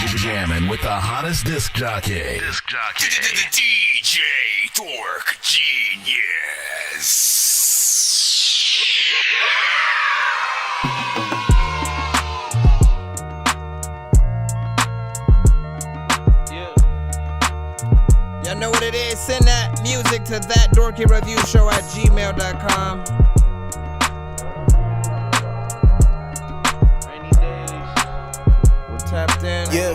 You're jamming with the hottest disc jockey. DJ Dork Genius. Y'all know what it is. Send that music to ThatDorkyReviewShow at gmail.com. Rainy days. We're tapped in. Yeah.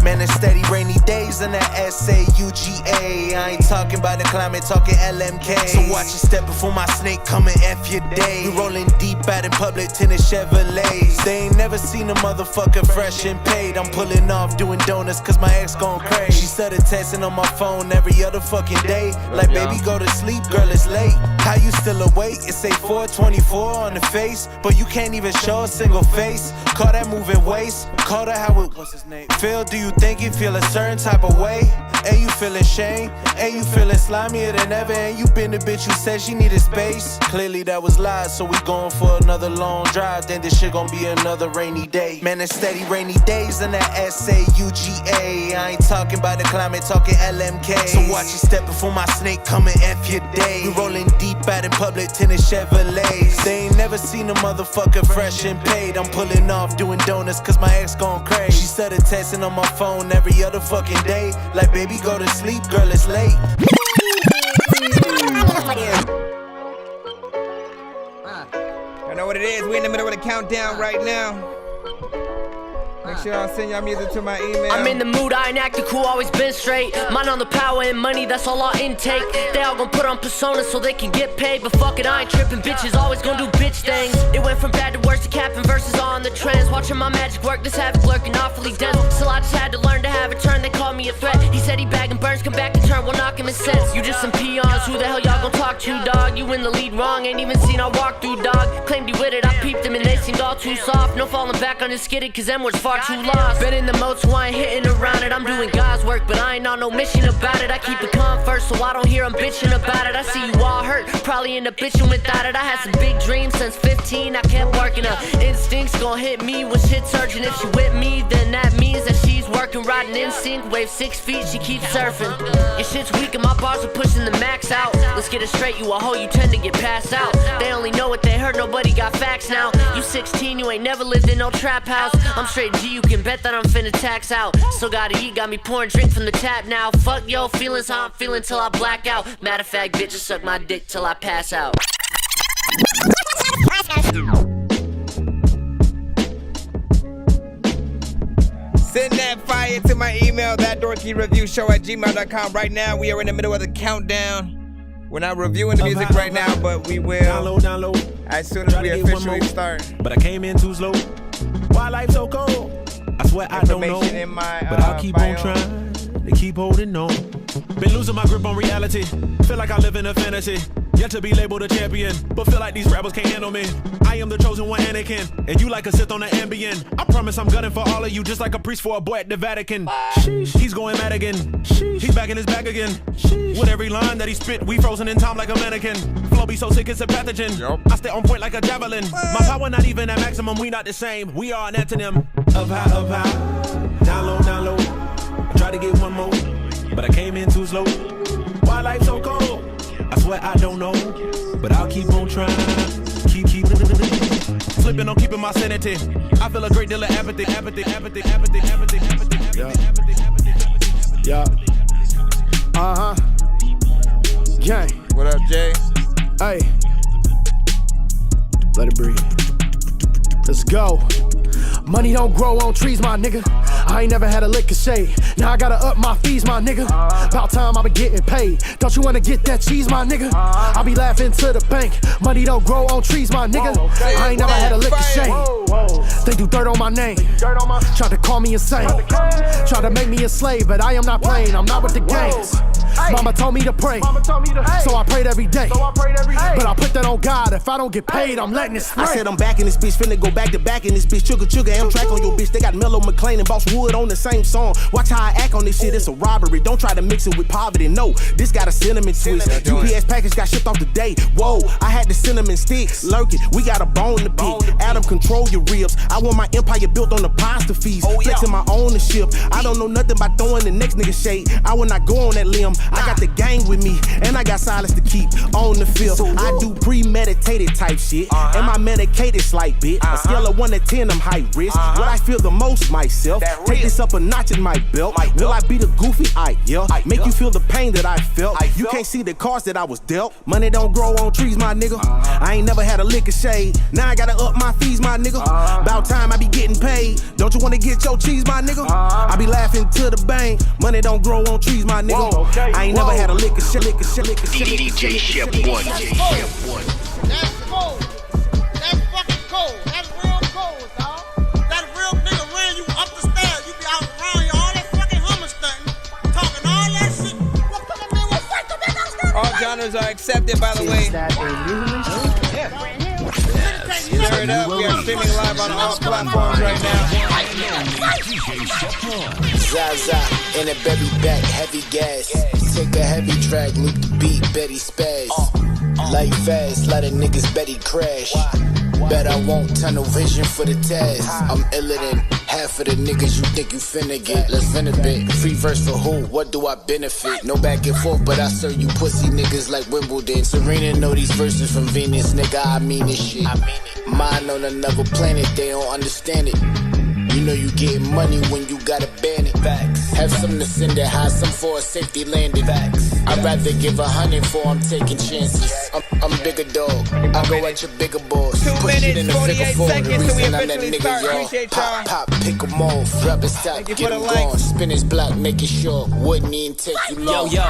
Man, it's steady rainy days in that SAUGA. I ain't talking about the climate, talking LMK. So watch your step before my snake come and F your day. We rolling deep out in public, tennis Chevrolets. They ain't never seen a motherfucker fresh and paid. I'm pulling off doing donuts cause my ex gon' crazy. She started texting on my phone every other fucking day. Like, baby, go to sleep, girl, it's late. How you still awake? It say 424 on the face, but you can't even show a single face. Call that moving waist. Call that how it, what's his name? Feel, do you think you feel a certain type of way? And you feeling shame? And you feeling slimier than ever? And you been the bitch who said she needed space? Clearly that was lies, so we going for another long drive. Then this shit gon' be another rainy day. Man, it's steady rainy days in that SAUGA. I ain't talking about the climate, talking LMK. So watch your step before my snake come and F your day. We rolling deep out in public, tennis Chevrolets. They ain't never seen a motherfucker fresh and paid. I'm pulling off doing donuts cause my ex gon' crazy. She started texting on my phone every other fucking day. Like, baby, go to sleep, girl, it's late. I know what it is. We in the middle of the countdown right now. Make sure y'all send y'all music to my email. I'm in the mood, I ain't acting cool, always been straight. Mine on the power and money, that's all our intake. They all gon' put on personas so they can get paid. But fuck it, I ain't tripping, bitches always gon' do bitch things. It went from bad to worse to capping verses on the trends. Watching my magic work, this havoc lurking awfully dense. Still I just had to learn to have a turn, they called me a threat. He said he bagging burns, come back and turn, we'll knock him in sense. You just some peons, who the hell y'all gon' talk to, dog? You in the lead wrong, ain't even seen I walk through, dog. Claimed he with it, I peeped him and they seemed all too soft. No falling back on his skidded, cause them words far too lost. Been in the mode, so I ain't hitting around it. I'm doing God's work, but I ain't on no mission about it. I keep it calm first, so I don't hear 'em bitching about it. I see you all hurt, probably end up bitching without it. I had some big dreams since 15, I kept working up. Instincts gon' hit me when shit's urgent. If she with me, then that means that she's working, riding in sync. Wave 6 feet, she keeps surfing. Your shit's weak and my bars are pushing the max out. Let's get it straight, you a hoe, you tend to get passed out. They only know what they heard, nobody got facts now. You 16, you ain't never lived in no trap house. I'm straight G, you can bet that I'm finna tax out. Still gotta eat, got me pouring drink from the tap now. Fuck yo feelings, how I'm feeling till I black out. Matter of fact, bitches suck my dick till I pass out. Send that fire to my email, ThatDorkyReviewShow at gmail.com. Right now, we are in the middle of the countdown. We're not reviewing the music right now, but we will download. as soon as we officially start. But I came in too slow. Why life so cold? I swear I don't know. In my, but I'll keep on trying to keep holding on. Been losing my grip on reality. Feel like I live in a fantasy. Yet to be labeled a champion, but feel like these rappers can't handle me. I am the chosen one, Anakin, and you like a Sith on the Ambien. I promise I'm gunning for all of you, just like a priest for a boy at the Vatican. Sheesh. He's going mad again. Sheesh. He's back in his bag again. Sheesh. With every line that he spit, we frozen in time like a mannequin. Flow be so sick, it's a pathogen. Yep. I stay on point like a javelin. My power not even at maximum, we not the same. We are an antonym. Up high, down low, down low. I tried to get one more, but I came in too slow. Why life so cold? I swear I don't know, but I'll keep on trying. Keep slipping on keeping my sanity. I feel a great deal of apathy. Yeah. Gang. What up, Jay? Hey. Let it breathe. Let's go. Money don't grow on trees, my nigga. I ain't never had a lick of shade. Now I gotta up my fees, my nigga. About time I been getting paid. Don't you wanna get that cheese, my nigga? I be laughing to the bank. Money don't grow on trees, my nigga. I ain't never had a lick of shade. They do dirt on my name. Tried to call me insane. Tried to make me a slave, but I am not playing. I'm not with the games. Mama told me to pray, so I prayed every day. But I put that on God. If I don't get paid, I'm letting it spray. I said I'm back in this bitch, finna go back to back in this bitch. Sugar, Amtrak on your bitch. They got Mellow McLean and Boss Wood on the same song. Watch how I act on this shit, it's a robbery. Don't try to mix it with poverty, no. This got a cinnamon twist. UPS package got shipped off today. Whoa, I had the cinnamon sticks lurking. We got a bone to pick. Adam, control your ribs. I want my empire built on the pasta fees. Flexing my ownership. I don't know nothing about throwing the next nigga shade. I will not go on that limb. I got the gang with me, and I got silence to keep on the field. I do premeditated type shit, and my medicated slight bit. A scale of 1 to 10, I'm high risk. What I feel the most myself. Take this up a notch in my belt. Will I be the goofy? Make you feel the pain that I felt. You can't see the cards that I was dealt. Money don't grow on trees, my nigga. I ain't never had a lick of shade. Now I gotta up my fees, my nigga. About time I be getting paid. Don't you wanna get your cheese, my nigga? I be laughing to the bank. Money don't grow on trees, my nigga. I ain't never had a lick of shit. DJ Shep 1. That's cold. That's fucking cold. That's real cold, dog. That real nigga ran you up the stairs. You be out around here, all that fucking hummer stunting, talking all that shit. What kind of man will fight the niggas? All genres are accepted, by the way. Stir it up. We are streaming live on all platforms right now. Zaza in a berry back, heavy gas. Take a heavy track, loop the beat, Betty spaz. Light fast, lot of niggas Betty crash. Bet I won't tunnel vision for the task. I'm iller than half of the niggas you think you finna get. Let's vent a bit. Free verse for who? What do I benefit? No back and forth, but I serve you pussy niggas like Wimbledon. Serena know these verses from Venus, nigga. I mean this shit. Mine on another planet, they don't understand it. You know you getting money when you gotta ban it. Facts. Have something to send it high, some for a safety landing. Facts. I'd rather give 100 for I'm taking chances. I'm bigger dog. I go at your bigger boss. 2 Push it in minutes, the figure 48 four. The seconds, so we reason I'm that officially nigga, start. y'all. Appreciate y'all. Pop, pick 'em off. Drop it, stop, Thank you get for 'em the gone. likes. Spin his block, making sure wouldn't even take you long. Yo,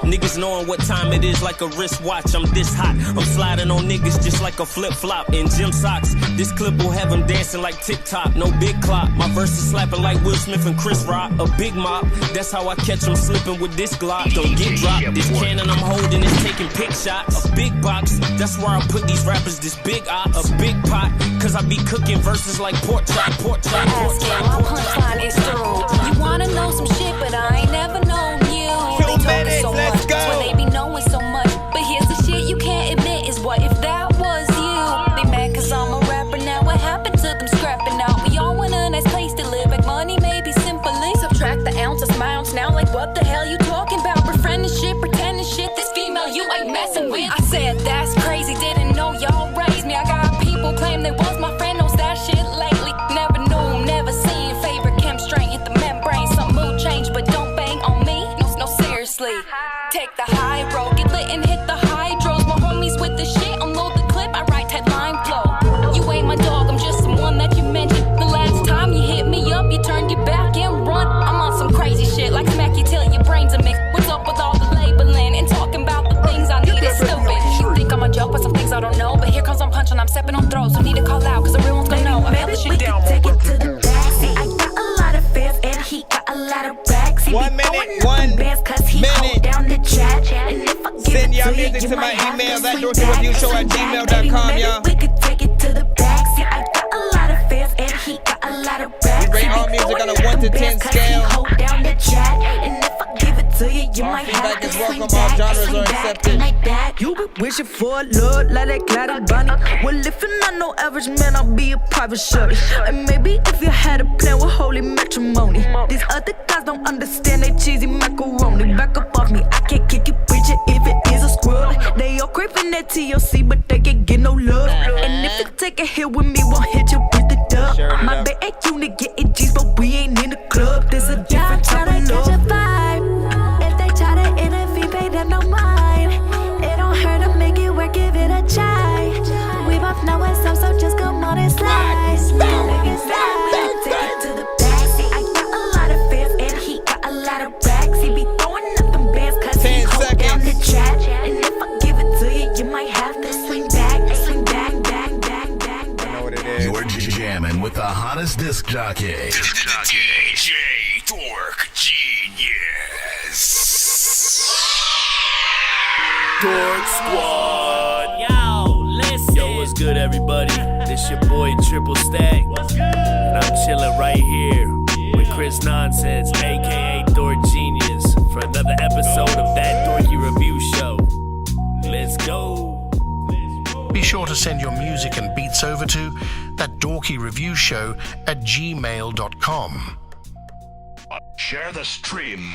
niggas knowing what time it is like a wristwatch. I'm this hot. I'm sliding on niggas just like a flip-flop in gym socks. This clip will have them dancing like TikTok. No big clock. My verse is slapping like Will Smith and Chris Rock. A big mop. That's how I catch them slipping with this Glock. Don't get dropped. This cannon I'm holding is taking pick shots. A big box. That's where I put these rappers. This big ops. A big pot. Cause I be cooking verses like pork chop. My punchline is through. You wanna know some shit, but I ain't never known you. 2 minutes, so let's much. go. That's why they be knowing so much. But here's the shit you can't admit is what if that was you? They mad cause I'm a rapper now. What happened to them scrapping out? We all want a nice place to live. Like money maybe simply subtract the ounces, my ounce now. Like what the hell you talking about? Befriending shit, pretending shit. This female you ain't messing with. I said that's crazy. Didn't know y'all raised me. I got people claim they was my friend. Knows that shit lately. Never knew, never seen. Favorite chem strain hit the membrane. Some mood change, but don't bang on me. No, seriously. Take the high road, get lit and hit the hydros. My homies with the shit, unload the clip. I write headline flow. You ain't my dog, I'm just someone that you mentioned. The last time you hit me up, you turned your back and run. I'm on some crazy shit, like smack you till your brains are mixed. What's up with all the labeling and talking about the things I need? It's stupid. You think I'm a joke, but some things I don't know. But here comes I'm punching, I'm stepping on throats. So need to call out, cause the real one's gonna know. I'm hella shit down. Take it to the backseat. I got a lot of fans and he got a lot of racks. He 1 minute, 1 minute. Down the chat. And if I give Send it y'all to you, music you to my might have email, to swing ThatDorkyReviewShow back. @gmail.com, y'all. We could take it to the backseat. I got a lot of fans and he got a lot of racks. We rate all music on a 1 to 10 scale. Hold down the chat. And if I give it to you, you All might feedback have to is swing welcome, all back. genres Swing are back accepted. like that. You be wishing for a look like that clouded bunny. Well, if you're not no average man, I'll be a private shorty. And maybe if you had a plan with holy matrimony. These other guys don't understand they cheesy macaroni. Back up off me, I can't kick it, preach it if it is a squirrel. They all craving that TLC, but they can't get no love. And if you take a hit with me, won't hit you with the dub. My bae ain't unit getting G's, but we ain't in the club. There's a different type of love. If they try to intervene, pay them no mind. It don't hurt to make it work, give it a try. We both know what's up, so just come on and slide. Take it to the backseat. I got a lot of fans and he got a lot of racks. He be throwing up them bands cause he hold down the chat. And if I give it to you, you might have to swing back, I know what it is. You're jamming with the hottest disc jockey. DJ Dork Genius. Dork Squad. Yo, listen. Yo, what's good, everybody? This your boy Triple Stack. And I'm chilling right here with Chris Nonsenze, aka Dork Genius, for another episode of That Dorky Review Show. Let's go. Be sure to send your music and beats over to ThatDorkyReviewShow at gmail.com. Share the stream.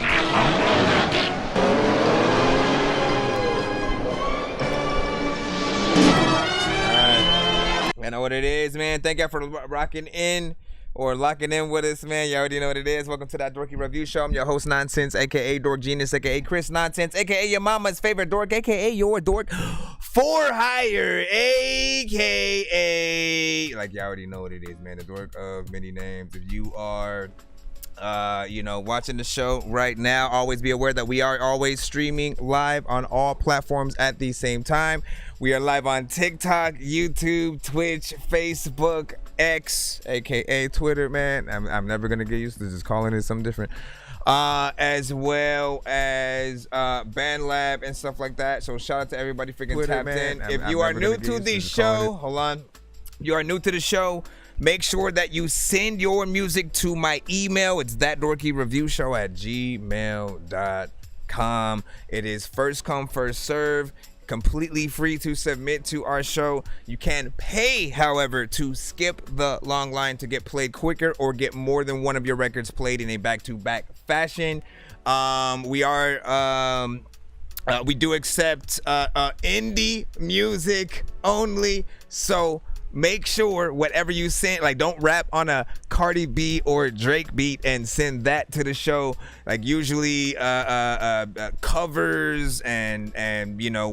I know what it is, man. Thank y'all for rocking in or locking in with us, man. You already know what it is. Welcome to That Dorky Review Show. I'm your host, Nonsenze, a.k.a. Dork Genius, a.k.a. Chris Nonsenze, a.k.a. your mama's favorite dork, a.k.a. your dork for hire, a.k.a. like you already know what it is, man. The dork of many names. If you are watching the show right now, always be aware that we are always streaming live on all platforms at the same time. We are live on TikTok, YouTube, Twitch, Facebook, X, aka Twitter, man. I'm never gonna get used to just calling it something different. As well as BandLab and stuff like that. So shout out to everybody freaking Twitter, tapped in. If you are new to the show, hold on. You are new to the show. Make sure that you send your music to my email. It's thatdorkyreviewshow@gmail.com. It is first come, first serve. Completely free to submit to our show. You can pay, however, to skip the long line to get played quicker or get more than one of your records played in a back-to-back fashion. We do accept indie music only, so make sure whatever you send, like, don't rap on a Cardi B or Drake beat and send that to the show. Like, usually covers and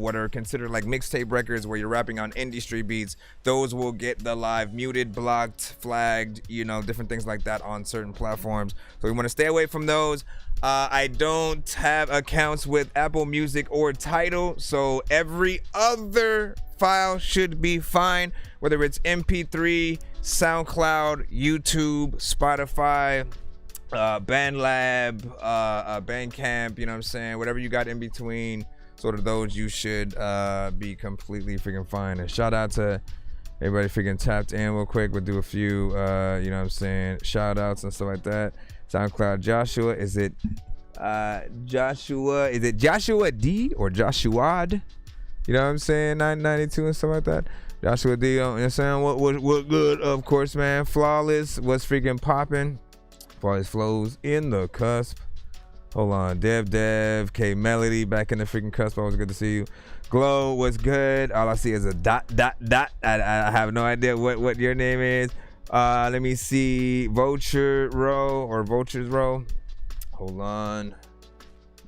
what are considered like mixtape records where you're rapping on industry beats, those will get the live muted, blocked, flagged, different things like that on certain platforms. So we want to stay away from those. I don't have accounts with Apple Music or Tidal, so every other file should be fine, whether it's MP3, SoundCloud, YouTube, Spotify, BandLab, Bandcamp, you know what I'm saying? Whatever you got in between, sort of those, you should be completely freaking fine. And shout out to everybody freaking tapped in real quick. We'll do a few, you know what I'm saying, shout outs and stuff like that. SoundCloud, Joshua, is it Joshua D or Joshuad? You know what I'm saying? 992 and stuff like that. Joshua D, you know what I'm saying? What good, of course, man. Flawless, what's freaking popping? Flawless flows in the cusp. Hold on. Dev, K Melody, back in the freaking cusp. Always good to see you. Glow, what's good? All I see is a dot. I have no idea what your name is. Let me see. Vultures Row. Hold on.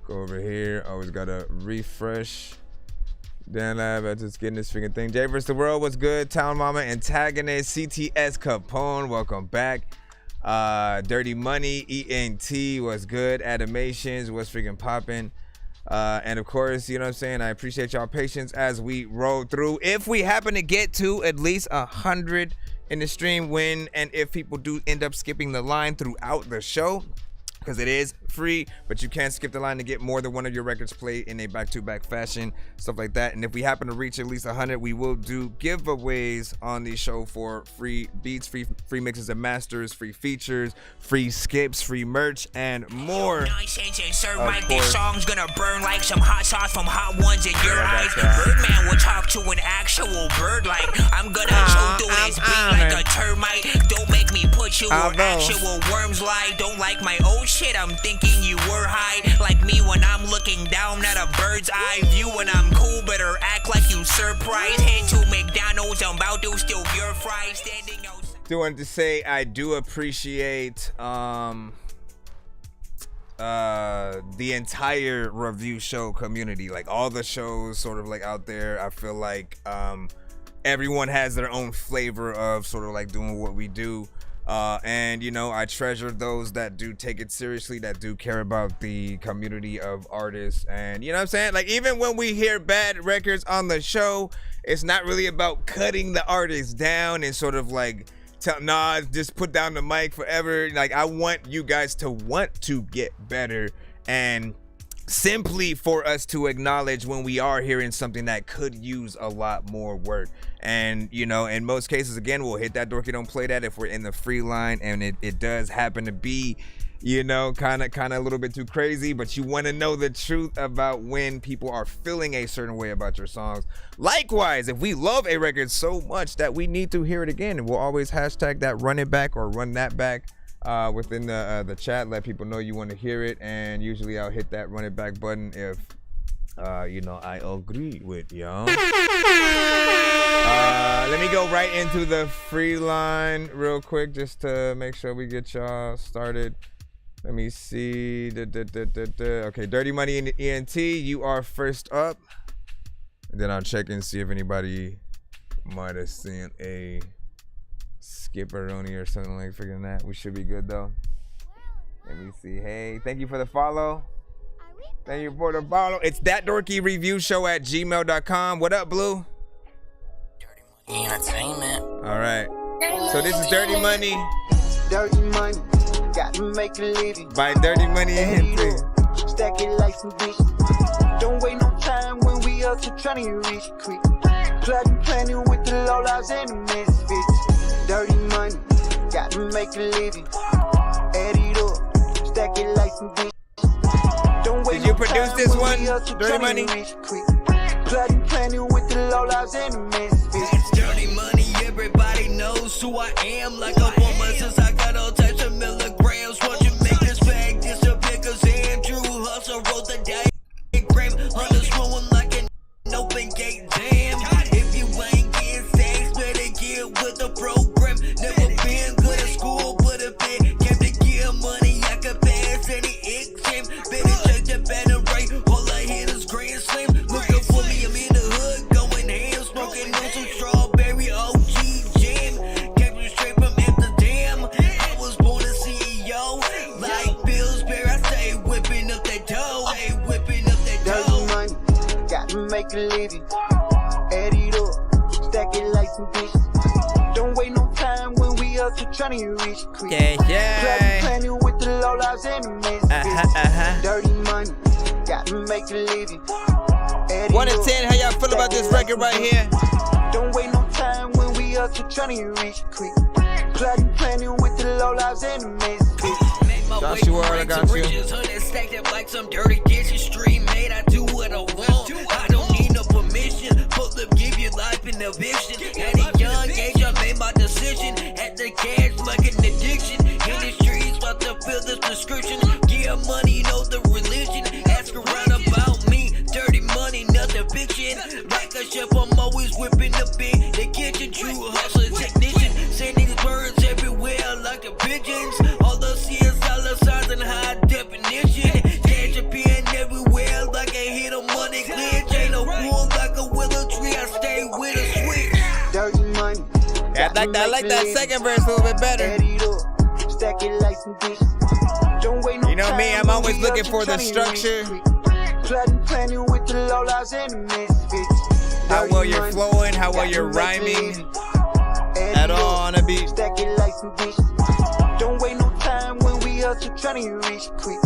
Go over here. Always gotta refresh. Dan Lab, I just getting this freaking thing. Jay vs. the World, what's good? Town Mama, Antagonist, CTS Capone, welcome back. Dirty Money, ENT, what's good? Animations, what's freaking popping? And of course, you know what I'm saying, I appreciate y'all patience as we roll through. If we happen to get to at least 100 in the stream, and if people do end up skipping the line throughout the show, because it is free, but you can skip the line to get more than one of your records played in a back-to-back fashion, stuff like that. And if we happen to reach at least 100, we will do giveaways on the show for free beats, free mixes and masters, free features, free skips, free merch, and more. Nonsense and serve Mike. This song's gonna burn like some hot sauce from hot ones in your eyes. Birdman will talk to an actual bird like I'm gonna choke through this beat like a termite. Don't make me put you where actual worms lie. Don't like my old shit, I'm thinking you were high. Like me when I'm looking down at a bird's eye view. When I'm cool, better act like you surprised. Head to McDonald's, I'm about to steal your fries. Standing outside. Do want to say I do appreciate the entire review show community, like all the shows sort of like out there. I feel like everyone has their own flavor of sort of like doing what we do. And I treasure those that do take it seriously, that do care about the community of artists. And you know what I'm saying? Like, even when we hear bad records on the show, it's not really about cutting the artist down and sort of like just put down the mic forever. Like, I want you guys to want to get better and simply for us to acknowledge when we are hearing something that could use a lot more work. And, you know, in most cases, again, we'll hit that dorky don't play that if we're in the free line and it does happen to be, you know, kind of a little bit too crazy, but you want to know the truth about when people are feeling a certain way about your songs. Likewise, if we love a record so much that we need to hear it again, and we'll always hashtag that run it back or run that back within the chat, let people know you want to hear it, and usually I'll hit that run it back button if you know, I agree with y'all. Let me go right into the free line real quick just to make sure we get y'all started. Let me see. Okay, Dirty Money and ENT, you are first up. And then I'll check and see if anybody might have seen a skipperoni or something like freaking that. We should be good though. Let me see. Hey, thank you for the follow. Thank you for the follow. It's ThatDorkyReviewShow@gmail.com. What up, Blue? Dirty Money Entertainment. All right. So this is Dirty Money. Dirty Money. Got to make a living. By Dirty Money and Henry. Stack it like some bitch. Don't wait no time when we up to trying to reach quick. Plotting, planning with the low lives and the misfits. Dirty money. Got to make a living. Add it up. Stack it like some bitch. Don't wait. Did you produce this one, Dirty Money? Plotting, planning with the low lives and the misfits. It's Dirty Money. Everybody knows who I am. Like a woman since I got all types of milligrams. Watch you make this bag disappear, cause Andrew Hustle wrote the diagram. Hunters rolling like an open gate jam. If you ain't getting sex, better get with the program. Never been good at school, but a bit came to get money. I could pass any exam. Better check the banner rate. All I hit is Grand Slam. Looking for me, I'm in the hood, going ham, smoking on some strawberry OG jam. Came straight from Amsterdam. I was born a CEO. Like Pillsbury, I stay whipping up that dough. Hey, whipping up that dough. Dirty money, got to make a living. Add it up, stack it like some bitch. Don't wait no time when we up to trying to reach quick. Yeah. Planning with the low lives and the misfits. Dirty money, got to make a living. 1 to 10, how y'all feel about this record right here? Don't wait no time when we up to trying to reach quick. Planning with the low lives and the misfits. Joshua, I got you. Stacked up like some dirty dishes, street made. I do what I want. I don't need no permission. Pull up, give you life in eviction. At a young age, I made my decision. At the cash like an addiction. In the streets, about to fill this prescription. Give money, know the religion. Ask around about me. Dirty money, nothing fiction. Like a chef, I'm always whipping the bit. The kitchen, true hustler technician. Sending birds everywhere like the pigeons. All the see is dollar signs and high definition. Cash appearing everywhere like a hit of money glitch. Ain't no rule like a willow tree. I stay with a switch. Dirty money. Yeah, I like that second verse a little bit better. Stack it like some bitch. Don't wait no You know me, I'm always looking for the structure. Planning with the low lives and the misfits. How well you're flowing, how well you're rhyming. At all on a beat. Stack it like some bitch. Don't wait no time when we up to trying to reach quick.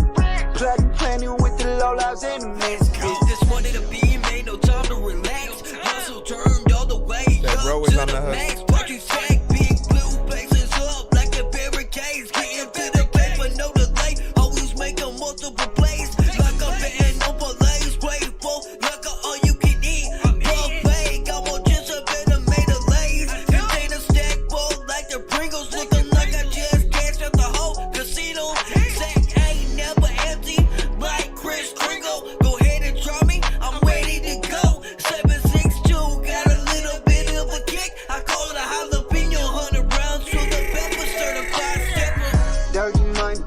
Planning with the low lives and the misfits. Just wanted to be made, no time to relax. Hustle turned all the way That up bro to is on the the hook. max. Watch you stack big blue faces up like a barricade. Getting to the paper, no delay. Always make a multiple plays. Like a betting no plays. Playful, like a all you can eat. Buffet, got more just a better made of lays. Container stack full like the Pringles. Looking like I just cashed out the whole casino. Sack ain't never empty like Chris Kringle. Go ahead and try me, I'm ready to go. 762, got a little bit of a kick. I call it a jalapeno, 100 rounds to the pepper, certified stepper. Dirty money,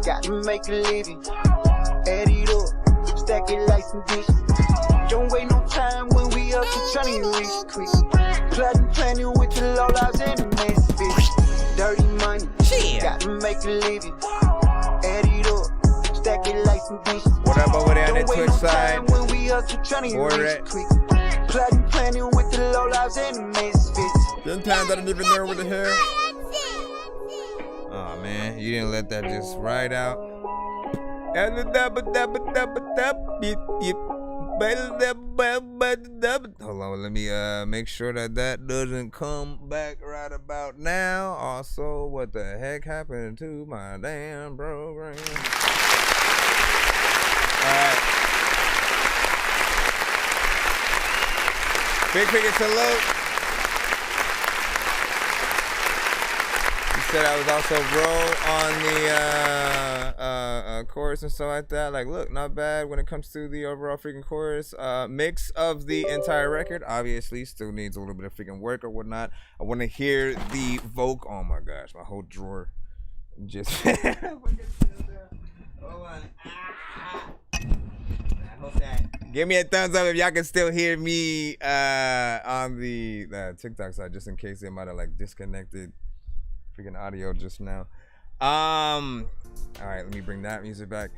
got to make a living. Add it up, stack it like some bitch. Don't wait no time when we up to trying to reach quick. Planning with the low lives and the misfits. Dirty money, got to make a living. Add it up, stack it like some bitch. What up over there on the Don't wait Twitch no side? time when we up to trying to Order reach it. quick. Planning with the low lives and the misfits. Sometimes I don't even know what the hell. Oh man, you didn't let that just ride out. Hold on, let me make sure that doesn't come back right about now. Also, what the heck happened to my damn program? Alright. Big cricket salute. You said I was also roll on the chorus and stuff like that. Like, look, not bad when it comes to the overall freaking chorus. Mix of the entire record, obviously, still needs a little bit of freaking work or whatnot. I want to hear the vocal. Oh my gosh, my whole drawer just. Hold on. Give me a thumbs up if y'all can still hear me on the TikTok side, just in case they might have like disconnected freaking audio just now. All right, let me bring that music back.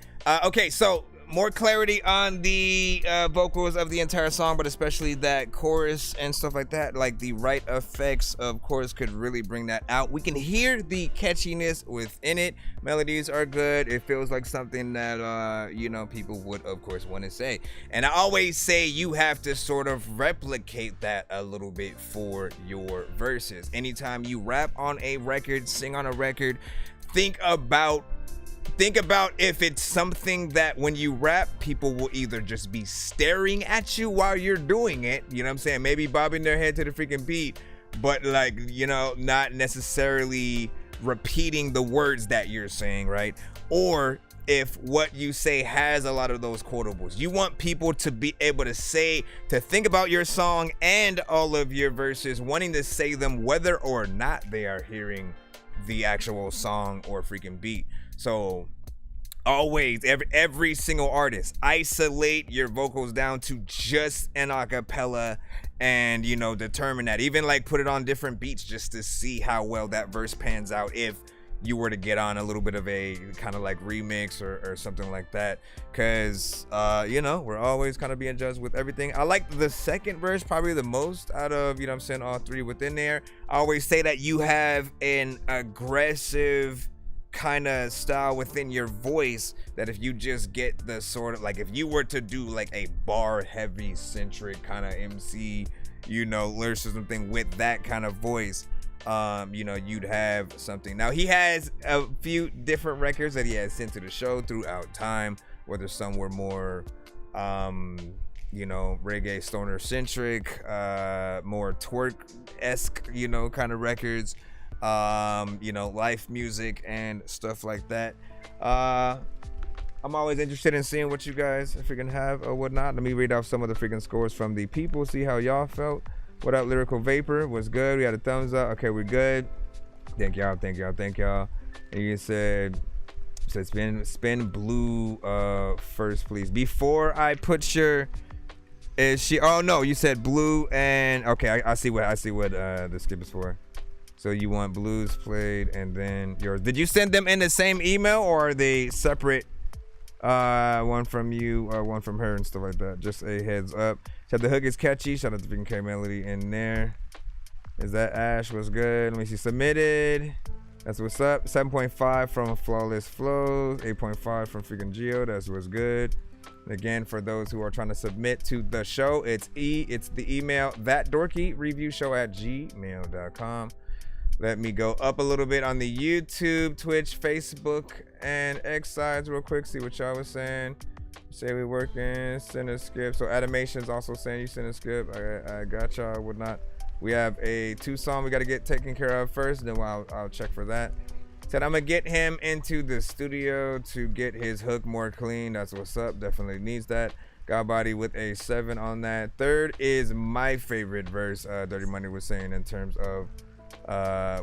Okay, so more clarity on the vocals of the entire song, but especially that chorus and stuff like that. Like the right effects of chorus could really bring that out. We can hear the catchiness within it. Melodies are good. It feels like something that people would of course want to say. And I always say you have to sort of replicate that a little bit for your verses. Anytime you rap on a record, sing on a record, think about if it's something that when you rap, people will either just be staring at you while you're doing it, you know what I'm saying? Maybe bobbing their head to the freaking beat, but like, not necessarily repeating the words that you're saying, right? Or if what you say has a lot of those quotables. You want people to be able to think about your song and all of your verses, wanting to say them whether or not they are hearing the actual song or freaking beat. So always, every single artist, isolate your vocals down to just an acapella and determine that. Even like put it on different beats just to see how well that verse pans out if you were to get on a little bit of a kind of like remix or something like that, because we're always kind of being judged with everything. I like the second verse probably the most out of all three within there. I always say that you have an aggressive kind of style within your voice that if you just get the sort of like, if you were to do like a bar heavy centric kind of MC lyricism thing with that kind of voice, you'd have something. Now he has a few different records that he has sent to the show throughout time, whether some were more reggae stoner centric, more twerk-esque kind of records, life music and stuff like that. I'm always interested in seeing what you guys freaking have or whatnot. Let me read off some of the freaking scores from the people, see how y'all felt. What up, Lyrical Vapor? Was good. We had a thumbs up. Okay, we're good. Thank y'all. And you said spin blue first, please. Before I put your you said blue and okay, I see what the skip is for. So you want blues played and then yours. Did you send them in the same email or are they separate? One from you, one from her and stuff like that. Just a heads up. Said the hook is catchy. Shout out to freaking K Melody in there. Is that Ash? Was good. Let me see. Submitted. That's what's up. 7.5 from Flawless Flows. 8.5 from freaking Geo. That's what's good. And again, for those who are trying to submit to the show, it's the email ThatDorkyReviewShow@gmail.com. Let me go up a little bit on the YouTube, Twitch, Facebook, and X sides real quick. See what y'all was saying. Say we working. Send a skip. So Animation's also saying you send a skip. I got y'all. Would not. We have a 2 song we got to get taken care of first. Then I'll check for that. Said I'm gonna get him into the studio to get his hook more clean. That's what's up. Definitely needs that. Got Body with a 7 on that. Third is my favorite verse. Dirty Money was saying in terms of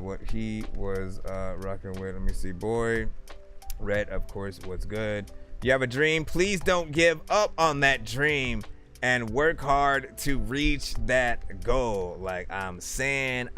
what he was rocking with. Let me see. Boy Red, of course, was good. You have a dream, please don't give up on that dream and work hard to reach that goal. Like I'm saying.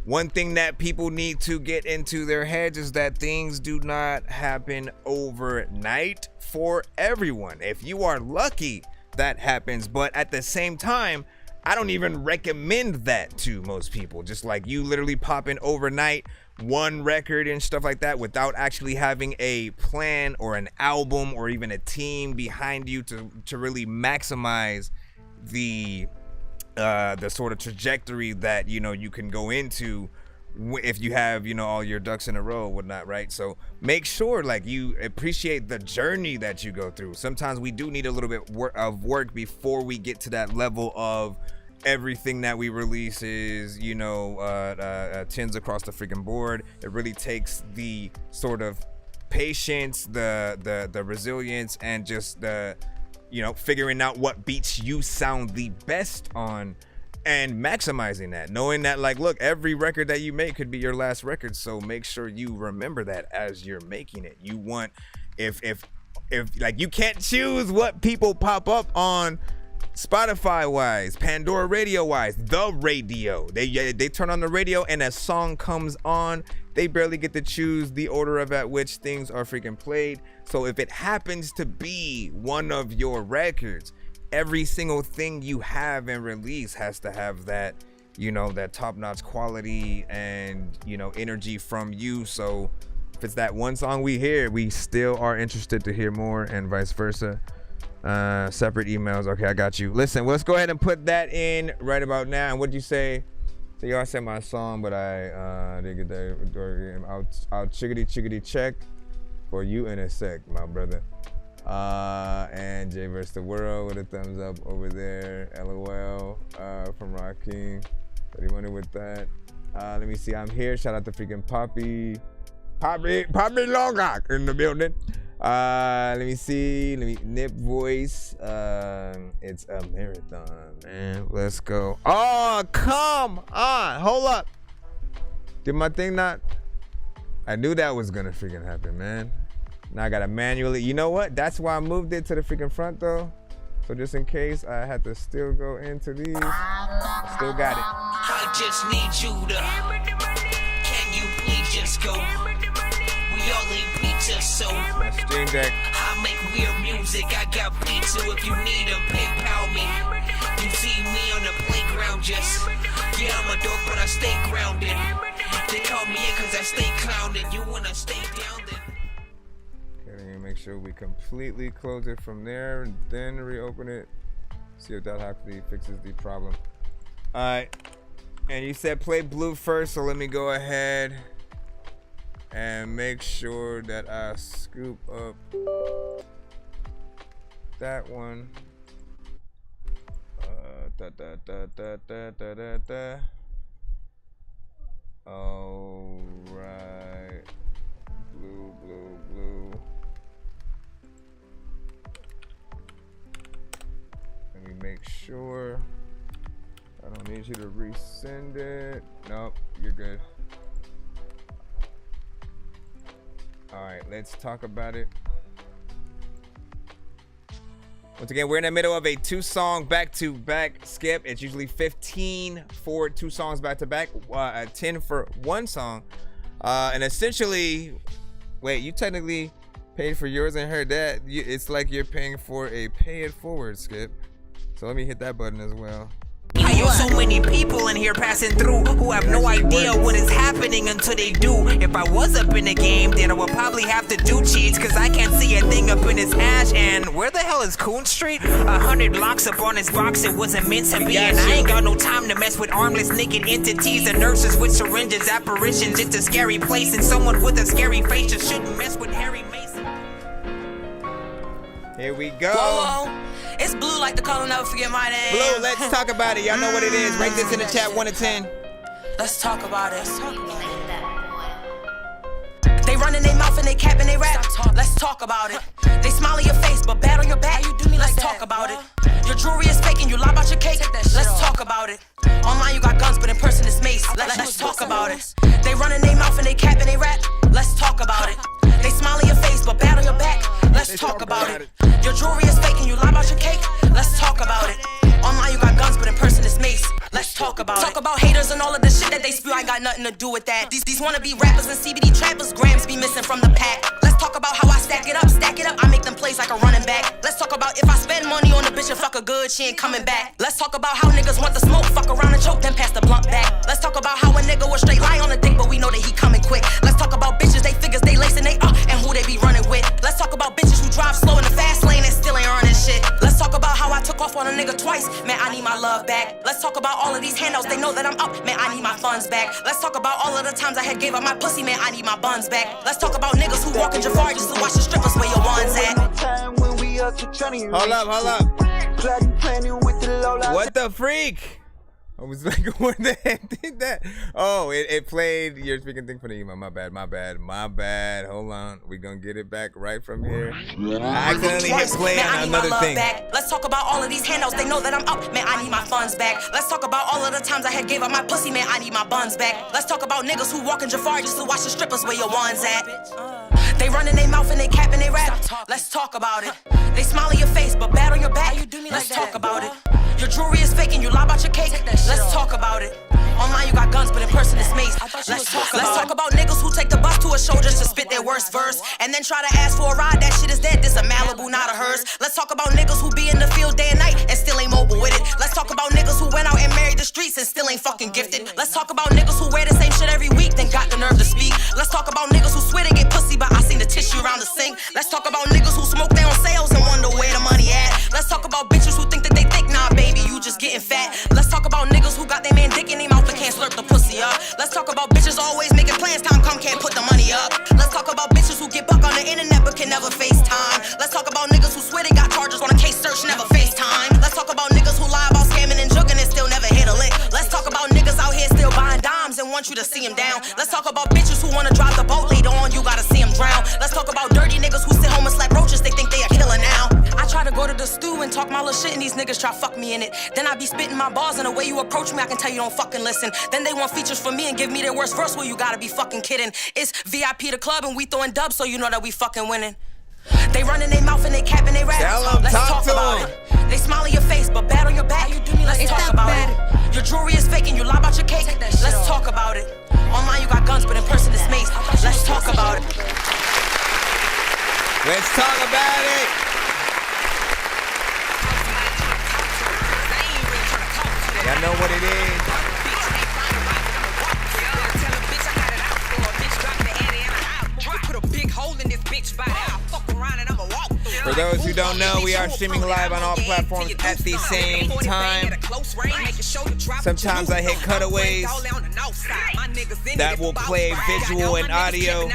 One thing that people need to get into their heads is that things do not happen overnight for everyone. If you are lucky, that happens, but at the same time, I don't even recommend that to most people. Just like you literally popping overnight one record and stuff like that without actually having a plan or an album or even a team behind you to really maximize the sort of trajectory that, you know, you can go into if you have, you know, all your ducks in a row and whatnot, right? So make sure like you appreciate the journey that you go through. Sometimes we do need a little bit of work before we get to that level of everything that we release is, you know, tens across the freaking board. It really takes the sort of patience, the resilience, and just the, you know, figuring out what beats you sound the best on and maximizing that, knowing that, like, look, every record that you make could be your last record, so make sure you remember that as you're making it. You want, if like, you can't choose what people pop up on Spotify wise, Pandora radio wise, the radio. They turn on the radio and a song comes on, they barely get to choose the order of at which things are freaking played. So if it happens to be one of your records, every single thing you have and release has to have that, you know, that top-notch quality and, you know, energy from you. So if it's that one song we hear, we still are interested to hear more, and vice versa. Separate emails. Okay, I got you. Listen, let's go ahead and put that in right about now. And what'd you say? So y'all said my song, but I didn't get that. I'll chickity check for you in a sec, my brother. And Jay vs. the World with a thumbs up over there. LOL from Rocking. 31 with that. Let me see. I'm here. Shout out to freaking Poppy Longcock in the building. Let me see. Nip Voice. It's a marathon, man. Let's go. Oh, come on. Hold up. Did my thing not? I knew that was gonna freaking happen, man. Now I gotta manually. You know what? That's why I moved it to the freaking front though. So just in case I had to still go into these, I still got it. I just need you to. Can you please just go? We all eat pizza, so my Steam Deck. I make weird music. I got pizza if you need a PayPal me. You see me on the playground, just yeah, I'm a dork, but I stay grounded. They call me in cause I stay clowned. You wanna stay down then? Make sure we completely close it from there and then reopen it. See if that actually fixes the problem. All right, and you said play blue first, so let me go ahead and make sure that I scoop up that one. All right, blue. Let me make sure I don't need you to resend it. Nope, you're good. All right, let's talk about it. Once again, we're in the middle of a 2-song back-to-back skip. It's usually 15 for 2 songs back-to-back, 10 for 1 song. And essentially, wait, you technically paid for yours and heard that. It's like you're paying for a pay it forward skip. So let me hit that button as well. I know so many people in here passing through who have no idea what is happening until they do. If I was up in the game, then I would probably have to do cheats, cause I can't see a thing up in his hash. And where the hell is Coon Street? 100 blocks up on his box, it wasn't meant to be. And I ain't got no time to mess with armless naked entities and nurses with syringes, apparitions. It's a scary place, and someone with a scary face just shouldn't mess with Harry Mason. Here we go. Whoa. It's Blue, like the color, never forget my name. Blue, let's talk about it. Y'all know what it is. Rate this in the chat, 1 to 10. Let's talk about it. They running their mouth and they cap and they rap. Let's talk about it. They smile on your face, but bad on your back. You do me like Let's talk about it. Your jewelry is fake and you lie about your cake. Let's talk about it. Online you got guns, but in person it's mace. Let's talk about it. They running their mouth and they cap and they rap. Let's talk about it. They smile on your face, but bad on your back. Let's talk about it. Your jewelry is fake and you lie about your cake. Let's talk about it. Online you got guns, but in person it's mace. Let's talk about it. Talk about haters and all of the shit that they spew. I ain't got nothing to do with that. These wannabe rappers and CBD trappers, grams be missing from the pack. Let's talk about how I stack it up, I make them plays like a running back. Let's talk about if I spend money on a bitch and fuck her good, she ain't coming back. Let's talk about how niggas want the smoke, fuck around and choke, then pass the blunt back. Let's talk about how a nigga will straight lie on the dick, but we know that he coming quick. Let's talk about bitches, they figures, they lacing, they up, and who they be running with. Let's talk about bitches who drive slow in the fast lane and still ain't earning shit. Let's talk about how I took off on a nigga twice, man, I need my love back. Let's talk about all of these handouts, they know that I'm up, man, I need my funds back. Let's talk about all of the times I had gave up my pussy, man, I need my buns back. Let's talk about niggas who walk in Jafar just to watch the strippers where your ones at. Hold up. What the freak? I was like, what the heck did that? Oh, it played your speaking thing for the email. My bad. Hold on. We gonna get it back right from here. I accidentally hit play on another thing. Let's talk about all of these handouts. They know that I'm up, man, I need my funds back. Let's talk about all of the times I had gave up my pussy, man, I need my buns back. Let's talk about niggas who walk in Jafar just to watch the strippers where your ones at. They run in their mouth and they cap and they rap. Let's talk about it. They smile in your face, but bad on your back. Let's talk about it. Your jewelry is fake and you lie about your cake. Let's talk about it. Online you got guns, but in person it's mace. Let's talk about niggas who take the bus to a show just to spit their worst verse and then try to ask for a ride. That shit is dead. This a Malibu, not a hearse. Let's talk about niggas who be in the field day and night and still ain't mobile with it. Let's talk about niggas who went out and married the streets and still ain't fucking gifted. Let's talk about niggas who wear the same shit every week then got the nerve to speak. Let's talk about niggas who swear they get pussy, but I seen the tissue around the sink. Let's talk about niggas who smoke their own sales and wonder where the money at. Let's talk about bitches who think that they think, nah baby, you just getting fat. Let's talk about niggas who got their man dick in their mouth and can't slurp the pussy up. Let's talk about bitches always making plans, time come can't put the money up. Let's talk about bitches who get buck on the internet but can never FaceTime. Let's talk about niggas who swear they got charges on a case search, never FaceTime. Let's talk about niggas who lie about scamming and jugging and still never hit a lick. Let's talk about niggas out here still buying dimes and want you to see them down. Let's talk about bitches who wanna drive the boat, later on you gotta see them drown. Let's talk about dirty niggas who sit home and slap roaches, they think they a killer now. I try to go to the stew and talk my little shit and these niggas try fuck me in it. Then I be spitting my bars and the way you approach me I can tell you don't fucking listen. Then they want features from me and give me their worst verse, well you gotta be fucking kidding. It's VIP the club and we throwing dubs so you know that we fucking winning. They run in their mouth and they cap and they rap. Let's talk about it. They smile in your face but bad on your back. Let's talk about it. Your jewelry is fake and you lie about your cake. Let's talk about it. Online you got guns but in person it's mace. Let's talk about it. Let's talk about it. Y'all know what it is. For those who don't know, we are streaming live on all platforms at the same time. Sometimes I hit cutaways that will play visual and audio,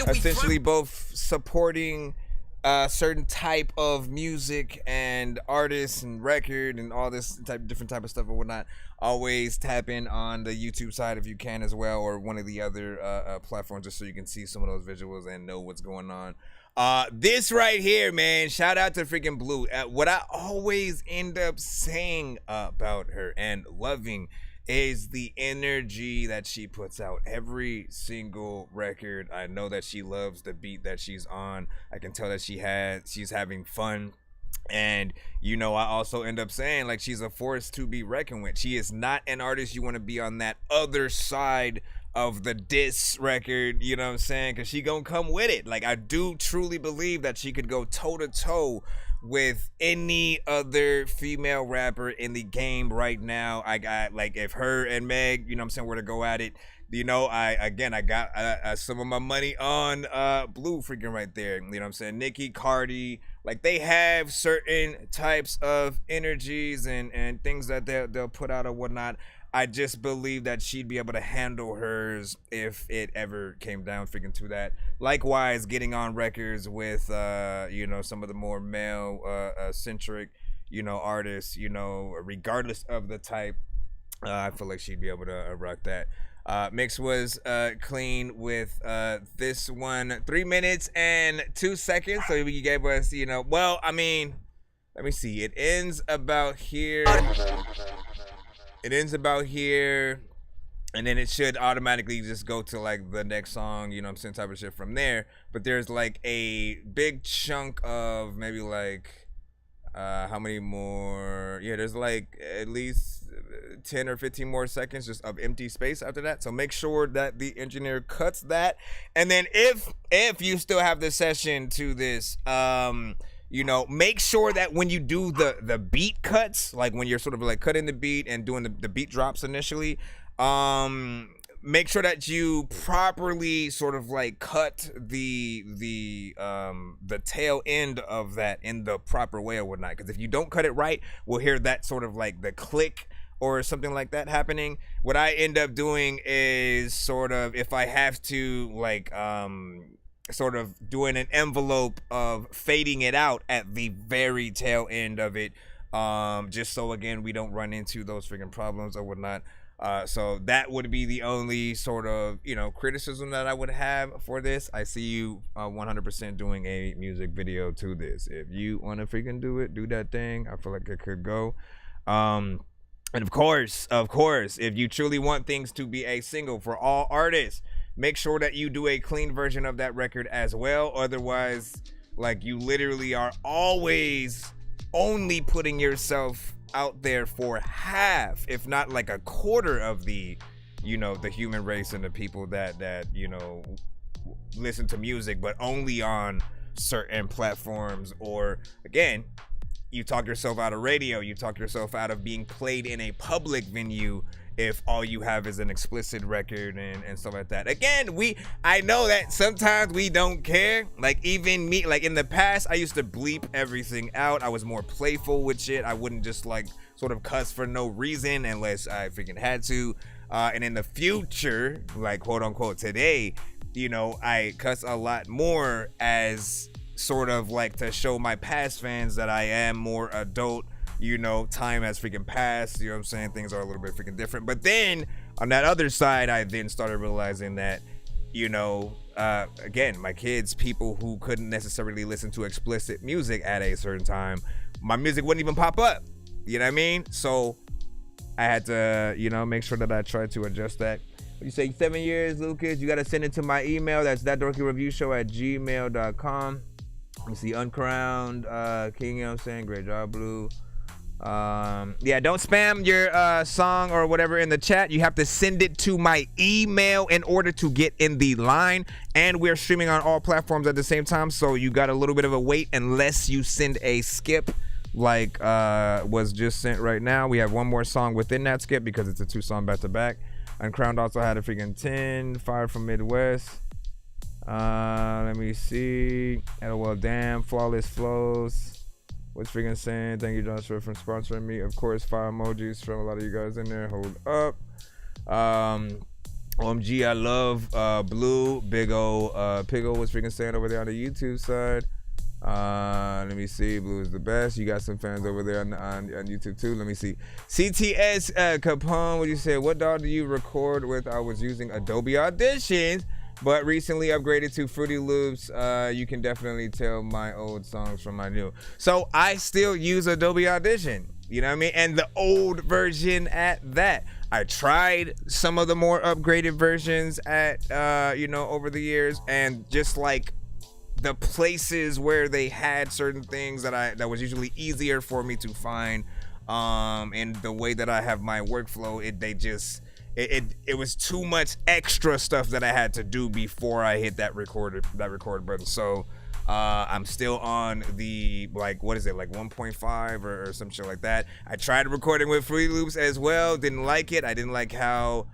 essentially both supporting a certain type of music and artists and record and all this different type of stuff and whatnot. Always tap in on the YouTube side if you can as well, or one of the other platforms, just so you can see some of those visuals and know what's going on. This right here, man, shout out to freaking Blue. What I always end up saying about her and loving is the energy that she puts out every single record. I know that she loves the beat that she's on. I can tell that she's having fun. And, you know, I also end up saying, like, she's a force to be reckoned with. She is not an artist you want to be on that other side of the diss record, you know what I'm saying? Because she gonna come with it. Like, I do truly believe that she could go toe-to-toe with any other female rapper in the game right now. I got, like, if her and Meg, you know what I'm saying, were to go at it, you know, I got some of my money on Blue freaking right there. You know what I'm saying? Nicki, Cardi, like, they have certain types of energies and things that they'll put out or whatnot. I just believe that she'd be able to handle hers if it ever came down freaking to that. Likewise, getting on records with, you know, some of the more male centric, you know, artists, you know, regardless of the type, I feel like she'd be able to rock that. Mix was clean with this one, 3 minutes and 2 seconds. So he gave us, you know, well, I mean, let me see. It ends about here. It ends about here, and then it should automatically just go to, like, the next song, you know what I'm saying, type of shit from there. But there's, like, a big chunk of maybe, like, how many more? Yeah, there's, like, at least 10 or 15 more seconds just of empty space after that. So make sure that the engineer cuts that. And then if you still have the session to this, make sure that when you do the beat cuts, like when you're sort of like cutting the beat and doing the beat drops initially, make sure that you properly sort of like cut the tail end of that in the proper way or whatnot. Because if you don't cut it right, we'll hear that sort of like the click or something like that happening. What I end up doing is sort of, if I have to like sort of doing an envelope of fading it out at the very tail end of it, just so again we don't run into those freaking problems or whatnot. So that would be the only sort of, criticism that I would have for this. I see you 100% doing a music video to this. If you want to freaking do it, do that thing. I feel like it could go. And of course, if you truly want things to be a single for all artists, make sure that you do a clean version of that record as well. Otherwise, like, you literally are always only putting yourself out there for half, if not like a quarter of the human race and the people that listen to music, but only on certain platforms. Or again, you talk yourself out of radio, you talk yourself out of being played in a public venue if all you have is an explicit record and stuff like that. Again, I know that sometimes we don't care. Like, even me, like in the past, I used to bleep everything out. I was more playful with shit. I wouldn't just like sort of cuss for no reason unless I freaking had to. And in the future, like quote unquote today, I cuss a lot more as sort of like to show my past fans that I am more adult. Time has freaking passed, you know what I'm saying? Things are a little bit freaking different. But then on that other side, I then started realizing that, again, my kids, people who couldn't necessarily listen to explicit music at a certain time, my music wouldn't even pop up. You know what I mean? So I had to, make sure that I tried to adjust that. You say 7 years, Lucas, you got to send it to my email. That's ThatDorkyReviewShow@gmail.com. Let me see, Uncrowned, King, you know what I'm saying? Great job, Blue. Don't spam your song or whatever in the chat. You have to send it to my email in order to get in the line. And we're streaming on all platforms at the same time, so you got a little bit of a wait unless you send a skip like was just sent right now. We have one more song within that skip because it's a 2-song back-to-back. Uncrowned also had a freaking 10. Fire from Midwest. Let me see. LOL, damn. Flawless Flows. What's freaking saying? Thank you, Joshua, for sponsoring me. Of course, 5 emojis from a lot of you guys in there. Hold up. OMG, I love Blue. Big ol' Piggle was freaking saying over there on the YouTube side. Let me see. Blue is the best. You got some fans over there on YouTube too. Let me see. CTS Capone, what you say? What DAW do you record with? I was using Adobe Audition, but recently upgraded to Fruity Loops. You can definitely tell my old songs from my new. So I still use Adobe Audition, you know what I mean? And the old version at that. I tried some of the more upgraded versions at, over the years, and just like the places where they had certain things that was usually easier for me to find, and the way that I have my workflow, it was too much extra stuff that I had to do before I hit that record button. So I'm still on the, like, what is it, like 1.5 or some shit like that. I tried recording with Fruity Loops as well. Didn't like it. I didn't like how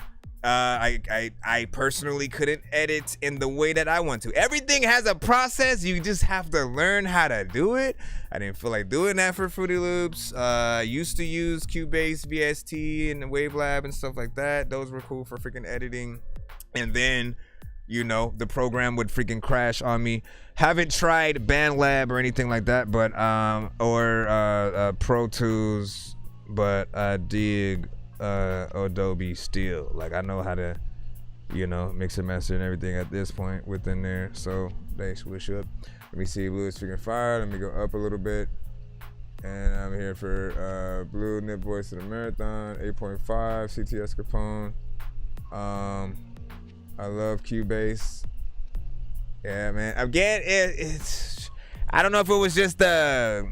I personally couldn't edit in the way that I want to. Everything has a process. You just have to learn how to do it. I didn't feel like doing that for Fruity Loops. Used to use Cubase, VST, and Wavelab and stuff like that. Those were cool for freaking editing. And then, the program would freaking crash on me. Haven't tried BandLab or anything like that, but or Pro Tools, but I dig Adobe still. Like, I know how to, mix and master and everything at this point within there. So they switch up. Let me see. Blue is freaking fire. Let me go up a little bit. And I'm here for Blue Nip Voice of the Marathon, 8.5, CTS Capone. I love Cubase. Yeah, man. Again, it's I don't know if it was just the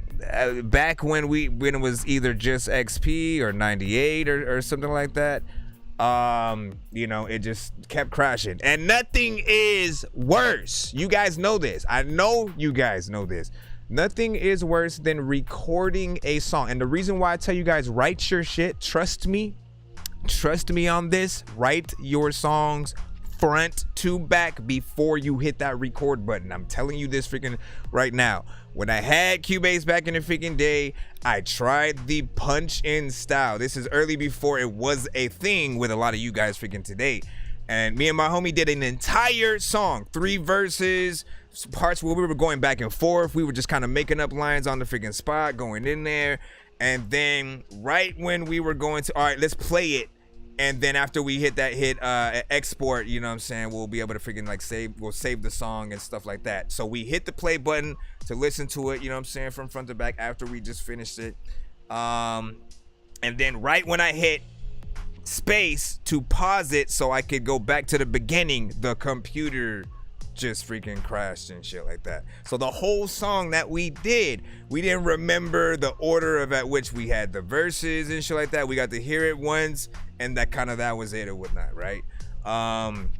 back when it was either just XP or 98 or something like that, it just kept crashing. And nothing is worse. You guys know this. I know you guys know this. Nothing is worse than recording a song. And the reason why I tell you guys, write your shit, trust me on this, write your songs front to back before you hit that record button. I'm telling you this freaking right now. When I had Cubase back in the freaking day, I tried the punch in style. This is early before it was a thing with a lot of you guys freaking today. And me and my homie did an entire song, 3 verses, parts where we were going back and forth. We were just kind of making up lines on the freaking spot, going in there. And then right when we were going to, all right, let's play it. And then after we hit export, you know what I'm saying, we'll be able to freaking like save the song and stuff like that. So we hit the play button to listen to it, you know what I'm saying, from front to back after we just finished it. And then right when I hit space to pause it so I could go back to the beginning, the computer just freaking crashed and shit like that. So the whole song that we didn't remember the order of at which we had the verses and shit like that. We got to hear it once and that was it or whatnot, right?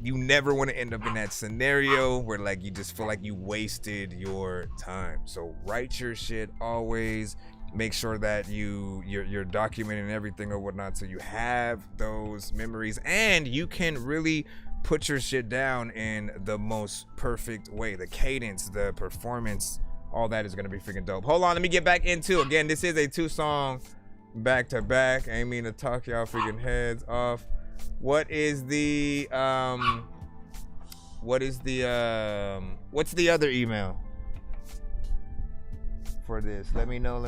You never want to end up in that scenario where like you just feel like you wasted your time. So write your shit always. Make sure that you're documenting everything or whatnot so you have those memories and you can really put your shit down in the most perfect way. The cadence, the performance, all that is gonna be freaking dope. Hold on, let me get back into, again, this is a 2-song back to back. I ain't mean to talk y'all freaking heads off. What's the other email for this? Let me know.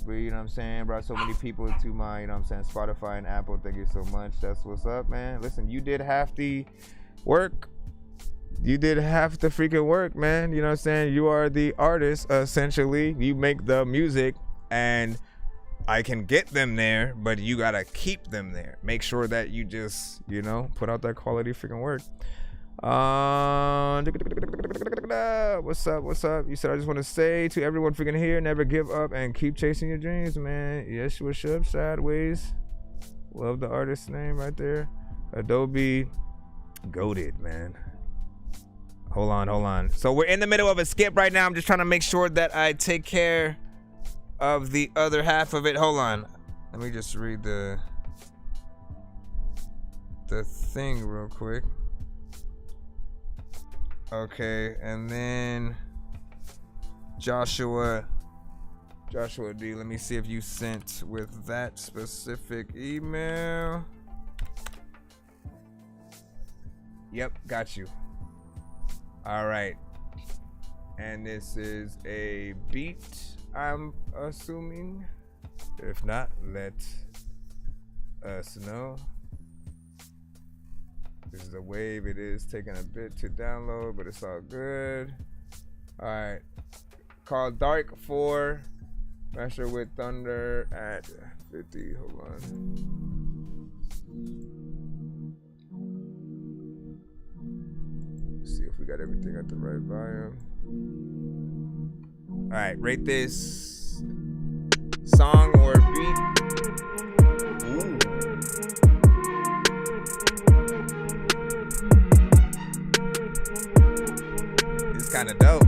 You know what I'm saying? Brought so many people to my, you know what I'm saying, Spotify and Apple. Thank you so much. That's what's up, man. Listen, you did half the work. You did half the freaking work, man. You know what I'm saying? You are the artist, essentially. You make the music, and I can get them there, but you gotta keep them there. Make sure that you just, put out that quality freaking work. What's up? You said I just want to say to everyone freaking here, never give up and keep chasing your dreams, man. Yes, what's up? Sideways. Love the artist's name right there. Adobe. Goated, man. Hold on. So we're in the middle of a skip right now. I'm just trying to make sure that I take care of the other half of it. Hold on. Let me just read the thing real quick. Okay, and then Joshua D, let me see if you sent with that specific email. Yep, got you. All right. And this is a beat, I'm assuming. If not, let us know. This is a wave. It is taking a bit to download, but it's all good. All right. Called Dark 4. Master with Thunder at 50. Hold on. Let's see if we got everything at the right volume. All right. Rate this song or beat. Ooh. Kind of dope.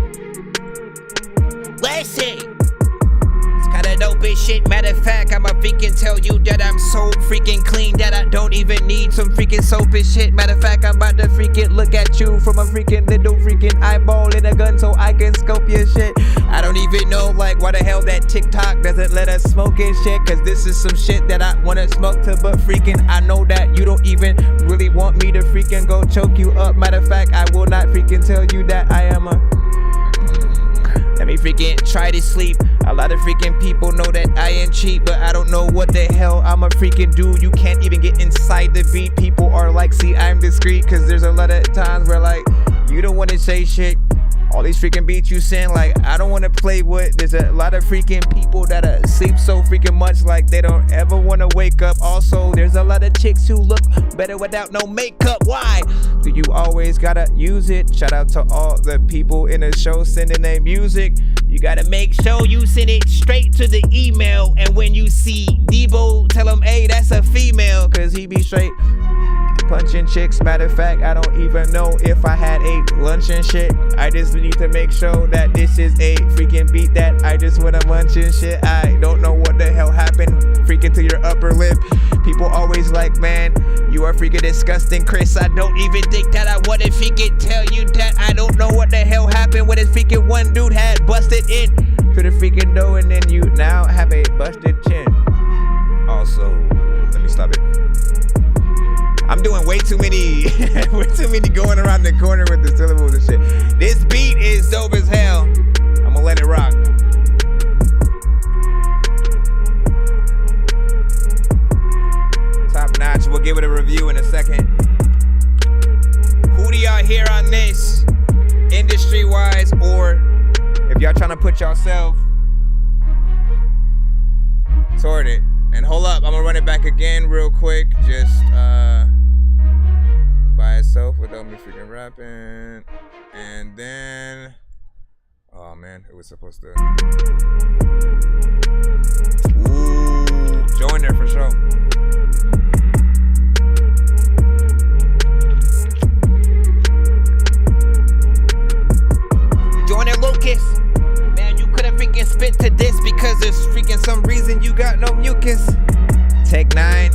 Let's see. It's kind of dope as shit. Matter of fact, I'ma freaking tell you that I'm so freaking clean that I don't even need some freaking soap and shit. Matter of fact, I'm about to freaking look at you from a freaking little freaking eyeball in a gun so I can scope your shit. I don't even know like why the hell that TikTok doesn't let us smoke and shit, cause this is some shit that I wanna smoke to, but freaking I know that you don't even really want me to freaking go choke you up. Matter of fact, I will not freaking tell you that I am a let me freaking try to sleep. A lot of freaking people know that I ain't cheap, but I don't know what the hell I'm a freaking do. You can't even get inside the beat. People are like, see, I'm discreet, cause there's a lot of times where like you don't want to say shit. All these freaking beats you send, like I don't want to play with. There's a lot of freaking people that sleep so freaking much like they don't ever want to wake up. Also, there's a lot of chicks who look better without no makeup. Why do you always gotta use it? Shout out to all the people in the show sending their music. You gotta make sure you send it straight to the email. And when you see Debo, tell him, hey, that's a female, cause he be straight punching chicks. Matter of fact, I don't even know if I had a lunch and shit. I just need to make sure that this is a freaking beat that I just wanna munch and shit. I don't know what the hell happened freaking to your upper lip. People always like, man, you are freaking disgusting, Chris. I don't even think that I would if he could tell you that. I don't know what the hell happened when his freaking one dude had busted in to the freaking dough, and then you now have a busted chin. Also, let me stop it. I'm doing way too many going around the corner with the syllables and shit. This beat is dope as hell. I'm gonna let it rock. Top notch. We'll give it a review in a second. Who do y'all hear on this, industry-wise, or if y'all trying to put yourself toward it? And hold up, I'm gonna run it back again real quick. Just by itself without me freaking rapping. And then, oh man, it was supposed to. Ooh, join there for sure. Join there, Lucas. Man, you couldn't freaking spit to this because there's freaking some reason you got no mucus. Take 9.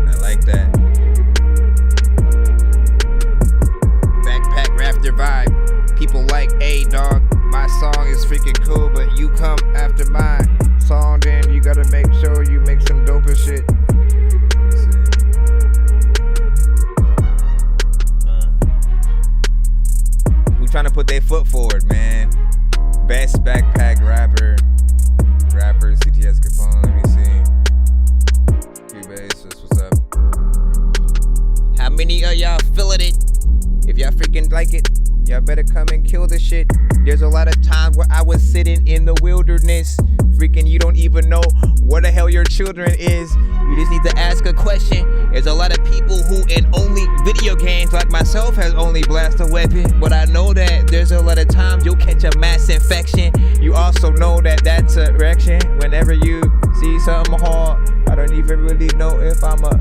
I like that. Backpack rafter vibe. People like, hey dog, my song is freaking cool, but you come after my song, then you gotta make sure you make some doper shit. Who trying to put their foot forward, man? Best backpack rapper, CTS Capone, let me see. Cubase, what's up? How many of y'all feeling it? If y'all freaking like it, y'all better come and kill the shit. There's a lot of times where I was sitting in the wilderness. Freaking, you don't even know where the hell your children is. You just need to ask a question. There's a lot of people who in only video games like myself has only blast a weapon. But I know that there's a lot of times you'll catch a mass infection. You also know that that's a erection. Whenever you see something hard, I don't even really know if I'm a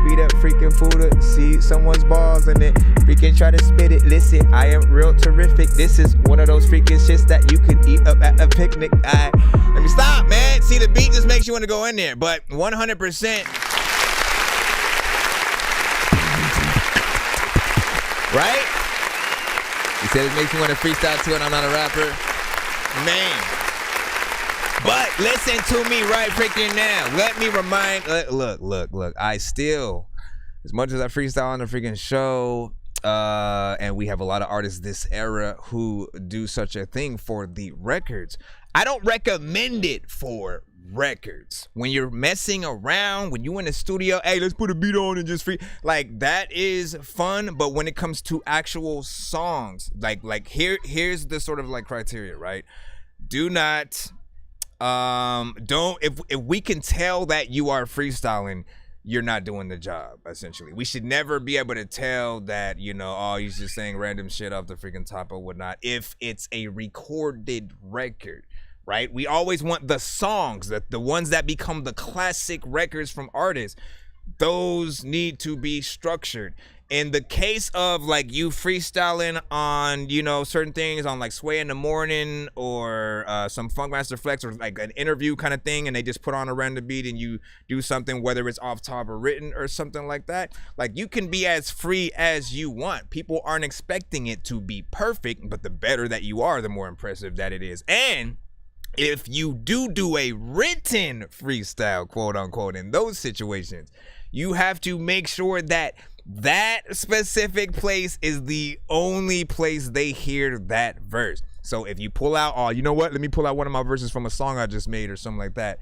beat up freaking fool to see someone's balls and then freaking try to spit it. Listen, I am real terrific. This is one of those freaking shits that you could eat up at a picnic. Let me stop, man. See, the beat just makes you want to go in there, but 100%. Right? He said it makes me want to freestyle too, and I'm not a rapper. Man. But listen to me right freaking now. Let me remind, look. I still, as much as I freestyle on the freaking show, and we have a lot of artists this era who do such a thing for the records, I don't recommend it for records. When you're messing around, when you in the studio, hey, let's put a beat on and just free, like that is fun. But when it comes to actual songs, like here's the sort of like criteria, right? Do not, if we can tell that you are freestyling, you're not doing the job, essentially. We should never be able to tell that, you know, oh, he's just saying random shit off the freaking top or whatnot, if it's a recorded record, right? We always want the songs, the ones that become the classic records from artists. Those need to be structured. In the case of like you freestyling on, you know, certain things on like Sway in the Morning or some Funkmaster Flex or like an interview kind of thing, and they just put on a random beat and you do something, whether it's off top or written or something like that, like you can be as free as you want. People aren't expecting it to be perfect, but the better that you are, the more impressive that it is. And if you do a written freestyle, quote unquote, in those situations, you have to make sure that that specific place is the only place they hear that verse. So if you pull out, oh, you know what? Let me pull out one of my verses from a song I just made or something like that.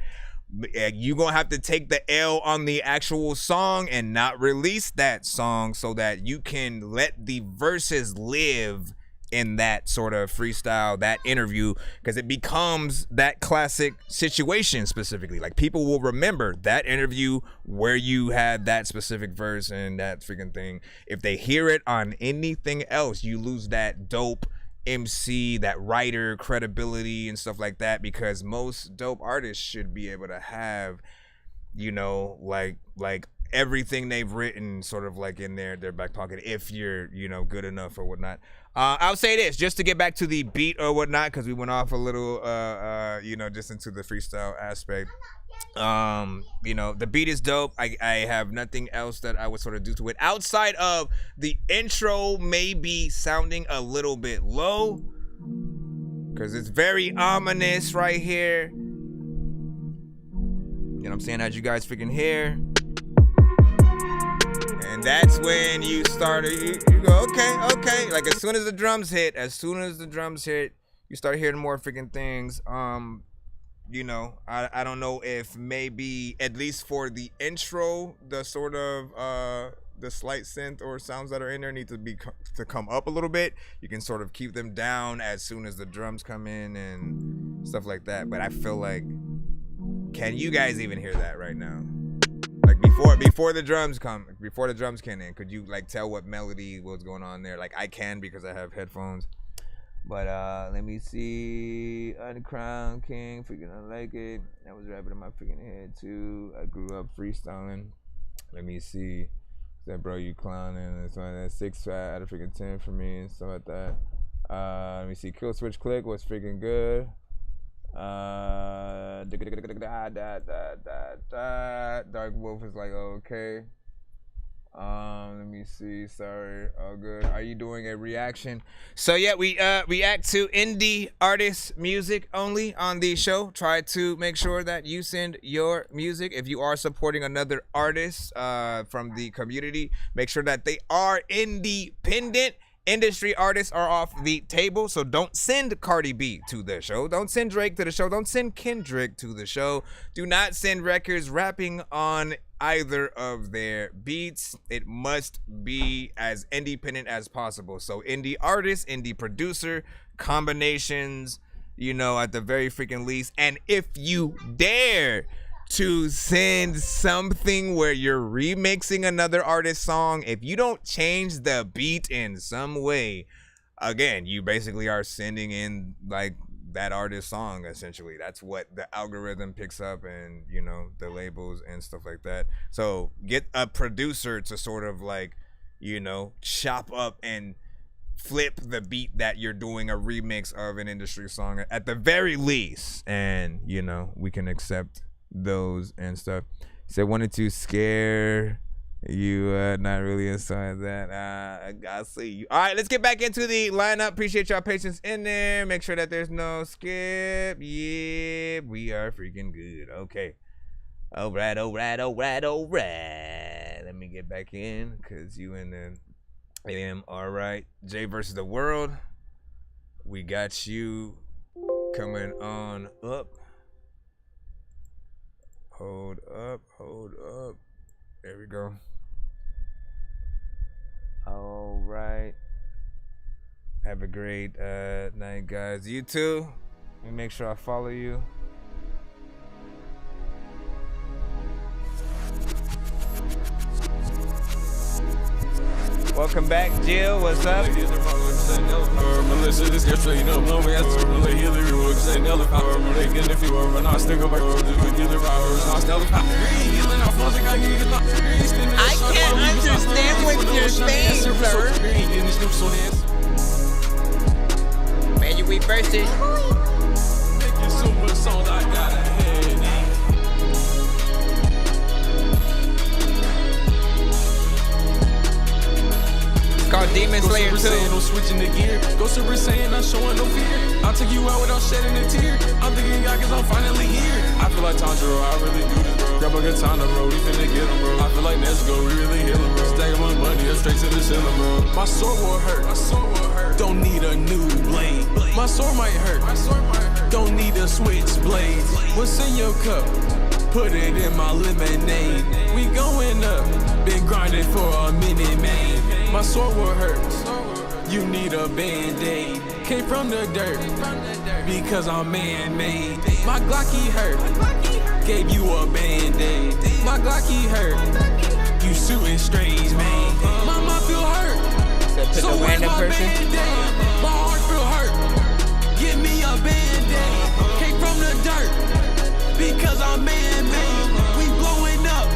You're going to have to take the L on the actual song and not release that song so that you can let the verses live in that sort of freestyle, that interview, because it becomes that classic situation specifically. Like people will remember that interview where you had that specific verse and that freaking thing. If they hear it on anything else, you lose that dope MC, that writer credibility and stuff like that, because most dope artists should be able to have, you know, like everything they've written sort of like in their back pocket if you're, you know, good enough or whatnot. I'll say this, just to get back to the beat or whatnot, because we went off a little, you know, just into the freestyle aspect. You know, the beat is dope. I have nothing else that I would sort of do to it outside of the intro maybe sounding a little bit low, because it's very ominous right here. You know what I'm saying? As you guys freaking hear. And that's when you start, you go, okay. Like as soon as the drums hit, you start hearing more freaking things. You know, I don't know if maybe, at least for the intro, the sort of, the slight synth or sounds that are in there need to come up a little bit. You can sort of keep them down as soon as the drums come in and stuff like that. But I feel like, can you guys even hear that right now? Like before the drums came in, could you like tell what melody was going on there? Like I can, because I have headphones. But let me see. Uncrowned King, freaking I like it. That was rapping in my freaking head too. I grew up freestyling. Let me see. That bro, you clowning. That's why that's 6 out of freaking 10 for me and stuff like that. Let me see. Kill Switch Click was freaking good. Dark Wolf is like okay. Let me see. Sorry, all good. Are you doing a reaction? So yeah, we react to indie artists' music only on the show. Try to make sure that you send your music if you are supporting another artist from the community. Make sure that they are independent. Industry artists are off the table, so don't send Cardi B to the show. Don't send Drake to the show. Don't send Kendrick to the show. Do not send records rapping on either of their beats. It must be as independent as possible. So indie artist, indie producer, combinations, you know, at the very freaking least. And if you dare to send something where you're remixing another artist's song, if you don't change the beat in some way, again, you basically are sending in like that artist's song, essentially. That's what the algorithm picks up, and you know, the labels and stuff like that. So get a producer to sort of like, you know, chop up and flip the beat that you're doing a remix of an industry song at the very least, and you know, we can accept those and stuff. So wanted to scare you, not really inside that. I see you. All right, let's get back into the lineup. Appreciate y'all patience in there. Make sure that there's no skip. Yeah, we are freaking good. Okay. All right. Let me get back in, because you in the AM. All right. Jay versus the world. We got you coming on up. Hold up. There we go. All right. Have a great night, guys. You too. Let me make sure I follow you. Welcome back, Jill. What's up? Melissa, this girl, you know, I can't understand what you're saying, sir. Man, you reverse it. Making so much songs, I got a headache. Called Demon Slayer 2. I'm switching the gear. Go Super Saiyan, I'm showing no fear. I'll take you out without shedding a tear. I'm thinking God, cause I'm finally here. I feel like Tanjiro, I really do this, bro. Grab a katana, bro, we finna get him, bro. I feel like Nezuko, we really heal him, bro. Stack my money up straight to the ceiling, bro. My sword will hurt. Don't need a new blade. My sword might hurt. Don't need a switch blade. What's in your cup? Put it in my lemonade. We going up. Been grinding for a minute, man. My sword will hurt. You need a band-aid. Came from the dirt because I'm man-made. My Glocky hurt. Gave you a band-aid. My Glocky hurt. You shooting strays, man. My mind feel hurt. So where's my band-aid? My heart feel hurt. because I'm man-made. We blowing up,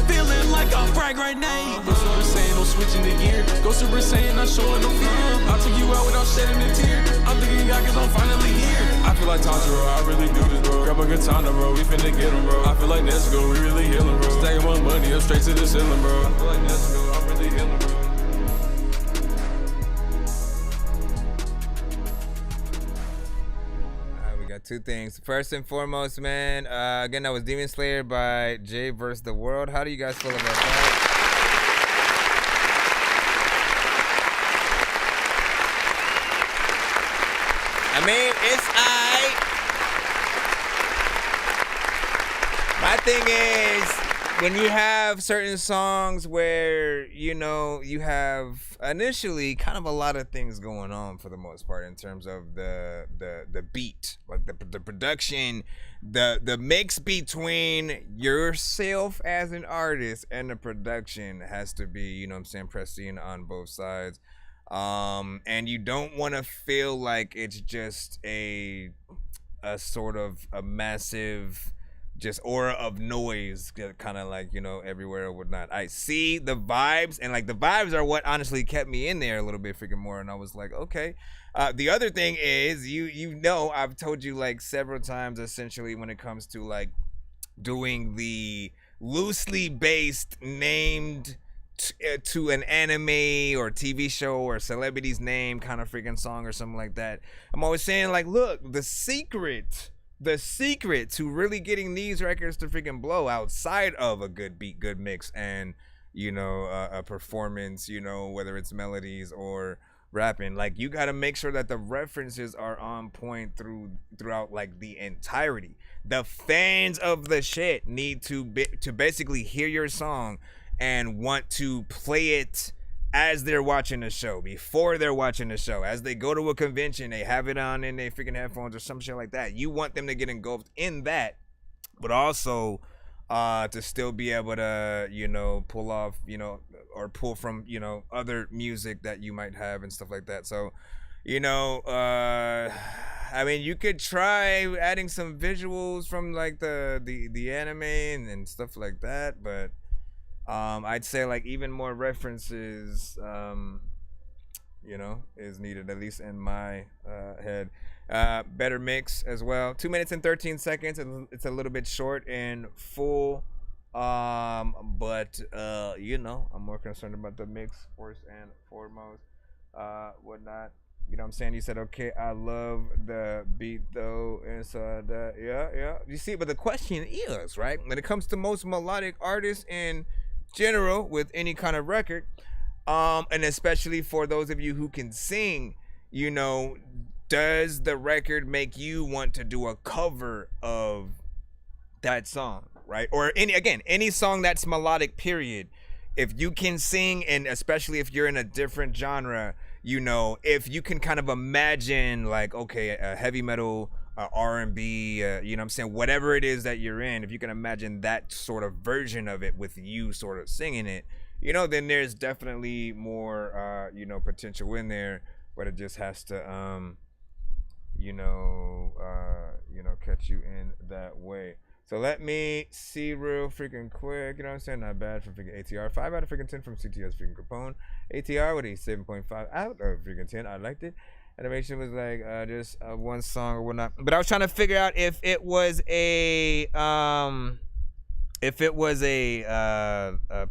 feeling like a frag grenade. Go Super Saiyan, no switching the gear. Go Super Saiyan, not showing no fear. I'll take you out without shedding a tear. I'm thinking God, cause I'm finally here. I feel like Tanjiro, I really do this, bro. Grab a katana, bro, we finna get him, bro. I feel like Nezuko, we really healing, bro. Stacking my money up straight to the ceiling, bro. I feel like Nezuko, I'm really healing, bro. Two things. First and foremost, man, again, that was Demon Slayer by Jay vs. the World. How do you guys feel about that? I mean, it's my thing is, when you have certain songs where, you know, you have initially kind of a lot of things going on for the most part in terms of the beat, like the production, the mix between yourself as an artist and the production has to be, you know what I'm saying, pristine on both sides. And you don't want to feel like it's just a sort of a massive just aura of noise, kind of like, you know, everywhere or whatnot. I see the vibes, and like the vibes are what honestly kept me in there a little bit freaking more, and I was like, okay. The other thing is, you know, I've told you like several times, essentially, when it comes to like doing the loosely based named to an anime or TV show or celebrity's name kind of freaking song or something like that. I'm always saying, like, look, the secret to really getting these records to freaking blow outside of a good beat, good mix, and, you know, a performance, you know, whether it's melodies or rapping, like, you got to make sure that the references are on point throughout like the entirety. The fans of the shit need to basically hear your song and want to play it as they're watching the show, before they're watching the show, as they go to a convention, they have it on in their freaking headphones or some shit like that. You want them to get engulfed in that, but also to still be able to, you know, pull off, you know, or pull from, you know, other music that you might have and stuff like that. So, you know, I mean, you could try adding some visuals from like the anime and stuff like that, but I'd say like even more references, you know, is needed, at least in my head. Better mix as well. 2 minutes and 13 seconds. It's a little bit short and full, but you know, I'm more concerned about the mix first and foremost. Whatnot. You know what I'm saying? You said, okay, I love the beat though, and so that, yeah. You see, but the question is, right, when it comes to most melodic artists in general with any kind of record, and especially for those of you who can sing, you know, does the record make you want to do a cover of that song, right? Or any song that's melodic, period. If you can sing, and especially if you're in a different genre, you know, if you can kind of imagine like, okay, a heavy metal, R&B, you know what I'm saying, whatever it is that you're in, if you can imagine that sort of version of it with you sort of singing it, you know, then there's definitely more, you know, potential in there, but it just has to, you know, catch you in that way. So let me see real freaking quick, you know what I'm saying? Not bad from freaking ATR. 5 out of freaking 10 from CTS freaking Capone. ATR with a 7.5 out of freaking 10. I liked it. Animation was like just one song or whatnot. But I was trying to figure out if it was a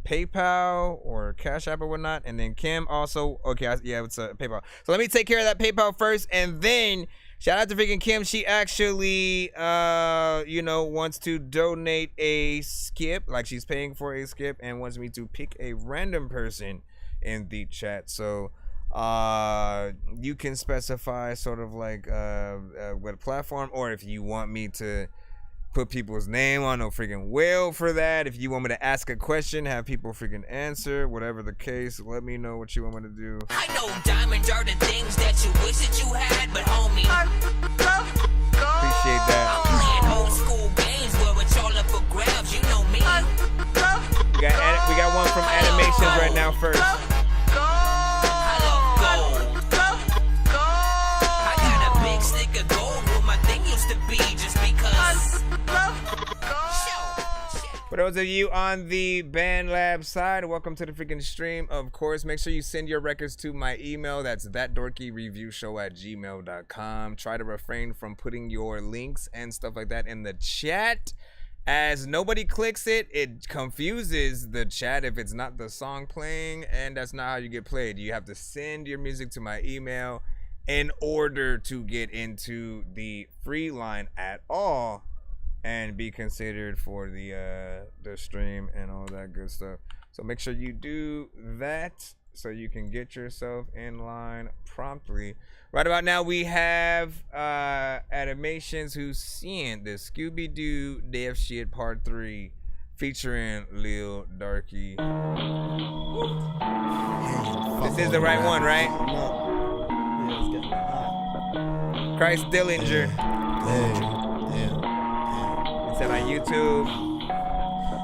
PayPal or Cash App or whatnot. And then Kim also, okay, yeah, it's a PayPal. So let me take care of that PayPal first, and then shout out to freaking Kim. She actually, you know, wants to donate a skip, like she's paying for a skip, and wants me to pick a random person in the chat. So you can specify sort of like what platform, or if you want me to put people's name on no freaking wheel for that, if you want me to ask a question, have people freaking answer, whatever the case, let me know what you want me to do. I know diamonds are the things that you wish that you had, but homie, appreciate that. I'm playing old school games where it's all up for grabs, you know me. We got one from Animations right now first. I love gold. I got a big stick of gold where my thing used to be, just because For those of you on the Band Lab side, welcome to the freaking stream. Of course, make sure you send your records to my email. That's ThatDorkyReviewShow@gmail.com. Try to refrain from putting your links and stuff like that in the chat. As nobody clicks it, it confuses the chat if it's not the song playing, and that's not how you get played. You have to send your music to my email in order to get into the free line at all and be considered for the stream and all that good stuff. So make sure you do that so you can get yourself in line promptly. Right about now we have Animations who's seeing the Scooby-Doo Death Shit Part 3 featuring Lil Darky. This is the right one, right? Christ Dillinger. It's on YouTube.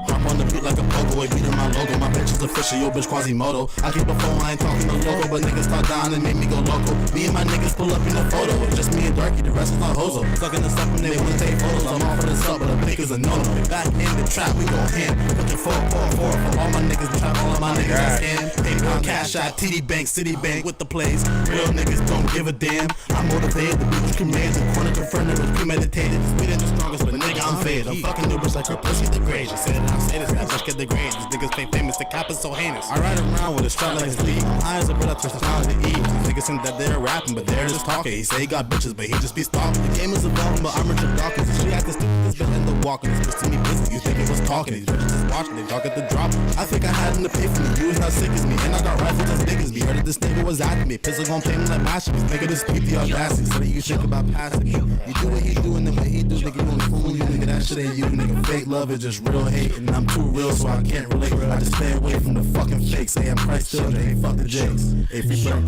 I'm on the beat like a pogo, beating my logo. My bitch is official, yo bitch Quasimodo. I keep a phone, I ain't talking no logo, but niggas talk down and make me go loco. Me and my niggas pull up in the photo. It's just me and Darky, the rest is not hozo. Sucking us up and they wanna take photos. I'm all for the sub, but a pick is a no-no. Back in the trap, we go ham. Looking for for all my niggas trap, all of my niggas I scam. PayPal, Cash App, TD Bank, Citibank with the plays. Real niggas don't give a damn. I'm motivated, the bitch commands. The corner confronted was premeditated. We the strongest, but nigga I'm fed. I'm fucking new bitch like her pussy the grade. She said I'm saying that bitch get the grade. These niggas fake famous, the cap is so heinous. I ride around with a strap like his league. Eyes are brother, twist down to eat. These niggas think that they're rapping, but they're just talking. He say he got bitches, but he just be stalking. The game is evolving, but I'm Richard Dawkins. She acting stupid, this bitch end up walking. This bitch to me busy, you think it was talking. These bitches just watching, they talk at the drop. I think I had an epiphany, you was not sick as me. And I got rifles as big as me. Heard that this nigga was after me. Pistol gon' play me like my shit. Nigga just speak the audacity, so that you think about passing me. You do what he do, and then what he do, nigga, you only fool you. Nigga, that shit ain't you, nigga. Fake love is just real hate, and I'm too real, so I can't relate. I just stay away from the fucking fakes. Say I'm Christ still, hey, fuck the Jakes. Hey, free fuck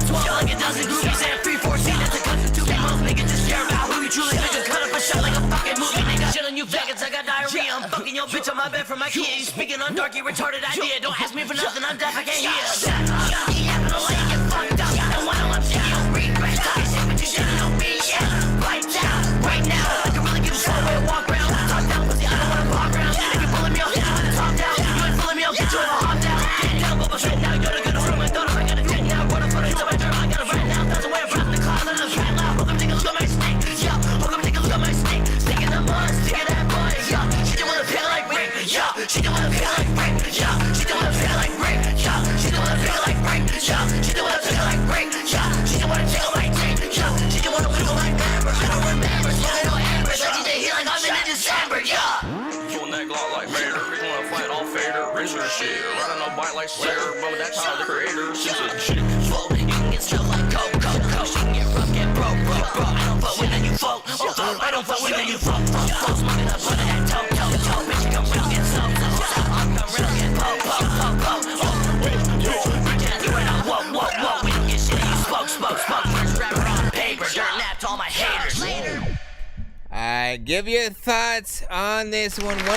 12 like a dozen groupies and 314 at the country. Two months, nigga, just care about who you truly nigga. Cut up a shot like a fucking movie, nigga. Shit on you faggots, I got diarrhea. I'm fucking your bitch on my bed from my kid. You speaking on darky, retarded idea. Don't ask me for nothing, I'm deaf, I can't hear. Yeah, but I'll let you get fucked up. And when I'm upset, you don't regret. I say what you didn't know me, yeah. Right now, I can really give a shit away and walk around. Talk down, pussy, I don't wanna walk around. If you're pulling me off, you want to talk down. You ain't pulling me off, get you in a hot down. Get down, but my shit now, you're the good of my daughter. I got a dick now, run up on it, so I turn, I got a right now. That's the way I rap the car, let us right loud. Welcome, take a look at my snake, yo. Welcome, take a look at my snake. Stick in the mud, stick in that mud, yo. She don't wanna feel like rape, yo. She don't wanna feel like rape, yo. She don't wanna feel like rape, yo. She don't wanna feel like rape, yo. She don't wanna feel like rape, yo. She don't wanna feel like rape, yo. She don't wanna feel like amber. I don't remember, so I know amber. So she stay here like I'm in December, yo. You on that Glock like Vader, we wanna fight all fader, razor shit. Running a bite like Slayer, bro, that's how the creator sees it shit. Full, you can get stuff like coke. She can get rough, get broke. I don't fuck with none you folk. I don't fuck with none you folk. Smoking up on that toe. Bitch, you come round, get some. I'm come round, get poke. Bitch, you ain't on whoa. We don't get shit, you spoke. First rapper on paper, dirt nap to all my haters. Alright, give your thoughts on this one, 1 to 10.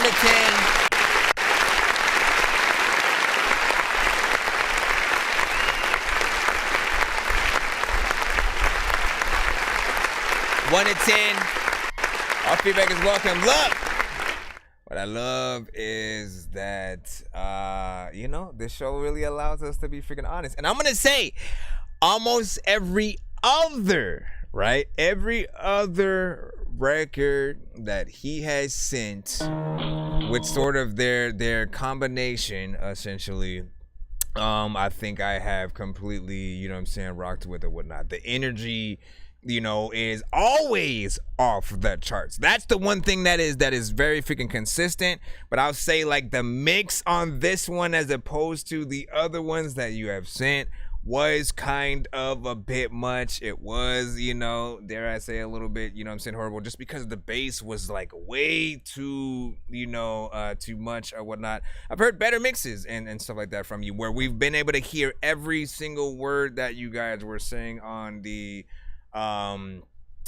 One to 10. All feedback is welcome. Look, what I love is that, this show really allows us to be freaking honest. And I'm going to say almost every other record that he has sent with sort of their combination, essentially, I think I have completely, rocked with it, whatnot. The energy, is always off the charts. That's the one thing that is very freaking consistent. But I'll say, like, the mix on this one as opposed to the other ones that you have sent was kind of a bit much. It was, dare I say, a little bit, horrible, just because the bass was like way too, too much or whatnot. I've heard better mixes and stuff like that from you, where we've been able to hear every single word that you guys were saying on the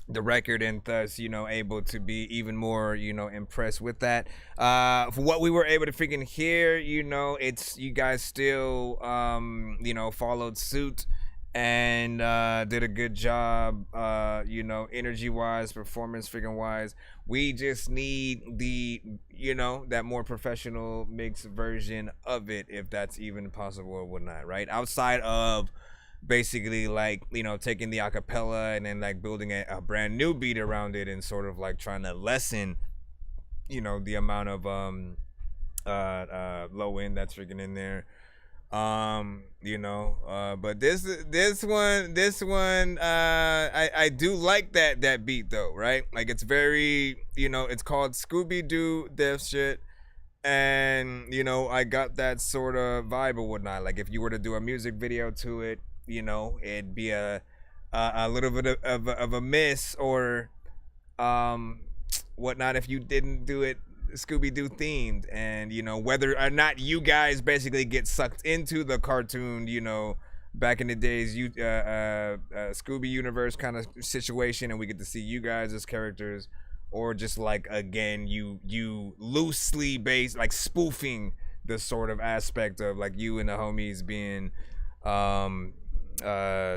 record, and thus, able to be even more, impressed with that. For what we were able to freaking hear, it's, you guys still, followed suit and did a good job, you know, energy-wise, performance freaking wise. We just need the, you know, that more professional mixed version of it, if that's even possible or whatnot, right? Outside of basically like, you know, taking the acapella and then like building a brand new beat around it and sort of like trying to lessen, you know, the amount of low end that's freaking in there. You know, but this one I do like that beat though, right? Like it's very, you know, it's called Scooby-Doo Death Shit, and you know, I got that sort of vibe or whatnot. Like if you were to do a music video to it, you know, it'd be a little bit of a miss or whatnot if you didn't do it Scooby-Doo themed. And you know, whether or not you guys basically get sucked into the cartoon, you know, back in the days, you Scooby universe kind of situation, and we get to see you guys as characters, or just like, again, you loosely based, like spoofing the sort of aspect of like you and the homies being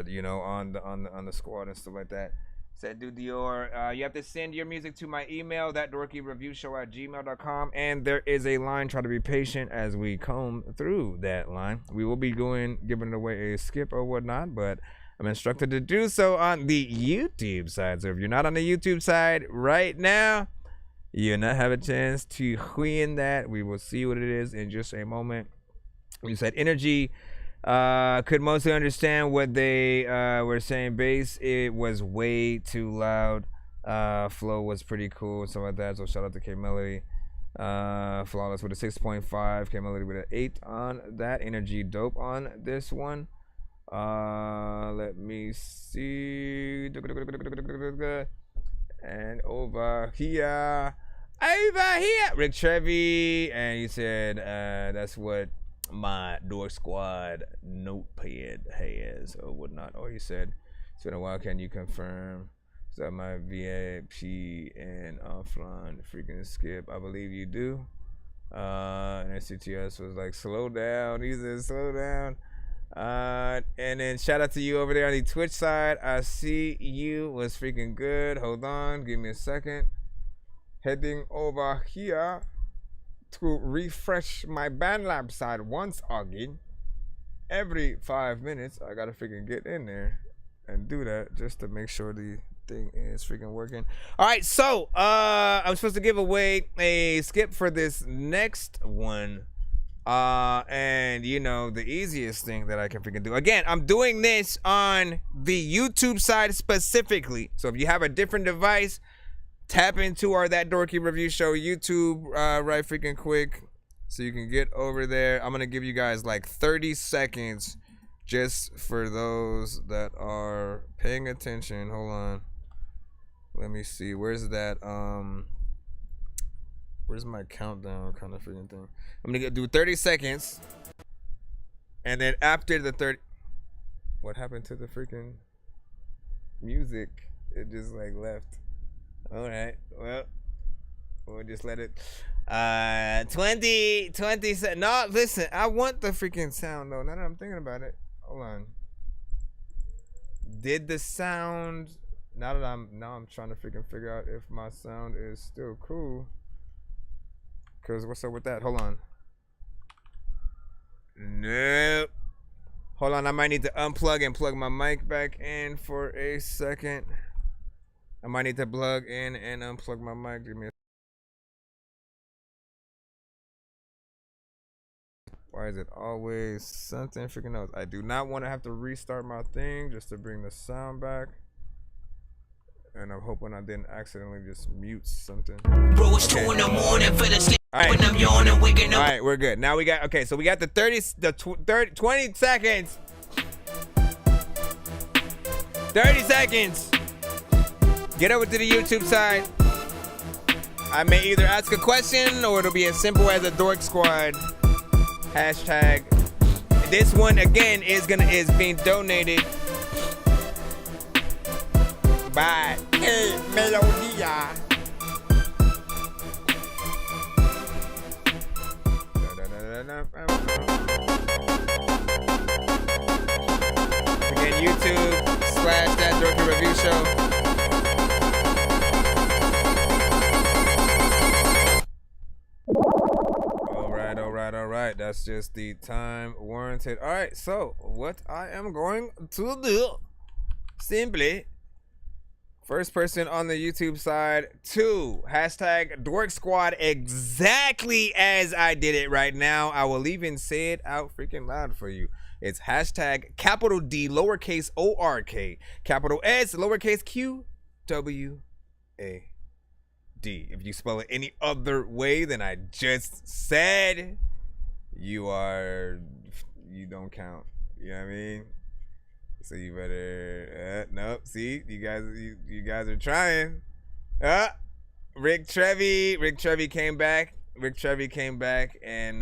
you know, on the squad and stuff like that. Said, do Dior, you have to send your music to my email, ThatDorkyReviewShow@gmail.com, and there is a line. Try to be patient as we comb through that line. We will be giving away a skip or whatnot, but I'm instructed to do so on the YouTube side. So if you're not on the YouTube side right now, you'll not have a chance to win that. We will see what it is in just a moment. You said energy. Could mostly understand what they were saying. Bass, it was way too loud. Flow was pretty cool, something like that. So shout out to K Melody. Flawless with a 6.5. K Melody with an 8 on that. Energy dope on this one. Let me see. And over here, Rick Trevi, and he said that's what my Dork Squad notepad has or whatnot. Or he said, it's been a while, can you confirm that my VIP and offline freaking skip? I believe you do. And SCTS was like, slow down. He said, slow down. And then shout out to you over there on the Twitch side. I see you was freaking good. Hold on, give me a second. Heading over here to refresh my BandLab side once again. Every 5 minutes, I gotta freaking get in there and do that just to make sure the thing is freaking working. All right, so I'm supposed to give away a skip for this next one. And you know, the easiest thing that I can freaking do, again, I'm doing this on the YouTube side specifically. So if you have a different device, tap into our That Dorky Review Show YouTube right freaking quick so you can get over there. I'm gonna give you guys like 30 seconds just for those that are paying attention. Hold on, let me see, where's that where's my countdown kind of freaking thing? I'm gonna do 30 seconds, and then after the 30, what happened to the freaking music? It just like left. All right, well, we'll just let it 20 seconds. No, listen, I want the freaking sound though. Now that I'm thinking about it, hold on. Did the sound, now I'm trying to freaking figure out if my sound is still cool, because what's up with that? Hold on. Nope. Hold on, I might need to unplug and plug my mic back in for a second. I might need to plug in and unplug my mic. Give me a... Why is it always something freaking else? I do not want to have to restart my thing just to bring the sound back. And I'm hoping I didn't accidentally just mute something. Bro, it's 2 in the morning for the sleep. When I'm yawning, waking up. All right, we're good. Now we got, okay, so we got the 20 seconds. 30 seconds. Get over to the YouTube side. I may either ask a question or it'll be as simple as a Dork Squad hashtag. This one again is being donated by Hey Melodia. Again, YouTube/That Dorky Review Show. All right. That's just the time warranted. All right, so what I am going to do, simply, first person on the YouTube side to hashtag Dork Squad exactly as I did it right now. I will even say it out freaking loud for you. It's hashtag capital D, lowercase O-R-K, capital S, lowercase Q-W-A-D. If you spell it any other way than I just said, you don't count. You know what I mean? So you better, nope, see, you guys are trying. Rick Trevi came back. And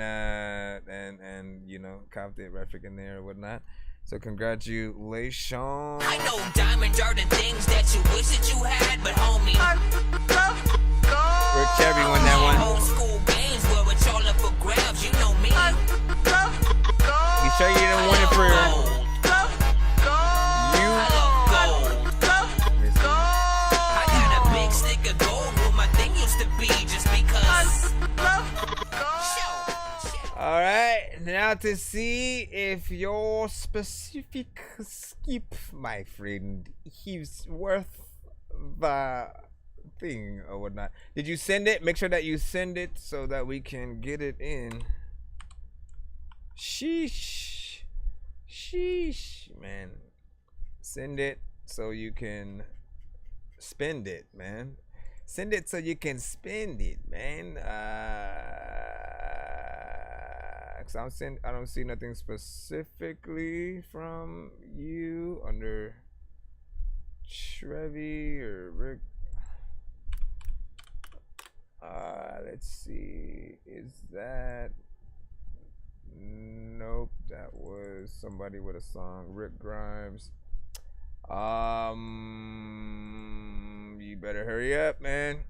you know, copped it right freaking there or whatnot. So congratulations. I know diamonds are the things that you wish that you had, but homie, Rick Trevi won that one. old school games where it's all up for grabs, you know me. You sure you didn't win it for you? I got a big stick of gold where my thing used to be just because. All right, now to see if your specific skip, my friend, is worth the thing or whatnot. Did you send it? Make sure that you send it so that we can get it in. Sheesh, man. Send it so you can spend it, man. Send it so you can spend it, man. Cause I don't see nothing specifically from you under Trevi or Rick. Let's see. Is that? Nope. That was somebody with a song. Rick Grimes. You better hurry up, man.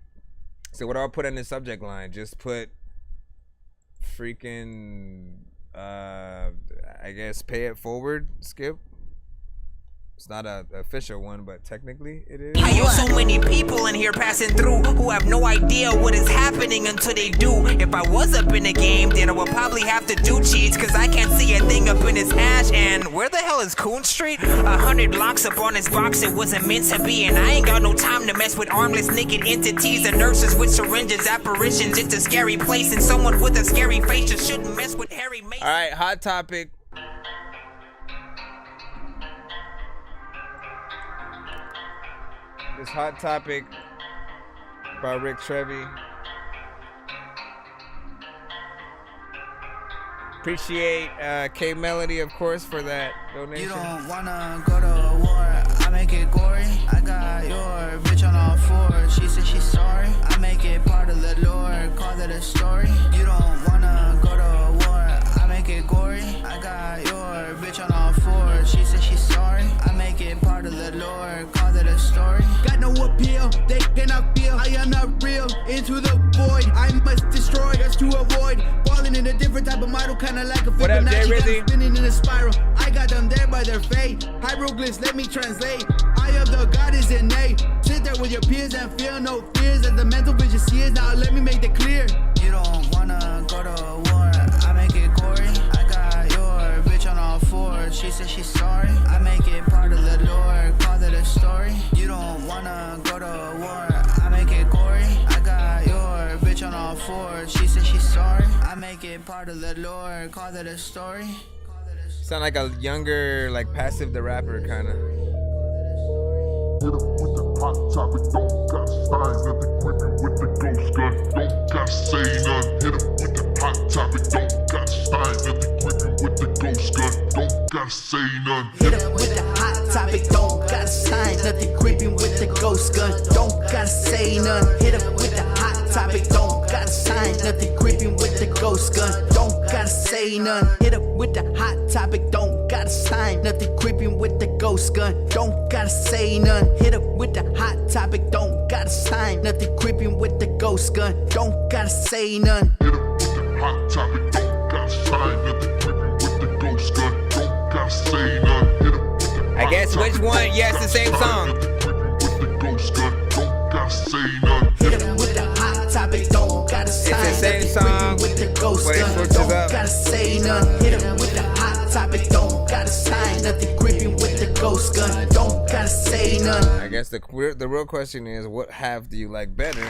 So what do I put in the subject line? Just put freaking I guess pay it forward, Skip. It's not a official one, but technically it is. I know so many people in here passing through who have no idea what is happening until they do. If I was up in the game, then I would probably have to do cheats, cause I can't see a thing up in his hash. And where the hell is Coon Street? 100 locks up on his box, it wasn't meant to be. And I ain't got no time to mess with armless naked entities and nurses with syringes, apparitions. It's a scary place, and someone with a scary face just shouldn't mess with Harry Mason. Alright, hot topic. This hot topic by Rick Trevi. Appreciate K Melody, of course, for that donation. You don't wanna go to war, I make it gory. I got your bitch on all fours. She said she's sorry. I make it part of the lore, call it a story. You don't wanna go to war, I make it gory. I got your bitch on all fours. She said she's sorry. I make it part of the lore, call it a story. Got no appeal, they cannot feel I am not real. Into the void, I must destroy just to avoid falling in a different type of model, kinda like a Fibonacci, spinning in a spiral. I got them there by their fate. Hieroglyphs, let me translate. Eye of the God is innate. Sit there with your peers and feel no fears as the mental vision sees. Now let me make it clear. You don't wanna go to war, I make it gory. I got your bitch on all fours. She said she's sorry. I make it part of the lore, call it a story. You don't wanna go to war, I make it gory. I got your bitch on all fours. She said she's sorry. I make it part of the lore, call it a story. Sound like a younger, like Passive the Rapper kind of. Hot topic, don't gotta sign nothing, gripping with the ghost gun, don't gotta say none. Hit him with the hot topic, don't gotta sign nothing, gripping with the ghost gun, don't gotta say none. Hit him with the hot topic, don't gotta sign nothing, gripping with the ghost gun, don't gotta say none. Hit him with the hot topic, don't gotta sign nothing, gripping with the ghost gun, don't gotta say none. Hit him with the hot topic, don't gotta sign nothing, gripping with the ghost gun, don't gotta say none. Hit him with the hot topic, don't gotta sign nothing, gripping with the ghost gun, don't gotta say none. Hit him with the hot topic, don't gotta sign nothing, gripping with the ghost gun, don't gotta say none. Hit him with the hot Which one? Yes, the same song. Hit him with the hot topic, don't gotta say It's the same song, with the ghost but it gun, switches don't up. gotta say none. Hit him with the hot topic, don't gotta sign nothing. Gripping with the ghost gun, don't gotta say none. I guess the real question is, what half do you like better?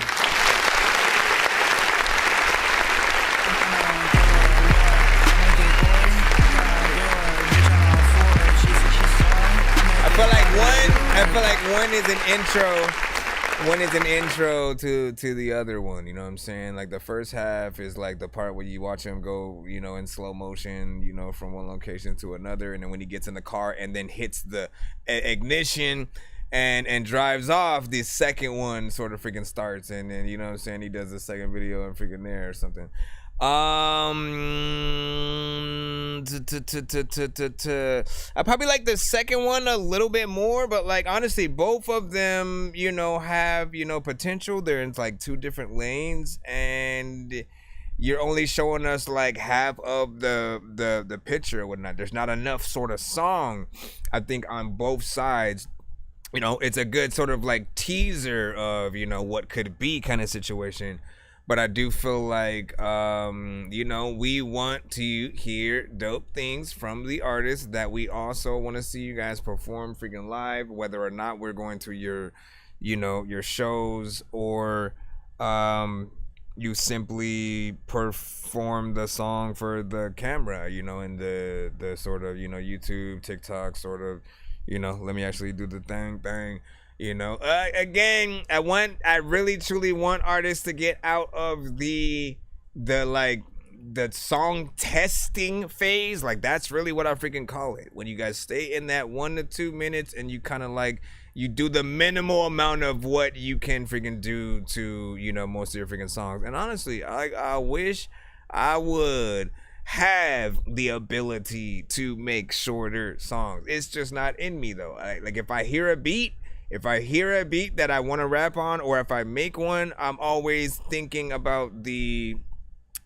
I feel like one is an intro. One is an intro to the other one, you know what I'm saying? Like the first half is like the part where you watch him go, you know, in slow motion, you know, from one location to another, and then when he gets in the car and then hits the ignition and drives off, the second one sort of freaking starts, and then, you know what I'm saying, he does the second video and freaking there or something. I probably like the second one a little bit more, but like honestly, both of them, you know, have, you know, potential. They're in like two different lanes, and you're only showing us like half of the picture or whatnot. There's not enough sort of song, I think, on both sides. You know, it's a good sort of like teaser of, you know, what could be kind of situation. But I do feel like, you know, we want to hear dope things from the artists that we also want to see you guys perform freaking live, whether or not we're going to your, you know, your shows, or you simply perform the song for the camera, you know, in the sort of, you know, YouTube, TikTok sort of, you know, let me actually do the thing. You know, again, I really truly want artists to get out of the song testing phase. Like, that's really what I freaking call it. When you guys stay in that 1 to 2 minutes and you kind of like, you do the minimal amount of what you can freaking do to, you know, most of your freaking songs. And honestly, I wish I would have the ability to make shorter songs. It's just not in me though. Like, if I hear a beat that I want to rap on, or if I make one, I'm always thinking about the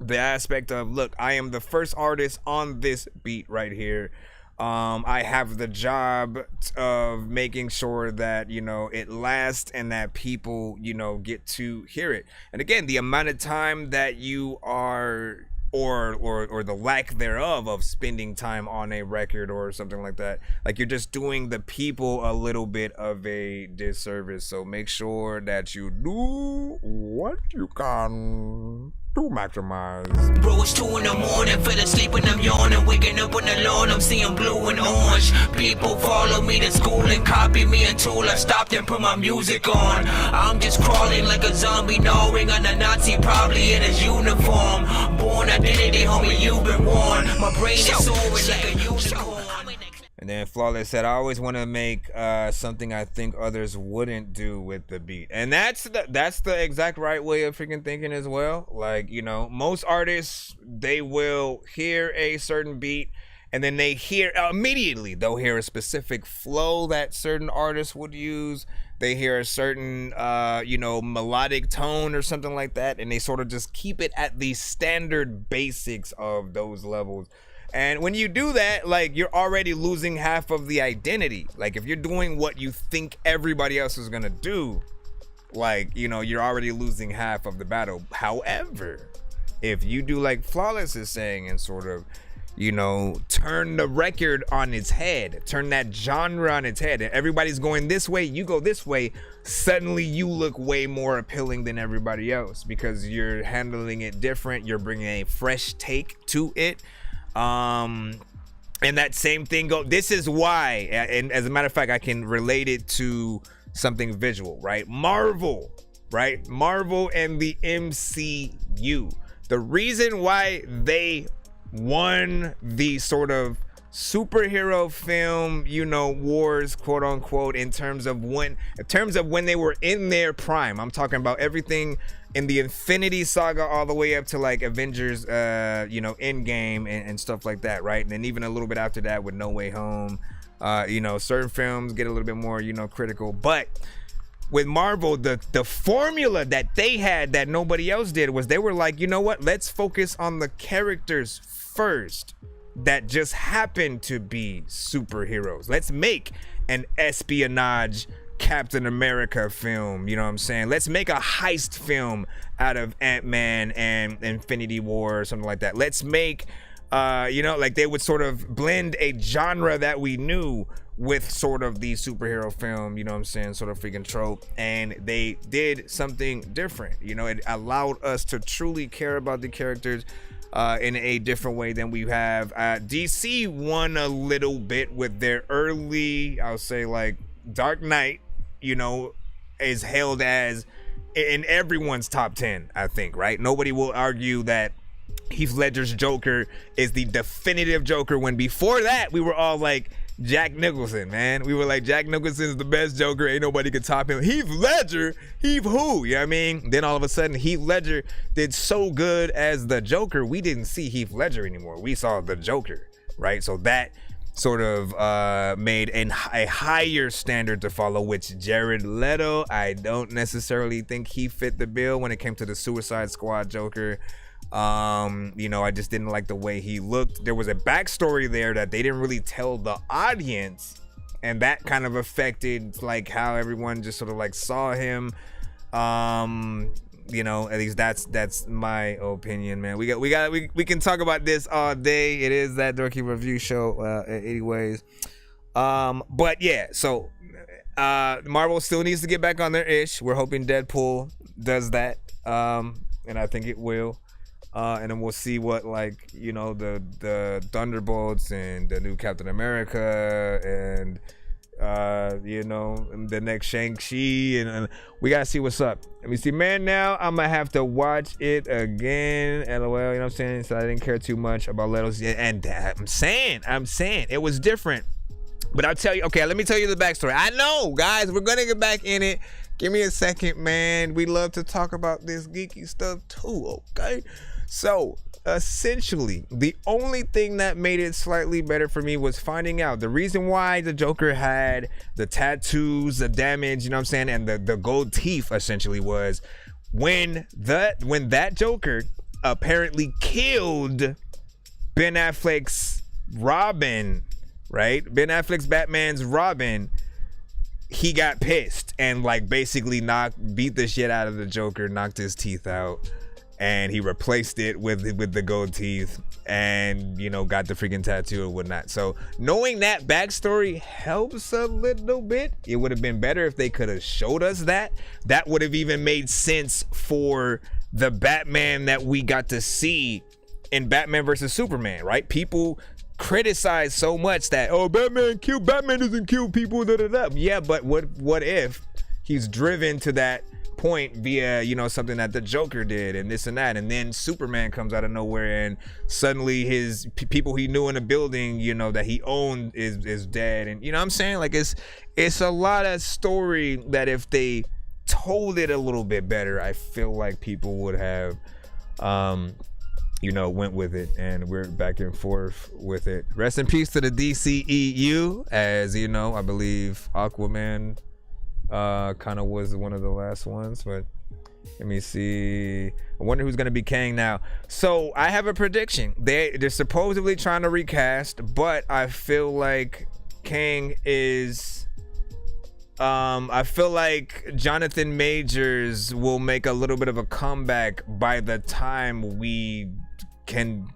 aspect of, look, I am the first artist on this beat right here. I have the job of making sure that, you know, it lasts and that people, you know, get to hear it. And again, the amount of time that you are, or the lack thereof of spending time on a record or something like that, like, you're just doing the people a little bit of a disservice. So make sure that you do what you can to maximize. Bro, it's 2 in the morning, fell asleep and I'm yawning, waking up on the lawn, I'm seeing blue and orange. People follow me to school and copy me until I stopped and put my music on. I'm just crawling like a zombie, gnawing on a Nazi, probably in his uniform. Born identity, homie, you've been warned. My brain is soaring like a unicorn. And then Flawless said, I always want to make something I think others wouldn't do with the beat. And that's the exact right way of freaking thinking as well. Like, you know, most artists, they will hear a certain beat, and then they hear immediately, they'll hear a specific flow that certain artists would use. They hear a certain, you know, melodic tone or something like that, and they sort of just keep it at the standard basics of those levels. And when you do that, like, you're already losing half of the identity. Like, if you're doing what you think everybody else is gonna do, like, you know, you're already losing half of the battle. However, if you do like Flawless is saying, and sort of, you know, turn the record on its head, turn that genre on its head, and everybody's going this way, you go this way, suddenly you look way more appealing than everybody else because you're handling it different. You're bringing a fresh take to it. And that same thing this is why, and as a matter of fact, I can relate it to something visual, right? Marvel and the MCU. The reason why they won the sort of superhero film, you know, wars, quote unquote, in terms of when they were in their prime. I'm talking about everything in the Infinity Saga all the way up to like Avengers, you know, Endgame and stuff like that, right? And then even a little bit after that with No Way Home, you know, certain films get a little bit more, you know, critical. But with Marvel, the formula that they had that nobody else did was they were like, you know what? Let's focus on the characters first that just happen to be superheroes. Let's make an espionage Captain America film, you know what I'm saying? Let's make a heist film out of Ant-Man and Infinity War or something like that. Let's make, like they would sort of blend a genre that we knew with sort of the superhero film, you know what I'm saying, sort of freaking trope, and they did something different. It allowed us to truly care about the characters in a different way than we have. DC won a little bit with their early, I'll say, like, Dark Knight, is held as in everyone's top 10, I think, right? Nobody will argue that Heath Ledger's Joker is the definitive Joker, when before that we were all like Jack Nicholson, man. We were like, Jack Nicholson's the best Joker, ain't nobody could top him. Heath Ledger, Heath who? You know what I mean? Then all of a sudden Heath Ledger did so good as the Joker, we didn't see Heath Ledger anymore. We saw the Joker, right? So that sort of made a higher standard to follow, which Jared Leto, I don't necessarily think he fit the bill when it came to the Suicide Squad Joker. I just didn't like the way he looked. There was a backstory there that they didn't really tell the audience, and that kind of affected like how everyone just sort of like saw him. At least that's my opinion, man. We can talk about this all day. It is That Dorky Review Show, anyways. But yeah, so Marvel still needs to get back on their ish. We're hoping Deadpool does that, and I think it will. And then we'll see what, like, the Thunderbolts and the new Captain America and the next Shang-Chi, and we gotta see what's up. Let me see, man. Now I'm gonna have to watch it again. LOL, you know what I'm saying? So I didn't care too much about Leto's, and I'm saying it was different. But I'll tell you, okay, let me tell you the backstory. I know, guys, we're gonna get back in it. Give me a second, man. We love to talk about this geeky stuff too, okay? So essentially, the only thing that made it slightly better for me was finding out the reason why the Joker had the tattoos, the damage, you know what I'm saying, and the gold teeth essentially was when that Joker apparently killed Ben Affleck's Robin, right? Ben Affleck's Batman's Robin. He got pissed and like basically beat the shit out of the Joker, knocked his teeth out. And he replaced it with the gold teeth, and got the freaking tattoo and whatnot. So knowing that backstory helps a little bit. It would have been better if they could have showed us that. That would have even made sense for the Batman that we got to see in Batman versus Superman, right? People criticize so much that, oh, Batman doesn't kill people, yeah, but what if he's driven to that point via something that the Joker did and this and that, and then Superman comes out of nowhere and suddenly his people he knew in a building that he owned is dead, and what I'm saying, like it's a lot of story that if they told it a little bit better, I feel like people would have went with it, and we're back and forth with it. Rest in peace to the DCEU, as I believe Aquaman kind of was one of the last ones, but let me see. I wonder who's gonna be Kang now. So I have a prediction. They're supposedly trying to recast, but I feel like Kang is I feel like Jonathan Majors will make a little bit of a comeback by the time we can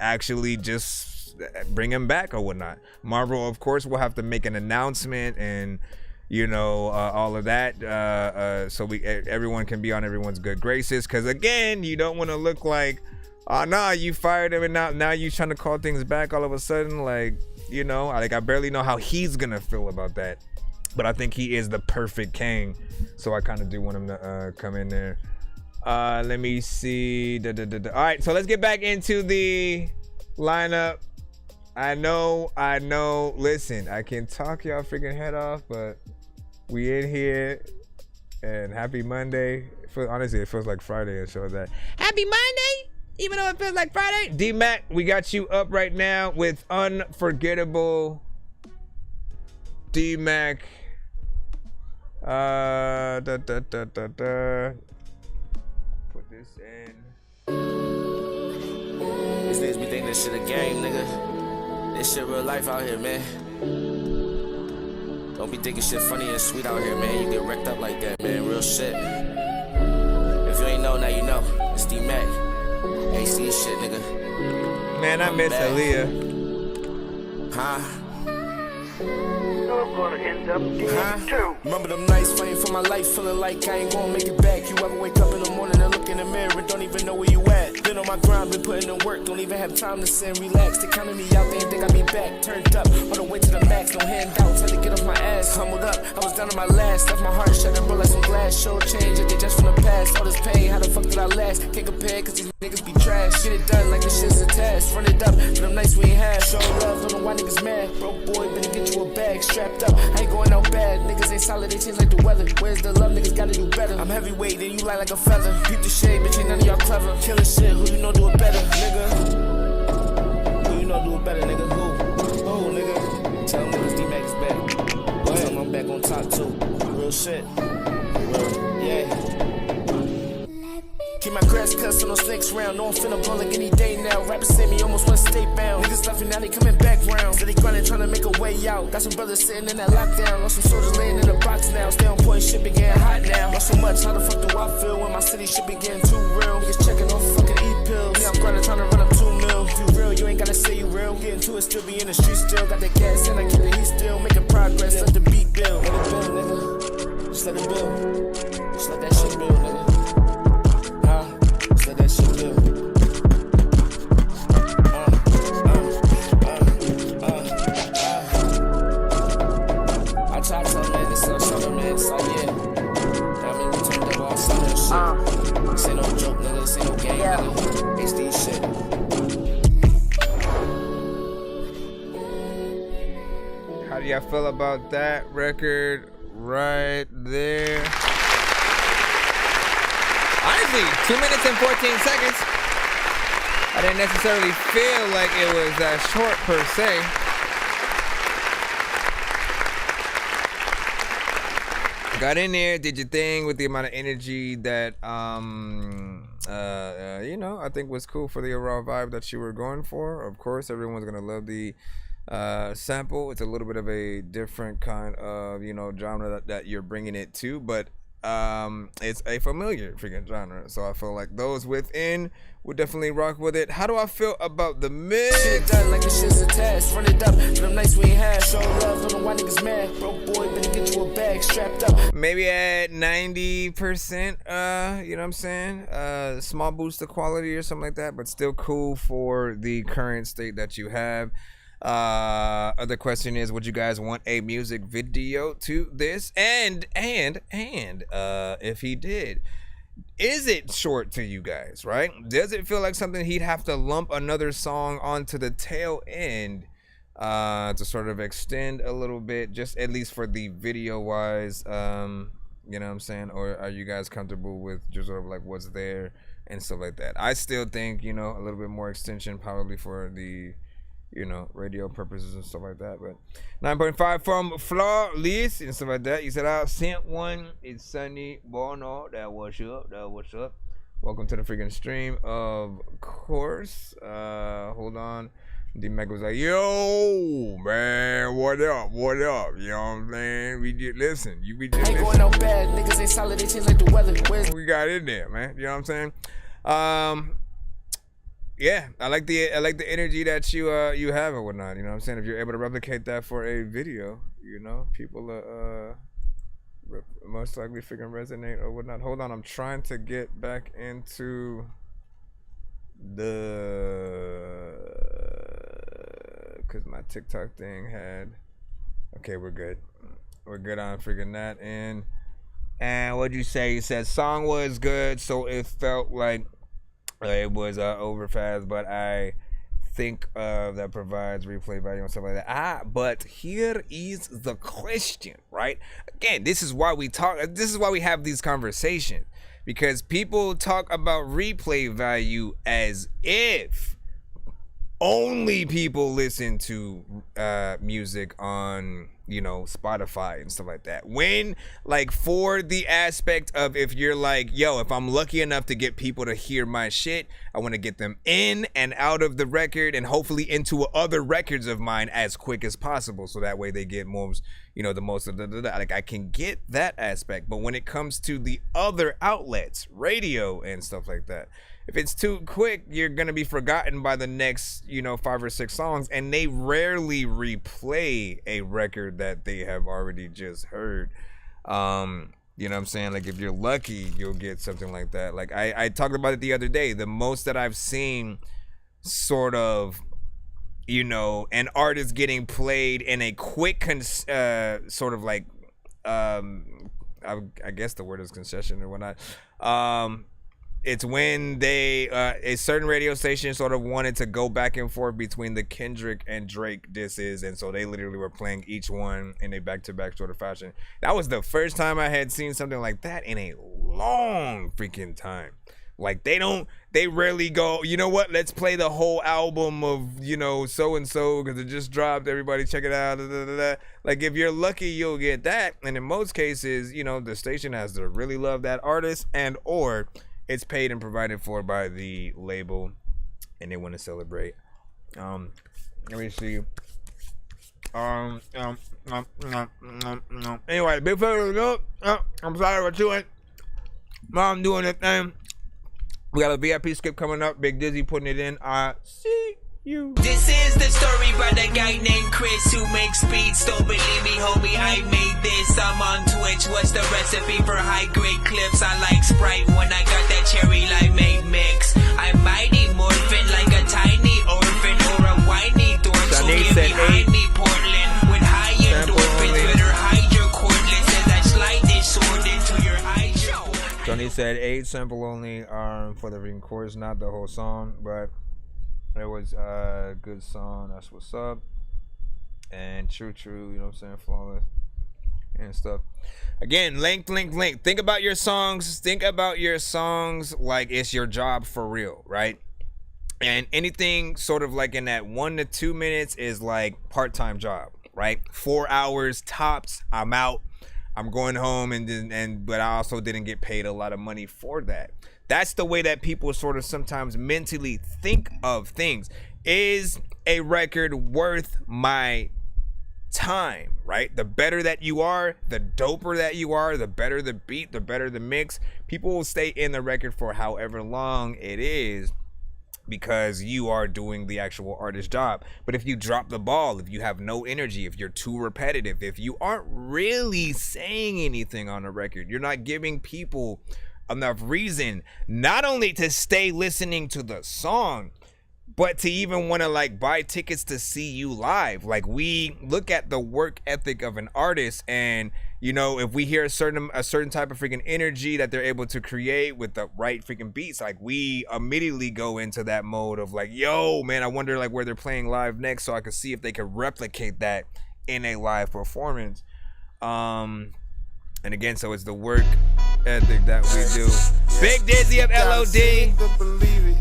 actually just bring him back or whatnot. Marvel, of course, will have to make an announcement and all of that, so everyone can be on everyone's good graces. Because again, you don't want to look like, oh nah, you fired him and now you trying to call things back all of a sudden. Like, I barely know how he's gonna feel about that. But I think he is the perfect Kang, so I kind of do want him to come in there. Let me see. All right, so let's get back into the lineup. I know. Listen, I can talk y'all freaking head off, but we in here, and happy Monday. Honestly, it feels like Friday and show that. Happy Monday, even though it feels like Friday. D-Mac, we got you up right now with Unforgettable. D-Mac. Put this in. These niggas be thinking this shit a game, nigga. This shit real life out here, man. Don't be thinking shit funny and sweet out here, man. You get wrecked up like that, man. Real shit. If you ain't know, now you know. It's D-Mac. AC shit, nigga. Man, I miss Aaliyah. Huh? Remember them nights fighting for my life, feeling like I ain't gonna make it back. You ever wake up in the morning and look in the mirror and don't even know where you at? Been on my grind, been putting in work, don't even have time to sit and relax. They counting me out, they ain't think I'd be back. Turned up, on the way to the max, no handouts, had to get off my ass. Humbled up, I was down to my last, left my heart shut and broke like some glass. Show change, they just from the past. All this pain, how the fuck did I last? Can't compare, cause these niggas be trash. Get it done like this shit's a task. Run it up, for them nights we ain't had. Show love, don't know why niggas mad. Broke boy, better get you a bag. Strapped up, I ain't going out bad. Niggas ain't solid, they change like the weather. Where's the love? Niggas gotta do better. I'm heavyweight, then you lie like a feather. Peep the shade, bitch, ain't none of y'all clever. Killer shit, who you know do it better, nigga? Who you know do it better, nigga? Who, nigga? Tell them niggas D-Mac is back. Go ahead, I'm back on top too. Real shit. Real, yeah. Keep my grass cut so no snakes round. No, I'm finna blow like any day now. Rappers say me almost one state bound. Niggas left and now they coming back round. So they grinding trying to make a way out. Got some brothers sitting in that lockdown. Lost some soldiers laying in the box now. Stay on point, shit be getting hot now. Lost so much, how the fuck do I feel when my city shit be getting too real? Niggas checking off fucking E-pills. Me, I'm grinding trying to run up 2 mil. If you real, you ain't gotta say you real. Getting to it, still be in the street still. Got that gas and I keep the heat still. Making progress, let the beat build. Let it build, nigga. Just let it build. Just let that shit build, nigga. Let that shit build. I try to tell man, this is summer, man. It's like, yeah. I mean, we turned up all summer and shit. This ain't no joke, nigga. This ain't no game, nigga. HD shit. How do y'all feel about that record right there? Honestly, 2 minutes and 14 seconds. I didn't necessarily feel like it was that short per se. Got in there, did your thing with the amount of energy that, you know, I think was cool for the overall vibe that you were going for. Of course, everyone's gonna love the sample. It's a little bit of a different kind of, you know, genre that you're bringing it to, but it's a familiar freaking genre, so I feel like those within would definitely rock with it. How do I feel about the mix? Shit done like this shit's a task. Run it up for them nights we ain't had. Show love, don't know why niggas mad. Broke boy, better get you a bag. Strapped up. Maybe at 90%, you know what I'm saying? Small boost of quality or something like that, but still cool for the current state that you have. Other question is, would you guys want a music video to this? And if he did, is it short to you guys, right? Does it feel like something he'd have to lump another song onto the tail end to sort of extend a little bit, just at least for the video wise, you know what I'm saying? Or are you guys comfortable with just sort of like what's there and stuff like that? I still think, you know, a little bit more extension probably for the, you know, radio purposes and stuff like that. But 9.5 from Flawless and stuff like that. You said I sent one. It's Sunny Bono. That what's up. That what's up. Welcome to the freaking stream. Of course. Hold on. D-Mac was like, yo, man, what up? What up? You know what I'm saying? We just listen. You be just ain't going out bad. Niggas ain't solid. They change like the weather. Where's we got in there, man? You know what I'm saying? Yeah, I like the energy that you have and whatnot. You know what I'm saying? If you're able to replicate that for a video, you know, people most likely freaking resonate or whatnot. Hold on, I'm trying to get back into because my TikTok thing had. Okay, we're good. We're good on freaking that. And what'd you say? You said song was good, so it felt like it was over fast, but I think that provides replay value and stuff like that. But here is the question, right? Again, this is why we talk. This is why we have these conversations, because people talk about replay value as if only people listen to music on you know, Spotify and stuff like that. When, like, for the aspect of if you're like, yo, if I'm lucky enough to get people to hear my shit, I want to get them in and out of the record and hopefully into other records of mine as quick as possible, so that way they get more, you know, the most of the like, I can get that aspect. But when it comes to the other outlets, radio and stuff like that, if it's too quick, you're gonna be forgotten by the next, you know, 5 or 6 songs, and they rarely replay a record that they have already just heard. You know what I'm saying? Like, if you're lucky, you'll get something like that. Like, I talked about it the other day. The most that I've seen, sort of, you know, an artist getting played in a quick sort of like, I guess the word is concession or whatnot. It's when they a certain radio station sort of wanted to go back and forth between the Kendrick and Drake disses, and so they literally were playing each one in a back-to-back sort of fashion. That was the first time I had seen something like that in a long freaking time. Like, they rarely go, you know what, let's play the whole album of, you know, so-and-so because it just dropped, everybody check it out, Like, if you're lucky, you'll get that. And in most cases, you know, the station has to really love that artist, and or it's paid and provided for by the label, and they want to celebrate. Let me see. Anyway, before we go, I'm sorry for chewing. Mom doing the thing. We got a VIP skip coming up. Big Dizzy putting it in. See you. This is the story by the guy named Chris who makes beats. Don't believe me, homie, I made this. I'm on Twitch. What's the recipe for high-grade clips? I like Sprite when I got that cherry limeade mix. I'm mighty morphin' like a tiny orphan or a whiny dork. So get behind me, Portland, with high endorphins. Better hide your cordless as I slide this sword into your eyes. Johnny said 8 sample only for the ring chorus, not the whole song, but it was a good song. That's what's up. And true, you know what I'm saying, flawless and stuff. Again, length. Think about your songs. Think about your songs like it's your job for real, right? And anything sort of like in that 1 to 2 minutes is like part-time job, right? 4 hours tops. I'm out. I'm going home, but I also didn't get paid a lot of money for that. That's the way that people sort of sometimes mentally think of things. Is a record worth my time, right? The better that you are, the doper that you are, the better the beat, the better the mix. People will stay in the record for however long it is because you are doing the actual artist job. But if you drop the ball, if you have no energy, if you're too repetitive, if you aren't really saying anything on a record, you're not giving people enough reason not only to stay listening to the song, but to even want to like buy tickets to see you live. Like, we look at the work ethic of an artist, and you know, if we hear a certain type of freaking energy that they're able to create with the right freaking beats, like we immediately go into that mode of like, yo man, I wonder like where they're playing live next, so I can see if they could replicate that in a live performance. And again, so it's the work ethic that we do. Big Dizzy of LOD,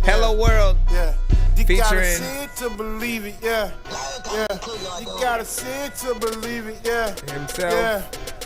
Hello World, You gotta featuring see it to believe it, yeah. You gotta see it to believe it, yeah. Himself. Yeah.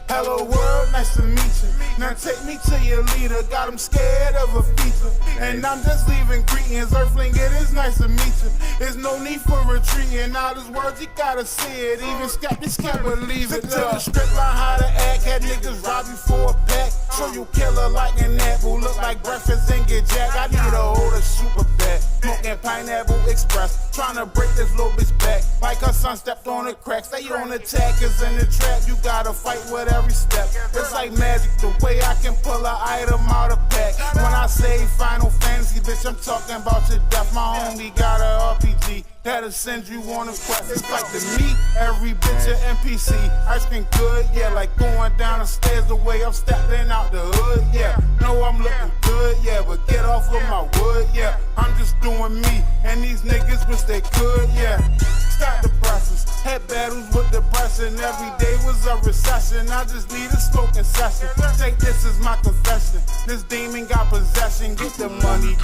Hello world, nice to meet you. Now take me to your leader. Got him scared of a feature. And I'm just leaving greetings. Earthling, it is nice to meet you. There's no need for retreating. All these words, you gotta see it. Even skeptics can't believe it. Tell the script line how to act. Had niggas rob you for a pack. Show you killer like an apple. Look like breakfast and get jacked. I need a older super bag. Smoking Pineapple Express. Trying to break this little bitch back. Like her son stepped on the cracks. They on the attackers in the trap. You gotta fight with every step. It's like magic the way I can pull an item out of pack. When I say Final Fantasy, bitch, I'm talking about your death. My homie got a RPG that'll send you on a quest. It's like to me, every bitch a NPC. Ice cream good, yeah, like going down the stairs the way I'm stepping out the hood, yeah. Know I'm looking good, yeah, but get off of my wood, yeah. I'm just doing me, and these niggas wish they could, yeah. Stop the process, had battles with depression. Every day was a recession, I just need a smoking session. Take this as my confession, this demon got possession. Get the money,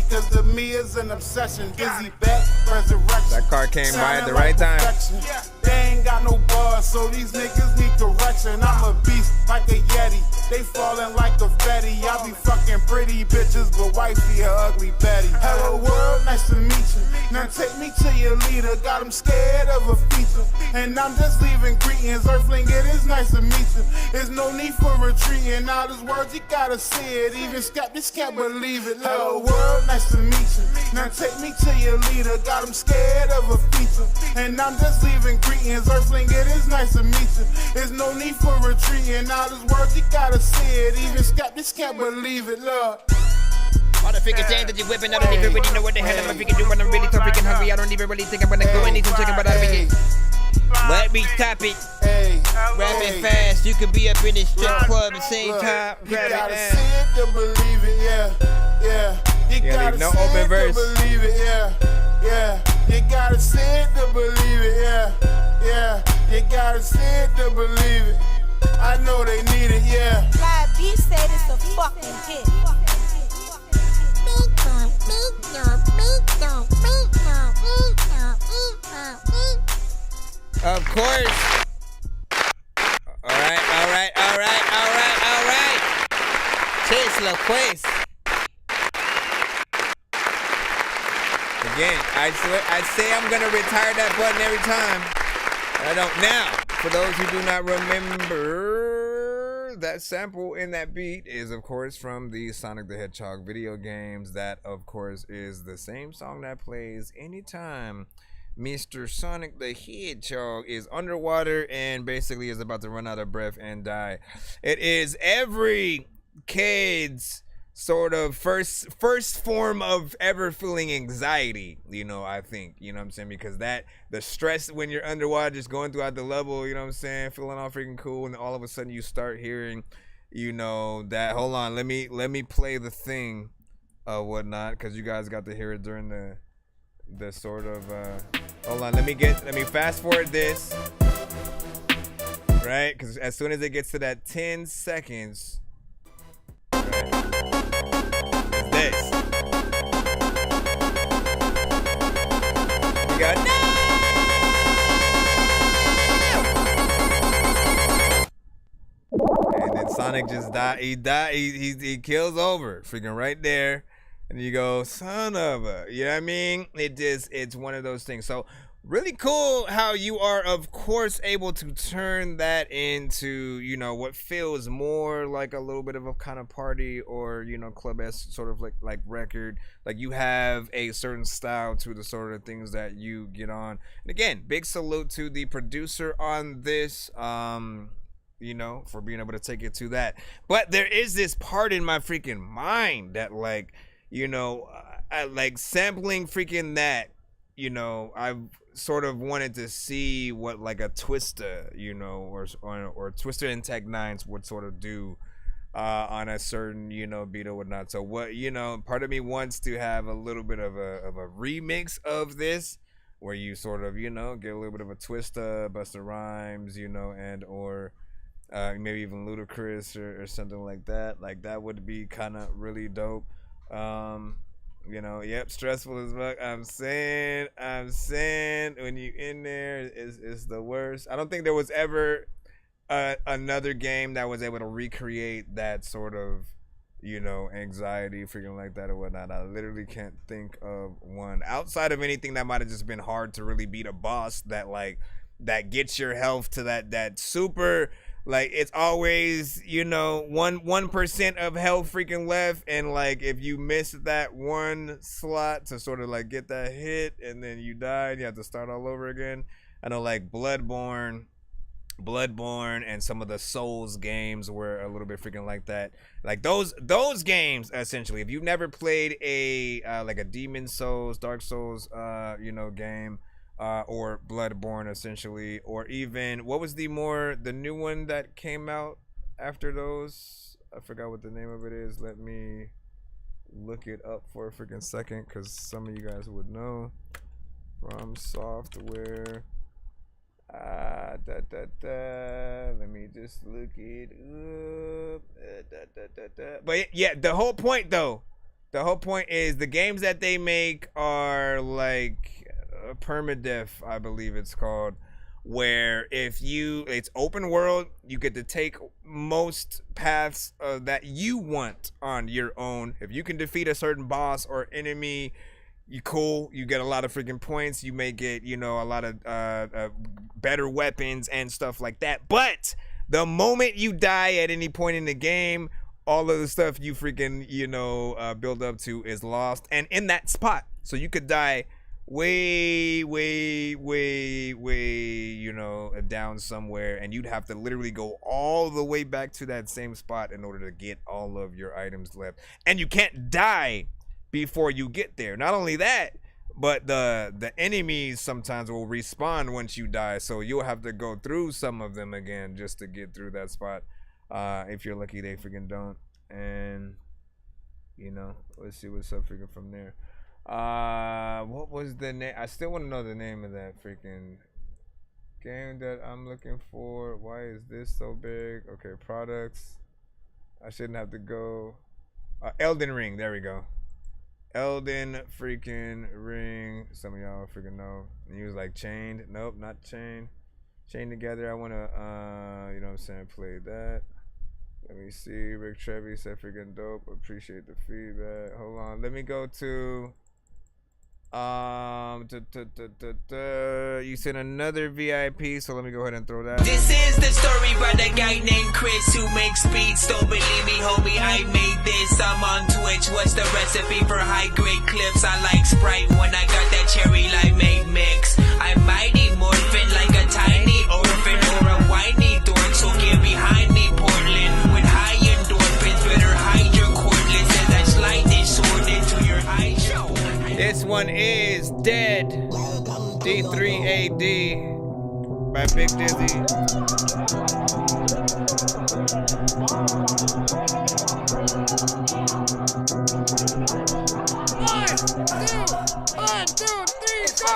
cause the me is an obsession. Busy back, resurrection. That car came by at the right time. They ain't got no buzz. hard, so these niggas need correction. I'm a beast like a Yeti. They falling like confetti. I be fucking pretty bitches, but wifey a ugly Betty. Hello world, nice to meet you. Now take me to your leader. Got him scared of a feature. And I'm just leaving greetings. Earthling, it is nice to meet you. There's no need for retreating. All these words, you gotta see it. Even skeptics can't believe it. Hello world, nice to meet you. Now take me to your leader. Got him scared of a feature. And I'm just leaving greetings. Earthling, it is nice to meet you. There's no need for retreating. All these words, you gotta see it. Even skeptics can't believe it. Look. All the freaking things that you're whipping, I don't even really know what the hell I'm freaking doing. I'm really so freaking hungry. I don't even really think I'm gonna go and eat some chicken, but I don't begin. Let me top it. Rapping fast. You could be up in this strip club at the same time. You gotta see it to believe it, yeah. You gotta no see open it verse. to believe it, yeah. You gotta see it to believe it, yeah. You gotta see it to believe it. I know they need it, yeah. Fly B said it's a fucking hit. Of course. All right. Tesla quiz. Again, I say I'm gonna retire that button every time. I don't. Now, for those who do not remember, that sample in that beat is, of course, from the Sonic the Hedgehog video games. That, of course, is the same song that plays anytime Mr. Sonic the Hedgehog is underwater and basically is about to run out of breath and die. It is every kid's sort of first form of ever feeling anxiety, I think, what I'm saying, because the stress when you're underwater, just going throughout the level, what I'm saying, feeling all freaking cool, and all of a sudden you start hearing, that, hold on, let me play the thing, whatnot, because you guys got to hear it during the sort of, hold on, let me fast forward this, right, because as soon as it gets to that 10 seconds, right, this. You got no! And then Sonic just died. He kills over. Freaking right there. And you go, son of a, you know what I mean? It's one of those things. So really cool how you are, of course, able to turn that into, what feels more like a little bit of a kind of party or, club-esque sort of like record. Like you have a certain style to the sort of things that you get on. And again, big salute to the producer on this, for being able to take it to that. But there is this part in my freaking mind that I like sampling freaking that, I've sort of wanted to see what like a Twista, or Twista and Tech Nines would sort of do on a certain, beat or whatnot. So what, part of me wants to have a little bit of a remix of this, where you sort of, get a little bit of a Twista, Busta Rhymes, and or maybe even Ludacris or something like that. Like that would be kind of really dope. Yep, stressful as fuck. I'm saying, when you in there, it's the worst. I don't think there was ever another game that was able to recreate that sort of, anxiety, freaking like that or whatnot. I literally can't think of one outside of anything that might have just been hard to really beat a boss that that gets your health to that super. Like it's always, 1% of health freaking left, and like if you miss that one slot to sort of like get that hit, and then you die, and you have to start all over again. I know like Bloodborne, and some of the Souls games were a little bit freaking like that. Like those games essentially. If you've never played a like a Demon Souls, Dark Souls, game. Or Bloodborne essentially, or even what was the new one that came out after those? I forgot what the name of it is. Let me look it up for a freaking second, because some of you guys would know. From Software. Let me just look it up. But yeah, the whole point is the games that they make are like permadeath, I believe it's called, where if it's open world, you get to take most paths that you want on your own. If you can defeat a certain boss or enemy, you get a lot of freaking points. You may get, a lot of better weapons and stuff like that. But the moment you die at any point in the game, all of the stuff you freaking, build up to is lost. And in that spot, so you could die way, down somewhere, and you'd have to literally go all the way back to that same spot in order to get all of your items left. And you can't die before you get there. Not only that, but the enemies sometimes will respawn once you die, so you'll have to go through some of them again just to get through that spot. If you're lucky, they freaking don't. And let's see what's up freaking from there. What was the name? I still want to know the name of that freaking game that I'm looking for. Why is this so big? Okay, products. I shouldn't have to go. Elden Ring. There we go. Elden freaking Ring. Some of y'all freaking know. And he was like chained. Nope, not chained. Chained together. I want to, play that. Let me see. Rick Trevi said freaking dope. Appreciate the feedback. Hold on. Let me go to you sent another VIP, so let me go ahead and throw that. This is the story about a guy named Chris who makes beats. Don't believe me, homie, I made this. I'm on Twitch. What's the recipe for high grade clips? I like Sprite when I got that cherry limeade mix. I'm mighty morphin' like a tiny orphan or a whiny dork, so get behind me, Portland. With high endorphins, better hide your cordless as I slide this sword into your eye. This one is Dead D3AD by Big Dizzy. One, two, three, go!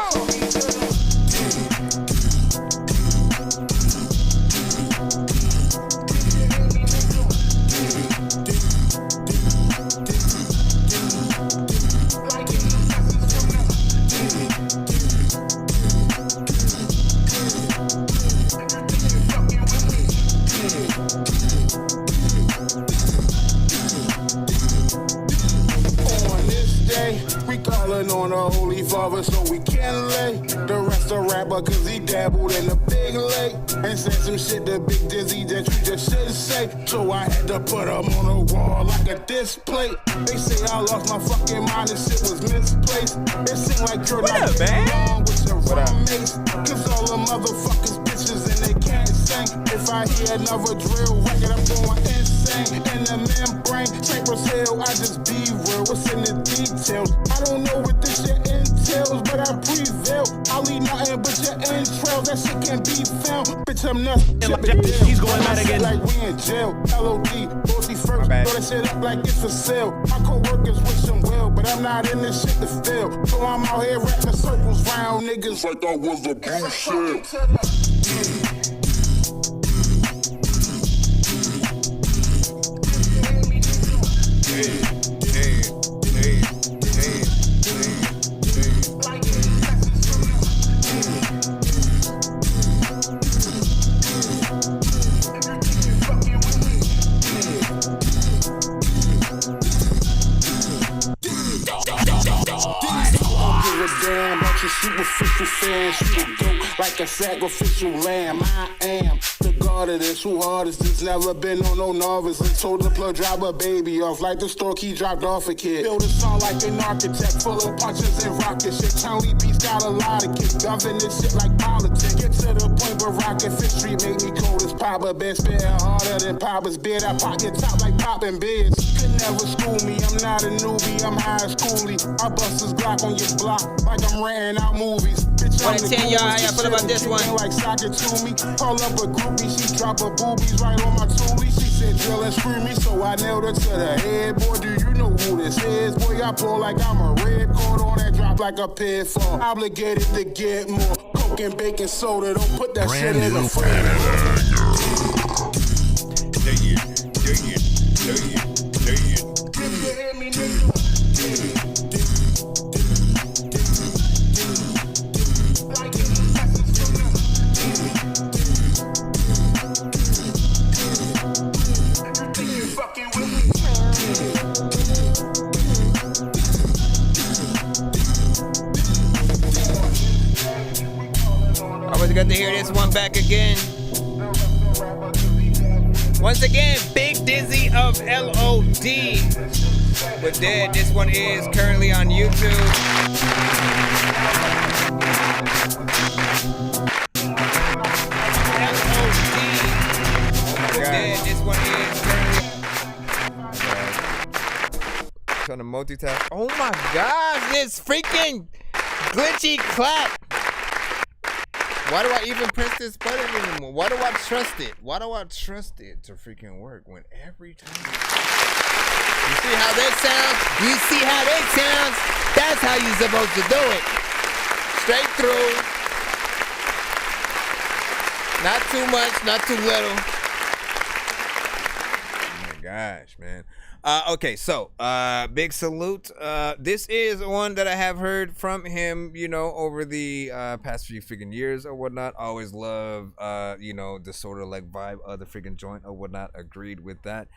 On a holy father so we can lay the rest of rapper cause he dabbled in the big lake and said some shit to Big Dizzy that you just shouldn't say, so I had to put him on the wall like a display. They say I lost my fucking mind and shit was misplaced. It seemed like you're not getting along with your roommates cause all the motherfuckers bitches and they can't sing. If I hear another drill record I'm going insane. In the membrane, Cypress Hill, I just be real. What's in the details? I don't know what this shit entails, but I prevail. I'll leave nothing but your entrails. That shit can be found. Bitch, I'm nuts. He's going mad again. Like we in jail. LOD, Bossy first. Throw that shit up like it's a sale. My co-workers wish them well, but I'm not in this shit to fail. So I'm out here rapping circles round niggas like I was a bullshit. Damn, about your superficial fans, you a goat like a sacrificial lamb. I am the god of this, who hardest this, never been on no novice. And told the plug drop a baby off like the stork he dropped off a kid. Build a song like an architect, full of punches and rocket shit. County beats got a lot of kids, govern this shit like politics. Get to the point where Rocket Fish Street make me cold as Papa. Been spitting harder than Papa's beard. I pop your top like popping beers. Could never school me, I'm not a newbie, I'm high schooly. I bust this Glock on your block like I'm renting out movies. Bitch, I'm the y'all how y'all feel about this one. Like soccer to me. Call up a groupie, she drop her boobies right on my toolie. She said drill and screw me, so I nailed her to the head. Boy, do you know who this is? Boy, I pull like I'm a red cord on that drop like a pitfall. Obligated to get more coke and baking soda. Don't put that shit in the fridge. It's good to hear this one back again. Once again, Big Dizzy of LOD with Dead. This one is currently on YouTube. LOD with Dead. This one is currently trying to multitask. Oh my gosh, this freaking glitchy clap. Why do I even press this button anymore? Why do I trust it? Why do I trust it to freaking work when every time? You see how that sounds? You see how that sounds? That's how you're supposed to do it. Straight through. Not too much, not too little. Oh my gosh, man. Okay, so big salute. This is one that I have heard from him, you know, over the past few freaking years or whatnot. Always love, you know, the sort of like vibe of the freaking joint or whatnot. Agreed with that.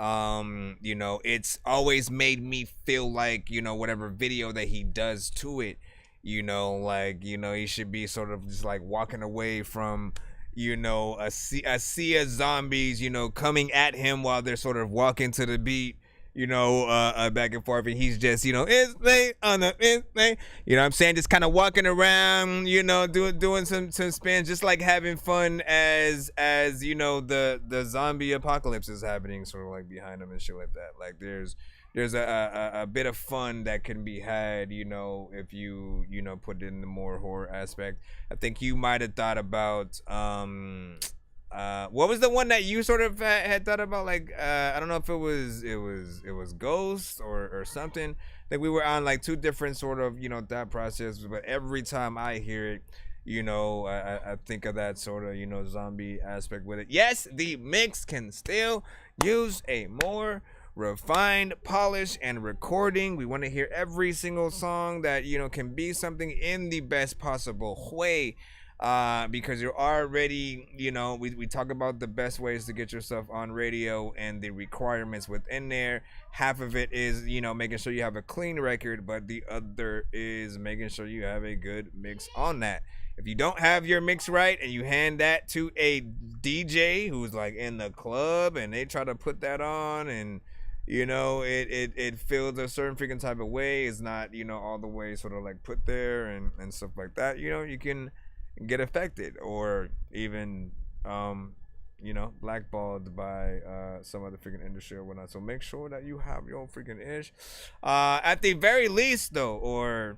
You know, it's always made me feel like, you know, whatever video that he does to it, you know, like, you know, he should be sort of just like walking away from, you know, a sea of zombies, you know, coming at him while they're sort of walking to the beat, you know, back and forth, and he's just, you know, it's me on the it's me, you know what I'm saying, just kind of walking around, you know, doing some spins, just like having fun as you know, the zombie apocalypse is happening sort of like behind him and shit like that. Like there's a bit of fun that can be had, you know, if you know, put it in the more horror aspect. I think you might have thought about what was the one that you sort of had thought about, like I don't know if it was Ghost or something. I think we were on like two different sort of, you know, thought processes, but every time I hear it, you know, I think of that sort of, you know, zombie aspect with it. Yes, the mix can still use a more refined polish and recording. We want to hear every single song that, you know, can be something in the best possible way, because you're already, you know, we talk about the best ways to get yourself on radio and the requirements within there. Half of it is, you know, making sure you have a clean record, but the other is making sure you have a good mix on that. If you don't have your mix right and you hand that to a DJ who's like in the club and they try to put that on, and you know, it feels a certain freaking type of way, it's not, you know, all the way sort of like put there and stuff like that, you know, you can get affected or even you know, blackballed by some other freaking industry or whatnot. So make sure that you have your own freaking ish. At the very least though, or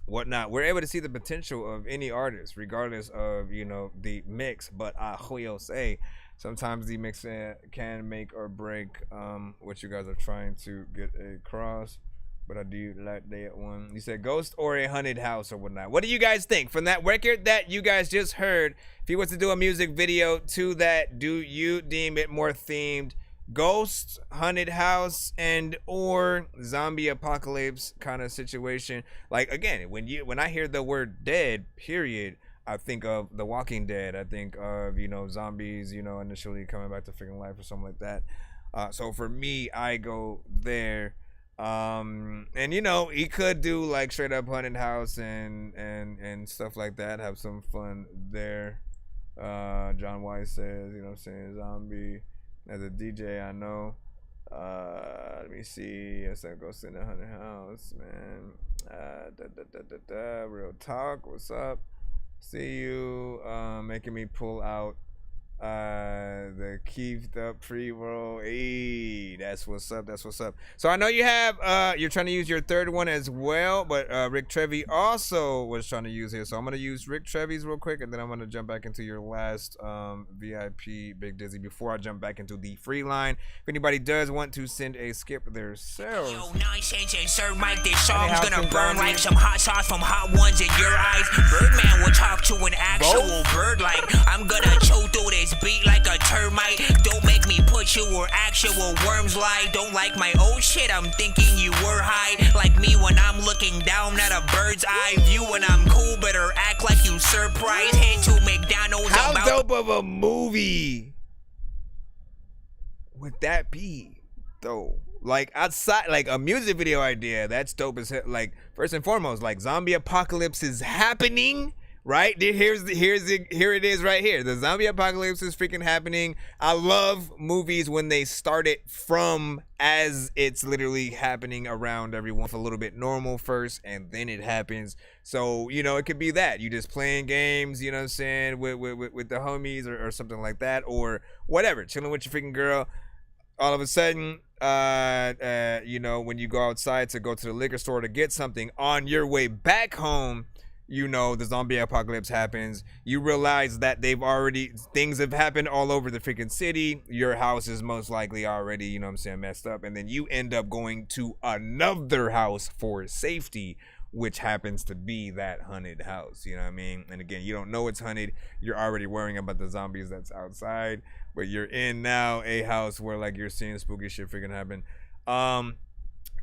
whatnot, we're able to see the potential of any artist regardless of, you know, the mix. But I will say sometimes the mix can make or break what you guys are trying to get across. But I do like that one. You said Ghost or a Haunted House or whatnot. What do you guys think from that record that you guys just heard? If he was to do a music video to that, do you deem it more themed Ghost, Haunted House, and or zombie apocalypse kind of situation? Like again, when I hear the word dead, period, I think of The Walking Dead. I think of, you know, zombies, you know, initially coming back to freaking life or something like that. So for me, I go there. And you know, he could do like straight up Haunted House and stuff like that. Have some fun there. John White says, you know what I'm saying, zombie as a DJ, I know. Let me see. Yes, I go in the Haunted House, man. Real talk. What's up? See you. Making me pull out the keeped up pre-roll. Hey, that's what's up. That's what's up. So I know you have you're trying to use your third one as well, but Rick Trevi also was trying to use here. So I'm gonna use Rick Trevi's real quick, and then I'm gonna jump back into your last VIP Big Dizzy before I jump back into the free line. If anybody does want to send a skip themselves. Yo, Nonsenze and Sir Mike, this song's gonna burn like some hot sauce from hot ones in your eyes. Birdman will talk to an actual bird like I'm gonna chew through this beat like a termite. Don't make me put you where actual worms lie. Don't like my old shit, I'm thinking you were high. Like me when I'm looking down at a bird's eye view. When I'm cool, better act like you surprised. Head to McDonald's. How dope of a movie would that be though? Like outside, like a music video idea, that's dope as hell. Like first and foremost, like zombie apocalypse is happening. right? Here it is right here. The zombie apocalypse is freaking happening. I love movies when they start it from as it's literally happening around everyone, a little bit normal first, and then it happens. So, you know, it could be that. You just playing games, you know what I'm saying, with the homies or something like that, or whatever, chilling with your freaking girl. All of a sudden, you know, when you go outside to go to the liquor store to get something, on your way back home, you know, the zombie apocalypse happens. You realize that things have happened all over the freaking city. Your house is most likely already, you know what I'm saying, messed up. And then you end up going to another house for safety, which happens to be that haunted house, you know what I mean? And again, you don't know it's haunted. You're already worrying about the zombies that's outside, but you're in now a house where like you're seeing spooky shit freaking happen.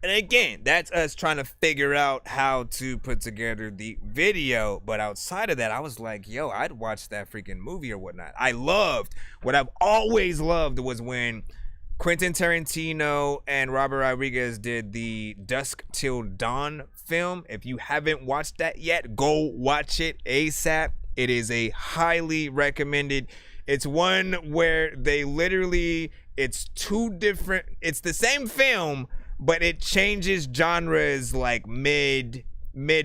And again, that's us trying to figure out how to put together the video. But outside of that, I was like, yo, I'd watch that freaking movie or whatnot. What I've always loved was when Quentin Tarantino and Robert Rodriguez did the Dusk Till Dawn film. If you haven't watched that yet, go watch it ASAP. It is a highly recommended. It's one where they literally, it's the same film, but it changes genres like mid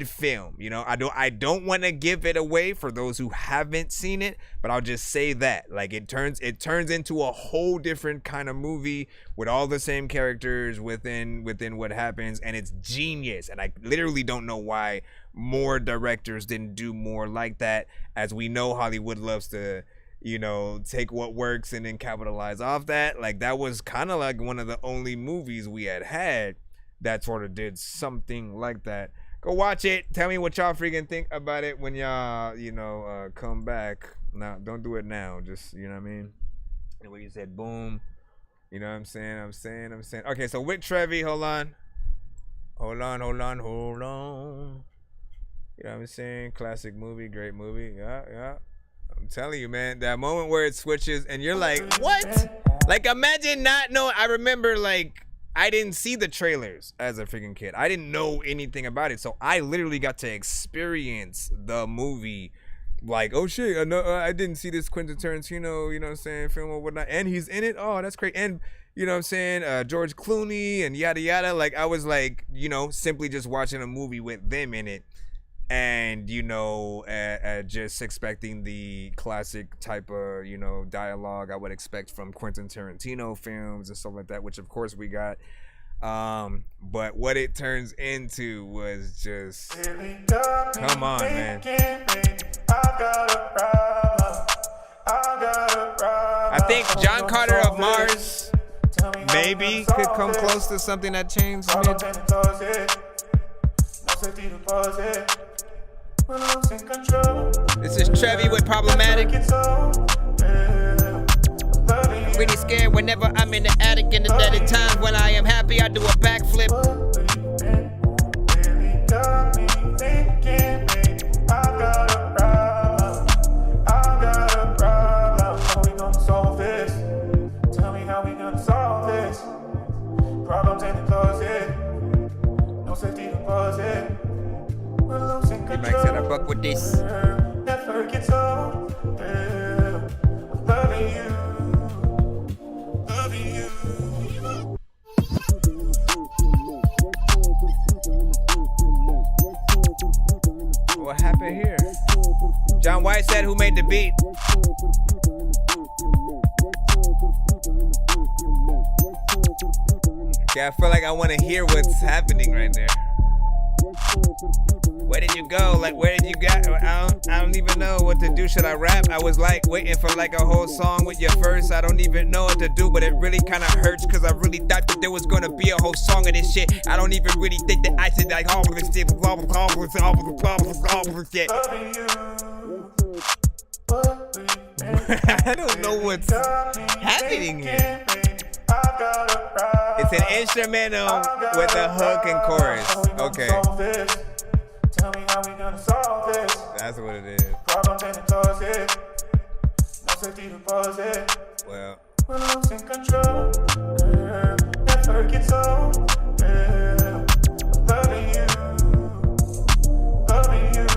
film. You know, I don't want to give it away for those who haven't seen it, but I'll just say that like it turns into a whole different kind of movie with all the same characters within what happens, and it's genius. And I literally don't know why more directors didn't do more like that. As we know, Hollywood loves to, you know, take what works and then capitalize off that. Like that was kind of like one of the only movies we had that sort of did something like that. Go watch it. Tell me what y'all freaking think about it when y'all, you know, come back. Now, don't do it now. Just, you know what I mean? The way you said boom. You know what I'm saying? I'm saying. Okay, so with Trevi, hold on. You know what I'm saying? Classic movie, great movie. Yeah. I'm telling you, man, that moment where it switches and you're like, what? Like, imagine not knowing. I remember, like, I didn't see the trailers as a freaking kid. I didn't know anything about it. So I literally got to experience the movie. Like, oh shit, I didn't see this Quentin Tarantino, you know what I'm saying, film or whatnot. And he's in it. Oh, that's great. And, you know what I'm saying, George Clooney and yada yada. Like, I was like, you know, simply just watching a movie with them in it. And, you know, just expecting the classic type of, you know, dialogue I would expect from Quentin Tarantino films and stuff like that, which of course we got. But what it turns into was just, come on, man. I think John Carter of Mars maybe could come close to something that changed mid. This is Trevi with Problematic. I'm really scared whenever I'm in the attic in the dead of time. When I am happy, I do a backflip. How we gonna solve this? Tell me how we gonna solve this. Problems in the closet. No safety deposit. We're losing control. You might set a buck with this. Never gets old. Loving you. Loving you. What happened here? John White said, who made the beat? Okay, I feel like I want to hear what's happening right there. Where did you go? Like, where did you go? I don't even know what to do. Should I rap? I was like waiting for like a whole song with your verse. I don't even know what to do, but it really kind of hurts because I really thought that there was going to be a whole song of this shit. I don't even really think that I should like all of this shit. I don't know what's happening here. It's an instrumental with a hook and chorus. Okay. Tell me how we gonna solve this. That's what it is. Problems in the closet. No safety deposit. Well, we're losing control. Never gets old. Loving you. Loving you.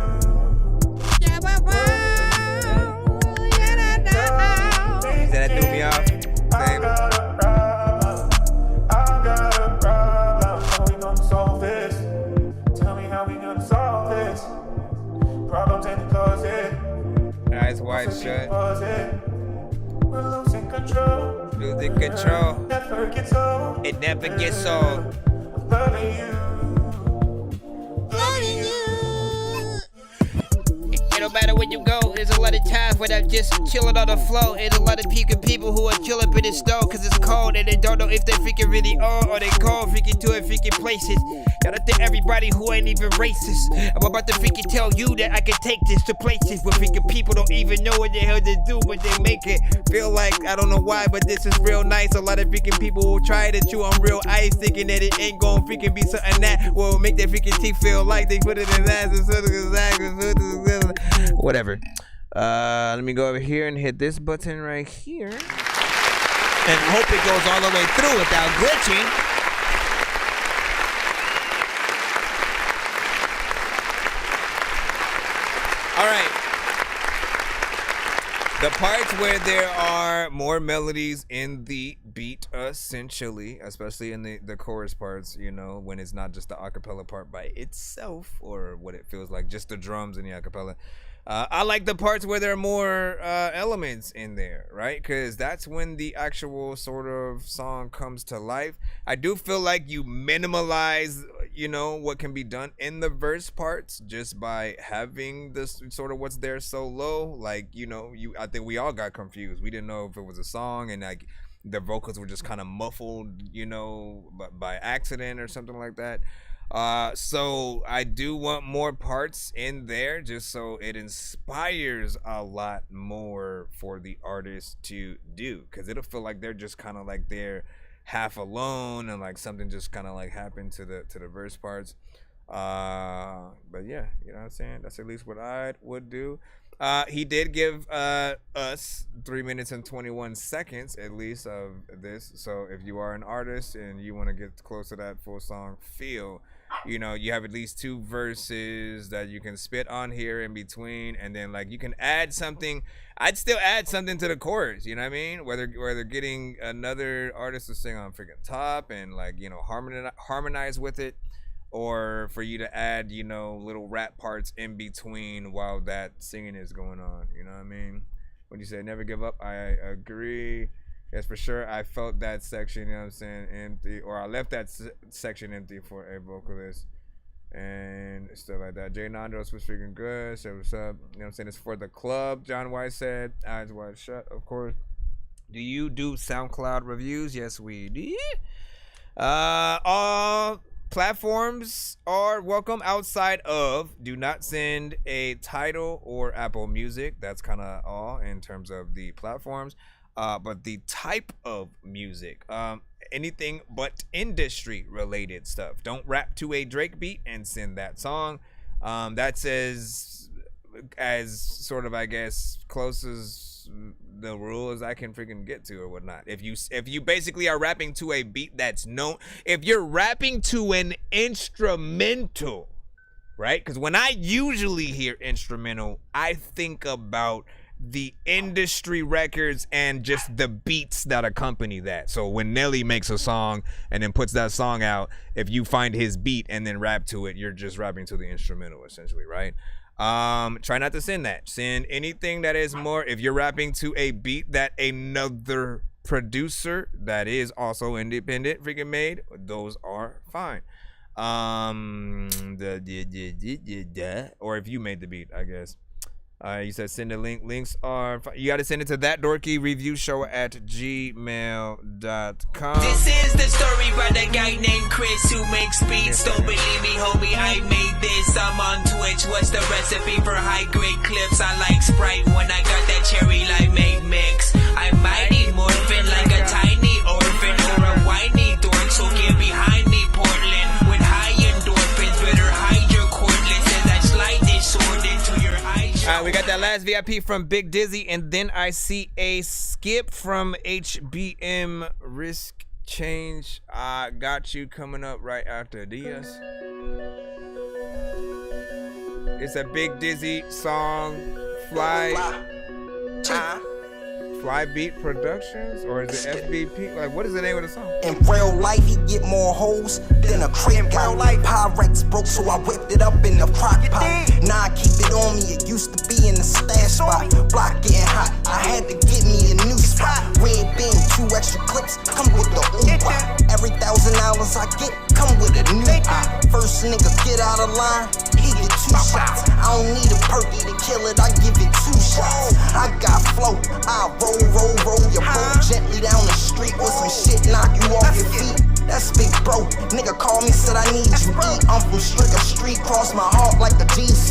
Eyes wide shut. We're losing control. Losing control. Never gets old. It never gets old. Loving you. No matter where you go, there's a lot of times when I'm just chilling on the floor. And a lot of people who are chill up in the snow cause it's cold and they don't know if they're freaking really old or they cold freaking to a freaking places. Gotta thank everybody who ain't even racist. I'm about to freaking tell you that I can take this to places where freaking people don't even know what the hell to do, but they make it feel like, I don't know why, but this is real nice. A lot of freaking people will try to chew on real ice thinking that it ain't gonna freaking be something that will make their freaking teeth feel like they put it in that. Whatever. Let me go over here and hit this button right here. And hope it goes all the way through without glitching. All right. The parts where there are more melodies in the beat, essentially, especially in the chorus parts, you know, when it's not just the acapella part by itself or what it feels like, just the drums and the acapella. I like the parts where there are more elements in there, right? Because that's when the actual sort of song comes to life. I do feel like you minimalize, you know, what can be done in the verse parts just by having this sort of what's there so low. Like, you know, I think we all got confused. We didn't know if it was a song and like the vocals were just kind of muffled, you know, by accident or something like that. So I do want more parts in there just so it inspires a lot more for the artist to do, because it'll feel like they're just kind of like they're half alone and like something just kind of like happened to the verse parts. But yeah, you know what I'm saying, that's at least what I would do. He did give us 3 minutes and 21 seconds at least of this, so if you are an artist and you want to get close to that full song feel, you know, you have at least 2 verses that you can spit on here in between, and then like you can add something. I'd still add something to the chorus, you know what I mean? Whether getting another artist to sing on freaking top and like, you know, harmonize with it, or for you to add, you know, little rap parts in between while that singing is going on, you know what I mean? When you say never give up, I agree. Yes, for sure. I felt that section, you know what I'm saying, empty, or I left that section empty for a vocalist and stuff like that. Jay Nandros was freaking good. So what's up? You know what I'm saying? It's for the club. John White said, eyes wide shut, of course. Do you do SoundCloud reviews? Yes, we do. All platforms are welcome outside of do not send a Tidal or Apple Music. That's kind of all in terms of the platforms. But the type of music, anything but industry related stuff. Don't rap to a Drake beat and send that song. That's as sort of, I guess, close as the rule as I can freaking get to or whatnot. If you basically are rapping to a beat that's known, if you're rapping to an instrumental, right? Because when I usually hear instrumental, I think about the industry records and just the beats that accompany that. So when Nelly makes a song and then puts that song out, if you find his beat and then rap to it, you're just rapping to the instrumental essentially, right? Try not to send that. Send anything that is more, if you're rapping to a beat that another producer that is also independent freaking made, those are fine. Or if you made the beat, I guess. You said send a link. Links are, you got to send it to ThatDorkyReviewShow at gmail.com. This is the story about a guy named Chris who makes beats. Don't believe me, homie, I made this. I'm on Twitch. What's the recipe for high grade clips? I like Sprite when I got that cherry limeade mix. I might need morphin like a tiny orphan or a whiny dork, so get behind me, Portland. With high endorphins, better hide your cordless as I slide this sword into your eyes. We got that last VIP from Big Dizzy, and then I see a skip from HBM Risk Change. I got you coming up right after Diaz. It's a Big Dizzy song, Fly Beat Productions, or is it FBP? Like, what is the name of the song? In real life, he get more hoes than a crib got. Pyrex broke, so I whipped it up in the crock pot. Now I keep it on me, it used to be in the stash spot. Block give it 2 shots. I got flow, I roll your boat gently down the street with some shit knock you off your feet. That's big bro, nigga call me, said I need you eat. I'm from Stricker Street, cross my heart like the G's.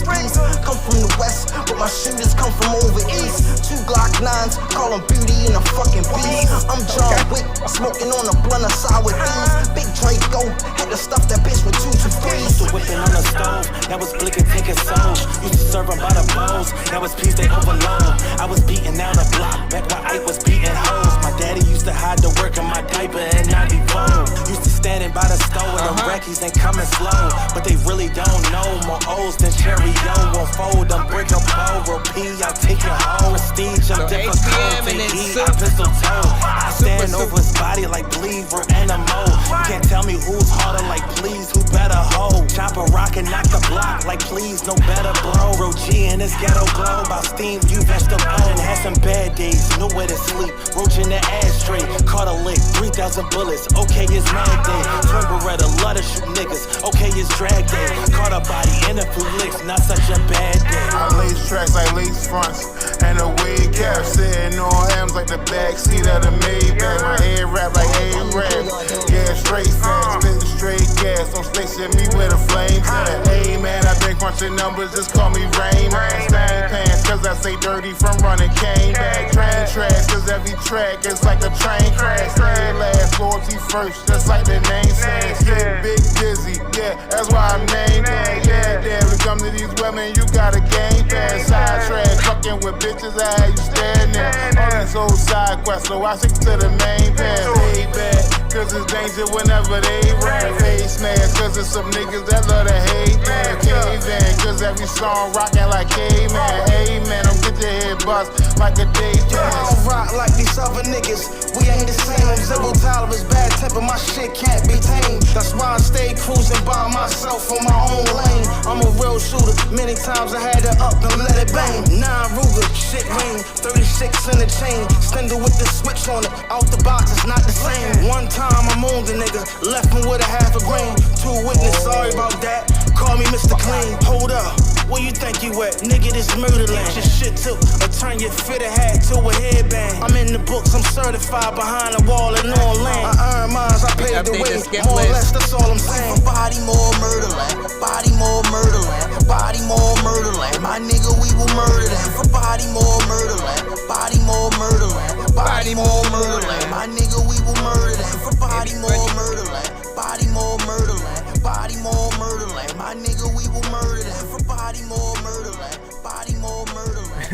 Come from the west, but my shooters come from over east. 2 Glock 9s, call them Beauty and a fucking beast. I'm John Wick, smoking on a blunt of sour thieves. Big Draco, had to stuff that bitch with 2 to 3. Used to whipping on the stove, that was blicking, taking souls. Used to serve them by the bowls, that was peas they overload. I was beating down the block, back when I was beating hoes. My daddy used to hide the work in my diaper and 94. Used to standing by the stove and the reckies ain't coming slow. But they really don't know, more O's than Cheerio. Won't fold, I'm brick up over P, I'll take your home. Prestige, I'm different cold, take E, I pistol toe. I stand over his body like bleed, we're animal. You can't tell me who's harder, like please, who better hold. Chopper rock and knock the block, like please, no better bro. Bro G in this ghetto glow, about steam, you vegetable. And had some bad days, nowhere to sleep. Roach in the ashtray, caught a lick, 3,000 bullets, okay, it's mad day. Twin Beretta, love to shoot niggas, okay, it's drag day. Caught a body in a few licks, not such a bad day. I lace tracks like lace fronts, and a wig cap sitting on hams like the backseat of the Maybach. My head wrap like A-Rap, yeah, straight facts, spit straight gas. Don't station me with a flame tag. Hey man, I been crunching numbers, just call me Rain Man. Stain pants, cause I say dirty from running cane back. Train tracks, cause every track is like a train crash. Stay last, loyalty first, just like the name says. Yeah, Big Dizzy, yeah, that's why I'm named that. Yeah, damn, we come to these women, you got a game pass. Side track, fucking with bitches, I had you stand there. All these old side quests, so I stick to the main path. Hey, bad, cause it's danger whenever they rap. Face mask, cause it's some niggas that love to hate, man. Caveman, cause every song rockin' like caveman. Amen, don't get your head bust like a day pass. I don't rock like these other niggas, we ain't the same. I'm zero tolerance, bad temper, my shit can't be tamed. That's why I stay cruising by myself on my own lane. I'm a real shooter, many times I had to up and let it bang. 9 Ruger, shit ring, 36 in the chain. Stender with the switch on it, out the box, it's not the same. One time I mooned a nigga, left him with a half a grain. 2 witness, sorry about that, call me Mr. Clean. Hold up, where you think you at? Nigga, this murderland. Your shit took a turn your fitted hat to a headband. I'm in the books, I'm certified behind the wall and on land. I earn mines, I paved the way, more or less, that's all I'm saying. Body more murderland, body more murderland, body more murderland. My nigga, we will murder them. For body more murderland, body more murderland, body more murderland. My nigga, we will murder them. For body more murderland, body more murderland, body more murderland. My nigga, we will murder them. For body more murderland, body more murderland.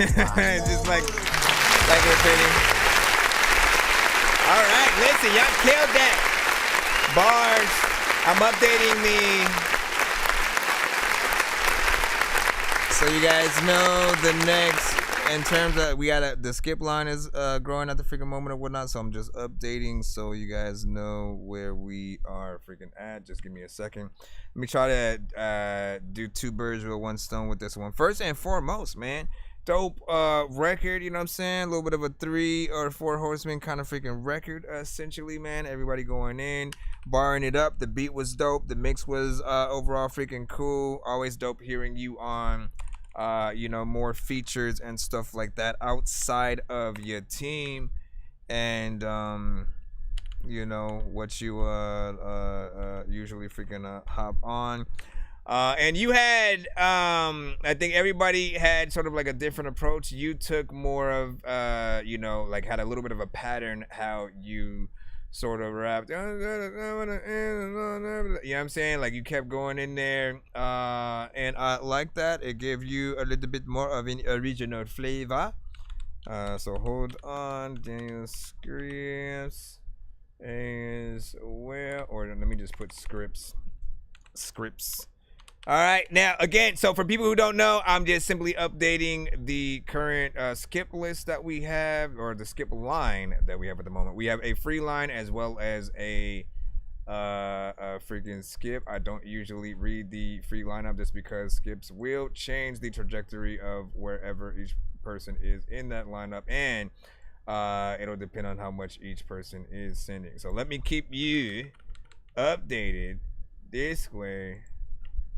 Just like a penny. All right, listen, y'all killed that. Bars. I'm updating so you guys know the next, in terms of, we got the skip line is growing at the freaking moment or whatnot, so I'm just updating so you guys know where we are freaking at. Just give me a second. Let me try to do 2 birds with 1 stone with this one. First and foremost, man, dope record, you know what I'm saying? A little bit of a 3 or 4 horsemen kind of freaking record, essentially, man. Everybody going in, barring it up. The beat was dope. The mix was overall freaking cool. Always dope hearing you on you know, more features and stuff like that outside of your team, and you know what you usually freaking hop on. And you had I think everybody had sort of like a different approach. You took more of you know, like had a little bit of a pattern how you sort of rapped, you know what I'm saying? Like you kept going in there, and I like that. It gave you a little bit more of an original flavor. So hold on, Daniel Scripts as well, or let me just put scripts. All right, now again, so for people who don't know, I'm just simply updating the current skip list that we have, or the skip line that we have at the moment. We have a free line as well as a freaking skip. I don't usually read the free lineup just because skips will change the trajectory of wherever each person is in that lineup, and it'll depend on how much each person is sending. So let me keep you updated this way.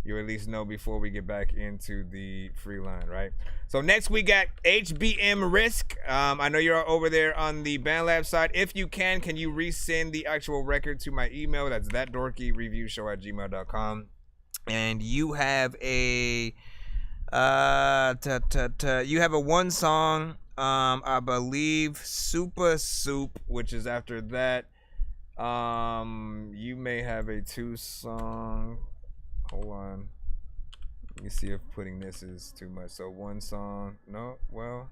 you at least know before we get back into the free line, right? So next we got HBM Risk. I know you're over there on the BandLab side. If you can you resend the actual record to my email? That's ThatDorkyReviewShow@gmail.com. And you have a you have a one song, I believe, Super Soup, which is after that. You may have a 2-song. Hold on. Let me see if putting this is too much. So one song. No, well,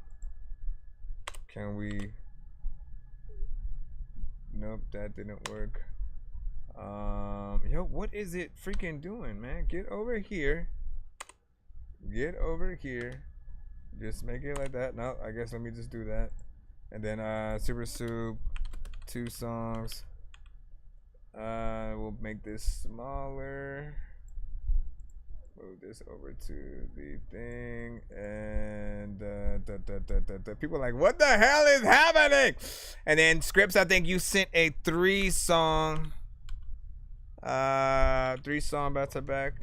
can we? Nope, that didn't work. Yo, what is it freaking doing, man? Get over here. Get over here. Just make it like that. No, I guess let me just do that. And then Super Soup, 2 songs. We'll make this smaller. Move this over to the thing, and people are like, what the hell is happening? And then Scripts, I think you sent a 3-song back to back.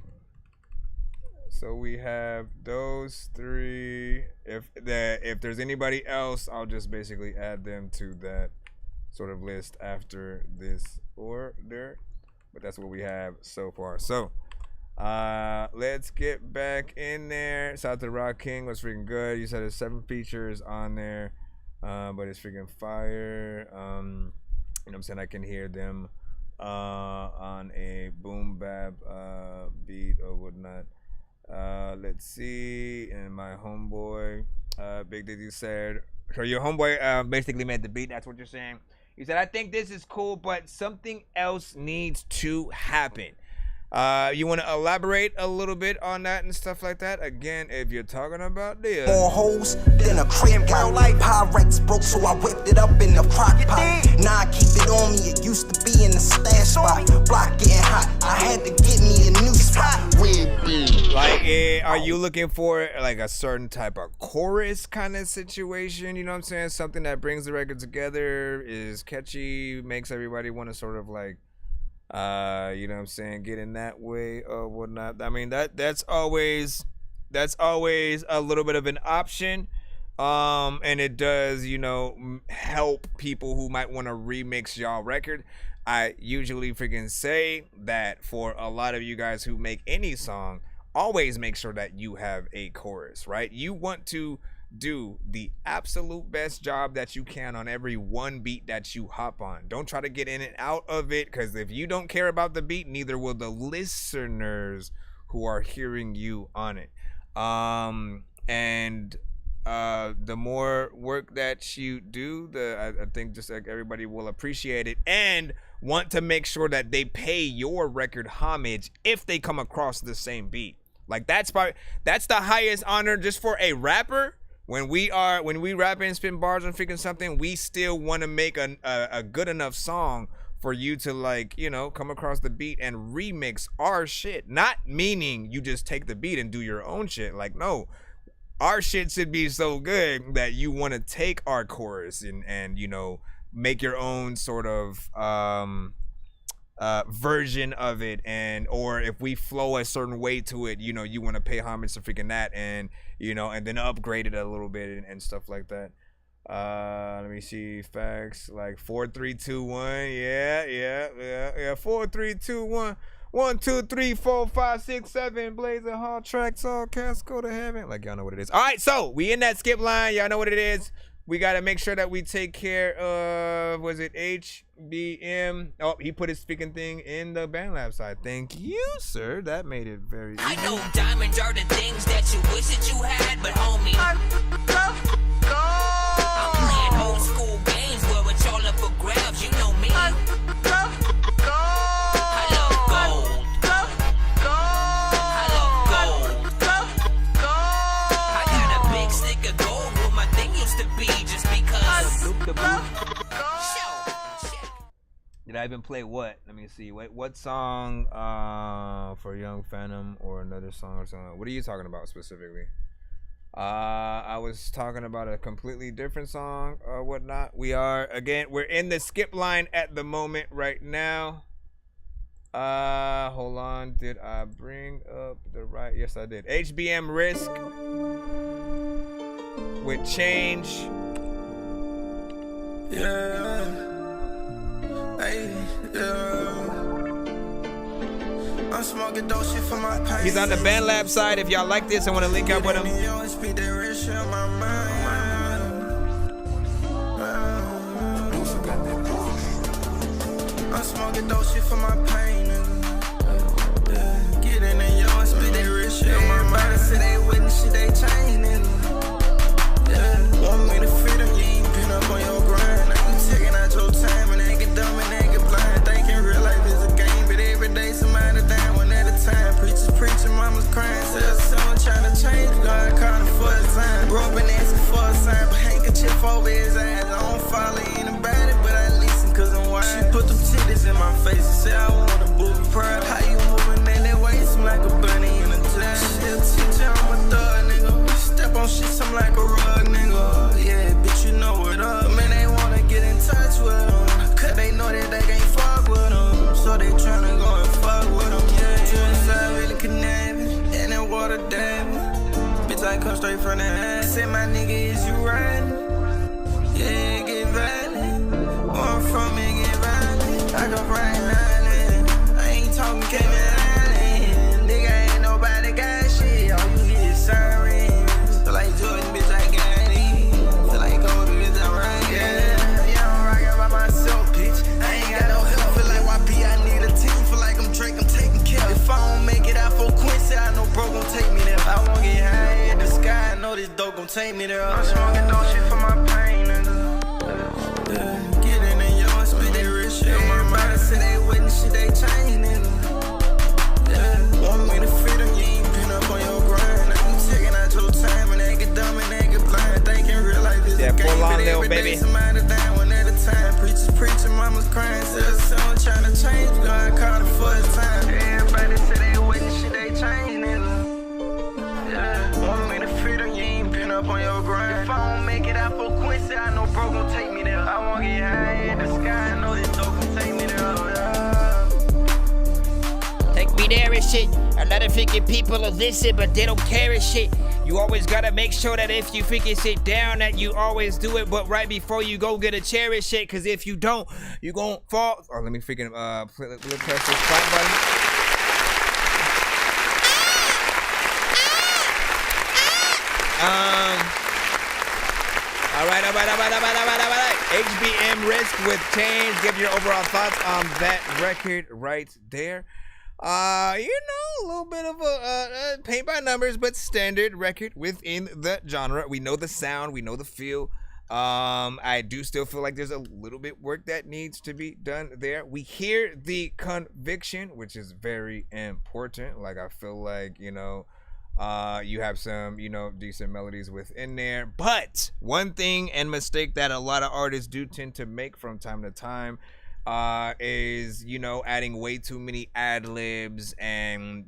So we have those 3. If there's anybody else, I'll just basically add them to that sort of list after this order. But that's what we have so far. So let's get back in there. Shout out to Rock King, was freaking good. You said there's 7 features on there, but it's freaking fire. You know what I'm saying? I can hear them on a boom bap beat or whatnot. Let's see. And my homeboy Big Dizzy said, so your homeboy basically made the beat. That's what you're saying. He said, I think this is cool, but something else needs to happen. You want to elaborate a little bit on that and stuff like that? Again, if you're talking about this. More hoes than a crib girl, like Pyrex broke, so I whipped it up in the crock pot. Now I keep it on me, it used to be in the stash spot. Block getting hot, I had to get me a new spot. Like, are you looking for like a certain type of chorus kind of situation? You know what I'm saying? Something that brings the record together, is catchy, makes everybody want to sort of like, you know what I'm saying, get in that way or whatnot. I mean, that's always a little bit of an option, and it does, you know, help people who might want to remix y'all record. I usually freaking say that for a lot of you guys who make any song, always make sure that you have a chorus, right? You want to do the absolute best job that you can on every one beat that you hop on. Don't try to get in and out of it, because if you don't care about the beat, neither will the listeners who are hearing you on it. The more work that you do, I think just like everybody will appreciate it and want to make sure that they pay your record homage if they come across the same beat. Like that's the highest honor just for a rapper. When we rap and spin bars on freaking something, we still want to make a good enough song for you to, like, you know, come across the beat and remix our shit. Not meaning you just take the beat and do your own shit. Like, no, our shit should be so good that you want to take our chorus and you know, make your own sort of version of it, or if we flow a certain way to it, you know, you want to pay homage to freaking that, and you know, and then upgrade it a little bit and stuff like that. Let me see facts, like 4 3 2 1. Yeah 4 3 2 1 1 2 3 4 5 6 7 blazing hard tracks, all cats go to heaven. Like, y'all know what it is. All right, so we in that skip line. Y'all know what it is. We got to make sure that we take care of, was it HBM? Oh, he put his speaking thing in the BandLab side. Thank you, sir. That made it very easy. I know diamonds are the things that you wish that you had, but homie, I'm playing old school games where it's all up for grabs. You know me. I love gold. I got a big stick of gold where my thing used to be, just because. Did I even play what? Let me see. Wait, what song for Young Phantom or another song or something? What are you talking about specifically? I was talking about a completely different song or whatnot. We're in the skip line at the moment right now. Hold on. Did I bring up the right? Yes, I did. HBM Risk with Change. Yeah. Hey, yeah. I'm smoking dope shit for my pain. He's on the BandLab side. If y'all like this, I want to link up with him. I'm smoking dope shit for my pain. Get in the yard, spit that real shit. Everybody say they witness shit, they chaining. Want me to fit them, you ain't been up on your grind. Now you taking out your time and ain't get dumb and ain't get blind. Thinking real life is a game, but every day somebody dying one at a time. Preachers preaching, mama's crying. Tell someone trying to change, God calling for a time. Bro been asking for a sign, but handkerchief over his eyes. I don't follow anybody, but I listen cause I'm wise. She put them titties in my face and say I want a booby pride. How you moving in that way? Seem like a bunny in a jar. She'll teach you I'm a thug, nigga. Step on shit, I'm like a rug, nigga. Yeah, bitch, you know what up. Man, they wanna get in touch with them, cause they know that they can't fuck with them. So they tryna go and fuck with them, yeah. You inside really conniving, and that water diving. Bitch, I come straight from the ass. Say my nigga, is you riding? Yeah, get violent. Where I'm from, it get violent. I come from Island. I ain't talking Cayman Island. Nigga, ain't nobody got shit. All you hear is sirens. Feel like Jordan, bitch, I got it. Feel like Kobe, bitch, I'm right. Yeah, I'm rockin' by myself, bitch. I ain't got no help. Feel like YP, I need a team. Feel like I'm Drake, I'm taking care. If I don't make it out for Quincy, I know bro gon' take me there. I won't get high in the sky. I know this dope gon' take me there. I'm smoking dope shit for my pain, nigga. Get in the yard, spit that real shit. Everybody say they witness shit, they chaining. Want me to fit them, you ain't been up on your grind. Now you taking out your time and ain't get dumb and ain't get blind. Thinking real life is a game, but every day somebody dying one at a time. Preachers preaching, mama's crying. Says someone trying to change, God called it for his time. Everybody say they witness shit, they chaining. Want me to fit them, you ain't been up on your grind. If I don't make it out for Quincy, I know bro gon' take me there. I won't get high in the sky, I know this dope gon' take me there. Take me there and shit. A lot of freaking people will listen, but they don't care and shit. You always gotta make sure that if you freaking sit down, that you always do it, but right before you go get a chair and shit, cause if you don't, you gon' fall. Oh, let me freaking press this clap button. All right. HBM Risk with Change. Give your overall thoughts on that record right there. A little bit of a paint by numbers, but standard record within the genre. We know the sound, we know the feel. I do still feel like there's a little bit work that needs to be done there. We hear the conviction, which is very important. Like, I feel like, you have some, decent melodies within there. But one thing and mistake that a lot of artists do tend to make from time to time is, adding way too many ad-libs and,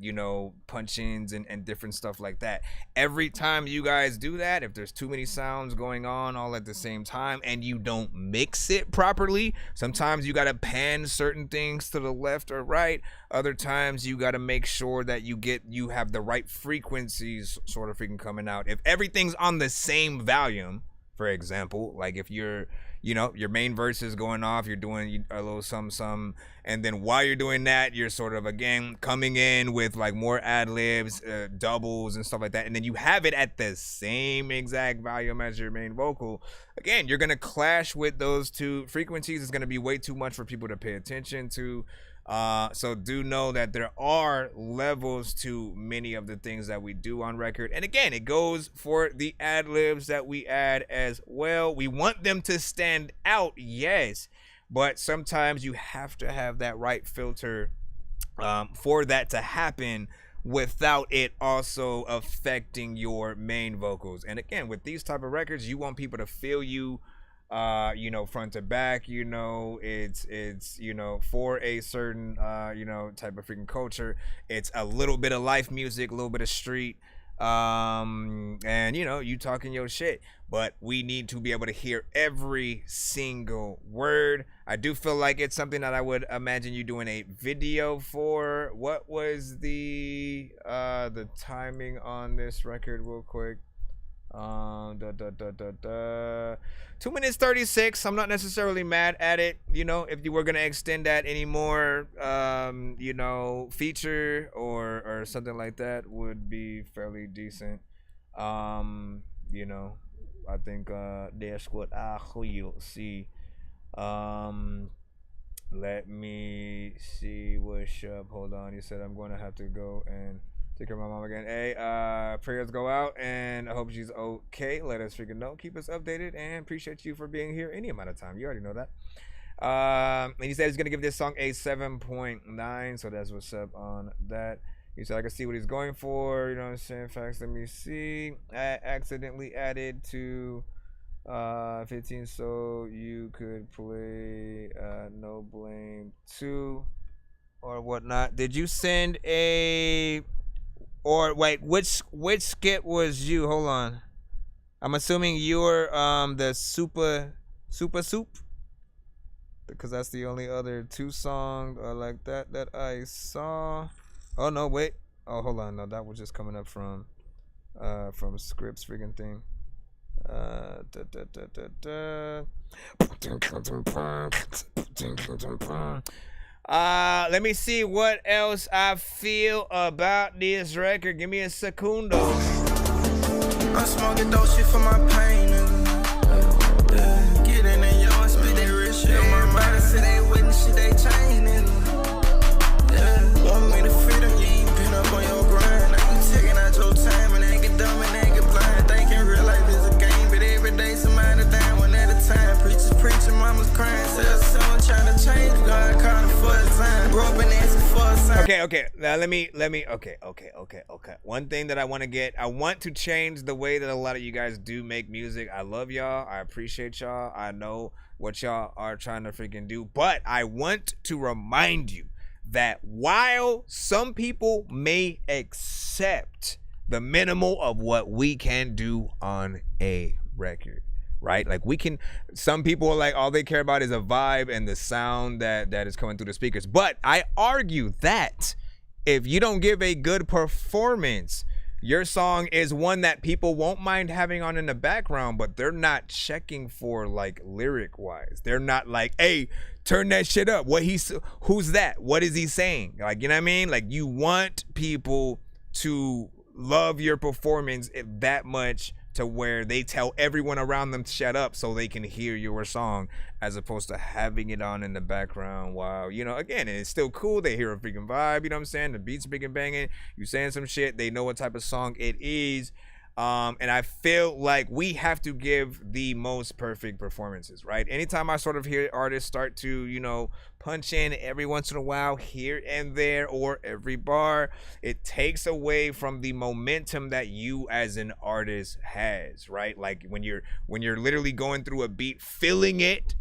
punch-ins and different stuff like that. Every time you guys do that, if there's too many sounds going on all at the same time and you don't mix it properly, sometimes you gotta pan certain things to the left or right. Other times you gotta make sure that you have the right frequencies sort of freaking coming out. If everything's on the same volume, for example, like if your main verse is going off, you're doing a little some, and then while you're doing that, you're sort of, again, coming in with like more ad-libs, doubles and stuff like that, and then you have it at the same exact volume as your main vocal. Again, you're gonna clash with those two frequencies. It's gonna be way too much for people to pay attention to. So do know that there are levels to many of the things that we do on record. And again, it goes for the ad-libs that we add as well. We want them to stand out, yes, but sometimes you have to have that right filter for that to happen without it also affecting your main vocals. And again, with these type of records, you want people to feel you front to back. It's for a certain type of freaking culture. It's a little bit of life music, a little bit of street, And you know, you talking your shit, but we need to be able to hear every single word. I do feel like it's something that I would imagine you doing a video for. What was the timing on this record real quick? 2 minutes 36. I'm not necessarily mad at it. You know, if you were gonna extend that any more, you know, feature or something like that would be fairly decent. You know, I think that's what I will see. Let me see what's up. Hold on. You said I'm gonna have to go and take care of my mom again. Hey, prayers go out, and I hope she's okay. Let us freaking know. Keep us updated, and appreciate you for being here any amount of time. You already know that. And he said he's gonna give this song a 7.9, so that's what's up on that. He said I can see what he's going for. You know what I'm saying? Facts. Let me see. I accidentally added to 15, so you could play No Blame 2 or whatnot. Did you send a? Or wait, which skit was you? Hold on. I'm assuming you're the super soup, because that's the only other 2 songs like that I saw. Oh no, wait. Oh, hold on. No, that was just coming up from Scripts freaking thing. Let me see what else I feel about this record. Give me a secundo. I'm smoking dope shit for my pain, nigga. Yeah. Get in your spit that real shit. My body say they witness shit, they chain, nigga. Yeah. Want me to fit them, you ain't been up on your grind. Now you taking out your time and ain't get dumb and ain't get blind. Thinking real life is a game, but every day somebody dying one at a time. Preachers preaching, mama's crying. Says someone trying to change, God calling for a time. Broke and asking for a sign. Okay. Now let me. Okay. One thing that I want to change the way that a lot of you guys do make music. I love y'all. I appreciate y'all. I know what y'all are trying to freaking do, but I want to remind you that while some people may accept the minimal of what we can do on a record, right? Like some people are like, all they care about is a vibe and the sound that is coming through the speakers. But I argue that if you don't give a good performance, your song is one that people won't mind having on in the background, but they're not checking for like lyric wise. They're not like, hey, turn that shit up. Who's that? What is he saying? Like, you know what I mean? Like, you want people to love your performance that much to where they tell everyone around them to shut up so they can hear your song, as opposed to having it on in the background while, you know, again, and it's still cool. They hear a freaking vibe, you know what I'm saying? The beat's big and banging. You saying some shit. They know what type of song it is. And I feel like we have to give the most perfect performances, right? Anytime I sort of hear artists start to, you know, punch in every once in a while here and there, or every bar, it takes away from the momentum that you as an artist has, right? Like when you're literally going through a beat, feeling it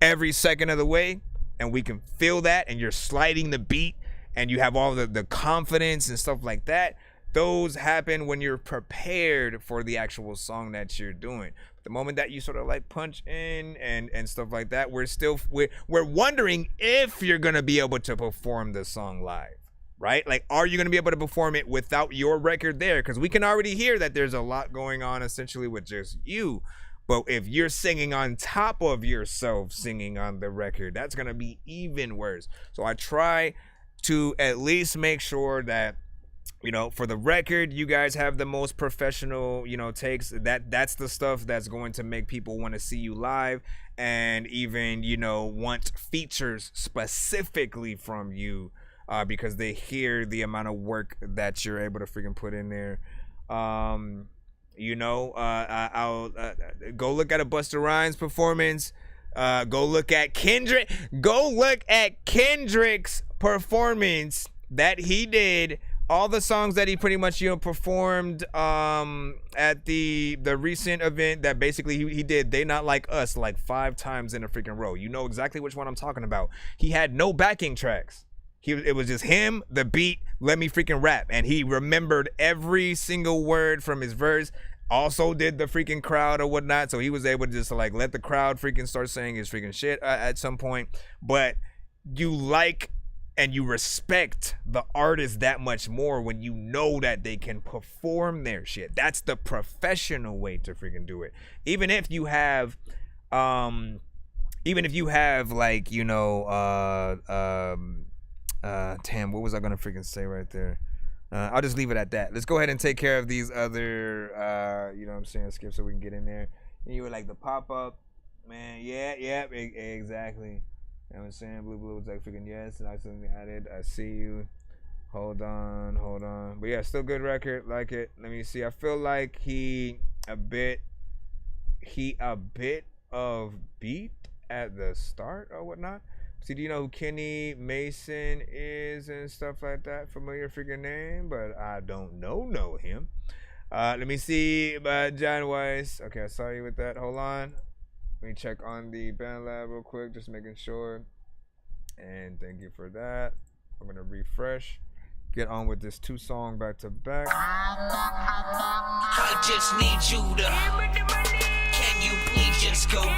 every second of the way, and we can feel that, and you're sliding the beat, and you have all the confidence and stuff like that. Those happen when you're prepared for the actual song that you're doing. But the moment that you sort of like punch in and stuff like that, we're wondering if you're gonna be able to perform the song live, right? Like, are you gonna be able to perform it without your record there? Because we can already hear that there's a lot going on essentially with just you. But if you're singing on top of yourself singing on the record, that's gonna be even worse. So I try to at least make sure that, you know, for the record, you guys have the most professional, you know, takes. That's the stuff that's going to make people want to see you live, and even, you know, want features specifically from you, because they hear the amount of work that you're able to freaking put in there. You know, I'll go look at a Busta Rhymes performance. Go look at Kendrick's performance that he did. All the songs that he pretty much, you know, performed at the recent event that basically he did They Not Like Us like 5 times in a freaking row. You know exactly which one I'm talking about. He had no backing tracks. It was just him, the beat, let me freaking rap. And he remembered every single word from his verse. Also did the freaking crowd or whatnot. So he was able to just like let the crowd freaking start saying his freaking shit at some point. But you like and you respect the artist that much more when you know that they can perform their shit. That's the professional way to freaking do it. Even if you have like, you know, damn, what was I gonna freaking say right there? I'll just leave it at that. Let's go ahead and take care of these other, you know what I'm saying, Skip, so we can get in there. And you were like the pop-up, man, yeah, exactly. You know what I'm saying? Blue was like freaking yes, and I something added. I see you. Hold on. But yeah, still good record. Like it. Let me see. I feel like he a bit of beat at the start or whatnot. See, do you know who Kenny Mason is and stuff like that? Familiar freaking name, but I don't know him. Let me see. John Weiss. Okay, I saw you with that. Hold on. Let me check on the BandLab real quick, just making sure. And thank you for that. I'm gonna refresh. Get on with this 2-song back to back. I just need you to. Can you please just go? We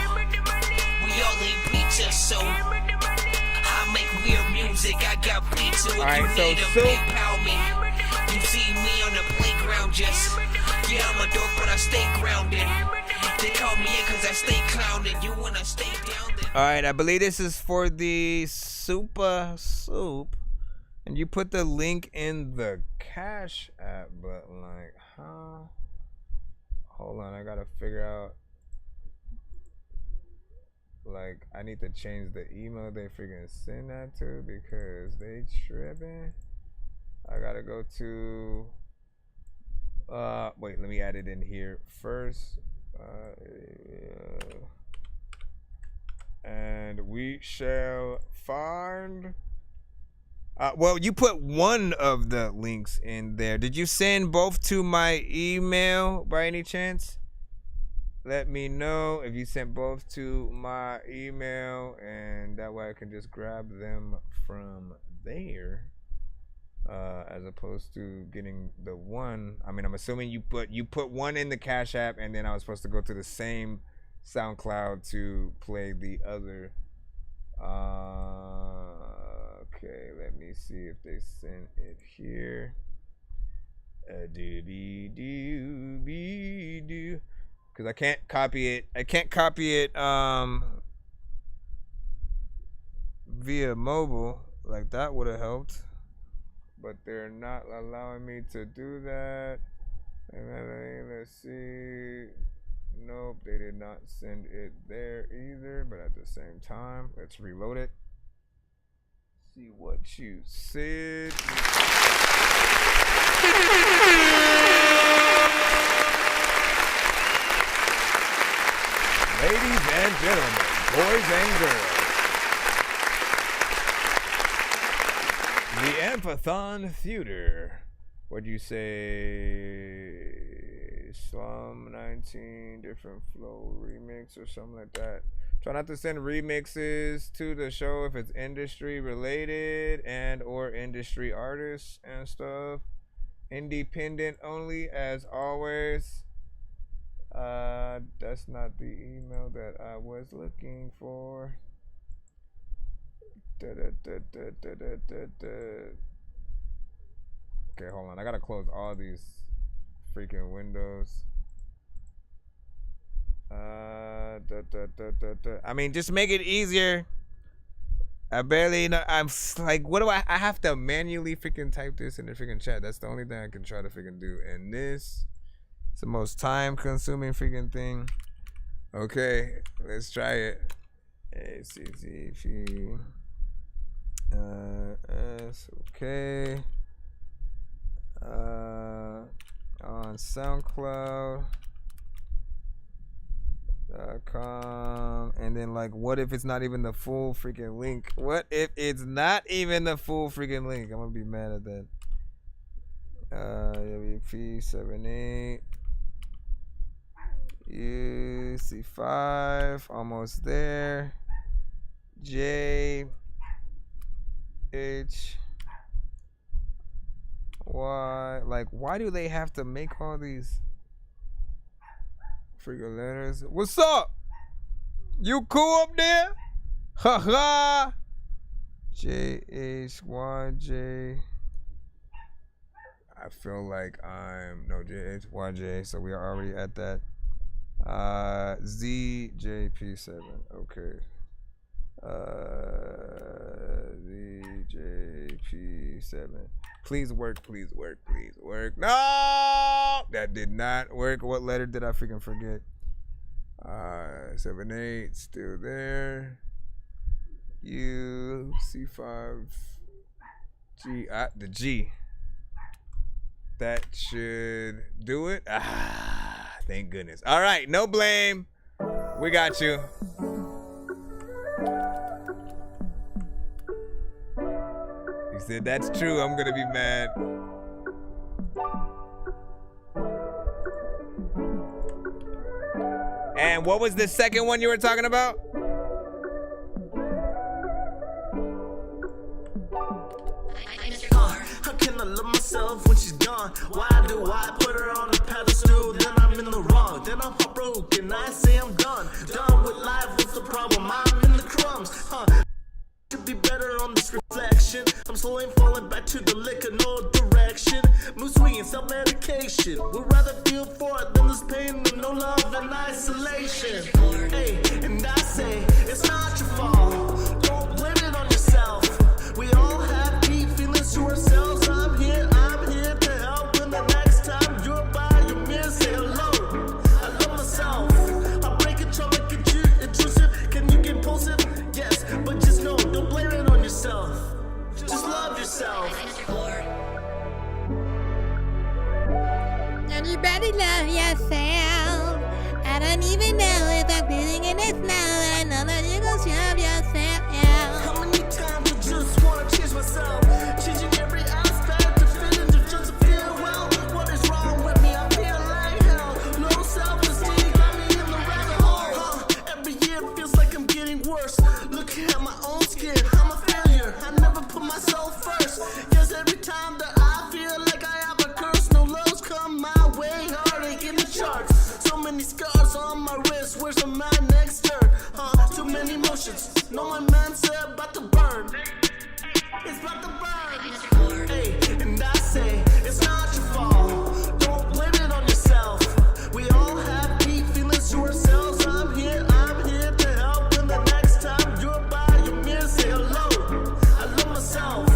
all need pizza, so I make weird music. I got pizza. If right, you so need a big pound me. You see me on the playground, just yeah, I'm a dork, but I stay grounded. They call me in cause I stay clowning. You wanna stay down there. Alright, I believe this is for the Super Soup. And you put the link in the Cash App, but like, huh? Hold on, I gotta figure out. Like, I need to change the email they freaking send that to because they tripping. I gotta go to, wait, let me add it in here first. And we shall find. Well, you put one of the links in there. Did you send both to my email by any chance? Let me know if you sent both to my email, and that way I can just grab them from there, as opposed to getting the one. I mean, I'm assuming you put one in the Cash App, and then I was supposed to go to the same SoundCloud to play the other. Okay, let me see if they sent it here. Because I can't copy it. I can't copy it via mobile. Like, that would have helped. But they're not allowing me to do that. And let's see. Nope, they did not send it there either. But at the same time, let's reload it. See what you said. Ladies and gentlemen, boys and girls, the Amphithon Theater. What'd you say? Slum 19 different flow remix or something like that. Try not to send remixes to the show if it's industry related and or industry artists and stuff. Independent only as always. That's not the email that I was looking for. Okay, hold on. I gotta close all these freaking windows. I mean, just make it easier. I barely know. I'm like, what do I have to manually freaking type this in the freaking chat. That's the only thing I can try to freaking do. And this, it's the most time consuming freaking thing. Okay, let's try it. ACCP. S. Okay. On SoundCloud.com, and then like, what if it's not even the full freaking link? What if it's not even the full freaking link? I'm gonna be mad at that. WP78 UC5, almost there. J Like, why do they have to make all these freaking letters? What's up? You cool up there? Ha ha. JHYJ. I feel like I'm no JHYJ, so we are already at that. ZJP7. Okay. ZJP7. Please work, please work, please work. No! That did not work. What letter did I freaking forget? 78, still there. U, C5, G, the G. That should do it. Thank goodness. All right, no blame. We got you. He said, that's true. I'm going to be mad. And what was the second one you were talking about? How can I love myself when she's gone? Why do I put her on a pedestal? Then I'm in the wrong. Then I'm heartbroken. I say I'm done. Done with life. What's the problem? I'm in the crumbs. Could be better on this reflection. I'm slowly falling back to the liquor, no direction. Mood swinging, self-medication. Would rather feel for it than this pain and no love and isolation. Hey, and I say, it's not your fault. Don't blame it on yourself. We all have deep feelings to ourselves. I'm here to help. When the next time you're by your mirror, say hello. I love myself. I break it, try to get you intrusive. Can you get impulsive? Yes, but just know, don't blame it on yourself. Just love yourself. And you better love yourself. I don't even know if I'm feeling in this now. I know that you gon' love yourself, yeah. How many times I just wanna change myself? Changing every aspect to fit into just to feel well. What is wrong with me? I feel like hell. Low self-esteem got me in the rabbit hole. Every year feels like I'm getting worse. Looking at my own skin, I'm a failure. I never put myself first. Yes, every time that I feel like I have a curse, no lows come my way. Heartache in the charts. So many scars on my wrist. Where's my next turn? Too many emotions. No, my mindset about to burn. It's about to burn. Hey, and I say, it's not your fault. Don't blame it on yourself. We all have deep feelings to ourselves. I'm here to help. When the next time you're by your mirror, say hello. I love myself.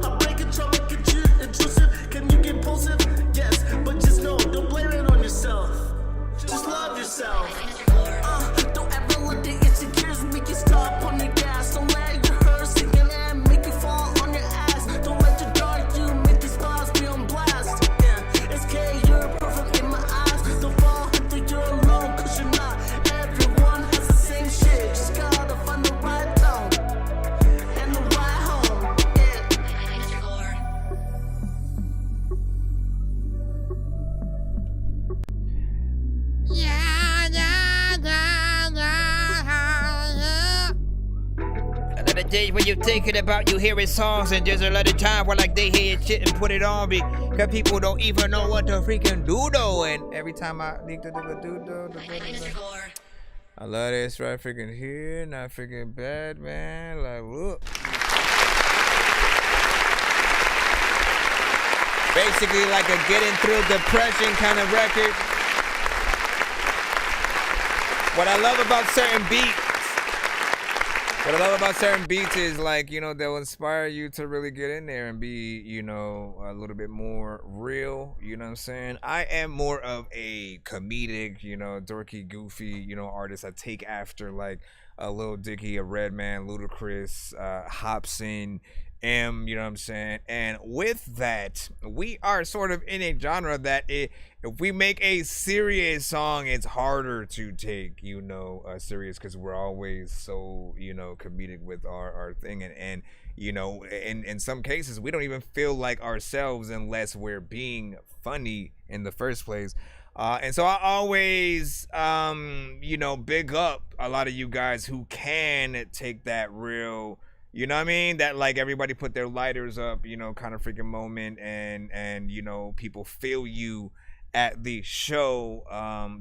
I break it, try to get you intrusive. Can you get impulsive? Yes, but just know, don't blame it on yourself. Just love yourself. Don't ever let the insecurities make you stop on the gas. Don't let your hurt sink in and make you fall on your ass. Don't let your dark you make these thoughts be on blast. Yeah, it's K, you're perfect in my eyes. Don't fall and think you're alone, cause you're not. Everyone has the same shit. Just gotta find the right tone and the right home. A lot of days when you're thinking about you hearing songs, and there's a lot of time where like they hear shit and put it on because people don't even know what to freaking do though. And every time I think to do I love this right freaking here, not freaking bad, man. Like, look. Basically like a getting through depression kind of record. What I love about certain beats is like, you know, they'll inspire you to really get in there and be, you know, a little bit more real, you know what I'm saying? I am more of a comedic, you know, dorky, goofy, you know, artist. I take after like a Lil Dicky, a Redman, Ludacris, Hobson, M, you know what I'm saying? And with that, we are sort of in a genre that if we make a serious song, it's harder to take, you know, serious because we're always so, you know, comedic with our thing. And you know, in some cases, we don't even feel like ourselves unless we're being funny in the first place. And so I always, you know, big up a lot of you guys who can take that real, You know what I mean? That like everybody put their lighters up, you know, kind of freaking moment, and you know, people feel you at the show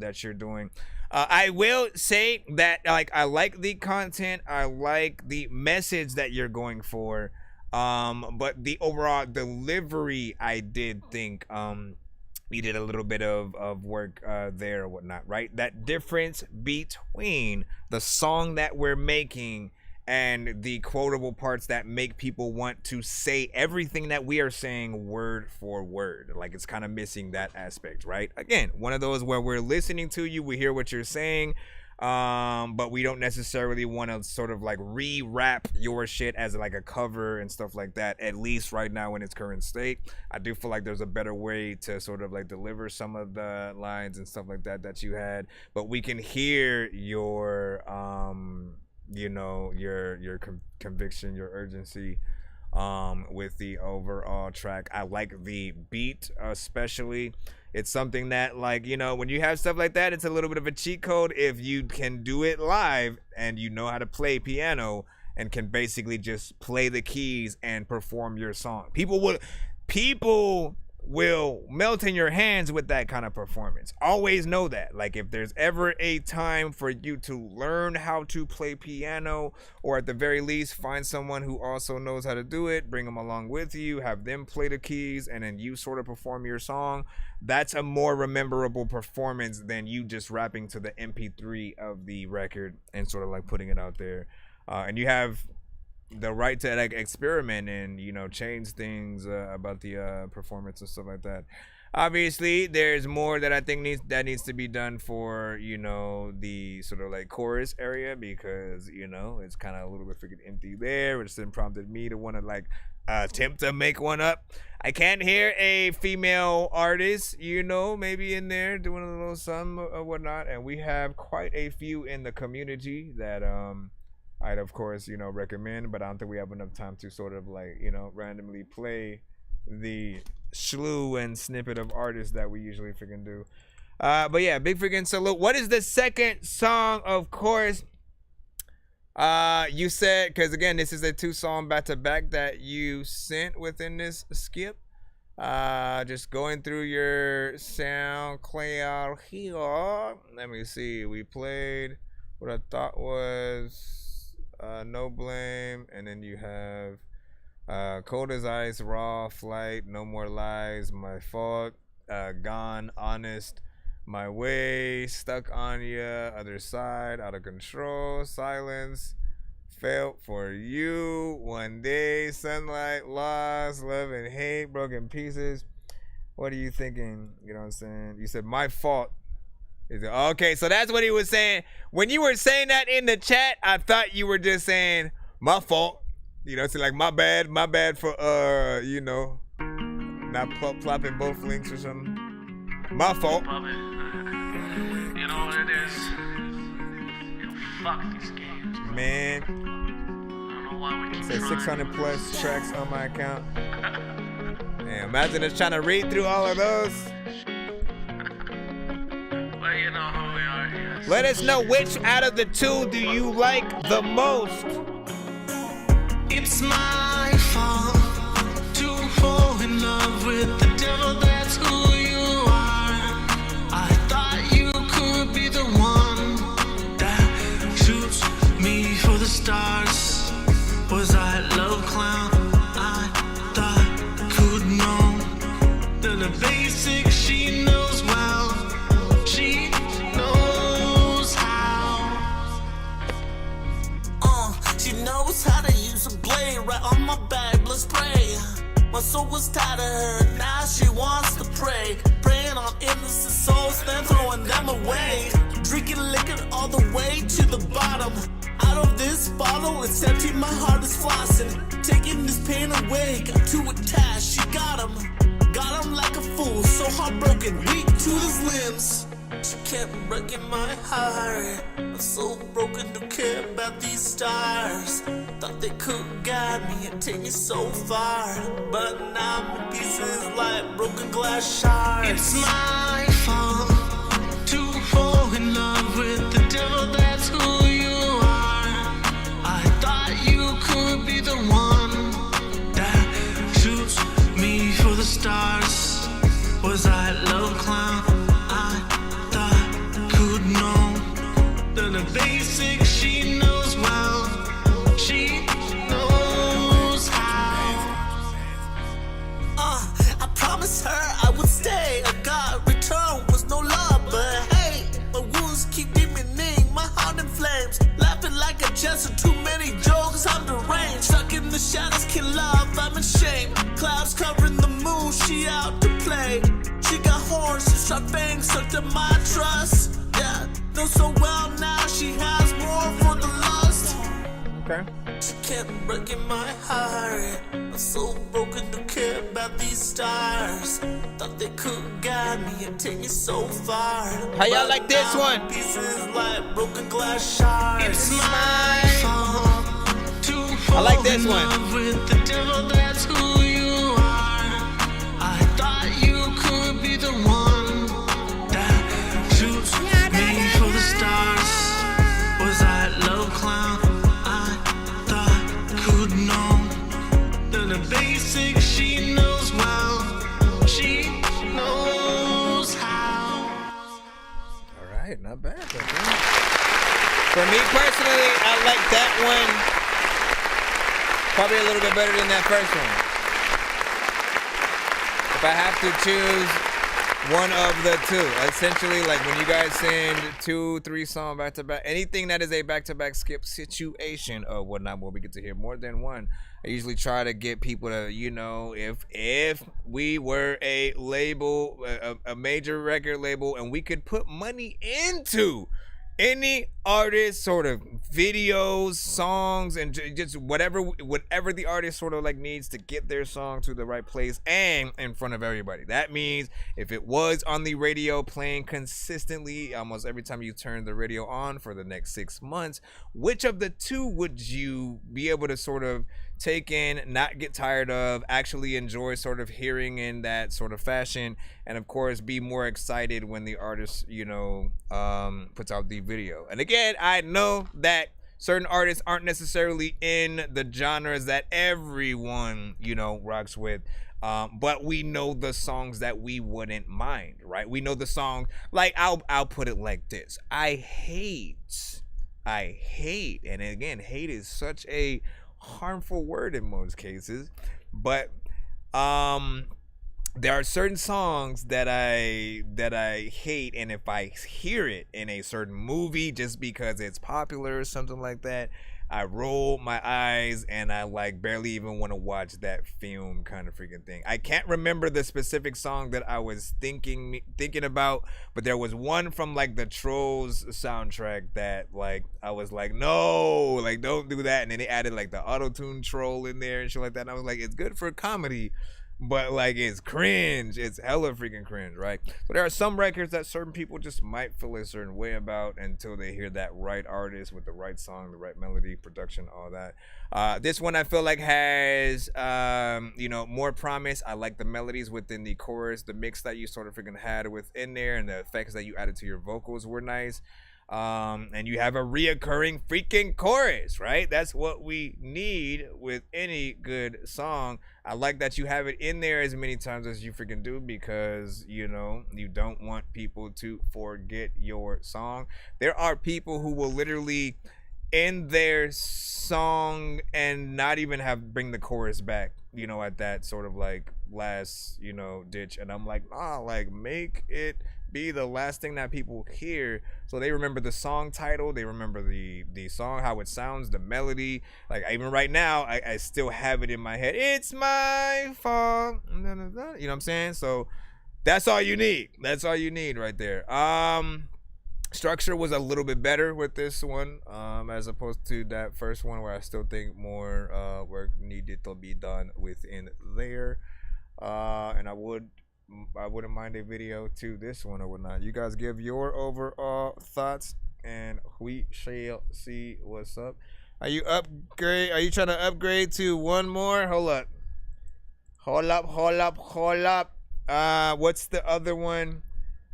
that you're doing. I will say that like I like the content, I like the message that you're going for, but the overall delivery, I did think you did a little bit of work there or whatnot, right? That difference between the song that we're making and the quotable parts that make people want to say everything that we are saying word for word. Like it's kind of missing that aspect, right? Again, one of those where we're listening to you, we hear what you're saying, but we don't necessarily want to sort of like re-rap your shit as like a cover and stuff like that, at least right now in its current state. I do feel like there's a better way to sort of like deliver some of the lines and stuff like that you had, but we can hear your you know, your conviction, your urgency with the overall track. I like the beat especially. It's something that, like, you know, when you have stuff like that, it's a little bit of a cheat code if you can do it live and you know how to play piano and can basically just play the keys and perform your song. People will melt in your hands with that kind of performance. Always know that. Like if there's ever a time for you to learn how to play piano, or at the very least find someone who also knows how to do it, bring them along with you, have them play the keys, and then you sort of perform your song, that's a more rememberable performance than you just rapping to the MP3 of the record and sort of like putting it out there. And you have the right to like experiment and, you know, change things about the performance and stuff like that. Obviously there's more that I think needs to be done for, you know, the sort of like chorus area, because, you know, it's kind of a little bit freaking empty there, which then prompted me to want to like attempt to make one up. I can't hear a female artist, you know, maybe in there doing a little something or whatnot, and we have quite a few in the community that I'd of course, you know, recommend, but I don't think we have enough time to sort of like, you know, randomly play the slew and snippet of artists that we usually freaking do. But yeah, big freaking salute. What is the second song? Of course, you said, because again, this is a 2-song back-to-back that you sent within this skip. Just going through your SoundCloud here. Let me see. We played what I thought was No Blame, and then you have Cold as Ice, Raw, Flight, No More Lies, My Fault, Gone, Honest, My Way, Stuck on Ya, Other Side, Out of Control, Silence, Felt for You, One Day, Sunlight, Lost, Love and Hate, Broken Pieces. What are you thinking? You know what I'm saying? You said My Fault. Okay, so that's what he was saying. When you were saying that in the chat, I thought you were just saying my fault. You know, it's like my bad for you know, not plopping both links or something. My fault. You know what it is? Yo, fuck these games, bro. Man. I don't know why we keep Say trying. 600 plus tracks on my account. Man, imagine us trying to read through all of those. But you know who we are here. Let us know which out of the two do you like the most. It's my fault to fall in love with the devil, that's who you are. I thought you could be the one that shoots me for the stars. Was I love clown? I thought could know the basics she knows well. She knows how. She knows how to use a blade right on my back, let's pray. My soul was tired of her, now she wants to pray. Praying on innocent souls, then throwing them away. Drinking liquor all the way to the bottom. Out of this bottle, it's empty, my heart is flossing. Taking this pain away, got too attached, she got him like a fool, so heartbroken, weak to his limbs. She kept breaking my heart. I'm so broken, don't care about these stars. Thought they could guide me and take me so far, but now I'm in pieces like broken glass shards. It's my fault to fall in love with the devil, that's who you are. I thought you could be the sucked up my trust. Yeah, know so well now she has more for the lust. Okay. She kept breaking my heart. I'm so broken, don't care about these stars. Thought they could guide me and take me so far. How y'all like this one? Pieces like broken glass shards. It's my fault to fall I like this in one. love with the devil, that's who you are. I thought you could be the one that shoots me for the stars. Was I low clown? I thought could know the basics she knows well. She knows how. All right, not bad. For me personally, I like that one probably a little bit better than that first one. If I have to choose one of the two, essentially, like when you guys send 2-3 songs back to back, anything that is a back-to-back skip situation or whatnot, where we get to hear more than one, I usually try to get people to, you know, if we were a label, a major record label, and we could put money into any artist sort of videos, songs, and just whatever the artist sort of like needs to get their song to the right place and in front of everybody. That means if it was on the radio playing consistently almost every time you turn the radio on for the next 6 months, which of the two would you be able to sort of take in, not get tired of, actually enjoy sort of hearing in that sort of fashion, and of course be more excited when the artist, you know, puts out the video. And again, I know that certain artists aren't necessarily in the genres that everyone, you know, rocks with, but we know the songs that we wouldn't mind, right? We know the songs, like I'll put it like this: I hate, and again, hate is such a harmful word in most cases, but there are certain songs that I hate, and if I hear it in a certain movie just because it's popular or something like that, I roll my eyes and I like barely even want to watch that film, kind of freaking thing. I can't remember the specific song that I was thinking about, but there was one from like the Trolls soundtrack that like I was like, no, like don't do that. And then they added like the auto-tune troll in there and shit like that. And I was like, it's good for comedy, but like it's cringe. It's hella freaking cringe, right? So there are some records that certain people just might feel a certain way about until they hear that right artist with the right song, the right melody, production, all that. This one I feel like has you know, more promise. I like the melodies within the chorus, the mix that you sort of freaking had within there, and the effects that you added to your vocals were nice. And you have a reoccurring freaking chorus, right? That's what we need with any good song. I like that you have it in there as many times as you freaking do, because, you know, you don't want people to forget your song. There are people who will literally end their song and not even bring the chorus back, you know, at that sort of like last, you know, ditch. And I'm like, like make it be the last thing that people hear, so they remember the song title, they remember the song, how it sounds, the melody. Like even right now, I still have it in my head. It's my fault. You know what I'm saying? So that's all you need. That's all you need right there. Structure was a little bit better with this one, as opposed to that first one, where I still think more work needed to be done within there. And I wouldn't mind a video to this one or whatnot. You guys give your overall thoughts, and we shall see what's up. Are you trying to upgrade to one more? Hold up. What's the other one?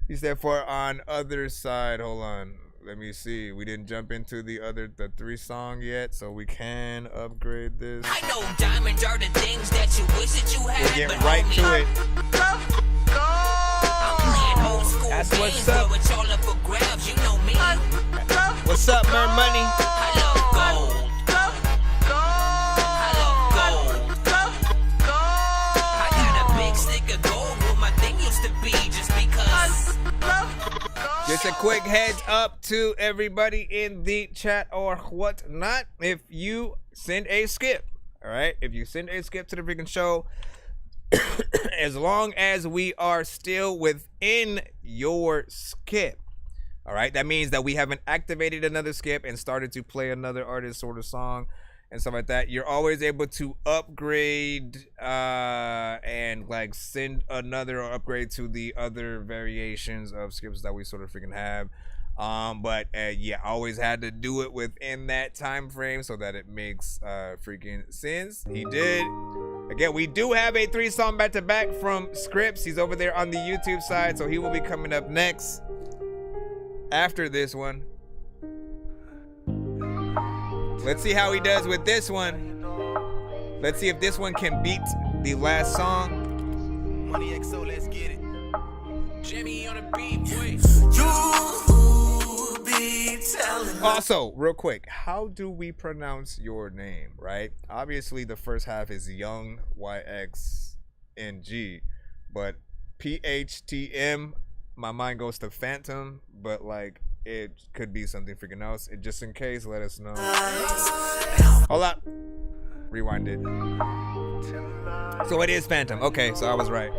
You said for on other side. Hold on. Let me see. We didn't jump into the 3 song yet, so we can upgrade this. I know diamonds are the things that you wish that you had. We'll get right to it. That's what's up. It's all up for grabs, you know me. What's up, Mer Money? I love gold. I love gold. I got a big stick of gold where my thing used to be, just because. Just a quick heads up to everybody in the chat or whatnot. If you send a skip, all right? If you send a skip to the freaking show, as long as we are still within your skip. All right, that means that we haven't activated another skip and started to play another artist sort of song and stuff like that. You're always able to upgrade and like send another upgrade to the other variations of skips that we sort of freaking have. But yeah, always had to do it within that time frame so that it makes freaking sense. He did. Again, we do have a 3-song back-to-back from Scripps. He's over there on the YouTube side, so he will be coming up next after this one. Let's see how he does with this one. Let's see if this one can beat the last song. Money XO, let's get it. Jimmy on a beat, boy. You be telling. Also, real quick, how do we pronounce your name, right? Obviously, the first half is Young YXNG, but PHTM, my mind goes to Phantom, but like it could be something freaking else. Just in case, let us know. Hold up. Rewind it. So it is Phantom. Okay, so I was right.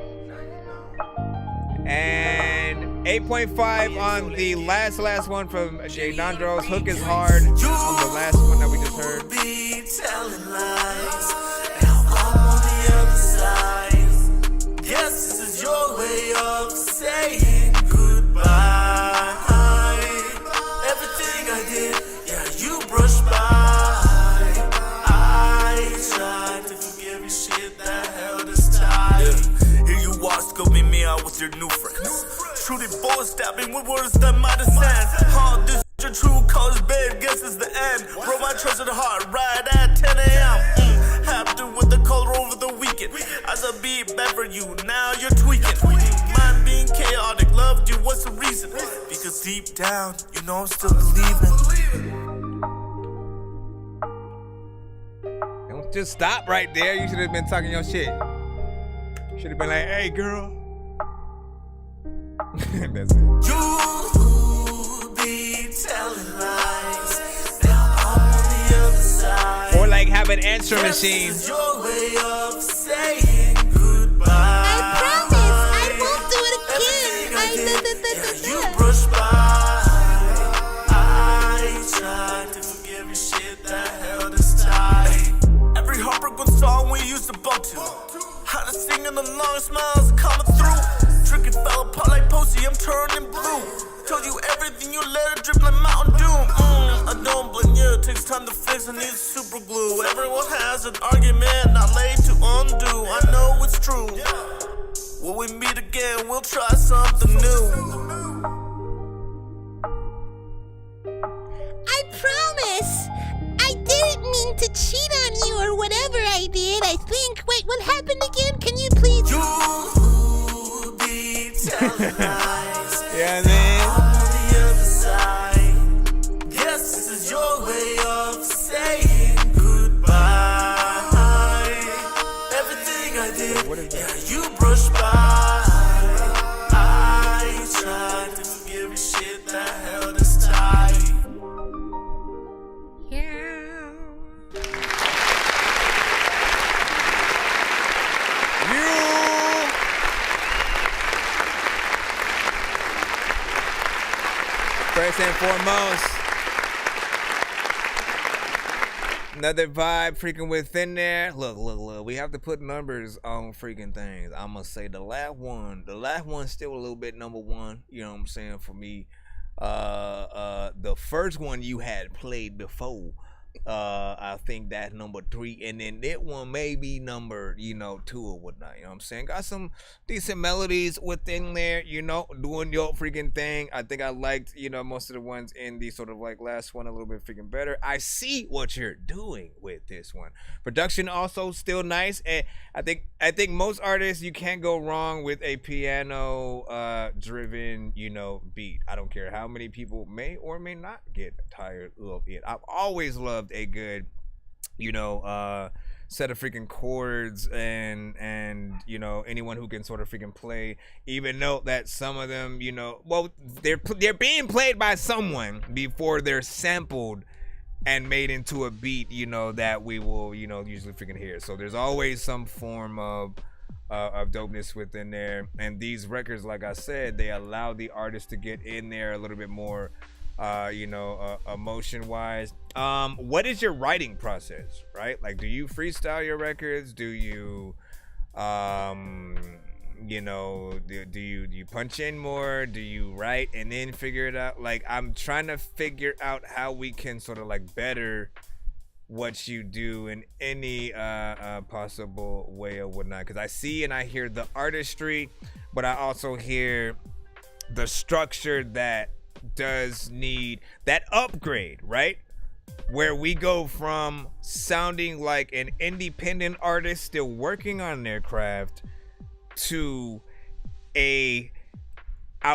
And 8.5 on the last one from J Nandros. Hook is hard on the last one that we just heard. Be telling lies. Now I'm on the other side. Guess this is your way of saying goodbye. Everything I did, yeah, you brushed by. I tried to forgive you, shit that held us tight. Yeah. Here you walk, scoping me out with your new friends. Truly boy stabbing with words that might have sent. All this your true colors, babe, guess it's the end. Broke my trust in the heart right at 10 a.m. Have to with the color over the weekend. As I beat back for you, now you're tweaking. Mind being chaotic, loved you, what's the reason? Because deep down, you know I'm still believing. Don't just stop right there. You should have been talking your shit. Should have been like, hey, girl. That's it. You be telling lies. Now I'm on the other side. Or like have an answer machine. This is your way of saying goodbye. I promise, I won't do it again. You brushed by. I tried to forgive you, shit that held us tight. Every heartbroken song we used to bump to. How to sing in the long smiles coming through. Drinking fell apart like Posey, I'm turning blue. Told you everything, you let it drip like Mountain Dew. I don't blame you, it takes time to fix, I need super glue. Everyone has an argument, not late to undo. I know it's true. When we meet again, we'll try something new. I promise. I didn't mean to cheat on you or whatever I did. I think. Wait, what happened again? Can you please? You be telling lies. Yeah, man. I'm on the other side. Guess this is your way of saying goodbye. Everything I did, yeah, you brushed by. I tried to forgive you, shit that held us tight. First and foremost, another vibe freaking within there. Look. We have to put numbers on freaking things. I'm going to say the last one's still a little bit number one. You know what I'm saying? For me, the first one you had played before, I think that's number 3, and then that one may be number 2 or whatnot. You know what I'm saying? Got some decent melodies within there, doing your freaking thing. I think I liked most of the ones in the sort of like last one a little bit freaking better. I see what you're doing with this one. Production also still nice, and I think most artists, you can't go wrong with a piano driven beat. I don't care how many people may or may not get tired of it. I've always loved a good set of freaking chords and anyone who can sort of freaking play, even though that some of them they're being played by someone before they're sampled and made into a beat that we will usually freaking hear. So there's always some form of of dopeness within there. And these records, like I said, they allow the artist to get in there a little bit more, emotion wise. What is your writing process, right? Like, do you freestyle your records? Do you do you punch in more? Do you write and then figure it out? Like, I'm trying to figure out how we can sort of like better what you do in any possible way or whatnot, because I see and I hear the artistry, but I also hear the structure that does need that upgrade, right? Where we go from sounding like an independent artist still working on their craft to I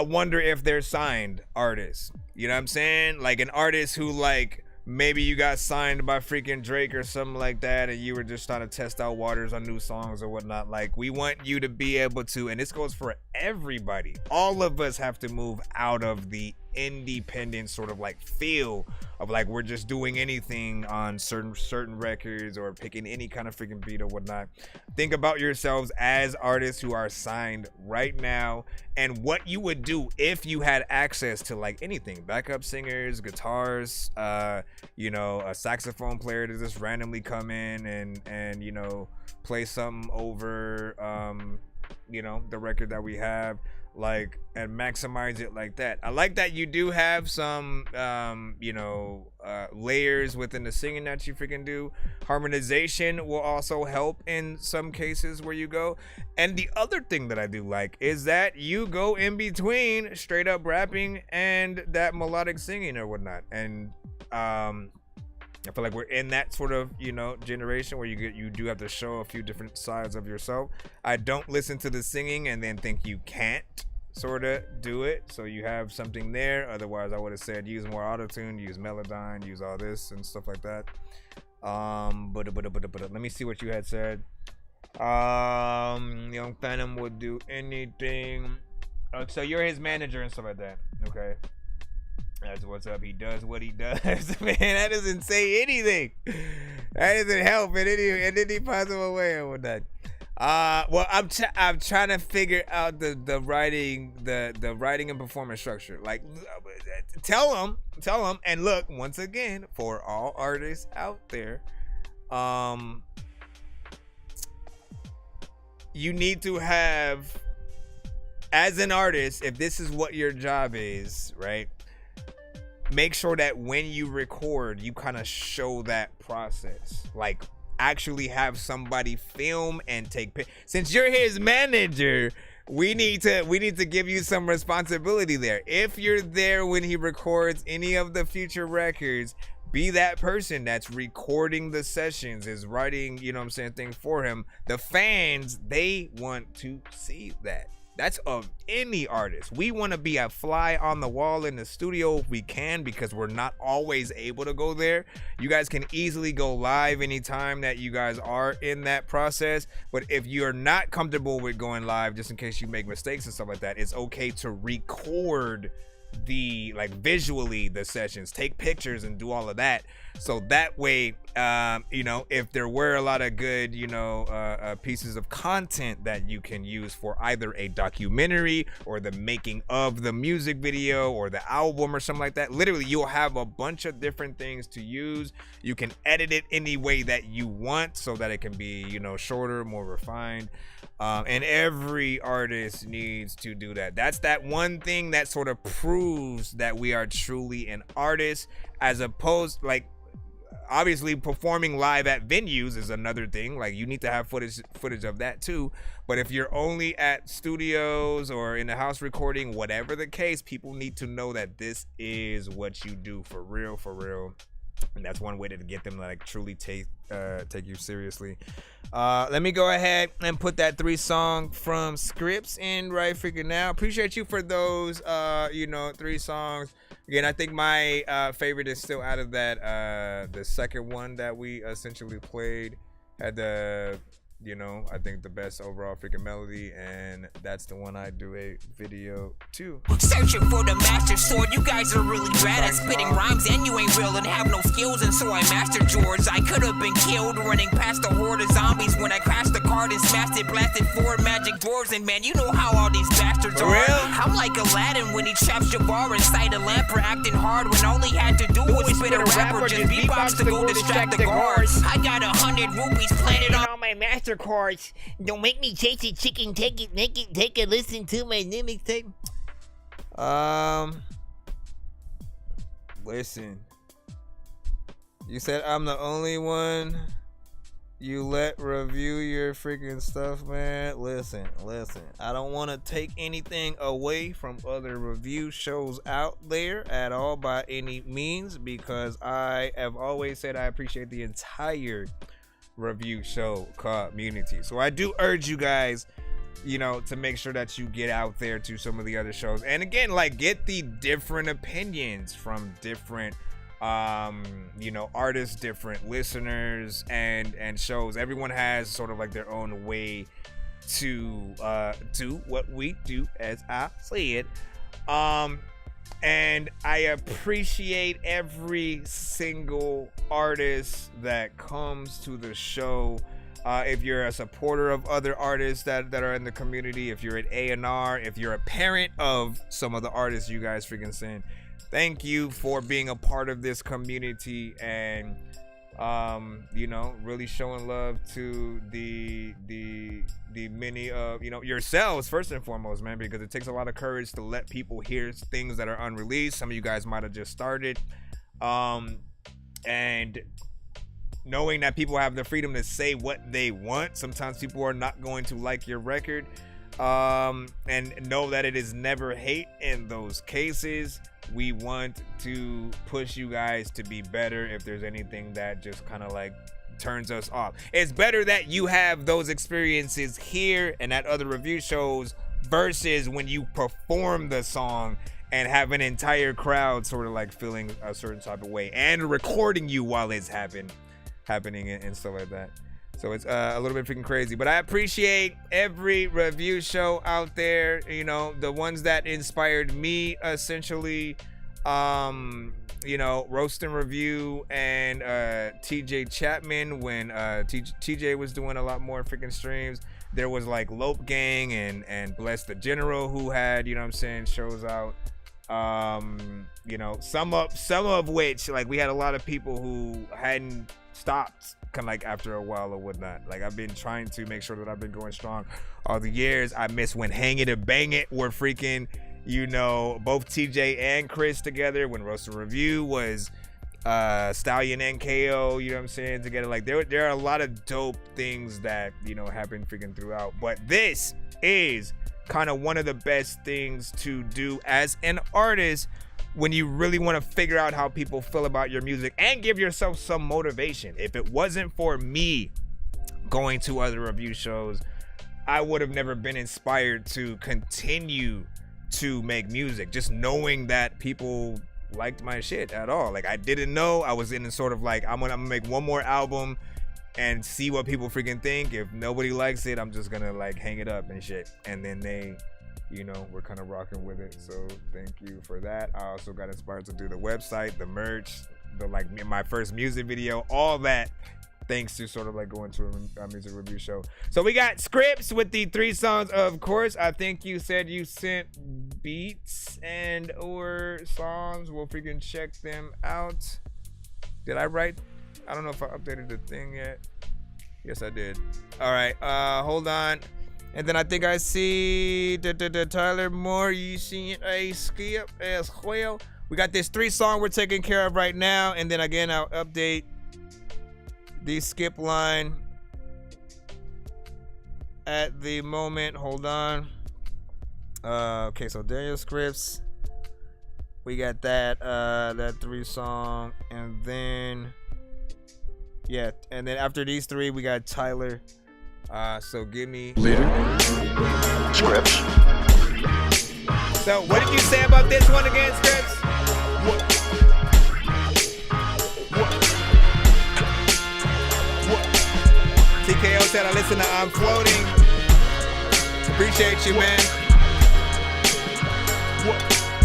wonder if they're signed artists. You know what I'm saying? Like an artist who, like, maybe you got signed by freaking Drake or something like that, and you were just trying to test out waters on new songs or whatnot. Like, we want you to be able to, and this goes for everybody. All of us have to move out of the independent sort of like feel of like we're just doing anything on certain records or picking any kind of freaking beat or whatnot. Think about yourselves as artists who are signed right now and what you would do if you had access to like anything, backup singers, guitars, a saxophone player to just randomly come in and play something over the record that we have, like, and maximize it like that. I like that you do have some layers within the singing that you freaking do. Harmonization will also help in some cases where you go. And the other thing that I do like is that you go in between straight up rapping and that melodic singing or whatnot. And I feel like we're in that sort of, generation where you do have to show a few different sides of yourself. I don't listen to the singing and then think you can't sort of do it. So you have something there. Otherwise, I would have said use more autotune, use Melodyne, use all this and stuff like that. But let me see what you had said. Young Phantom would do anything. So you're his manager and stuff like that. Okay. That's what's up. He does what he does. Man, that doesn't say anything. That doesn't help in any possible way or whatnot. Well, I'm trying to figure out the writing, the writing and performance structure. Like, tell them. And look, once again, for all artists out there, you need to have, as an artist, if this is what your job is, right? Make sure that when you record, you kind of show that process. Like, actually have somebody film and take pictures. Since you're his manager, we need to give you some responsibility there. If you're there when he records any of the future records, be that person that's recording the sessions, is writing, things for him. The fans, they want to see that. That's of any artist. We want to be a fly on the wall in the studio if we can, because we're not always able to go there. You guys can easily go live anytime that you guys are in that process. But if you're not comfortable with going live, just in case you make mistakes and stuff like that, it's okay to record visually the sessions, take pictures and do all of that. So that way, if there were a lot of good, pieces of content that you can use for either a documentary or the making of the music video or the album or something like that, literally you'll have a bunch of different things to use. You can edit it any way that you want so that it can be, shorter, more refined. And every artist needs to do that. That's that one thing that sort of proves that we are truly an artist, as opposed, like, obviously performing live at venues is another thing. Like, you need to have footage of that too. But if you're only at studios or in the house recording, whatever the case, people need to know that this is what you do for real. And that's one way to get them to like truly take you seriously. Let me go ahead and put that 3 song from Scripts in right freaking now. Appreciate you for those 3 songs. Again, I think my favorite is still out of that the second one that we essentially played. Had the you know, I think the best overall freaking melody, and that's the one I do a video to. Searching for the master sword, you guys are really bad at spitting rhymes, and you ain't real and have no skills, and so I mastered yours. I could have been killed running past a horde of zombies when I crashed the card and smashed it, blasted 4 magic dwarves, and man, you know how all these bastards are. I'm like Aladdin when he traps Jabbar inside a lamp for acting hard when all he had to do was spit a rapper, just beatbox to go distract the guards. I got 100 rupees planted on my master cards. Don't make me chase a chicken, take it, make it, take a listen to my new mixtape. Listen. You said I'm the only one you let review your freaking stuff, man. Listen. I don't want to take anything away from other review shows out there at all by any means, because I have always said I appreciate the entire review show community. So I do urge you guys, you know, to make sure that you get out there to some of the other shows, and again, like, get the different opinions from different you know, artists, different listeners, and shows. Everyone has sort of like their own way to do what we do, as I said. And I appreciate every single artist that comes to the show. If you're a supporter of other artists that are in the community, if you're an A&R, if you're a parent of some of the artists you guys freaking send, thank you for being a part of this community, and you know, really showing love to the many of, you know, yourselves first and foremost, man, because it takes a lot of courage to let people hear things that are unreleased. Some of you guys might have just started, and knowing that people have the freedom to say what they want. Sometimes people are not going to like your record, and know that it is never hate in those cases. We want to push you guys to be better. If there's anything that just kind of like turns us off, it's better that you have those experiences here and at other review shows versus when you perform the song and have an entire crowd sort of like feeling a certain type of way and recording you while it's happening and stuff like that. So it's a little bit freaking crazy, but I appreciate every review show out there. You know, the ones that inspired me, essentially, you know, Roast and Review and TJ Chapman, when TJ was doing a lot more freaking streams. There was like Lope Gang and Bless the General, who had, you know what I'm saying, shows out. You know, some of which, like, we had a lot of people who hadn't stopped kind of like after a while or whatnot. Like, I've been trying to make sure that I've been going strong all the years. I miss when Hang It and Bang It were freaking, you know, both TJ and Chris together, when Roast and Review was Stallion and KO, you know what I'm saying, together. Like, there are a lot of dope things that, you know, happen freaking throughout, but this is kind of one of the best things to do as an artist when you really want to figure out how people feel about your music and give yourself some motivation. If it wasn't for me going to other review shows, I would have never been inspired to continue to make music, just knowing that people liked my shit at all. Like, I didn't know. I was in a sort of like, I'm gonna make one more album and see what people freaking think. If nobody likes it, I'm just gonna like hang it up and shit. And then they, you know, we're kind of rocking with it. So thank you for that. I also got inspired to do the website, the merch, the like my first music video, all that thanks to sort of like going to a music review show. So we got scripts with the 3 songs, of course. I think you said you sent beats and or songs. We'll freaking check them out. Did I write? I don't know if I updated the thing yet. Yes, I did. All right, hold on. And then I think I see Tyler Moore. You see a skip as well. We got this 3 song we're taking care of right now. And then again, I'll update the skip line at the moment. Hold on. Okay, so Daniel Scripts. We got that 3 song. And then, yeah. And then after these 3, we got Tyler. So give me leader Scripts. So what did you say about this one again, Scripts? TKO said I listen to I'm Floating. Appreciate you, man.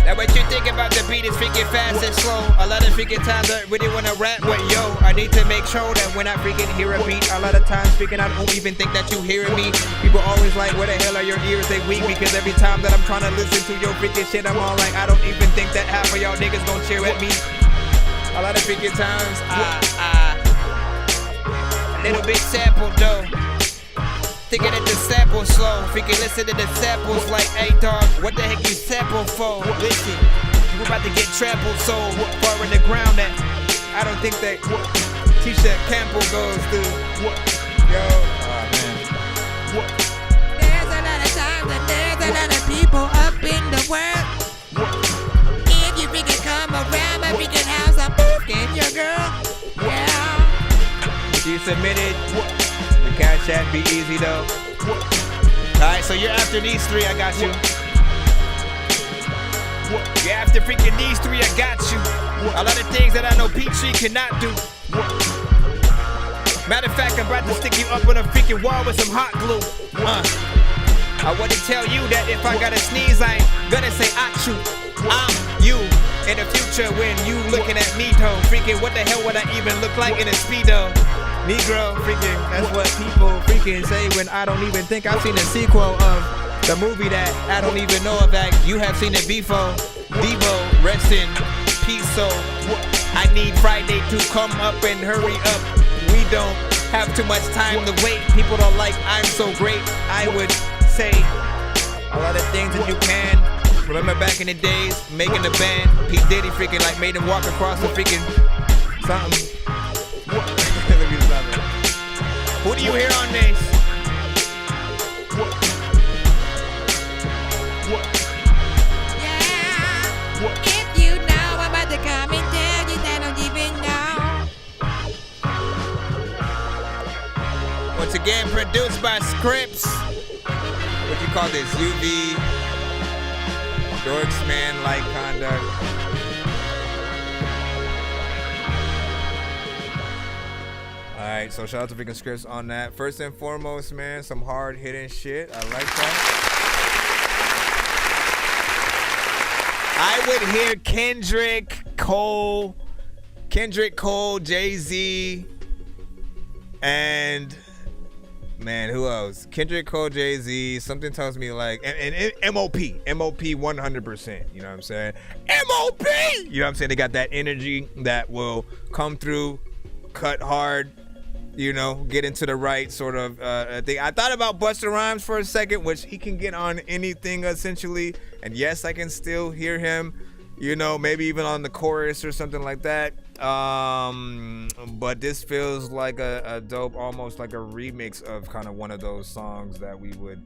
Now what you think about the beat is freaking fast and slow. A lot of freaking times I really wanna rap with yo. I need to make sure that when I freaking hear a beat, a lot of times freaking I don't even think that you hearing me. People always like, where the hell are your ears? They weak because every time that I'm trying to listen to your freaking shit, I'm all like, I don't even think that half of y'all niggas gon' cheer at me. A lot of freaking times, a little bit sample though. Thinking that the sample slow. Freaking listen to the samples like, hey dog, what the heck you sample for? Listen, you about to get trampled so far in the ground that I don't think that T-shirt Campbell goes through. Yo, man. There's a lot of times and there's a lot of people up in the world. If you freaking come around my freaking house, I'm boofing your girl. Yeah. If you submitted, the cash app be easy though. Alright, so you're after these three, I got you. You're after freaking these three, I got you. A lot of things that I know Peachtree cannot do. Matter of fact, I'm about to stick you up on a freaking wall with some hot glue. I want to tell you that if I gotta sneeze, I ain't gonna say achoo. I'm you. In the future when you looking at me though, freaking what the hell would I even look like in a Speedo? Negro, freaking, that's what people freaking say when I don't even think I've seen a sequel of the movie that I don't even know of that you have seen it before. Devo, rest in peace, so I need Friday to come up and hurry up. We don't have too much time to wait. People don't like I'm so great. I would say a lot of things that you can. Remember back in the days, making the band, P. Diddy freaking like made him walk across the freaking something. Who do you hear on this? Yeah. If you know I'm about to come and tell you that I don't even know. Once again, produced by Scripps. What you call this? UV. Dorks Man Like Conduct. Alright, so shout out to freaking Scripps on that. First and foremost, man, some hard hitting shit. I like that. I would hear Kendrick Cole, Jay-Z, and man, who else? Kendrick Cole, Jay-Z. Something tells me like and MOP 100%. You know what I'm saying? MOP. You know what I'm saying? They got that energy that will come through, cut hard. You know, get into the right sort of thing. I thought about Busta Rhymes for a second, which he can get on anything essentially. And yes, I can still hear him, you know, maybe even on the chorus or something like that. But this feels like a dope, almost like a remix of kind of one of those songs that we would,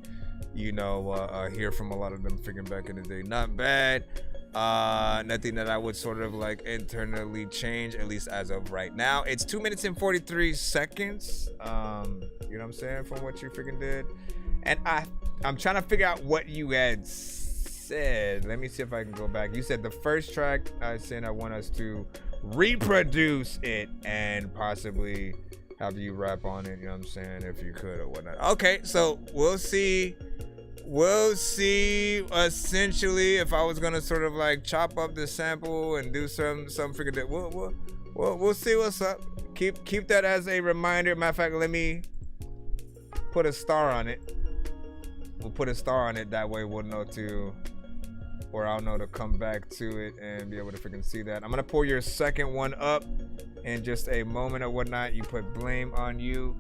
you know, hear from a lot of them freaking back in the day. Not bad. Nothing that I would sort of like internally change, at least as of right now. It's 2 minutes and 43 seconds. You know what I'm saying, from what you freaking did. And I'm trying to figure out what you had said. Let me see if I can go back. You said the first track I said I want us to reproduce it and possibly have you rap on it, you know what I'm saying, if you could or whatnot. Okay, so we'll see essentially if I was gonna sort of like chop up the sample and do some freaking we'll see what's up. Keep that as a reminder. Matter of fact, let me put a star on it. We'll put a star on it, that way we'll know to, or I'll know to come back to it and be able to freaking see that. I'm gonna pull your second one up in just a moment or whatnot. You put blame on you.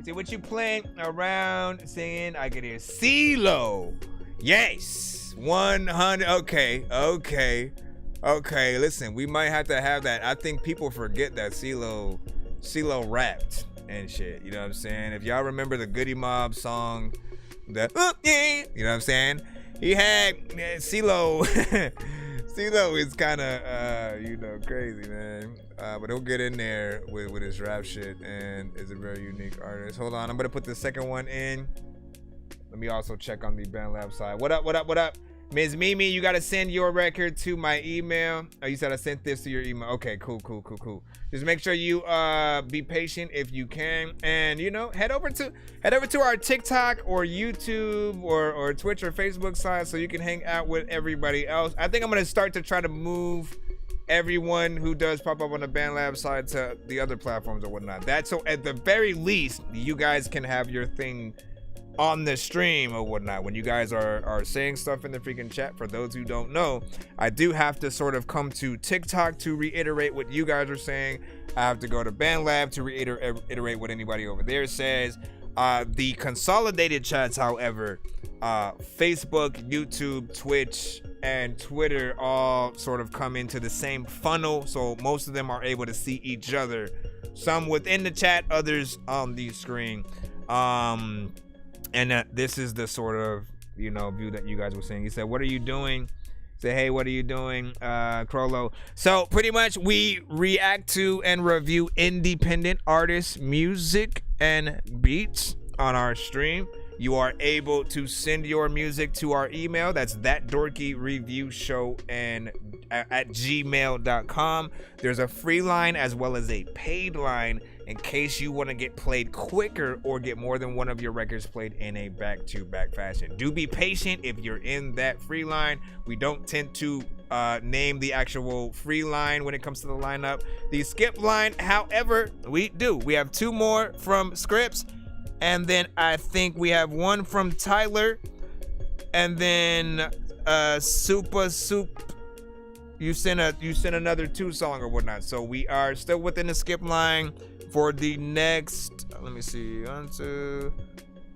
See what you playing around saying. I can hear CeeLo. Yes. 100. Okay. Listen, we might have to have that. I think people forget that CeeLo rapped and shit. You know what I'm saying? If y'all remember the Goody Mob song, that you know what I'm saying? He had CeeLo. CeeLo is kind of you know, crazy, man. But he'll get in there with his rap shit and is a very unique artist. Hold on, I'm gonna put the second one in. Let me also check on the BandLab side. What up? Ms. Mimi, you gotta send your record to my email. Oh, you said I sent this to your email. Okay, cool. Just make sure you be patient if you can, and you know, head over to our TikTok or YouTube or Twitch or Facebook side so you can hang out with everybody else. I think I'm gonna start to try to move everyone who does pop up on the BandLab side to the other platforms or whatnot. That's so at the very least you guys can have your thing on the stream or whatnot when you guys are saying stuff in the freaking chat. For those who don't know, I do have to sort of come to TikTok to reiterate what you guys are saying. I have to go to BandLab to reiterate what anybody over there says. The consolidated chats, however, Facebook, YouTube, Twitch, and Twitter all sort of come into the same funnel, so most of them are able to see each other. Some within the chat, others on the screen. And this is the sort of, you know, view that you guys were saying. He said, what are you doing? Say, hey, what are you doing, Crollo? So pretty much we react to and review independent artists' music and beats on our stream. You are able to send your music to our email. That's ThatDorkyReviewShow and at gmail.com. There's a free line as well as a paid line in case you want to get played quicker or get more than one of your records played in a back-to-back fashion. Do be patient if you're in that free line. We don't tend to name the actual free line when it comes to the lineup. The skip line, however, we do. We have 2 more from Scripps, and then I think we have 1 from Tyler, and then Super Soup. You sent another 2 song or whatnot. So we are still within the skip line for the next, let me see, 1, 2,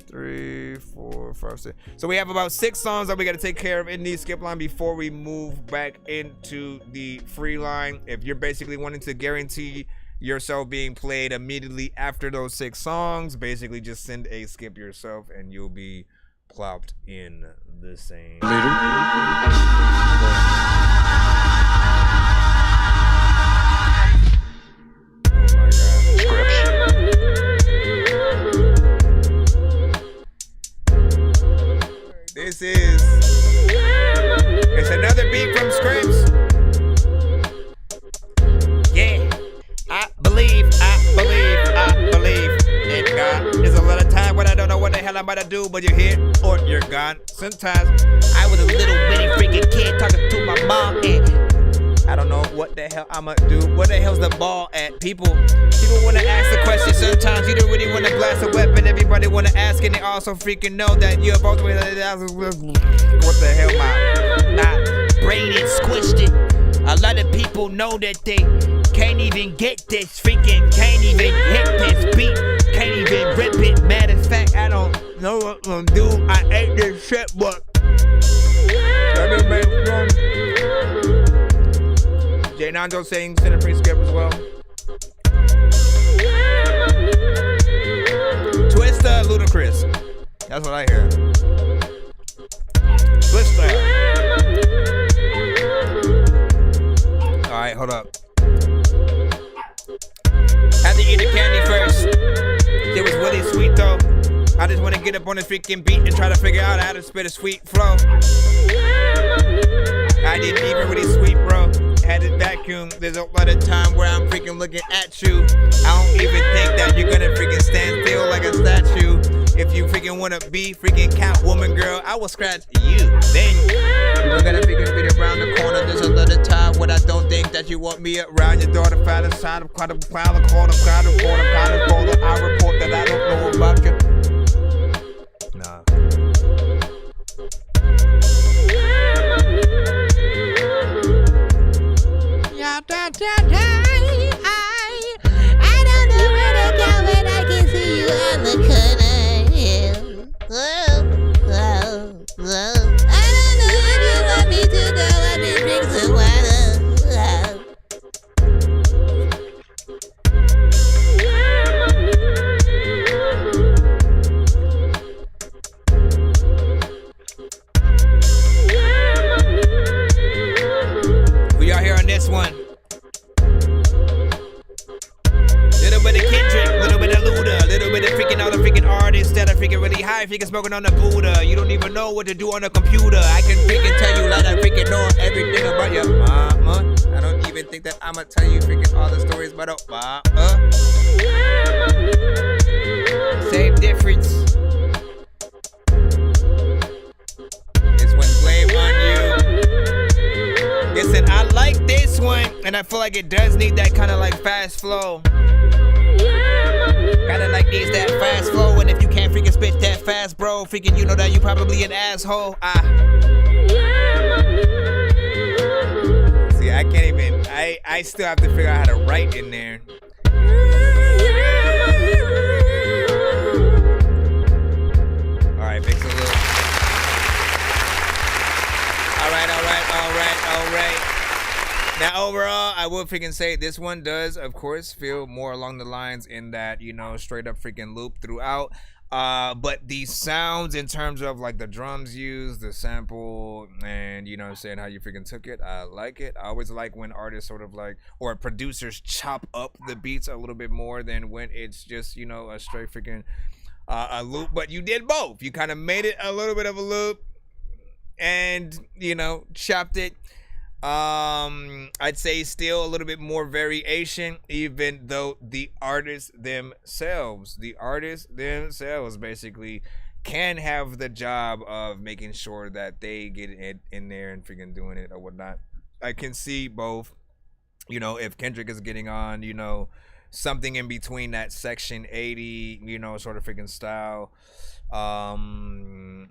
3, 4, 5, 6. So we have about 6 songs that we got to take care of in the skip line before we move back into the free line. If you're basically wanting to guarantee yourself being played immediately after those 6 songs, basically just send a skip yourself and you'll be plopped in the same. It's another beat from Scripps. Yeah, I believe in God. There's a lot of time when I don't know what the hell I'm about to do, but you're here or you're gone. Sometimes I was a little bitty freaking kid talking to my mom and I don't know what the hell I'ma do. Where the hell's the ball at? People wanna ask the question. Sometimes you don't really wanna blast a weapon. Everybody wanna ask, and they also freaking know that you're both with what the hell, my brain is squished it. A lot of people know that they can't even get this freaking, can't even hit this beat, can't even rip it. Matter of fact, I don't know what I'm gonna do. I ate this shit, but J Nando saying send a free skip as well. Twista, Ludacris. That's what I hear. Twista. Alright, hold up. Had to eat the candy first. It was really sweet though. I just want to get up on the freaking beat and try to figure out how to spit a sweet flow. I didn't even really sweet, bro. Had it vacuum. There's a lot of time where I'm freaking looking at you. I don't even think that you're gonna freaking stand still like a statue. If you freaking wanna be freaking Catwoman, girl, I will scratch you. Then you're gonna freaking beat around the corner. There's a lot of time when I don't think that you want me around your daughter. Find a side of quite a cloud of corner, cloud of corner, kind of corner. I report that I don't know about you. Nah. I don't know where to go, but I can see you on the corner. Whoa. I don't know if you want me to go. Let me drink some water. We are here on this one. that are freaking really high, freaking smoking on the Buddha. You don't even know what to do on a computer. I can freaking tell you like I freaking know everything about your mama. I don't even think that I'ma tell you freaking all the stories about your mama. Same difference. This one's blame on you. Listen, I like this one, and I feel like it does need that kind of like fast flow. Kinda like needs that fast flow, and if you can't freaking spit that fast, bro, freaking you know that you probably an asshole. See, I can't even, I still have to figure out how to write in there. Alright, mix a little. Alright. Now, overall, I will freaking say this one does, of course, feel more along the lines in that, you know, straight up freaking loop throughout. But the sounds in terms of like the drums used, the sample, and you know what I'm saying, how you freaking took it, I like it. I always like when artists sort of like, or producers chop up the beats a little bit more than when it's just, you know, a straight freaking a loop. But you did both. You kind of made it a little bit of a loop and, you know, chopped it. I'd say still a little bit more variation, even though the artists themselves basically can have the job of making sure that they get it in there and freaking doing it or whatnot. I can see both, you know, if Kendrick is getting on, you know, something in between that Section 80, you know, sort of freaking style, and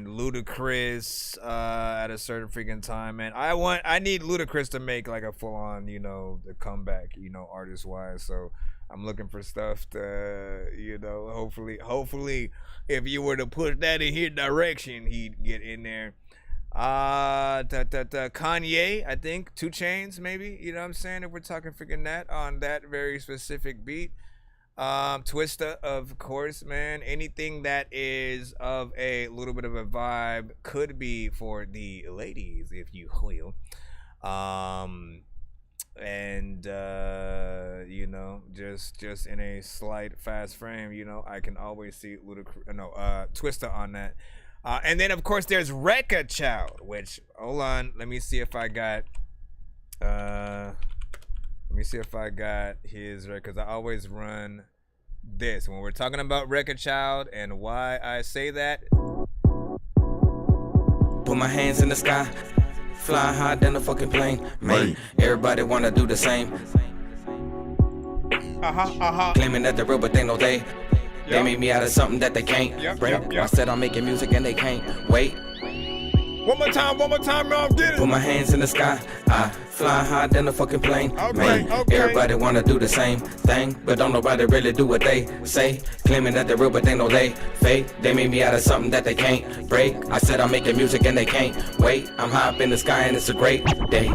Ludacris at a certain freaking time, man. I need Ludacris to make like a full-on, you know, the comeback, you know, artist-wise. So I'm looking for stuff to, you know, hopefully if you were to push that in his direction, he'd get in there. Kanye, I think 2 Chainz maybe, you know what I'm saying, if we're talking freaking that on that very specific beat. Twista, of course, man. Anything that is of a little bit of a vibe could be for the ladies, if you will. You know, just in a slight fast frame, you know, I can always see Twista on that. And then of course there's Rekka Child, which, hold on, let me see if I got his record, because I always run this when we're talking about Rekka Child. And why I say that: put my hands in the sky, fly high than a fucking plane, man. Everybody wanna do the same. Claiming that they're real, but they know they made me out of something that they can't break. I said I'm making music and they can't wait. One more time, y'all get it. Put my hands in the sky, I fly high than a fucking plane, man. Everybody wanna do the same thing, but don't nobody really do what they say. Claiming that they're real, but they know they fake. They made me out of something that they can't break. I said I'm making music and they can't wait. I'm high up in the sky and it's a great day.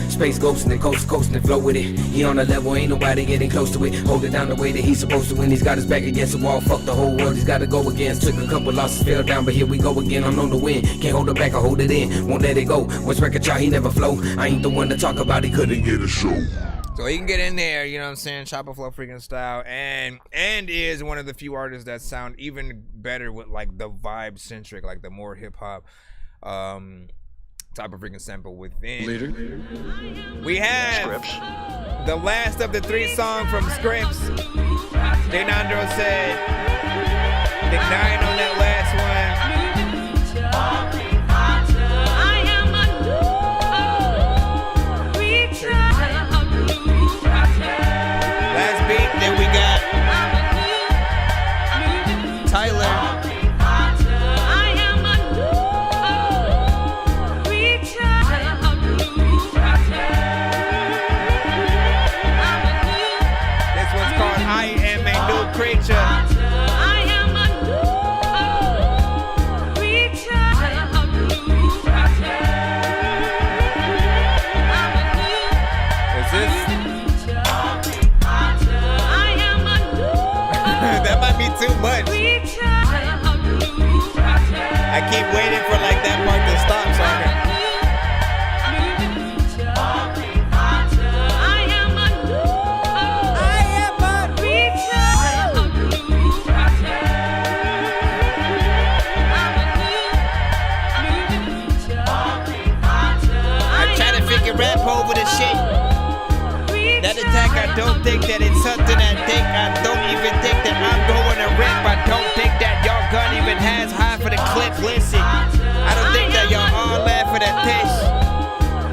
Space ghosting and coast to coast and flow with it. He on a level, ain't nobody getting close to it. Hold it down the way that he's supposed to when he's got his back against the wall. Fuck the whole world, he's gotta go against. Took a couple losses, fell down, but here we go again. I'm on the win, can't hold it back or hold it in. Won't let it go. Once Rekka Child, he never flow. I ain't the one to talk about, he couldn't get a show. So he can get in there, you know what I'm saying, chopper flow freaking style, and is one of the few artists that sound even better with like the vibe centric, like the more hip hop type of freaking sample within. Later. We have Scripps, the last of the 3 songs from Scripps. Denandro said decline on that last one. Then we got Tyler. This one's called I Am a New Creature. Matter of fact, I don't think that it's something I think. I don't even think that I'm going to rip. I don't think that your gun even has high for the clip. Listen, I don't think that y'all all laughing at this.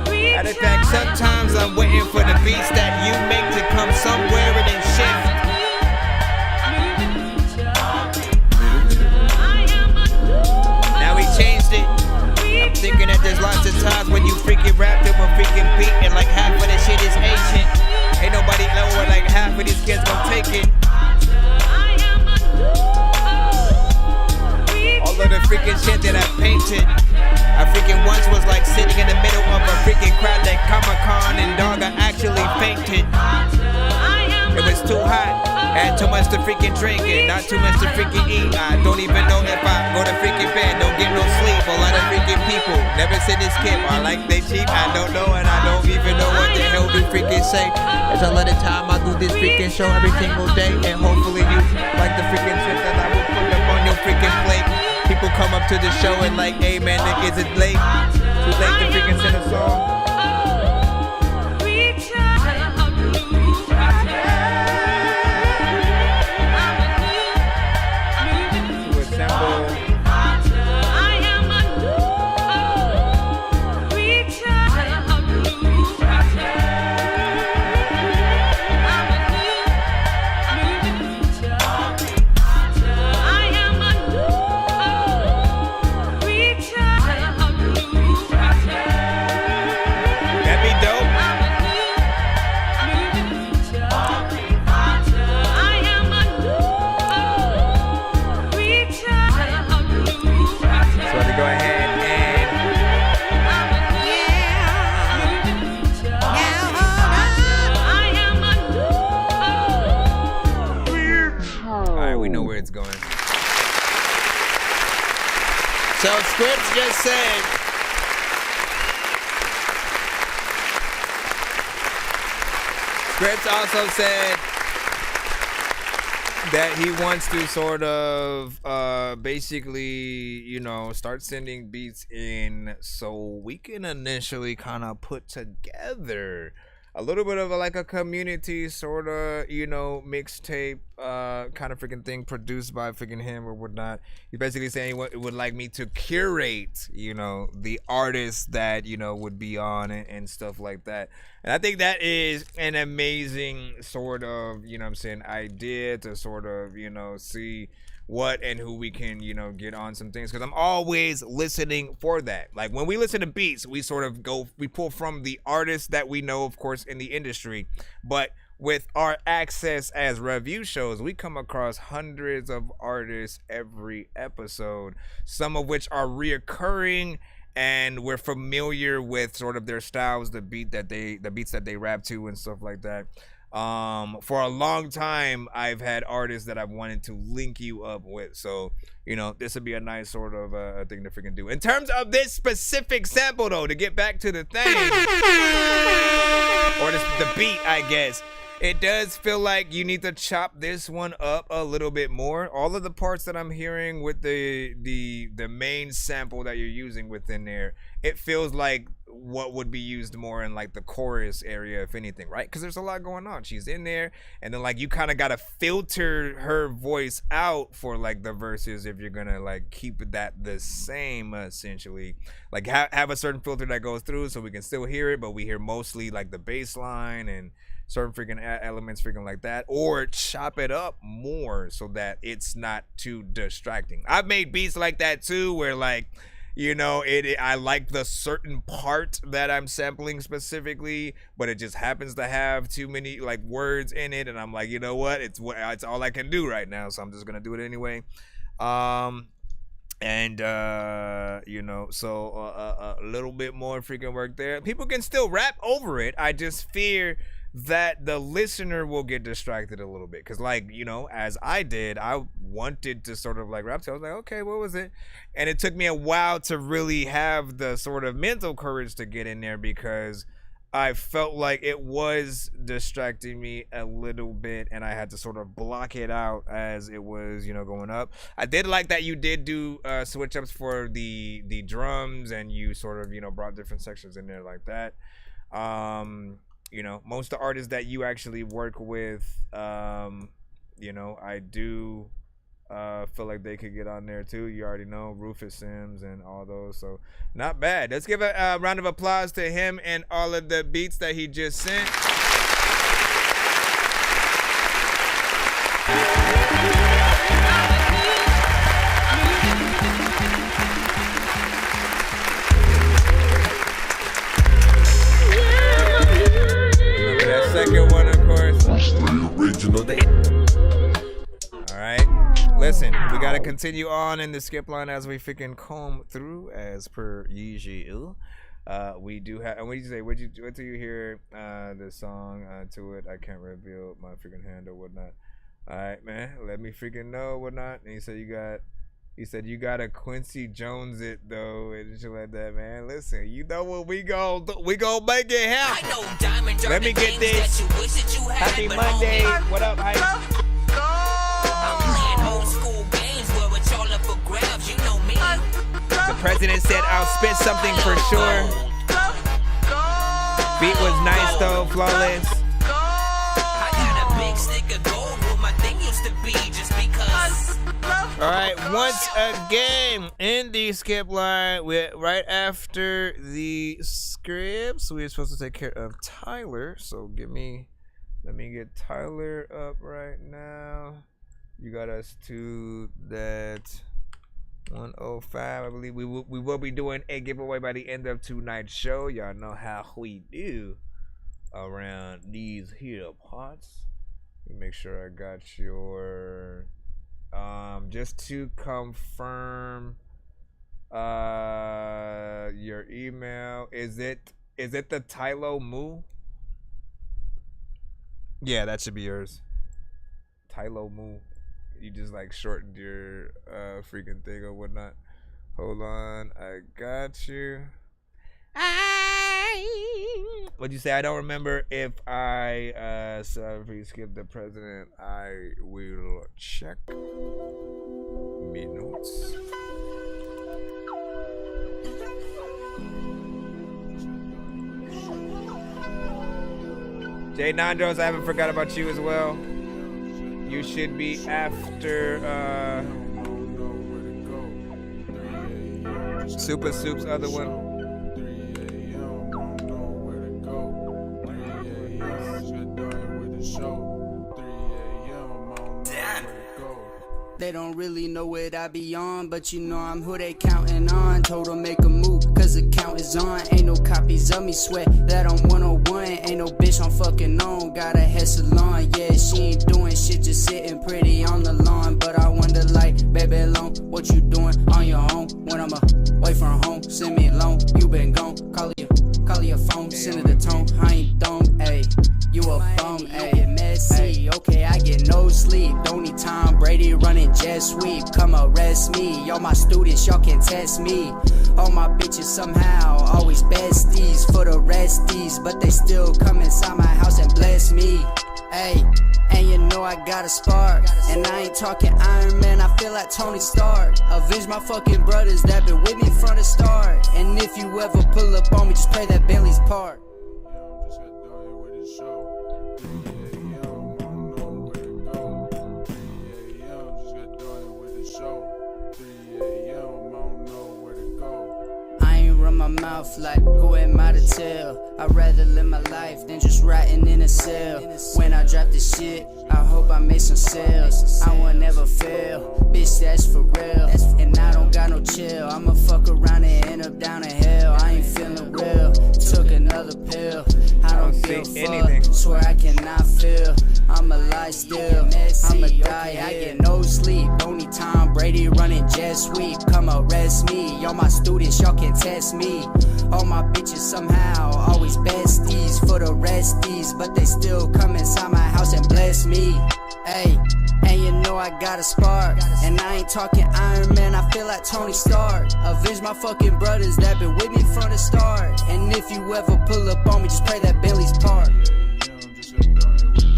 Matter of fact, sometimes I'm waiting for the beats that you make to come somewhere and then shift. Now we changed it. I'm thinking that there's lots of times when you freaking rap them a freaking beat and like half of the shit is ancient. Ain't nobody know where like half of these kids gon' take it. All of the freaking shit that I painted, I freaking once was like sitting in the middle of a freaking crowd at Comic-Con and dog, I actually fainted. It was too hot, had too much to freaking drink and not too much to freaking eat. I don't even know if I go to freaking bed, don't get no sleep. A lot of freaking people never seen this kid or like they cheap. I don't know and I don't even know what the hell to freaking say. There's a lot of time I do this freaking show every single day and hopefully you like the freaking shit that I will put up on your freaking plate. People come up to the show and like, hey man, is it late? Too late to freaking sing a song? So Scripts just said, Scripts also said that he wants to sort of basically, you know, start sending beats in so we can initially kind of put together a little bit of like a community sort of, you know, mixtape kind of freaking thing produced by freaking him or whatnot. He's basically saying he would like me to curate, you know, the artists that, you know, would be on it and stuff like that. And I think that is an amazing sort of, you know what I'm saying, idea to sort of, you know, see what and who we can, you know, get on some things, because I'm always listening for that. Like when we listen to beats, we sort of we pull from the artists that we know, of course, in the industry. But with our access as review shows, we come across hundreds of artists every episode, some of which are reoccurring, and we're familiar with sort of their styles, the beats that they rap to and stuff like that. For a long time, I've had artists that I've wanted to link you up with. So, you know, this would be a nice sort of thing to freaking do. In terms of this specific sample, though, to get back to the thing, or the beat, I guess, it does feel like you need to chop this one up a little bit more. All of the parts that I'm hearing with the main sample that you're using within there, it feels like what would be used more in like the chorus area, if anything, right? Because there's a lot going on. She's in there, and then like you kind of got to filter her voice out for like the verses if you're gonna like keep that the same, essentially. Like have a certain filter that goes through so we can still hear it, but we hear mostly like the bass line and certain freaking elements freaking like that, or chop it up more so that it's not too distracting. I've made beats like that too, where like, you know, I like the certain part that I'm sampling specifically, but it just happens to have too many like words in it, and I'm like, you know what, it's all I can do right now, so I'm just gonna do it anyway. You know, so a little bit more freaking work there. People can still rap over it. I just fear that the listener will get distracted a little bit, because like, you know, as I did, I wanted to sort of like rap to, I was like, okay, what was it? And it took me a while to really have the sort of mental courage to get in there, because I felt like it was distracting me a little bit, and I had to sort of block it out as it was, you know, going up. I did like that you did do switch ups for the drums, and you sort of, you know, brought different sections in there like that. you know, most of the artists that you actually work with, you know, I do feel like they could get on there too. You already know Rufus Sims and all those, so not bad. Let's give a round of applause to him and all of the beats that he just sent. Remember that second one, of course. All right, listen, we gotta continue on in the skip line as we freaking comb through as per usual. We do have, and what did you say? What do you hear the song to it? I can't reveal my freaking hand or whatnot. All right, man, let me freaking know whatnot. And he said you got a Quincy Jones it though, and shit like that, man. Listen, you know what we gon' make it happen. Let me get this. Happy Monday. What up, Hype? I'm playing old school games where it's all up for grabs, you know me. The president said I'll spit something for sure. Beat was nice though, flawless. I got a big stick of gold where my thing used to be just because. All right, once again in the skip line, we're right after the scripts. We're supposed to take care of Tyler, so let me get Tyler up right now. You got us to that 105. I believe we will be doing a giveaway by the end of tonight's show. Y'all know how we do around these here parts. Let me make sure I got your just to confirm your email. Is it the Tylo Moo? Yeah, that should be yours. Tylo Moo. You just like shortened your freaking thing or whatnot. Hold on, I got you. What'd you say? I don't remember if I skipped the president. I will check me notes. Jay Nandros, I haven't forgot about you as well. You should be after Super Soup's other one. They don't really know what I be on, but you know I'm who they counting on. Told them make a move, cause the count is on. Ain't no copies of me, sweat that I'm 101. Ain't no bitch I'm fucking on, got a hair salon. Yeah, she ain't doing shit, just sitting pretty on the lawn. But I wonder like, baby alone, what you doing on your own? When I'm away from home, send me a loan, you been gone. Call your phone, send it a tone. I ain't dumb, ayy, you a bum, ayy. Messy, okay, I get no sleep. Don't need Tom Brady running jet sweep. Come arrest me, all my students, y'all can test me. All my bitches somehow always besties for the resties, but they still come inside my house and bless me. Ayy, and you know I got a spark, and I ain't talking Iron Man, I feel like Tony Stark. Avenge my fucking brothers that been with me from the start. And if you ever pull up on me, just play that Bentley's part. My mouth like, who am I to tell? I'd rather live my life than just rotting in a cell. When I drop this shit, I hope I make some sales. I won't never fail, bitch, that's for real. And I don't got no chill, I'ma fuck around and end up down in hell. I ain't feeling real, took another pill. I don't give a fuck, swear I cannot feel. I'm alive still, I'ma die, I get no sleep. Don't need Tom Brady running jet sweep. Come arrest me, all my students, y'all can test me. All my bitches somehow always besties for the resties, but they still come inside my house and bless me. Ayy, and you know I got a spark, and I ain't talking Iron Man, I feel like Tony Stark. Avenge my fucking brothers that been with me from the start. And if you ever pull up on me, just play that Bentley's part.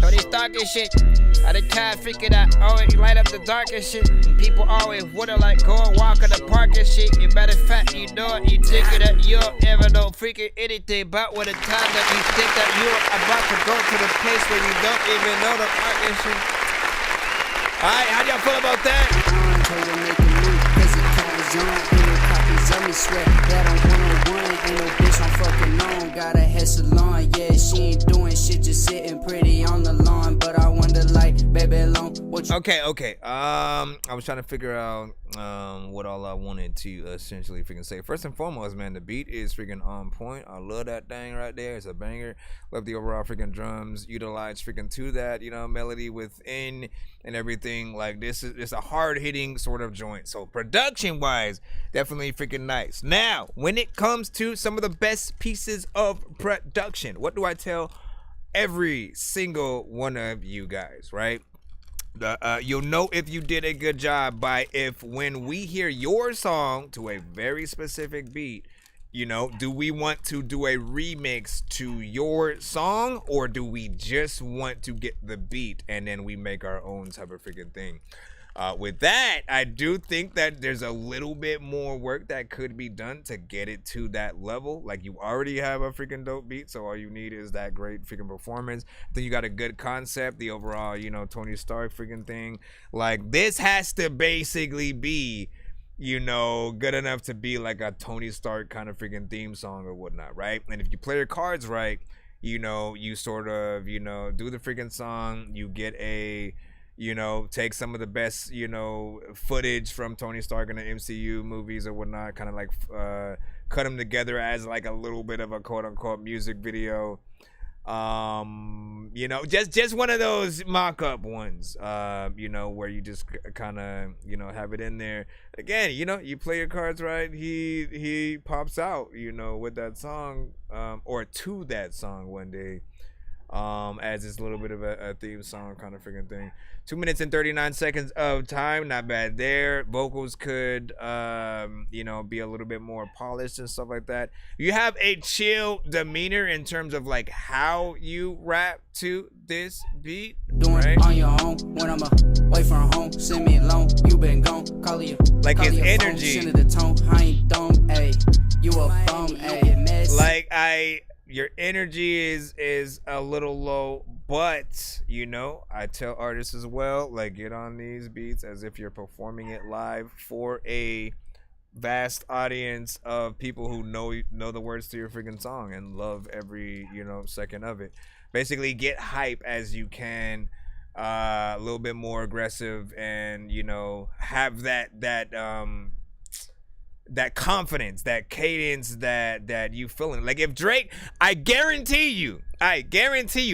Tony Stark darkest shit. I the kind freaking I always light up the darkest shit. And people always wonder like go and walk in the park and shit. And matter of fact, you know it, you think that you don't ever know freaking anything about what the time that you think that you're about to go to the place where you don't even know the park and shit. Alright, how y'all feel about that? Sweat that I'm 101, ain't no bitch I'm fucking on. Got a hair salon, yeah, she ain't doing shit, just sitting pretty on the lawn. But I wonder, like, baby, long. Okay. I was trying to figure out what all I wanted to essentially freaking say. First and foremost, man, the beat is freaking on point. I love that thing right there. It's a banger. Love the overall freaking drums utilized freaking to that, you know, melody within and everything. Like this is it's a hard hitting sort of joint. So production wise, definitely freaking nice. Now, when it comes to some of the best pieces of production, what do I tell every single one of you guys, right? You'll know if you did a good job by if when we hear your song to a very specific beat, you know, do we want to do a remix to your song, or do we just want to get the beat and then we make our own type of freaking thing? With that, I do think that there's a little bit more work that could be done to get it to that level. Like, you already have a freaking dope beat, so all you need is that great freaking performance. Then you got a good concept, the overall, you know, Tony Stark freaking thing. Like, this has to basically be, you know, good enough to be like a Tony Stark kind of freaking theme song or whatnot, right? And if you play your cards right, you know, you sort of, you know, do the freaking song, you get a, you know, take some of the best, you know, footage from Tony Stark in the MCU movies or whatnot, kind of like cut them together as like a little bit of a quote unquote music video. You know, just one of those mock-up ones, you know, where you just kind of, you know, have it in there. Again, you know, you play your cards right, he pops out, you know, with that song, or to that song one day, as this little bit of a theme song kind of freaking thing. 2 minutes and 39 seconds of time, not bad there. Vocals could, you know, be a little bit more polished and stuff like that. You have a chill demeanor in terms of like how you rap to this beat. Doing right? on your own when I'm away from home. Send me alone, you been gone. Call you, like call his your energy. Phone, send it the tone. I ain't dumb, ayy. You a bum, ayy. Like your energy is a little low, but you know, I tell artists as well, like, get on these beats as if you're performing it live for a vast audience of people who know the words to your freaking song and love every, you know, second of it. Basically get hype as you can, a little bit more aggressive, and you know, have that confidence, that cadence that you feeling. Like if Drake, I guarantee you,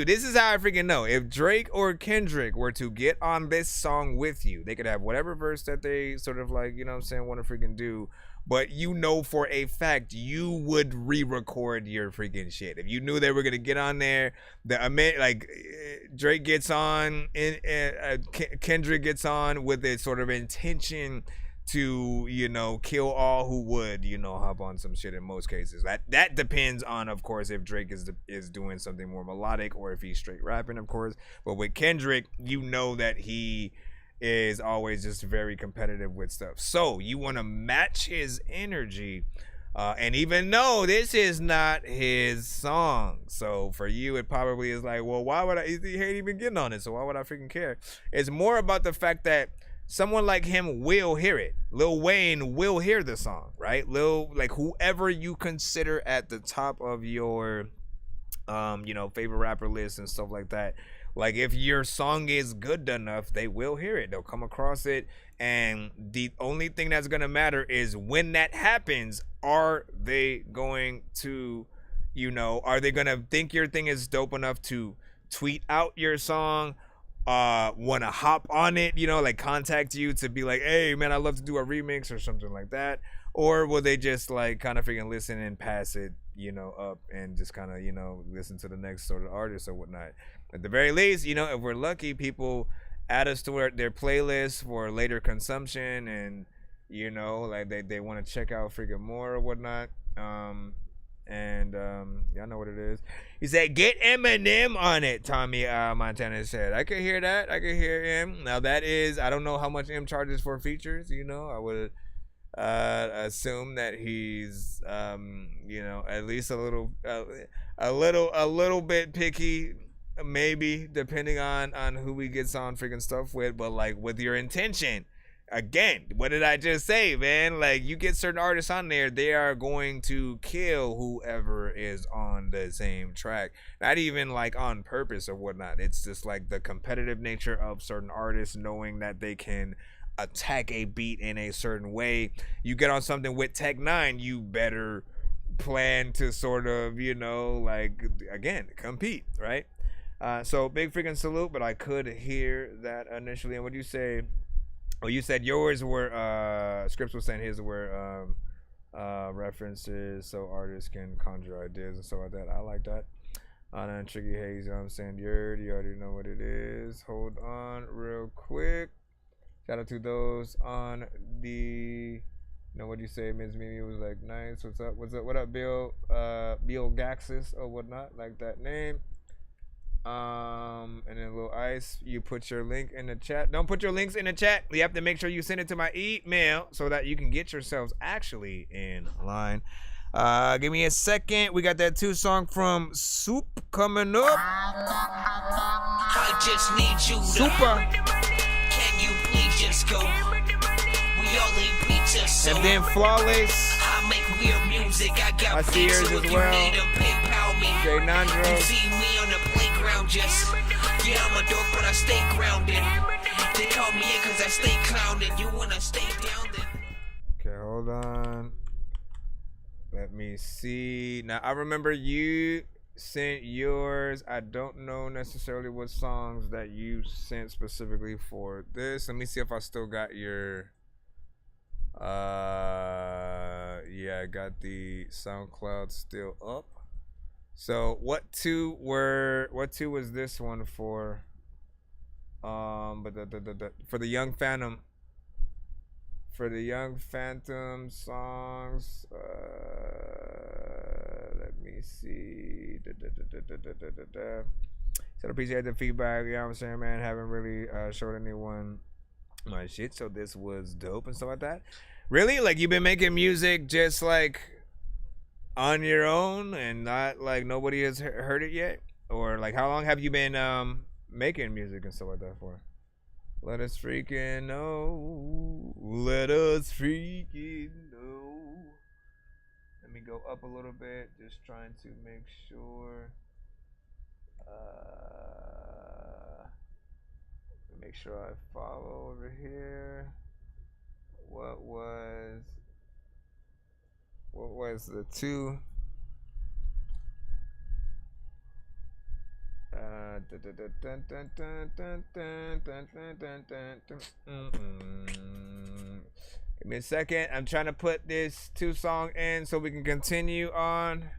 this is how I freaking know. If Drake or Kendrick were to get on this song with you, they could have whatever verse that they sort of like, you know what I'm saying, want to freaking do. But you know for a fact you would re-record your freaking shit. If you knew they were going to get on there, like Drake gets on, Kendrick gets on with a sort of intention to, you know, kill all who would, you know, hop on some shit in most cases. That depends on, of course, if Drake is doing something more melodic or if he's straight rapping, of course. But with Kendrick, you know that he is always just very competitive with stuff. So you want to match his energy. And even though this is not his song, so for you it probably is like, well, why would he ain't even getting on it, so why would I freaking care? It's more about the fact that someone like him will hear it. Lil Wayne will hear the song, right? Like whoever you consider at the top of your, you know, favorite rapper list and stuff like that. Like if your song is good enough, they will hear it. They'll come across it. And the only thing that's going to matter is when that happens, are they going to, you know, are they going to think your thing is dope enough to tweet out your song? Want to hop on it, you know, like contact you to be like, hey man, I'd love to do a remix or something like that? Or will they just like kind of freaking listen and pass it, you know, up and just kind of, you know, listen to the next sort of artist or whatnot? At the very least, you know, if we're lucky, people add us to their playlist for later consumption, and you know, like they want to check out freaking more or whatnot. And y'all know what it is. He said, "Get Eminem on it." Tommy Montana said, "I could hear that. I could hear him." Now that is, I don't know how much M charges for features. You know, I would assume that he's you know, at least a little bit picky, maybe, depending on who he gets on freaking stuff with. But like, with your intention. Again, what did I just say, man? Like, you get certain artists on there, they are going to kill whoever is on the same track. Not even like on purpose or whatnot. It's just like the competitive nature of certain artists knowing that they can attack a beat in a certain way. You get on something with Tech 9, you better plan to sort of, you know, like, again, compete, right? So big freaking salute, but I could hear that initially. And what do you say? Oh, you said yours were, Scripps was saying his were references so artists can conjure ideas and stuff like that. I like that. And Tricky Haze, you know what I'm saying? You already know what it is. Hold on real quick. Shout out to those on the, you know what you say, Ms. Mimi was like, nice, what's up, what up, Bill Gaxis or whatnot, like that name. And then a little ice, you put your link in the chat. Don't put your links in the chat. You have to make sure you send it to my email so that you can get yourselves actually in line. Give me a second. We got that 2 song from Soup coming up. I just need you Super. Can you please just go? We all eat pizza, so and then Flawless. I make weird music. I got I see yours as well. Jay Nandro. You see me on the playground, just yeah, I'm a dork, but I stay grounded. They call me in cause I stay clowning. You wanna stay down then? Okay, hold on. Let me see. Now I remember you sent yours. I don't know necessarily what songs that you sent specifically for this. Let me see if I still got your yeah, I got the SoundCloud still up. So what two was this one for? But for the Young Phantom. For the Young Phantom songs, let me see. So I appreciate the feedback. You know what I'm saying, man? Haven't really showed anyone my shit, so this was dope and stuff like that. Really? Like, you've been making music just like on your own and not like nobody has heard it yet? Or like, how long have you been making music and stuff like that for? Let us freaking know. Let us freaking know. Let me go up a little bit. Just trying to make sure. Make sure I follow over here. What was the 2? Give me a second. I'm trying to put this 2 song in so we can continue on.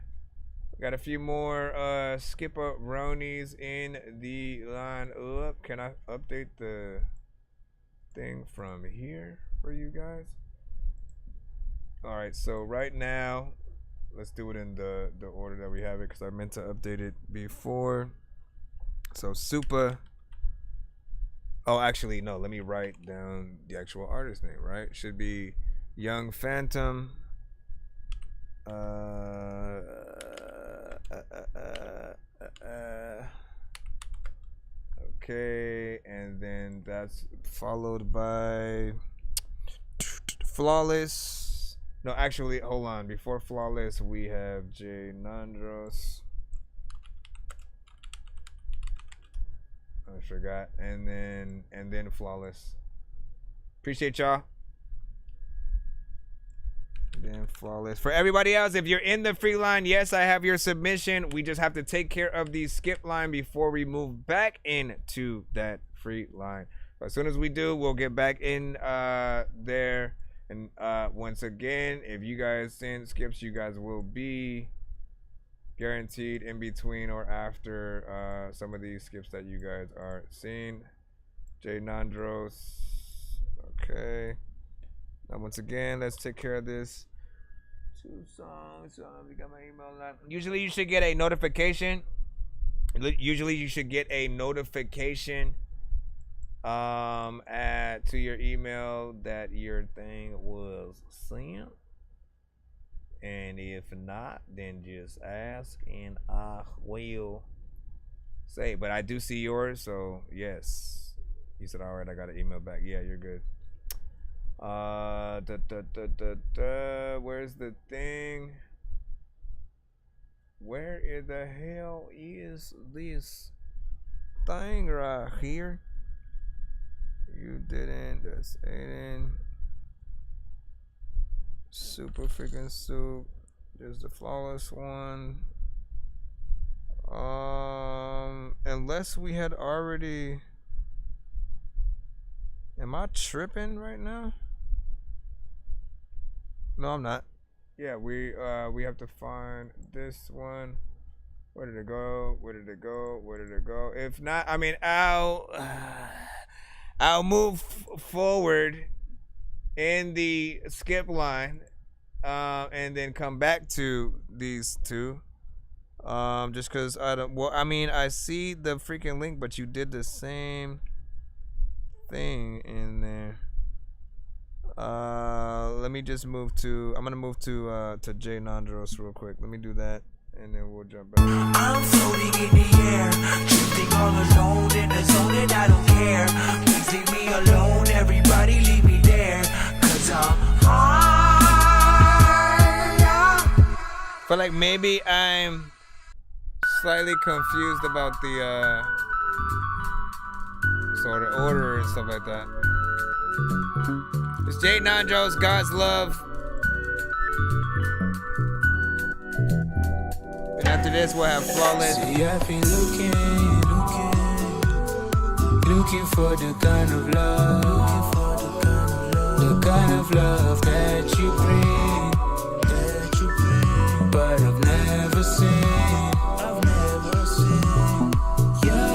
We got a few more skip-a-ronies in the line up. Can I update the thing from here for you guys? All right, so right now, let's do it in the order that we have it because I meant to update it before. So Supa. Oh, actually, no. Let me write down the actual artist name, right? Should be Young Phantom. Okay, and then that's followed by Flawless. No, actually, hold on. Before Flawless, we have Jay Nandros. I forgot. And then Flawless. Appreciate y'all. Then Flawless. For everybody else, if you're in the free line, yes, I have your submission. We just have to take care of the skip line before we move back into that free line. But as soon as we do, we'll get back in there. And once again, if you guys send skips, you guys will be guaranteed in between or after some of these skips that you guys are seeing. Jay Nandros. Okay. Now once again, let's take care of this Usually you should get a notification. Usually you should get a notification to your email that your thing was sent. And if not, then just ask and I will say. But I do see yours, so yes. You said, all right, I got an email back. Yeah, you're good. Where's the thing? Where in the hell is this thing right here? You didn't. That's Aiden. Super freaking soup. There's the flawless one. Unless we had already. Am I tripping right now? No, I'm not. Yeah, we have to find this one. Where did it go? Where did it go? Where did it go? If not, I mean, I'll move forward in the skip line, and then come back to these two. Just cause I don't. Well, I mean, I see the freaking link, but you did the same thing in there. Let me just move to. I'm gonna move to Jay Nandros real quick. Let me do that, and then we'll jump back. I'm floating in the air, drifting all alone in the zone, and I don't care. Please leave me alone, everybody leave me there, 'cause I'm high. Feel like maybe I'm slightly confused about the sort of order and stuff like that. It's Jay Nandros, God's Love. And after this, we'll have Flawless. See, I've been looking for the kind of love, the kind of love that you bring, but I've never seen. Your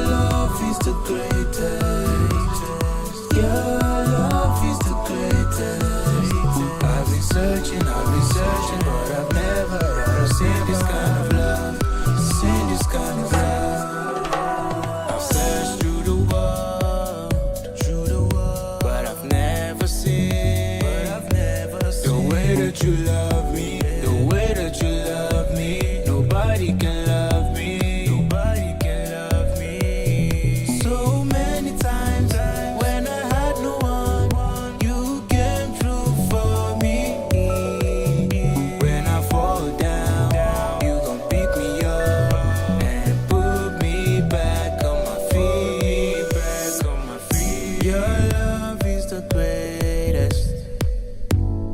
love is the greatest. Your love is the greatest. I've been searching, but I've never seen this kind of love, seen this kind of love. I've searched through the world, but I've never seen the way that you love me, the way that you love me. Nobody can love me, nobody can love me. So many times when I had no one, you came through for me. When I fall down, you gon' pick me up and put me back on my feet, back on my feet. Your love is the greatest.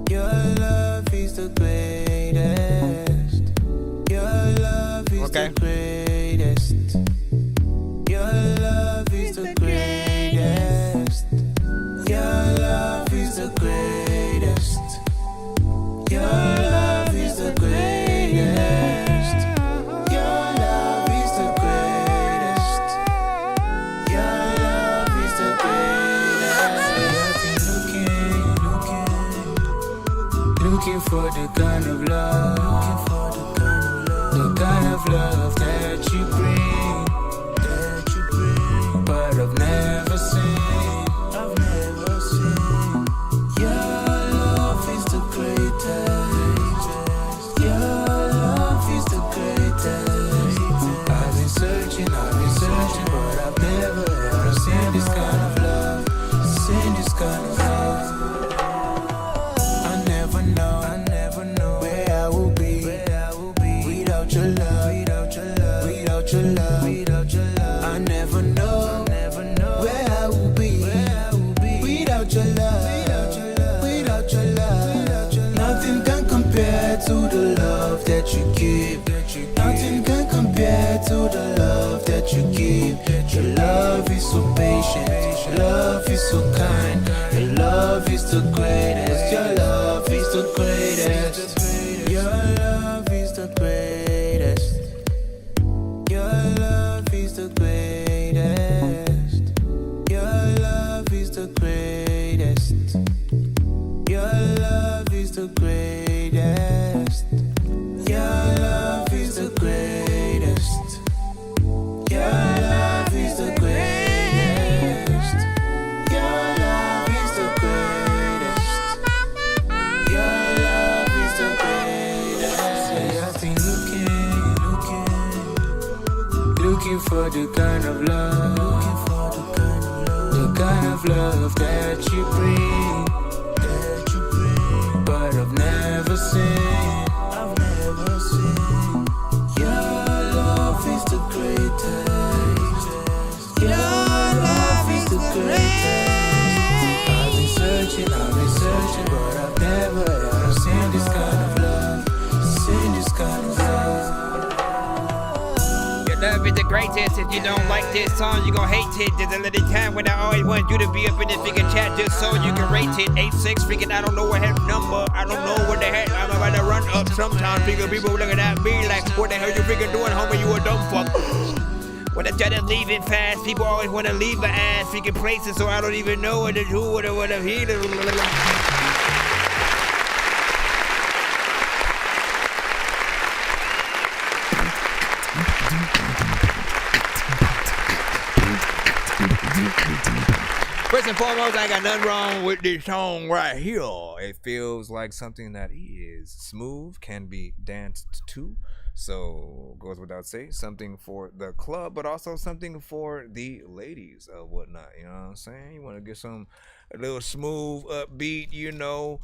Your love is the greatest. Your love is the greatest. Your love is the greatest. Your love is the greatest. Your love is the greatest. Your love is the greatest. Your love is the greatest. Looking for the kind of love, the kind of love that you bring, but I've never seen. Your love is the greatest. Your love is the greatest. I've been searching, but I've never ever seen this kind of love, seen this kind of love. I never know where I will be without your love, without your love, without your love, without your love. I never know where I will be without your love, without your love. Nothing can compare to the love that you give. Nothing can compare to the love that you give. Your love is so patient, your love is so kind, your love is the greatest. Your love is the greatest. Your love is the greatest. Your love is the greatest. Your love is the greatest. Your love is the greatest. for the kind of love, the kind of love that you bring, but I've never seen. Your love is the greatest. Your love is the greatest. I've been searching, but I've never ever seen this kind of love. Seen this kind of love. Your love is the greatest. If you don't like this song, you gon' hate it. There's a little time when I always want you to be up in the freaking chat just so you can rate it. 86 freaking I don't know what heck number. I don't know what the heck I'm about to run up. Sometimes freaking people looking at me like, what the hell you freaking doing, homie? You a dumb fuck. When I try to leave it fast, people always want to leave my ass freaking places, so I don't even know what to do, what to hear. First and foremost, I got nothing wrong with this song right here. It feels like something that is smooth, can be danced to. So, goes without saying, something for the club, but also something for the ladies or whatnot. You know what I'm saying? You want to get a little smooth, upbeat, you know,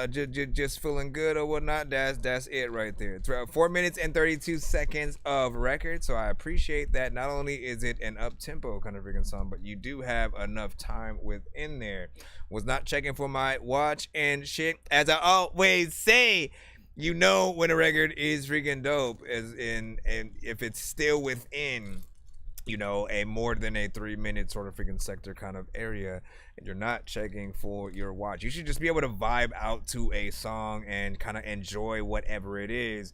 just feeling good or whatnot. That's it right there. It's 4 minutes and 32 seconds of record. So I appreciate that. Not only is it an up-tempo kind of freaking song, but you do have enough time within there. Was not checking for my watch and shit, as I always say. You know when a record is freaking dope, and if it's still within, you know, a more than a 3-minute sort of freaking sector kind of area, and you're not checking for your watch. You should just be able to vibe out to a song and kind of enjoy whatever it is.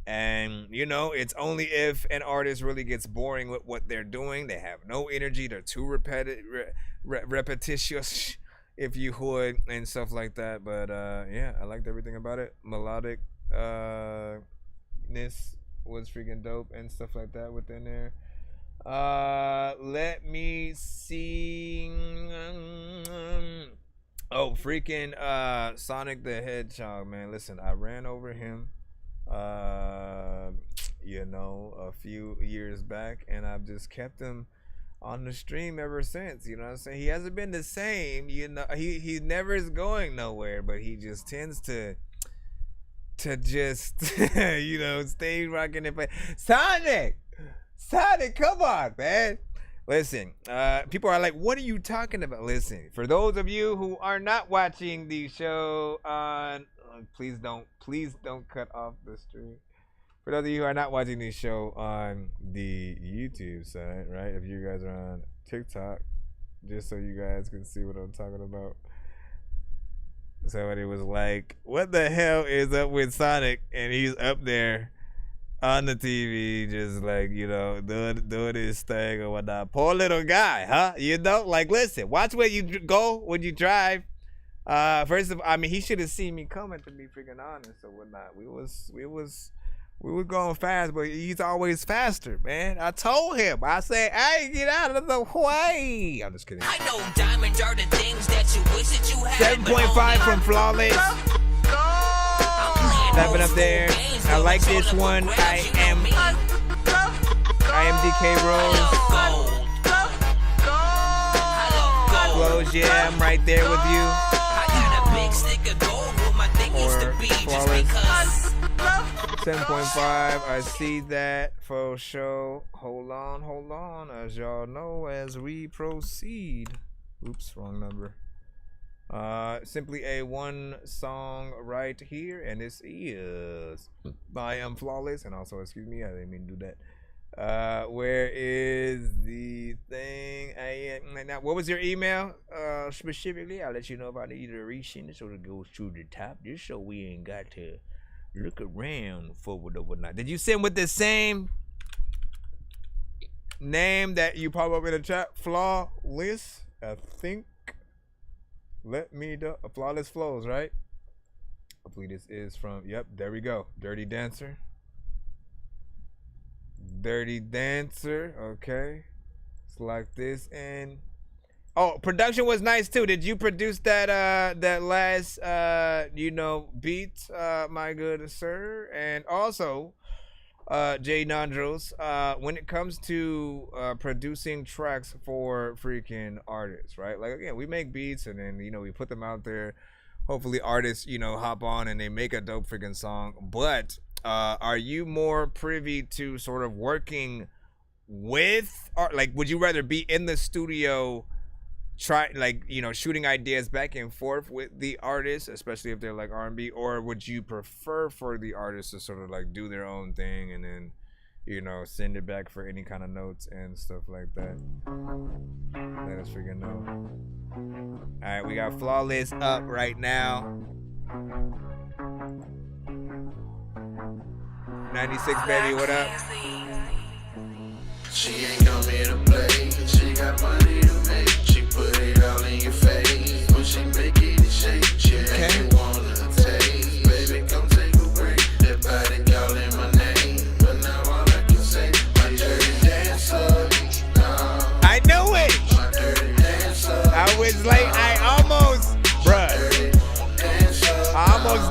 And, you know, it's only if an artist really gets boring with what they're doing, they have no energy, they're too repetitious, if you would, and stuff like that. But yeah, I liked everything about it. Melodic ness was freaking dope and stuff like that within there. Let me see. Oh, freaking Sonic the Hedgehog, man. Listen, I ran over him you know, a few years back, and I've just kept him on the stream ever since. You know what I'm saying? He hasn't been the same, you know. He never is going nowhere, but he just tends to just you know, stay rocking it. Sonic, come on, man. Listen, people are like, what are you talking about? Listen, for those of you who are not watching the show on, please don't cut off the stream. For those of you who are not watching the show on the YouTube side, right? If you guys are on TikTok, just so you guys can see what I'm talking about. Somebody was like, what the hell is up with Sonic? And he's up there on the TV, just like, you know, doing his thing or whatnot. Poor little guy, huh? You know, like, listen, watch where you go when you drive. First of all, I mean, he should have seen me coming, to be freaking honest or whatnot. We were going fast, but he's always faster, man. I told him. I said, hey, get out of the way. I'm just kidding. I know diamonds are the things that you wish that you had. 7.5 from Flawless. Stepping up there. I like this one. I am DK Rose. Close, yeah, I'm right there with you. I got a big stick of gold where my thing used to be just because. 10.5, I see that for sure. Hold on, as y'all know, as we proceed. Oops, wrong number. Simply a one song right here, and this is by Flawless, and also, excuse me, I didn't mean to do that. Where is the thing? Now, what was your email? Specifically, I'll let you know if I need to resend it so it goes to the top, just so we ain't got to look around forward or whatnot. Did you send with the same name that you pop up in the chat? Flawless, I think. Let me do Flawless Flows, right? Hopefully this is from, yep, there we go. Dirty Dancer. Dirty Dancer, okay. It's like this, and oh, production was nice too. Did you produce that that last you know, beat, my good sir? And also, Jay Nandros, when it comes to producing tracks for freaking artists, right? Like, again, we make beats and then, we put them out there. Hopefully artists, hop on and they make a dope freaking song. But are you more privy to sort of working with, or like, would you rather be in the studio shooting ideas back and forth with the artists, especially if they're like R&B, or would you prefer for the artists to sort of like do their own thing and then send it back for any kind of notes and stuff like that? Let us freaking know. All right, we got Flawless up right now. 96 baby, what up? She ain't come here to play, she got money to make. She put it all in your face, when she make it in shape. She make you wanna taste. Baby, come take a break. That body calling my name, but now all I can say, my dirty dancer. I knew it. My dirty dancer. I was like, I almost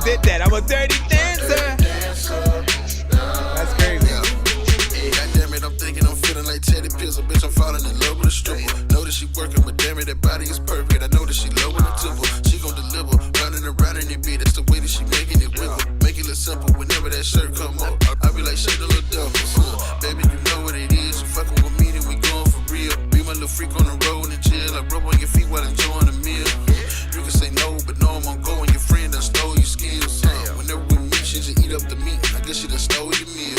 did that. I'm a dirty dancer. That's crazy. I'm thinking I'm feeling like Teddy Pizzle. Bitch, I'm falling in love with a stripper. Know that she working, but damn it, that body is perfect. I know that she low in the temple. She gon' deliver, running around in the beat. That's the way that she making it wiggle. Make it look simple whenever that shirt come up. I be like, shake the little doubles. Baby, you know what it is. You fucking with me, then we going for real. Be my little freak on the road and chill. I rub on your feet while enjoying the meal. You can say no, but no, I'm gonna go and your friend done stole your skills. Whenever we meet, she just eat up the meat. I guess she done stole your meal.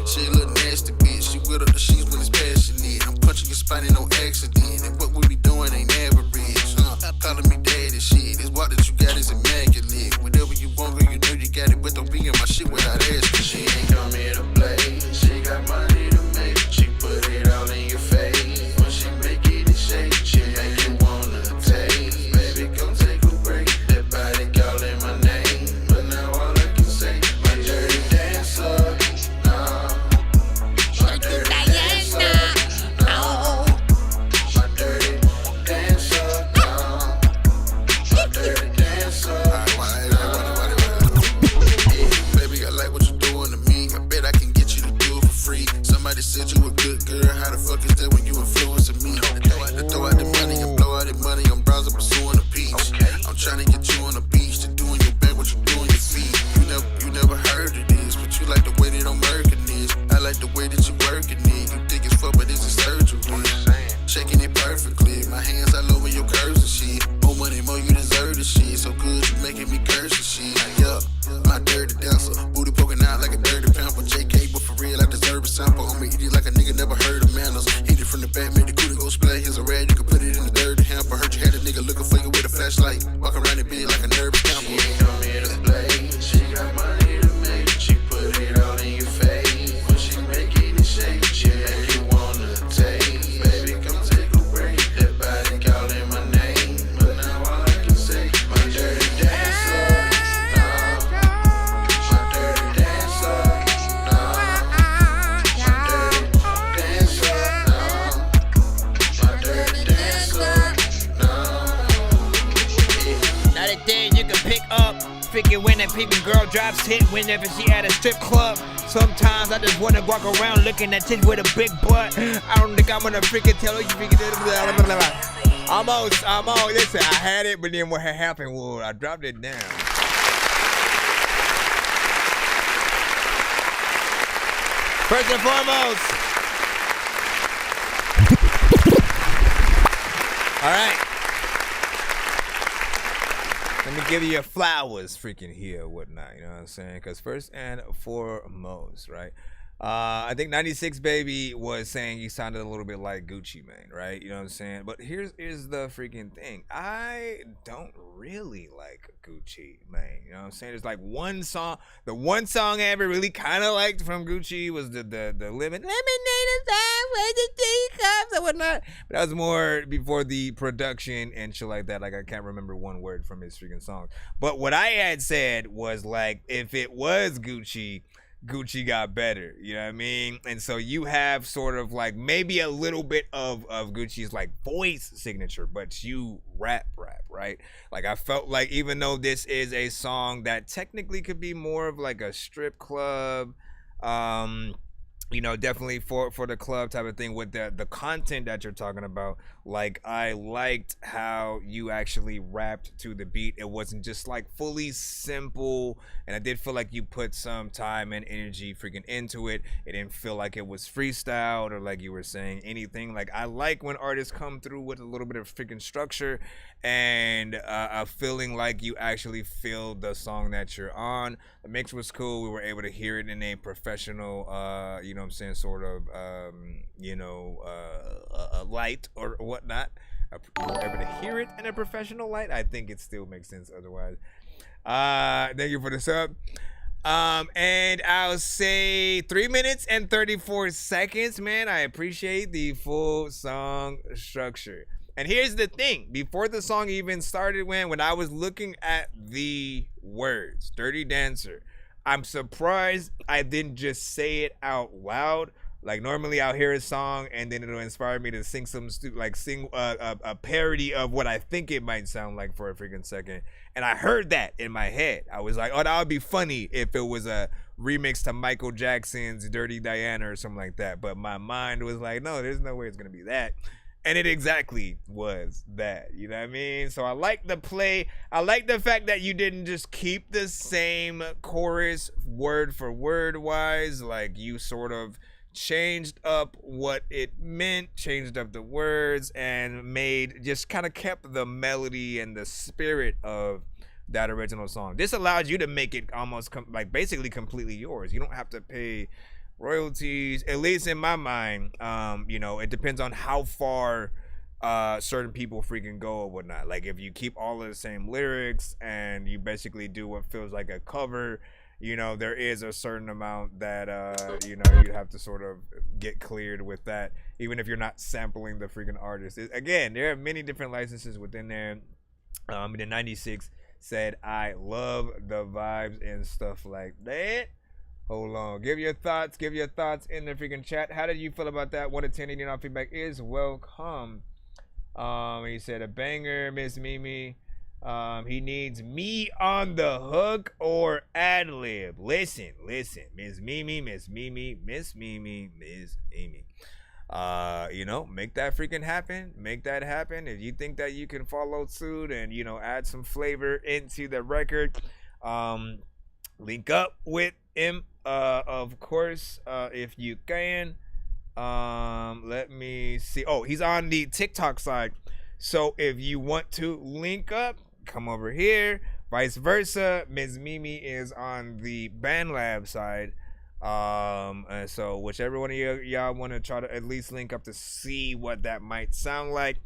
She a little nasty bitch. She whip up the sheets when it's passionate. I'm punching your spine in no accident. And what we be doing ain't average. Calling me daddy shit. This walk that you got is immaculate. Whatever you want, girl, you know you got it. But don't be in my shit without asking. She ain't come here to play. She got money to make. She put it all in your face. When she make it in shape, she make you wanna taste. Baby, come take a break. That body calling my name, but now all I can say, my dirty dancer. Said you a good girl, how the fuck is that when you influencing me? Throw out the money and blow out the money, I'm browsing pursuing a peach. I'm trying to get you on the beach, to doing your back, what you doing your feet. You never heard of this, but you like the way that I'm working this. I like the way that you working it. You think it's fuck, but it's a surgery. Shaking it perfectly, my hands all over your curves and shit. More money, more you deserve the shit. So good, you making me curse and shit. Yeah, my dirty dancer, booty poking out like a dirty pamper. JK, but for real, I deserve a sample. I'm eat it like a nigga never heard of manners. Hit it from the back, made the cootie go splat. Here's a rag, you can put it in the dirty hamper. Heard you had a nigga looking for you with a flashlight. Walk around the bed like a nervous camper. She ain't come here to play, she got money to make. She put it all in your face. When she make it in shape, she make you wanna taste. Baby, come take a break. That body calling my name, but now all I can say, my dirty dancer. My dirty dancer. Freaking when that peeping girl drops hit whenever she at a strip club. Sometimes I just wanna walk around looking at tits with a big butt. I don't think I'm gonna freaking tell you freaking almost. Listen, I had it, but then what had happened was I dropped it down. First and foremost. All right. Let me give you your flowers freaking here or whatnot, you know what I'm saying? Because first and foremost, right? I think 96 Baby was saying he sounded a little bit like Gucci Mane, right? You know what I'm saying? But here's the freaking thing. I don't really like Gucci Mane. You know what I'm saying? There's like one song. The one song I ever really kind of liked from Gucci was the Lemonade time where the day comes and whatnot. But that was more before the production and shit like that. Like I can't remember one word from his freaking songs. But what I had said was like, if it was Gucci got better, you know what I mean? And so you have sort of like maybe a little bit of Gucci's like voice signature, but you rap, right? Like I felt like even though this is a song that technically could be more of like a strip club You know, definitely for the club type of thing with the content that you're talking about. Like, I liked how you actually rapped to the beat. It wasn't just like fully simple, and I did feel like you put some time and energy freaking into it. It didn't feel like it was freestyled or like you were saying anything. Like, I like when artists come through with a little bit of freaking structure and a feeling like you actually feel the song that you're on. The mix was cool. We were able to hear it in a professional, you know what I'm saying, sort of, you know, a light or whatnot. We were able to hear it in a professional light. I think it still makes sense otherwise. Thank you for the sub. And I'll say 3 minutes and 34 seconds, man. I appreciate the full song structure. And here's the thing, before the song even started, when I was looking at the words, Dirty Dancer, I'm surprised I didn't just say it out loud. Like, normally I'll hear a song and then it'll inspire me to sing some sing a parody of what I think it might sound like for a freaking second. And I heard that in my head. I was like, oh, that would be funny if it was a remix to Michael Jackson's Dirty Diana or something like that. But my mind was like, no, there's no way it's going to be that. And it exactly was that, you know what I mean? So I like the play. I like the fact that you didn't just keep the same chorus word for word wise. Like, you sort of changed up what it meant, changed up the words, and just kind of kept the melody and the spirit of that original song. This allows you to make it almost like basically completely yours. You don't have to pay royalties, at least in my mind. You know, it depends on how far certain people freaking go or whatnot. Like, if you keep all of the same lyrics and you basically do what feels like a cover, you know, there is a certain amount that you know, you have to sort of get cleared with that, even if you're not sampling the freaking artist. Again, there are many different licenses within there. The 96 said, I love the vibes and stuff like that. Hold on. Give your thoughts in the freaking chat. How did you feel about that? 1 to 10, eating off feedback is welcome. He said a banger, Miss Mimi. He needs me on the hook or ad lib. Listen, Miss Mimi. You know, make that freaking happen. Make that happen. If you think that you can follow suit and, you know, add some flavor into the record, link up with him, of course, if you can. Let me see. Oh, he's on the TikTok side. So if you want to link up, come over here. Vice versa, Ms. Mimi is on the BandLab side. So whichever one of y'all want to try to at least link up to see what that might sound like.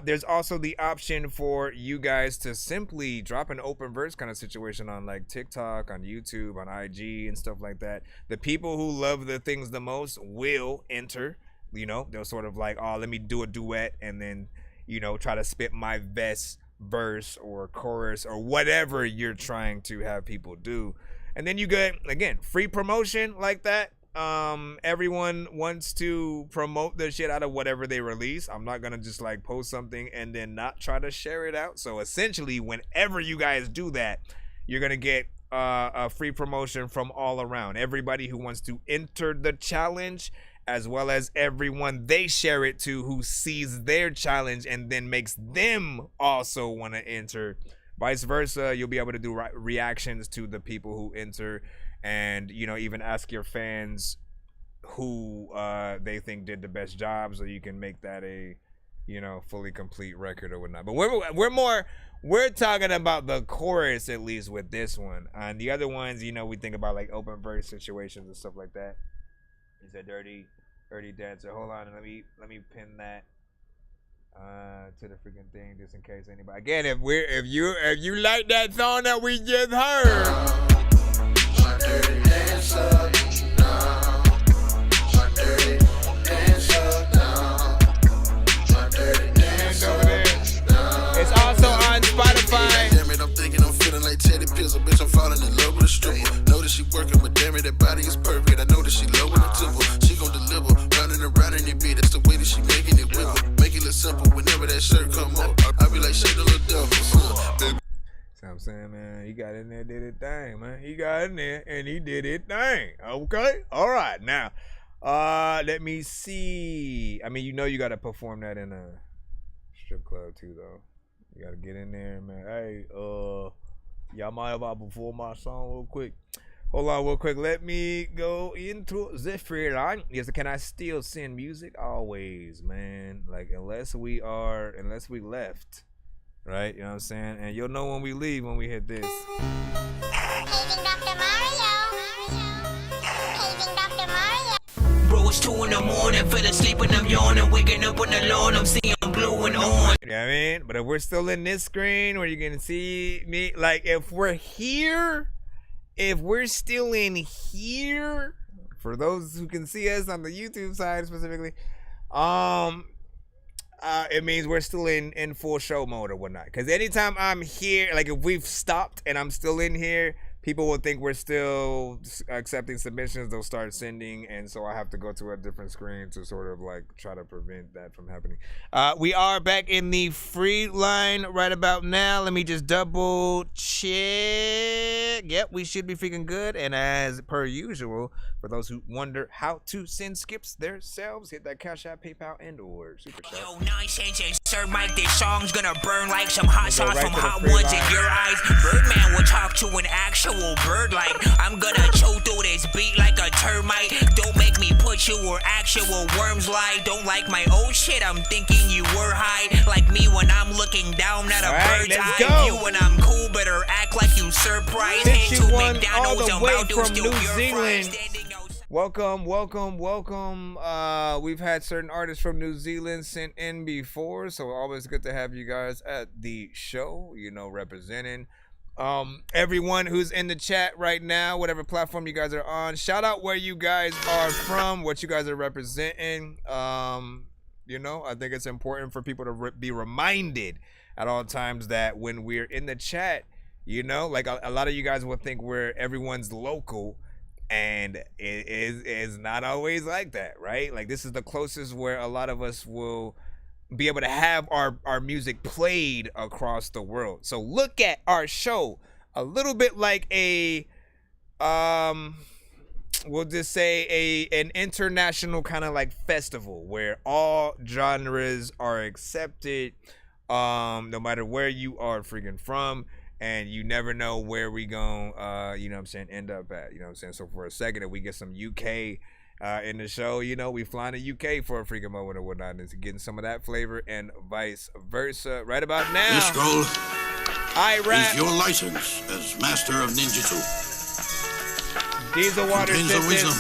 There's also the option for you guys to simply drop an open verse kind of situation on like TikTok, on YouTube, on IG and stuff like that. The people who love the things the most will enter. You know, they'll sort of like, oh, let me do a duet and then, you know, try to spit my best verse or chorus or whatever you're trying to have people do. And then you get, again, free promotion like that. Everyone wants to promote the shit out of whatever they release. I'm not gonna just like post something and then not try to share it out. So essentially, whenever you guys do that, you're gonna get a free promotion from all around. Everybody who wants to enter the challenge, as well as everyone they share it to who sees their challenge and then makes them also want to enter. Vice versa, you'll be able to do reactions to the people who enter, and, you know, even ask your fans who they think did the best job, so you can make that a, you know, fully complete record or whatnot. But we're talking about the chorus, at least with this one. And the other ones, you know, we think about like open verse situations and stuff like that. He said dirty dancer. Hold on, let me pin that to the freaking thing just in case anybody. Again, if you like that song that we just heard. My dirty dancer, no. My dirty dancer, no. My dirty dancer, over there. No. It's also on Spotify. Damn it, I'm thinking I'm feeling like Teddy Pills. Bitch, I'm falling in love with a stripper. Know that she working, but damn it, that body is perfect. I know that she low in the temple. She gon' deliver, round and around in it beat. That's the way that she making it wiggle. Make it look simple whenever that shirt come up. I be like, shake the little devil. I'm saying, man, got in there, did his thing, man. He got in there and he did his thing. Okay, all right. Now, let me see. I mean, you know, you got to perform that in a strip club too, though. You got to get in there, man. Hey, y'all mind if I perform my song real quick? Hold on real quick. Let me go into the free line. Yes, can I still send music? Always, man. Like, unless we left. Right? You know what I'm saying? And you'll know when we leave when we hit this. Bro, it's 2 in the morning, fell asleep and I'm yawning, waking up on the lawn, I'm seeing blue and on. You know what I mean? But if we're still in this screen where you can see me, like if we're here, if we're still in here, for those who can see us on the YouTube side specifically, it means we're still in full show mode or whatnot. Because anytime I'm here, like if we've stopped and I'm still in here, people will think we're still accepting submissions. They'll start sending, and so I have to go to a different screen to sort of like try to prevent that from happening. We are back in the free line right about now. Let me just double check. Yep, we should be freaking good. And as per usual, for those who wonder how to send skips themselves, hit that Cash App, PayPal, and or Super Chat. Yo, Nonsenze and Sir Mike, this song's gonna burn like some hot sauce from hot ones in your eyes. Birdman will talk to an actual bird like I'm gonna choke through this beat like a termite. Don't make me put you where actual worms lie. Don't like my old shit, I'm thinking you were high. Like me when I'm looking down at a bird's eye view. When I'm cool, better act like you surprised. Hit you one McDonald's all the way from New Zealand. Welcome. We've had certain artists from New Zealand sent in before, so always good to have you guys at the show, you know, representing. Everyone who's in the chat right now, whatever platform you guys are on, shout out where you guys are from, what you guys are representing. You know, I think it's important for people to be reminded at all times that when we're in the chat, you know, like a lot of you guys will think everyone's local, and it is not always like that, right? Like this is the closest where a lot of us will be able to have our music played across the world. So look at our show a little bit like a we'll just say an international kind of like festival where all genres are accepted, no matter where you are freaking from, and you never know where we gon' you know what I'm saying, end up at, you know what I'm saying. So for a second, if we get some UK in the show, you know, we flying to UK for a freaking moment or whatnot, and getting some of that flavor and vice versa. Right about now, this scroll is your license as master of ninjutsu. Diesel Water contains the wisdom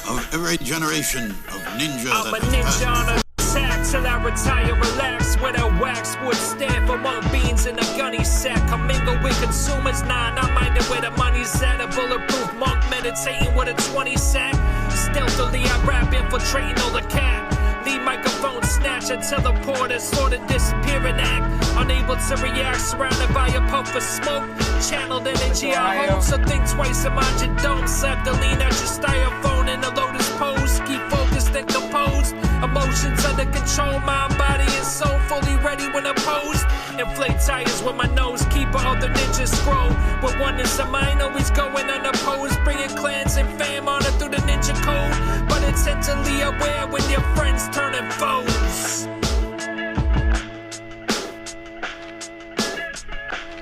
of every generation of ninja. I'm a ninja on a sack till I retire, relax with a waxwood staff among beans in a gunny sack. I mingle with consumers, nah, not minding where the money's at. A bulletproof monk meditating with a 20 sack. Stealthily I rap, infiltrating all the cap. Leave microphone snatch and teleport and sort of disappearing act. Unable to react, surrounded by a puff of smoke. Channeled energy I hold, so think twice and mind your dome. Slap the lean at your styrofoam in a lotus pose. Keep focused and composed. Emotions under control, mind, body, and soul fully ready when opposed. Inflate tires with my nose, keep other ninjas scroll. With oneness of mind, always going unopposed. Bringing clans and fam on it through the ninja code. But intently aware when your friends turning foes.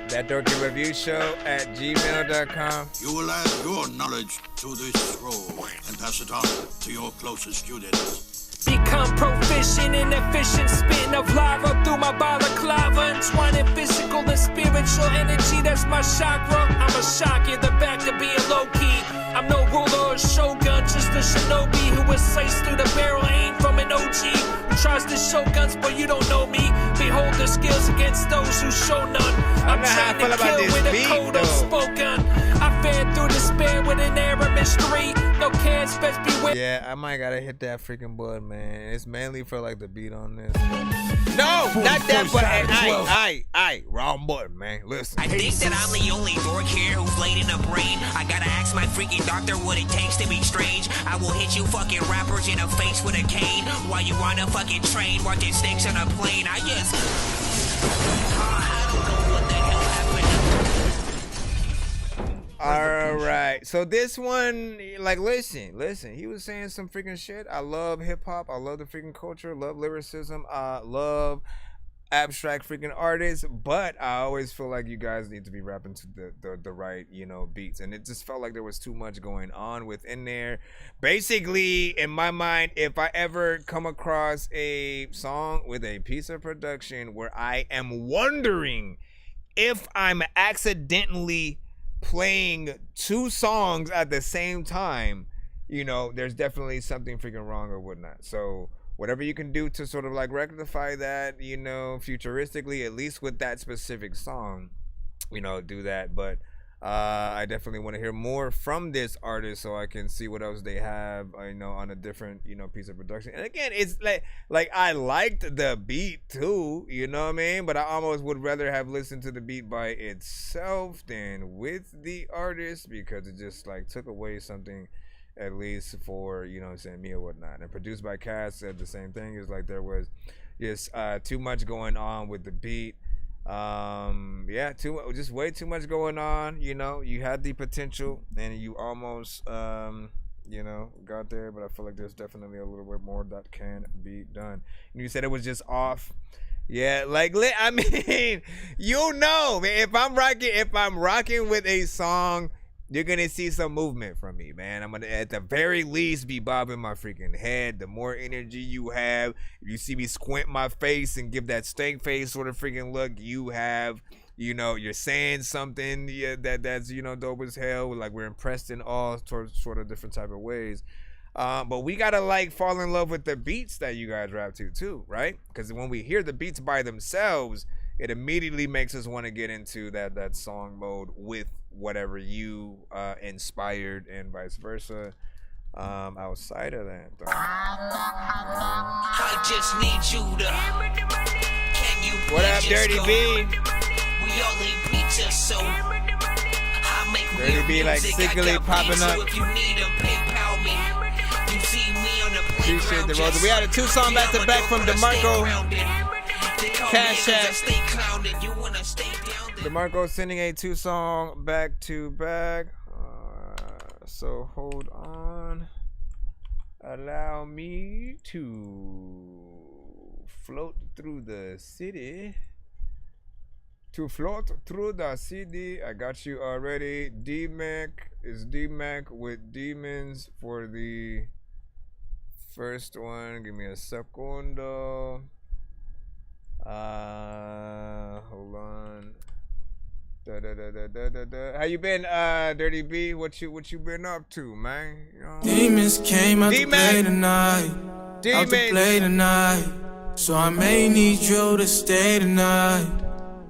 That Dorky Review Show at gmail.com. You will add your knowledge to this scroll and pass it on to your closest students. Become proficient in efficient spitting of lava through my balaclava, entwining physical and spiritual energy. That's my chakra. I'm a shock you, the back to being low key. I'm no ruler or shogun, just a shinobi who was sliced through the barrel, aim from an OG who tries to show guns, but you don't know me. Behold the skills against those who show none. I'm trying to kill with a code unspoken. I fed through despair with an air of mystery. No cares, best beware. Yeah, I might gotta hit that freaking button, man. It's mainly for like the beat on this. No, not that button. Aye, wrong button, man. Listen. I think that I'm the only dork here who's laid in a brain. I gotta ask my freaking doctor what it takes to be strange. I will hit you fucking rappers in the face with a cane while you on a fucking train watching snakes on a plane. I don't know what the hell happened. All right. So this one, like, listen. He was saying some freaking shit. I love hip hop. I love the freaking culture. Love lyricism. I love abstract freaking artists. But I always feel like you guys need to be rapping to the right, beats. And it just felt like there was too much going on within there. Basically, in my mind, if I ever come across a song with a piece of production where I am wondering if I'm accidentally playing two songs at the same time, there's definitely something freaking wrong or whatnot. So whatever you can do to sort of like rectify that, futuristically, at least with that specific song, do that. But I definitely want to hear more from this artist so I can see what else they have, on a different, piece of production. And again, it's like I liked the beat too, you know what I mean? But I almost would rather have listened to the beat by itself than with the artist, because it just like took away something, at least for, me or whatnot. And produced by Cass said the same thing. It's like there was just too much going on with the beat. Just way too much going on. You had the potential and you almost got there, but I feel like there's definitely a little bit more that can be done. And you said it was just off. Yeah, like, I mean, man, if I'm rocking with a song, you're gonna see some movement from me, man. I'm gonna at the very least be bobbing my freaking head. The more energy you have, if you see me squint my face and give that stank face sort of freaking look, you have, you're saying something that's dope as hell. Like, we're impressed in all sort of different type of ways. But we gotta like fall in love with the beats that you guys rap to too, right? Because when we hear the beats by themselves, it immediately makes us want to get into that song mode with whatever you inspired, and vice versa. Outside of that, though. I just need you to. Can you what up, Dirty B? We all need pizza, so I make Dirty B like sickly popping up. If you need a PayPal me, you see me on the appreciate the road. We had a 2-song back to back from DeMarco. Cash App. DeMarco sending a 2-song back to back. So hold on. Allow me to float through the city. I got you already. D-Mac is D-Mac with Demons for the first one. Give me a secundo. Hold on. How you been, Dirty B? What you been up to, man? Demons came out to play tonight. Out to play tonight. So I may need you to stay tonight.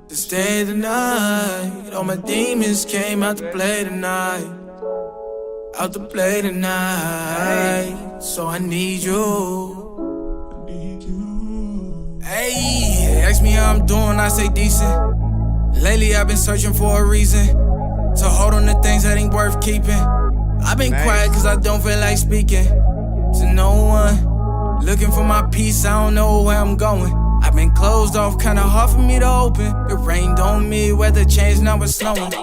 To stay tonight. All my demons came out to play tonight. Out to play tonight. So I need you. Hey, ask me how I'm doing, I say decent. Lately I've been searching for a reason to hold on to things that ain't worth keeping. I've been quiet cause I don't feel like speaking to no one. Looking for my peace, I don't know where I'm going. I've been closed off, kinda hard for me to open. It rained on me, weather changed, now it's snowing. It's 2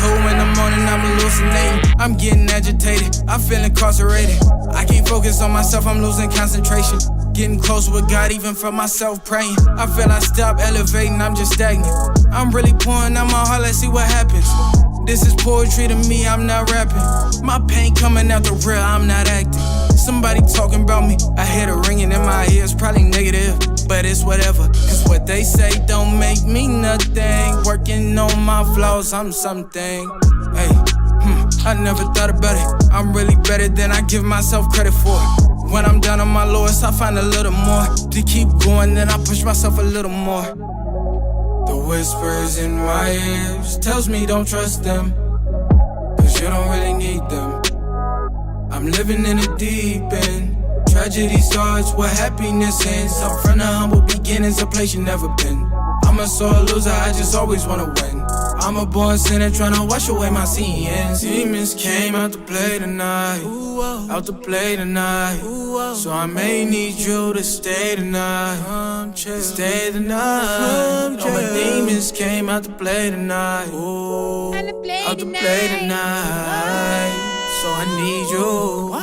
in the morning, I'm hallucinating. I'm getting agitated, I feel incarcerated. I can't focus on myself, I'm losing concentration. Getting close with God, even for myself praying. I feel I stop elevating, I'm just stagnant. I'm really pouring out my heart, let's see what happens. This is poetry to me, I'm not rapping. My pain coming out the real, I'm not acting. Somebody talking about me, I hear the ringing in my ears, probably negative, but it's whatever. Cause what they say don't make me nothing. Working on my flaws, I'm something. Hey, I never thought about it. I'm really better than I give myself credit for. When I'm down on my lowest, I find a little more to keep going, then I push myself a little more. The whispers in my ears tells me don't trust them, cause you don't really need them. I'm living in the deep end. Tragedy starts where happiness ends. I'm from the humble beginnings, a place you never been. I'm a sore loser, I just always wanna win. I'm a born sinner tryna wash away my sins. Demons came out to play tonight, out to play tonight. So I may need you to stay tonight, stay tonight. All my demons came out to play tonight, out to play tonight. So I need you.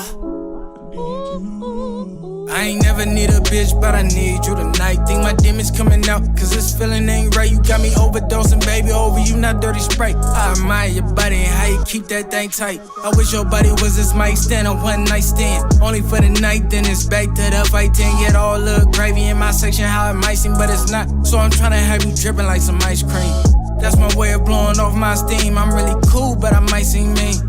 I ain't never need a bitch, but I need you tonight. Think my demons coming out, cause this feeling ain't right. You got me overdosing, baby, over you, not dirty Sprite. I admire your body and how you keep that thing tight. I wish your body was this mic stand, a one night stand. Only for the night, then it's back to the fight. Then get all look gravy in my section, how it might seem, but it's not. So I'm tryna have you dripping like some ice cream. That's my way of blowing off my steam. I'm really cool, but I might seem mean.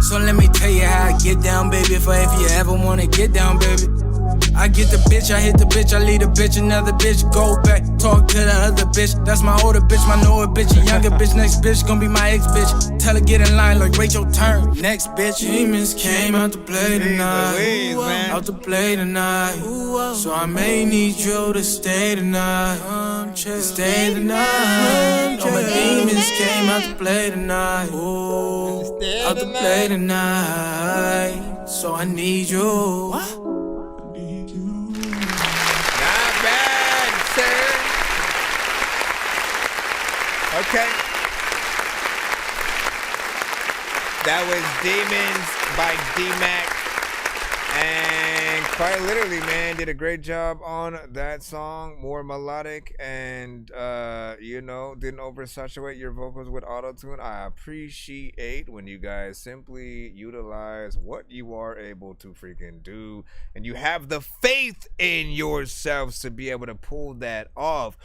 So let me tell you how I get down, baby. If you ever wanna get down, baby. I get the bitch, I hit the bitch, I lead a bitch, another bitch, go back, talk to the other bitch. That's my older bitch, my newer bitch, a younger bitch, next bitch, gon' be my ex bitch. Tell her get in line, like wait your turn, next bitch. Demons came out to play tonight, out to play tonight. So I may need you to stay tonight, stay tonight. All my demons came out to play tonight, out to play tonight. So I need you. Okay. That was Demons by D-Mac. And quite literally, man, did a great job on that song. More melodic and, you know, didn't oversaturate your vocals with auto-tune. I appreciate when you guys simply utilize what you are able to freaking do. And you have the faith in yourselves to be able to pull that off.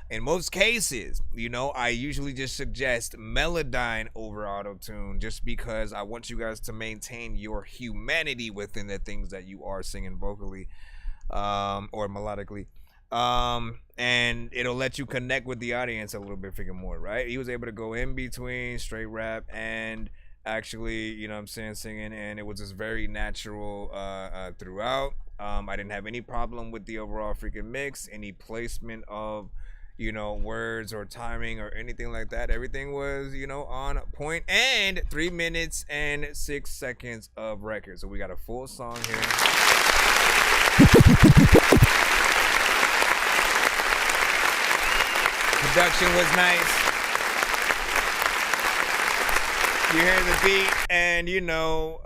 In most cases, you know, I usually just suggest Melodyne over auto-tune just because I want you guys to maintain your humanity within the things that you are singing vocally or melodically. And it'll let you connect with the audience a little bit freaking more, right? He was able to go in between straight rap and actually, you know what I'm saying, singing, and it was just very natural throughout. I didn't have any problem with the overall freaking mix, any placement of, you know, words or timing or anything like that. Everything was, you know, on point. And 3 minutes and 6 seconds of record. So we got a full song here. Production was nice. You hear the beat, and you know,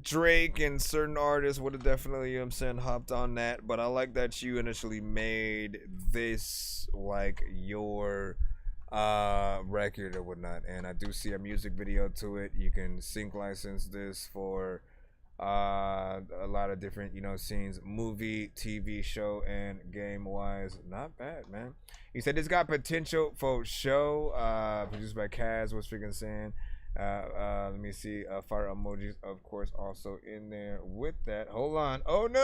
Drake and certain artists would have definitely, you know what I'm saying, hopped on that. But I like that you initially made this like your record or whatnot. And I do see a music video to it. You can sync license this for a lot of different, you know, scenes, movie, TV show, and game wise. Not bad, man. He said it's got potential for show. Produced by Kaz was freaking saying. Let me see. Fire emojis, of course, also in there with that. Hold on. Oh no!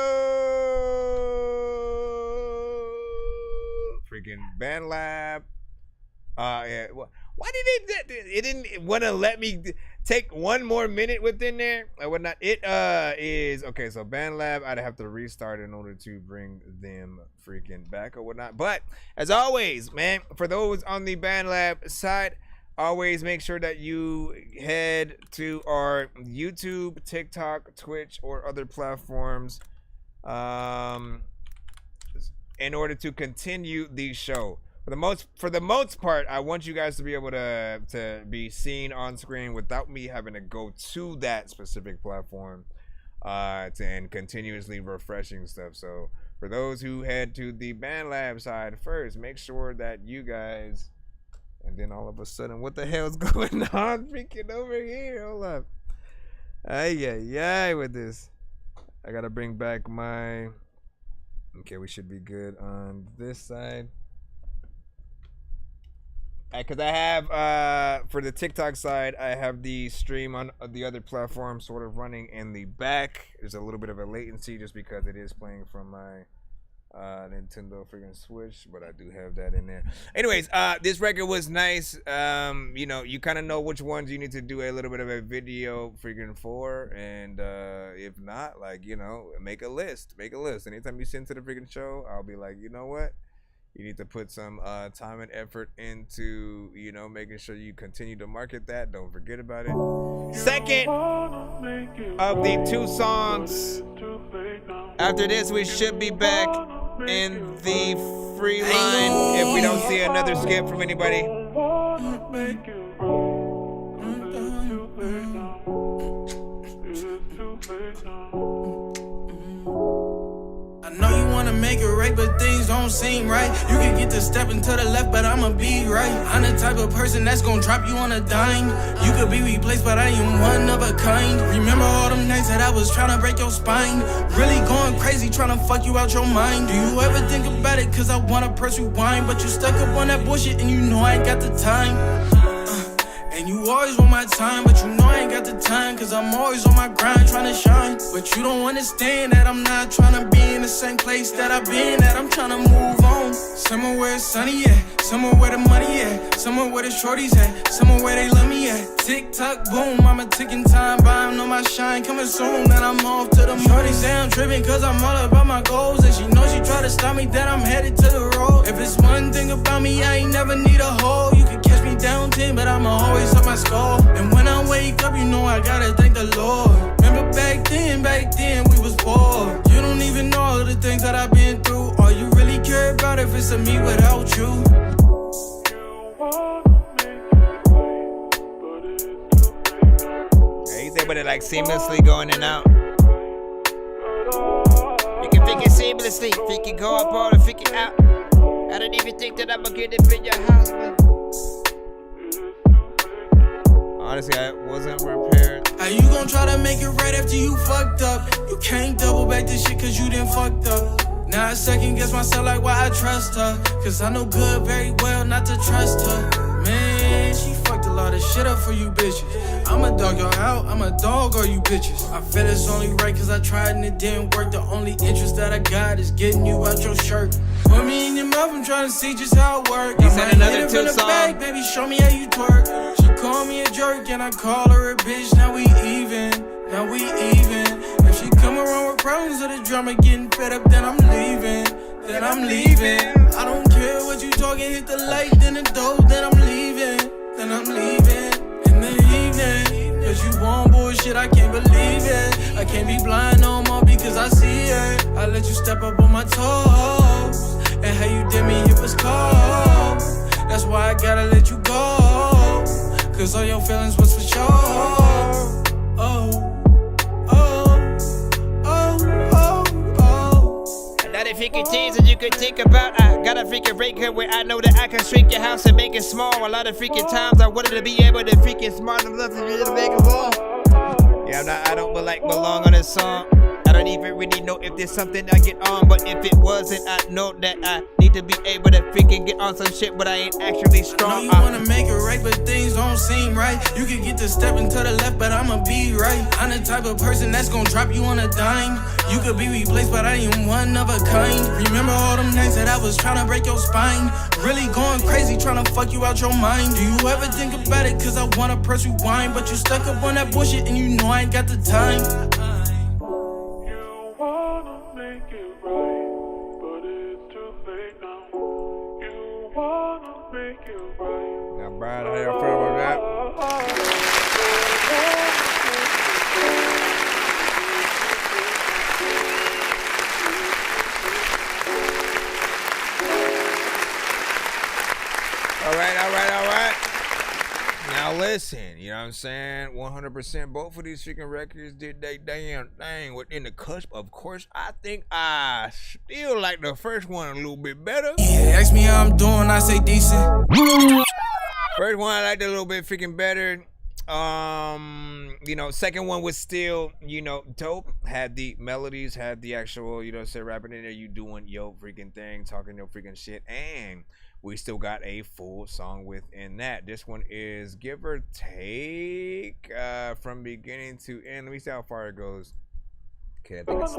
Freaking BandLab. Yeah. Why did it didn't want to let me take one more minute within there? I would not. It is okay. So BandLab, I'd have to restart in order to bring them freaking back or whatnot. But as always, man, for those on the BandLab side, always make sure that you head to our YouTube, TikTok, Twitch, or other platforms in order to continue the show. For the most part, I want you guys to be able to be seen on screen without me having to go to that specific platform and continuously refreshing stuff. So for those who head to the BandLab side first, make sure that you guys. And then all of a sudden, what the hell's going on freaking over here? Hold up. Ay, with this. I gotta bring back my... Okay, we should be good on this side. Because I have, for the TikTok side, I have the stream on the other platform sort of running in the back. There's a little bit of a latency just because it is playing from my... Nintendo freaking Switch, but I do have that in there. Anyways, this record was nice. You know, you kind of know which ones you need to do a little bit of a video freaking for, and if not, like, you know, make a list. Anytime you send to the freaking show, I'll be like, you know what? You need to put some time and effort into, you know, making sure you continue to market that. Don't forget about it. Second of the 2 songs. After this, we should be back in the free line if we don't see another skip from anybody. I know you wanna make it right, but things don't seem right. You can get to stepping to the left, but I'ma be right. I'm the type of person that's gonna drop you on a dime. You could be replaced, but I am one of a kind. Remember all them nights that I was trying to break your spine? Really going crazy, trying to fuck you out your mind. Do you ever think about it? Cause I wanna press rewind, but you stuck up on that bullshit and you know I ain't got the time. And you always want my time, but you know I ain't got the time. Cause I'm always on my grind trying to shine. But you don't understand that I'm not trying to be in the same place that I've been at. I'm trying to move on. Somewhere where it's sunny at, somewhere where the money at, somewhere where the shorties at, somewhere where they love me at. Tick tock boom, I'm a ticking time bomb. Know my shine coming soon, then I'm off to the moon. Shorty say I'm tripping cause I'm all about my goals. And she knows she try to stop me, then I'm headed to the road. If it's one thing about me, I ain't never need a hole. You can catch me down 10, but I'ma always up my skull. And when I wake up, you know I gotta thank the Lord. Remember back then we was poor. You don't even know all the things that I've been through. All you really care about if it's a me without you. Yeah, he's able to like seamlessly go in and out. You can pick it seamlessly, pick it go up or pick it out. I don't even think that I'ma get it in your house, man. Honestly, I wasn't prepared. How you gon' try to make it right after you fucked up? You can't double back this shit cause you done fucked up. Now I second guess myself like why I trust her. Cause I know good very well not to trust her. Man, she fucked a lot of shit up for you bitches. I'ma dog y'all out, I'ma dog all you bitches. I feel it's only right cause I tried and it didn't work. The only interest that I got is getting you out your shirt. Put me in your mouth, I'm trying to see just how it works. He said another 2 songs. Back, baby, show me how you twerk. She call me a jerk and I call her a bitch. Now we even. If she come around with problems or the drama getting fed up, then I'm leaving. I don't care what you talking, hit the light, then the door, then I'm leaving. In the evening, cause you want bullshit, I can't believe it. I can't be blind no more because I see it. I let you step up on my toes, and how you did me, it was cold. That's why I gotta let you go, cause all your feelings was for sure. Another freaking things that you could think about. I got a freaking break here where I know that I can shrink your house and make it small. A lot of freaking times I wanted to be able to freaking smart enough to really make it wall. Yeah, I don't belong on this song. I don't even really know if there's something I get on, but if it wasn't, I know that I need to be able to freaking get on some shit, but I ain't actually strong. I know you wanna make it right, but things don't seem right. You can get to stepping to the left, but I'ma be right. I'm the type of person that's gonna drop you on a dime. You could be replaced, but I am one of a kind. Remember all them nights that I was trying to break your spine? Really going crazy, trying to fuck you out your mind. Do you ever think about it? Cause I wanna press rewind, but you stuck up on that bullshit and you know I ain't got the time. Now, Brian, how y'all feel about that? All right. Now listen, you know what I'm saying? 100% both of these freaking records did they damn thing within the cusp. Of course, I think I still like the first one a little bit better. Yeah, ask me how I'm doing, I say decent. First one I liked a little bit freaking better. Second one was still, dope. Had the melodies, had the actual, say rapping in there, you doing your freaking thing, talking your freaking shit, and we still got a full song within that. This one is give or take from beginning to end. Let me see how far it goes. Okay, I think it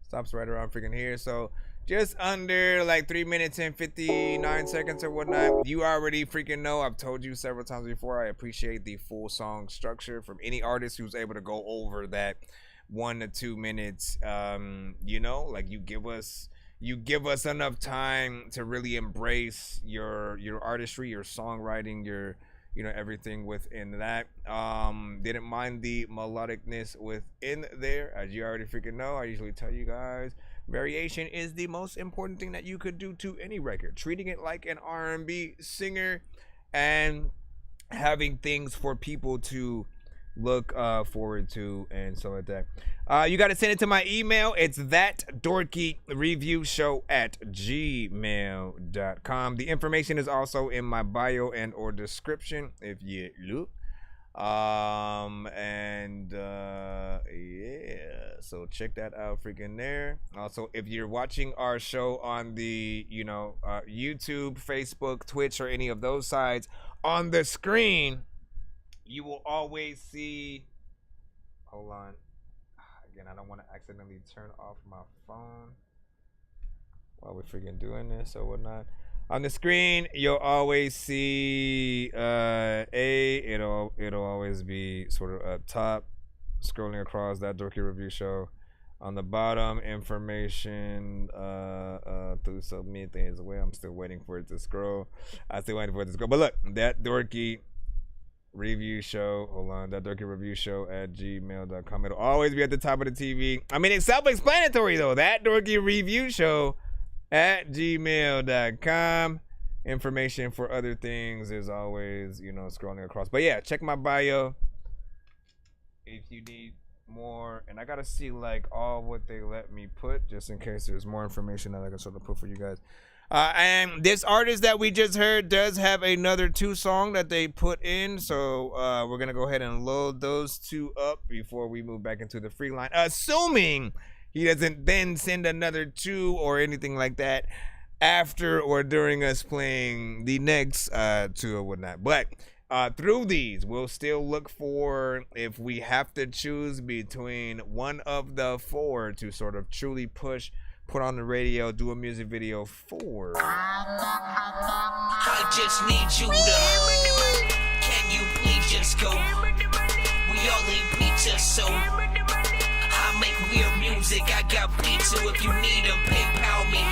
stops right around freaking here. So just under like 3 minutes and 59 seconds or whatnot. You already freaking know, I've told you several times before, I appreciate the full song structure from any artist who's able to go over that 1 to 2 minutes. Like you give us you give us enough time to really embrace your artistry, your songwriting, your everything within that. Didn't mind the melodicness within there. As you already freaking know, I usually tell you guys, variation is the most important thing that you could do to any record. Treating it like an R&B singer and having things for people to look forward to and stuff like that. You got to send it to my email. It's ThatDorkyReviewShow@gmail.com. The information is also in my bio and or description if you look. Yeah, so check that out freaking there. Also, if you're watching our show on the YouTube, Facebook, Twitch, or any of those sides, on the screen you will always see, hold on again, I don't want to accidentally turn off my phone while we're freaking doing this or whatnot. On the screen, you'll always see it'll always be sort of up top, scrolling across That Dorky Review Show. On the bottom, information through submit things away. I'm still waiting for it to scroll. But look, That Dorky Review Show. Hold on, That Dorky Review Show @gmail.com. It'll always be at the top of the TV. I mean, it's self-explanatory though. That Dorky Review Show @gmail.com. Information for other things is always, scrolling across. But yeah, check my bio if you need more. And I gotta see like all what they let me put, just in case there's more information that I can sort of put for you guys. And this artist that we just heard does have another 2 song that they put in, so we're gonna go ahead and load those 2 up before we move back into the free line, assuming he doesn't then send another 2 or anything like that after or during us playing the next 2 or whatnot. But through these, we'll still look for, if we have to choose between one of the 4 to sort of truly put on the radio, do a music video for. I just need you to. Can you please just go? We all need pizza, so I make weird music. I got pizza if you need them. PayPal me.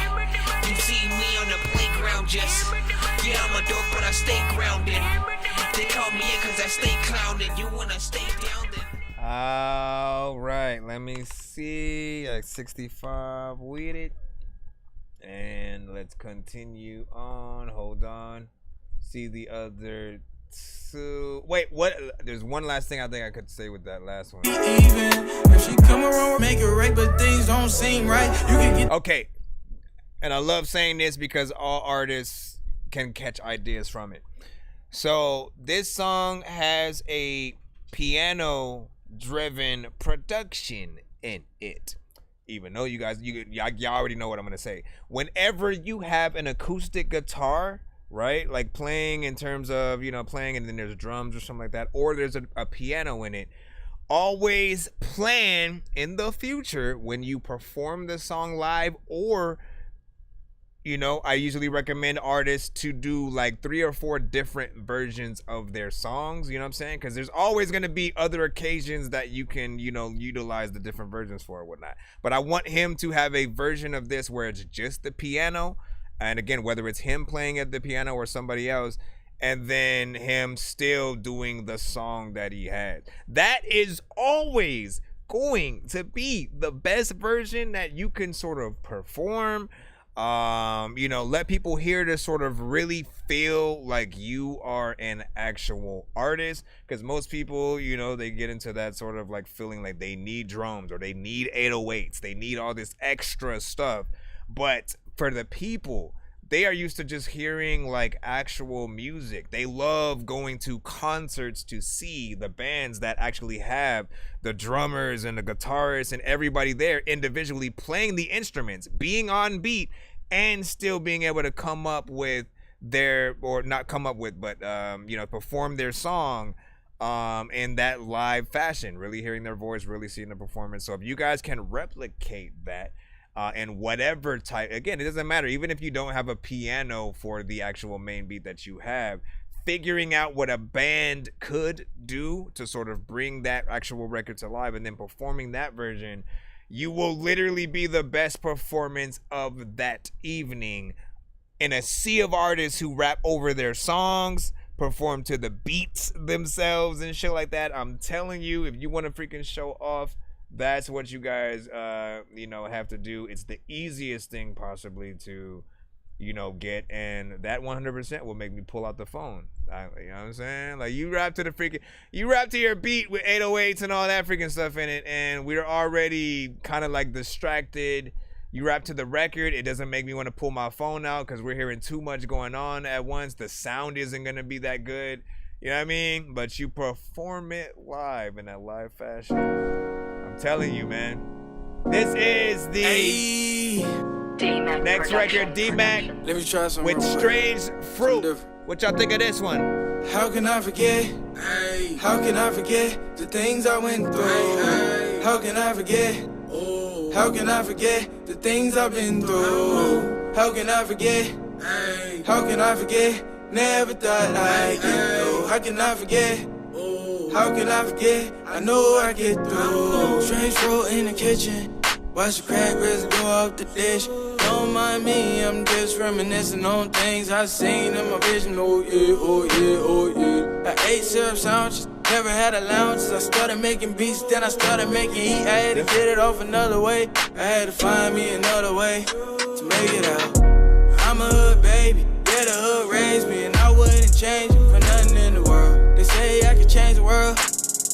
You see me on the playground, just I'm a dork, but I stay grounded. They call me in 'cause I stay clowning. You wanna stay down then? All right, let me see, like 65 with it, and let's continue on. Hold on, see the other 2. Wait, what? There's one last thing I think I could say with that last one. Even if she come around, make it right, but things don't seem right. You can get okay, and I love saying this because all artists can catch ideas from it. So this song has a piano driven production in it, even though y'all already know what I'm gonna say. Whenever you have an acoustic guitar, right, like playing in terms of playing, and then there's drums or something like that, or there's a piano in it, always plan in the future when you perform the song live, or I usually recommend artists to do like 3 or 4 different versions of their songs, you know what I'm saying? Because there's always going to be other occasions that you can, utilize the different versions for or whatnot. But I want him to have a version of this where it's just the piano. And again, whether it's him playing at the piano or somebody else, and then him still doing the song that he had. That is always going to be the best version that you can sort of perform. Let people hear to sort of really feel like you are an actual artist, because most people, they get into that sort of like feeling like they need drums or they need 808s, they need all this extra stuff. But for the people, they are used to just hearing like actual music. They love going to concerts to see the bands that actually have the drummers and the guitarists and everybody there individually playing the instruments, being on beat, and still being able to come up with their, or not come up with, but perform their song in that live fashion, really hearing their voice, really seeing the performance. So if you guys can replicate that and whatever type, again, it doesn't matter, even if you don't have a piano for the actual main beat that you have, figuring out what a band could do to sort of bring that actual record to life and then performing that version, you will literally be the best performance of that evening. In a sea of artists who rap over their songs, perform to the beats themselves and shit like that. I'm telling you, if you want to freaking show off, that's what you guys, have to do. It's the easiest thing possibly to, get, and that 100% will make me pull out the phone. You know what I'm saying? Like, you rap to your beat with 808s and all that freaking stuff in it, and we're already kind of like distracted. You rap to the record, it doesn't make me want to pull my phone out because we're hearing too much going on at once. The sound isn't going to be that good. You know what I mean? But you perform it live in that live fashion. I'm telling you, man. This is the next record, D-Mac. Let me try some with Strange Fruit. What y'all think of this one? How can I forget? How can I forget the things I went through? How can I forget? How can I forget the things I've been through? How can I forget? How can I forget? Never thought I'd get through. How can I forget? How can I forget? I know I get through. Strange fruit in the kitchen. Watch the crack residue off the dish. Don't mind me, I'm just reminiscing on things I seen in my vision. Oh yeah, oh yeah, oh yeah. I ate syrup sandwiches, never had allowances. I started making beats, then I started making heat. I had to get it off another way. I had to find me another way to make it out. I'm a hood baby, yeah, the hood raised me, and I wouldn't change it for nothing in the world. They say I could change the world,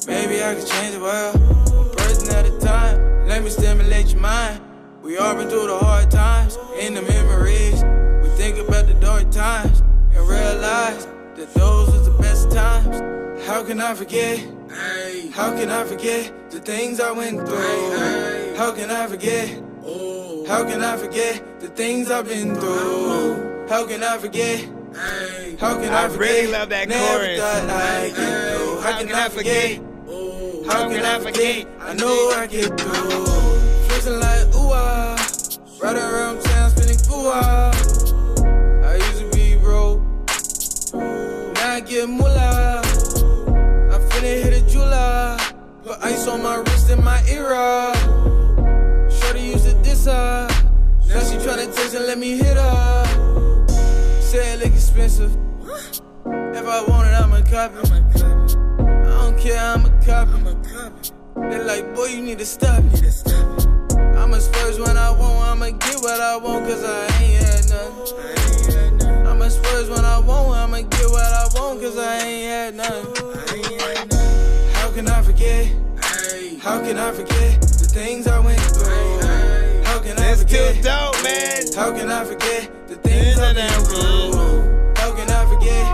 maybe I could change the world. One person at a time, let me stimulate your mind. We all been through the hard times, in the memories. We think about the dark times, and realize that those was the best times. How can I forget? How can I forget the things I went through? How can I forget? How can I forget the things I've been through? How can I forget? How can I forget? I really love that chorus. How can I forget? How can I forget? I know I get through. Flexing like ooh-ah, right around town spinning ooh-ah. I used to be broke, now I get moolah. I finna hit a jeweler, put ice on my wrist and my era. Shorty used to diss her, now she tryna text and let me hit her. Say it look expensive, if I want it I'ma copy. I don't care, I'm a copy. They like, boy, you need to stop it. I'ma splurge when I want, I'ma get what I want, cause I ain't had nothing. I'ma splurge when I want, I'ma get what I want, cause I ain't had nothing. How can I forget? How can I forget the things I went through? How can I forget? Too dope, man. How can I forget the things I've been through? How can I forget?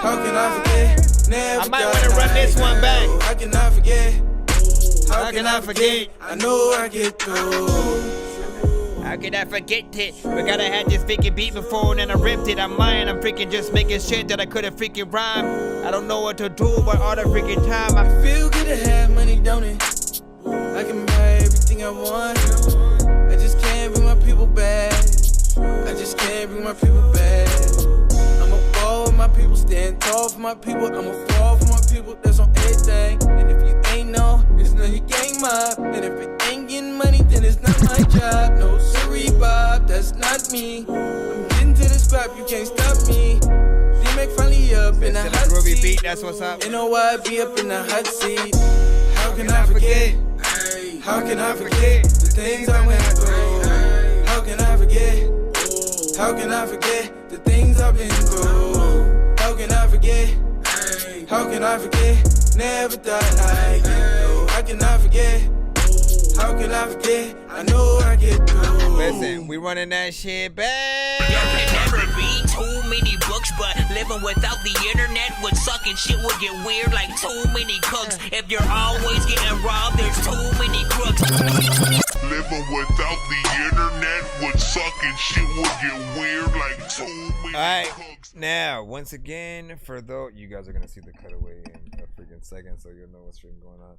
How can I forget? Never I might want to run this one back. How can I forget? How can I forget? I know I get through. How can I forget it? Forgot I had this freaking beat before and then I ripped it. I'm lying, I'm freaking just making shit that I could've freaking rhyme. I don't know what to do, but all the freaking time I feel good to have money, don't it? I can buy everything I want. I just can't bring my people back. I just can't bring my people back. I'ma fall with my people, stand tall for my people. I'ma fall for my people, that's on everything. And if you ain't know, it's none of your gang mob. And if it ain't getting money, then it's not my job. No sorry, Bob, that's not me. I'm getting to the spot, you can't stop me. D-Mac finally up in the hot seat. Beat, that's what's up. You know why I be up in the hot seat. How can I forget? How can I forget the things I went through? How can I forget? How can I forget the things I've been through? How can I forget? How can I forget? Never thought I'd get through. How can I forget? How can I forget? I know I get through. Listen, we running that shit back. There can never be too many books, but living without the internet would suck and shit would get weird like too many cooks. If you're always getting robbed, there's too many crooks. Living without the internet would suck and shit would get weird like too many cooks. Now, once again, for those, you guys are going to see the cutaway in a freaking second, so you'll know what's freaking going on.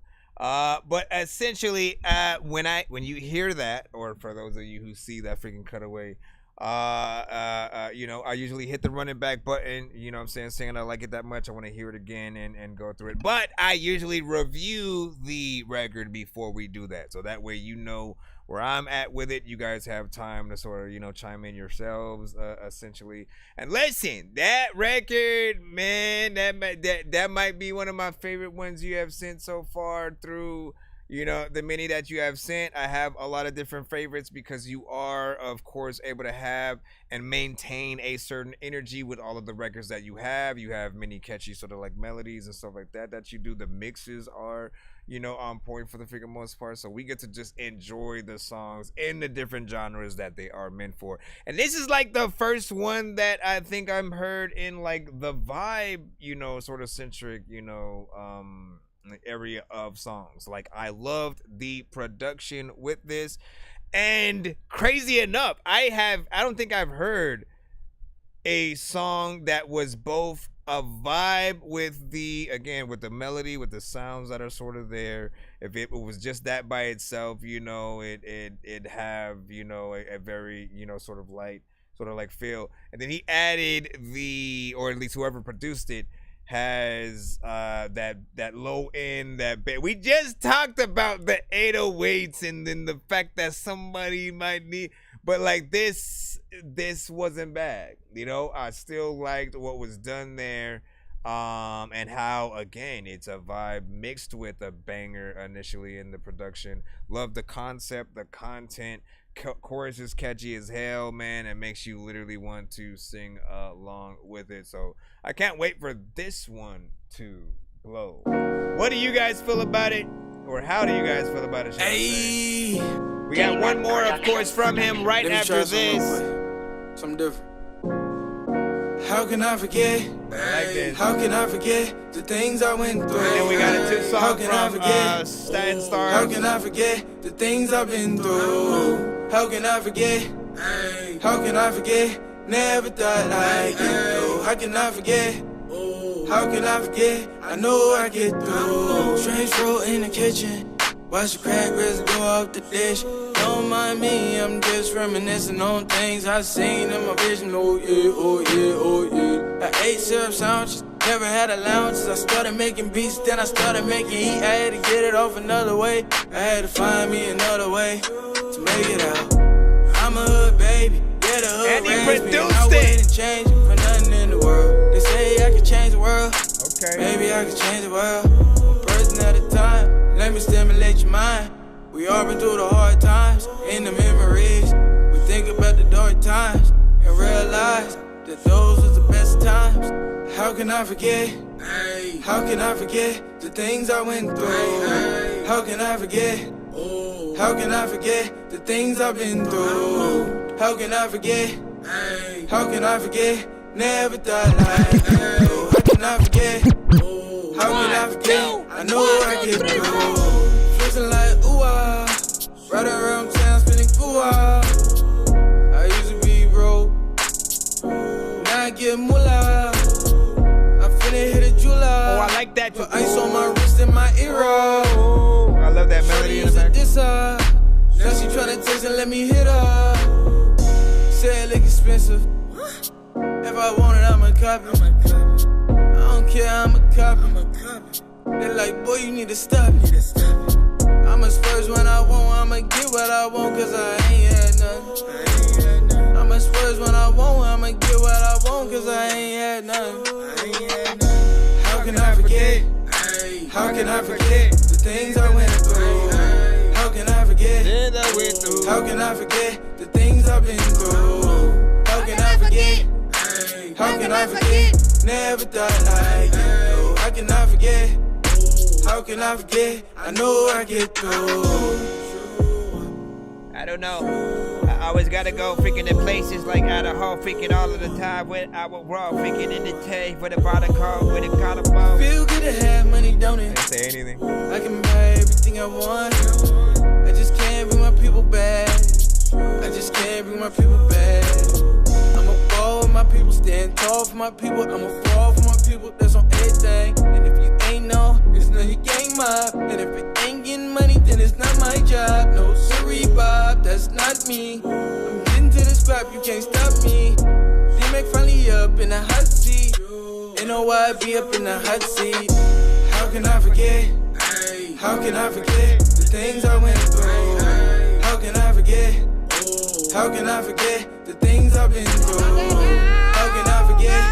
But essentially, when you hear that, or for those of you who see that freaking cutaway, You know, I usually hit the running back button, you know what I'm saying I like it that much, I want to hear it again and go through it. But I usually review the record before we do that, so that way you know where I'm at with it. You guys have time to sort of, you know, chime in yourselves, essentially. And listen, that record, man, that might be one of my favorite ones you have sent so far through, you know, the many that you have sent. I have a lot of different favorites because you are, of course, able to have and maintain a certain energy with all of the records that you have. You have many catchy sort of like melodies and stuff like that you do. The mixes are, you know, on point for the freaking most part. So we get to just enjoy the songs in the different genres that they are meant for. And this is like the first one that I think I'm heard in like the vibe, you know, sort of centric, you know, area of songs. Like, I loved the production with this, and crazy enough, I don't think I've heard a song that was both a vibe with the, again, with the melody, with the sounds that are sort of there. If it was just that by itself, you know, it have, you know, a very, you know, sort of light, sort of like feel. And then he added the, or at least whoever produced it, has that low end, that we just talked about the 808s, and then the fact that somebody might need, but like this wasn't bad, you know. I still liked what was done there, and how, again, it's a vibe mixed with a banger initially in the production. Love the concept, the content. Chorus is catchy as hell, man. It makes you literally want to sing along with it. So I can't wait for this one to blow. What do you guys feel about it? Or how do you guys feel about it? Hey, we got one more, of course, from him right after this. Something different. How can I forget? Like this. How can I forget the things I went through? And then we got a 2 song from Statin Stars. How can I forget the things I've been through? How can I forget? How can I forget? Never thought I'd get through. How can I forget? How can I forget? I know I get through. Strange roll in the kitchen. Watch the crack resin go off the dish. Don't mind me, I'm just reminiscing on things I seen in my vision. Oh yeah, oh yeah, oh yeah. I ate syrup sandwiches, never had allowances. I started making beats, then I started making heat. I had to get it off another way. I had to find me another way to make it out. I'm a hood baby, yeah, the hood and he raised me. produced I it. wouldn't change it for nothing in the world. They say I can change the world. Okay. Maybe I can change the world. One person at a time. Let me stimulate your mind. We all been through the hard times. In the memories, we think about the dark times and realize that those was the best times. How can I forget? How can I forget the things I went through? How can I forget? How can I forget the things I've been through? How can I forget? How can I forget? Never thought I'd get through. How can I forget? How can I forget? I know I get through. Flexing like ooh-ah, right around town spinning ooh-ah. I used to be broke, now I get moolah. I finna hit a jeweler. Oh, I like that. Put ice on my wrist and my ear. Oh, I love that melody in the back. Now she tryna text and let me hit her. Say it look expensive. If I want it, I'ma copy. I don't care, I'ma copy. They like, boy, you need to stop it. I'ma spurge when I want, I'ma get what I want, cause I ain't had nothing. I'ma spurge when I want, I'ma get what I want, cause I ain't had nothing. How can I forget? How can I forget the things I went through? How can I forget? How can I forget the things I've been through? How can I forget? How can I forget? Never thought I'd get through. How can I forget? How can I forget? I know I get through. I don't know. I always gotta go freaking in places like Idaho, freaking all of the time with our raw, freaking in the tank with a bottle call, with a collarbone. Feel good to have money, don't it? Didn't say anything. I can buy everything I want. I just can't bring my people back. I just can't bring my people back. I'ma fall with my people, stand tall for my people. I'ma fall for my people, that's on everything. And if you ain't know, it's none of your gang mob. And if it ain't getting money, then it's not my job. No, sorry, Bob, that's not me. I'm getting to this scrap, you can't stop me. D-Mac finally up in the hot seat. You know why I be up in the hot seat. How can I forget? How can I forget the things I went through? How can I forget? How can I forget the things I've been through? How can I forget?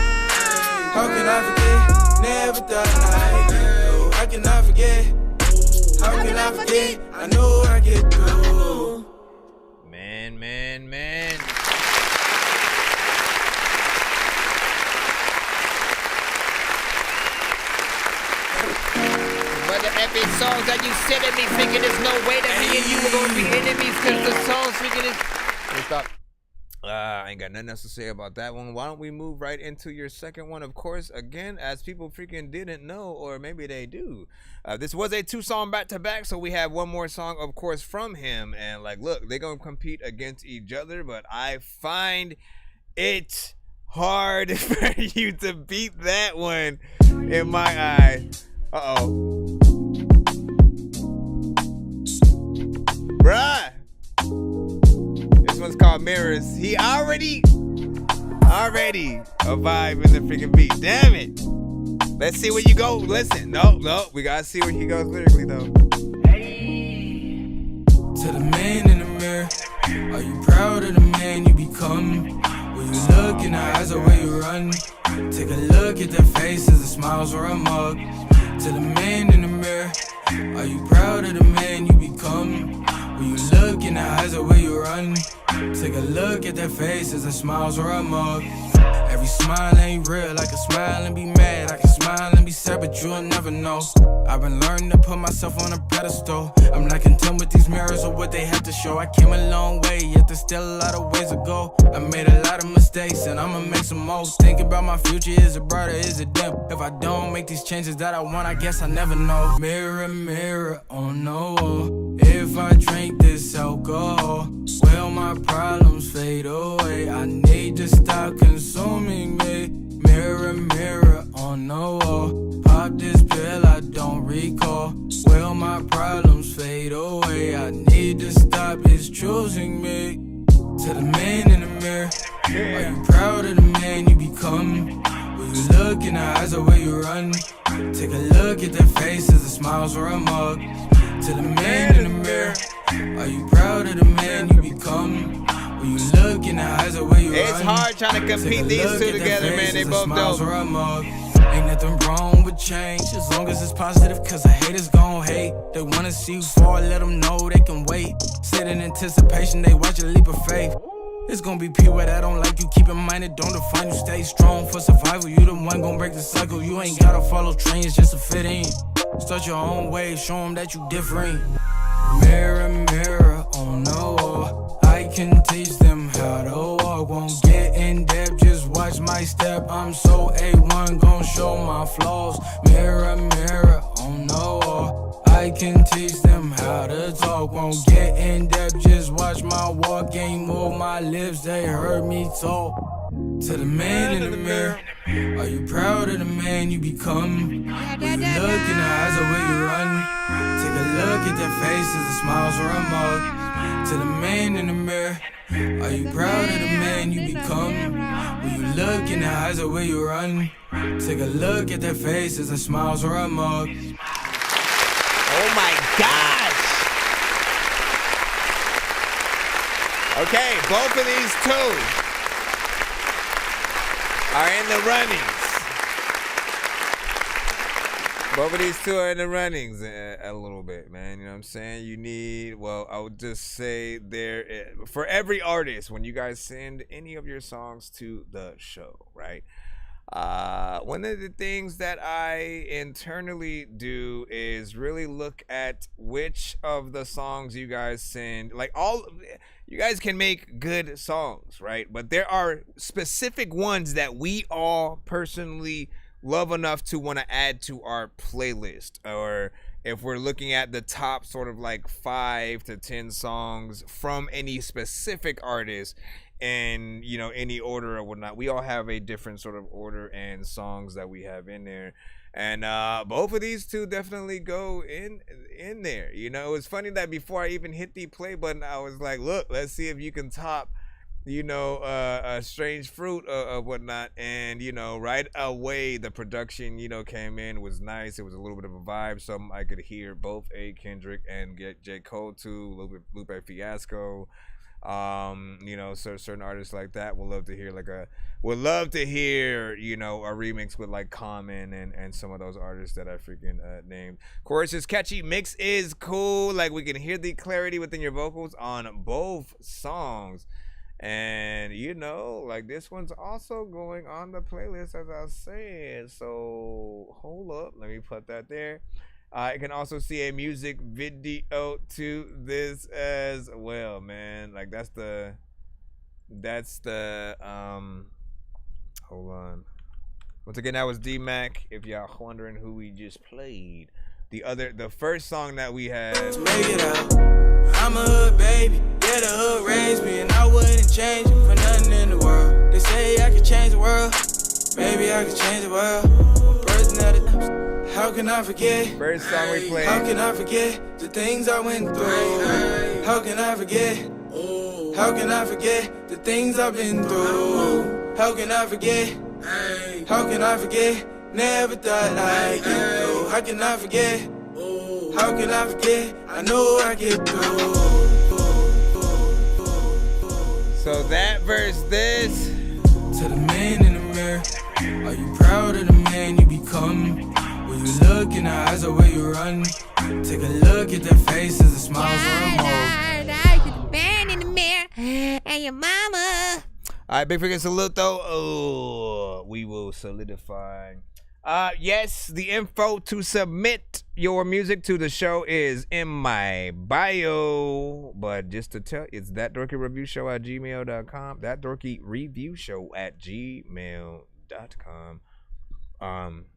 How can I forget? Never thought like you. How can I forget? How can I forget? I know I get through. Man. But the epic songs that you sending me, thinking there's no way that me and you were gonna be enemies, cause the songs thinking is. Stop. I ain't got nothing else to say about that one. Why don't we move right into your second one? Of course, again, as people freaking didn't know, or maybe they do. This was a 2-song back-to-back, so we have one more song, of course, from him. And, like, look, they're going to compete against each other, but I find it hard for you to beat that one in my eyes. Uh-oh. Bruh. This one's called Mirrors. He already a vibe in the freaking beat. Damn it. Let's see where you go. Listen. No. We gotta see where he goes lyrically, though. To the man in the mirror, are you proud of the man you become? Will you look in the eyes or will you run? Take a look at their faces, the smiles or a mug. To the man in the mirror, are you proud of the man you become? Will you look in the eyes or will you run? Take a look at their faces, the smiles or a mug. Every smile ain't real, I can smile and be mad. I can smile and be sad, but you'll never know. I've been learning to put myself on a pedestal. I'm not content with these mirrors or what they have to show. I came a long way, yet there's still a lot of ways to go. I made a lot of mistakes and I'ma make some more. Think about my future, is it bright or is it dim? If I don't make these changes that I want, I guess I never know. Mirror, mirror on the wall, if I drink this alcohol, will my problems fade away? I need to stop consuming me. Mirror, mirror on the wall, pop this pill I don't recall. Will my problems fade away? I need to stop, it's choosing me. To the man in the mirror, are you proud of the man you become? Will you look in the eyes or will you run? Take a look at their faces, the smiles or a mug. To the man in the mirror, are you proud of the man you become? Will you look in the eyes or will you run? It's hard trying to compete these two together, man. They both dope. Ain't nothing wrong with change as long as it's positive, cause the haters gon' hate. They wanna see you fall, let them know they can wait. Sit in anticipation, they watch a leap of faith. It's gonna be people that don't like you, keep in mind it don't define you. Stay strong for survival, you the one gon' break the cycle. You ain't gotta follow trends just to fit in. Start your own way, show them that you different. Mirror, mirror on the wall, I can teach them how to walk. Won't get in depth, just watch my step. I'm so A1, gon' show my flaws. Mirror, mirror on the wall, I can teach them how to talk. Won't get in depth, just watch my walk. Ain't move my lips, they heard me talk. To the man in the mirror, are you proud of the man you become? Will you look in the eyes or will you run? Take a look at their faces, the smiles or a mug. To the man in the mirror, are you proud of the man you become? Will you look in the eyes or will you run? Take a look at their faces, the smiles or a mug. Oh my gosh! Okay, both of these two are in the runnings. Both of these two are in the runnings a little bit, man. You know what I'm saying? You need, well, I would just say there, for every artist, when you guys send any of your songs to the show, right? One of the things that I internally do is really look at which of the songs you guys send. Like, you guys can make good songs, right? But there are specific ones that we all personally love enough to want to add to our playlist. Or if we're looking at the top sort of like 5 to 10 songs from any specific artist, and you know, any order or whatnot, we all have a different sort of order and songs that we have in there, and both of these two definitely go in there. You know, it's funny that before I even hit the play button, I was like, look, let's see if you can top, strange fruit of whatnot, and right away the production came in, was nice. It was a little bit of a vibe. Something I could hear both Kendrick and get J. Cole too, Lupe Fiasco. Certain artists like that would love to hear a remix with like Common and some of those artists that I freaking named. Chorus is catchy, mix is cool. Like we can hear the clarity within your vocals on both songs. And like this one's also going on the playlist as I said. So hold up, let me put that there. You can also see a music video to this as well, man. Like that's the hold on. Once again, that was D-Mac. If y'all wondering who we just played. The first song that we had. Make it out. I'm a hood baby. Yeah, the hood raised me, and I wouldn't change it for nothing in the world. They say I could change the world. Maybe I could change the world. One person at a time. How can I forget? First song we played. How can I forget the things I went through? How can I forget? How can I forget the things I've been through? How can I forget? How can I forget? Never thought I'd get through. How can I forget? How can I forget? I know I get through. So that verse, this. To the man in the mirror, are you proud of the man you become? When you look in the eyes of where you run, take a look at their faces, the smiles on them all. To the man in the mirror and your mama. All right, big freaking salute though. Oh, we will solidify. Yes, the info to submit your music to the show is in my bio. But just to tell, it's ThatDorkyReviewShow@gmail.com. ThatDorkyReviewShow@gmail.com.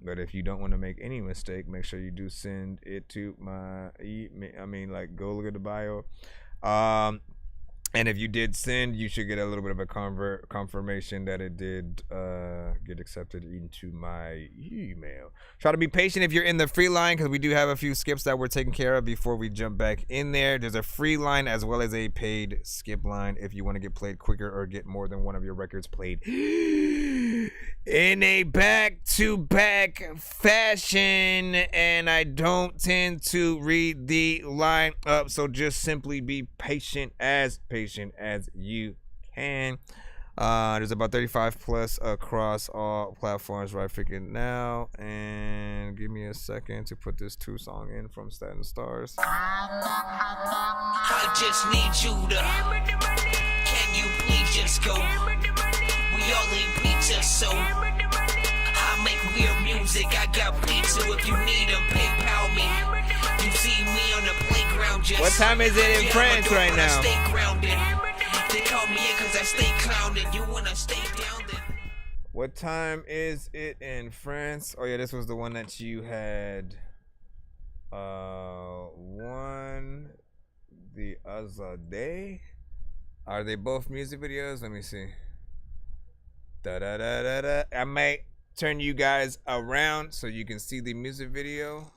But if you don't want to make any mistake, make sure you do send it to my email. Go look at the bio. And if you did send, you should get a little bit of a confirmation that it did get accepted into my email. Try to be patient if you're in the free line, because we do have a few skips that we're taking care of before we jump back in there. There's a free line as well as a paid skip line if you want to get played quicker or get more than one of your records played in a back-to-back fashion. And I don't tend to read the line up, so just simply be patient as you can. There's about 35 plus across all platforms right freaking now. And give me a second to put this 2 song in from Staten Stars. I just need you to. Can you please just go? We all eat pizza, so I make weird music. I got pizza if you need them. PayPal me. You see me on the playground just. What time is it in France right now? Stay grounded. They call me in because I stay clowned. You wanna stay down then. What time is it in France? Oh yeah, this was the one that you had won the other day. Are they both music videos? Let me see. Da da da da da. I might turn you guys around so you can see the music video.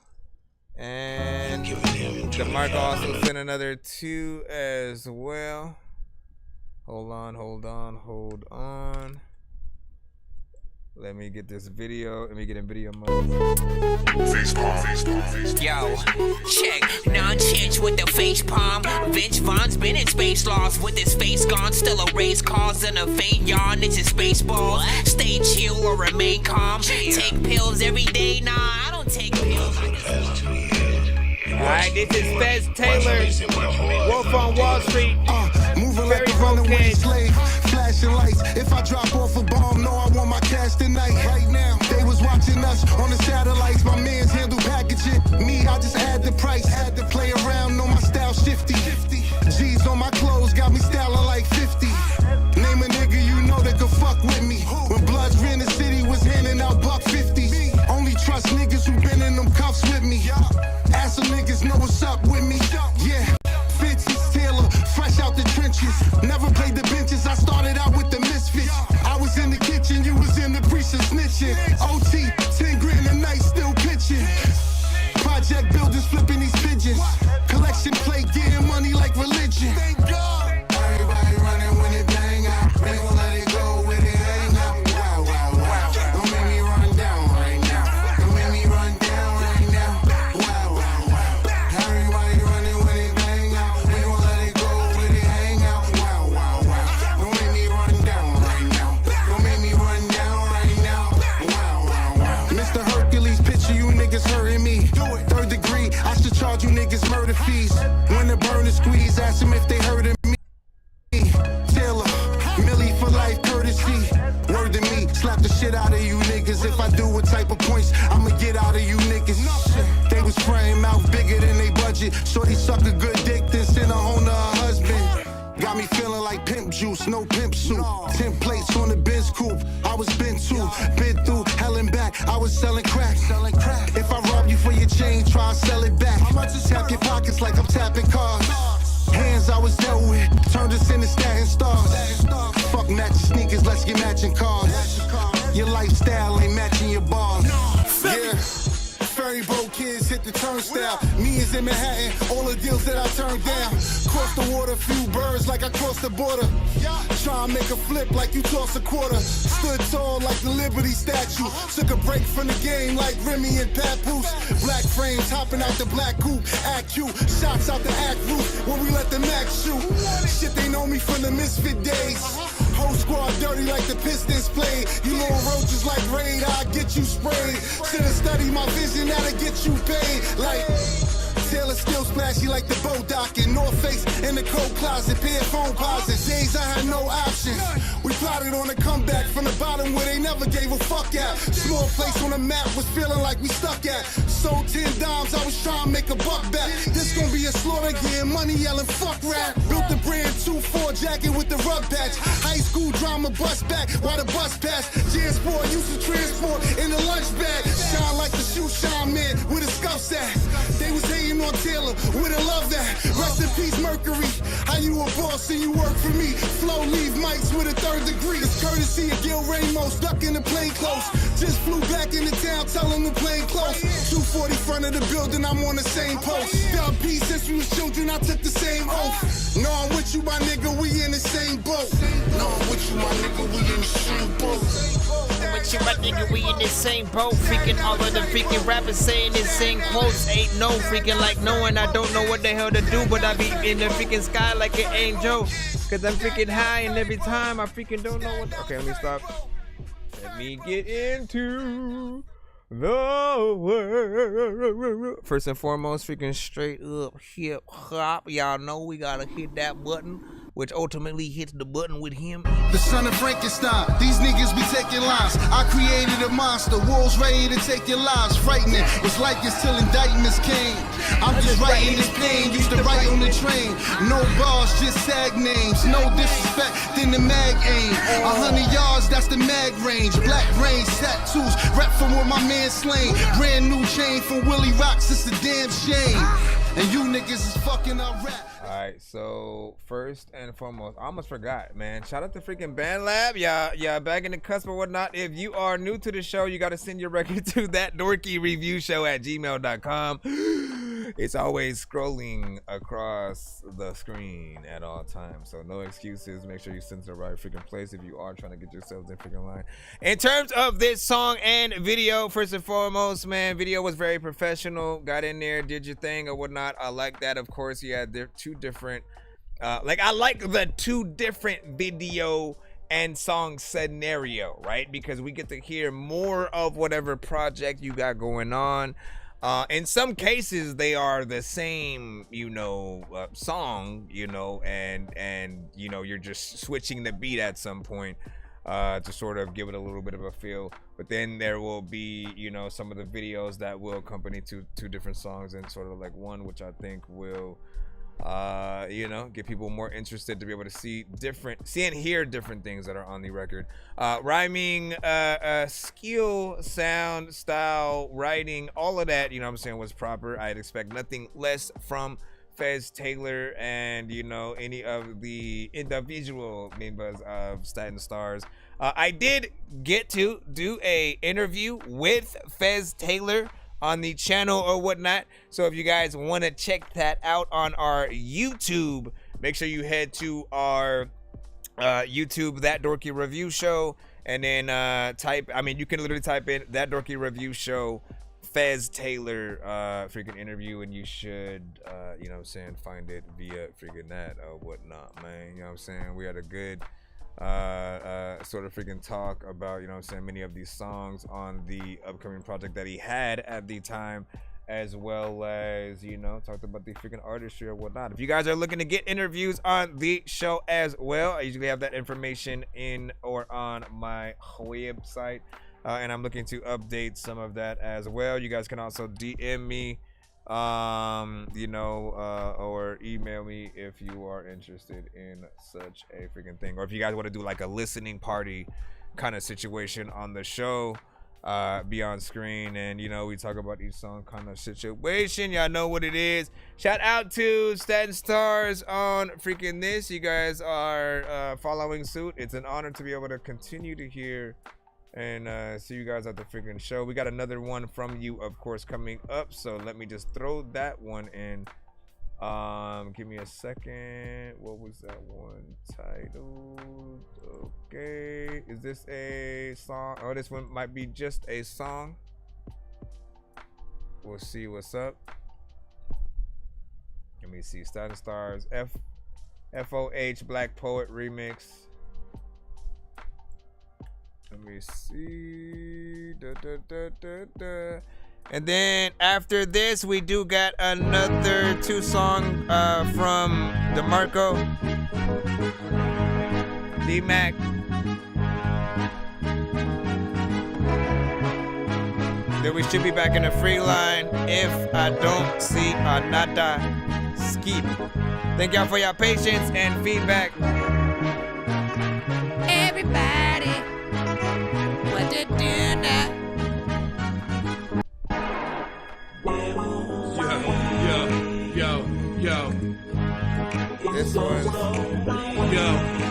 And DeMarco also sent another 2 as well. Hold on. Let me get this video. Let me get in video mode. Yo, check. Nonsenze with the face palm. Vince Vaughn's been in space lost with his face gone. Still a race cause and a faint yawn. It's his baseball. Stay chill or remain calm. Take pills every day. Nah, I don't take pills. Alright, this is Fez Taylor. Wolf on Wall Street. Moving like a runaway slave, flashing lights. If I drop off a bomb, no, I want my cash tonight. Right now, they was watching us on the satellites. My man's handle packaging. Me, I just add the price. Had to play around, know my style shifty. G's on my clothes, got me styling like 50. Name a nigga you know that could fuck with me. When Bloods ran the city, was handing out $1.50. Only trust niggas who been in them cuffs with me. Ask some niggas know what's up with me. Yeah. Taylor, fresh out the trenches. Never played the benches, I started out with the misfits. I was in the kitchen, you was in the precinct snitching. OT, 10 grand a night, still pitching. Project builders flipping these pigeons. Collection plate, getting money like religion. Thank God. Everybody running when it bang out. see, word to me, slap the shit out of you niggas. If I do what type of points, I'ma get out of you niggas. They was praying mouth bigger than they budget. Shorty suck a good dick, then send her home to her husband. Got me feeling like pimp juice, no pimp suit. 10 plates on the Benz coupe, I was been through hell and back. I was selling crack. If I rob you for your chain, try and sell it back. Tap your pockets like I'm tapping cars. Hands I was dealt with, turned us into statin stars. Fuck matching sneakers, let's get matching cars. Your lifestyle ain't matching your bars. Yeah. Ferry boat kids hit the turnstile. Me is in Manhattan, all the deals that I turned down. Cross the water, few birds like I crossed the border. Try and make a flip like you toss a quarter. Stood tall like the Liberty statue. Took a break from the game like Remy and Papoose. Black frames hopping out the black coupe. Act cute, shots out the act roof when we let the Mac shoot. Shit, they know me from the misfit days. Whole squad dirty like the Pistons played. You little roaches like Raid, I'll get you sprayed. Should've studied my vision, that'll get you paid. Like Taylor still splashy like the boat dock in North Face in the coat closet, pair phone posits. Days I had no options. We plotted on a comeback from the bottom where they never gave a fuck at. Small place on the map was feeling like we stuck at. Sold 10 dimes, I was trying to make a buck back. This gon' be a slaughter, getting money yelling fuck rap. Built the brand 2-4 jacket with the rug patch. High school drama bus back while the bus passed. Jan-Sport used to transport in the lunch bag. Shine like the shoe shine man with a scuff sack. They was hating on Taylor, where the love at? Rest in peace, Mercury. How you a boss and you work for me? Flow leave mics with a 3rd degree. It's courtesy of Gil Ramos, stuck in the plain clothes. Just flew back into town, tell him the plane close. 240 front of the building, I'm on the same post. Felt peace since we was children, I took the same oath. No, I'm with you, my nigga, we in the same boat. No, I'm with you, my nigga, we in the same boat. With you, my nigga, we in the same boat. Freaking all of the freaking rappers saying the same quotes. Ain't no freaking like knowing I don't know what the hell to do, but I be in the freaking sky like an angel. Cause I'm freaking high and every time I freaking don't know what. Okay, let me stop. Let me get into the world. First and foremost, freaking straight up hip hop. Y'all know we gotta hit that button, which ultimately hits the button with him. The son of Frankenstein, these niggas be taking lives. I created a monster, wolves ready to take your lives. Frightening, was like this till indictments came. I'm just writing this pain, used to write on the train. No bars, just sag names. No disrespect, then the mag aim. 100 yards, that's the mag range. Black range, tattoos, rap from where my man slain. Brand new chain from Willie Rocks, it's a damn shame. And you niggas is fucking up rap. Alright, so first and foremost, I almost forgot, man. Shout out to freaking Band Lab. Y'all back in the cusp or whatnot. If you are new to the show, you gotta send your record to ThatDorkyReviewShow@gmail.com. It's always scrolling across the screen at all times, so no excuses. Make sure you send to the right freaking place if you are trying to get yourselves in freaking line. In terms of this song and video, first and foremost, man, video was very professional. Got in there, did your thing or whatnot. I like that. Of course, you had two different I like the 2 different video and song scenario, right? Because we get to hear more of whatever project you got going on. In some cases, they are the same, song, and you're just switching the beat at some point to sort of give it a little bit of a feel. But then there will be, some of the videos that will accompany two different songs, and sort of like one which I think will get people more interested to be able to see and hear different things that are on the record. Rhyming, skill, sound, style, writing, all of that, was proper. I'd expect nothing less from Fez Taylor and, any of the individual members of Staten Stars. I did get to do a interview with Fez Taylor on the channel or whatnot, so if you guys want to check that out on our YouTube, make sure you head to our YouTube, That Dorky Review Show, and then you can literally type in That Dorky Review Show Fez Taylor freaking interview, and you should find it via freaking that or whatnot, man. We had a good sort of freaking talk about many of these songs on the upcoming project that he had at the time, as well as, you know, talked about the freaking artistry or whatnot. If you guys are looking to get interviews on the show as well, I usually have that information in or on my website, and I'm looking to update some of that as well. You guys can also DM me, you know, or email me if you are interested in such a freaking thing, or if you guys want to do like a listening party kind of situation on the show. Be on screen, and you know, we talk about each song kind of situation. Y'all know what it is. Shout out to Staten Stars on freaking this. You guys are following suit. It's an honor to be able to continue to hear and see you guys at the freaking show. We got another one from you, of course, coming up, so let me just throw that one in. Give me a second. What was that one titled? Okay, is this a song? Oh, this one might be just a song. We'll see what's up. Let me see. Staten Stars FOH Black Poet Remix. Let me see. And then after this, we do got another 2 song from DeMarco, D-Mac. Then we should be back in the free line if I don't see another skip. Thank y'all for your patience and feedback. Everybody, what to do now? Yo. This one. Yo,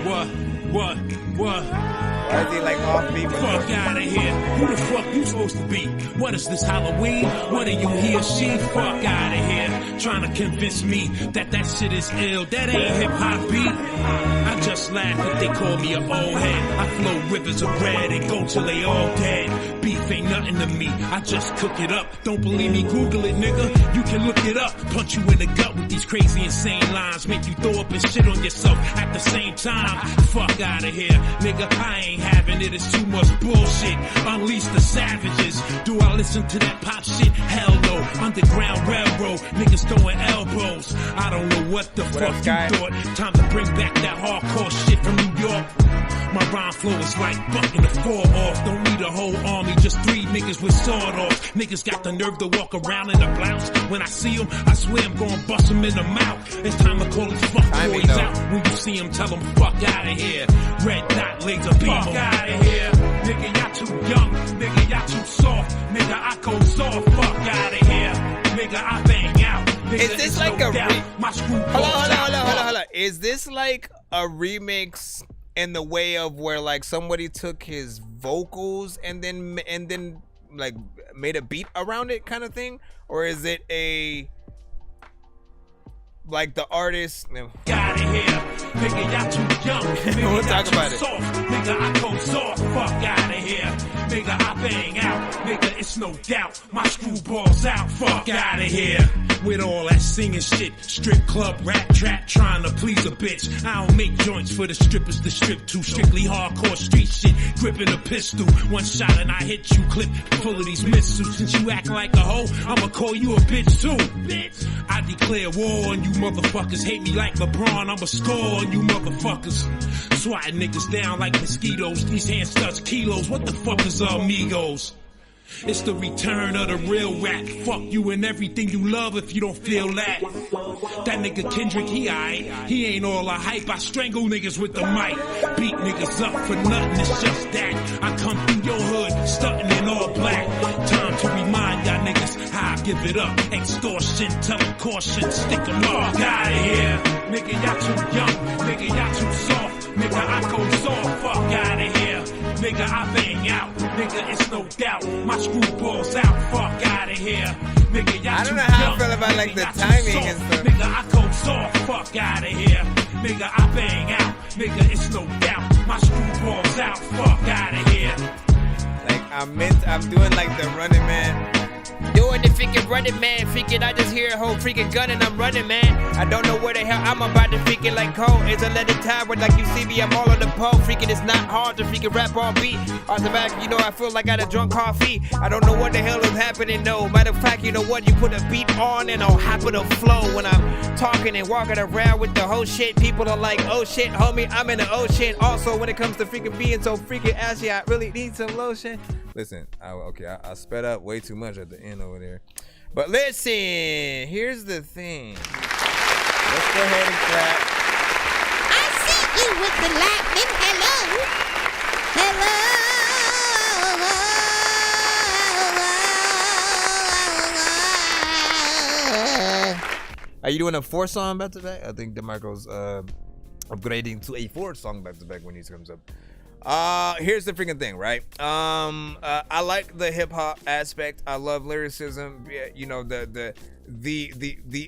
what? Why is he like off beat? Fuck out of here. Who the fuck you supposed to be? What is this, Halloween? What are you, he or she? Fuck out of here. Trying to convince me that shit is ill. That ain't hip hop beat. I just laugh if they call me an old head. I flow rivers of red and go till they all dead. Beef ain't nothing to me. I just cook it up. Don't believe me? Google it, nigga. You can look it up. Punch you in the gut with these crazy, insane lines. Make you throw up and shit on yourself at the same time. Fuck out of here, nigga. I ain't having it. It's too much bullshit. Unleash the savages. Do I listen to that pop shit? Hell no. Underground Railroad. Niggas throwing elbows. I don't know what the fuck you thought. Time to bring back that hardcore shit from New York. My rhyme flow is like bucking the 4 off. Don't need a whole army, just 3 niggas with sword off. Niggas got the nerve to walk around in a blouse. When I see them, I swear I'm gonna bust them in the mouth. It's time to call these fuck boys out. When you see them, tell them fuck out of here. Red dot, laser beam. Fuck out of here. Nigga, y'all too young. Nigga, y'all too soft. Nigga, I go soft. Fuck out of here. Nigga, I bang out. Nigga, is this like no a hold on. Is this like a remix in the way of where like somebody took his vocals and then like made a beat around it kind of thing, or is it a like the artist? Out of here, nigga, y'all too young. Nigga, we'll talk about it. Soft. Nigga, I go soft. Fuck out of here, nigga. I bang out, nigga. It's no doubt. My screwballs out. Fuck out of here. With all that singing shit, strip club, rap trap, trying to please a bitch. I don't make joints for the strippers to strip to. Strictly hardcore street shit, gripping a pistol. One shot and I hit you, clip full of these missiles. Since you act like a hoe, I'ma call you a bitch too. Bitch, I declare war on you motherfuckers. Hate me like LeBron, I'ma score on you motherfuckers. Swatting niggas down like mosquitoes. These hands touch kilos. What the fuck is amigos? It's the return of the real rap. Fuck you and everything you love if you don't feel that. That nigga Kendrick, he aight. He ain't all a hype. I strangle niggas with the mic. Beat niggas up for nothing, it's just that. I come through your hood, stunting in all black. Time to remind y'all niggas how I give it up. Extortion, tell them caution, stick them up. Fuck out of here. Nigga, y'all too young. Nigga, y'all too soft. Nigga, I go soft. Fuck out of here. Nigga, I bang out. Nigga, it's no doubt. My screwballs out. Fuck out of here. Nigga, y'all I don't know how I feel about like the timing and stuff. Nigga, I go soft. Fuck out of here. Nigga, I bang out. Nigga, it's no doubt. My screwballs out. Fuck out of here. Like I'm doing like the Running Man Doing the freaking running, man. Freaking, I just hear a whole freaking gun and I'm running, man. I don't know where the hell I'm about to freaking like cold. It's a letter time where like you see me, I'm all on the pole. Freaking, it's not hard to freaking rap on beat. On the back, you know, I feel like I done drunk coffee. I don't know what the hell is happening, no. Matter of fact, you know what? You put a beat on and I'll hop in a flow. When I'm talking and walking around with the whole shit, people are like, oh shit, homie, I'm in the ocean. Also, when it comes to freaking being so freaking ashy, I really need some lotion. Listen, I sped up way too much at the end over there. But listen, here's the thing. Let's go ahead and clap. I see you with the lightning. Hello. Are you doing a 4-song back to back? I think DeMarco's upgrading to a 4-song back to back when he comes up. Here's the freaking thing, right? I like the hip hop aspect. I love lyricism. You know, the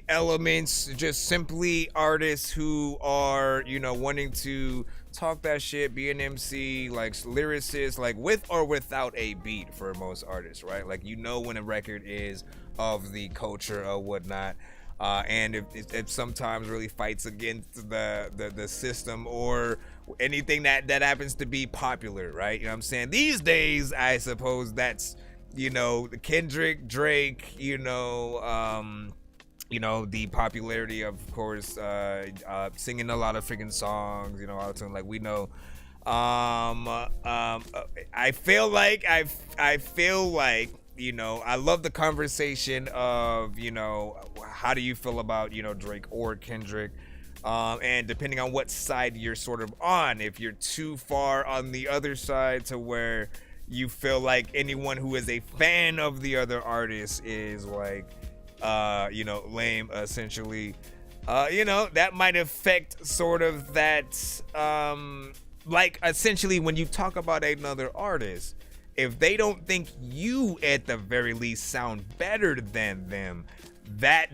elements, just simply artists who are, you know, wanting to talk that shit, be an MC, like lyricist, like with or without a beat for most artists, right? Like, you know, when a record is of the culture or whatnot. And it sometimes really fights against the system or anything that happens to be popular, right? You know what I'm saying? These days, I suppose that's, you know, Kendrick, Drake, you know, the popularity, of course, singing a lot of freaking songs, you know, all the time, like we know. I feel like, you know, I love the conversation of, you know, how do you feel about, you know, Drake or Kendrick? And depending on what side you're sort of on, if you're too far on the other side to where you feel like anyone who is a fan of the other artist is like, you know, lame, essentially, you know, that might affect sort of that, like, essentially when you talk about another artist, if they don't think you at the very least sound better than them, that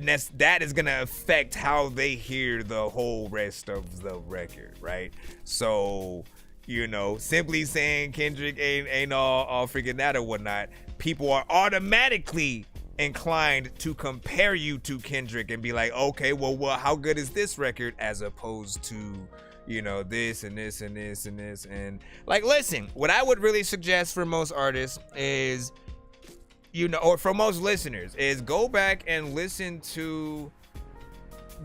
is gonna affect how they hear the whole rest of the record, right? So, you know, simply saying Kendrick ain't all freaking that or whatnot, people are automatically inclined to compare you to Kendrick and be like, okay, well, how good is this record as opposed to, you know, this and this and this and this. And like, listen, what I would really suggest for most artists is, you know, or for most listeners, is go back and listen to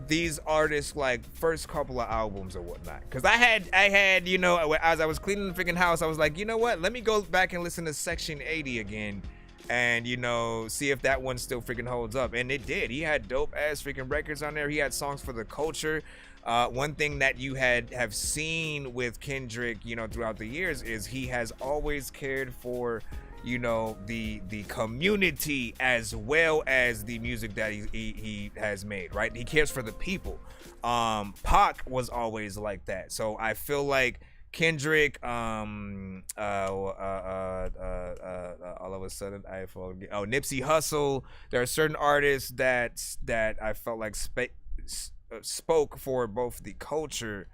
these artists like first couple of albums or whatnot. Cause I had, you know, as I was cleaning the freaking house, I was like, you know what? Let me go back and listen to Section 80 again. And, you know, see if that one still freaking holds up. And it did. He had dope ass freaking records on there. He had songs for the culture. One thing that you have seen with Kendrick, you know, throughout the years is he has always cared for, you know, the community as well as the music that he has made, right? He cares for the people. Pac was always like that. So I feel like Kendrick, all of a sudden I forget. Oh, Nipsey Hussle. There are certain artists that I felt like spoke for both the culture,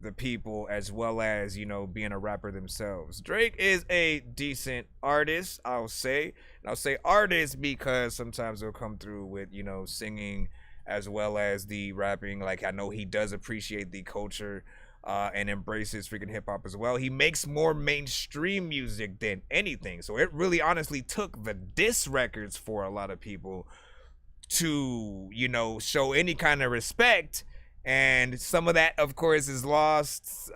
the people, as well as, you know, being a rapper themselves. Drake is a decent artist, I'll say. And I'll say artist because sometimes he'll come through with, you know, singing as well as the rapping. Like, I know he does appreciate the culture and embraces freaking hip-hop as well. He makes more mainstream music than anything. So it really honestly took the diss records for a lot of people to, you know, show any kind of respect. And some of that, of course, is lost,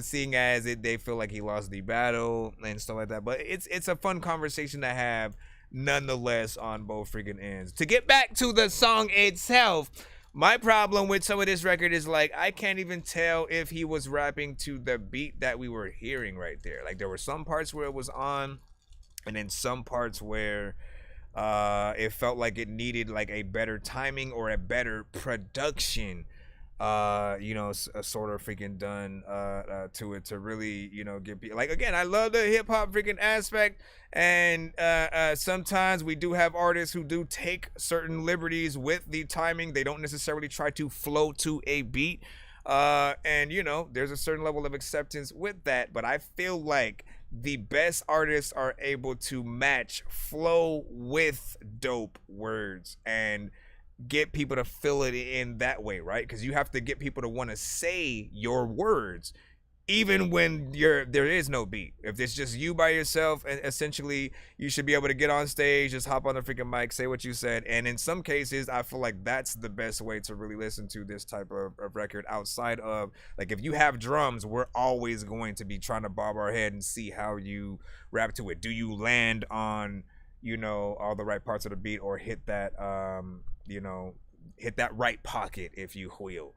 seeing as they feel like he lost the battle and stuff like that. But it's a fun conversation to have, nonetheless, on both freaking ends. To get back to the song itself, my problem with some of this record is, like, I can't even tell if he was rapping to the beat that we were hearing right there. Like, there were some parts where it was on, and then some parts where it felt like it needed, like, a better timing or a better production, you know, sort of freaking done to it to really, you know, get people. Like, again, I love the hip hop freaking aspect, and sometimes we do have artists who do take certain liberties with the timing. They don't necessarily try to flow to a beat, and, you know, there's a certain level of acceptance with that. But I feel like the best artists are able to match flow with dope words and get people to fill it in that way, right? Because you have to get people to want to say your words even when there is no beat. If it's just you by yourself, and essentially you should be able to get on stage, just hop on the freaking mic, say what you said. And in some cases, I feel like that's the best way to really listen to this type of record, outside of, like, if you have drums, we're always going to be trying to bob our head and see how you rap to it. Do you land on, you know, all the right parts of the beat, or hit that, you know, hit that right pocket, if you will.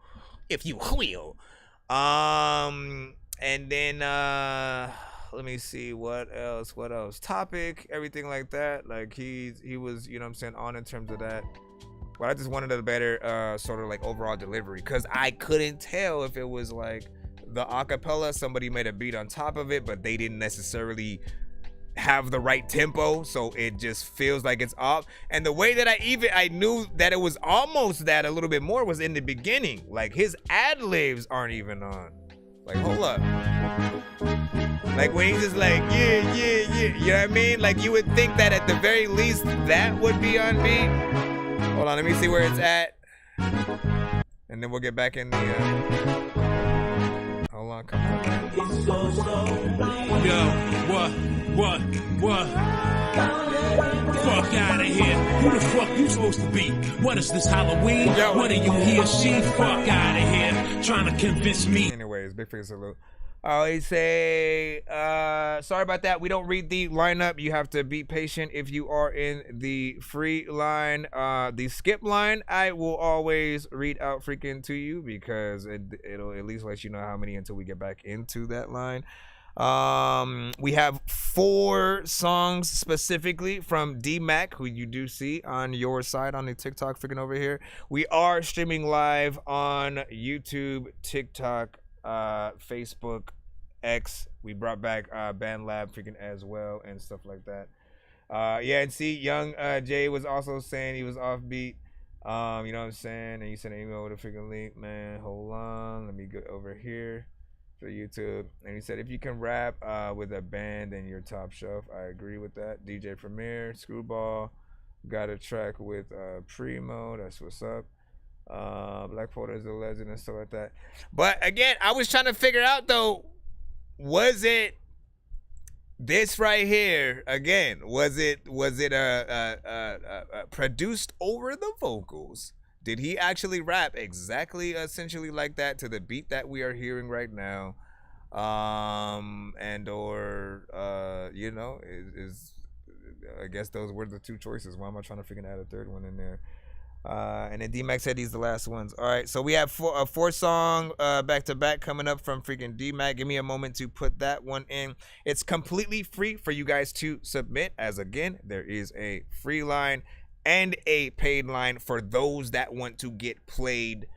And then let me see what else. Topic, everything like that. Like he was, you know what I'm saying, on in terms of that. But I just wanted a better sort of like overall delivery, because I couldn't tell if it was like the acapella, somebody made a beat on top of it, but they didn't necessarily have the right tempo, so it just feels like it's off. And the way that I knew that it was almost that a little bit more was in the beginning. Like his ad-libs aren't even on. Like, hold up. Like when he's just like, yeah, you know what I mean? Like you would think that at the very least that would be on beat. Hold on, let me see where it's at. And then we'll get back in the hold on, come on. Yo, what? Fuck out of here. Who the fuck you supposed to be? What is this, Halloween? Yo. What are you, he or she? Fuck out of here. Trying to convince me. Anyways, big figure salute. I always say, sorry about that. We don't read the lineup. You have to be patient if you are in the free line. The skip line, I will always read out freaking to you, because it'll at least let you know how many until we get back into that line. We have 4 songs specifically from D-Mac, who you do see on your side on the TikTok freaking over here. We are streaming live on YouTube, TikTok, Facebook, X. We brought back BandLab freaking as well and stuff like that. Yeah, and see, Young Jay was also saying he was offbeat. You know what I'm saying? And you sent an email with a freaking link, man. Hold on, let me go over here for YouTube. And he said, if you can rap with a band, then you're top shelf. I agree with that. DJ Premier, Screwball, got a track with Primo. That's what's up. Black Porter is a legend and stuff like that. But again, I was trying to figure out though, was it this right here again? Was it produced over the vocals? Did he actually rap exactly, essentially like that to the beat that we are hearing right now? And or you know, is I guess those were the 2 choices. Why am I trying to figure out a third one in there? And then D-Mac said he's the last ones. All right, so we have 4 song back to back coming up from freaking D-Mac. Give me a moment to put that one in. It's completely free for you guys to submit, as again, there is a free line and a paid line for those that want to get played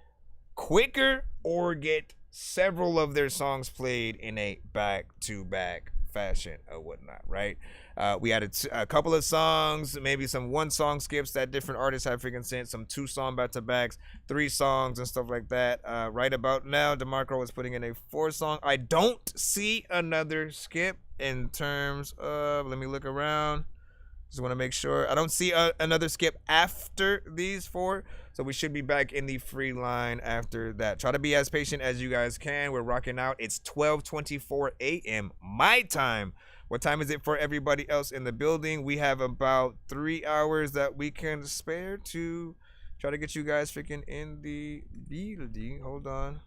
quicker or get several of their songs played in a back-to-back fashion or whatnot, right? We added a couple of songs, maybe some 1-song skips that different artists have freaking sent, some 2-song back-to-backs, 3 songs and stuff like that. Right about now, DeMarco is putting in a 4-song. I don't see another skip in terms of, let me look around. Just want to make sure. I don't see another skip after these 4. So we should be back in the free line after that. Try to be as patient as you guys can. We're rocking out. It's 12:24 a.m. my time. What time is it for everybody else in the building? We have about 3 hours that we can spare to try to get you guys freaking in the building. Hold on.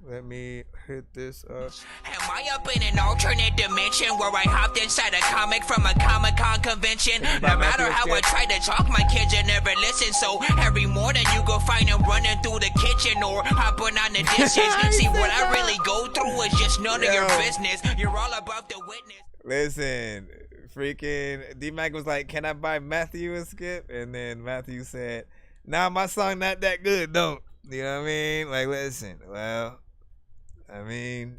Let me hit this up. Am I up in an alternate dimension where I hopped inside a comic from a Comic-Con convention? No matter how I try to talk, my kids will never listen. So every morning you go find them running through the kitchen or hopping on the dishes. See, what I really go through is just none of your business. You're all about the witness. Listen, freaking D-Mac was like, can I buy Matthew a skip? And then Matthew said, nah, my song not that good, don't. You know what I mean? Like, listen, well, I mean,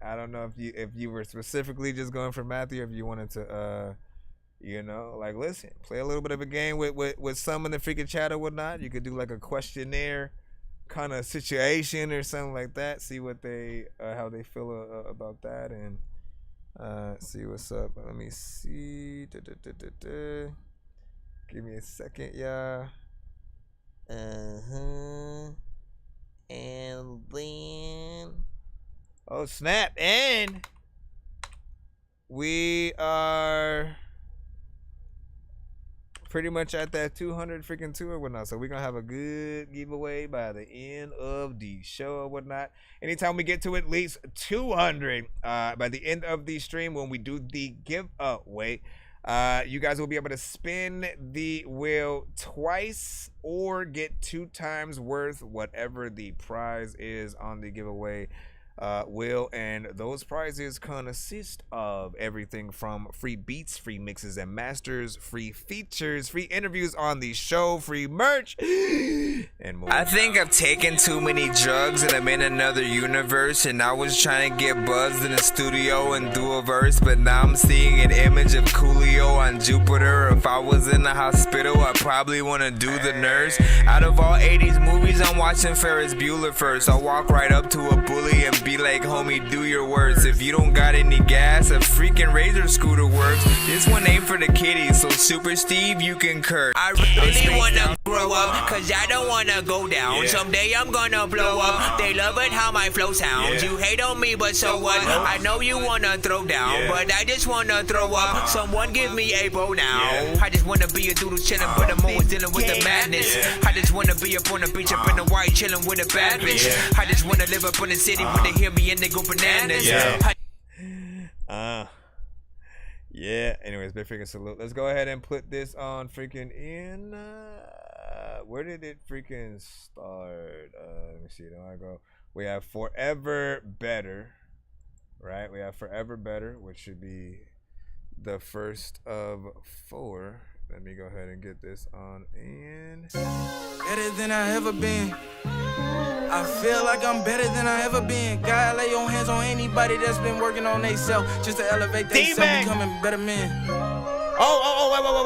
I don't know if you were specifically just going for Matthew, or if you wanted to, you know, like, listen, play a little bit of a game with some in the freaking chat or whatnot. You could do like a questionnaire kind of situation or something like that. See what they, how they feel about that, and See what's up. Let me see. Give me a second, y'all. And then. Oh, snap. And we are pretty much at that 200 freaking tour or whatnot. So we're going to have a good giveaway by the end of the show or whatnot. Anytime we get to at least 200 by the end of the stream when we do the giveaway, you guys will be able to spin the wheel twice or get 2 times worth whatever the prize is on the giveaway wheel. And those prizes consist of everything from free beats, free mixes and masters, free features, free interviews on the show, free merch, and more. I think I've taken too many drugs and I'm in another universe, and I was trying to get buzzed in the studio and do a verse, but now I'm seeing an image of Coolio on Jupiter. If I was in the hospital, I'd probably want to do the nurse. Out of all 80s movies, I'm watching Ferris Bueller first. I'll walk right up to a bully and be like, homie, do your worst. If you don't got any gas, a freaking Razor scooter works. This one ain't for the kiddies, so Super Steve, you can curse. I really wanna grow up, cause I don't wanna go down. Someday I'm gonna blow up. They love it how my flow sounds. You hate on me, but so what? I know you wanna throw down, but I just wanna throw up. Someone give me a bow now. I just wanna be a doodle chillin', but I'm always dealing with the madness. I just wanna be up on the beach, up in the white, chillin' with a bad bitch. I just wanna live up in the city when they hear me and they go bananas. Yeah. Anyways, big freaking salute. Let's go ahead and put this on freaking in. Where did it freaking start? Let me see. There I go. We have Forever Better, right? We have Forever Better, which should be the first of 4. Let me go ahead and get this on in. Better than I ever been. I feel like I'm better than I ever been. God, lay your hands on anybody that's been working on themselves just to elevate themselves, becoming better men.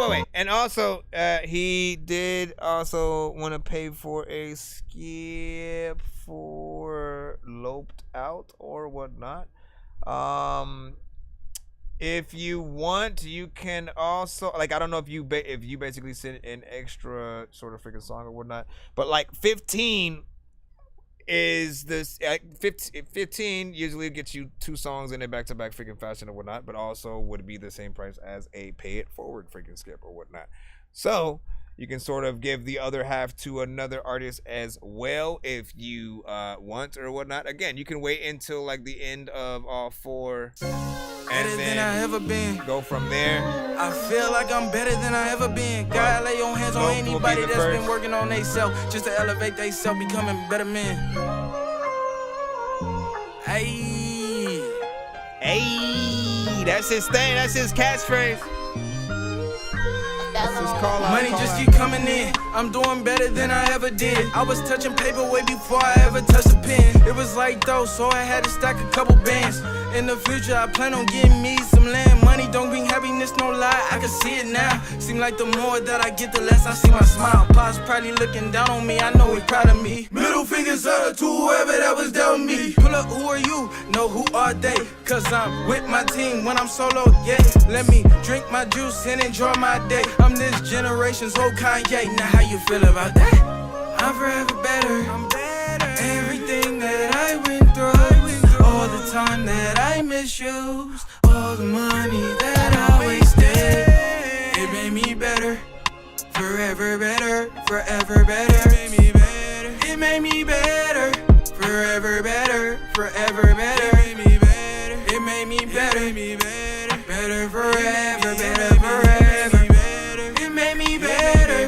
Wait. And also, he did also want to pay for a skip for Loped Out or whatnot. If you want, you can also, like, I don't know if you basically send an extra sort of freaking song or whatnot, but like 15 is this 15 usually gets you 2 songs in a back-to-back freaking fashion or whatnot, but also would be the same price as a pay it forward freaking skip or whatnot. So you can sort of give the other half to another artist as well if you want or whatnot. Again, you can wait until like the end of all 4 and better than I ever been. Go from there. I feel like I'm better than I ever been. God, lay your hands on anybody that's been working on themselves just to elevate themselves, becoming better men. Hey, that's his thing. That's his catchphrase. Money just keep coming in. I'm doing better than I ever did. I was touching paper way before I ever touched a pen. It was like though, so I had to stack a couple bands. In the future, I plan on getting me some land. Money don't bring happiness, no lie, I can see it now. Seem like the more that I get, the less I see my smile. Pops probably looking down on me, I know he proud of me. Middle fingers up to whoever that was down with me. Pull up, who are you? No, who are they? Cause I'm with my team when I'm solo, yeah. Let me drink my juice and enjoy my day. I'm this generation's old Kanye, now how you feel about that? I'm forever better. I'm better. Everything that I went through, all the time that I misused, all the money that I wasted, it made me better. Forever better, forever better. It made me better. It made me better. Forever better, forever better. It made me better. It made me better. It made me better. Better forever, better forever. It made me better.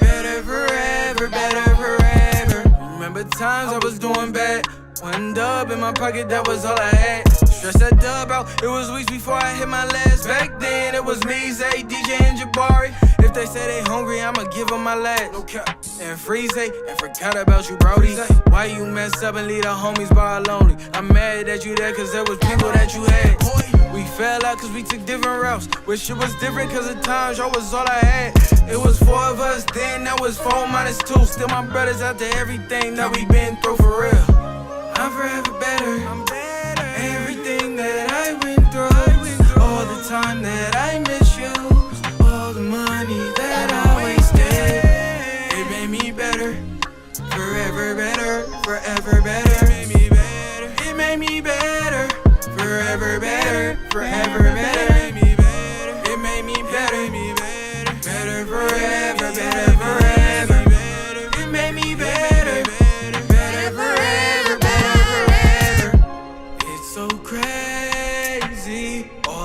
Better forever, better forever. Remember times I was doing bad. One dub in my pocket, that was all I had. Stress that dub out, it was weeks before I hit my last. Back then, it was me, Zay, DJ, and Jabari. If they say they hungry, I'ma give them my last. No cap. And Freeze, and forgot about you, Brody. Why you mess up and leave the homies bar lonely? I'm mad at you there, cause there was people that you had. We fell out cause we took different routes. Wish it was different cause at times y'all was all I had. It was 4 of us, then that was 4 minus 2. Still my brothers after everything that we been through for real. I'm forever better. I'm better. Everything that I went through,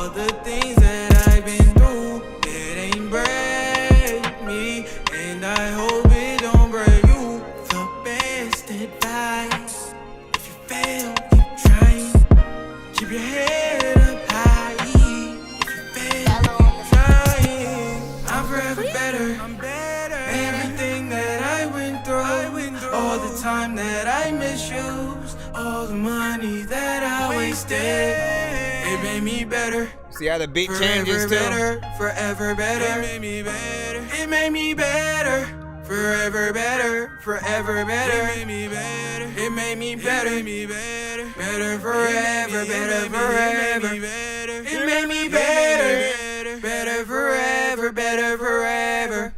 All the things that I've been through, it ain't break me, and I hope it don't break you. The best advice, if you fail, keep trying. Keep your head up high. If you fail, keep trying. I'm forever better. I'm better. Everything that I went through, all the time that I misused, all the money that I wasted, it made me better. See how the beat changes too? Forever better. It made me better. It made me better. Forever better. Forever better. It made me better. It made me better. It made me better. Better forever. Better forever. It made me better. Better forever. Better forever.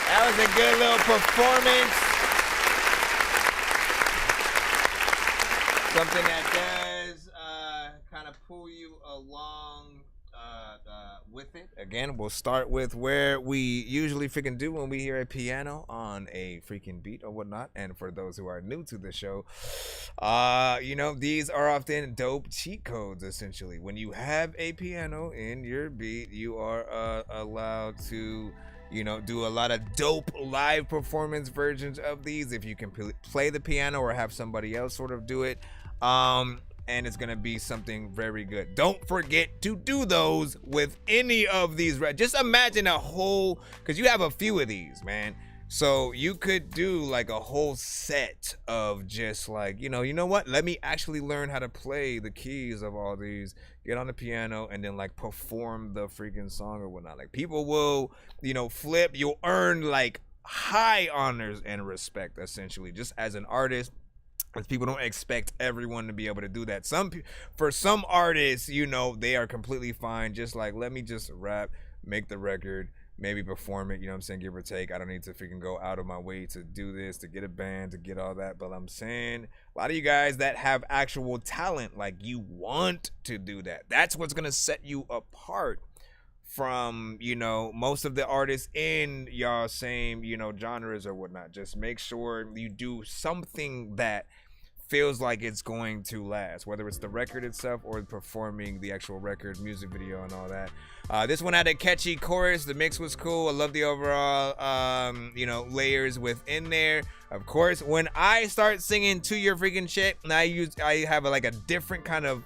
That was a good little performance. Something that does kind of pull you along with it. Again, we'll start with where we usually freaking do when we hear a piano on a freaking beat or whatnot. And for those who are new to the show, you know, these are often dope cheat codes, essentially. When you have a piano in your beat, you are allowed to, you know, do a lot of dope live performance versions of these if you can play the piano or have somebody else sort of do it. And it's gonna be something very good. Don't forget to do those with any of these. Just imagine a whole, because you have a few of these, man. So you could do like a whole set of just like, you know what? Let me actually learn how to play the keys of all these, get on the piano, and then like perform the freaking song or whatnot. Like people will, you know, flip. You'll earn like high honors and respect, essentially, just as an artist. Because people don't expect everyone to be able to do that. For some artists, you know, they are completely fine. Just like, let me just rap, make the record, maybe perform it, you know what I'm saying, give or take. I don't need to freaking go out of my way to do this, to get a band, to get all that. But I'm saying a lot of you guys that have actual talent, like you want to do that. That's what's going to set you apart from, you know, most of the artists in y'all same, you know, genres or whatnot. Just make sure you do something that feels like it's going to last, whether it's the record itself or performing the actual record, music video, and all that. This one had a catchy chorus. The mix was cool. I love the overall, you know, layers within there. Of course, when I start singing To Your Freaking Shit, and I have like a different kind of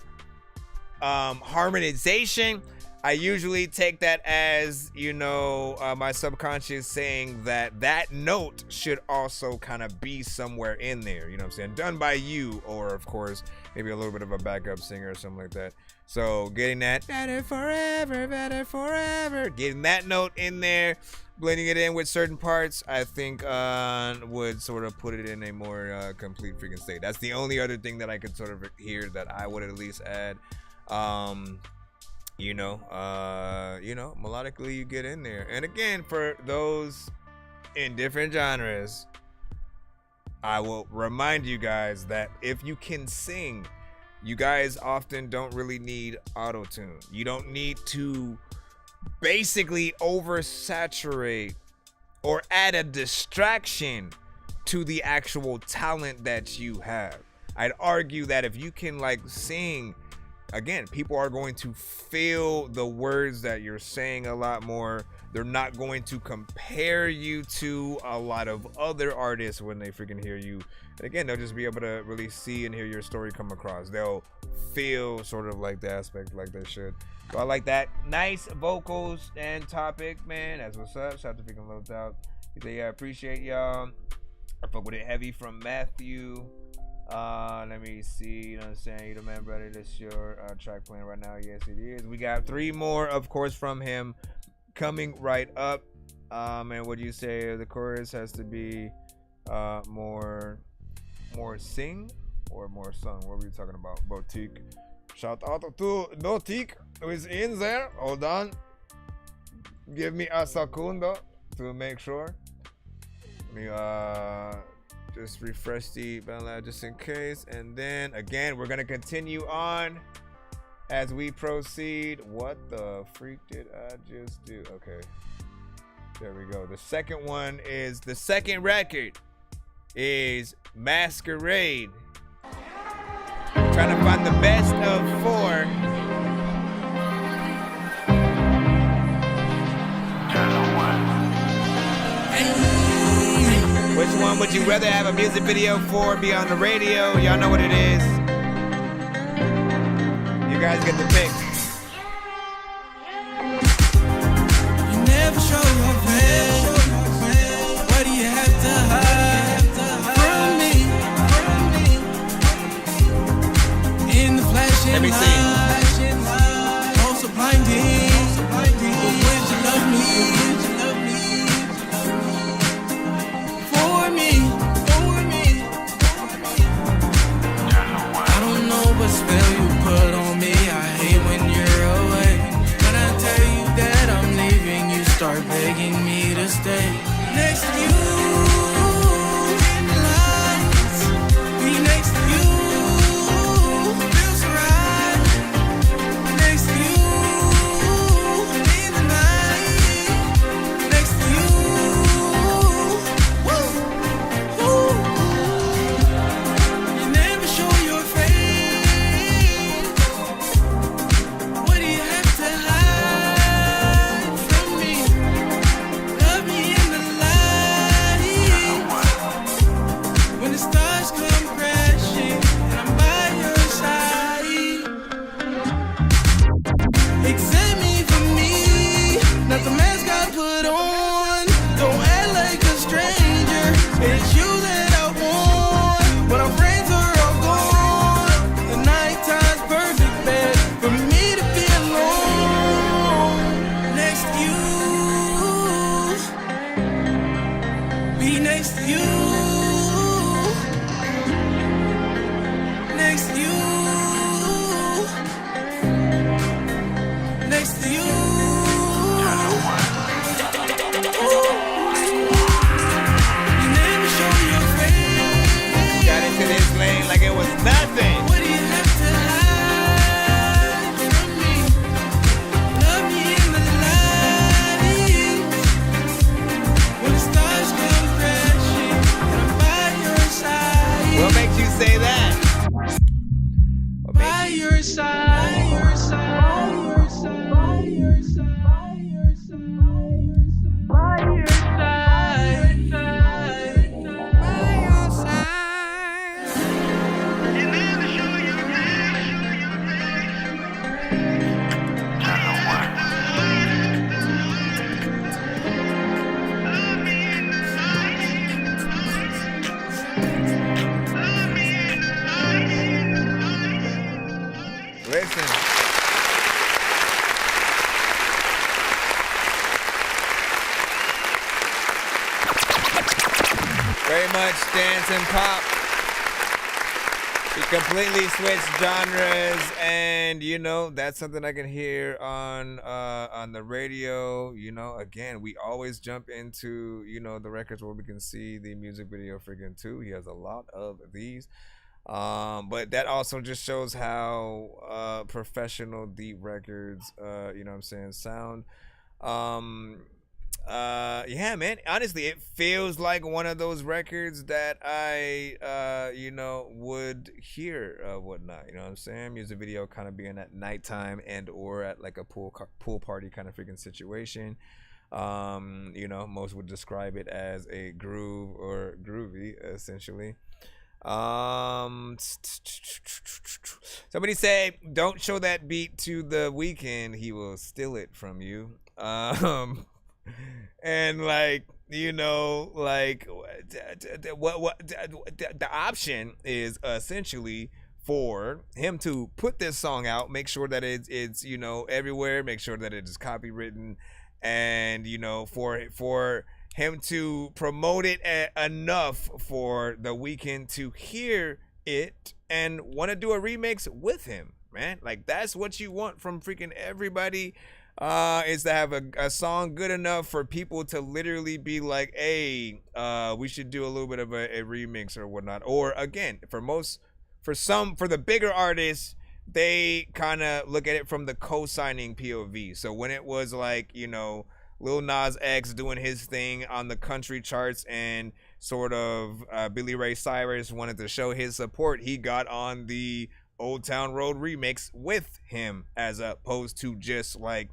harmonization. I usually take that as, you know, my subconscious saying that note should also kind of be somewhere in there, you know what I'm saying? Done by you, or of course, maybe a little bit of a backup singer or something like that. So getting that better forever, getting that note in there, blending it in with certain parts, I think would sort of put it in a more complete freaking state. That's the only other thing that I could sort of hear that I would at least add. You know, melodically you get in there. And again, for those in different genres, I will remind you guys that if you can sing, you guys often don't really need auto-tune. You don't need to basically oversaturate or add a distraction to the actual talent that you have. I'd argue that if you can like sing, again, people are going to feel the words that you're saying a lot more. They're not going to compare you to a lot of other artists when they freaking hear you. And again, they'll just be able to really see and hear your story come across. They'll feel sort of like the aspect like they should. So I like that. Nice vocals and topic, man. That's what's up. Shout out to freaking Low Doubt. He said, yeah, I appreciate y'all. I fuck with it heavy from Matthew. Let me see, you know what I'm saying? You the man, brother. That's your track playing right now. Yes, it is. We got 3 more, of course, from him coming right up. And what do you say? The chorus has to be more sing or more sung? What were you talking about? Boutique. Shout out to Boutique, who is in there. Hold on. Give me a secundo to make sure. Let me just refresh the ballad just in case. And then again, we're gonna continue on as we proceed. What the freak did I just do? Okay, there we go. The second one is the second record is Masquerade. Trying to find the best of 4. Which one would you rather have a music video for, be on the radio? Y'all know what it is. You guys get the pick. You never show your face. What do you have to hide from me? In the flashing Let me see. light, oh so blinding. But would you love me? For me. I don't know what spell you put on me. I hate when you're away. When I tell you that I'm leaving, you start begging me to stay. Next to you, in the lights, be next to you, feels right. Next to you, in the night, next to you, woo, woo. You never show your face. What do you have to hide from me? Love me in the light. When the stars come crashing and I'm by your side. Examine for me, not the mask I put on. Don't act like a stranger. It's you that I want. When our friends are all gone, the nighttime's perfect bed for me to be alone. Next to you, be next to you. Next to you, next to you. You never show your face. Got into this lane like it was nothing. What do you have to hide from me? Love me in the light. When the stars come crashing and I'm by your side. What makes you say that? By your side, your side, your side, your side, your side, by your side, by your side. You never show your Listen. Very much dance and pop. We completely switched genres, and you know that's something I can hear on the radio. You know, again, we always jump into the records where we can see the music video freaking too. He has a lot of these. But that also just shows how professional deep records sound. Yeah, man, honestly it feels like one of those records that I would hear whatnot, you know what I'm saying? Music video kind of being at nighttime and or at like a pool party kind of freaking situation. Most would describe it as a groove or groovy essentially. Somebody say, don't show that beat to The Weeknd, he will steal it from you. And like, what the option is essentially for him to put this song out, make sure that it's everywhere, make sure that it is copywritten, and for him to promote it enough for The Weeknd to hear it and want to do a remix with him, man. Like, that's what you want from freaking everybody, is to have a song good enough for people to literally be like, hey, we should do a little bit of a remix or whatnot. Or again, for the bigger artists, they kind of look at it from the co-signing POV. So when it was like, Lil Nas X doing his thing on the country charts and sort of Billy Ray Cyrus wanted to show his support, he got on the Old Town Road remix with him, as opposed to just like,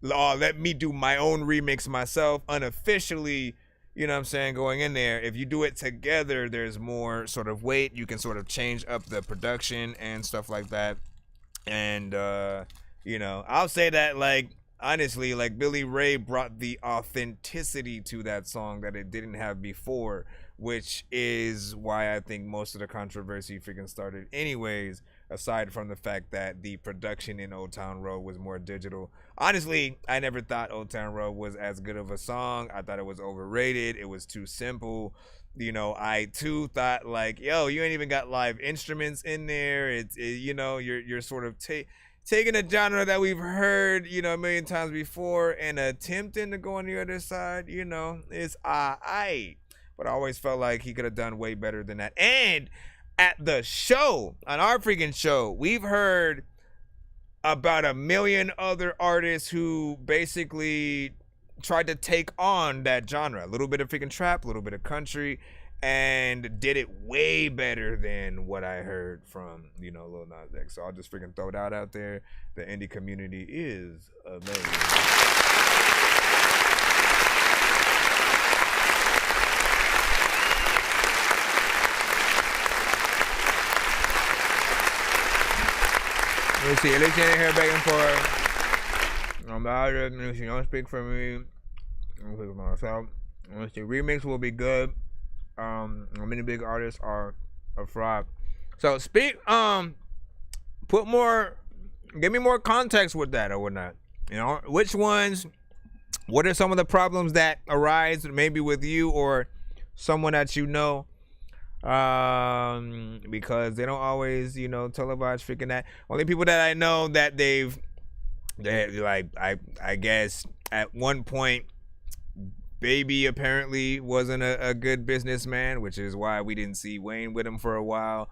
oh, let me do my own remix myself unofficially. You know what I'm saying? Going in there, if you do it together, there's more sort of weight. You can sort of change up the production and stuff like that. And, you know, I'll say that, like, honestly, like, Billy Ray brought the authenticity to that song that it didn't have before, which is why I think most of the controversy freaking started anyways, aside from the fact that the production in Old Town Road was more digital. Honestly, I never thought Old Town Road was as good of a song. I thought it was overrated. It was too simple. You know, I too thought like, yo, you ain't even got live instruments in there. You know, you're sort of taking a genre that we've heard, you know, a million times before and attempting to go on the other side. You know, it's aight. But I always felt like he could have done way better than that. And at the show, on our freaking show, we've heard about 1 million other artists who basically tried to take on that genre. A little bit of freaking trap, a little bit of country, and did it way better than what I heard from, you know, Lil Nas X. So I'll just freaking throw that out there. The indie community is amazing. Let's see, Alicia in here begging for let me don't speak for me. I'll speak for myself. Let's see, remix will be good. Many big artists are a fraud. So give me more context with that or whatnot. You know, which ones, what are some of the problems that arise maybe with you or someone that you know? Because they don't always, you know, televise freaking that. Only people that I know that they like, I guess at one point, Baby apparently wasn't a good businessman, which is why we didn't see Wayne with him for a while.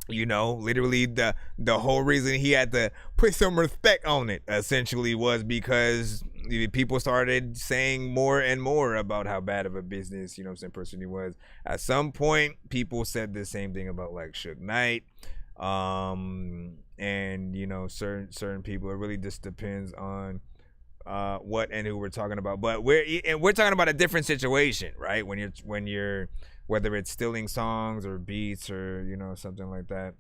You know, literally the whole reason he had to put some respect on it essentially was because people started saying more and more about how bad of a business, you know what I'm saying, person he was. At some point, people said the same thing about like Suge Knight. And you know, certain people, it really just depends on what and who we're talking about. But we're talking about a different situation, right? When you're whether it's stealing songs or beats or, you know, something like that.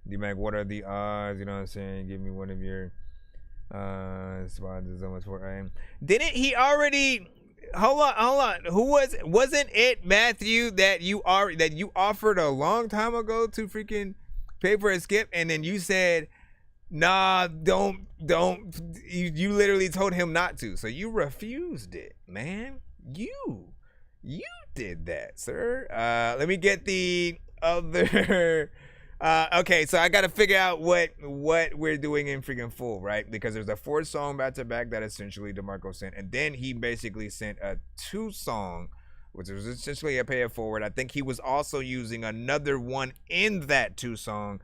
D-Mac, what are the odds? You know what I'm saying? Give me one of your spots is almost 4 a.m. Didn't he already? Hold on. Wasn't it Matthew that you offered a long time ago to freaking pay for a skip, and then you said, nah, don't. You literally told him not to, so you refused it, man. You did that, sir. Let me get the other. Okay, so I got to figure out what we're doing in freaking full, right? Because there's a 4-song back-to-back that essentially DeMarco sent, and then he basically sent a 2-song, which was essentially a pay it forward. I think he was also using another one in that 2-song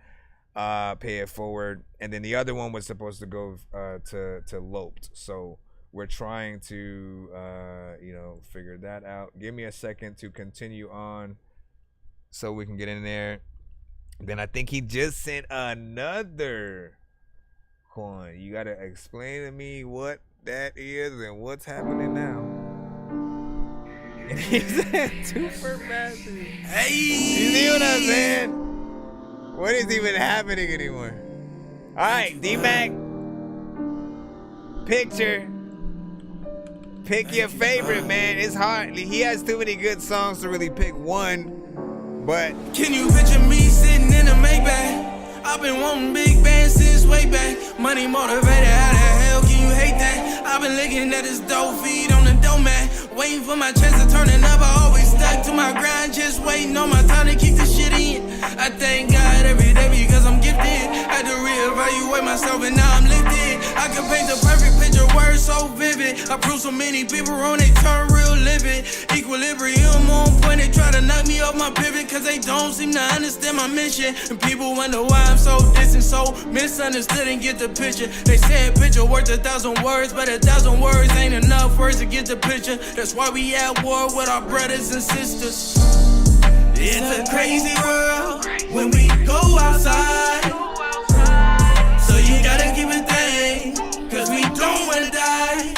pay it forward, and then the other one was supposed to go to Loped. So we're trying to you know, figure that out. Give me a second to continue on so we can get in there. Then I think he just sent another coin. You gotta explain to me what that is and what's happening now. And he said 2 for Matthew. Hey, you see what I'm saying? What is even happening anymore? All right, D-Mac, picture. Pick your favorite, man. It's hard. He has too many good songs to really pick one. But can you picture me sitting in a Maybach? I've been wanting big bands since way back. Money motivated, how the hell can you hate that? I've been looking at this dope feed on the doormat, waiting for my chance to turn it up. I always stuck to my grind, just waiting on my time to kick the shit in. I thank God every day because I'm gifted. Had to reevaluate myself and now I'm lifted. I can paint the perfect picture, words so vivid. I prove so many people wrong, they turn real livid. Equilibrium on point. when they try to knock me off my pivot, cause they don't seem to understand my mission. And people wonder why I'm so distant, so misunderstood and get the picture. They say a picture worth 1,000 words, but 1,000 words ain't enough words to get the picture. That's why we at war with our brothers and sisters. It's a crazy world when we go outside, so you gotta keep it thing, cause we don't wanna die.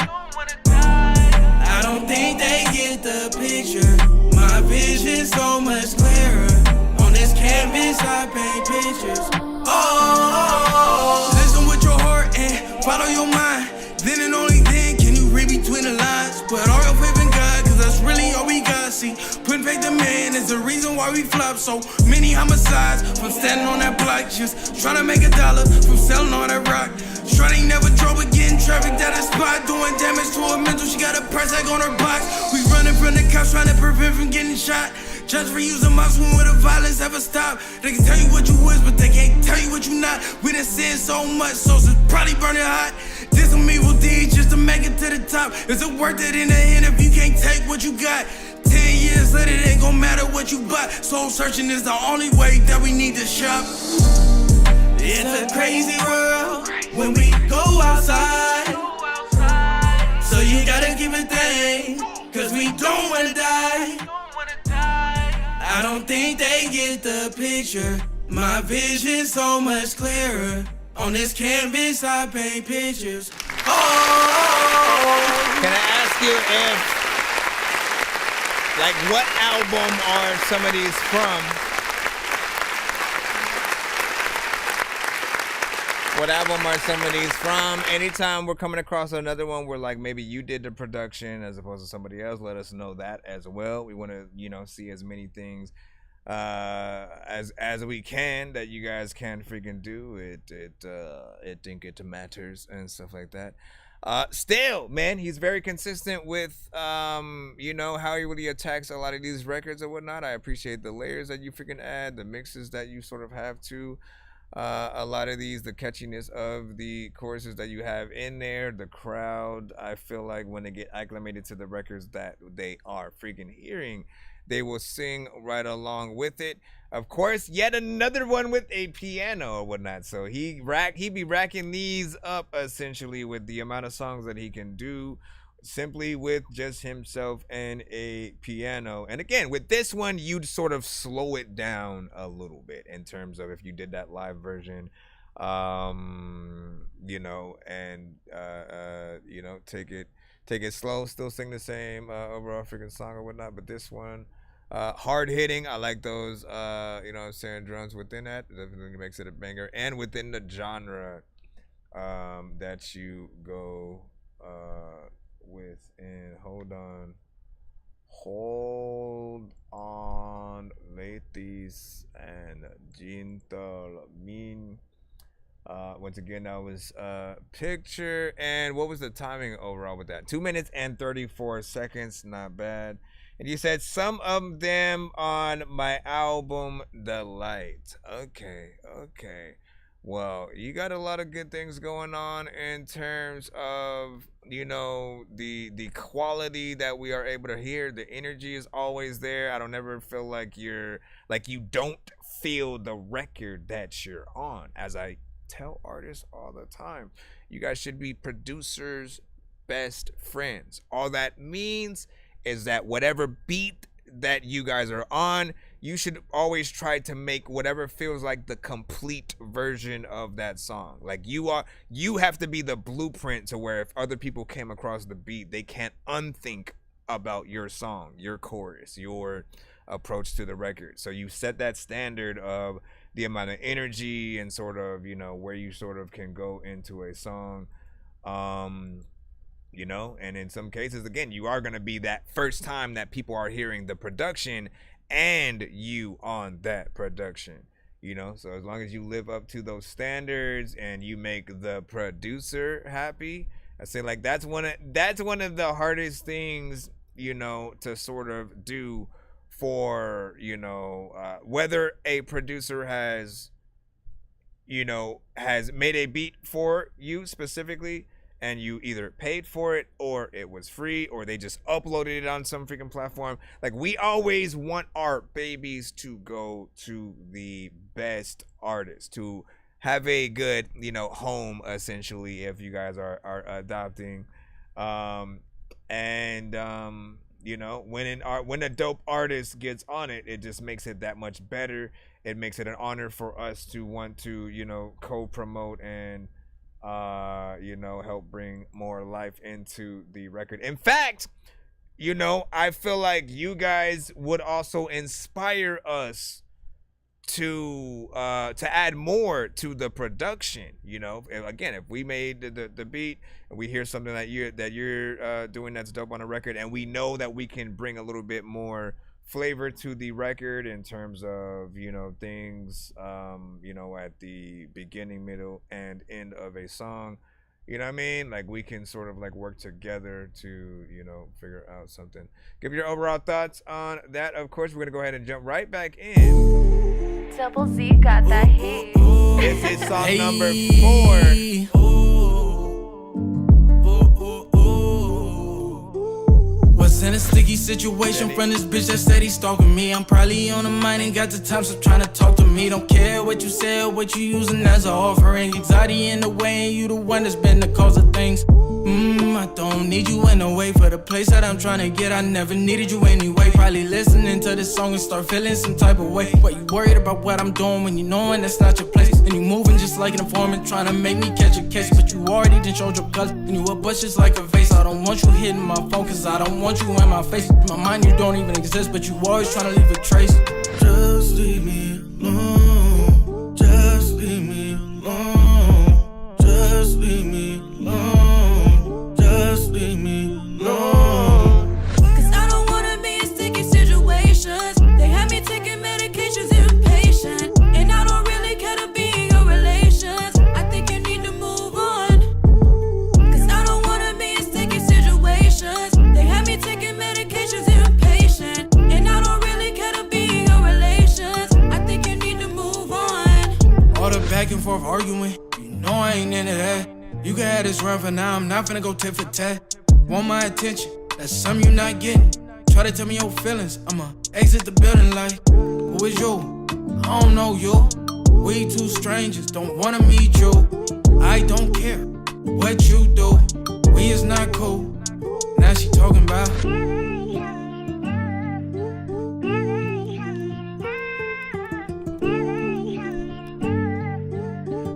I don't think they get the picture. My vision's so much clearer. On this canvas I paint pictures. Oh, listen with your heart and follow your mind. Then and only then can you read between the lines. Put all your faith in God, cause that's really all we got. See, putting faith in man is the reason why we flop. So many homicides from standing on that block, just trying to make $1 from selling all that rock. Shorty never drove again, traffic at a spot, doing damage to her mental. She got a price tag on her box. We running from the cops, trying to prevent from getting shot. Just for using my when will the violence ever stop? They can tell you what you is, but they can't tell you what you not. We done seen so much, so it's probably burning hot. Did some evil deeds just to make it to the top. Is it worth it in the end if you can't take what you got? 10 years later, it ain't gon' matter what you bought. Soul searching is the only way that we need to shop. It's a crazy world when we go outside, so you gotta keep it thing, cause we don't wanna die. I don't think they get the picture. My vision's so much clearer. On this canvas I paint pictures. Oh, can I ask you if, like, what album are some of these from? What album are some of these from? Anytime we're coming across another one where, like, maybe you did the production as opposed to somebody else, let us know that as well. We want to, you know, see as many things as we can that you guys can freaking do. It think it matters and stuff like that. Still, man, he's very consistent with, you know, how he really attacks a lot of these records and whatnot. I appreciate the layers that you freaking add, the mixes that you sort of have to a lot of these, the catchiness of the choruses that you have in there, the crowd. I feel like when they get acclimated to the records that they are freaking hearing, they will sing right along with it. Of course, yet another one with a piano or whatnot. So he be racking these up essentially with the amount of songs that he can do simply with just himself and a piano. And again, with this one, you'd sort of slow it down a little bit in terms of if you did that live version, you know, and you know, take it slow, still sing the same overall freaking song or whatnot. But this one, hard hitting. I like those, you know what I'm saying, drums within that. Definitely makes it a banger. And within the genre that you go with. And hold on, ladies and gentlemen. Once again, that was Picture. And what was the timing overall with that? 2 minutes and 34 seconds. Not bad. And you said some of them on my album, The Light. Okay. Well, you got a lot of good things going on in terms of, you know, the quality that we are able to hear. The energy is always there. I don't ever feel like you don't feel the record that you're on. As I tell artists all the time, you guys should be producers' best friends. All that means is that whatever beat that you guys are on, you should always try to make whatever feels like the complete version of that song. Like you have to be the blueprint to where if other people came across the beat, they can't unthink about your song, your chorus, your approach to the record. So you set that standard of the amount of energy and sort of, you know, where you sort of can go into a song. You know, and in some cases, again, you are going to be that first time that people are hearing the production and you on that production, you know. So as long as you live up to those standards and you make the producer happy, I say, like, that's one of the hardest things, you know, to sort of do for, you know, whether a producer has made a beat for you specifically and you either paid for it or it was free or they just uploaded it on some freaking platform. Like, we always want our babies to go to the best artists, to have a good, you know, home, essentially, if you guys are adopting. You know, when a dope artist gets on it, it just makes it that much better. It makes it an honor for us to want to, you know, co-promote and you know, help bring more life into the record. In fact, you know, I feel like you guys would also inspire us to add more to the production. You know, if we made the beat and we hear something that you're doing that's dope on a record, and we know that we can bring a little bit more flavor to the record in terms of, you know, things, you know, at the beginning, middle, and end of a song, you know what I mean? Like, we can sort of like work together to, you know, figure out something. Give your overall thoughts on that. Of course, we're gonna go ahead and jump right back in. Double Z got that hit. This is song number 4. Was in a sticky situation from this bitch that steady stalking me. I'm probably on the mind, ain't got the time, so trying to talk to me. Don't care what you say or what you using as an offering. Anxiety in the way, and you the one that's been the cause of things. I don't need you in a way for the place that I'm trying to get. I never needed you anyway. Probably listening to this song and start feeling some type of way. But you worried about what I'm doing when you knowing that's not your place. And you moving just like an informant, trying to make me catch a case. But you already done showed your colors, and you a bust just like a vase. I don't want you hitting my phone, cause I don't want you in my face. In my mind you don't even exist, but you always trying to leave a trace. Just leave me alone. Just leave me alone. Just leave me alone. Just leave me alone. Cause I don't wanna be in sticky situations. They have me taking medications, impatient. And I don't really care to be in your relations. I think you need to move on. Cause I don't wanna be in sticky situations. They have me taking medications, impatient. And I don't really care to be in your relations. I think you need to move on. All the back and forth arguing, you know I ain't into that. You can have this run for now, I'm not finna go tit for tat. Want my attention, that's something you not getting. Try to tell me your feelings, I'ma exit the building like, who is you? I don't know you. We two strangers, don't wanna meet you. I don't care what you do, we is not cool. Now she talking about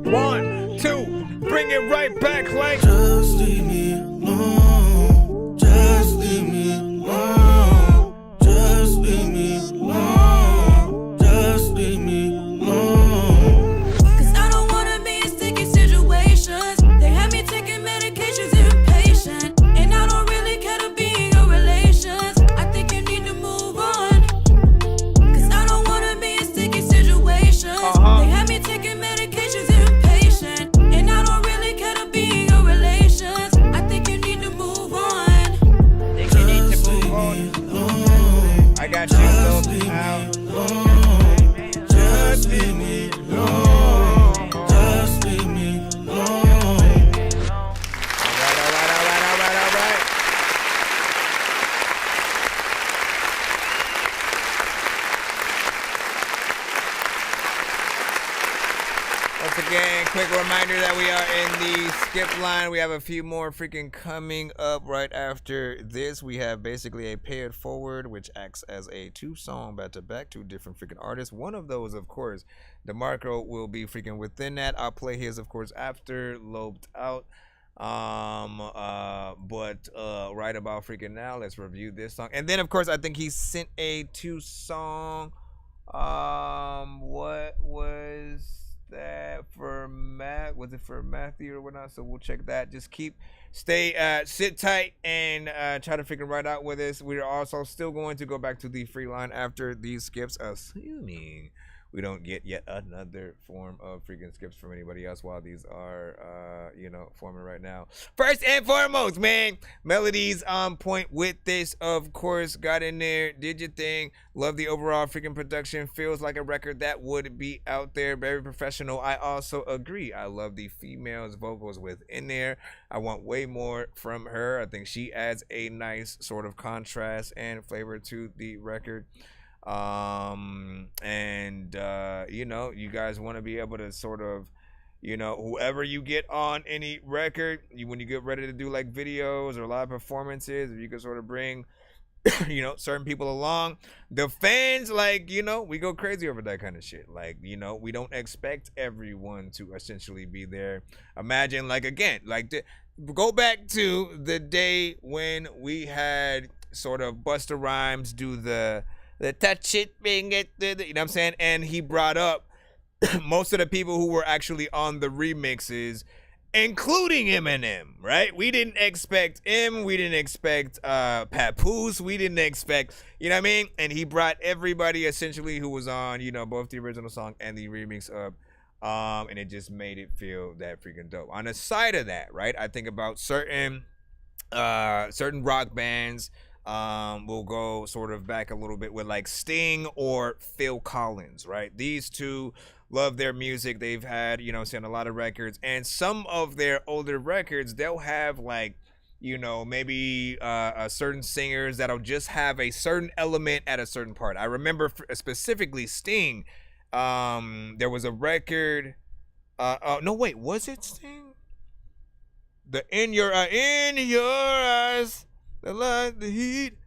1, 2, bring it right back like. Just leave me alone. Just leave me alone. Just leave me alone. Just leave me alone. Cause I don't wanna be in sticky situations. They have me taking medications, impatient. And I don't really care to be in your relations. I think you need to move on. Cause I don't wanna be in sticky situations. They have me taking medications, impatient. And I don't really care to be in your relations. I think you need to move on. Think you need to move on. I got you built out. just leave me alone. Just leave me alone. All right. Once again, quick reminder that we are in the skip line. We have a few more freaking coming up right after this. We have basically a pay it forward, which acts as a 2-song back-to-back, 2 different freaking artists. One of those, of course, DeMarco will be freaking within that. I'll play his, of course, after Loped Out. But right about freaking now, let's review this song. And then, of course, I think he sent a 2-song. What was that for Matt? Was it for Matthew or whatnot? So we'll check that. Just sit tight and try to figure right out with this. We are also still going to go back to the free line after these skips, assuming we don't get yet another form of freaking skips from anybody else while these are, forming right now. First and foremost, man, melodies on point with this, of course. Got in there, did your thing. Love the overall freaking production. Feels like a record that would be out there. Very professional. I also agree. I love the female's vocals within there. I want way more from her. I think she adds a nice sort of contrast and flavor to the record. You guys want to be able to sort of, whoever you get on any record, when you get ready to do like videos or live performances, if you can sort of bring certain people along, the fans, we go crazy over that kind of shit. We don't expect everyone to essentially be there. Imagine, go back to the day when we had sort of Busta Rhymes do the touch it, bring it, you know what I'm saying? And he brought up most of the people who were actually on the remixes, including Eminem, right? We didn't expect him. We didn't expect Papoose. We didn't expect, you know what I mean? And he brought everybody essentially who was on, both the original song and the remix up. And it just made it feel that freaking dope. On the side of that, right, I think about certain rock bands. We'll go sort of back a little bit with like Sting or Phil Collins, right? These two, love their music. They've had, a lot of records, and some of their older records, they'll have like, maybe certain singers that'll just have a certain element at a certain part. I remember specifically Sting. There was a record. No, wait, was it Sting? The In Your Eyes. The light, the heat.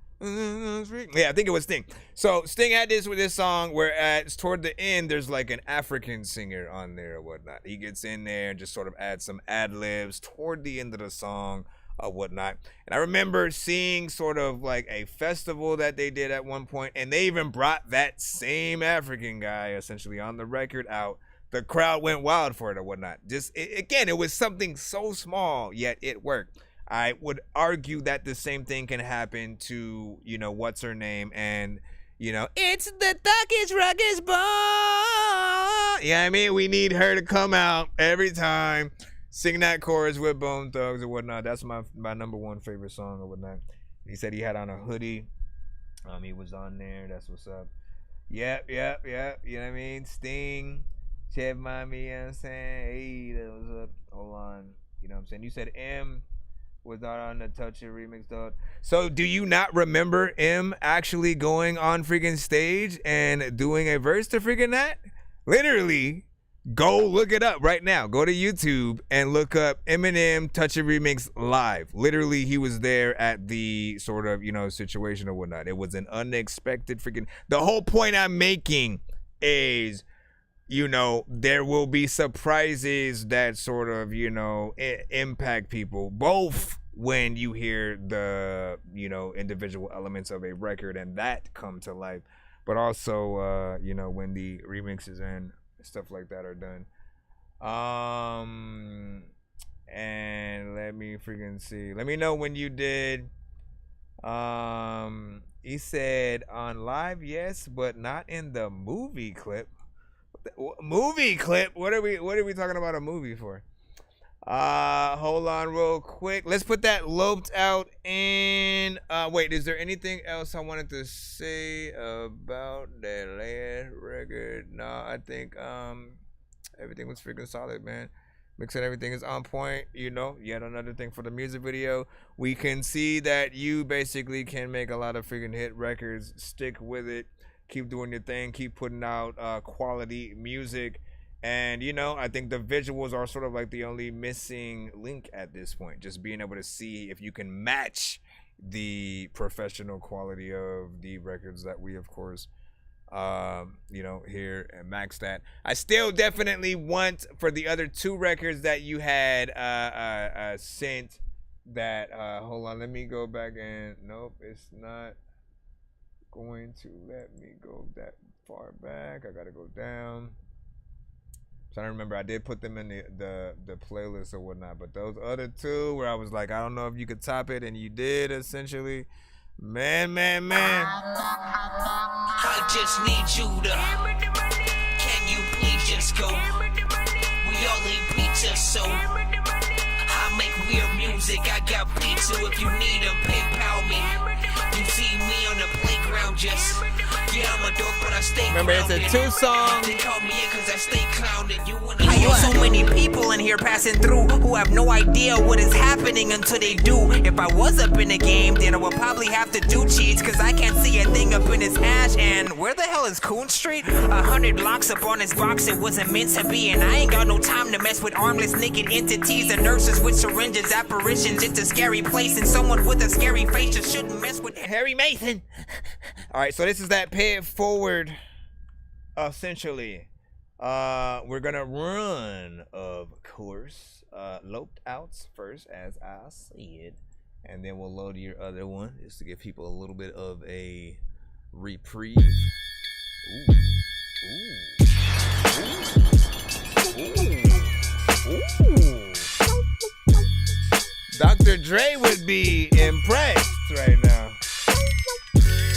Yeah, I think it was Sting. So Sting had this with this song where toward the end, there's like an African singer on there or whatnot. He gets in there and just sort of adds some ad-libs toward the end of the song or whatnot. And I remember seeing sort of like a festival that they did at one point, and they even brought that same African guy essentially on the record out. The crowd went wild for it or whatnot. Again, it was something so small, yet it worked. I would argue that the same thing can happen to, what's her name, and, it's the darkest, rockest ball. Yeah, I mean, we need her to come out every time, sing that chorus with Bone Thugs or whatnot. That's my number one favorite song or whatnot. He said he had on a hoodie. He was on there. That's what's up. Yep. You know what I mean? Sting, Chad Mommy, you know what I'm saying? Hey, that was up. Hold on. You know what I'm saying? You said M was not on the Touch It remix, dog. So do you not remember M actually going on freaking stage and doing a verse to freaking that? Literally, go look it up right now. Go to YouTube and look up Eminem Touch It remix live. Literally, he was there at the sort of, situation or whatnot. It was an unexpected freaking... The whole point I'm making is... there will be surprises that sort of, impact people, both when you hear the, individual elements of a record and that come to life, but also, when the remixes and stuff like that are done. And let me freaking see. Let me know when you did. He said on live, yes, but not in the movie clip. Movie clip? What are we talking about a movie for? Hold on real quick. Let's put that loped out in wait, is there anything else I wanted to say about that last record? No, I think everything was freaking solid, man. Mixing everything is on point, Yet another thing for the music video. We can see that you basically can make a lot of freaking hit records. Stick with it. Keep doing your thing. Keep putting out quality music. And, I think the visuals are sort of like the only missing link at this point. Just being able to see if you can match the professional quality of the records that we, of course, here and max that. I still definitely want for the other two records that you had sent that, hold on, let me go back and, nope, it's not going to let me go that far back. I gotta go down. Trying to remember, I did put them in the playlist or whatnot, but those other two where I was like, I don't know if you could top it, and you did essentially. Man. I just need you to nights go. We all eat pizza, so I make weird music. I got pizza if you need them, PayPal me. You see me on the playground just. Yeah, I'm a dork, but I stay Remember, it's a grounded. 2-song. They call me in cause I stay clowning. I know so many people in here passing through who have no idea what is happening until they do. If I was up in the game, then I would probably have to do cheats cause I can't see a thing up in his hash. And where the hell is Coon Street? 100 blocks up on his box, it wasn't meant to be. And I ain't got no time to mess with armless naked entities and nurses with syringes, apparitions. It's a scary place and someone with a scary face just shouldn't mess with Harry Mason. Alright, so this is that pay it forward, essentially. We're gonna run, of course, Loped Outs first, as I said, and then we'll load your other one just to give people a little bit of a reprieve. Ooh. Dr. Dre would be impressed right now.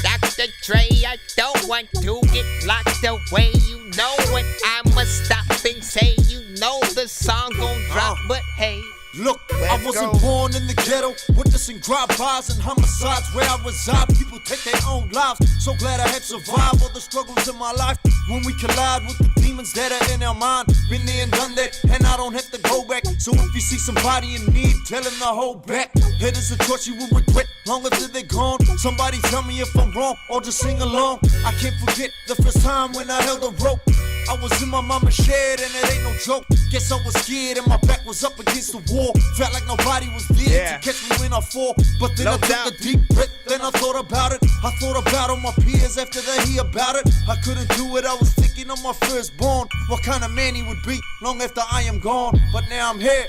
Dr. Dre, I don't want to get locked away. You know what I'ma stop and say. You know the song gon' drop, but hey. Look, I wasn't born in the ghetto, witnessing drive-bys and homicides where I reside. People take their own lives, so glad I had survived all the struggles in my life. When we collide with the demons that are in our mind, been there and done that, and I don't have to go back. So if you see somebody in need, tell them to hold back. It is a choice you will regret long after they're gone. Somebody tell me if I'm wrong, or just sing along. I can't forget the first time when I held a rope. I was in my mama's shed and it ain't no joke. Guess I was scared and my back was up against the wall. Felt like nobody was there to catch me when I fall. But then I took a deep breath, then I thought about it. I thought about all my peers after they hear about it. I couldn't do it, I was thinking of my firstborn. What kind of man he would be long after I am gone. But now I'm here.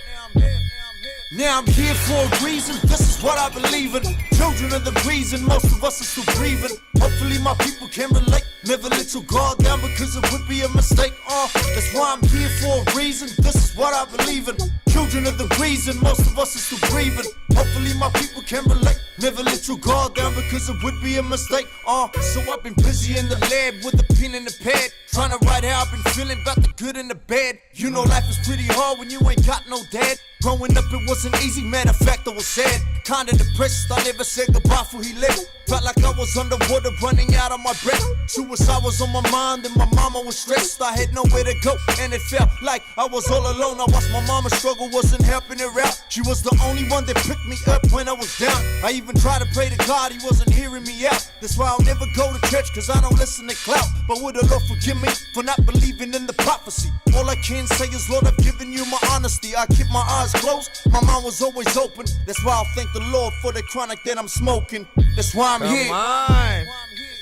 Now I'm here for a reason, this is what I believe in. Children are the reason most of us are still breathing. Hopefully my people can relate. Never let your guard down because it would be a mistake. That's why I'm here for a reason, this is what I believe in. Children are the reason most of us are still breathing. Hopefully my people can relate. Never let your guard down because it would be a mistake. So I've been busy in the lab with a pen and a pad, trying to write how I've been feeling about the good and the bad. You know life is pretty hard when you ain't got no dad. Growing up it wasn't easy, matter of fact I was sad. Kinda depressed, I never said goodbye before he left. Felt like I was underwater, running out of my breath. Suicide was on my mind and my mama was stressed. I had nowhere to go and it felt like I was all alone. I watched my mama struggle, wasn't helping her out. She was the only one that picked me up when I was down. I even tried to pray to God, he wasn't hearing me out. That's why I'll never go to church, cause I don't listen to clout. But would the Lord forgive me for not believing in the prophecy? All I can say is, Lord, I've given you my honesty. I keep my eyes closed, my mind was always open. That's why I'll thank the Lord for the chronic that I'm smoking. That's why I'm here.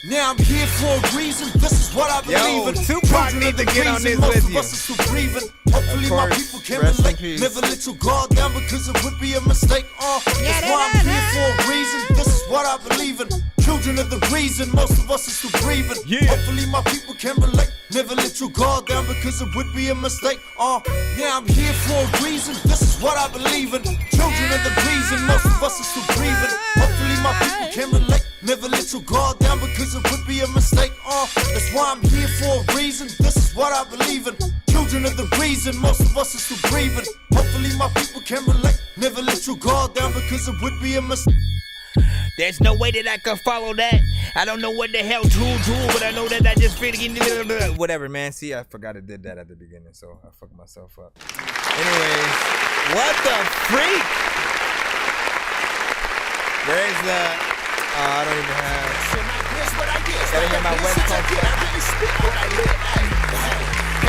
Now I'm here for a reason, this is what I believe in. Tupac need to get on this with you. Hopefully my people can relate. Never let your guard down because it would be a mistake. That's why I'm here for a reason, this is what I believe in. Children are the reason most of us are still breathing. Hopefully my people can relate. Never let your guard down because it would be a mistake. Now I'm here for a reason, this is what I believe in. Children are the reason most of us are still breathing. Hopefully my people can relate. Never let your guard down because it would be a mistake. That's why I'm here for a reason, this is what I believe in. Children are the reason most of us are still breathing. Hopefully my people can relate. Never let your guard down because it would be a mistake. There's no way that I could follow that. I don't know what the hell drool, but I know that I just fit in. Whatever, man. See, I forgot I did that at the beginning, so I fucked myself up. Anyways, what the freak? Where's the... I don't even have... Here's what I get. Gotta get my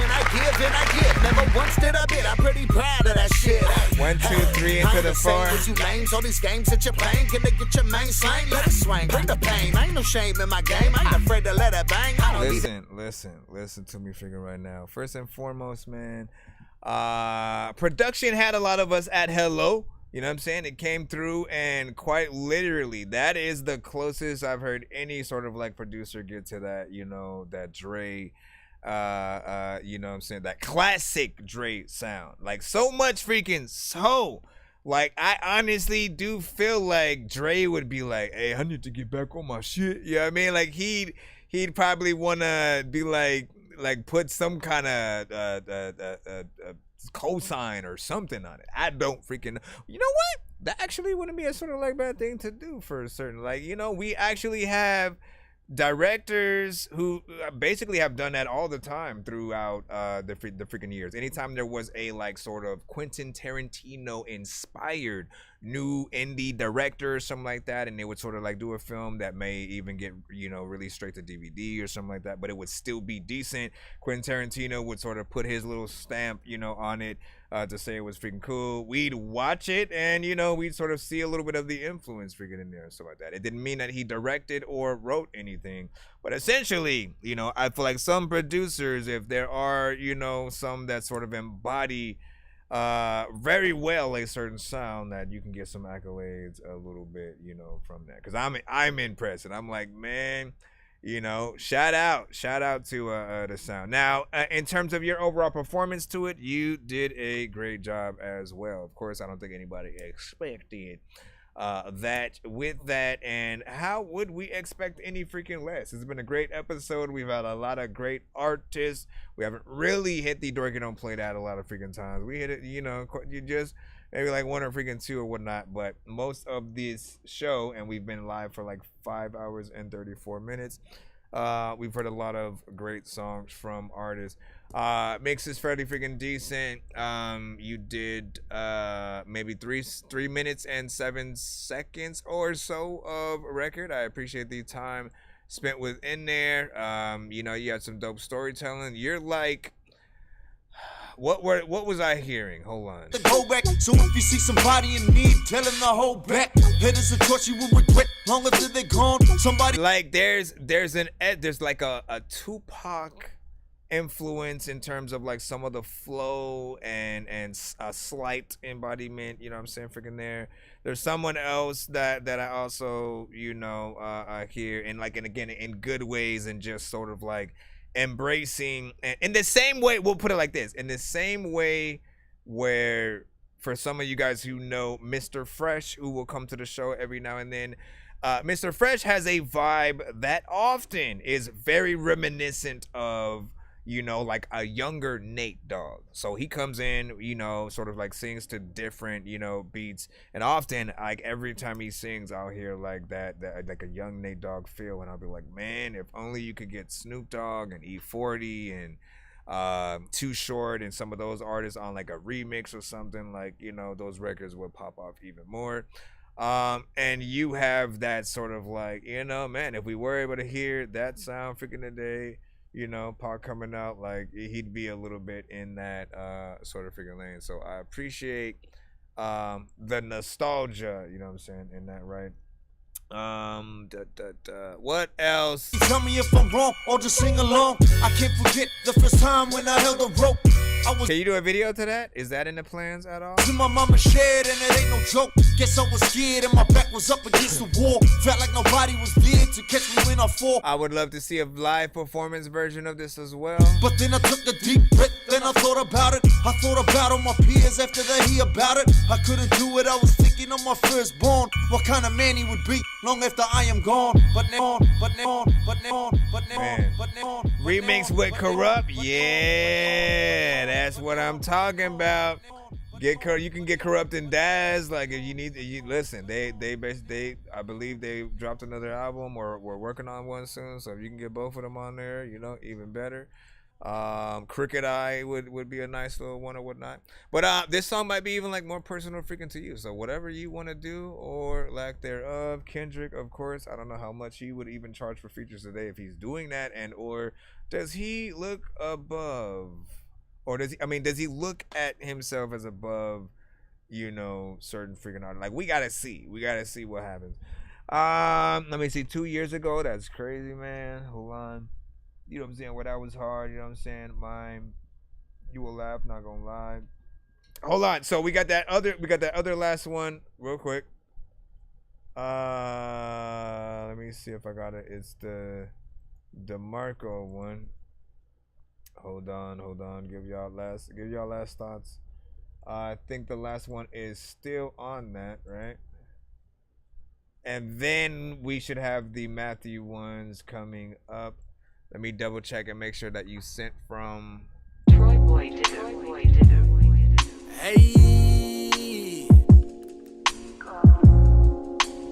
And I give and I get. Never once did I bid. I'm pretty proud of that shit. 1, 2, 3 into the 4. With you names, all these games that you're playing. Can they get your main slang? Let it swing. Bring the pain. Ain't no shame in my game. I ain't afraid to let it bang. I don't Listen to me freaking right now. First and foremost, man, production had a lot of us at hello. You know what I'm saying? It came through, and quite literally, that is the closest I've heard any sort of like producer get to that, you know, that Dre, you know what I'm saying, that classic Dre sound. Like, so much freaking so. Like, I honestly do feel like Dre would be like, hey, I need to get back on my shit. You know what I mean? Like, he'd probably want to be like, like put some kind of cosign or something on it. I don't freaking know. You know what? That actually wouldn't be a sort of like bad thing to do for a certain, like, you know, we actually have directors who basically have done that all the time throughout the freaking years. Anytime there was a like sort of Quentin Tarantino inspired new indie director or something like that, and they would sort of like do a film that may even get, you know, released straight to DVD or something like that, but it would still be decent. Quentin Tarantino would sort of put his little stamp, you know, on it to say it was freaking cool. We'd watch it and, you know, we'd sort of see a little bit of the influence freaking in there and stuff like that. It didn't mean that he directed or wrote anything, but essentially, you know, I feel like some producers, if there are, you know, some that sort of embody very well a certain sound, that you can get some accolades a little bit, you know, from that. Because I'm impressed, and I'm like, man, you know, shout out to the sound. Now, in terms of your overall performance to it, you did a great job as well. Of course, I don't think anybody expected that with that, and how would we expect any freaking less? It's been a great episode. We've had a lot of great artists. We haven't really hit the Dorky Don't Play That a lot of freaking times. We hit it, you know, you just maybe like one or freaking two or whatnot, but most of this show, and we've been live for like 5 hours and 34 minutes. We've heard a lot of great songs from artists. Mix is fairly freaking decent. You did maybe 3 minutes and 7 seconds or so of record. I appreciate the time spent within there. You know, you had some dope storytelling. You're like, what was I hearing? Hold on. Go back. So if you see somebody in need, tell them to hold back. It is a torch you will regret long after they're gone. Somebody like there's like a Tupac influence in terms of like some of the flow and a slight embodiment, you know what I'm saying, freaking there. There's someone else that I also, you know, hear, and like, and again, in good ways, and just sort of like embracing, and in the same way, we'll put it like this, in the same way where for some of you guys who know Mr. Fresh, who will come to the show every now and then, Mr. Fresh has a vibe that often is very reminiscent of, you know, like a younger Nate Dogg. So he comes in, you know, sort of like sings to different, you know, beats, and often, like, every time he sings, I'll hear like that like a young Nate Dogg feel, and I'll be like, man, if only you could get Snoop Dogg and E40 and Too Short and some of those artists on like a remix or something, like, you know, those records would pop off even more. And you have that sort of like, you know, man, if we were able to hear that sound freaking today, you know, Pac coming out, like, he'd be a little bit in that sort of freaking lane. So I appreciate the nostalgia, you know what I'm saying, in that, right? What else? tell me if I'm wrong or just sing along. I can't forget the first time when I held a rope. Can you do a video to that? Is that in the plans at all? To my mama shared, and it ain't no joke. Guess I was scared and my back was up against the wall. Felt like nobody was there to catch me when I fall. I would love to see a live performance version of this as well. But then I took a deep breath, then I thought about it. I thought about all my peers after they hear about it. I couldn't do it, I was thinking of my firstborn. What kind of man he would be long after I am gone. Remix with Corrupt, yeah, that's what I'm talking about. You can get Corrupt and Daz, like, if you need, listen, they I believe they dropped another album, or we're working on one soon, so if you can get both of them on there, you know, even better. Crooked Eye would be a nice little one or whatnot, but this song might be even like more personal freaking to you, so whatever you want to do or lack thereof. Kendrick, of course, I don't know how much he would even charge for features today if he's doing that, and or does he look above, or does he look at himself as above, you know, certain freaking artists? Like, we gotta see what happens. Let me see. 2 years ago, that's crazy, man. Hold on. You know what I'm saying? Where that was hard, you know what I'm saying? Mine, you will laugh, not gonna lie. Hold on. So we got that other last one real quick. Let me see if I got it. It's the DeMarco one. Hold on. Give y'all last thoughts. I think the last one is still on that, right? And then we should have the Matthew ones coming up. Let me double check and make sure that you sent from. Hey.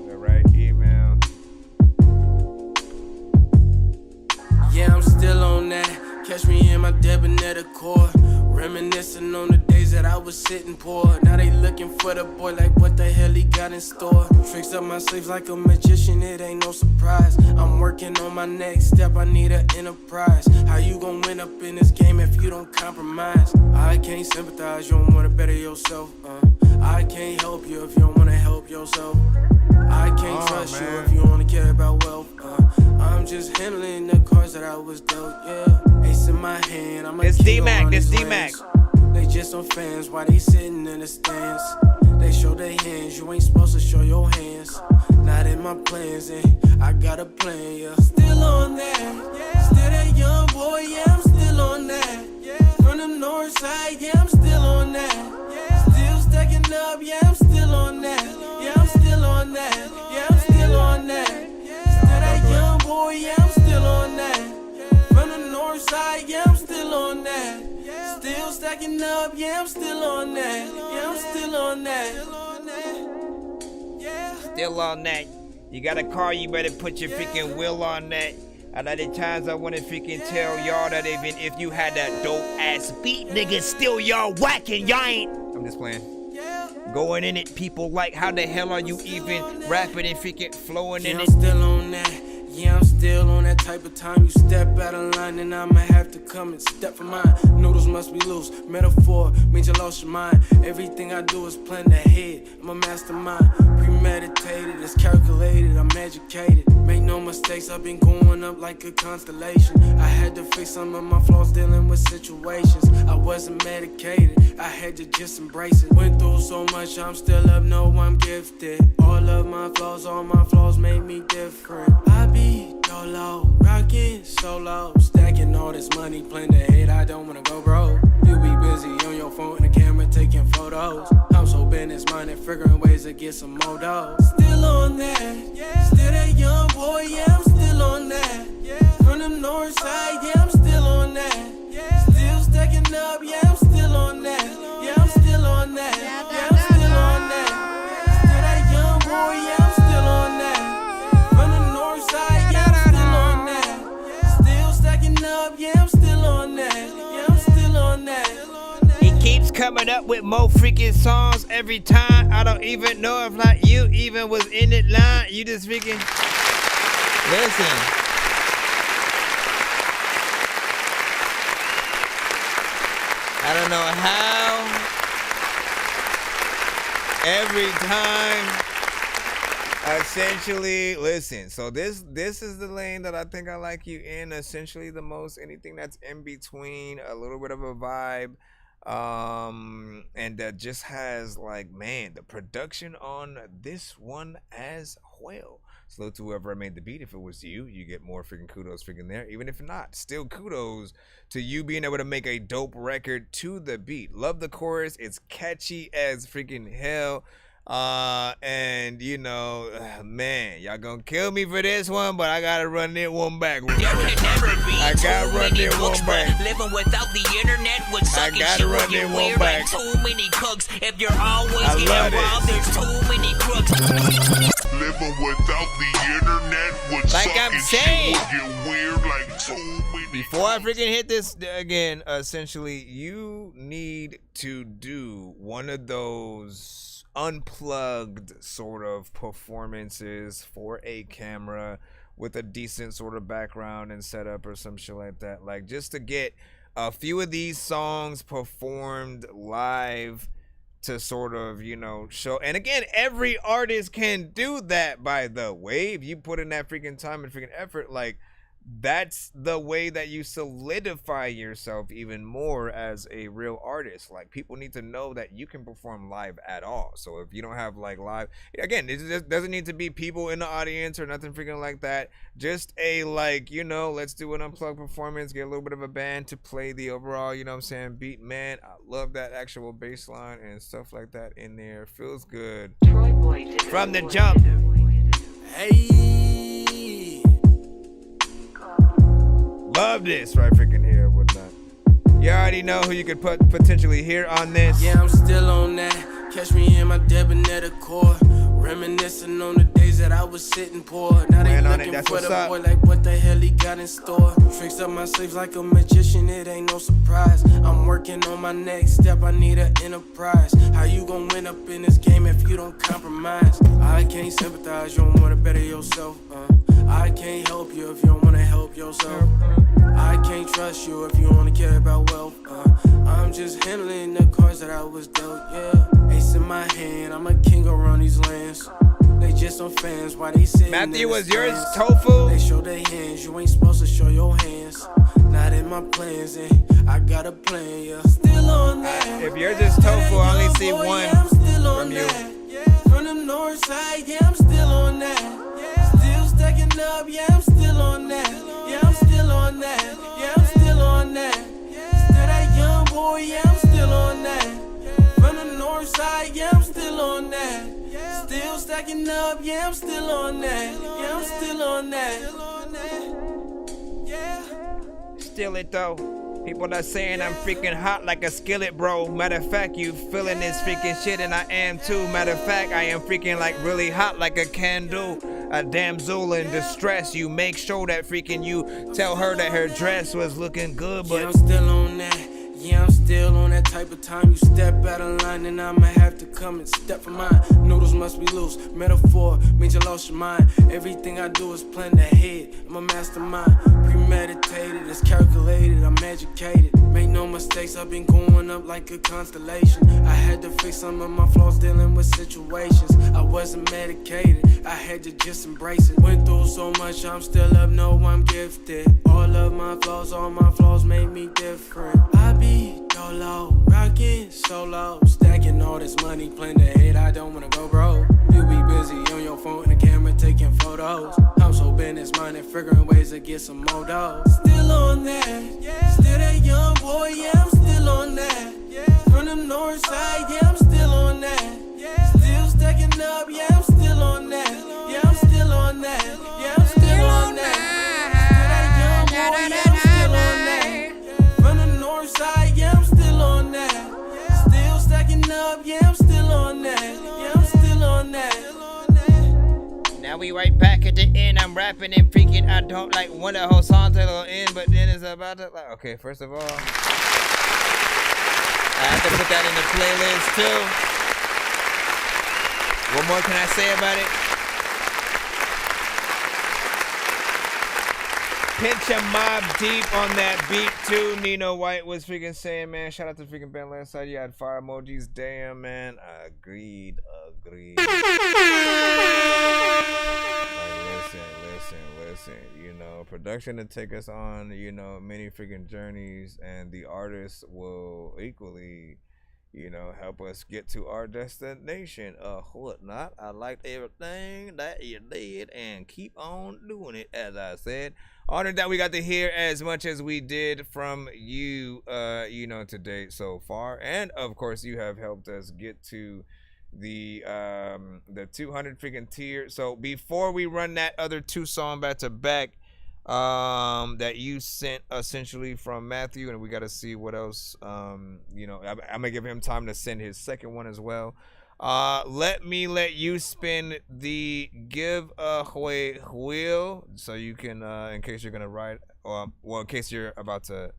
The right email. Yeah, I'm still on that. Catch me in my debonair core. Reminiscing on the days that I was sitting poor. Now they looking for the boy like what the hell he got in store. Tricks up my sleeves like a magician, it ain't no surprise. I'm working on my next step, I need an enterprise. How you gon' win up in this game if you don't compromise? I can't sympathize, you don't wanna better yourself. I can't help you if you don't wanna help yourself. I can't trust you if you only care about wealth. I'm just handling the cards that I was dealt, yeah. Ace in my hand, I'm a It's D-Mac, this D-Mac. They just some fans, why they sitting in the stands? They show their hands, you ain't supposed to show your hands. Not in my plans, and I got a plan, yeah. Still on that, yeah. Still that young boy, yeah, I'm still on that. Yeah. From the north side, yeah, I'm still on that. Yeah. Still stacking up, yeah, I'm still on that. Yeah, I'm still on that. Yeah, I'm still on that. Still that young boy, yeah, I'm still on that. From the north side, yeah, I'm still on that. Still stacking up, yeah, I'm still on that. Yeah, I'm still on that. Still on that. You got a car, you better put your freaking wheel on that. A lot of times I wanna freaking tell y'all that even if you had that dope ass beat, niggas, still y'all whacking, y'all ain't. I'm just playing. Going in it, people like, how the hell are you even rapping and freaking flowing in I'm it? still on that. Yeah, I'm still on that type of time. You step out of line and I'ma have to come and step for mine. Noodles must be loose. Metaphor means you lost your mind. Everything I do is planned ahead. I'm a mastermind. Premeditated, it's calculated. I'm educated. Make no mistakes, I've been going up like a constellation. I had to fix some of my flaws dealing with situations. I wasn't medicated. I had to just embrace it. Went through so much, I'm still up. No, I'm gifted. All of my flaws made me different. I be dolo, rockin' solo, stacking all this money, playing ahead. I don't wanna go broke. You be busy on your phone and the camera taking photos. I'm so business minded, figuring ways to get some more dough. Still on that, yeah. Still that young boy, yeah. I'm still on that, yeah. From the north side, yeah. I'm still on that, yeah. Still stacking up, yeah. I'm still on that, yeah. I'm still on that, yeah. I'm still on that. Still that young boy, yeah. I'm still on that. From the north side, yeah. I'm still on that. Still stacking up, yeah. I'm still on that, yeah. I'm still on that. He keeps coming up with more freaking songs every time. I don't even know if like you even was in that line. You just freaking listen. I don't know how every time essentially listen. So this is the lane that I think I like you in essentially the most. Anything that's in between, a little bit of a vibe, and that just has like, man, the production on this one as well. Salute to whoever made the beat. If it was you, you get more freaking kudos freaking there. Even if not, still kudos to you being able to make a dope record to the beat. Love the chorus. It's catchy as freaking hell. And you know, man, y'all gonna kill me for this one, but I gotta run it one back. I gotta run it one back. Living without the internet would suck. I gotta run it one back. Too many cooks. If you're always getting robbed, there's too many crooks. Living without the internet would suck. Like I'm saying, get weird like too many. Before I freaking hit this again, essentially, you need to do one of those unplugged sort of performances for a camera with a decent sort of background and setup or some shit like that, like just to get a few of these songs performed live to sort of, you know, show. And again, every artist can do that, by the way. If you put in that freaking time and freaking effort, like that's the way that you solidify yourself even more as a real artist. Like, people need to know that you can perform live at all. So if you don't have like live, again, it just doesn't need to be people in the audience or nothing freaking like that. Just a, like, you know, let's do an unplugged performance, get a little bit of a band to play the overall, you know what I'm saying, beat. Man, I love that actual bass line and stuff like that in there. Feels good from the jump. Hey, love this right freaking here and whatnot. You already know who you could potentially hear on this. Yeah, I'm still on that. Catch me in my debonair core. Reminiscing on the days that I was sitting poor. Now they looking for the boy like what the hell he got in store. Tricks up my sleeves like a magician, it ain't no surprise. I'm working on my next step, I need an enterprise. How you gon' win up in this game if you don't compromise? I can't sympathize, you don't wanna better yourself. I can't help you if you don't wanna help yourself. I can't trust you if you only care about wealth. I'm just handling the cards that I was dealt, yeah. Ace in my hand, I'm a king around these lands. They just some fans, why they sitting Matthew, in the was yours stands? tofu? They show their hands, you ain't supposed to show your hands. Not in my plans, and I got a plan, yeah. Still on that. If yours is tofu, I only see one from you. From the north side, yeah, I'm still on that. Still stacking up, yeah, I'm still on that. Yeah, I'm still on that. Yeah, I'm still on that. Still that young boy, yeah, I'm still on that. From the north side, yeah, I'm still on that. Still stacking up, yeah, I'm still on that. Yeah, I'm still on that. Yeah. Still it though. People are saying I'm freaking hot like a skillet, bro. Matter of fact, you feeling this freaking shit, and I am too. Matter of fact, I am freaking like really hot like a candle. A damsel in distress. You make sure that freaking you tell her that her dress was looking good, but yeah, I'm still on that. Yeah, I'm still on that type of time. You step out of line and I'ma have to come and step for mine. Noodles must be loose. Metaphor means you lost your mind. Everything I do is planned ahead. I'm a mastermind. Premeditated, it's calculated, I'm educated. Make no mistakes, I've been going up like a constellation. I had to fix some of my flaws dealing with situations. I wasn't medicated, I had to just embrace it. Went through so much, I'm still up, no, I'm gifted. All my flaws made me different. I be dolo, rockin' solo, stacking all this money, playing the hit, I don't wanna go broke. You be busy on your phone and the camera taking photos. I'm so business-minded, figuring ways to get some more dough. Still on that, still that young boy, yeah, I'm still on that. From the north side, yeah, I'm still on that. Still stacking up, yeah, I'm still on that. Yeah, I'm still on that. Yeah, I'm still on that. Still that young boy, yeah, I'm still on that. From the north side, yeah, I'm still on that. Still stacking up, yeah, I'm still on that. Yeah, I'm still on that. Now we right back at the end. I'm rapping and freaking. I don't like want the whole song to the end, but then it's about to like. Okay, first of all, I have to put that in the playlist too. What more can I say about it? Pinch a Mob Deep on that beat too. Nino White was freaking saying, man, shout out to freaking Ben last night. You had fire emojis. Damn, man. Agreed. Like, listen. You know, production to take us on, you know, many freaking journeys, and the artists will equally, you know, help us get to our destination. Whatnot. I liked everything that you did, and keep on doing it, as I said. Honored that we got to hear as much as we did from you, you know, to date so far. And of course, you have helped us get to the 200 freaking tier. So before we run that other 2 song back to back, that you sent essentially from Matthew, and we got to see what else, you know, I'm gonna give him time to send his second one as well. Let you spin the giveaway wheel, so you can, in case you're gonna ride, well, in case you're about to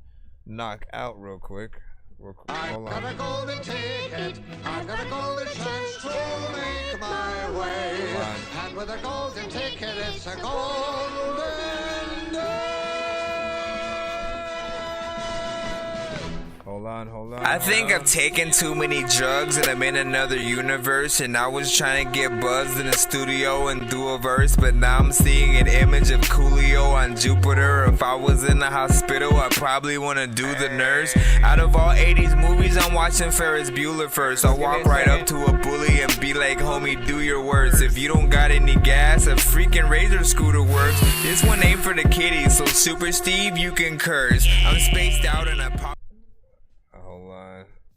knock out real quick. Hold on. I've got a golden ticket, I've got a golden chance to make my way. And with a golden ticket, it's a golden day. Hold on. I think I've taken too many drugs and I'm in another universe, and I was trying to get buzzed in the studio and do a verse, but now I'm seeing an image of Coolio on Jupiter. If I was in the hospital, I'd probably want to do the nurse. Out of all 80s movies, I'm watching Ferris Bueller first. I'll walk right up to a bully and be like, homie, do your worst. If you don't got any gas, a freaking razor scooter works. This one ain't for the kiddies, so Super Steve, you can curse. I'm spaced out and I pop.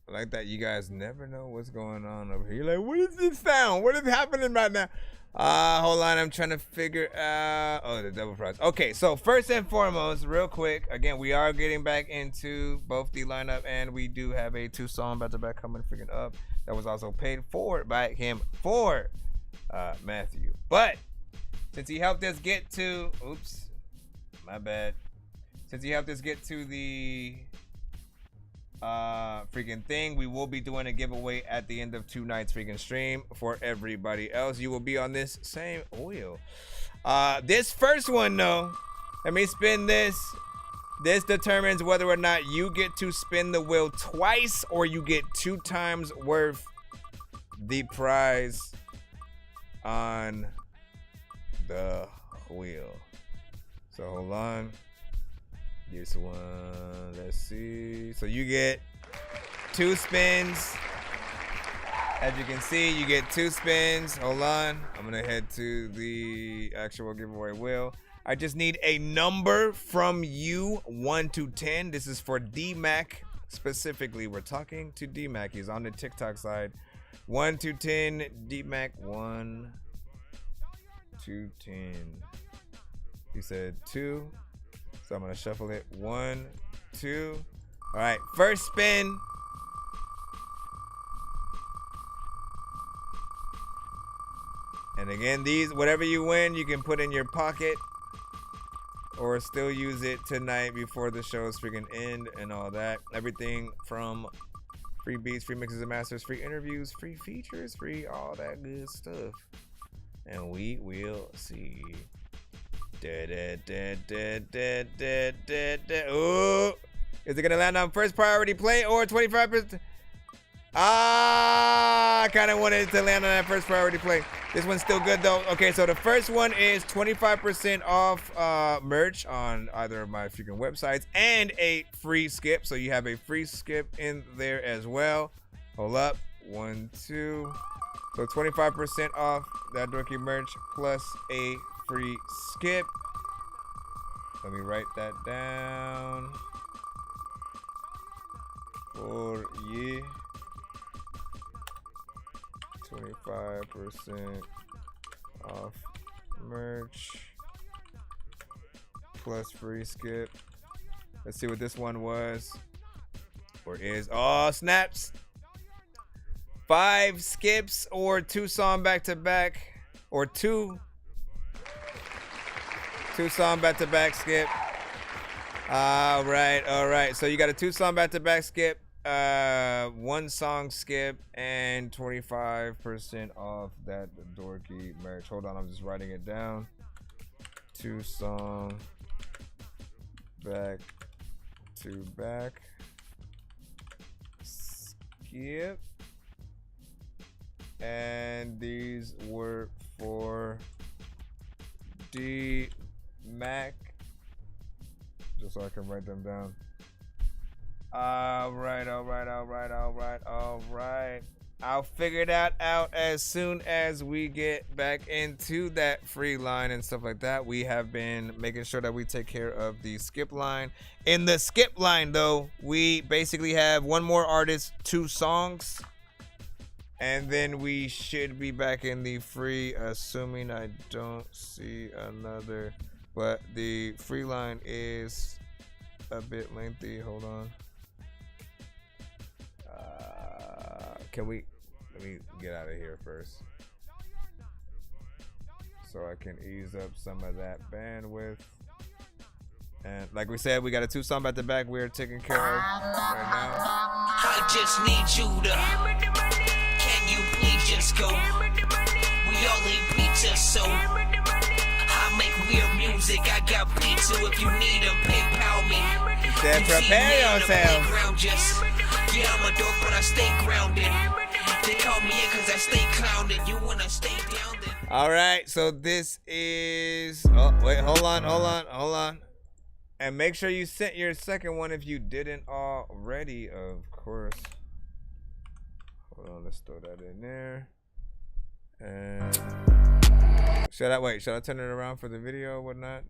Like that, you guys never know what's going on over here. You're like, what is this sound? What is happening right now? Hold on, I'm trying to figure out. Oh, the double prize. Okay, so first and foremost, real quick, again, we are getting back into both the lineup, and we do have a 2-song back-to-back coming freaking up that was also paid for by him for Matthew. But since he helped us get to, oops, my bad. Since he helped us get to the freaking thing, we will be doing a giveaway at the end of tonight's freaking stream. For everybody else, you will be on this same wheel. This first one though, let me spin this. This determines whether or not you get to spin the wheel twice or you get 2 times worth the prize on the wheel. So hold on. This one, let's see. So you get 2 spins. As you can see, you get 2 spins. Hold on. I'm gonna head to the actual giveaway wheel. I just need a number from you, 1 to 10. This is for D-Mac specifically. We're talking to D-Mac. He's on the TikTok side. 1 to 10, D-Mac, 1 to 10. He said 2. So I'm gonna shuffle it. 1, 2. All right, first spin. And again, these, whatever you win, you can put in your pocket or still use it tonight before the show's freaking end and all that. Everything from free beats, free mixes and masters, free interviews, free features, free all that good stuff. And we will see. Ooh. Is it gonna land on first priority play or 25%? I kind of wanted it to land on that first priority play. This one's still good though. Okay, so the first one is 25% off merch on either of my freaking websites and a free skip. So you have a free skip in there as well. Hold up. 1, 2. So 25% off that dorky merch plus a free skip. Let me write that down for you. 25% off merch plus free skip. Let's see what this one was or is. Oh, snaps. 5 skips or 2 song back to back or 2 song back to back skip. All right. So you got a 2 song back to back skip, 1 song skip, and 25% off that dorky merch. Hold on, I'm just writing it down. 2 song back to back skip, and these were for D-Mac, just so I can write them down. All right. I'll figure that out as soon as we get back into that free line and stuff like that. We have been making sure that we take care of the skip line. In the skip line, though, we basically have 1 more artist, 2 songs, and then we should be back in the free, assuming I don't see another. But the free line is a bit lengthy. Hold on. Let me get out of here first so I can ease up some of that bandwidth. And like we said, we got a 2 song back to back we're taking care of right now. I just need you to, can you please just go? We all eat pizza, so I make weird music. I got pizza if you need them, PayPal me. He said prepare yourself. Yeah, I'm a dork, but I stay grounded. They call me in cause I stay clowned. You wanna stay down then. Alright, so this is, oh wait, hold on. And make sure you sent your second one if you didn't already, of course. Hold on, let's throw that in there. And should I turn it around for the video or whatnot?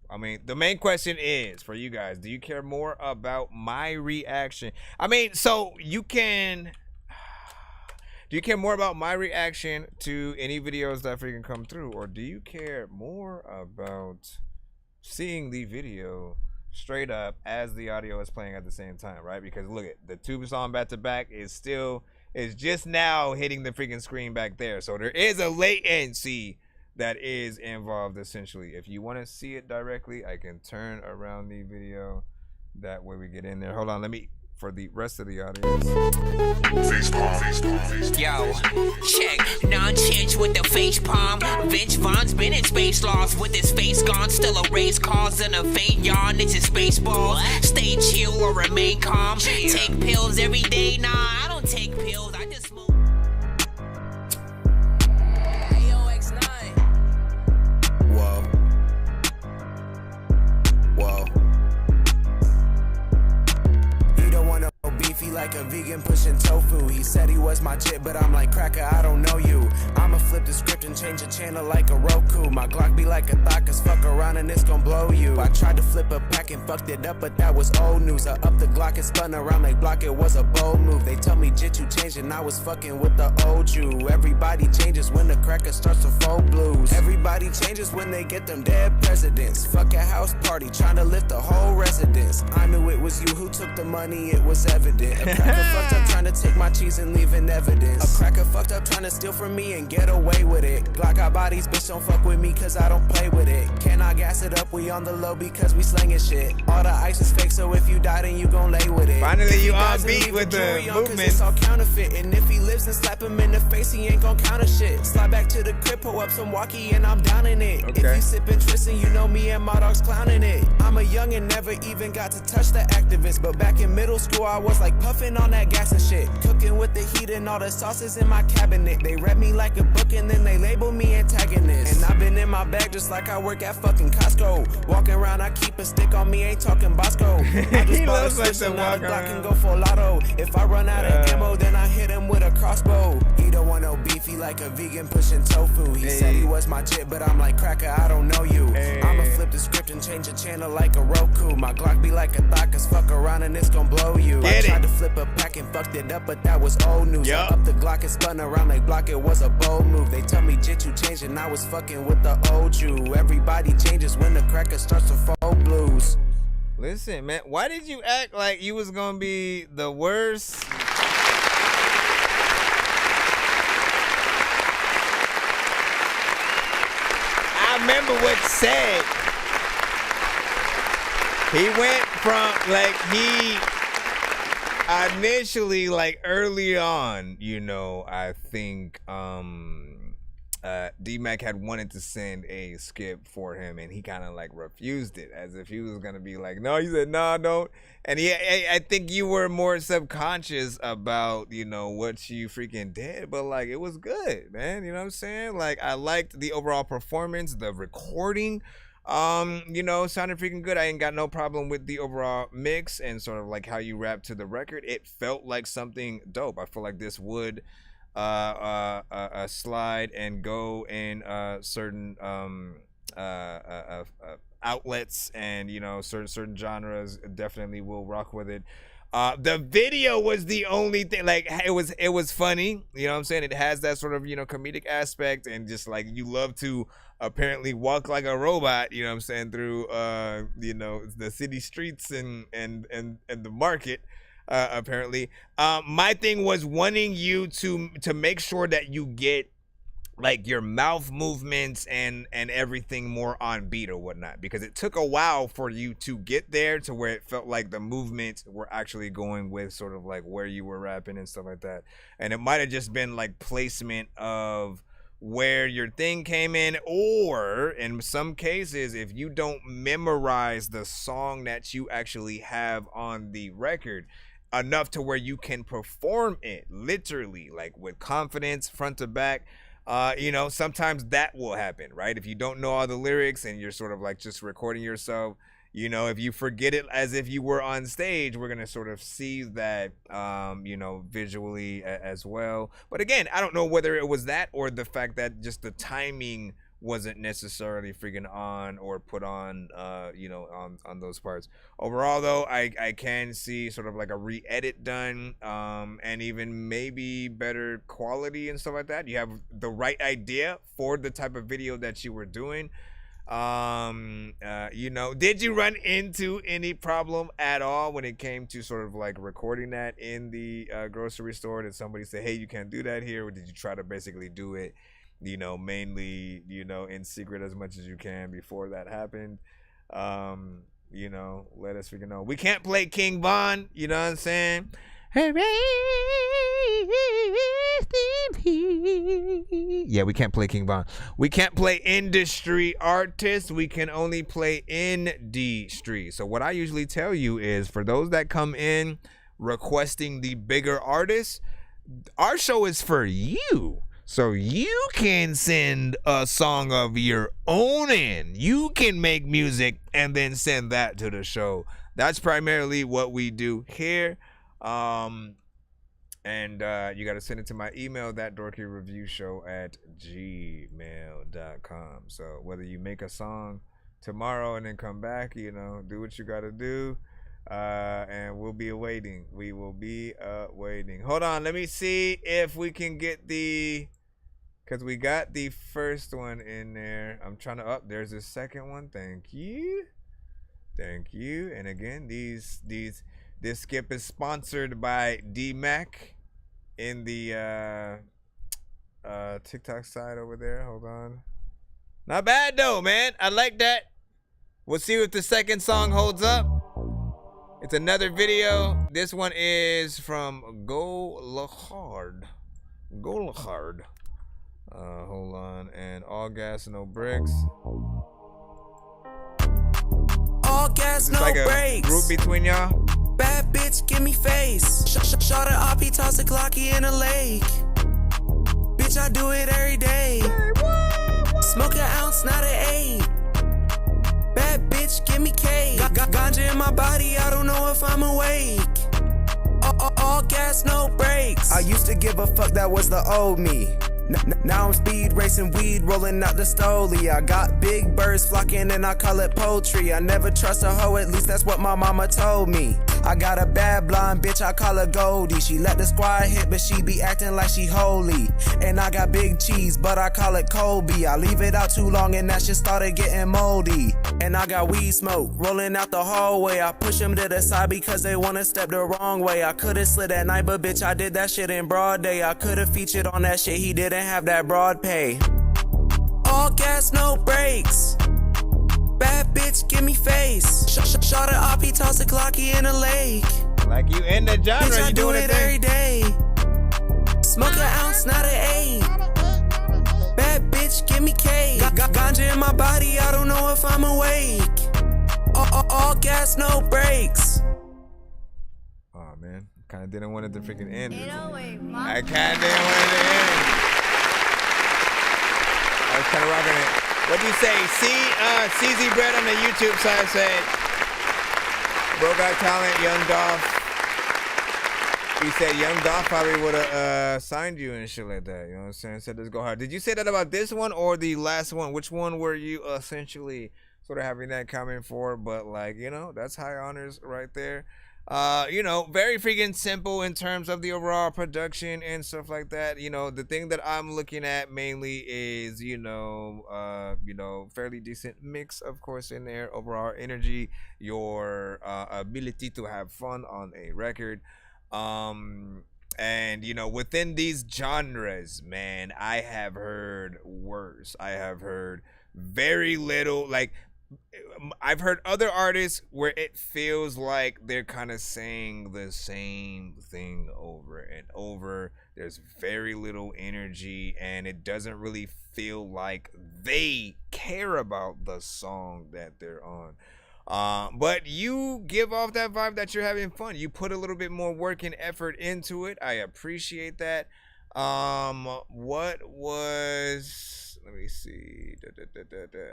I mean, the main question is for you guys, do you care more about my reaction? I mean, so you can Do you care more about my reaction to any videos that freaking come through, or do you care more about seeing the video straight up as the audio is playing at the same time, right? Because look at the two song back to back is just now hitting the freaking screen back there. So there is a latency that is involved essentially. If you want to see it directly, I can turn around the video. That way we get in there. Hold on, let me, for the rest of the audience. Yo, check Nonsenze with the face palm. Vince Vaughn's been in space lost with his face gone. Still a race cause and a faint yawn. It's his baseball. Stay chill or remain calm. Take pills every day. Nah, I don't take pills. I just smoke. Whoa. Whoa. He don't want no beefy like a vegan pushing tofu. He said he was my jit, but I'm like, cracker, I don't know you. I'ma flip the script and change the channel like a Roku. My Glock be like a thought, cause fuck around and it's gon' blow you. I tried to flip a pack and fucked it up, but that was old news. I up the Glock and spun around like block, it was a bold move. They tell me jit you changed and I was fucking with the old you. Everybody changes when the cracker starts to fold blues. Everybody changes when they get them dead presidents. Fuck a house party, trying to lift the whole residence. I knew it was you who took the money, it was evident. A cracker fucked up trying to take my cheese and leaving evidence. A cracker fucked up trying to steal from me and get away with it. Glock got bodies, bitch don't fuck with me cause I don't play with it. Can I gas it up? We on the low because we slinging shit. All the ice is fake, so if you die then you gon' lay with it. Finally you on beat with the movement. It's all counterfeit, and if he lives and slap him in the face, he ain't gon' counter shit. Slide back to the crib, pull up some walkie and I'm down in it. Okay. If you sippin' Tristan, you know me and my dogs clowning it. I'm a young and never even got to touch the activist, but back in middle school I was like puffing on that gas and shit. Cooking with the heat and all the sauces in my cabinet. They read me like a book and then they label me antagonist. And I've been in my bag just like I work at fucking Costco. Walking around, I keep a stick on me, ain't talking Bosco. I just bought a switch and now the Glock can go for lotto. If I run out of ammo, then I hit him with a crossbow. He don't want no beefy like a vegan pushing tofu. He said he was my jit, but I'm like, cracker, I don't know you. I'ma flip the script and change the channel like a Roku. My Glock be like a thought, cause fuck around and it's gon' blow you. I tried to flip a pack and fucked it up, but that was old news. I up the Glock and spun around like block, it was a bold move. They tell me jit you changed and I was fucking with the old you. Everybody changes when the cracker starts to fold blues. Listen, man, why did you act like you was gonna be the worst? I remember what said. He went from he initially, like early on, you know, I think D-Mac had wanted to send a skip for him and he kind of like refused it as if he was gonna be like, no, he said, no, don't. And I think you were more subconscious about, you know, what you freaking did, but like it was good, man. You know what I'm saying? Like I liked the overall performance, the recording, you know, sounded freaking good. I ain't got no problem with the overall mix and sort of like how you rap to the record. It felt like something dope. I feel like this would slide and go in certain outlets, and you know, certain genres definitely will rock with it. The video was the only thing, like it was funny, you know what I'm saying? It has that sort of, you know, comedic aspect, and just like you love to apparently walk like a robot, you know what I'm saying, through you know, the city streets and the market. Apparently, my thing was wanting you to make sure that you get like your mouth movements and everything more on beat or whatnot, because it took a while for you to get there to where it felt like the movements were actually going with sort of like where you were rapping and stuff like that. And it might have just been like placement of where your thing came in, or in some cases, if you don't memorize the song that you actually have on the record enough to where you can perform it literally like with confidence front to back, you know, sometimes that will happen, right? If you don't know all the lyrics and you're sort of like just recording yourself, you know, if you forget it as if you were on stage, we're gonna sort of see that, you know, visually as well. But again, I don't know whether it was that or the fact that just the timing wasn't necessarily freaking on or put on, you know, on those parts. Overall, though, I can see sort of like a re-edit done, and even maybe better quality and stuff like that. You have the right idea for the type of video that you were doing. You know, did you run into any problem at all when it came to sort of like recording that in the grocery store? Did somebody say, hey, you can't do that here? Or did you try to basically do it, you know, mainly, you know, in secret as much as you can before that happened? You know, let us freaking know. We can't play King Von, you know what I'm saying? Yeah, we can't play King Von. We can't play industry artists. We can only play industry. So what I usually tell you is, for those that come in requesting the bigger artists, our show is for you. So you can send a song of your own in. You can make music and then send that to the show. That's primarily what we do here. And you got to send it to my email, ThatDorkyReviewShow@gmail.com. So whether you make a song tomorrow and then come back, you know, do what you got to do. And we'll be awaiting. We will be waiting. Hold on. Let me see if we can get because we got the first one in there. I'm trying to there's a second one. Thank you. Thank you. And again, this skip is sponsored by D-Mac in the TikTok side over there. Hold on. Not bad though, man. I like that. We'll see if the second song holds up. It's another video. This one is from Go Lahard. Hold on. And All Gas No Bricks. All gas, no like brakes. A group between y'all. Bad bitch, give me face. Shot her oppie, toss a Glocky in a lake. Bitch, I do it every day. Smoke an ounce, not an 8. Bad bitch, give me cake. Got ganja in my body, I don't know if I'm awake. All gas, no brakes. I used to give a fuck, that was the old me. Now I'm speed racing weed, rolling out the stoley. I got big birds flocking and I call it poultry. I never trust a hoe, at least that's what my mama told me. I got a bad blonde bitch, I call her Goldie. She let the squad hit, but she be acting like she holy. And I got big cheese, but I call it Colby. I leave it out too long and that shit started getting moldy. And I got weed smoke rolling out the hallway. I push them to the side because they wanna step the wrong way. I could've slid at night, but bitch, I did that shit in broad day. I could've featured on that shit, he didn't have that broad pay. All gas, no brakes. Bad bitch, give me face. Shot an oppie, toss a Glocky in a lake. Like you in the genre, bitch, I you do doing it thing. every day. Smoke an ounce, not an 8. Bad bitch, give me cake. Got ganja in my body, I don't know if I'm awake. All gas, no brakes. Oh man, kinda didn't want it to freaking end. I kinda didn't want it to end. I was kinda rocking it. What'd you say? CZ Bread on the YouTube side said, bro got talent, Young Dolph. He said Young Dolph probably would have signed you and shit like that. You know what I'm saying? Said let's go hard. Did you say that about this one or the last one? Which one were you essentially sort of having that comment for? But like, you know, that's high honors right there. You know, very freaking simple in terms of the overall production and stuff like that. You know, the thing that I'm looking at mainly is, you know, fairly decent mix, of course, in there. Overall energy, your ability to have fun on a record. And you know, within these genres, man, I have heard worse. I have heard very little, like I've heard other artists where it feels like they're kind of saying the same thing over and over. There's very little energy and it doesn't really feel like they care about the song that they're on. But you give off that vibe that you're having fun. You put a little bit more work and effort into it. I appreciate that. What was, let me see.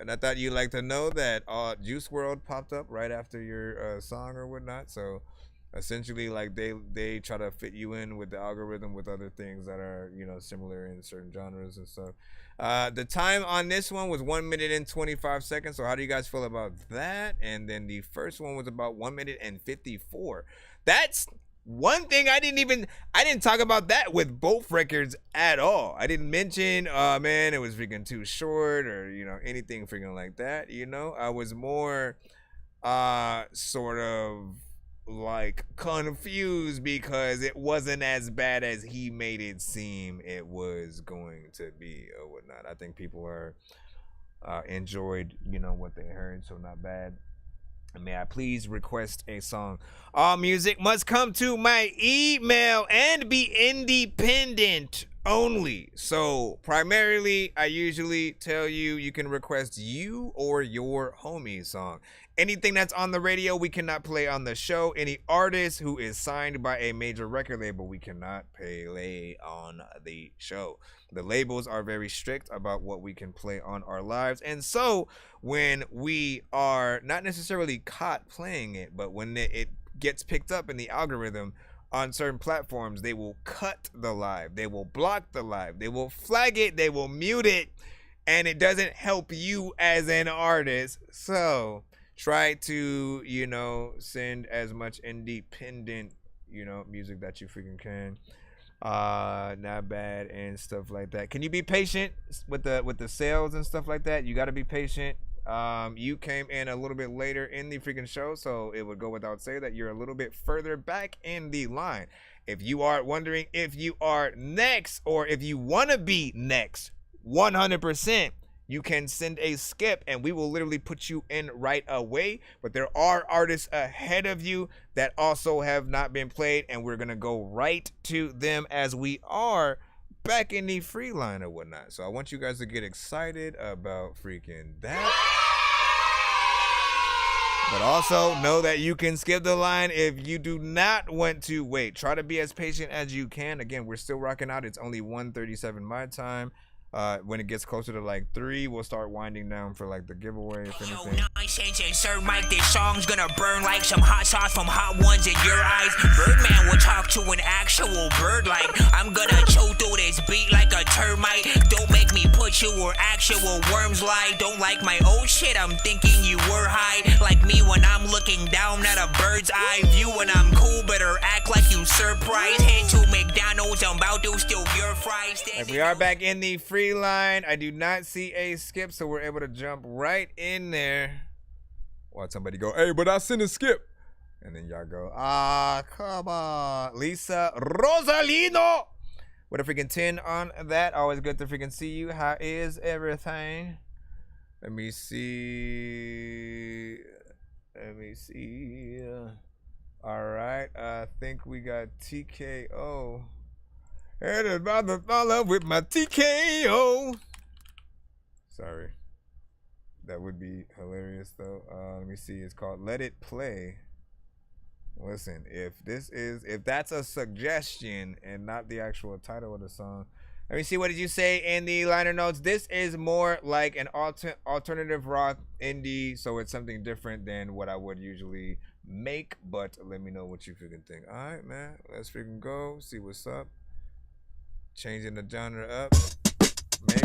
And I thought you'd like to know that Juice WRLD popped up right after your song or whatnot. So Essentially, like they try to fit you in with the algorithm with other things that are, you know, similar in certain genres and stuff. The time on this one was 1 minute and 25 seconds. So how do you guys feel about that? And then the first one was about 1 minute and 54. That's one thing I didn't talk about that with both records at all. I didn't mention, man, it was freaking too short or, you know, anything freaking like that. You know, I was more sort of like confused because it wasn't as bad as he made it seem it was going to be or whatnot. I think people are enjoyed, you know, what they heard, so not bad. May I please request a song? All music must come to my email and be independent only. So primarily, I usually tell you you can request you or your homie song. Anything that's on the radio, we cannot play on the show. Any artist who is signed by a major record label, we cannot play on the show. The labels are very strict about what we can play on our lives. And so when we are not necessarily caught playing it, but when it gets picked up in the algorithm on certain platforms, they will cut the live. They will block the live. They will flag it. They will mute it. And it doesn't help you as an artist. So try to, you know, send as much independent, you know, music that you freaking can. Not bad and stuff like that. Can you be patient with the sales and stuff like that? You got to be patient. You came in a little bit later in the freaking show, so it would go without saying that you're a little bit further back in the line. If you are wondering if you are next or if you want to be next, 100%. You can send a skip and we will literally put you in right away. But there are artists ahead of you that also have not been played, and we're going to go right to them as we are back in the free line or whatnot. So I want you guys to get excited about freaking that. But also know that you can skip the line if you do not want to wait. Try to be as patient as you can. Again, we're still rocking out. It's only 1:37 my time. When it gets closer to like 3, we'll start winding down for like the giveaway, if anything. Nonsense and Sir Mike, this song's gonna burn like some hot sauce from hot ones in your eyes. Birdman will talk to an actual bird like I'm gonna chew through this beat like a termite. Don't make me put you where actual worms lie. Don't like my old shit, I'm thinking you were high. Like me when I'm looking down at a bird's eye view. When I'm cool, better act like you surprised. Head to McDonald's, I'm about to steal your fries. Like we are back in the free line. I do not see a skip, so we're able to jump right in there. Watch somebody go, hey, but I sent a skip. And then y'all go, come on. Lisa Rosalino with a freaking 10 on that. Always good to freaking see you. How is everything? Let me see. All right. I think we got TKO. Headed about the follow with my TKO. Sorry. That would be hilarious though. Let me see. It's called Let It Play. Listen, if that's a suggestion and not the actual title of the song. Let me see, what did you say in the liner notes? This is more like an alternative rock indie, so it's something different than what I would usually make, but let me know what you freaking think. All right, man, let's freaking go, see what's up. Changing the genre up, maybe.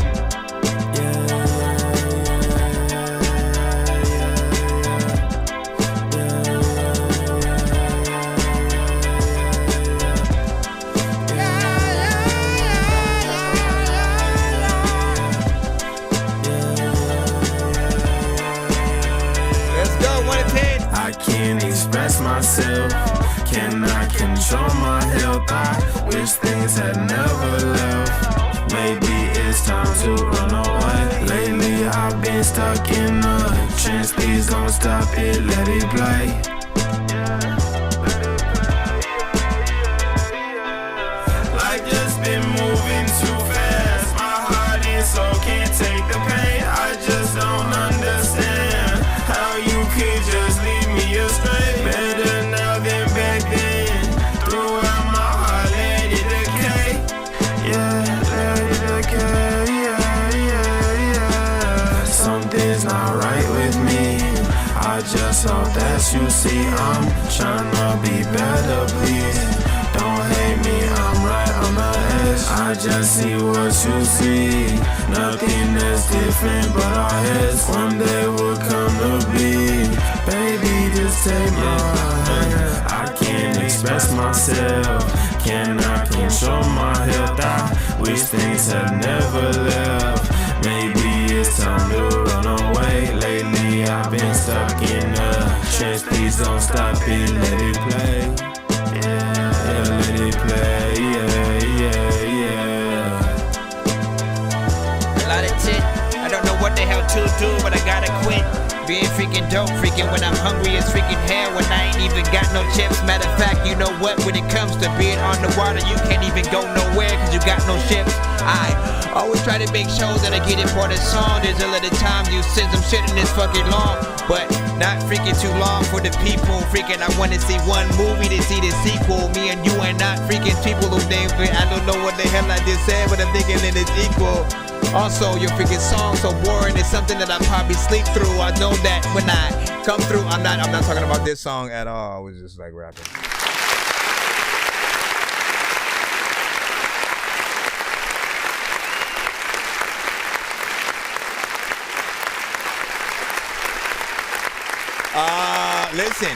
I can't express myself, cannot control my health. I wish things had never left. Maybe it's time to run away. Lately I've been stuck in a trance. Please don't stop it, let it play. Life just been moving too fast. My heart and soul can't take the pain. I just don't understand how you could just leave me astray. Better now than back then. Throughout my heart, let it decay. Yeah, let it decay. Yeah. Something's not right with me. I just hope that you see I'm tryna be better, please. Don't hate me, I'm right on the edge. I just see what you see. Nothing is different but our heads. One day will come to be. Baby, just take my hand. I can't express myself. Cannot control my health. I wish things had never left. Maybe it's time to run away. Lately I've been stuck in a trance. Please don't stop it, let it play. Yeah, let it play, yeah. A lot of tit, I don't know what the hell to do, but I gotta quit. Being freaking dope, freaking when I'm hungry as freaking hell, when I ain't even got no chips. Matter of fact, you know what, when it comes to being on the water, you can't even go nowhere cause you got no ships. I always try to make sure that I get it for the song. There's a lot of time you send some shit in this fucking long, but not freaking too long for the people. Freaking I wanna see one movie to see the sequel. Me and you are not freaking people who named it. I don't know what the hell I just said, but I'm thinking that it's equal. Also, your freaking song so boring. It's something that I probably sleep through. I know that when I come through, I'm not talking about this song at all. I was just like rapping. Listen,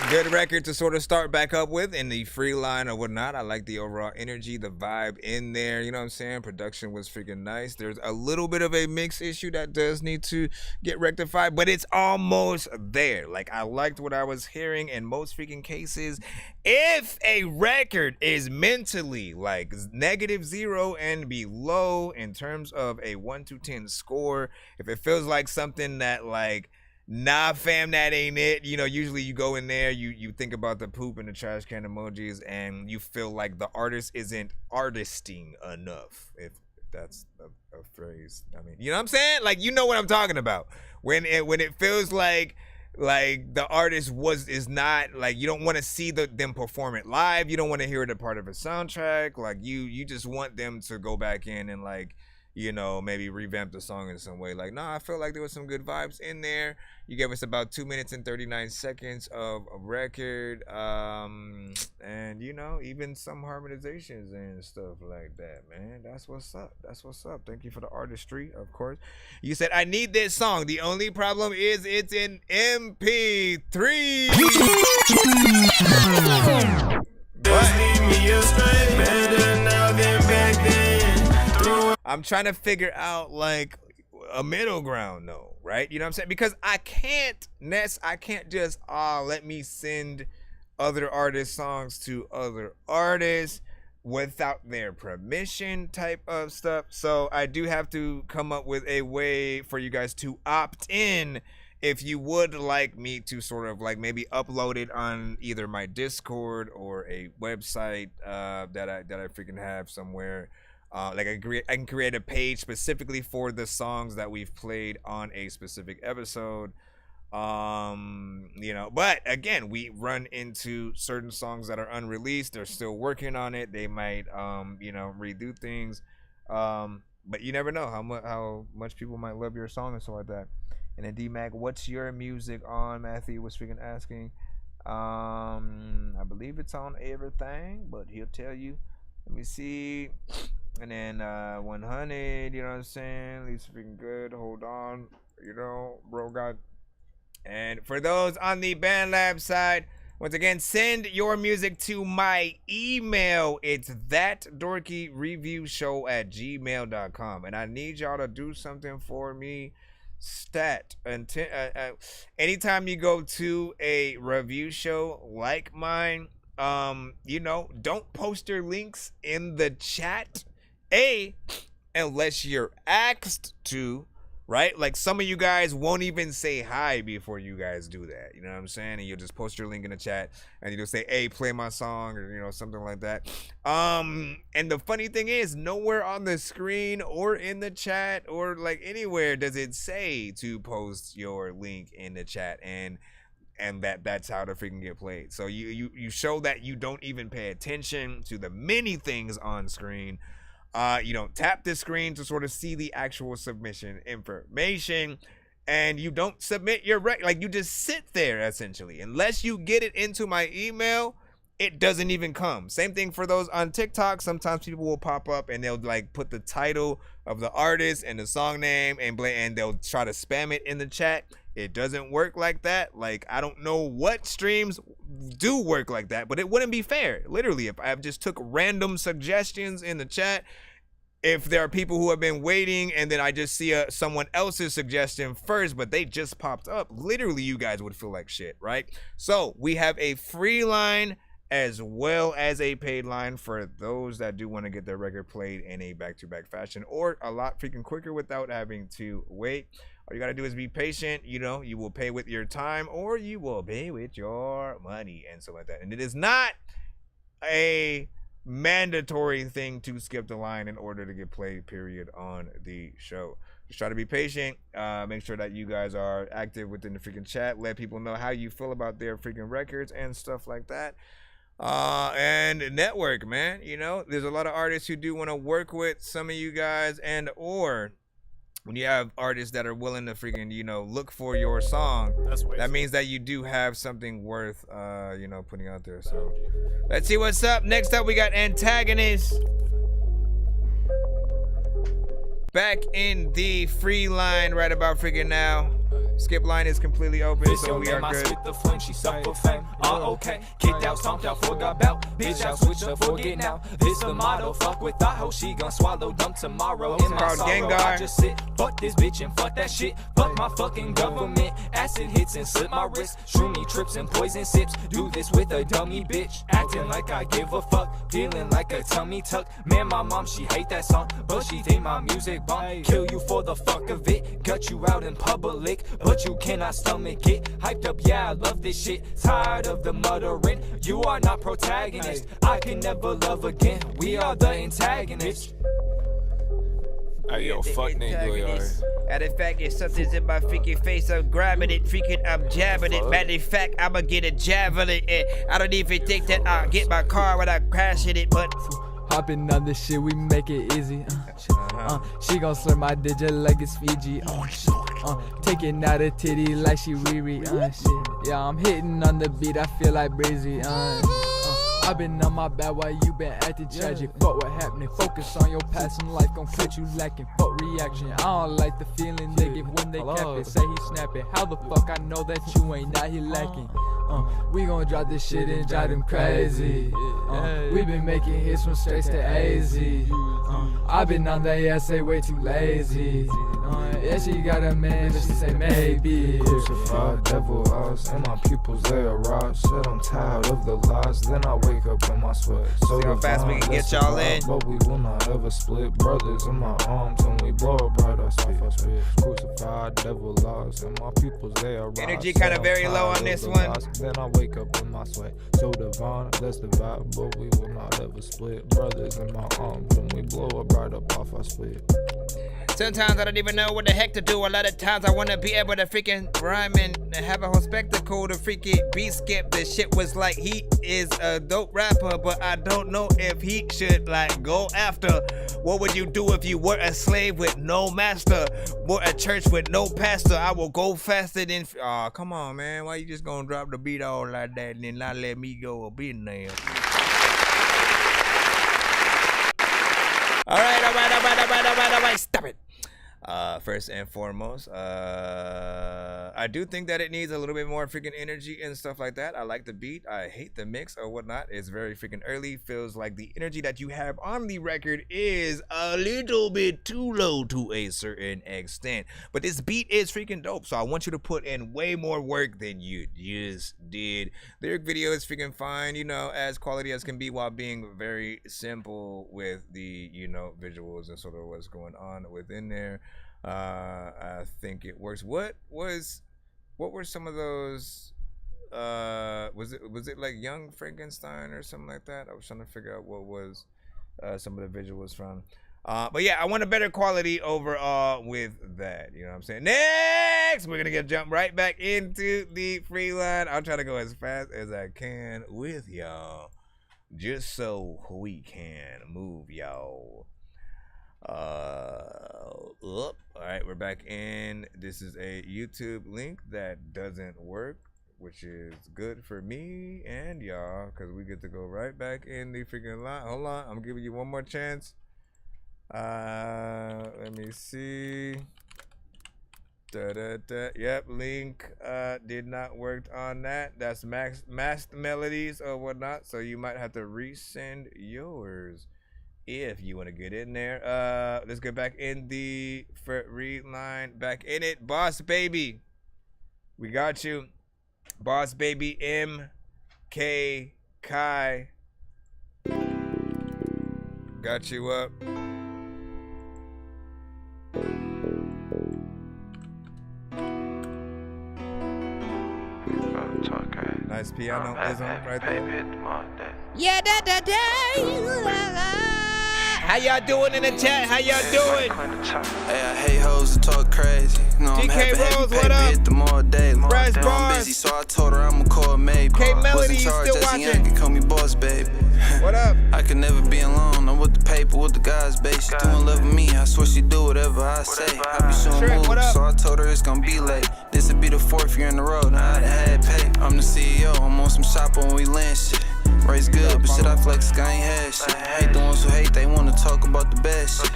good record to sort of start back up with in the free line or whatnot. I like the overall energy, the vibe in there. You know what I'm saying? Production was freaking nice. There's a little bit of a mix issue that does need to get rectified, but it's almost there. Like, I liked what I was hearing in most freaking cases. If a record is mentally like -0 and below in terms of a 1 to 10 score, if it feels like something that like, nah, fam, that ain't it. You know, usually you go in there, you think about the poop and the trash can emojis, and you feel like the artist isn't artisting enough. If that's a phrase, I mean, you know what I'm saying? Like, you know what I'm talking about. When it feels like the artist is not like, you don't want to see them perform it live. You don't want to hear it a part of a soundtrack. Like you just want them to go back in and like, you know, maybe revamp the song in some way. Like, nah, I feel like there was some good vibes in there. You gave us about 2 minutes and 39 seconds of a record. And, you know, even some harmonizations and stuff like that, man. That's what's up. That's what's up. Thank you for the artistry, of course. You said, I need this song. The only problem is it's in MP3. I'm trying to figure out like a middle ground though, right? You know what I'm saying? Because I can't just let me send other artists songs to other artists without their permission type of stuff. So I do have to come up with a way for you guys to opt in if you would like me to sort of like maybe upload it on either my Discord or a website that I freaking have somewhere. Like I can create a page specifically for the songs that we've played on a specific episode. You know, but again, we run into certain songs that are unreleased. They're still working on it. They might, you know, redo things. But you never know how much people might love your song and stuff like that. And then D-Mac, what's your music on? Matthew was freaking asking. I believe it's on everything, but he'll tell you. Let me see. And then 100, you know what I'm saying? Least freaking good. Hold on. You know, bro got. And for those on the BandLab side, once again, send your music to my email. It's ThatDorkyReviewShow@gmail.com. And I need y'all to do something for me. Anytime you go to a review show like mine, you know, don't post your links in the chat. Unless you're asked to, right? Like some of you guys won't even say hi before you guys do that. You know what I'm saying? And you'll just post your link in the chat and you'll say, hey, play my song, or, you know, something like that. And the funny thing is, nowhere on the screen or in the chat or like anywhere does it say to post your link in the chat, and that's how to freaking get played. So you show that you don't even pay attention to the many things on screen. You don't tap the screen to sort of see the actual submission information. and you don't submit your like you just sit there essentially. Unless you get it into my email, it doesn't even come. Same thing for those on TikTok. Sometimes people will pop up and they'll like put the title of the artist and the song name and they'll try to spam it in the chat. It doesn't work like that. Like, I don't know what streams do work like that, but it wouldn't be fair. Literally, if I just took random suggestions in the chat, if there are people who have been waiting and then I just see someone else's suggestion first, but they just popped up, literally you guys would feel like shit, right? So we have a free line as well as a paid line for those that do want to get their record played in a back-to-back fashion or a lot freaking quicker without having to wait. All you got to do is be patient. You know, you will pay with your time or you will pay with your money and stuff like that. And it is not a mandatory thing to skip the line in order to get played, period, on the show. Just try to be patient. Make sure that you guys are active within the freaking chat. Let people know how you feel about their freaking records and stuff like that. And network, man. You know, there's a lot of artists who do want to work with some of you guys, and or when you have artists that are willing to freaking, you know, look for your song, that means that you do have something worth, you know, putting out there. So let's see what's up. Next up, we got Antagonist. Back in the free line right about freaking now. Skip line is completely open, so we are good. The flame, she suffer fame. Okay, kicked out, stomped out, forgot about. Bitch, I switched up, forget now. This the motto, fuck with that hoe, she gon' swallow dump tomorrow. In my sorrow, I just sit, fuck this bitch and fuck that shit. Fuck my fucking government. Acid hits and slip my wrist. Shroomy trips and poison sips. Do this with a dummy bitch. Acting like I give a fuck. Feeling like a tummy tuck. Man, my mom, she hate that song, but she think my music bomb. Kill you for the fuck of it. Gut you out in public, but you cannot stomach it. Hyped up, yeah, I love this shit. Tired of the muttering. You are not protagonist. I can never love again. We are the antagonists. Hey, yo, fuck nigga, yo. Matter of fact, if something's in my freaking face, I'm grabbing it, freaking, I'm jabbing it. Matter of fact, I'ma get a javelin. And I don't even think that I'll get my car when I crashing it, but hopping on this shit, we make it easy. She gon' slur my digit like it's Fiji. Taking out a titty like she Riri. Shit. Yeah, I'm hitting on the beat, I feel like Breezy. I've been on my bad while you been acting tragic. Fuck what happening, focus on your past and life gon' quit you lacking. Fuck reaction, I don't like the feeling they get when they cap it. Say he snapping, how the fuck I know that you ain't not he lacking? We gon' drop this shit and drive them crazy. We been making hits from straight to AZ. I've been on that ass, say way too lazy. Yeah, she got a man, but she say maybe. Crucified devil eyes, and my pupils they arise. Said I'm tired of the lies, then I wake up in my sweat. So how fast we can get y'all in. But we will not ever split. Brothers in my arms, and we blow up right off our spit. Crucified devil eyes, and my pupils they arise. Energy kind of very low on this one. Then I wake up in my sweat. So divine, that's the vibe, but we will not ever split. Brothers in my arms, and we blow up right up off our spit. Sometimes I don't even know what the heck to do. A lot of times I want to be able to freaking rhyme and have a whole spectacle to freaking beat skip. This shit was like, he is a dope rapper, but I don't know if he should like go after. What would you do if you were a slave with no master? Or a church with no pastor? I will go faster than... Aw, come on, man. Why you just gonna drop the beat all like that and then not let me go a beat in there? All right. Stop it. First and foremost, I do think that it needs a little bit more freaking energy and stuff like that. I like the beat. I hate the mix or whatnot. It's very freaking early. Feels like the energy that you have on the record is a little bit too low to a certain extent. But this beat is freaking dope. So I want you to put in way more work than you just did. The lyric video is freaking fine, you know, as quality as can be while being very simple with the, you know, visuals and sort of what's going on within there. I think it works. What were some of those? Was it like Young Frankenstein or something like that? I was trying to figure out what was some of the visuals from. But yeah, I want a better quality overall with that. You know what I'm saying? Next, we're gonna jump right back into the free line. I'll try to go as fast as I can with y'all, just so we can move y'all. All right, we're back in. This is a YouTube link that doesn't work, which is good for me and y'all, because we get to go right back in the freaking line. Hold on, I'm giving you one more chance. Let me see. Yep, link did not work on that. That's masked melodies or whatnot, so you might have to resend yours if you want to get in there. Let's get back in the read line. Back in it, Boss Baby. We got you. Boss Baby MK Kai. Got you up. Nice pianoism right there. Yeah, How y'all doing in the chat? How y'all doing? Hey, I hate hoes to talk crazy. You know, I'm DK Rose, paper, what up? hit them all day. Brass I'm Bars. busy, so I told her I'ma call maybe. K Melody, Was in you charge still as a watching? young, can call me boss, baby. What up? I could never be alone. I'm with the paper, with the guys, babe. She doing love with me. I swear she do whatever I say. I be showing moves, so I told her it's gonna be late. This would be the 4th year in a row. Now I had pay. I'm the CEO. I'm on some shop when we land shit. Race good, but shit I flex, I ain't had shit. Hate the ones who hate, they wanna talk about the bad shit.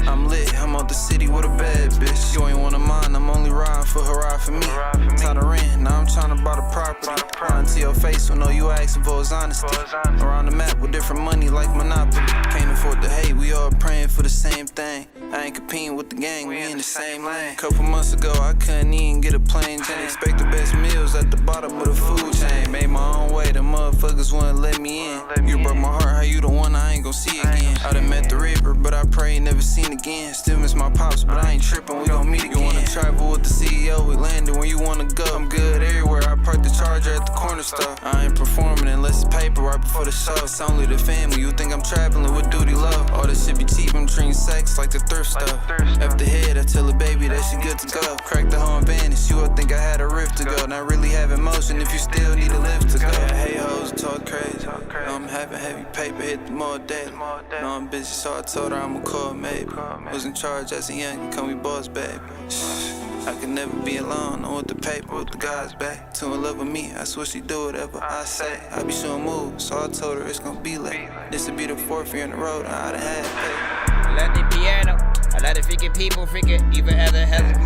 I'm lit, I'm out the city with a bad bitch. You ain't one of mine, I'm only riding for her, ride for me. Tired of rent, now I'm tryna buy the property. Lying to your face, so know you asking for his honesty. Around the map with different money like Monopoly. Can't afford to hate, we all praying for the same thing. I ain't competing with the gang, we in the same lane. Couple months ago, I couldn't even get a plane. Didn't expect the best meals at the bottom of the food chain. Made my own way, the motherfuckers wouldn't let me in. You broke my heart, how you the one I ain't gon' see again. I done met the Reaper, but I pray never seen again. Still miss my pops, but I ain't tripping, we gon' meet again. You wanna travel with the CEO, we landed where you wanna go. I'm good everywhere, I parked the Charger at the corner store. I ain't performing unless it's paper right before the show. It's only the family, you think I'm traveling with duty low. All this shit be cheap, I'm treating sex like the thrift store. After head, I tell a baby that she good to go. Crack the horn vanish, you would think I had a rift to go. Not really have emotion if you still need a lift to go. Hey hoes, talk crazy. Know I'm having heavy paper, hit them all day. Know I'm busy, so I told her I'ma call maybe. Was in charge as a young, call me boss, baby. I could never be alone, I'm with the paper, with the guys back. Too in love with me, I swear she do whatever I say. I be showing moves, so I told her it's gonna be late. This would be the 4th year in a row, now I done had pay. I love the piano. I love the freaking people, freaking even other album.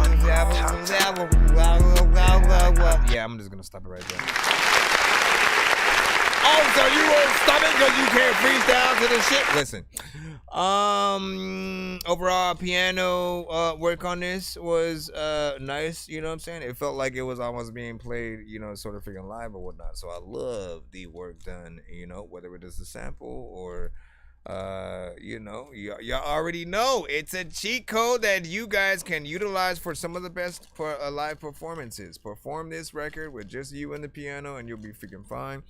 Yeah, I'm just gonna stop it right there. Oh, so you won't stop it because you can't freestyle to the shit? Listen, overall piano work on this was nice, you know what I'm saying? it felt like it was almost being played, you know, sort of freaking live or whatnot. So I love the work done, you know, whether it is a sample or you know, y'all already know it's a cheat code that you guys can utilize for some of the best live performances. Perform this record with just you and the piano and you'll be freaking fine.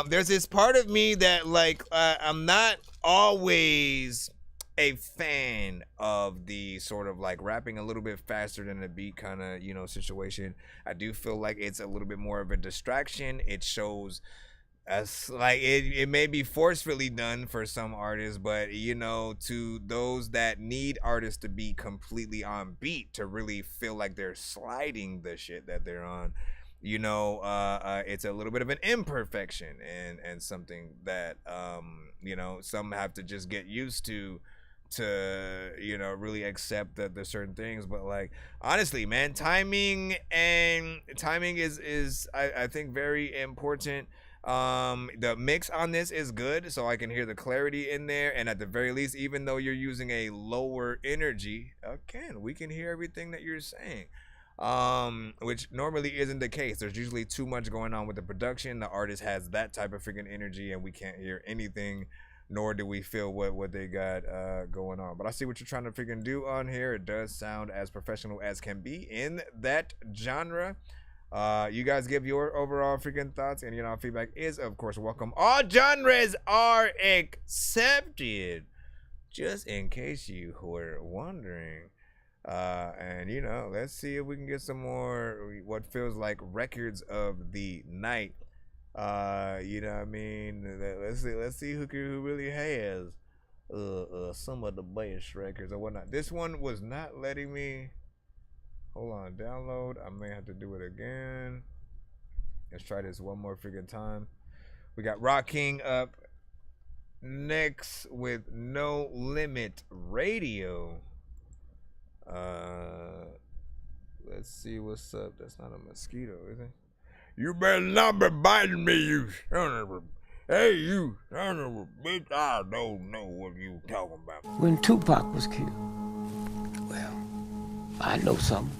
There's this part of me that like I'm not always a fan of the sort of like rapping a little bit faster than the beat kind of, you know, situation. I do feel like it's a little bit more of a distraction. It shows as like it may be forcefully done for some artists, but you know, to those that need artists to be completely on beat to really feel like they're sliding the shit that they're on, you know, it's a little bit of an imperfection and something that you know, some have to just get used to you know, really accept that there's certain things. But like honestly, man, timing is I think very important. The mix on this is good, so I can hear the clarity in there, and at the very least, even though you're using a lower energy, we can hear everything that you're saying, which normally isn't the case. There's usually too much going on with the production. The artist has that type of freaking energy and we can't hear anything, nor do we feel what they got going on. But I see what you're trying to freaking do on here. It does sound as professional as can be in that genre. You guys give your overall freaking thoughts, and you know, feedback is of course welcome. All genres are accepted, just in case you were wondering. And you know, let's see if we can get some more what feels like records of the night. You know what I mean? Let's see who really has some of the bass records or whatnot. This one was not letting me. Hold on, download. I may have to do it again. Let's try this one more freaking time. We got Rock King up next with No Limit Radio. Let's see what's up. That's not a mosquito, is it? You better not be biting me, you son of a... Hey, you son of a bitch. I don't know what you talking about. When Tupac was killed, well, I know something.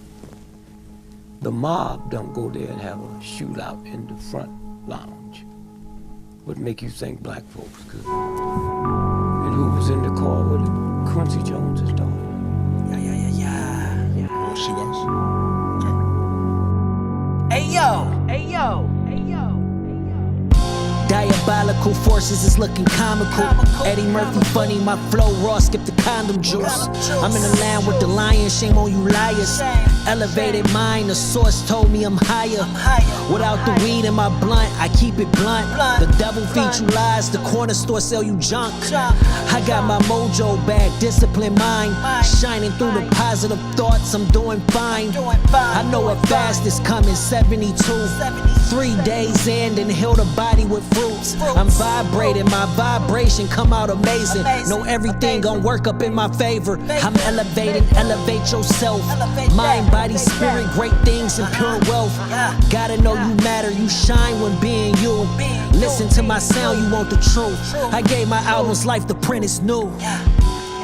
The mob don't go there and have a shootout in the front lounge. What make you think black folks could? And who was in the car with him? Quincy Jones's daughter. Yeah. Oh, she was? Hey yo. Diabolical forces is looking comical. Eddie Murphy funny, my flow raw, skip the condom juice. I'm in the land with the lion, shame on you liars. Elevated mind, the source told me I'm higher. Without the weed in my blunt, I keep it blunt. The devil feed you lies, the corner store sell you junk. I got my mojo back, disciplined mind. Shining through the positive thoughts, I'm doing fine. I know a fast is coming, 72. 3 days in, then heal the body with fruits. I'm vibrating, my vibration come out amazing. Know everything gon' work up in my favor. I'm elevating, elevate yourself. Mind, body, spirit, great things and pure wealth. Gotta know you matter, you shine when being you. Listen to my sound, you want the truth. I gave my albums life, the print is new.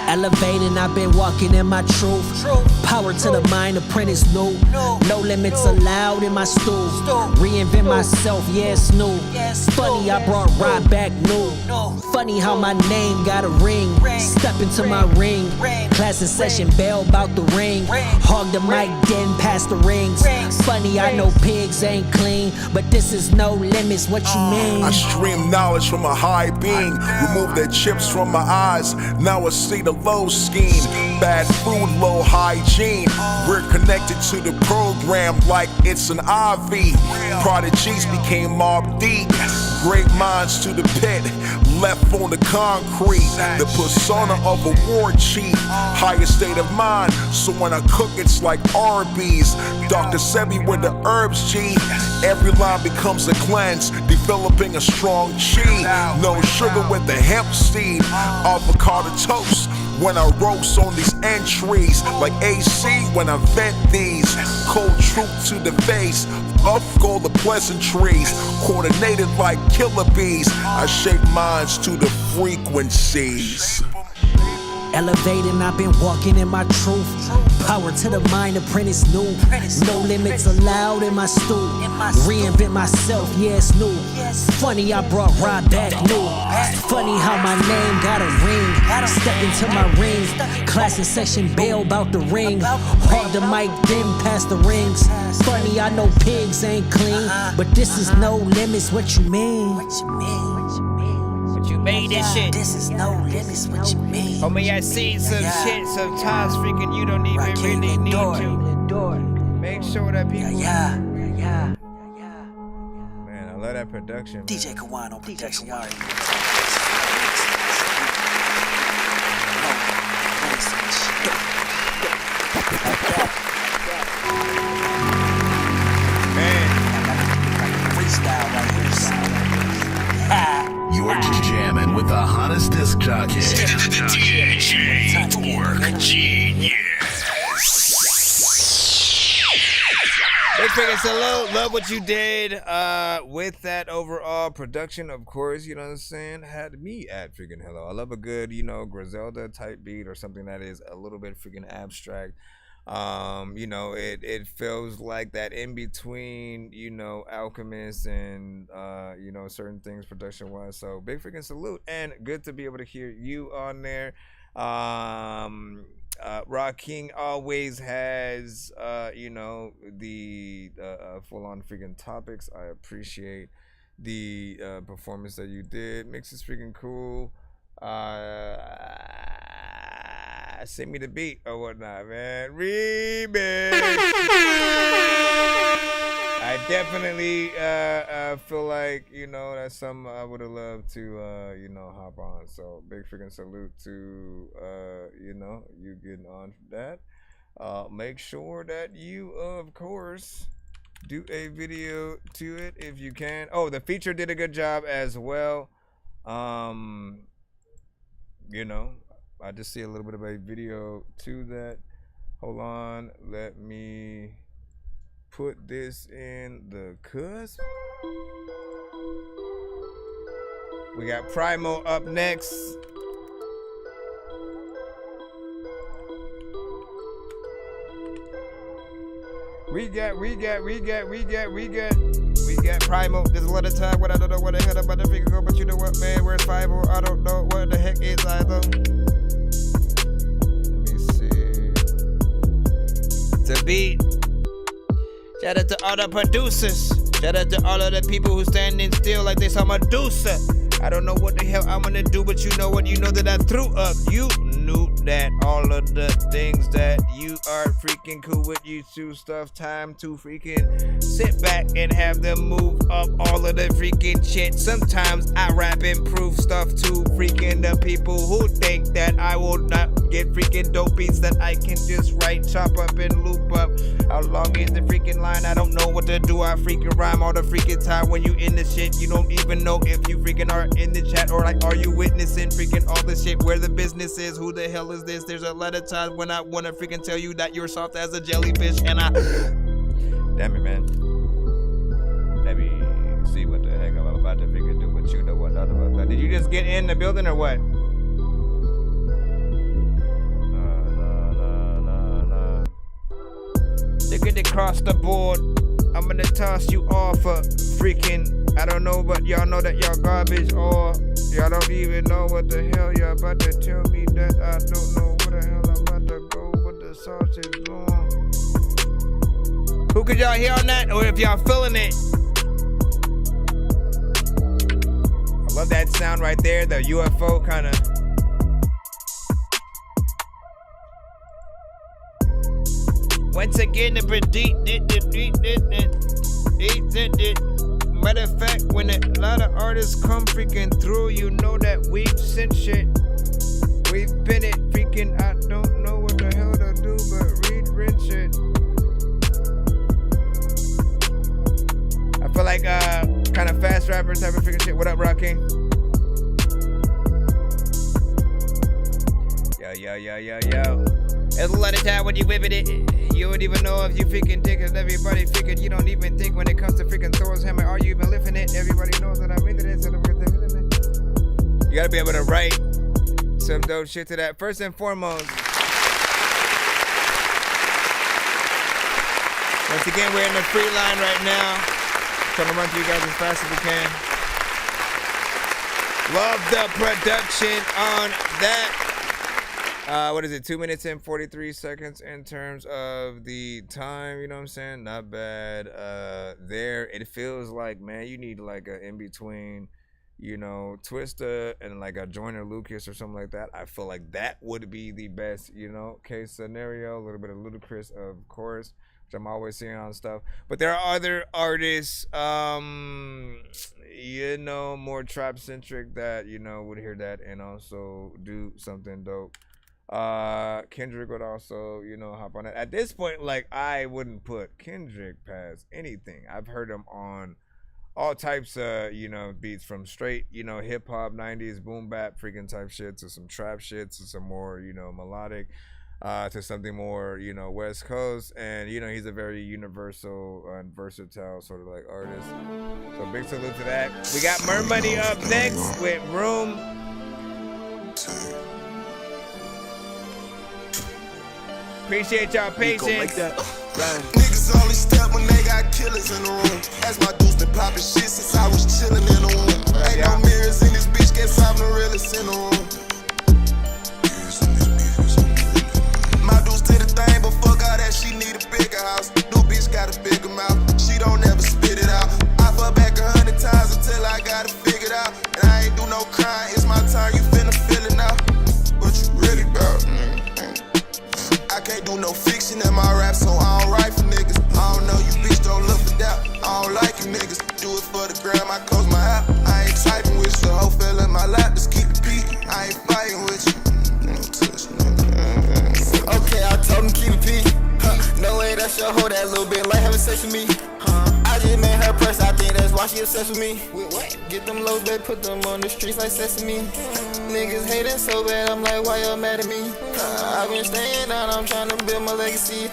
Elevating, I've been walking in my truth. Power to the mind, the print is new. No limits allowed in my stool. Reinvent myself, yeah, it's new. Funny, I brought Rod back new. Funny how my name got a ring. Step into my ring. Class in session, bell bout the ring. Hog the mic, then pass the rings. Funny, I know pigs ain't clean, but this is no limits, what you mean? I stream knowledge from a high being. Remove the chips from my eyes. Now I see the low scheme. Bad food, low hygiene. We're connected to the program like it's an IV. Prodigies became Mob Deep. Great minds to the pit, left on the concrete. The persona of a war chief, higher state of mind. So when I cook, it's like Arby's. Dr. Sebi with the herbs, G. Every line becomes a cleanse, developing a strong chi. No sugar with the hemp seed, avocado toast. When I roast on these entries, like AC when I vent these. Cold truth to the face, up go the pleasantries. Coordinated like killer bees, I shape minds to the frequencies. Elevating, I've been walking in my truth. Power to the mind, the print is new. No limits allowed in my stool. Reinvent myself, yeah, it's new. Funny, I brought Rod back new. Funny how my name got a ring. Step into my ring. Class in section, bail bout the ring. Hog the mic, then pass the rings. Funny, I know pigs ain't clean, but this is no limits, what you mean? You made this shit. This is no limits, what you mean? Homie, I seen some shit sometimes freaking you don't even really need to. Make sure that people. Man, I love that production. DJ Kawano, production. Freestyle right here. You're jamming with the hottest disc jockey. DJ Dork Genius. Big freaking salute. Love what you did with that overall production, of course, you know what I'm saying? Had me at freaking hello. I love a good, Griselda type beat or something that is a little bit freaking abstract. It feels like that in between, Alchemist and certain things production wise. So big freaking salute and good to be able to hear you on there. Rock King always has the full on freaking topics. I appreciate the performance that you did. Mix is freaking cool. Send me the beat or whatnot, man. Remix. I definitely feel like, you know, that's something I would have loved to, you know, hop on. So big freaking salute to, you know, you getting on that. Make sure that you, of course, do a video to it if you can. Oh, the feature did a good job as well. You know, I just see a little bit of a video to that. Hold on, let me put this in the cusp. We got Primo up next. We got Primo. There's a lot of time when I don't know where the hell I'm about to figure go, but you know what, man? Where's 5-0? I don't know what the heck is either. Let me see. To beat. Shout out to all the producers. Shout out to all of the people who standing still like they saw Medusa. I don't know what the hell I'm gonna do, but you know what? You know that I threw up. You knew that all of the things that you are freaking cool with, you two stuff. Time to freaking sit back and have them move up all of the freaking shit. Sometimes I rap and prove stuff to freaking the people who think that I will not get freaking dope beats that I can just write, chop up and loop up. How long is the freaking line? I don't know what to do. I freaking rhyme all the freaking time. When you in the shit, you don't even know if you freaking are in the chat or like, are you witnessing freaking all the shit? Where the business is? Who the hell is this? There's a lot of times when I want to freaking tell you that you're soft as a jellyfish, and I damn it, man. Let me see what the heck I'm about to freaking do, but you know what? Did you just get in the building or what? No. Ticket across the board. I'm gonna toss you off a freaking, I don't know, but y'all know that y'all garbage, or y'all don't even know what the hell y'all about to tell me that I don't know where the hell I'm about to go, but the sausage long. Who could y'all hear on that, or if y'all feeling it? I love that sound right there, the UFO kind of. Once again, the matter of fact, when a lot of artists come freaking through, you know that we've sent shit. We've been it freaking, I don't know what the hell to do, but read shit. I feel like kind of fast rapper type of freaking shit. What up, Rocky? Yo. There's a lot of time when you whip it, you don't even know if you freaking think, cause everybody freaking, you don't even think when it comes to freaking Thor's hammer, are you even lifting it? Everybody knows that I'm into this, you gotta be able to write some dope shit to that. First and foremost, once again, we're in the free line right now. Trying to run through you guys as fast as we can. Love the production on that. What is it? 2 minutes and 43 seconds in terms of the time, you know what I'm saying? Not bad. There, it feels like, man, you need like a in between, you know, Twista and like a Joyner Lucas or something like that. I feel like that would be the best, you know, case scenario. A little bit of Ludacris, of course, which I'm always seeing on stuff. But there are other artists, you know, more trap centric that, you know, would hear that and also do something dope. Kendrick would also, you know, hop on it. At this point, like, I wouldn't put Kendrick past anything. I've heard him on all types of, you know, beats, from straight, you know, hip hop, 90s, boom bap, freaking type shit, to some trap shit, to some more, you know, melodic, to something more, you know, West Coast. And, you know, he's a very universal and versatile sort of like artist. So big salute to that. We got Mer Money up next with Room. Appreciate y'all patience. Niggas only step when they got killers in the room. As my dudes been popping shit since I was chilling in the room. Ain't no mirrors in this bitch, guess I'm the realest in the room. My dudes did a thing, but fuck all that, she need a bigger house. New bitch got a bigger mouth, she don't ever spit it out. I fuck back 100 times until I got it figured out. And I ain't do no crime, it's my turn, you finna feel it now. What you really about, nigga? I can't do no fiction in my rap, so I don't write for niggas. I don't know, you bitch don't look for doubt. flex with me. I just made her press, I think that's why she obsessed with me. Get them low, babe, put them on the streets like sesame. Niggas hating so bad, I'm like, why y'all mad at me? I've been staying down, I'm trying to build my legacy.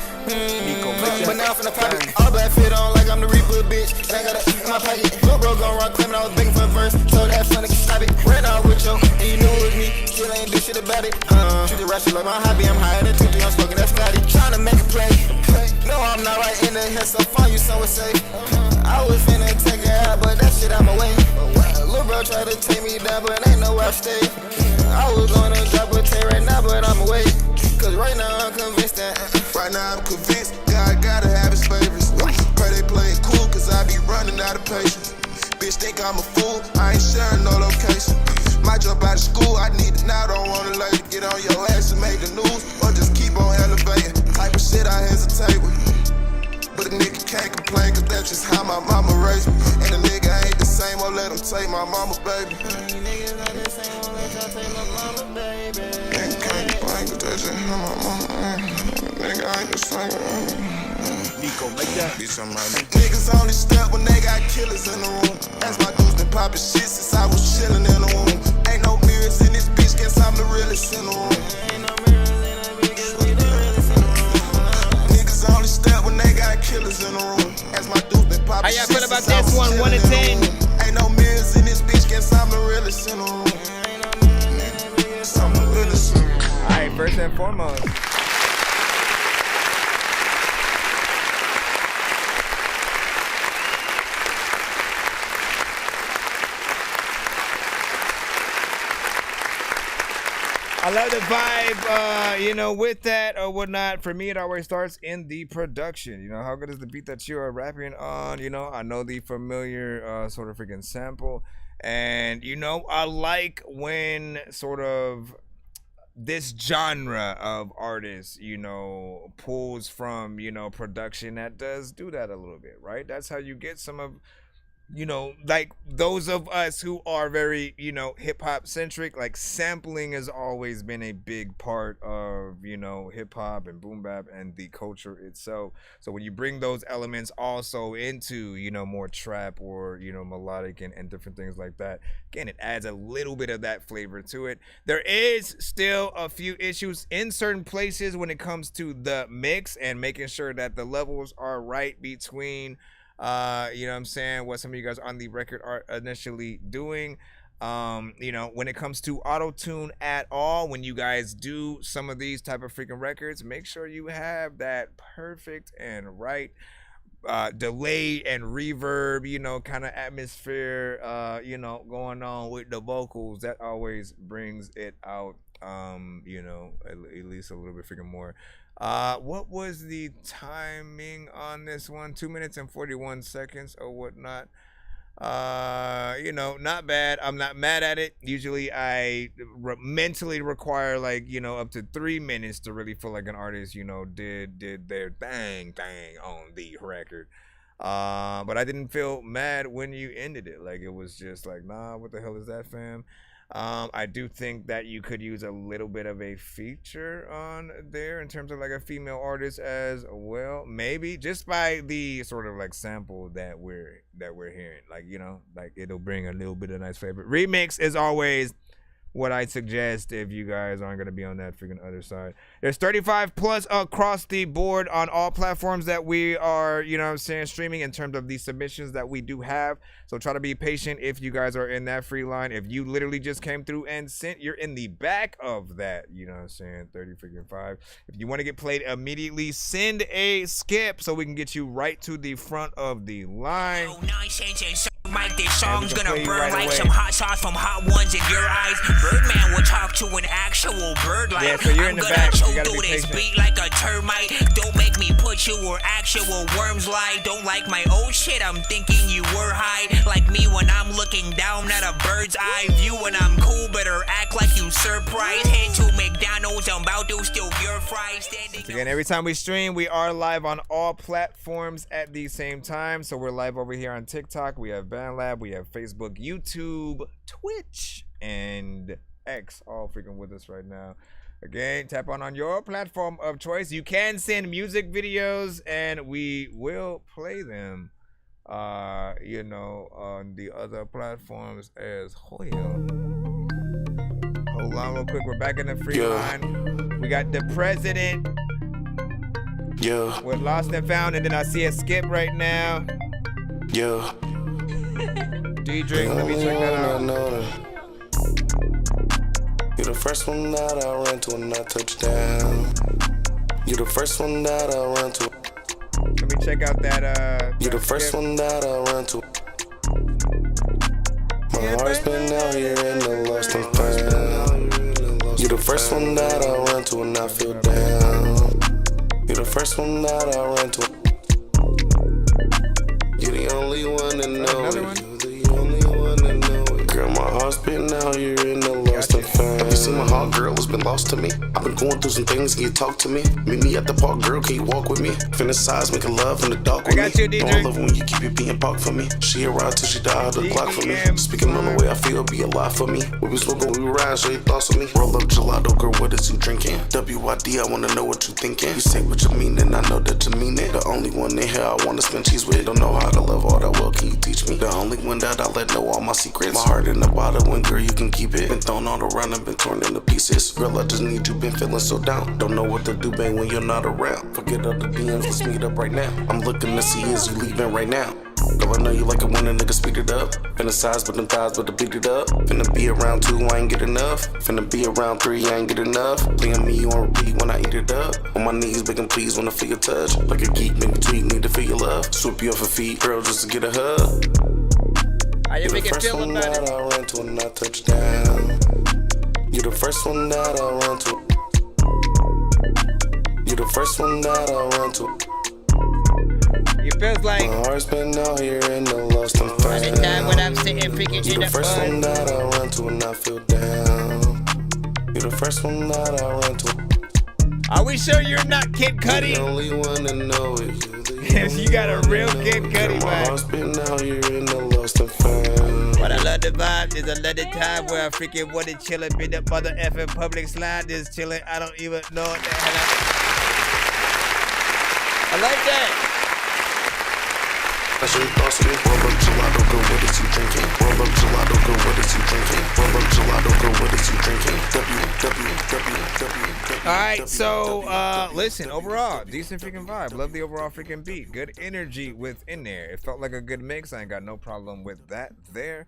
But now I'm finna pop it. All black fit on like I'm the Reaper, bitch. And I got a in my pocket. Little bro gon' run claiming I was begging for a verse. Told that son to stop it. Ran out with you, and you knew it was me. Still ain't do shit about it. Treat the ratchet like my hobby. I'm higher than 2-3, I'm smoking that Scotty. Tryna make a play. No, I'm not right in the head, so far you some would say. I was finna take it out, but that shit out my way. Lil' bro tried to take me down, but ain't no where I stay. I was gonna drop a Tay right now, but I'm away. Cause right now I'm convinced that Right now I'm convinced God gotta have his favorites. Pray they play it cool, cause I be running out of patience. Bitch think I'm a fool, I ain't sharing no location. Might drop out of school, I need it now, don't want it later. Get on your ass and make the news, or just keep on elevating. Type of shit I hesitate with. But a nigga can't complain, cause that's just how my mama raised me. And a nigga ain't the same, won't let him take my mama, baby. Niggas not the same, won't let y'all take my mama, baby. Nigga can't complain, cause that's just how my mama raised me. Nigga ain't the same. Nico, make that be somebody. Niggas only step when they got killers in the room. That's my dudes been poppin' shit since I was chillin' in the room. Ain't no mirrors in this bitch, guess I'm the realest in the room. Ain't no mirrors in this bitch, guess we the realest in the room. Niggas only step when they got killers in the room. As my dudes been poppin' shit since I was chillin' in the room. How y'all feel about this one, 1 to 10? Ain't no mirrors in this bitch, guess I'm the realest in the room. Ain't no mirrors in this bitch, guess I'm the realest in the room. Alright, first and foremost, I love the vibe, you know, with that or whatnot. For me, it always starts in the production. You know, how good is the beat that you are rapping on? You know, I know the familiar sort of freaking sample. And, you know, I like when sort of this genre of artists, you know, pulls from, you know, production that does do that a little bit, right? That's how you get some of, you know, like those of us who are very, you know, hip hop centric, like sampling has always been a big part of, you know, hip hop and boom bap and the culture itself. So when you bring those elements also into, you know, more trap or, you know, melodic and different things like that, again, it adds a little bit of that flavor to it. There is still a few issues in certain places when it comes to the mix and making sure that the levels are right between you know what I'm saying, what some of you guys on the record are initially doing. You know, when it comes to auto-tune at all, when you guys do some of these type of freaking records, make sure you have that perfect and right delay and reverb, you know, kind of atmosphere, you know, going on with the vocals. That always brings it out, you know, at least a little bit freaking more. What was the timing on this one? 2 minutes and 41 seconds or whatnot. You know, not bad. I'm not mad at it. Usually I mentally require like, you know, up to 3 minutes to really feel like an artist, you know, did their thing on the record. But I didn't feel mad when you ended it. Like, it was just like, nah, what the hell is that, fam? I do think that you could use a little bit of a feature on there in terms of like a female artist as well, maybe just by the sort of like sample that we're hearing, like, you know, like it'll bring a little bit of nice flavor. Remix is always what I suggest if you guys aren't going to be on that freaking other side. There's 35 plus across the board on all platforms that we are, you know what I'm saying, streaming in terms of the submissions that we do have. So try to be patient if you guys are in that free line. If you literally just came through and sent, you're in the back of that, you know what I'm saying, 30-5. If you want to get played immediately, send a skip so we can get you right to the front of the line. Nonsense and Mike, this song's gonna burn like some hot sauce from hot ones in your eyes. Birdman will talk to an actual bird like, yeah, so you're in the back. You gotta through be this patient. beat like a termite. Don't make me put you where actual worms lie. Don't like my old shit, I'm thinking you were high. Like me when I'm looking down at a bird's eye view. When I'm cool, better act like you surprised. Head to McDonald's, I'm about to steal your fries. Again, every time we stream, we are live on all platforms at the same time. So we're live over here on TikTok. We have BandLab, we have Facebook, YouTube, Twitch, and X all freaking with us right now. Again, tap on your platform of choice. You can send music videos, and we will play them, you know, on the other platforms as well. Hold on real quick. We're back in the free line. We got the president. Yeah. With Lost and Found, and then I see a skip right now. Yeah. D-Drink, let me check that out. You're the first one that I ran to when I touched down. You're the first one that I ran to. Let me check out that, You're the first one that I ran to. My heart's been out here in the lost and found. You're the first one that I ran to when I feel down. You're the first one that I ran to. You're the only one to know it. You're the only one to know it. Girl, my heart's been out here in the lost and found. Have you seen my heart, girl? It's been lost to me. I've been going through some things. Can you talk to me? Meet me at the park, girl. Can you walk with me? Fantasize, making love in the dark with me. Don't I love when you keep it being parked for me. She around till she die, the clock for me. Speaking on the way I feel, be alive for me. We was smoking, we ride, show your thoughts on me. Roll up gelato, girl, what is you drinking? WYD, I wanna know what you thinking. You say what you mean, and I know that you mean it. The only one in here I wanna spend cheese with. Don't know how to love all that well, can you teach me? The only one that I let know all my secrets. My heart in the bottle, and girl, you can keep it. Been thrown all around and been torn into pieces. Girl, I just need you, been feeling so down. Don't know what to do, babe, when you're not around. Forget all the DMs, let's meet up right now. I'm looking to see is you leaving right now. Girl, I know you like it when a nigga speed it up. Fantasize with them thighs, but to beat it up. Finna be around 2, I ain't get enough. Finna be around 3, I ain't get enough. Playing me on repeat when I eat it up. On my knees, begging please wanna feel your touch. Like a geek, make me tweet, need to feel your love. Swoop you off her feet, girl, just to get a hug. How you You're make the it first feel one about that it? I ran to when I touched down. You're the first one that I run to. You're the first one that I run to. It feels like my heart's been out here in the lost and found. by the time when I'm sitting picking You're in the the first one bud. that I run to when I feel down. You're the first one that I run to. Are we sure you're not Kid Cudi? You're the only one to know it. Yes, you got a real Kid Cudi My vibe. heart's been out here in the lost and found. But I love the vibe. There's a lot of time where I freaking wanna chillin', be the mother effing public slide, just chillin'. I don't even know what the hell I like that. I show you thoughts of me. Roll up gelato, girl, what is you drinking? Roll up gelato, girl, what is you drinking? Roll up gelato, girl, what is you drinking? Alright, so listen, overall, decent freaking vibe. Love the overall freaking beat. Good energy within there. It felt like a good mix. I ain't got no problem with that there.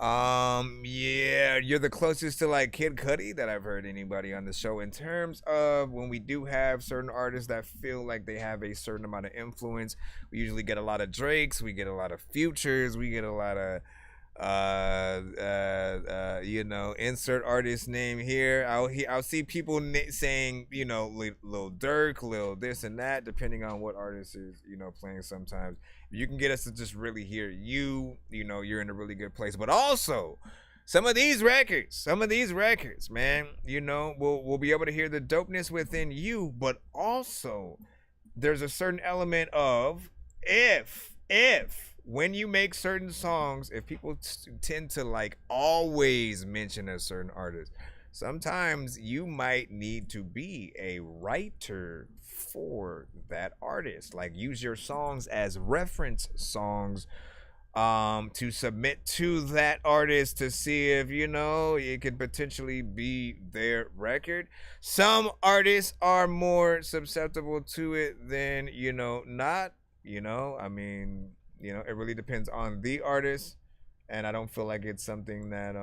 Yeah, you're the closest to like Kid Cudi that I've heard anybody on the show in terms of when we do have certain artists that feel like they have a certain amount of influence. We usually get a lot of Drakes, we get a lot of Futures, we get a lot of you know, insert artist name here. I'll see people saying, you know, Lil Durk, Lil this and that, depending on what artist is, you know, playing. Sometimes you can get us to just really hear you know, you're in a really good place. But also some of these records, man, you know, we'll be able to hear the dopeness within you, but also there's a certain element of if when you make certain songs, if people tend to like always mention a certain artist, sometimes you might need to be a writer for that artist. Like use your songs as reference songs to submit to that artist to see if, you know, it could potentially be their record. Some artists are more susceptible to it than, you know, not, you know, I mean, you know, it really depends on the artist, and I don't feel like it's something that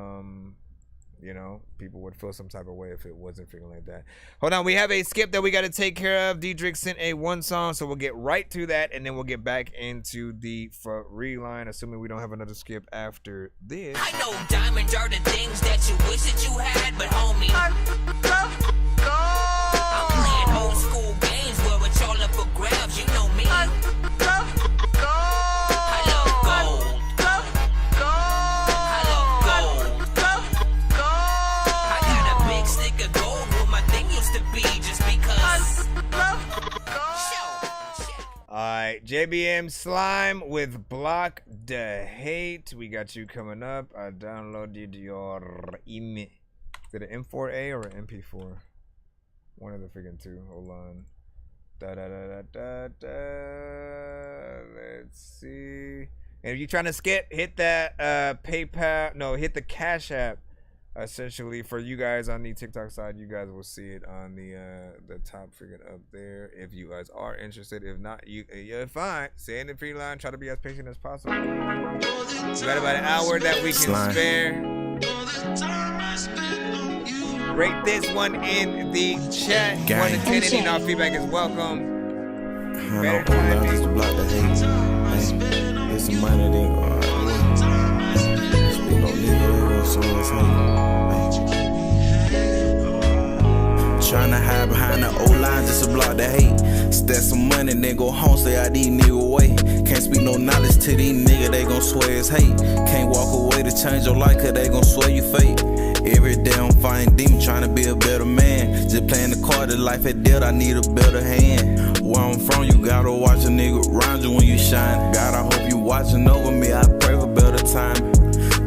you know, people would feel some type of way if it wasn't feeling like that. Hold on, we have a skip that we got to take care of. D-Drake sent a one song, so we'll get right to that, and then we'll get back into the free line, assuming we don't have another skip after this. I know diamonds are the things that you wish that you had, but homie, I'm playing old school games where it's all up for grabs. You know me. Alright, JBM Slime with Block the Hate. We got you coming up. I downloaded your email. Is it an M4A or an MP4? One of the freaking two. Hold on. Let's see. And if you're trying to skip, hit that PayPal. No, hit the Cash App. Essentially, for you guys on the TikTok side, you guys will see it on the top freaking up there. If you guys are interested, if not, you're fine. Stay in the free line. Try to be as patient as possible. We got about an hour that we can spare. Rate this one in the chat. 1 to 10, any and all feedback is welcome. Better time. Just to block the hate. Get some money, then speak no nigga, so it's hate. Tryna hide behind the old line just to block the hate. Stack some money, then go home, say I these nigga away. Can't speak no knowledge to these niggas, they gon' swear it's hate. Can't walk away to change your life, cause they gon' swear you fake. Every day I'm fighting demon, tryna be a better man. Just playing the card of life at death, I need a better hand. Where I'm from, you gotta watch a nigga around you when you shine. God, I hope you watching over me, I pray for better time.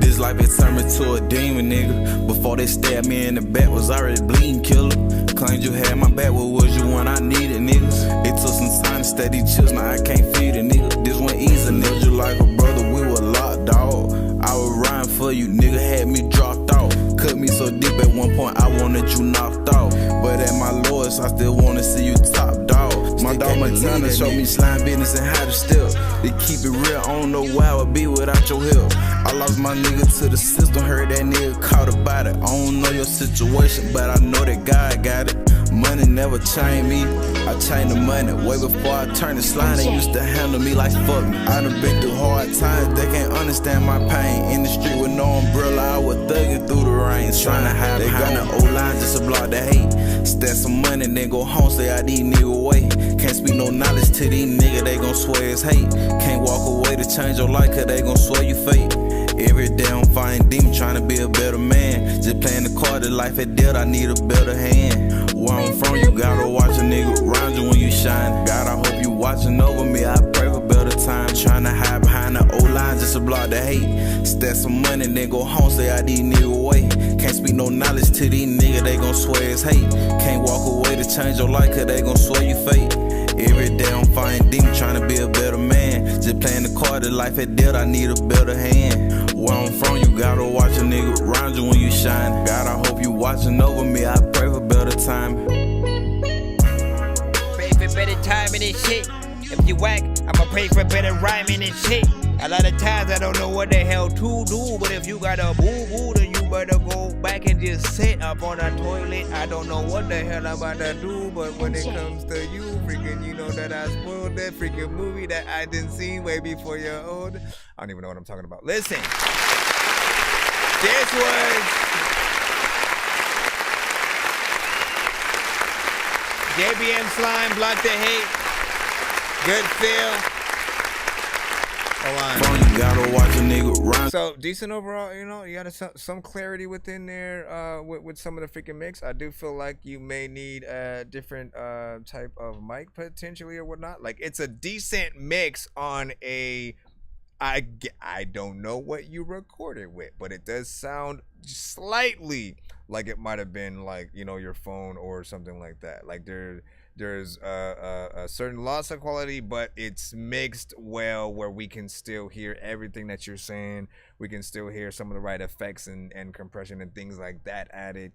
This life it turned me to a demon, nigga. Before they stabbed me in the back, was already bleeding, killer. Claimed you had my back, what was you when I needed, niggas? It took some time to steady chips, now I can't feed it, nigga. This one easy, nigga. You like a brother, we were locked, dog. I was riding for you, nigga, had me dropped off. Cut me so deep at one point, I wanted you knocked off. But at my lowest, I still wanna see you top dog. My dog Montana showed me slime business and how to step. To keep it real, I don't know where I would be without your help. I lost my nigga to the system, heard that nigga caught about it. I don't know your situation, but I know that God got it. Money never changed me, I changed the money. Way before I turned the slime, they used to handle me like fuck me. I done been through hard times, they can't understand my pain. In the street with no umbrella, I was thugging through the rain. Trying to hide behind the old line just to block the hate. Stack some money, then go home, say I these nigga away. Can't speak no knowledge to these niggas, they gon' swear it's hate. Can't walk away to change your life, cause they gon' swear you fake. Every day I'm fighting demon, trying to be a better man. Just playing the card of life at death, I need a better hand. Where I'm from, you gotta watch a nigga around you when you shine. God, I hope you watching over me, I pray for better time. Tryna hide behind the old line just to block the hate. Stack some money, then go home, say I these nigga away. Can't speak no knowledge to these niggas, they gon' swear it's hate. Can't walk away to change your life, cause they gon' swear you fake. Every day I'm fighting demon, trying to be a better man. Just playing the card of life at death, I need a better hand. Where I'm from, you gotta watch a nigga around you when you shine. God, I hope you watching over me, I pray for better time. Pray for better time in this shit. If you whack, I'ma pray for better rhyming and shit. A lot of times I don't know what the hell to do, but if you got a boo-boo, then you better go back and just sit up on the toilet. I don't know what the hell I'm about to do, but when it comes to you, freaking, you know that I spoiled that freaking movie that I didn't see way before you're old. I don't even know what I'm talking about. Listen, this was JBM Slime, Block the Hate, Good Feel. Hold on. You gotta watch a nigga run. So decent overall, you know, you got some clarity within there with some of the freaking mix. I do feel like you may need a different type of mic potentially or whatnot. Like it's a decent mix on a, I don't know what you recorded with, but it does sound slightly like it might have been like, you know, your phone or something like that. Like there's a certain loss of quality, but it's mixed well where we can still hear everything that you're saying. We can still hear some of the right effects and compression and things like that added.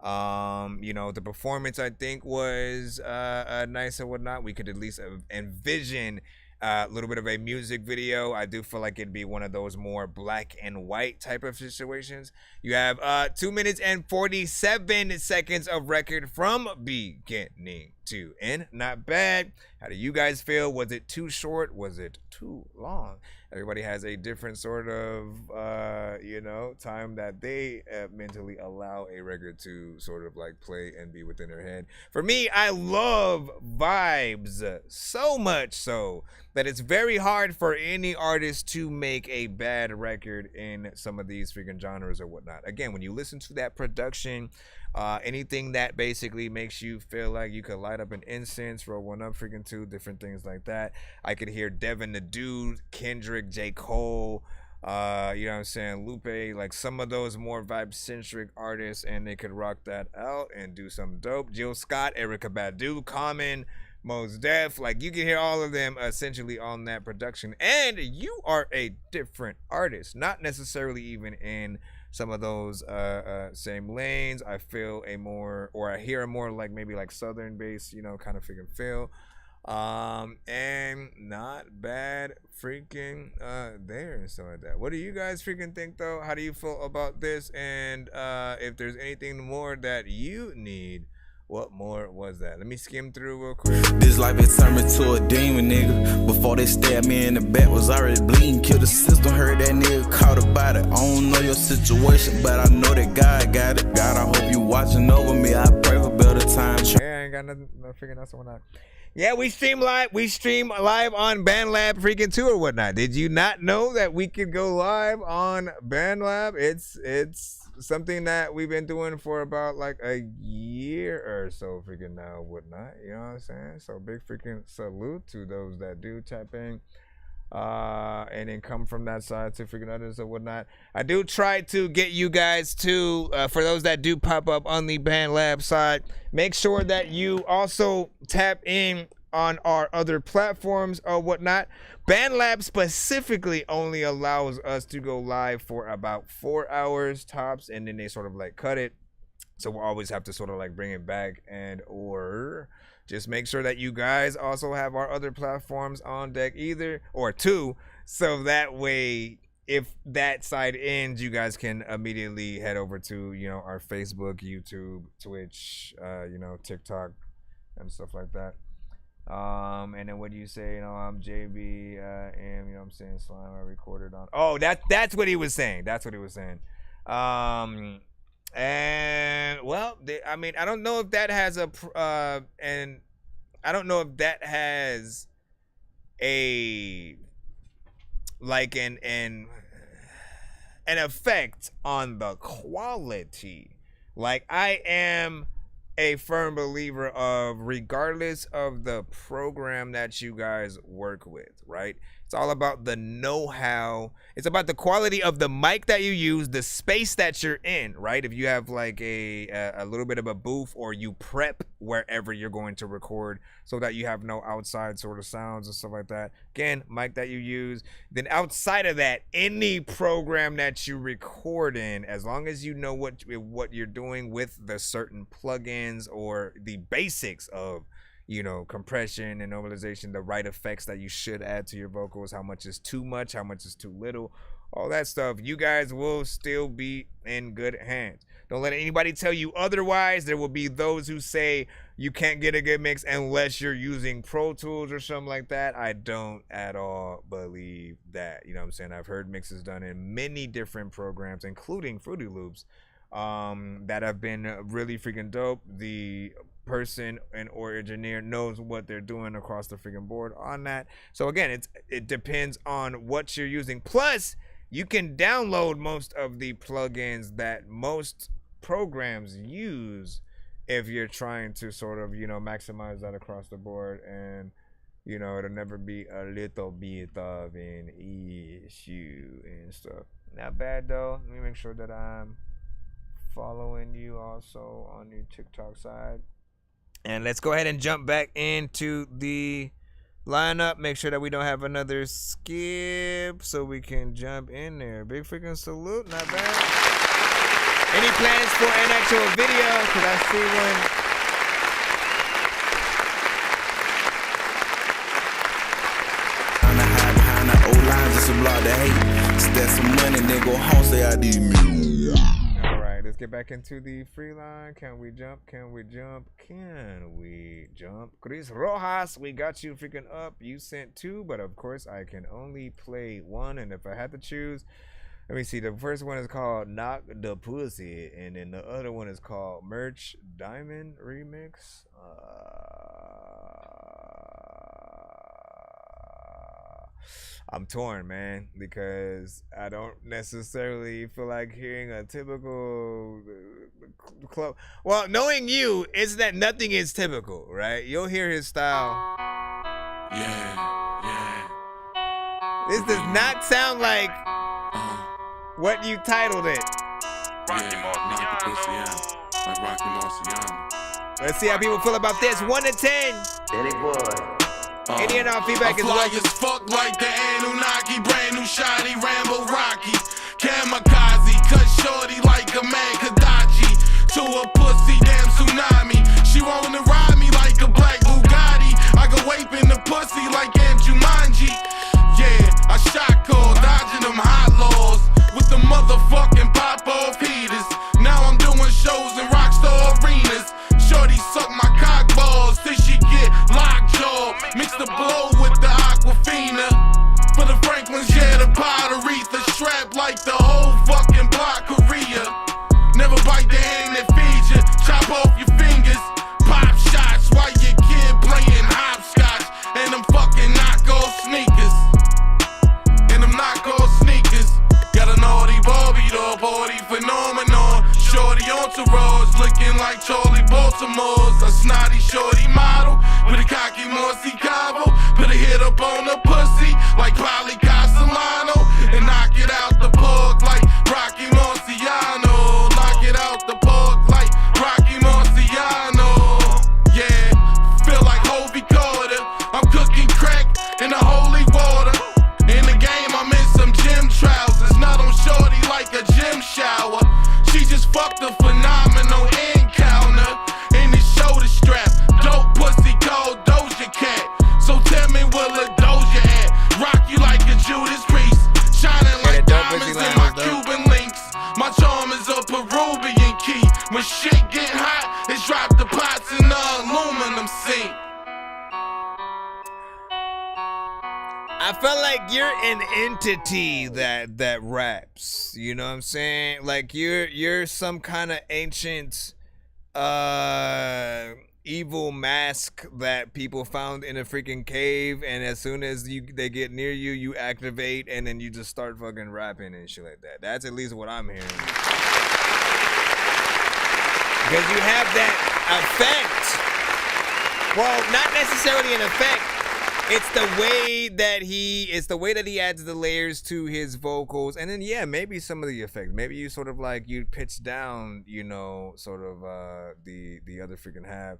You know, the performance I think was nice and whatnot. We could at least envision a little bit of a music video. I do feel like it'd be one of those more black and white type of situations. You have 2 minutes and 47 seconds of record from beginning to end. Not bad. How do you guys feel? Was it too short? Was it too long? Everybody has a different sort of, you know, time that they mentally allow a record to sort of like play and be within their head. For me, I love vibes so much so that it's very hard for any artist to make a bad record in some of these freaking genres or whatnot. Again, when you listen to that production, anything that basically makes you feel like you could light up an incense, roll one up, freaking two, different things like that. I could hear Devin the Dude, Kendrick, J. Cole, You know what I'm saying? Lupe, like some of those more vibe-centric artists, and they could rock that out and do some dope. Jill Scott, Erykah Badu, Common, Mos Def, like you can hear all of them essentially on that production. And you are a different artist, not necessarily even in some of those same lanes. I feel a more, or I hear a more like maybe like southern bass, you know, kind of freaking feel. And not bad freaking there and stuff like that. What do you guys freaking think though? How do you feel about this? And if there's anything more that you need, what more was that? Let me skim through real quick. This life had turned me to a demon, nigga. Before they stabbed me in the back, was already bleeding. Killed the system, heard that nigga caught about it. I don't know your situation, but I know that God got it. God, I hope you watching over me. I pray for better times. Yeah, I ain't got nothing figuring out someone out. Yeah, we stream live on BandLab freaking 2 or whatnot. Did you not know that we could go live on BandLab? It's something that we've been doing for about like a year or so freaking now, whatnot. You know what I'm saying? So big freaking salute to those that do tap in and then come from that side to freaking others or whatnot. I do try to get you guys to, for those that do pop up on the BandLab side, make sure that you also tap in on our other platforms or whatnot. BandLab specifically only allows us to go live for about 4 hours tops, and then they sort of like cut it. So we'll always have to sort of like bring it back, and or just make sure that you guys also have our other platforms on deck either or two, so that way if that side ends, you guys can immediately head over to, you know, our Facebook, YouTube, Twitch, you know, TikTok and stuff like that. And then what do you say? You know, I'm JB, you know what I'm saying, Slime, I recorded on. Oh, that's what he was saying. That's what he was saying. And well, I mean, I don't know if that has a and I don't know if that has a like an effect on the quality. Like, I am a firm believer of, regardless of the program that you guys work with, right? It's all about the know-how. It's about the quality of the mic that you use, the space that you're in, right? If you have like a little bit of a booth, or you prep wherever you're going to record so that you have no outside sort of sounds and stuff like that. Again, mic that you use. Then outside of that, any program that you record in, as long as you know what you're doing with the certain plugins or the basics of, you know, compression and normalization, the right effects that you should add to your vocals, how much is too much, how much is too little, all that stuff, you guys will still be in good hands. Don't let anybody tell you otherwise. There will be those who say you can't get a good mix unless you're using Pro Tools or something like that. I don't at all believe that. You know what I'm saying? I've heard mixes done in many different programs, including Fruity Loops, that have been really freaking dope. The person and or engineer knows what they're doing across the freaking board on that. So again, it depends on what you're using. Plus, you can download most of the plugins that most programs use if you're trying to sort of, you know, maximize that across the board. And, you know, it'll never be a little bit of an issue and stuff. Not bad though. Let me make sure that I'm following you also on your TikTok side. And let's go ahead and jump back into the lineup. Make sure that we don't have another skip so we can jump in there. Big freaking salute. Not bad. Any plans for an actual video? Because I see one. Behind the old lines, just a block the hate. Stack some money, then go home, say I need me. Let's get back into the free line. Can we jump? Can we jump? Can we jump? Chris Rojas, we got you freaking up. You sent 2, but of course I can only play 1. And if I had to choose, let me see. The first one is called Knock the Pussy, and then the other one is called Merch Diamond Remix. I'm torn, man, because I don't necessarily feel like hearing a typical club. Well, knowing you, is that nothing is typical, right? You'll hear his style. Yeah. This does not sound like what you titled it. Rocky Marciano. Like Rocky Marciano. Let's see how people feel about this. 1 to 10. Any and all feedback is welcome. As fuck like the Anunnaki, brand new shotty, Rambo Rocky. Kamikaze, cut shorty like a man Kadachi. To a pussy, damn tsunami. She wanna ride me like a black Bugatti. I go wape in the pussy like Jumanji. Yeah, I shot call, dodging them hot laws. With the motherfucking pop-off heaters. Now I'm doing shows in rockstar arenas. Shorty suck my cock balls till she get lockjaw. Mix the blow with the Aquafina. For the Franklins, yeah, the Potteretha. Strapped like the whole fucking block Korea. Never bite the hand that feeds you. Chop off your fingers. Pop shots while your kid playing hopscotch. And them fucking knockoff sneakers. And them knockoff sneakers. Got a naughty Barbie doll, party phenomenon. Shorty entourage, looking like Charlie Baltimore's. A snotty shorty model with a cocky Morsi Cabo. Put a hit up on the pussy like Polly Castellano. And knock it out the park like Rocky Marciano. Knock it out the park like Rocky Marciano. Yeah, feel like Hovey Carter. I'm cooking crack in the holy water. In the game, I'm in some gym trousers. Not on shorty like a gym shower. She just fucked a phenomenal encounter. In his shoulder strap, dope pussy called Doja Cat. So tell me where La Doja at? Rock you like a Judas Priest. Shining like diamonds in my Cuban links. My charm is a Peruvian key. When shit get hot, it's drop the pots in the aluminum sink. I felt like you're an entity that raps. You know what I'm saying? Like you're some kind of ancient evil mask that people found in a freaking cave, and as soon as they get near you, you activate, and then you just start fucking rapping and shit like that. That's at least what I'm hearing. Because you have that effect. Well, not necessarily an effect. It's the way that he adds the layers to his vocals, and then yeah, maybe some of the effects. Maybe you sort of like you pitch down, you know, sort of the other freaking half.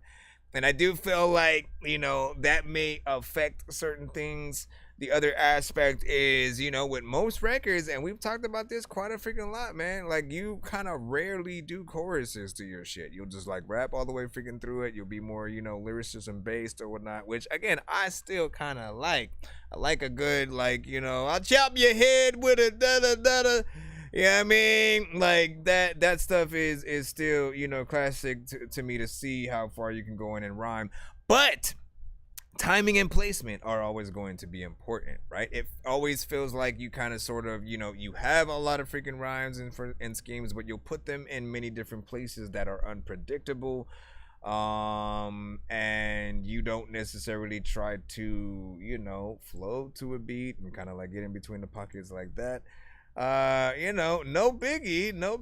And I do feel like, you know, that may affect certain things. The other aspect is, you know, with most records, and we've talked about this quite a freaking lot, man, like you kind of rarely do choruses to your shit. You'll just like rap all the way freaking through it. You'll be more, you know, lyricism based or whatnot, which again, I still kind of like. I like a good, like, you know, I'll chop your head with a da-da-da-da. Yeah, I mean, like that stuff is still, you know, classic to me, to see how far you can go in and rhyme. But timing and placement are always going to be important, right? It always feels like you kind of sort of, you know, you have a lot of freaking rhymes and schemes, but you'll put them in many different places that are unpredictable. And you don't necessarily try to, you know, flow to a beat and kind of like get in between the pockets like that. You know, no biggie, no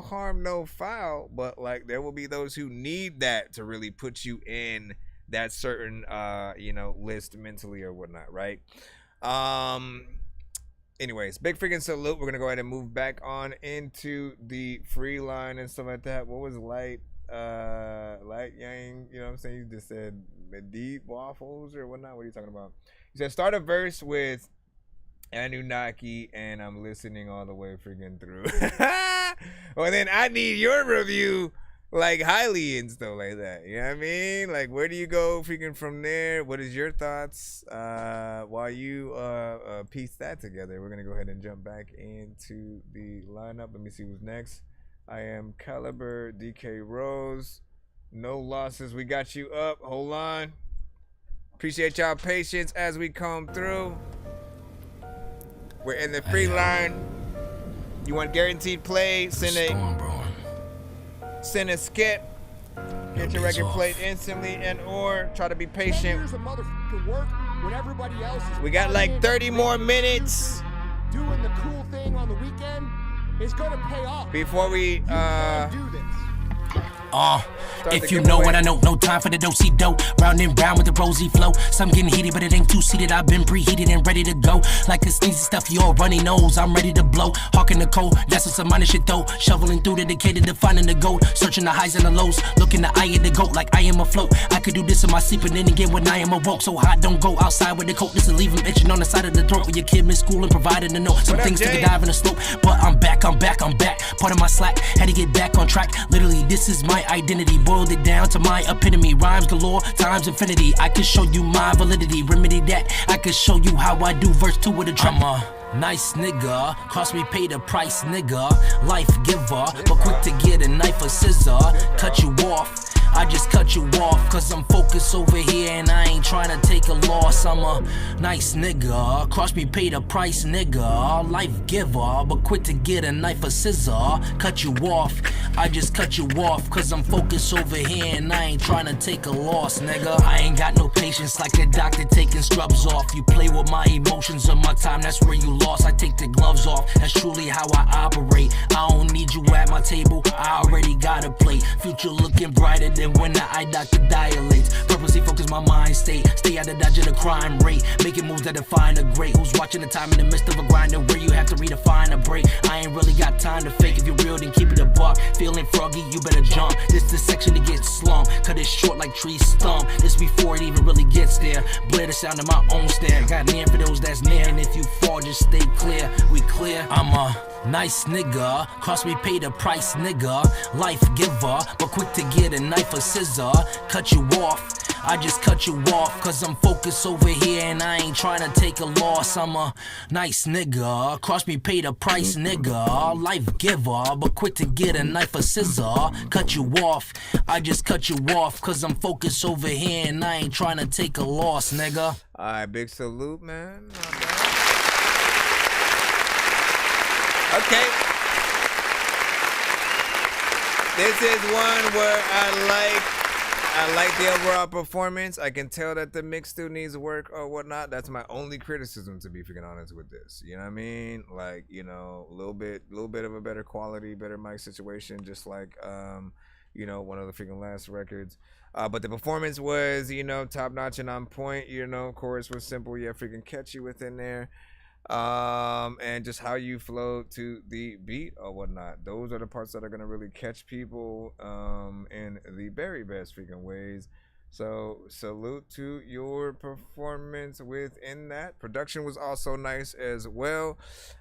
harm, no foul, but like there will be those who need that to really put you in that certain you know, list mentally or whatnot, right? Anyways, big freaking salute. We're gonna go ahead and move back on into the free line and stuff like that. What was light yang, you know what I'm saying? You just said deep waffles or whatnot. What are you talking about? You said start a verse with Anunnaki and I'm listening all the way freaking through. Well, then I need your review like highly and stuff like that. You know what I mean? Like, where do you go freaking from there? What is your thoughts while you piece that together? We're gonna go ahead and jump back into the lineup. Let me see who's next. I am Caliber, DK Rose. No losses. We got you up. Hold on. Appreciate y'all patience as we come through. We're in the free line. You want guaranteed play? Send a skip. Get your record played instantly, and or try to be patient. We got like 30 more minutes. Doing the cool thing on the weekend is going to pay off. Before we do this. If you know what I know, no time for the do-see dope. Round and round with the rosy flow. Some getting heated, but it ain't two-seated. I've been preheated and ready to go. Like a sneezy stuff, your runny nose. I'm ready to blow. Hawking the cold, that's some minor shit though. Shoveling through the dedicated to finding the gold. Searching the highs and the lows. Looking the eye of the goat like I am afloat. I could do this in my sleep, and then again when I am awoke. So hot, don't go outside with the coat. This will leave him itching on the side of the throat. When your kid miss school and providing the note. Some things take a dive in the slope, but I'm back. Part of my slack, had to get back on track. Literally, this is my identity. Boiled it down to my epitome. Rhymes galore, times infinity. I can show you my validity. Remedy that. I can show you how I do verse 2 with a track. I'm a nice nigga, cost me pay the price nigga. Life giver, but quick to get a knife or scissor. Cut you off. I just cut you off, cause I'm focused over here and I ain't trying to take a loss. I'm a nice nigga, cross me pay the price nigga. Life giver, but quit to get a knife or scissor. Cut you off, I just cut you off, cause I'm focused over here and I ain't trying to take a loss, nigga. I ain't got no patience like a doctor taking scrubs off. You play with my emotions or my time, that's where you lost. I take the gloves off, that's truly how I operate. I don't need you at my table, I already got a plate. Future looking brighter than when the eye doctor dilates. Purposely focus my mind state. Stay out of dodge of the crime rate. Making moves that define a great. Who's watching the time in the midst of a grind where you have to redefine a break. I ain't really got time to fake. If you're real, then keep it a buck. Feeling froggy, you better jump. This the section to get slumped. Cut it short like tree stump. This before it even really gets there. Blare the sound of my own stare. Got near for those that's near. And if you fall, just stay clear. We clear. I'm a nice nigga, cost me pay the price nigga. Life giver, but quick to get a knife or scissor. Cut you off, I just cut you off, cause I'm focused over here and I ain't trying to take a loss. I'm a nice nigga, cost me pay the price nigga. Life giver, but quick to get a knife or scissor. Cut you off, I just cut you off, cause I'm focused over here and I ain't trying to take a loss, nigga. Alright, big salute, man. Okay. This is one where I like the overall performance. I can tell that the mix still needs work or whatnot. That's my only criticism, to be freaking honest with this. You know what I mean? Like, you know, a little bit of a better quality, better mic situation, just like you know, one of the freaking last records. But the performance was, you know, top notch and on point. You know, chorus was simple, yeah, freaking catchy within there. And just how you flow to the beat or whatnot. Those are the parts that are gonna really catch people in the very best freaking ways. So salute to your performance within that. Production was also nice as well.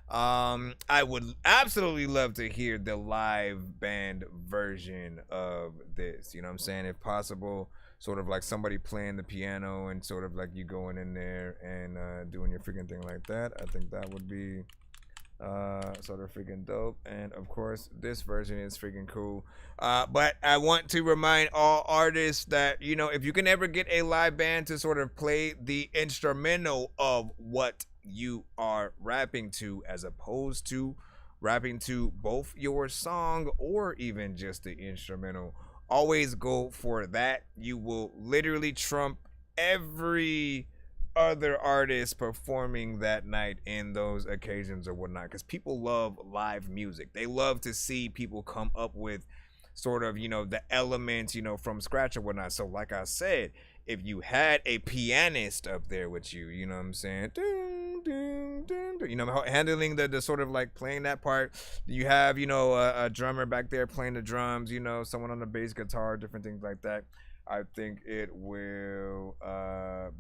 I would absolutely love to hear the live band version of this. You know what I'm saying? If possible, sort of like somebody playing the piano and sort of like you going in there and doing your freaking thing like that. I think that would be sort of freaking dope. And of course, this version is freaking cool. But I want to remind all artists that, you know, if you can ever get a live band to sort of play the instrumental of what you are rapping to, as opposed to rapping to both your song or even just the instrumental, always go for that. You will literally trump every other artist performing that night in those occasions or whatnot, because people love live music. They love to see people come up with sort of, you know, the elements, you know, from scratch or whatnot. So like I said, if you had a pianist up there with you, you know what I'm saying, you know, handling the sort of like playing that part, you have, you know, a drummer back there playing the drums, you know, someone on the bass guitar, different things like that, I think it will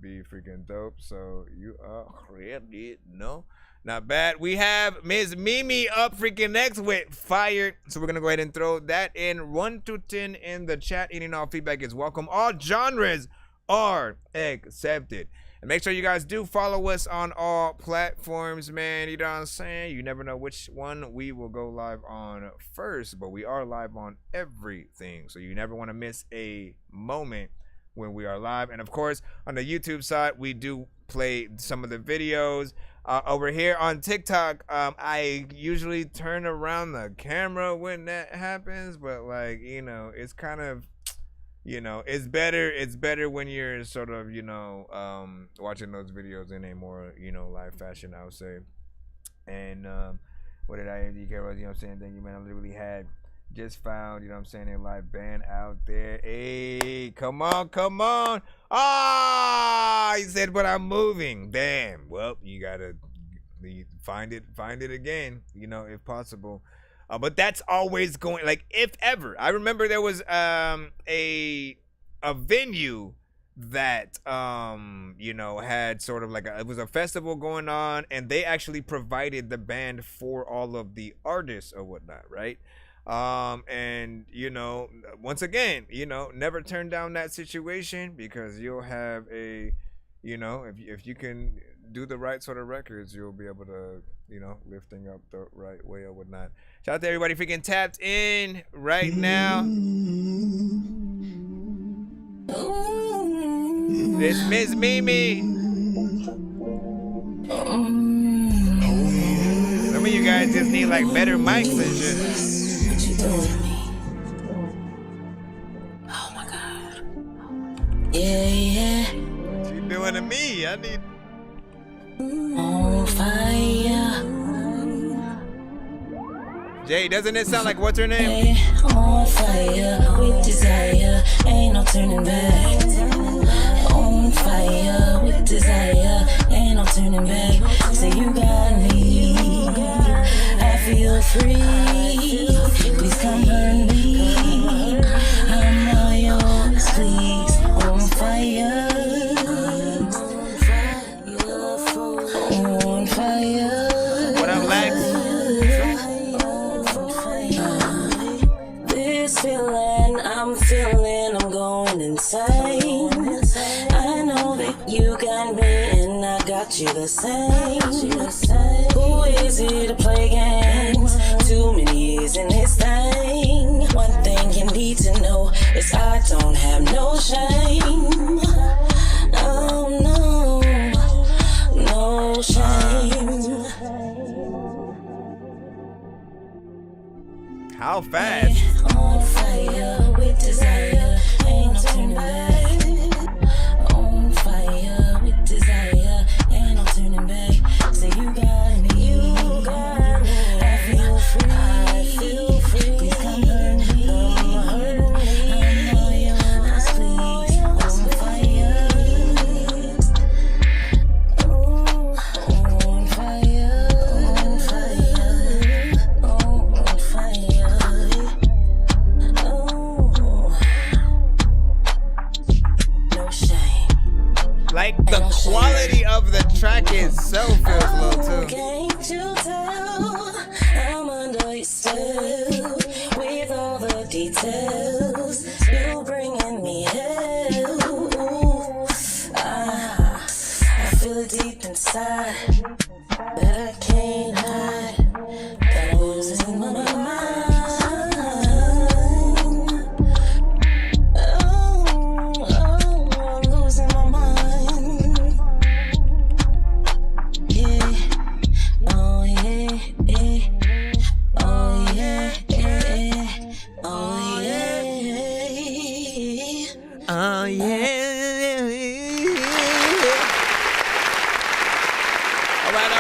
be freaking dope. So you already know. Not bad. We have Miss Mimi up freaking next with Fire. So we're going to go ahead and throw that in 1 to 10 in the chat. Any and all feedback is welcome. All genres are accepted. And make sure you guys do follow us on all platforms, man. You know what I'm saying? You never know which one we will go live on first, but we are live on everything. So you never want to miss a moment when we are live. And of course, on the YouTube side, we do play some of the videos. Over here on TikTok, I usually turn around the camera when that happens, but like, you know, it's kind of, you know, it's better when you're sort of, you know, watching those videos in a more, you know, live fashion, I would say. And what did I do? You know what I'm saying? Thank you, man. I literally had just found, you know what I'm saying, a live band out there. Hey, come on. Ah, he said, but I'm moving. Damn. Well, you gotta find it again, you know, if possible. But that's always going, like, if ever. I remember there was a venue that you know, had sort of like it was a festival going on, and they actually provided the band for all of the artists or whatnot, right? And you know, once again, you know, never turn down that situation, because you'll have a, you know, if you can do the right sort of records, you'll be able to, you know, lifting up the right way or whatnot. Shout out to everybody freaking tapped in right now. It's Miss Mimi. Some of you guys just need like better mics and shit. Oh my God. Yeah. What you doing to me? I need. On fire. Jay, doesn't it sound like what's her name? On fire with desire, ain't no turning back. On fire with desire, ain't no turning back. Say you got me, I feel free. Please come burn me, I'm all yours, please. On fire. On fire. What up, Lex? This feeling I'm feeling, I'm going insane. I know that you got me and I got you the same. Who is it to play games? Too many years in this thing. One thing you need to know is I don't have no shame. Oh no, no shame. How fast? On fire with desire, ain't no turning back. On fire with desire, ain't no turning back. Say you got me, you got me. I feel free, I feel free. Please come burn me, come hurt me. I'm all yours, please. On fire. On fire, on fire, on fire. Like the quality of the track itself feels low too. Can't you tell I'm under your spell with all the details? You bringing me hell. I feel it deep inside that I can't hide. That I'm losing my mind. Oh yeah.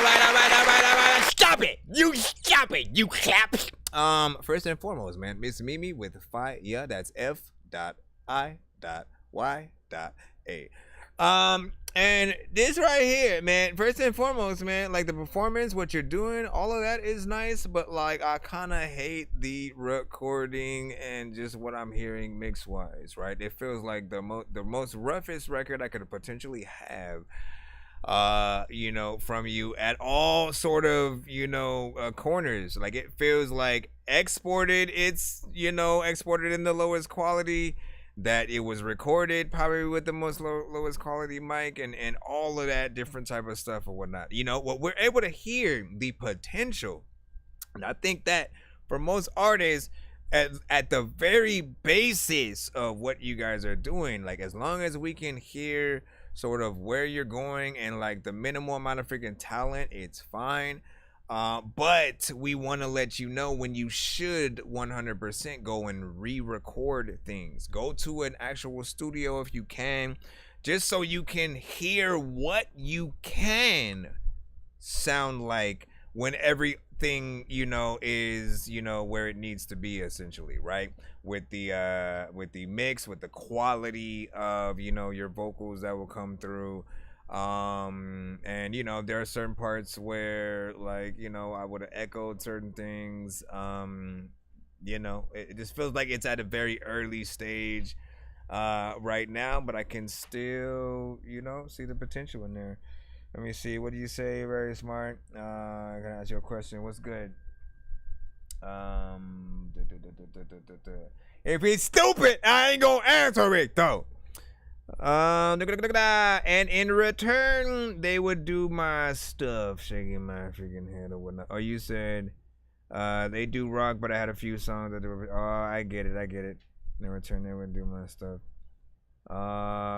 All right. Stop it. You stop it. You clap. First and foremost, man, Miss Mimi with Fi. Yeah, that's F.I.Y.A. And this right here, man, first and foremost, man, like the performance, what you're doing, all of that is nice, but like I kind of hate the recording and just what I'm hearing mix wise, right? It feels like the most roughest record I could potentially have, you know, from you at all sort of, you know, corners. Like it feels like exported, it's, you know, exported in the lowest quality, that it was recorded probably with the most lowest quality mic and all of that different type of stuff or whatnot. You know, what we're able to hear the potential. And I think that for most artists, at the very basis of what you guys are doing, like as long as we can hear sort of where you're going and like the minimal amount of freaking talent, it's fine. But we want to let you know when you should 100% go and re-record things. Go to an actual studio if you can, just so you can hear what you can sound like when every everything, you know, is, you know, where it needs to be essentially, right? With the mix, with the quality of, you know, your vocals that will come through. And you know, there are certain parts where, like, you know, I would have echoed certain things. You know, it just feels like it's at a very early stage right now, but I can still, you know, see the potential in there. Let me see. What do you say? Very smart. I can ask you a question. What's good? If he's stupid, I ain't gonna answer it though. And in return, they would do my stuff, shaking my freaking head or whatnot. Oh, you said they do rock, but I had a few songs that they were. Oh, I get it. In return, they would do my stuff.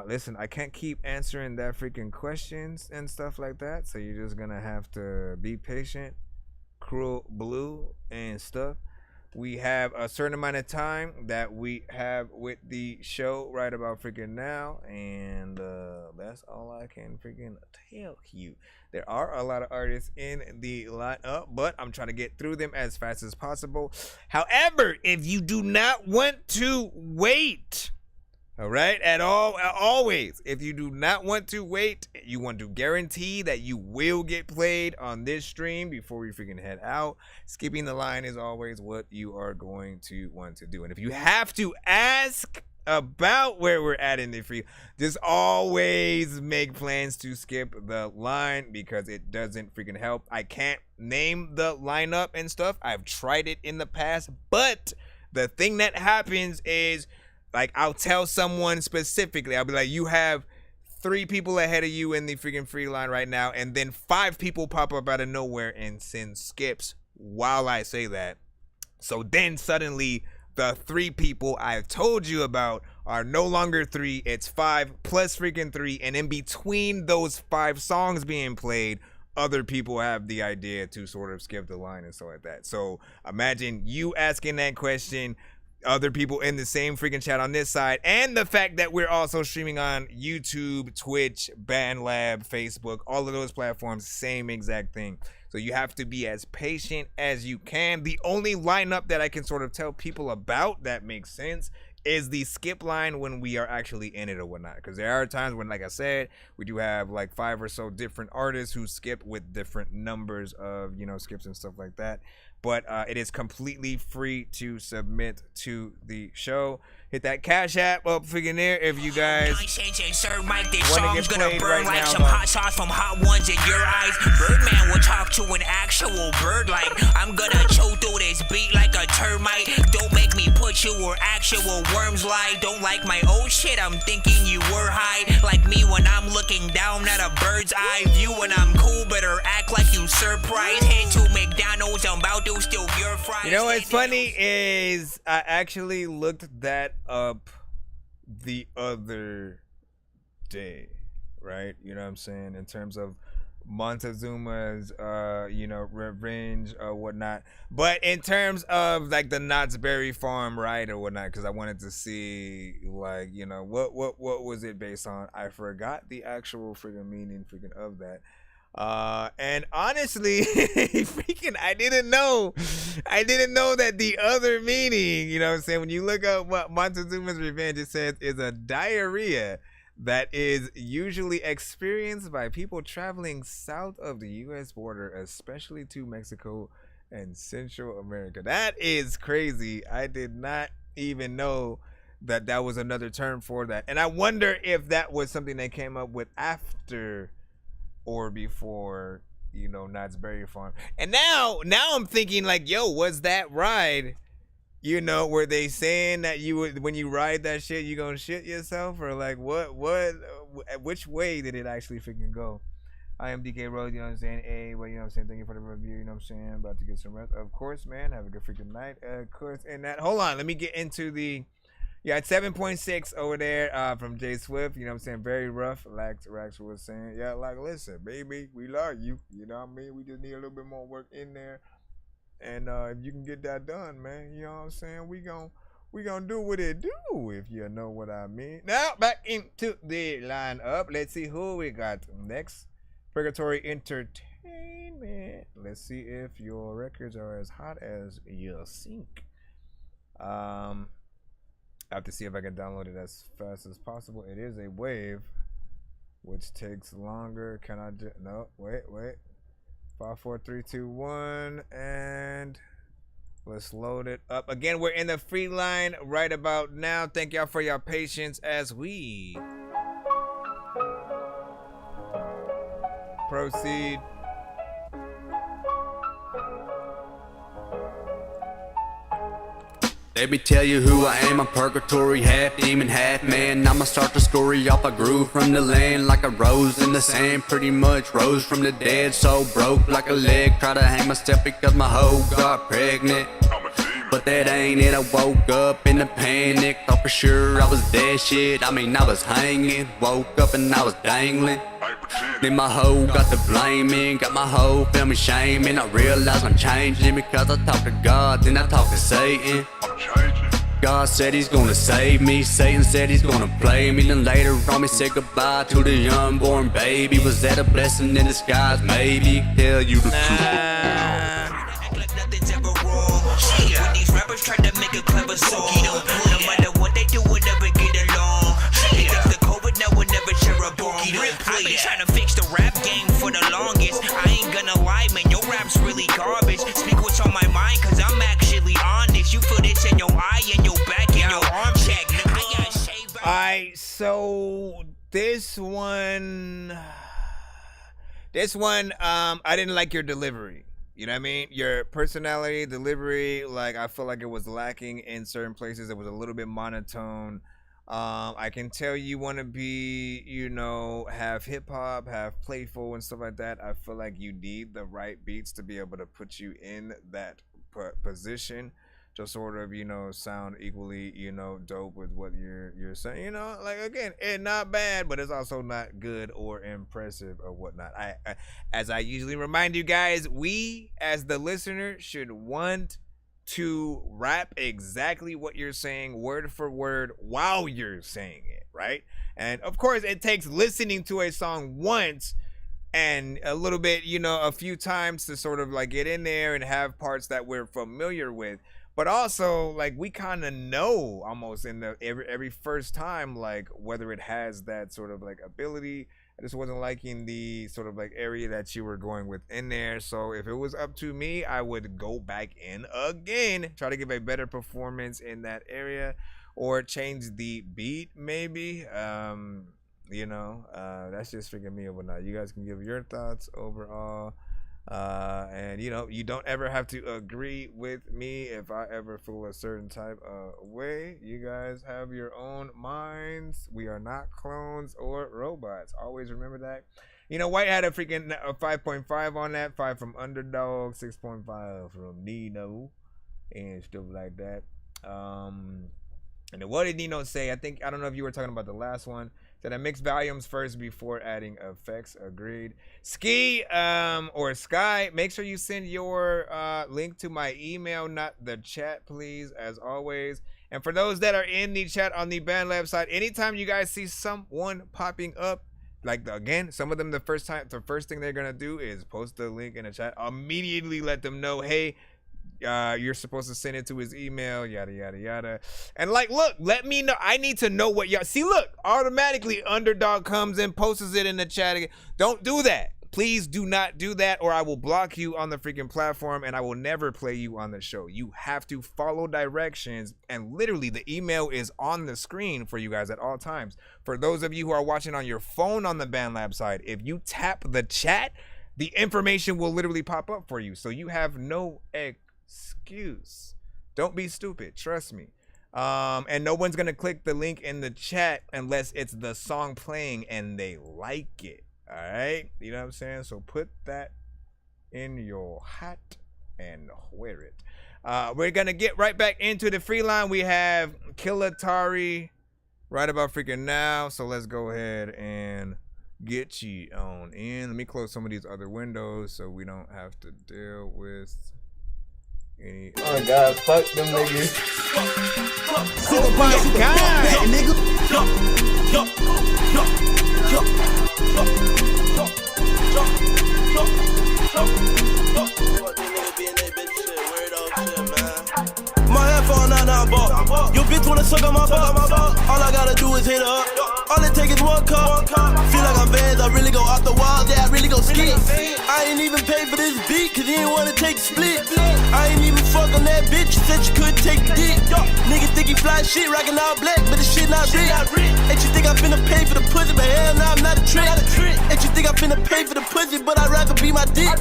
Listen, I can't keep answering that freaking questions and stuff like that, so you're just gonna have to be patient, Cruel Blue and stuff. We have a certain amount of time that we have with the show right about freaking now, and that's all I can freaking tell you. There are a lot of artists in the lineup, but I'm trying to get through them as fast as possible. However, if you do not want to wait, all right, at all, always, if you do not want to wait, you want to guarantee that you will get played on this stream before we freaking head out. Skipping the line is always what you are going to want to do. And if you have to ask about where we're at in the free, just always make plans to skip the line because it doesn't freaking help. I can't name the lineup and stuff. I've tried it in the past, but the thing that happens is, like, I'll tell someone specifically, I'll be like, you have 3 people ahead of you in the freaking free line right now, and then 5 people pop up out of nowhere and send skips while I say that. So then suddenly the 3 people I've told you about are no longer 3, it's 5 plus freaking 3, and in between those 5 songs being played, other people have the idea to sort of skip the line and stuff like that. So imagine you asking that question, other people in the same freaking chat on this side, and the fact that we're also streaming on YouTube, Twitch, BandLab, Facebook, all of those platforms, same exact thing. So you have to be as patient as you can. The only lineup that I can sort of tell people about that makes sense is the skip line when we are actually in it or whatnot, because there are times when, like I said, we do have like 5 or so different artists who skip with different numbers of, you know, skips and stuff like that. But it is completely free to submit to the show. Hit that Cash App up freaking there if you guys want to get played right like now. Some hot sauce from hot ones in your eyes. Birdman will talk to an actual bird like I'm gonna chew through this beat like a termite. Don't make me put you where actual worms lie. Don't like my old shit, I'm thinking you were high. Like me when I'm looking down at a bird's eye view. When I'm cool, better act like you surprised. Head to McDonald's, I'm about to steal your fries. You know what's funny is I actually looked that up the other day, right? You know what I'm saying? In terms of Montezuma's, you know, revenge or whatnot. But in terms of like the Knott's Berry Farm ride or whatnot, because I wanted to see, like, you know, what was it based on? I forgot the actual freaking meaning freaking of that. And honestly, freaking, I didn't know that the other meaning, you know what I'm saying, when you look up what Montezuma's revenge, it says is a diarrhea that is usually experienced by people traveling south of the U.S. border, especially to Mexico and Central America. That is crazy. I did not even know that that was another term for that. And I wonder if that was something they came up with after or before, you know, Knott's Berry Farm. And now I'm thinking like, yo, was that ride, you know, were they saying that you would, when you ride that shit, you gonna shit yourself, or like what which way did it actually freaking go? I am DK Rose, you know what I'm saying? Hey, well, you know what I'm saying? Thank you for the review, you know what I'm saying? About to get some rest. Of course, man. Have a good freaking night. Of course. And that, hold on, let me get into the, yeah, it's 7.6 over there from Jay Swift, you know what I'm saying? Very rough, like Rax was saying. Yeah, like, listen, baby, we love you. You know what I mean? We just need a little bit more work in there. And if you can get that done, man, you know what I'm saying? We gonna do what it do, if you know what I mean. Now, back into the lineup. Let's see who we got next. Purgatory Entertainment. entertainment. Let's see if your records are as hot as you think. I have to see if I can download it as fast as possible. It is a wave, which takes longer. Can I do? No, wait. 5, 4, 3, 2, 1, and let's load it up. Again, we're in the free line right about now. Thank y'all for your patience as we proceed. Let me tell you who I am, I'm purgatory, half demon, half man. I'ma start the story off, I grew from the land like a rose in the sand. Pretty much rose from the dead, so broke like a leg. Try to hang myself because my hoe got pregnant, but that ain't it. I woke up in a panic, thought for sure I was dead shit. I mean I was hanging, woke up and I was dangling. Then my hoe got the blaming, got my hoe feel me shaming. I realized I'm changing because I talk to God, then I talk to Satan. God said he's gonna save me, Satan said he's gonna play me. Then later on he said goodbye to the unborn baby. Was that a blessing in disguise? Maybe. Tell you the truth. When these rappers try to make a clever song, no matter what they do, we'll never get along. They fix the COVID, now we'll never share a bomb. I've been trying to fix the rap game for the longest. I ain't gonna lie, man, your rap's really garbage. Speak what's on my mind, cause I'm actually honest. You feel this in your eye, in your back, in your arm check. Alright, so this one, I didn't like your delivery. You know what I mean? Your personality, delivery, like I feel like it was lacking in certain places. It was a little bit monotone. I can tell you want to be, you know, have hip hop, have playful and stuff like that. I feel like you need the right beats to be able to put you in that position to sort of, you know, sound equally, you know, dope with what you're saying. You know, like again, it's not bad, but it's also not good or impressive or whatnot. I as I usually remind you guys, we as the listener should want to rap exactly what you're saying word for word while you're saying it, right? And of course it takes listening to a song once and a little bit, you know, a few times to sort of like get in there and have parts that we're familiar with. But also, like, we kind of know almost in the every first time, like, whether it has that sort of like ability. I just wasn't liking the sort of like area that you were going with in there. So if it was up to me, I would go back in again, try to give a better performance in that area, or change the beat maybe. You know, that's just freaking me over now. You guys can give your thoughts overall. And you know, you don't ever have to agree with me if I ever feel a certain type of way. You guys have your own minds. We are not clones or robots. Always remember that. You know, White had a freaking 5.5 on that, 5 from Underdog, 6.5 from Nino, and stuff like that. And then what did Nino say? I don't know if you were talking about the last one. Said I mix volumes first before adding effects. Agreed. Ski or Sky, make sure you send your link to my email, not the chat, please, as always. And for those that are in the chat on the BandLab side, anytime you guys see someone popping up, like again, some of them the first thing they're gonna do is post the link in the chat. Immediately let them know, hey, you're supposed to send it to his email, yada yada yada. And like, look, let me know. I need to know what y'all see. Look, automatically Underdog comes in, posts it in the chat again. Don't do that. Please do not do that, or I will block you on the freaking platform and I will never play you on the show. You have to follow directions, and literally the email is on the screen for you guys at all times. For those of you who are watching on your phone on the BandLab side, if you tap the chat, the information will literally pop up for you. So you have no excuse. Don't be stupid, trust me. And no one's gonna click the link in the chat unless it's the song playing and they like it. All right, you know what I'm saying? So put that in your hat and wear it. We're gonna get right back into the free line. We have Killatari right about freaking now, so let's go ahead and get you on in. Let me close some of these other windows so we don't have to deal with any. Oh my god, fuck them niggas. Oh my god, nigga. My headphone now, bought. Your bitch wanna suck on my butt. All I gotta do is hit her up. All it take is one cup. Feel like I'm Vans, I really go off the walls, yeah, I really go ski. I ain't even paid for this beat, cause he ain't wanna take the split. I ain't even fuck on that bitch, you said you couldn't take the dick. Niggas think he fly shit, rockin' all black, but the shit not real. And you think I finna pay for the pussy, but hell nah, I'm not a trick. And you think I finna pay for the pussy, but I'd rather be my dick.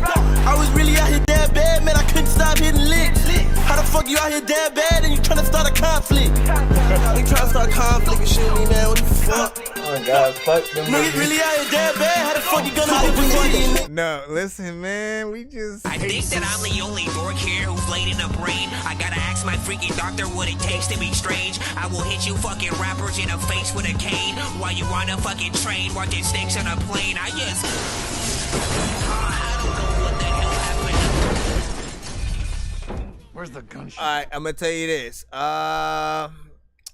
I was really out here damn bad, man, I couldn't stop hitting licks. How the fuck you out here damn bad and you tryna start a conflict? You tryna start conflict and shit with me, man, what the fuck? Oh my God, fuck them niggas really out here damn bad, how the fuck you gonna hit with money? No, listen, man, we just. I think that I'm the only dork here who's laid in the brain. I gotta ask my freaking doctor what it takes to be strange. I will hit you fucking rappers in the face with a cane while you on a fucking train watching snakes on a plane. I don't know what the hell happened. Where's the gunshot? Alright, I'm gonna tell you this.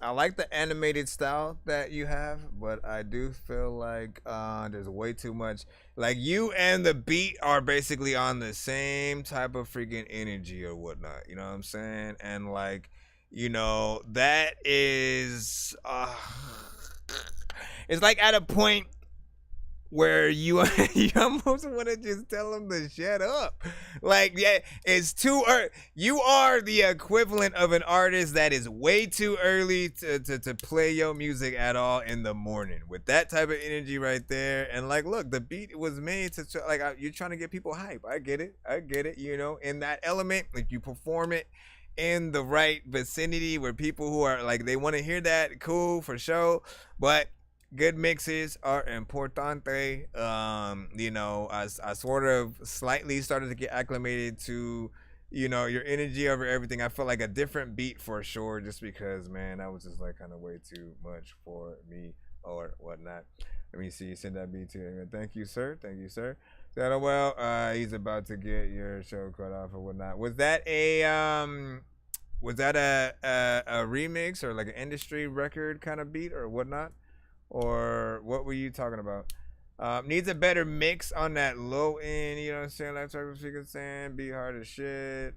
I like the animated style that you have, but I do feel like there's way too much. Like, you and the beat are basically on the same type of freaking energy or whatnot. You know what I'm saying? And like, you know, that is it's like at a point where you almost want to just tell them to shut up. Like, yeah, it's too early. You are the equivalent of an artist that is way too early to play your music at all in the morning with that type of energy right there. And like, look, the beat was made to, like, you're trying to get people hype. I get it, you know, in that element, like, you perform it in the right vicinity where people who are like, they want to hear that, cool, for sure. But good mixes are importante. You know, I sort of slightly started to get acclimated to, you know, your energy over everything. I felt like a different beat for sure, just because, man, that was just like kind of way too much for me or whatnot. Let me see, send that beat to you. Thank you, sir. Thank you, sir. That well, he's about to get your show cut off or whatnot. Was that a remix or like an industry record kind of beat or whatnot? Or what were you talking about? Needs a better mix on that low end, you know what I'm saying? Like Turkey was freaking saying, be hard as shit.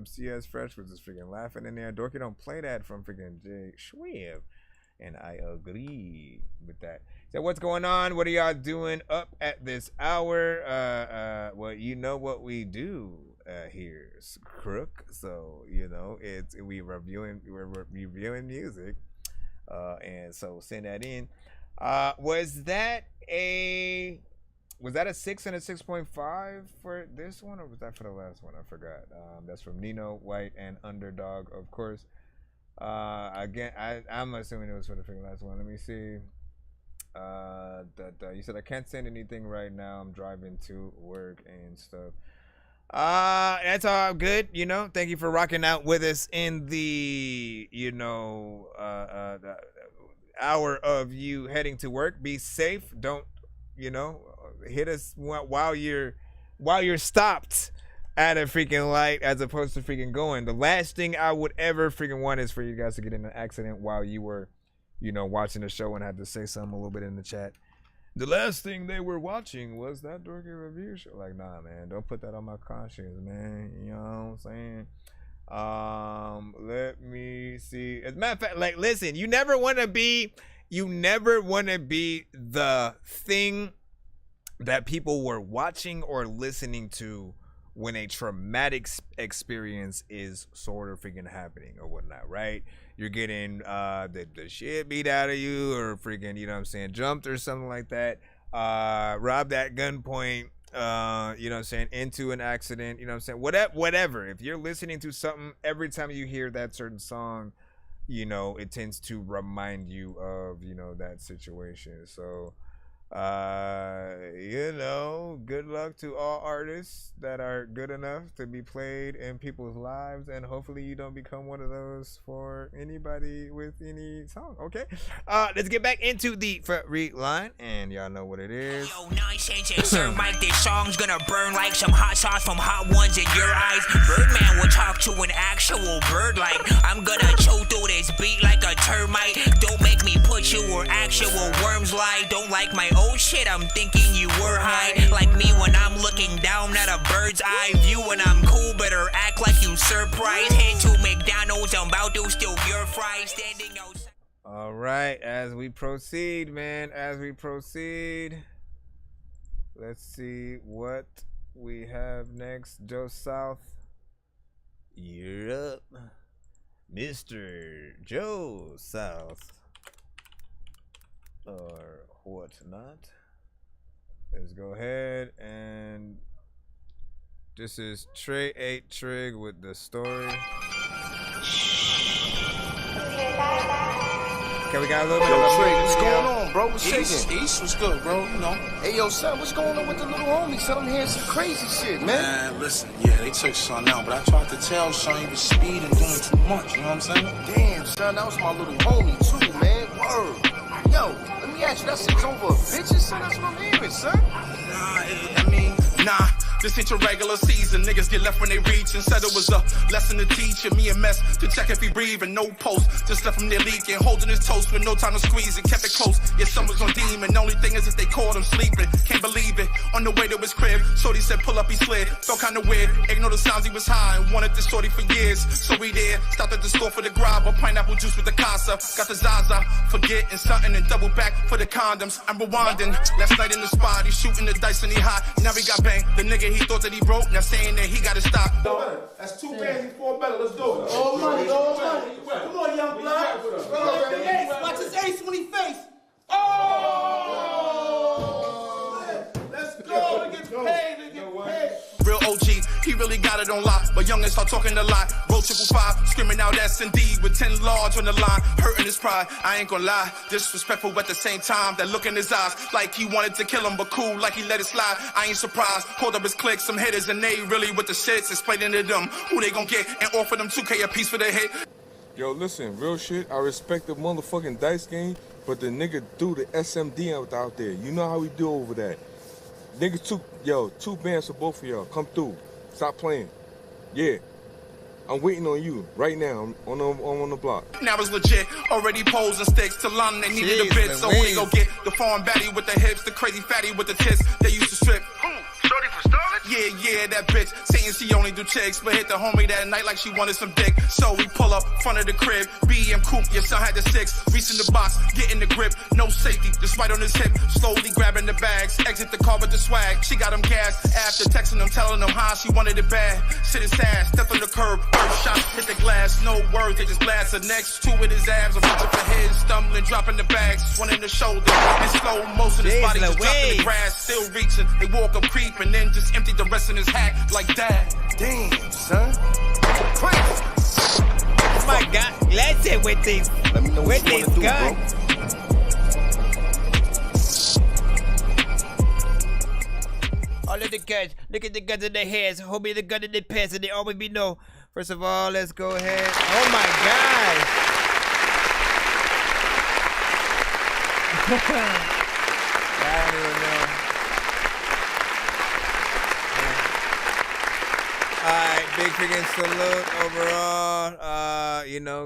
CS Fresh was just freaking laughing in there. Dorky don't play that from freaking Jay Schwab. And I agree with that. So what's going on? What are y'all doing up at this hour? Well, you know what we do here, Crook. So, you know, we're reviewing music. And so send that in. Was that a 6 and a 6.5 for this one, or was that for the last one? I forgot. That's from Nino White and Underdog, of course. Again, I'm assuming it was for the freaking last one. Let me see. You said I can't send anything right now. I'm driving to work and stuff. That's all good, you know. Thank you for rocking out with us in the, you know, the hour of you heading to work. Be safe. Don't, you know, hit us while you're stopped at a freaking light as opposed to freaking going. The last thing I would ever freaking want is for you guys to get in an accident while you were, you know, watching the show and had to say something a little bit in the chat. The last thing they were watching was That Dorky Review Show. Like, nah, man, don't put that on my conscience, man. You know what I'm saying? Let me see. As a matter of fact, like, listen, you never want to be the thing that people were watching or listening to when a traumatic experience is sort of freaking happening or whatnot, right? You're getting the shit beat out of you, or freaking, you know what I'm saying, jumped or something like that, robbed at gunpoint, you know what I'm saying, into an accident, you know what I'm saying, whatever. If you're listening to something, every time you hear that certain song, you know, it tends to remind you of, you know, that situation. So, you know, good luck to all artists that are good enough to be played in people's lives, and hopefully you don't become one of those for anybody with any song. Okay, let's get back into the free line, and y'all know what it is. Yo, Nonsenze, sir, Mike, this song's gonna burn like some hot sauce from Hot Ones in your eyes. Birdman will talk to an actual bird like, I'm gonna chew through this this beat like a termite. Don't make me put you where actual worms lie. Don't like my old shit, I'm thinking you were high. Like me when I'm looking down at a bird's eye view. When I'm cool, better act like you surprised. Head to McDonald's, I'm about to steal your fries. Standing outside. All right, as we proceed, man, as we proceed, let's see what we have next. Joe South, you're up. Mr. Joe South, or whatnot. Let's go ahead and this is Trey 8 Trig with the story. Okay, we got a little bit of Trey, what's going on, bro? What's shaking? East was good, bro. You know. Hey, yo, son, what's going on with the little homie? Son, I'm hearing some crazy shit, man. Man, listen, yeah, they took son out, but I tried to tell son he was speeding, doing too much. You know what I'm saying? Damn, son, that was my little homie too, man. Word. Yo, let me ask you, that shit's over bitches, son. That's what I'm hearing, son. Nah, this ain't your regular season. Niggas get left when they reach and said it was a lesson to teach. And me a mess to check if he breathing. No post, just left him there leaking. Holding his toast with no time to squeeze it. Kept it close, yeah, summer's on demon. The only thing is if they caught him sleeping. Can't believe it. On the way to his crib, shorty said pull up, he slid. Felt kinda weird, ignore the sounds, he was high. And wanted this shorty for years. So we there, stopped at the store for the grab. Pineapple juice with the casa. Got the Zaza, forgetting something and double back for the condoms. I'm rewinding. Last night in the spot, he shooting the dice and he hot. Now he got banged. The nigga he thought that he broke, now saying that he gotta stop. That's 2 bands before better. Let's do it. All money, all money. Come on, young blood. Watch his ace when he face. Oh! Let's go. Get paid. Get paid. Real OG, he really got it on lock. But youngins start talking a lot. Roll 555, screaming out S&D with 10 large on the line, hurting his pride. I ain't gonna lie, disrespectful at the same time. That look in his eyes, like he wanted to kill him, but cool, like he let it slide. I ain't surprised. Pulled up his click, some hitters, and they really with the shits, explaining to them who they gonna get and offer them 2K a piece for the hit. Yo, listen, real shit. I respect the motherfucking dice game, but the nigga threw the SMD out there. You know how we do over that. Niggas two bands for both of y'all. Come through. Stop playing. Yeah. I'm waiting on you right now on the block. Now it's legit. Already posing sticks to London. They needed a bit, so who they go get? The foreign baddie with the hips, the crazy fatty with the tits. They used to strip. Shorty from Starlet? Yeah, that bitch. Saying she only do chicks, but hit the homie that night like she wanted some dick. So we pull up front of the crib. BM coupe, your son had the 6. Reach in the box, get in the grip. No safety, just right on his hip. Slowly grabbing the bags. Exit the car with the swag. She got him gassed. After texting him, telling him how she wanted it bad. Shit is sad. Step on the curb. First shot, hit the glass. No words, they just blast. The next two with his abs. I'm reaching for his. Stumbling, dropping the bags. One in the shoulder. In slow motion, his body just dropped in the grass. Still reaching. They walk up creep and then just emptied the rest in his hat like that. Damn, son. Crazy. Oh my God. Let's it with these. Let me know what with you these wanna do, guns. bro. All of the guns. Look at the guns in their hands. Hold me the gun in their pants and they always be no. First of all, let's go ahead. Oh my God. I don't even know. Alright, big freaking salute overall.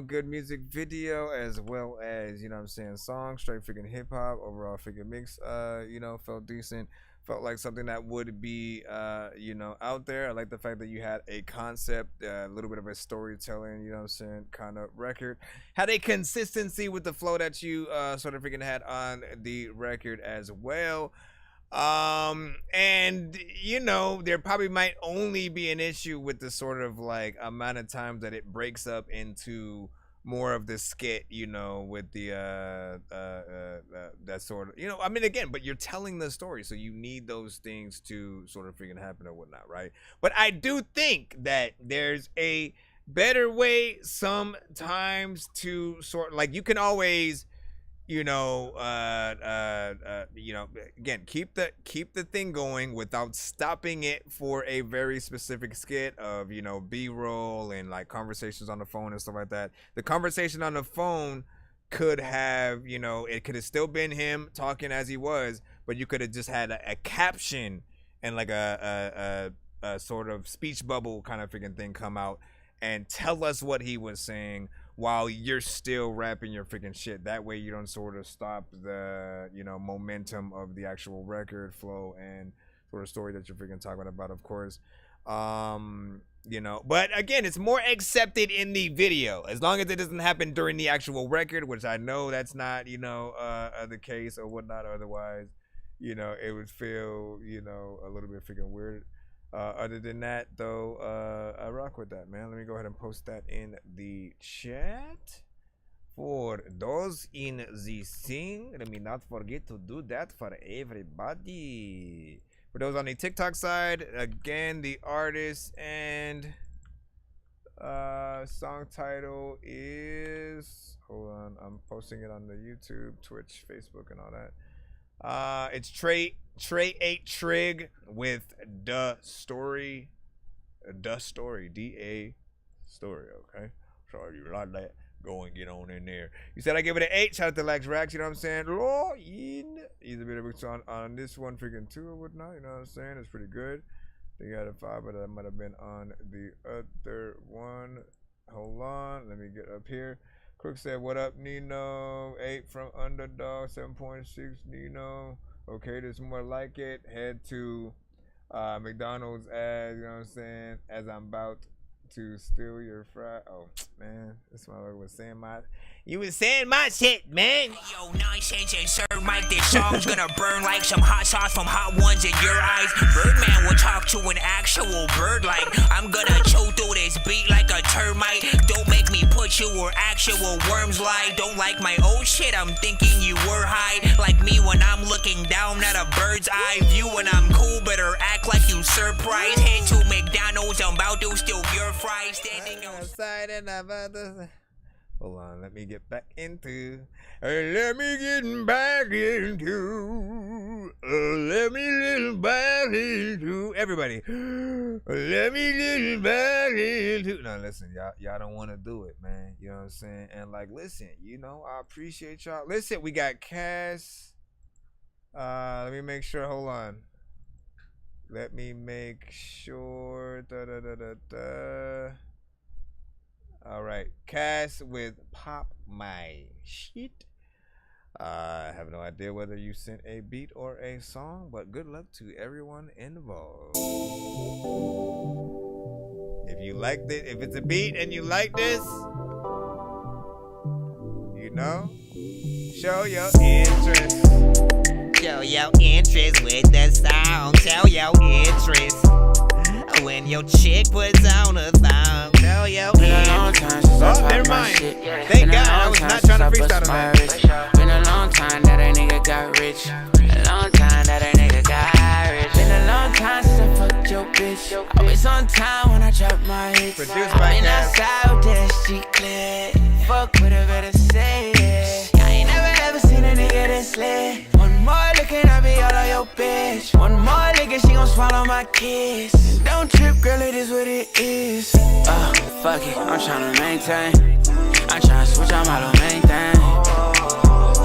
Good music video as well as, song, straight freaking hip hop, overall freaking mix, felt decent. Felt like something that would be, out there. I like the fact that you had a concept, a little bit of a storytelling, kind of record. Had a consistency with the flow that you sort of freaking had on the record as well. And there probably might only be an issue with the sort of like amount of times that it breaks up into more of the skit, with the that sort of, again, but you're telling the story, so you need those things to sort of freaking happen or whatnot, right? But I do think that there's a better way sometimes to sort, like, you can always again, keep the thing going without stopping it for a very specific skit of, B-roll and like conversations on the phone and stuff like that. The conversation on the phone could have, it could have still been him talking as he was, but you could have just had a caption and like a sort of speech bubble kind of freaking thing come out and tell us what he was saying while you're still rapping your freaking shit. That way you don't sort of stop the, you know, momentum of the actual record flow and sort of story that you're freaking talking about, of course. You know, but again, it's more accepted in the video as long as it doesn't happen during the actual record, which I know that's not, you know, the case or whatnot. Otherwise, you know, it would feel, you know, a little bit freaking weird. Other than that, though, I rock with that, man. Let me go ahead and post that in the chat for those in the thing. Let me not forget to do that for everybody. For those on the TikTok side, again, the artist and song title is, hold on, I'm posting it on the YouTube, Twitch, Facebook, and all that. It's Trey 8 Trig with Da Story, D-A Story, okay? Sorry, you like that. Go and get on in there. You said I give it an 8. Shout out to Lax Rax, you know what I'm saying? He's a bit of a on this one, freaking 2 or whatnot, you know what I'm saying? It's pretty good. They got a 5, but that might have been on the other one. Hold on, let me get up here. Crook said, what up, Nino? 8 from Underdog, 7.6, Nino. Okay, there's more like it. Head to McDonald's as, you know what I'm saying, as I'm about to steal your fry. Oh, man, this motherfucker was saying my... You was saying my shit, man. Yo, Nonsenze and Sir Mike, this song's gonna burn like some hot sauce from Hot Ones in your eyes. Birdman will talk to an actual bird like I'm gonna chew through this beat like a termite. Don't make me put you where actual worms lie. Don't like my old shit, I'm thinking you were high. Like me when I'm looking down at a bird's eye view. When I'm cool, better act like you surprised. Head to McDonald's, I'm about to steal your fries. Standing outside and I'm about to... Hold on, let me get back into. Let me get back into. Let me get back into. Everybody. Let me get back into. No, listen, y'all don't want to do it, man. You know what I'm saying? And like, listen, you know, I appreciate y'all. Listen, we got Cass. Let me make sure. Hold on. Let me make sure. All right, Cass with Pop My Shit. I have no idea whether you sent a beat or a song, but good luck to everyone involved. If you liked it, if it's a beat and you like this, you know, show your interest. Show your interest with the song. Show your interest. When your chick puts on a thong, show your interest. Oh, never mind. Thank God, I was not trying to freestyle on that. Been a long time that a nigga got rich. A long time that a nigga got rich. Been a long time since I fucked your bitch. Always on time when I drop my hits. Produced by Been outside with that shit clear. Fuck with her, better say it. I ain't never ever seen a nigga this lit. One more looking, I be all on your bitch. One more licking, she gon' swallow my kiss. Don't trip, girl, it is what it is. Fuck it, I'm tryna maintain. I'm tryna switch out my little main thing.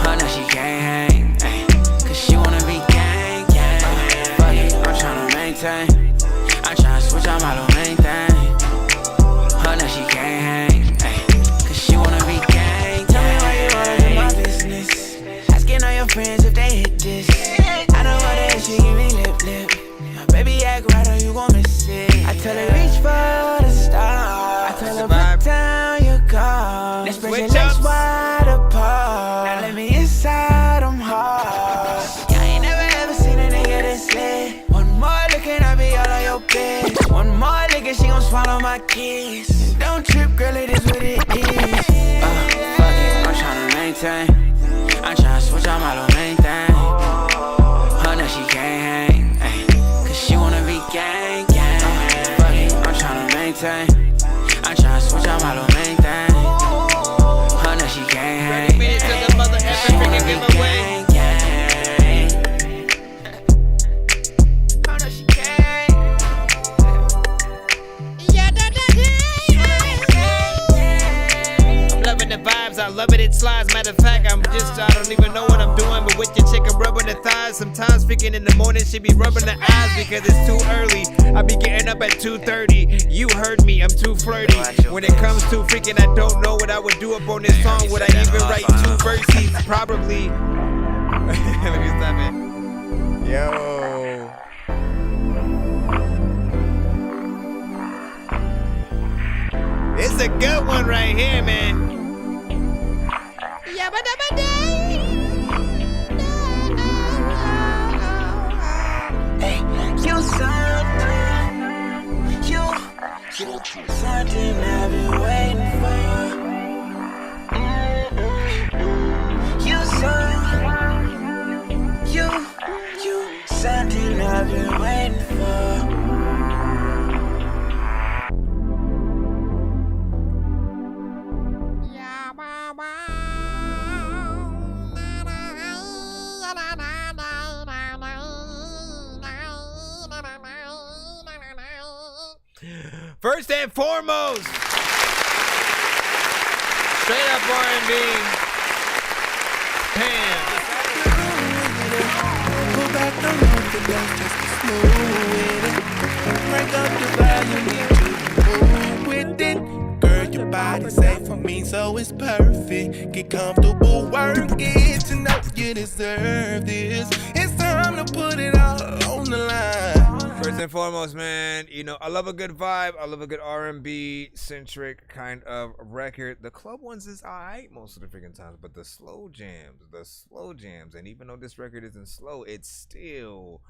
Her now she can't hang, ay, cause she wanna be gang, gang. Fuck it, I'm tryna maintain. I'm tryna switch out my little main thing. Her now she can't hang, ay, cause she wanna be gang, gang. Tell me why you wanna do my business. Asking all your friends if they hit this. I know what it is, she give me lip. Baby, act right or you gon' miss it. I tell her reach for the stars. I tell her put down your guard. Let's break your legs wide apart. Now let me inside them hard. Yeah, I ain't never ever seen a nigga this lit. One more looking, I be all on your bitch. One more licking, she gon' swallow my kiss. Don't trip, girl, it is what it is. Fuck it, I'm tryna maintain. I'm tryna switch out my little main thing. Her now she can't hang. She wanna be gang, gang. Fuck it, I'm tryna maintain. I'm tryna switch out my little main thing. Her now she can't hang. She wanna be gang, gang. Her now she can't. Yeah, she wanna be gang, gang. vibes, I love it, it slides. Matter of fact, I don't even know what I'm doing. But with your chick, I'm rubbing the thighs. Sometimes freaking in the morning, she be rubbing the eyes because it's too early. I be getting up at 2:30. You heard me, I'm too flirty. When it comes to freaking, I don't know what I would do up on this song. Would I even write 2 verses? Probably. Let me stop it. Yo. It's a good one right here, man. You something I've been waiting for. You something I've been waiting for. First and foremost, straight up R&B. Pam. Pull back the road to dance just to smooth with it. Break up the volume, need you to move with it. Girl, your body's safe for me, so it's perfect. Get comfortable, work it. You know you deserve this. It's time to put it all on the line. First and foremost, man, you know, I love a good vibe. I love a good R&B centric kind of record. The club ones is alright most of the freaking times, but the slow jams, and even though this record isn't slow, it still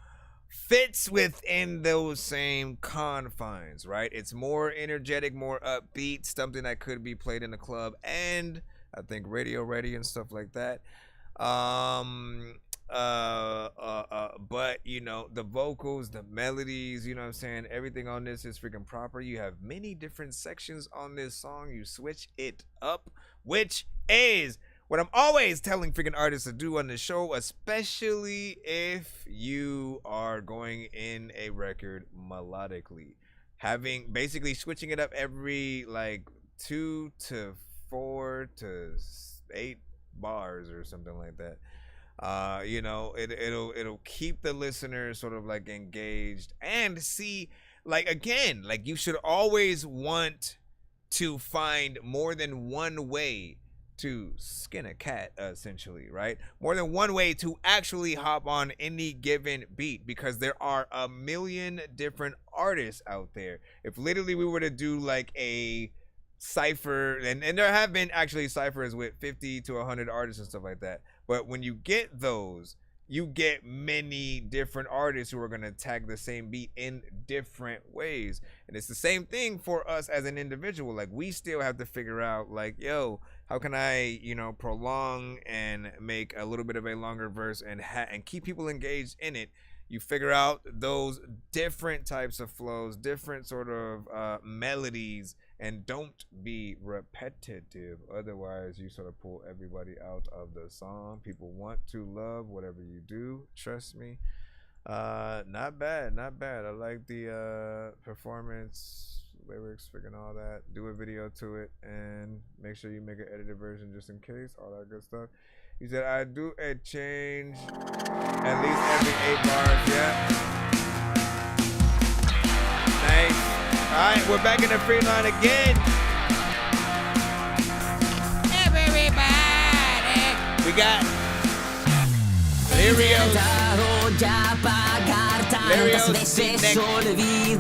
fits within those same confines, right? It's more energetic, more upbeat, something that could be played in the club, and I think radio ready and stuff like that. But you know, the vocals, the melodies, you know what I'm saying, everything on this is freaking proper. You have many different sections on this song. You switch it up, which is what I'm always telling freaking artists to do on the show, especially if you are going in a record melodically. Basically switching it up every like 2 to 4 to 8 bars or something like that. You know, it'll keep the listener sort of like engaged and see, like, again, like you should always want to find more than one way to skin a cat, essentially, right? More than one way to actually hop on any given beat, because there are a million different artists out there. If literally we were to do like a cypher, and there have been actually ciphers with 50 to 100 artists and stuff like that, but when you get those, you get many different artists who are going to tag the same beat in different ways. And it's the same thing for us as an individual. Like, we still have to figure out, like, yo, how can I, you know, prolong and make a little bit of a longer verse and keep people engaged in it. You figure out those different types of flows, different sort of melodies, and don't be repetitive. Otherwise, you sort of pull everybody out of the song. People want to love whatever you do. Trust me. Not bad, not bad. I like the performance, lyrics, freaking all that. Do a video to it, and make sure you make an edited version just in case. All that good stuff. He said, I do a change at least every 8 bars. Yeah. Nice. All right, we're back in the free line again. Everybody. We got Lirios. Lirios,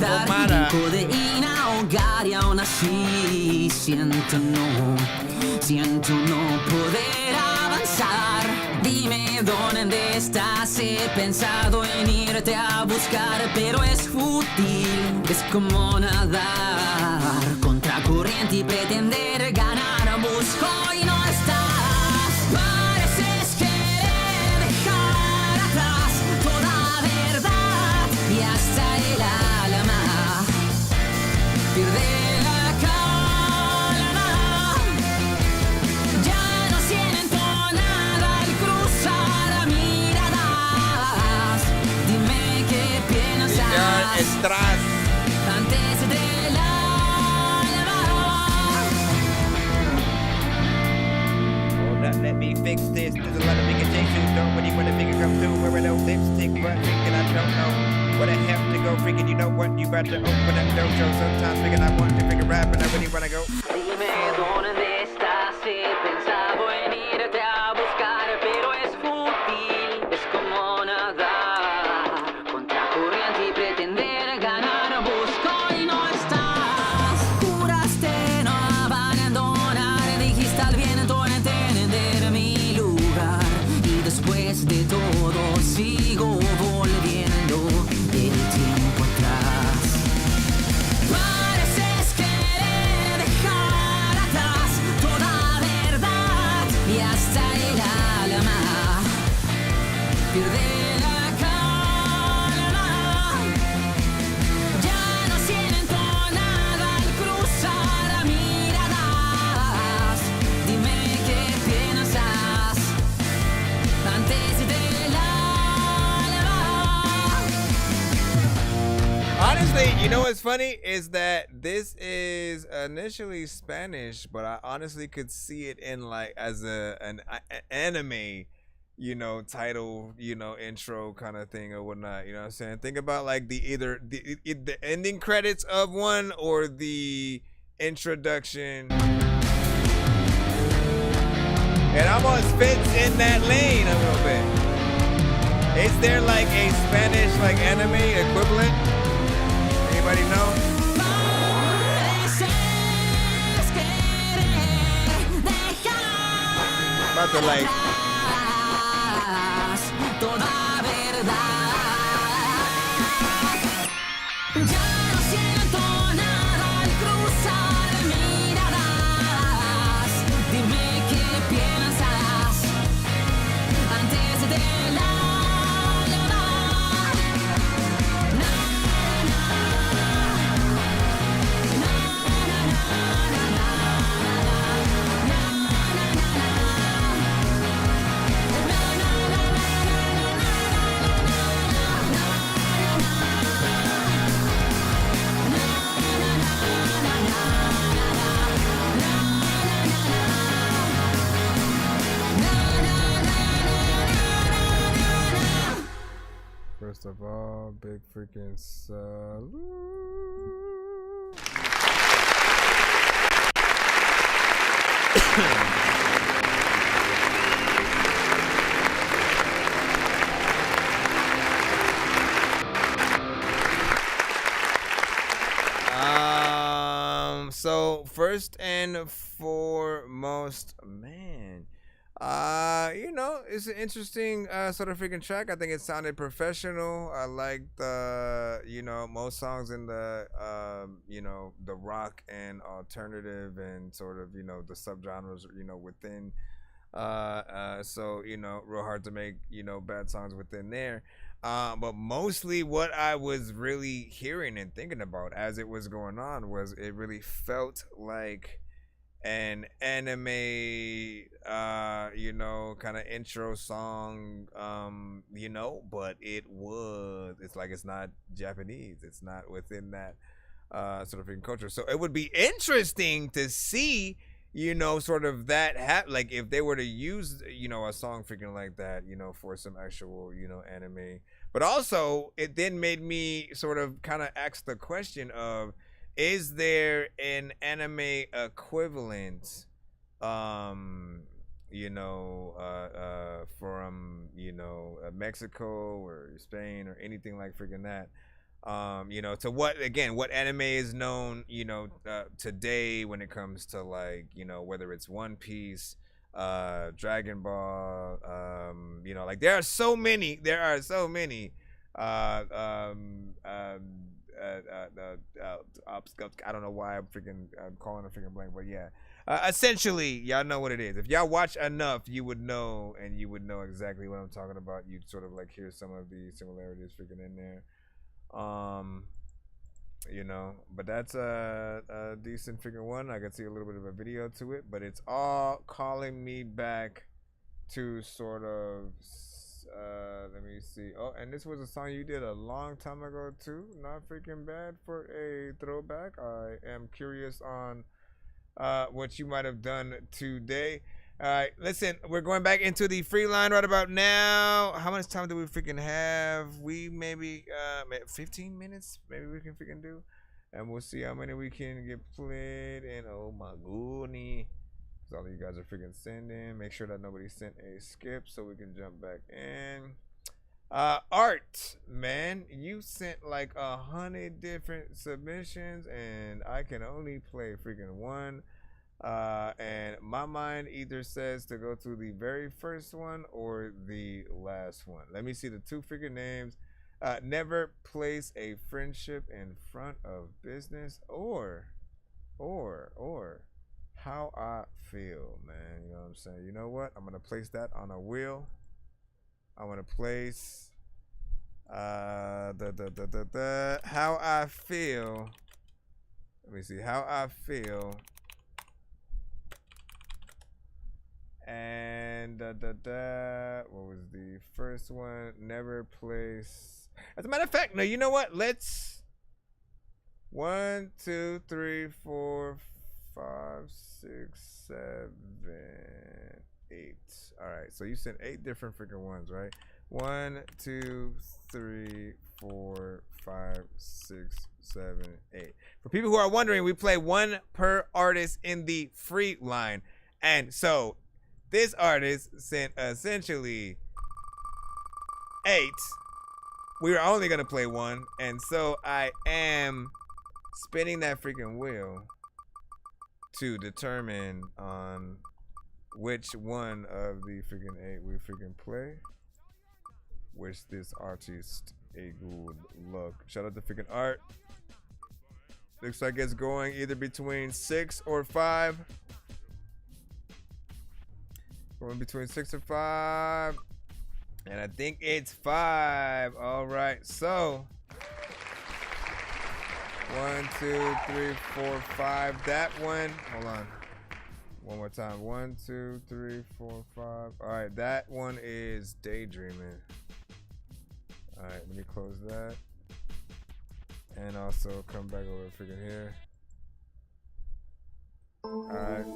Omara. Siento no poder avanzar. Dime dónde estás. He pensado en irte a buscar, pero es fútil. Es como nadar contra corriente y pretender ganar. Busco y no estás. Pareces querer dejar atrás toda verdad y hasta el alma. Pierde Estras. antes del alba. fix this. There's a lot of freaking chicks who don't really want to freaking come through. Wearing no lipstick, but freaking I don't know where the hell to go. Freaking, you know what? You got to open that dojo. Sometimes freaking I want to freaking rap and I really want to go. Dime dónde estás, he pensado en irte a buscar, pero es fútil, es como nadar contra corriente y pretender ganar. Busco y no estás, juraste no abandonar, dijiste al viento entender mi lugar, y después de todo sigo volviendo el tiempo atrás. Pareces querer dejar atrás toda verdad y hasta el alma pierde la calma. Ya no siento nada al cruzar miradas. Dime qué piensas antes del alma. Honestly, you know what's funny is that this is initially Spanish, but I honestly could see it in like as an anime, you know, title, you know, intro kind of thing or whatnot. You know what I'm saying? Think about like either the ending credits of one or the introduction. It almost fits in that lane a little bit. Is there like a Spanish like anime equivalent? Anybody know? About to like Toda verdad. Ya no siento nada al cruzar miradas. Dime qué piensas antes del alma. First of all, big freaking salute. So first and foremost, man, you know, it's an interesting sort of freaking track. I think it sounded professional. I like the, you know, most songs in the, you know, the rock and alternative and sort of, you know, the subgenres, you know, within. So, you know, real hard to make, you know, bad songs within there. But mostly what I was really hearing and thinking about as it was going on was it really felt like an anime, you know, kind of intro song, you know, but it's like it's not Japanese. It's not within that sort of culture. So it would be interesting to see, you know, sort of that like if they were to use, you know, a song freaking like that, you know, for some actual, you know, anime. But also it then made me sort of kind of ask the question of, is there an anime equivalent, you know, from, you know, Mexico or Spain or anything like freaking that? You know, to what anime is known, you know, today when it comes to like, you know, whether it's One Piece, Dragon Ball, you know, like there are so many, I don't know why I'm calling a freaking blank, but yeah, essentially y'all know what it is. If y'all watch enough, you would know, and you would know exactly what I'm talking about. You'd sort of like hear some of the similarities freaking in there. You know, but that's a decent freaking one. I can see a little bit of a video to it, but it's all calling me back to sort of let me see. Oh, and this was a song you did a long time ago too. Not freaking bad for a throwback. I am curious on what you might have done today. All right, listen, we're going back into the free line right about now. How much time do we freaking have? We maybe 15 minutes, maybe we can freaking do. And we'll see how many we can get played. And oh my goodness. All of you guys are freaking sending. Make sure that nobody sent a skip so we can jump back in. Art, man, you sent like 100 different submissions and I can only play freaking one. And my mind either says to go to the very first one or the last one. Let me see the two freaking names. Never place a friendship in front of business or how I feel, man. You know what I'm saying? You know what? I'm gonna place that on a wheel. I'm gonna place how I feel. Let me see how I feel. And what was the first one? Never place. As a matter of fact, no, you know what? Let's 1, 2, 3, 4, 5, 6, 7, 8. All right, so you sent 8 different freaking ones, right? 1, 2, 3, 4, 5, 6, 7, 8. For people who are wondering, we play 1 per artist in the free line, and so this artist sent essentially 8. We were only gonna play 1, and so I am spinning that freaking wheel to determine on which one of the freaking 8 we freaking play. Wish this artist a good luck. Shout out to freaking Art. Looks like it's going either between 6 or 5. Going between 6 or 5. And I think it's 5. All right, so 1, 2, 3, 4, 5. That one. Hold on. One more time. 1, 2, 3, 4, 5. All right, that one is Daydreaming. All right, let me close that. And also come back over freaking here. All right.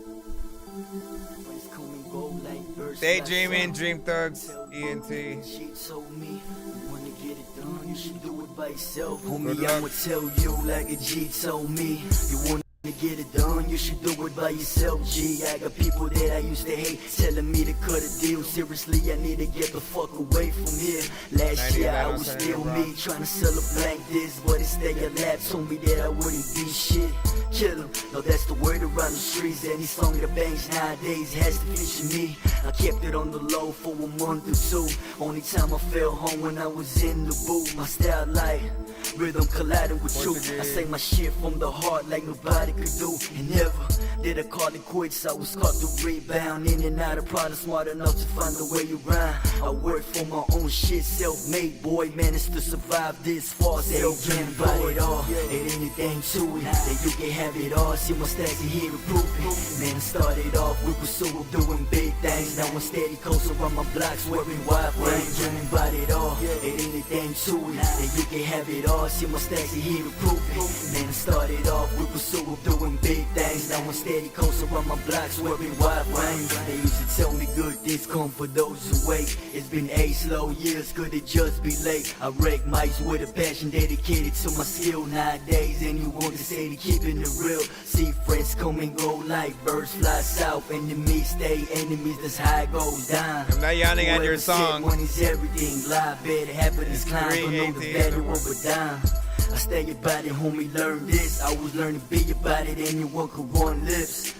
Daydreaming, Dream Thugs, ENT. She told me you wanna get it done, you should do it by yourself. Homie, I'ma tell you like a G told me. You wanna get it done, you should do it by yourself, G. I got people that I used to hate telling me to cut a deal. Seriously, I need to get the fuck away from here. Last year I was still me, trying to sell a blank this, but instead your lab told me that I wouldn't be shit. Kill him, no, that's the word around the streets. Any song that bangs nowadays has to feature me. I kept it on the low for a month or 2. Only time I felt home when I was in the booth. My style like rhythm colliding with truth. I say my shit from the heart like nobody could do. And never did I call it quits. I was caught to rebound in and out of product, smart enough to find a way around. I work for my own shit, self-made boy, managed to survive this far. They don't care about it all, ain't anything to it. That you can have it all, see my stacks and here to prove it. Man, I started off with pursuit of doing big things. Now I'm steady close around my blocks, wearing wide frames. Dreaming about it all, ain't anything to it. That you can have it all, see my stacks and here to prove it. Man, I started off with pursuit of doing big things. Now I'm steady close around my blocks, wearing wide frames. They used to tell me good things come for those who wait. It's been 8 slow years, could it just be late? I wreck mics with a passion dedicated to my skill nowadays. Anyone can say to keeping it real. See friends come and go like birds fly south. Enemies stay enemies, that's how it goes down. I'm not yawning at your song. Money's everything, live better happiness climb, but know the better over down. I stay about it, homie, learn this. I was learning to be about it, anyone could run lips.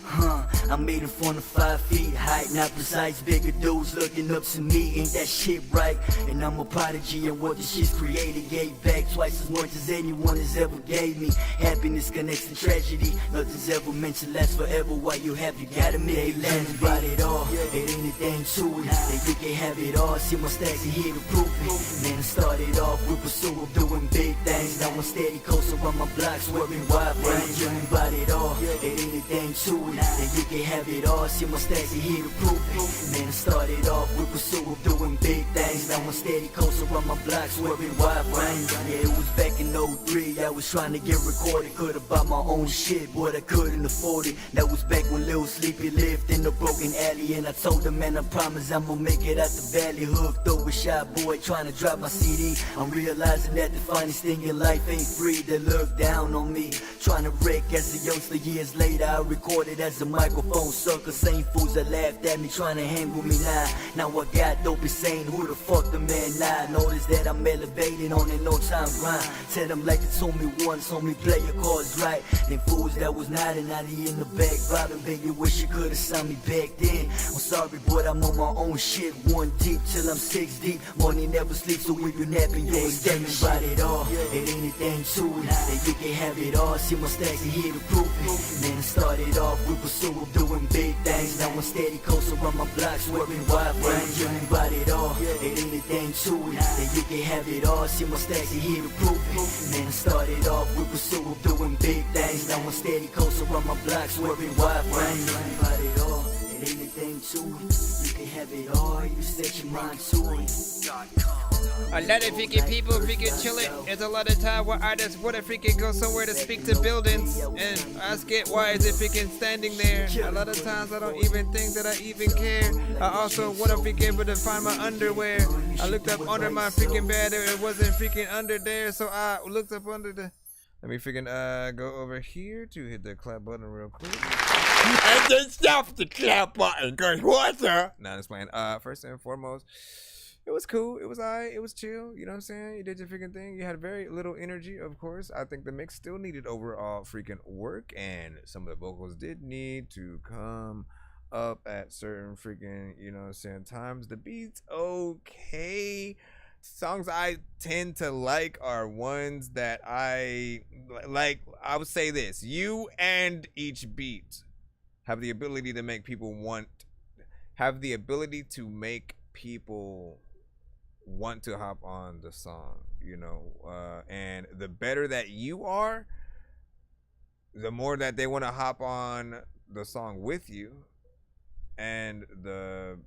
I made it from the 5 feet height, not precise, bigger dudes looking up to me, ain't that shit right? And I'm a prodigy, and what the shit's created, gave back twice as much as anyone has ever gave me. Happiness connects to tragedy, nothing's ever meant to last forever. While you have, you gotta make it last. About it all, ain't anything to it, that you can have it all. See my stacks and here to prove it. Man, I started off with pursuit of doing big things. Now I'm steady close around my blocks, wearing wide frames. Dreaming about it all, ain't anything to it, that you can can have it all. See my stats are here to prove it. Man, I started off with pursuit of doing big things. Now I'm steady coast around my block, swerving wide range. Yeah, it was back in 03, I was trying to get recorded. Could've bought my own shit, but I couldn't afford it. That was back when Lil Sleepy lived in the broken alley. And I told him, man, I promise I'ma make it out the valley. Hooked up with Shy Boy, trying to drop my CD. I'm realizing that the finest thing in life ain't free. They look down on me, trying to wreck as a youngster. Years later, I recorded as a microphone sucker. Same fools that laughed at me, trying to hang with me now. Now I got dope saying, who the fuck the man now? Notice that I'm elevating on a no-time grind. Tell them like they told me once, homie, play your cards right. Them fools that was nodding out here in the back, robbing, baby, you wish you could've signed me back then. I'm sorry, but I'm on my own shit, 1 deep till I'm 6 deep. Money never sleeps, so if you napping, you ain't standing about it all. It ain't a thing to it, that you can have it all. See my stacks are here to prove it. Man, I started off with pursuit of doing big things. Now I'm steady coast around my block, swerving wide range. You ain't about it all, it ain't a thing to it, that you can have it all. See my stacks are here to prove it. Man, I started off with pursuit of doing big things. Now I'm steady coast around my block, swerving wide range. You ain't about it all, it ain't a thing to it. You can have it all, you set your mind to it. A lot of freaking people freaking chillin'. There's a lot of time where artists wanna freaking go somewhere to speak to buildings, and ask it why is it freaking standing there. A lot of times I don't even think that I even care. I also wanna freaking able to find my underwear. I looked up under my freaking bed, it wasn't freaking under there, so I looked up under the. Let me freaking go over here to hit the clap button real quick. And then stop the clap button, cause what, sir? Nah, just playing. First and foremost, it was cool. It was alright. It was chill. You know what I'm saying? You did your freaking thing. You had very little energy, of course. I think the mix still needed overall freaking work, and some of the vocals did need to come up at certain freaking, you know what I'm saying, times. The beat's okay. Songs I tend to like are ones that I like. I would say this: you and each beat have the ability to make people want to hop on the song, you know, and the better that you are, the more that they want to hop on the song with you, and the,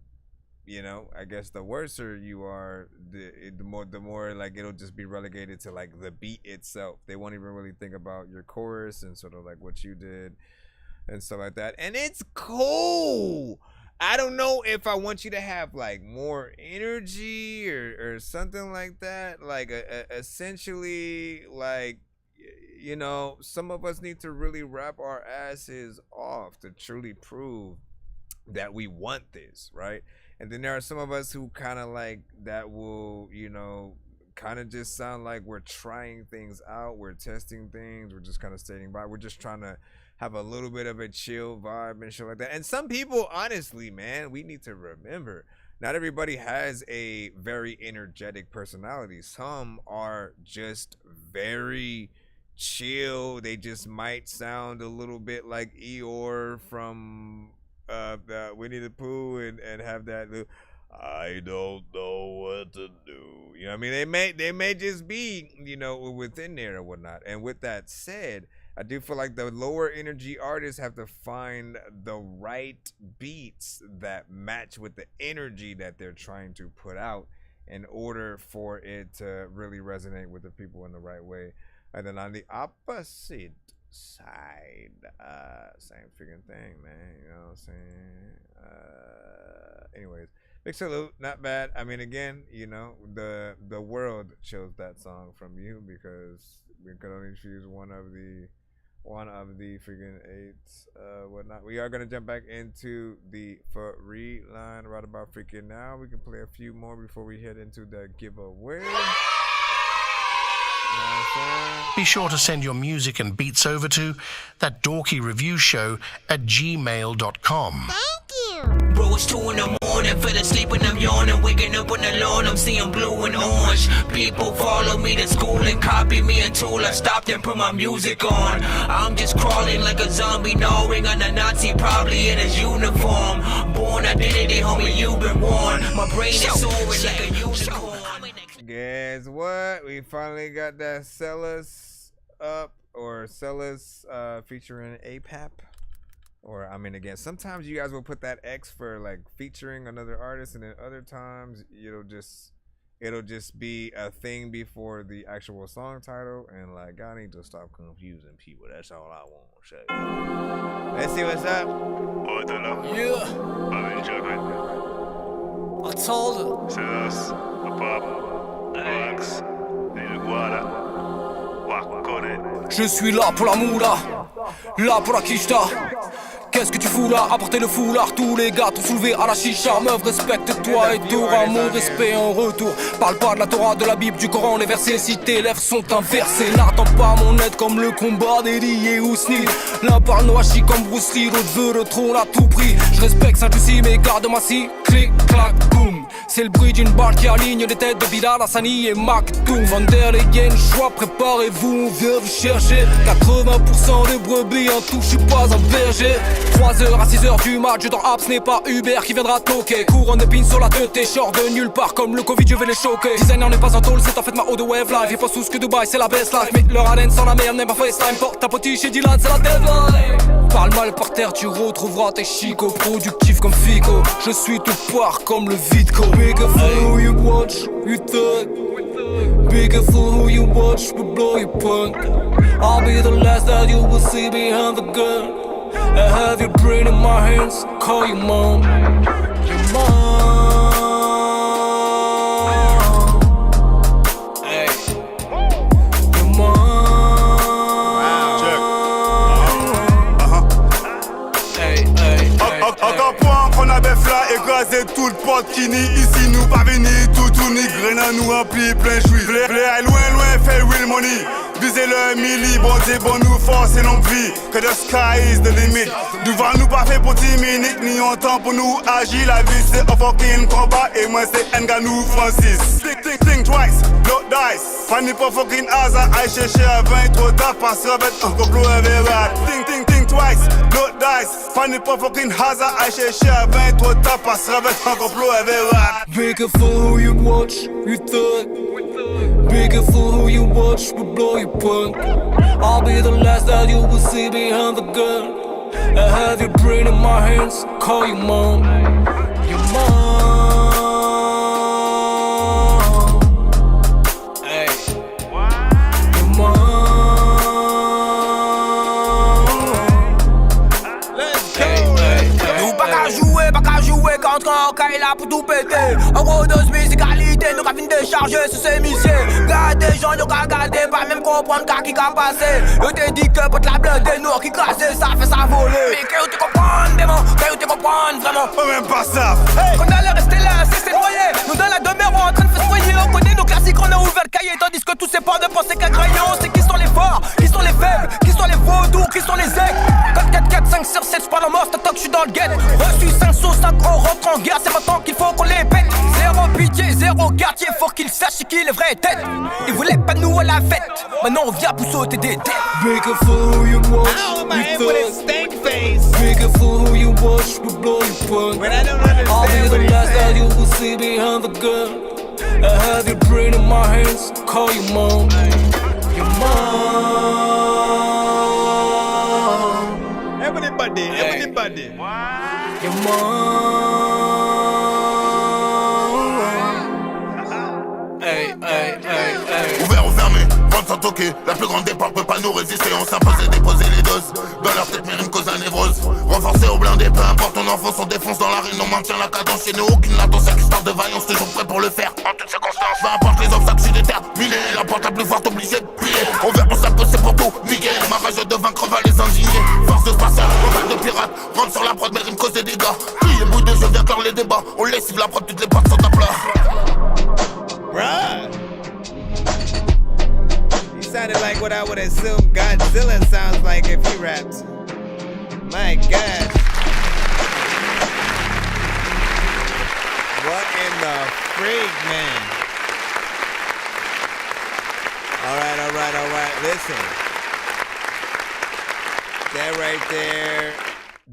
you know, I guess the worser you are, the more like it'll just be relegated to like the beat itself. They won't even really think about your chorus and sort of like what you did and stuff like that, and it's cool. I don't know if I want you to have like more energy or something like that. Like essentially, like, you know, some of us need to really wrap our asses off to truly prove that we want this, right? And then there are some of us who kind of like that will, you know, kind of just sound like we're trying things out, we're testing things, we're just kind of stating by, we're just trying to have a little bit of a chill vibe and shit like that. And some people, honestly, man, we need to remember, not everybody has a very energetic personality. Some are just very chill. They just might sound a little bit like Eeyore from Winnie the Pooh and have that I don't know what to do. You know what I mean? They may just be, you know, within there or whatnot. And with that said, I do feel like the lower energy artists have to find the right beats that match with the energy that they're trying to put out in order for it to really resonate with the people in the right way. And then on the opposite side, same freaking thing, man. You know what I'm saying? Anyways, big salute, not bad. I mean, again, you know, the world chose that song from you because we could only choose one of the freaking eights, whatnot. We are gonna jump back into the free line right about freaking now. We can play a few more before we head into the giveaway. Be sure to send your music and beats over to ThatDorkyReviewShow@gmail.com. Bro, it's 2 in the morning, fell asleep when I'm yawning, waking up on the lawn, I'm seeing blue and orange. People follow me to school and copy me until I stopped and put my music on. I'm just crawling like a zombie, gnawing on a Nazi, probably in his uniform. Born identity, homie, you've been warned. My brain is soaring like a unicorn. Guess what? We finally got that Sellers up, or Sellers featuring APAP. Or I mean, again, sometimes you guys will put that X for like featuring another artist, and then other times it'll just be a thing before the actual song title. And like, I need to stop confusing people. That's all I want to say. Let's see what's up. Yeah. I told her. C'est us, le pop, Max, et le Guada. Je suis là pour la moula, là pour la quicheta. Qu'est-ce que tu fous là? Apporter le foulard, tous les gars t'ont soulevé à la chicha. Meuf, respecte-toi et t'auras mon respect en retour. Parle pas de la Torah, de la Bible, du Coran, les versets. Si tes lèvres sont inversées, n'attends pas mon aide comme le combat d'Eli et Ousni. L'un parle noachi comme Bruce Lee, l'autre veut le trône à tout prix. Je respecte Saint-Lucie, mais garde ma scie. Clic, clac, boum. C'est le bruit d'une balle qui aligne les têtes de Bilal, Hassani et Maktoum. Van der Leyen, choix, préparez-vous, on vient vous chercher. 80% des brebis en tout, je suis pas un berger. 3h à 6h du match, je dors ce n'est pas Uber qui viendra toquer. Couronne de pins sur la tête, t'es short de nulle part comme le Covid, je vais les choquer. Designer n'est pas un tôle, c'est en fait ma haut de wave life. J'ai pas sous ce que Dubaï, c'est la best life. Mais leur haleine sans la merde n'est pas FaceTime. Porte ta potiche chez Dylan, c'est la deadline. Parle mal par terre, tu retrouveras tes chicots. Productifs comme Fico, je suis tout poire comme le Vitco. Be careful who you watch, you thug. Be careful who you watch, we blow your punk. I'll be the last that you will see behind the gun. I have your brain in my hands, call your mom. Your mom. Hey. Your mom. Encore point qu'on avait fla écrasé toute porte qui nie ici nous pas venir tout ni grain nous rempli plein jouis. Blé loin fait real money. Visez le milli, bon Dieu, bon nous force et non vie. Que the sky is the limit. Devant nous pas fait pour 10 minutes, ni un temps pour nous agir. La vie c'est un fucking combat et moi c'est Nganou Francis. Think twice, don't dice. Pas ni pas fucking hasard, aïe chercher à 20 trop tard, pas se remettre en complot avec rat. Think twice, don't dice. Pas ni pas fucking hasard, aïe chercher à 20 trop tard, pas se remettre en complot avec rat. Be careful who you watch, you thug. Be careful who you watch, we blow your punk. I'll be the last that you will see behind the gun. I have your brain in my hands, call your mom. Your mom. Hey. Your mom. Let's go. Nous pas qu'à jouer quand on caille là pour tout péter. En gros, dose musicalité, nous qu'à fin décharger sur ces missiles. Garde des gens, nous qu'à garder, pas même comprendre qu'à qui qu'à passer. Je t'ai dit que pour la blinde des noirs qui cassent, ça fait ça voler. Mais que tu comprends, démon, que tu comprends vraiment. Même pas ça. Qu'on allait rester là, c'est noyé. Nous dans la demeure, on est en train de festoyer. On connaît nos classiques, on a ouvert le cahier. Tandis que tous ces pas de penser qu'un crayon. C'est qui sont les forts, qui sont les faibles, qui sont les vaudous, qui sont les aigles. 4, 4, 4, 5 sur 7, j'suis pas la mort, c'est tant que j'suis dans le guet. Reçu 5 sauces, 5 on rentre en guerre, c'est maintenant qu'il faut qu'on les pète. Zéro pitié, zéro quartier, faut qu'ils sachent qui les vraies têtes. Ils voulaient pas nous à la fête, maintenant on vient pour sauter des têtes. Be careful who you watch, you thug. Be careful who you watch, we blow your punk. I'll be the last that you will see behind the gun. I have your brain in my hands, call your mom. Your mom. Everybody. Your mom. Hey. Ouvert ou fermé, vente sans toquer. La plus grande départ peut pas nous résister. On s'impose et déposer les doses. Dans leur tête, mes rimes causent la névrose. Renforcé au blindé, peu importe, on enfonce, on défonce dans la rue. On maintient la cadence chez nous, aucune latence, histoire de vaillance, toujours prêt pour le faire. En toutes circonstances, peu importe les obstacles, je suis déterminé. La porte la plus forte, obligé de plier. On verra, on s'impose, c'est pour tout. Miguel, ma rage de vaincre va les indigner. Force de spatiale, combat de pirate. Rentre sur la prod, mes rimes causent des dégâts. Crier bruit de jeu, viens clore les débats. On lessive la prod, toutes les portes sont à plat. Right. He sounded like what I would assume Godzilla sounds like if he raps. My God. What in the freak, man? All right. Listen. That right there.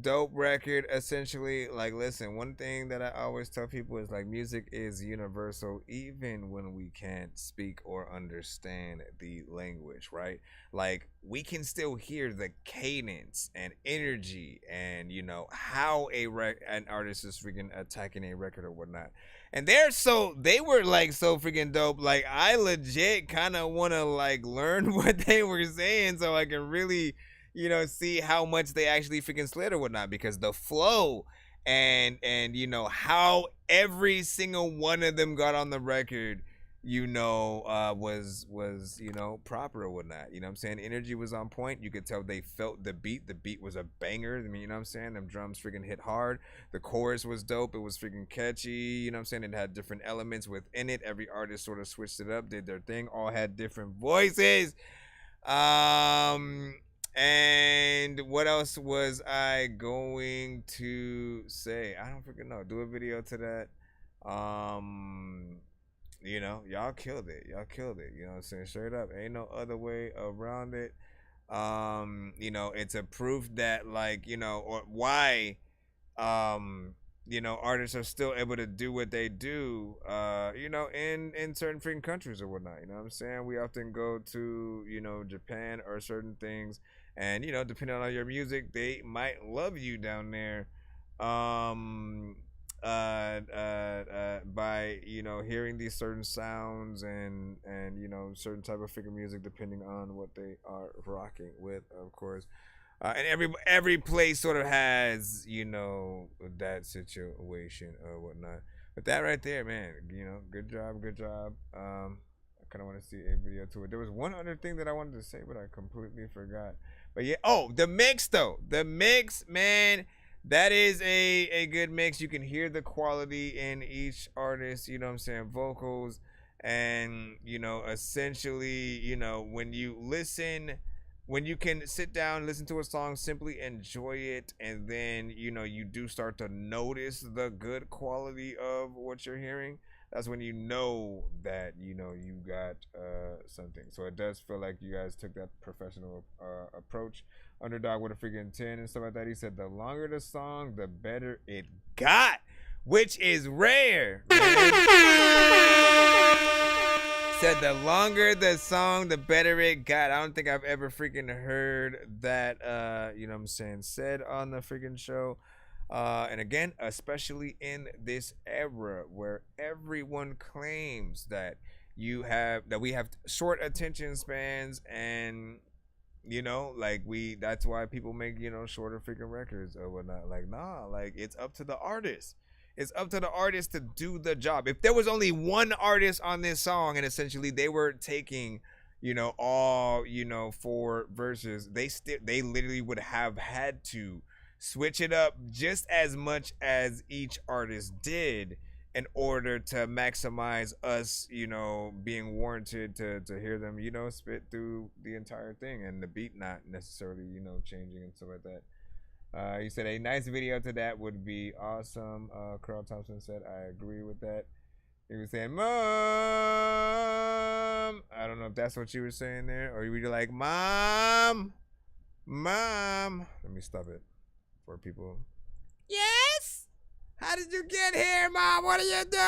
dope record. Essentially, like, listen, one thing that I always tell people is like music is universal, even when we can't speak or understand the language, right? Like, we can still hear the cadence and energy and, you know, how an artist is freaking attacking a record or whatnot. And they were like so freaking dope. Like, I legit kind of want to like learn what they were saying so I can really, you know, see how much they actually freaking slid or whatnot, because the flow and you know how every single one of them got on the record, you know, was you know, proper or whatnot. You know what I'm saying? Energy was on point. You could tell they felt the beat. The beat was a banger. I mean, you know what I'm saying? Them drums freaking hit hard. The chorus was dope. It was freaking catchy. You know what I'm saying? It had different elements within it. Every artist sort of switched it up, did their thing. All had different voices. And what else was I going to say? I don't freaking know. Do a video to that. You know, y'all killed it. Y'all killed it. You know what I'm saying? Straight up. Ain't no other way around it. You know, it's a proof that, like, you know, or why you know, artists are still able to do what they do, you know, in certain freaking countries or whatnot. You know what I'm saying? We often go to, you know, Japan or certain things, and, you know, depending on your music, they might love you down there by, you know, hearing these certain sounds and you know, certain type of freaking music, depending on what they are rocking with, of course. And every place sort of has, you know, that situation or whatnot. But that right there, man, you know, good job. I kind of want to see a video to it. There was one other thing that I wanted to say, but I completely forgot. But yeah, oh, the mix though. The mix, man, that is a good mix. You can hear the quality in each artist, you know what I'm saying, vocals. And, you know, essentially, you know, when you can sit down, listen to a song, simply enjoy it, and then, you know, you do start to notice the good quality of what you're hearing, that's when you know that, you know, you got something. So it does feel like you guys took that professional approach. Underdog with a freaking 10 and stuff like that. He said the longer the song, the better it got, which is rare. Said the longer the song, the better it got. I don't think I've ever freaking heard that, you know what I'm saying, said on the freaking show. And again, especially in this era where everyone claims that we have short attention spans, and, you know, like that's why people make, you know, shorter freaking records or whatnot. Like, nah, like, it's up to the artist. It's up to the artist to do the job. If there was only one artist on this song and essentially they were taking, you know, all, you know, 4 verses, they literally would have had to switch it up just as much as each artist did in order to maximize us, you know, being warranted to hear them, you know, spit through the entire thing, and the beat not necessarily, you know, changing and stuff like that. He said a nice video to that would be awesome. Carl Thompson said, I agree with that. He was saying, Mom. I don't know if that's what you were saying there, or you were like, Mom. Let me stop it for people. Yes? How did you get here, Mom? What are you doing?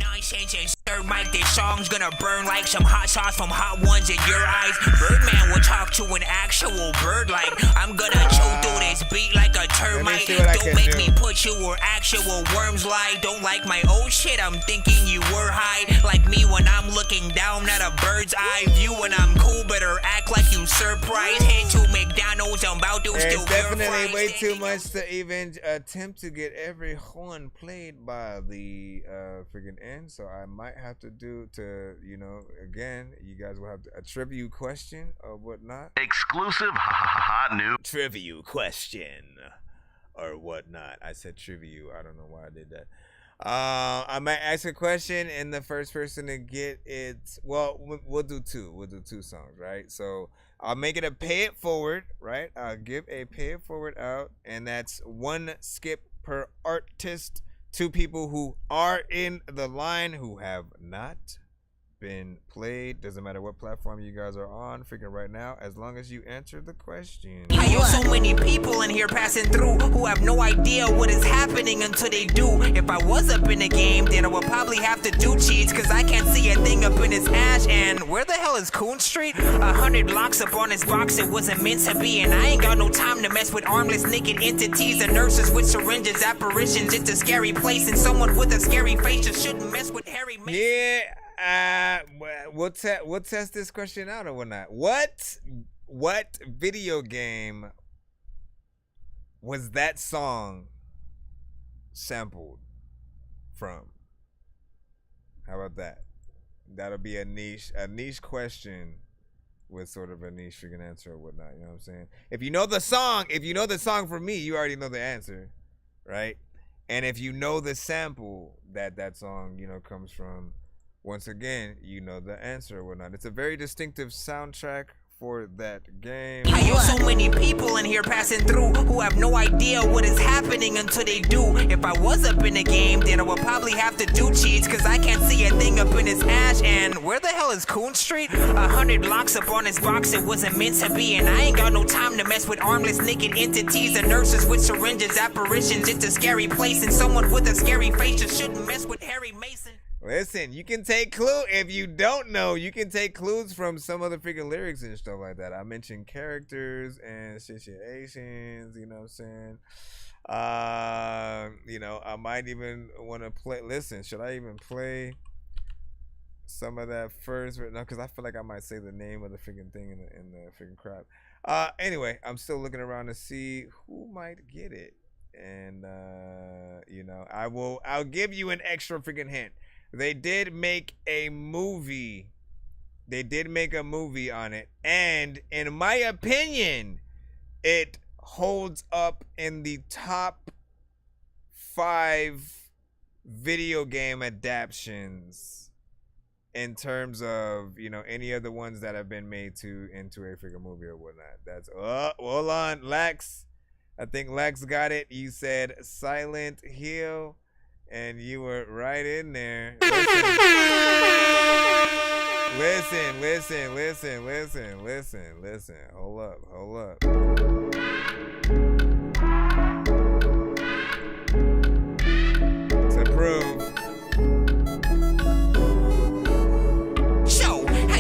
Nonsense and third mic, this song's gonna burn like some hot sauce from hot ones in your eyes. Birdman will talk to an actual bird like I'm gonna chew through this beat like a termite. Don't make me put you where actual worms lie. Don't like my old shit, I'm thinking you were high. Like me when I'm looking down at a bird's eye view. When I'm cool, better act like you surprised. Head to McDonald's, I'm about to steal It's definitely way too much to even attempt to get every horn played by the freaking end. So I might have to do to, you know, again, you guys will have a trivia question or whatnot. Exclusive hot new trivia question or whatnot. I said trivia. I don't know why I did that. I might ask a question, and the first person to get it, well, we'll do 2. We'll do 2 songs, right? So I'll make it a pay it forward, right? I'll give a pay it forward out, and that's 1 skip per artist. 2 people who are in the line who have not been played. Doesn't matter what platform you guys are on, freaking right now, as long as you answer the question. Hey, yo, so many people in here passing through who have no idea what is happening until they do. If I was up in the game, then I would probably have to do cheats, cause I can't see a thing up in his hash. And where the hell is Coon Street? 100 locks up on his box, it wasn't meant to be. And I ain't got no time to mess with armless naked entities and nurses with syringes, apparitions. It's a scary place, and someone with a scary face just shouldn't mess with Harry Mason. Yeah, we'll test this question out or whatnot. What video game was that song sampled from? How about that? That'll be a niche question with sort of a niche freaking answer or whatnot. You know what I'm saying? If you know the song for me, you already know the answer, right? And if you know the sample that song, you know, comes from, once again, you know the answer or whatnot. It's a very distinctive soundtrack for that game. Hey, yo, so many people in here passing through who have no idea what is happening until they do. If I was up in the game, then I would probably have to do cheats, cause I can't see a thing up in his hash. And where the hell is Coon Street? 100 locks up on his box, it wasn't meant to be. And I ain't got no time to mess with armless naked entities and nurses with syringes, apparitions. It's a scary place, and someone with a scary face just shouldn't mess with Harry Mason. Listen, you can take clue if you don't know. You can take clues from some of the freaking lyrics and stuff like that. I mentioned characters and situations. You know what I'm saying? You know, I might even want to play. Listen, should I even play some of that first? No, because I feel like I might say the name of the freaking thing in the freaking crap. Anyway, I'm still looking around to see who might get it, and you know, I'll give you an extra freaking hint. They did make a movie. They did make a movie on it. And in my opinion, it holds up in the top 5 video game adaptions in terms of, you know, any of the ones that have been made into a freaking movie or whatnot. That's, hold on, Lex. I think Lex got it. You said Silent Hill. And you were right in there. Listen. Hold up. To prove.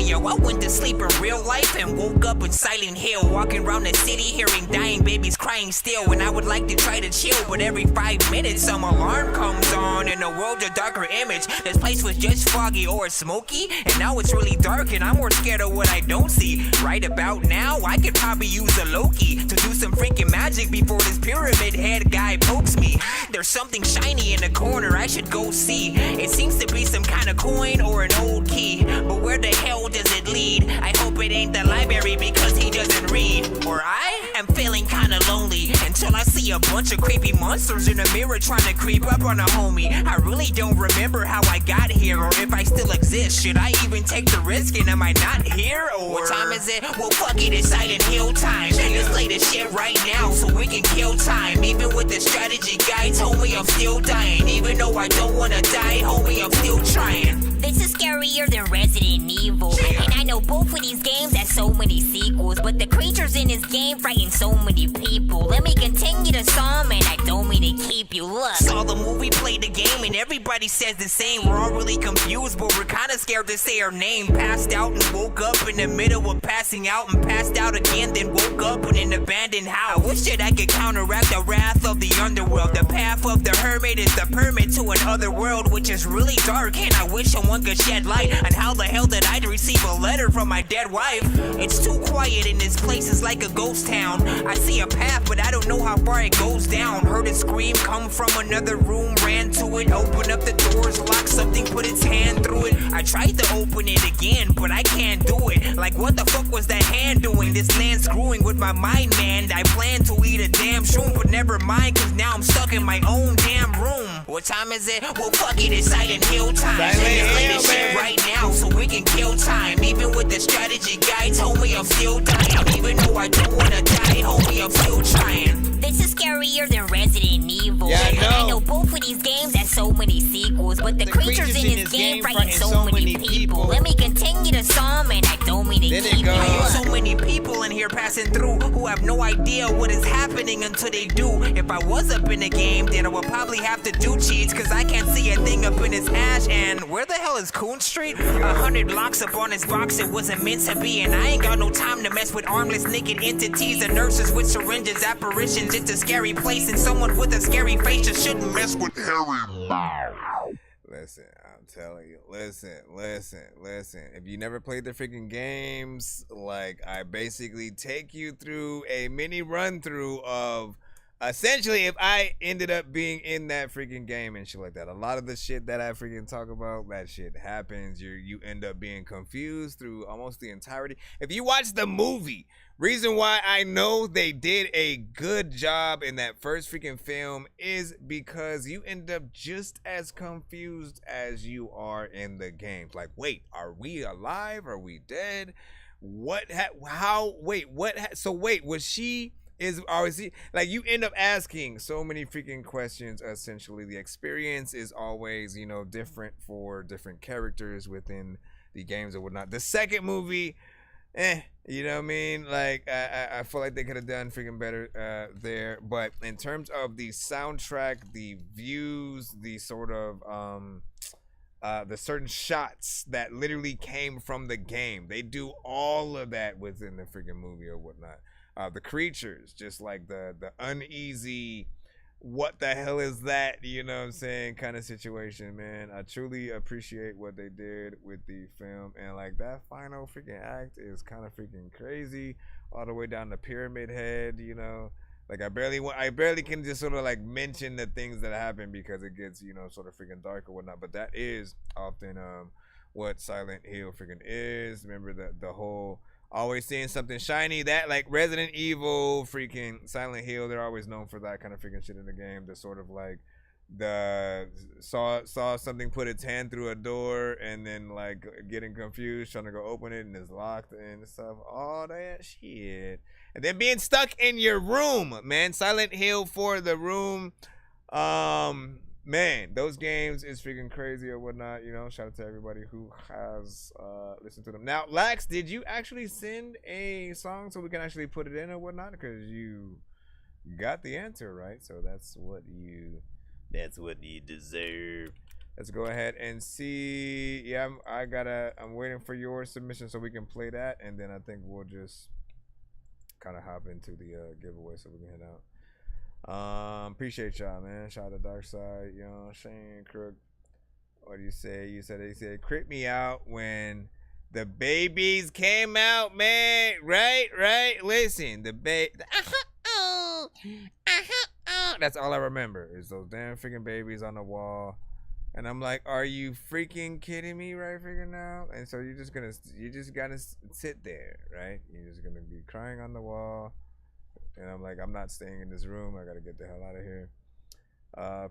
Yo, I went to sleep in real life and woke up in Silent Hill, walking around the city hearing dying babies crying still. And I would like to try to chill, but every 5 minutes some alarm comes on in the world of darker image. This place was just foggy or smoky, and now it's really dark and I'm more scared of what I don't see. Right about now, I could probably use a Loki to do some freaking magic before this pyramid head guy pokes me. There's something shiny in the corner I should go see. It seems to be some kind of coin or an old key, but where the hell does it lead? I hope it ain't the library because he doesn't read. Or I am feeling kinda lonely until I see a bunch of creepy monsters in the mirror trying to creep up on a homie. I really don't remember how I got here or if I still exist. Should I even take the risk and am I not here? Or what time is it? Well, fuck it, it's Silent Hill time. Let's play this shit right now so we can kill time. Even with the strategy guy told me I'm still dying. Even though I don't wanna die, homie, I'm still trying. This is scarier than Resident Evil. And I know both of these games have so many sequels, but the creatures in this game frighten so many people. Let me continue the song, and I don't mean to keep you up. Saw the movie, played the game, and everybody says the same. We're all really confused, but we're kinda scared to say our name. Passed out and woke up in the middle of passing out, and passed out again, then woke up in an abandoned house. I wish that I could counteract the wrath of the underworld. The path of the hermit is the permit to another world, which is really dark, and I wish someone could shed light on how the hell did I receive a letter from my dead wife. It's too quiet in this place, it's like a ghost town. I see a path, but I don't know how far it goes down. Heard a scream come from another room, ran to it, opened up the doors, locked something, put its hand through it. I tried to open it again, but I can't do it. Like what the fuck was that hand doing? This land screwing with my mind, man. I planned to eat a damn shroom, but never mind, cause now I'm stuck in my own damn room. What time is it? Well, fuck it, it's Silent Hill time. Let's play this shit right now so we can kill time. Even with the strategy guy told me I'm still dying. Even though I don't wanna die, homie, I'm still trying. This is scarier than Resident Evil. Yeah, know. And I know both of these games have so many sequels, but the creatures in this game frighten so many people. Let me continue the song, and I don't mean to keep go. it. So many people in here passing through who have no idea what is happening until they do. If I was up in the game, then I would probably have to do cheats, cause I can't see a thing up in his hash. And where the hell is Coon Street? 100 blocks up on his box, it wasn't meant to be. And I ain't got no time to mess with armless naked entities and nurses with syringes, apparitions. It's a scary place, and someone with a scary face just shouldn't mess with Harry. Listen, I'm telling you, listen. If you never played the freaking games, like, I basically take you through a mini run through of essentially if I ended up being in that freaking game and shit like that. A lot of the shit that I freaking talk about, that shit happens. You end up being confused through almost the entirety. If you watch the movie, reason why I know they did a good job in that first freaking film is because you end up just as confused as you are in the games. Like, wait, are we alive? Are we dead? What? How? Wait, what? So wait, was she? Is he, like, you end up asking so many freaking questions. Essentially, the experience is always, you know, different for different characters within the games or whatnot. The second movie, you know what I mean? Like, I feel like they could have done freaking better there. But in terms of the soundtrack, the views, the sort of the certain shots that literally came from the game, they do all of that within the freaking movie or whatnot. The creatures, just like the uneasy, what the hell is that, you know what I'm saying, kind of situation, man. I truly appreciate what they did with the film, and like that final freaking act is kind of freaking crazy, all the way down the Pyramid Head, you know. Like, I barely can just sort of like mention the things that happen because it gets, you know, sort of freaking dark or whatnot. But that is often what Silent Hill freaking is. Remember the whole always seeing something shiny, that like Resident Evil, freaking Silent Hill, they're always known for that kind of freaking shit in the game. The sort of like saw something put its hand through a door and then like getting confused, trying to go open it and it's locked and stuff. All that shit. And then being stuck in your room, man. Silent Hill for the room. Man, those games is freaking crazy or whatnot, you know. Shout out to everybody who has listened to them. Now, Lax, did you actually send a song so we can actually put it in or whatnot? Because you got the answer right, so that's what you deserve. Let's go ahead and see. Yeah, I'm waiting for your submission so we can play that, and then I think we'll just kind of hop into the giveaway so we can head out. Appreciate y'all, man. Shout out to Dark Side, you know, Shane Crook. What do you say? You said they said creep me out when the babies came out, man. Right. Listen, the that's all I remember is those damn freaking babies on the wall. And I'm like, are you freaking kidding me right freaking now? And so you just gotta sit there, right? You're just gonna be crying on the wall. And I'm like, I'm not staying in this room. I gotta get the hell out of here.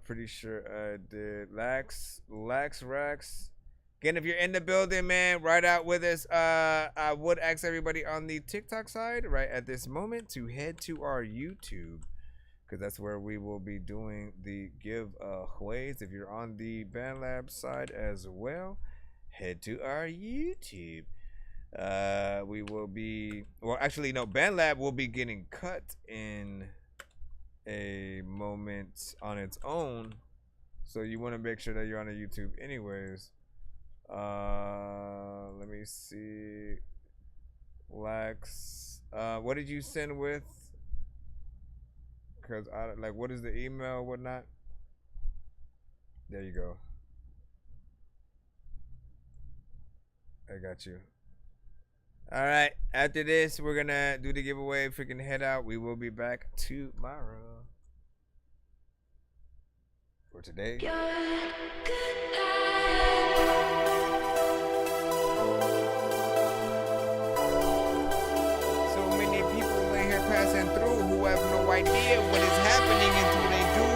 Pretty sure I did. Lax Rax. Again, if you're in the building, man, ride out with us. I would ask everybody on the TikTok side right at this moment to head to our YouTube, because that's where we will be doing the giveaways. If you're on the BandLab side as well, head to our YouTube. We will be, well, actually, no, BandLab will be getting cut in a moment on its own, so you want to make sure that you're on the YouTube anyways. Let me see. Lax, what did you send with? Because I like, what is the email or whatnot? There you go. I got you. All right, after this, we're gonna do the giveaway. Freaking head out. We will be back tomorrow. For today. So many people in here passing through who have no idea what is happening until they do.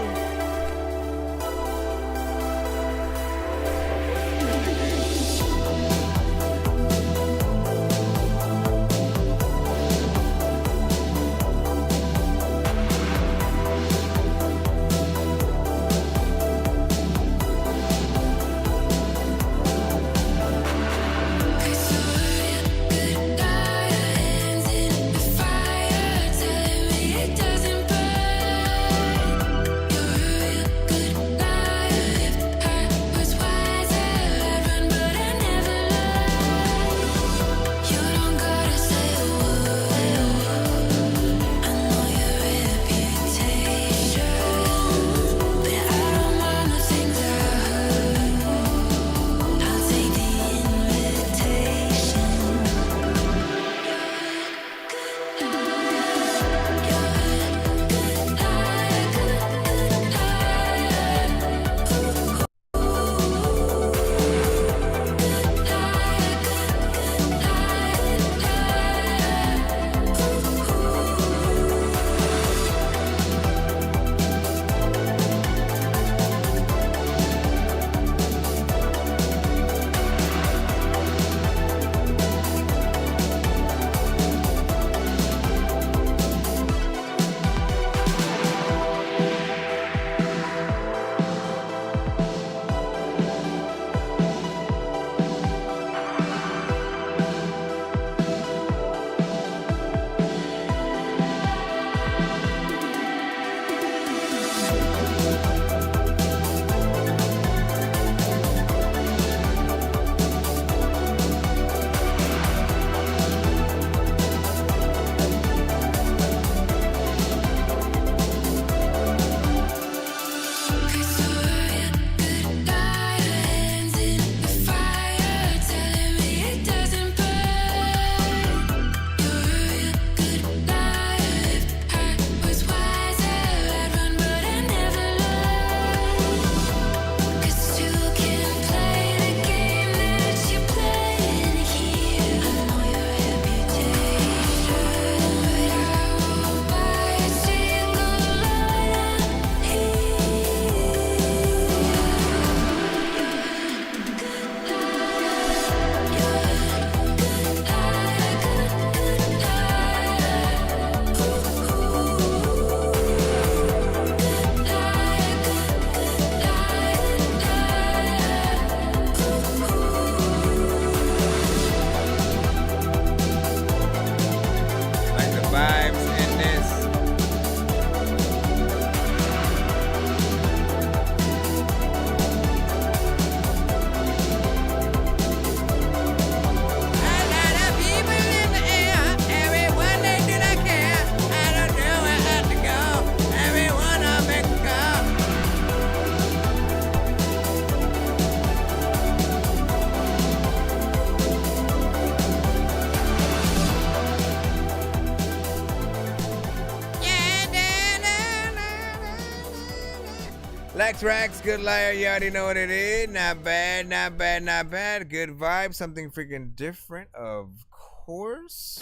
Lex Rax, good liar, you already know what it is. Not bad, not bad, not bad. Good vibe, something freaking different, of course.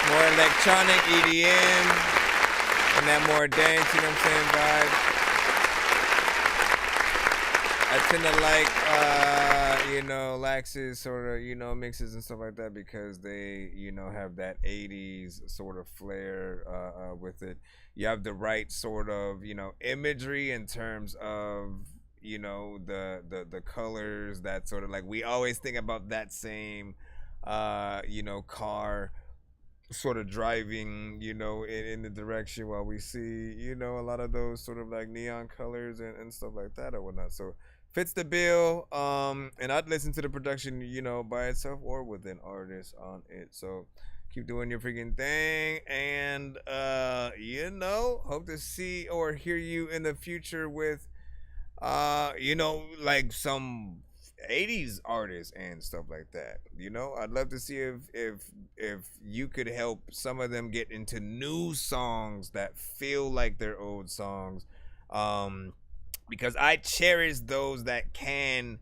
More electronic EDM and that more dance, you know what I'm saying, vibe. I tend to like, Lax's sort of, mixes and stuff like that because they, have that 80s sort of flair with it. You have the right sort of, imagery in terms of, the colors, that sort of like, we always think about that same, car sort of driving, in the direction while we see, a lot of those sort of like neon colors and stuff like that or whatnot. So fits the bill. And I'd listen to the production, by itself or with an artist on it. So keep doing your freaking thing. And, hope to see or hear you in the future with, like some 80s artists and stuff like that. I'd love to see if you could help some of them get into new songs that feel like their old songs, because I cherish those that can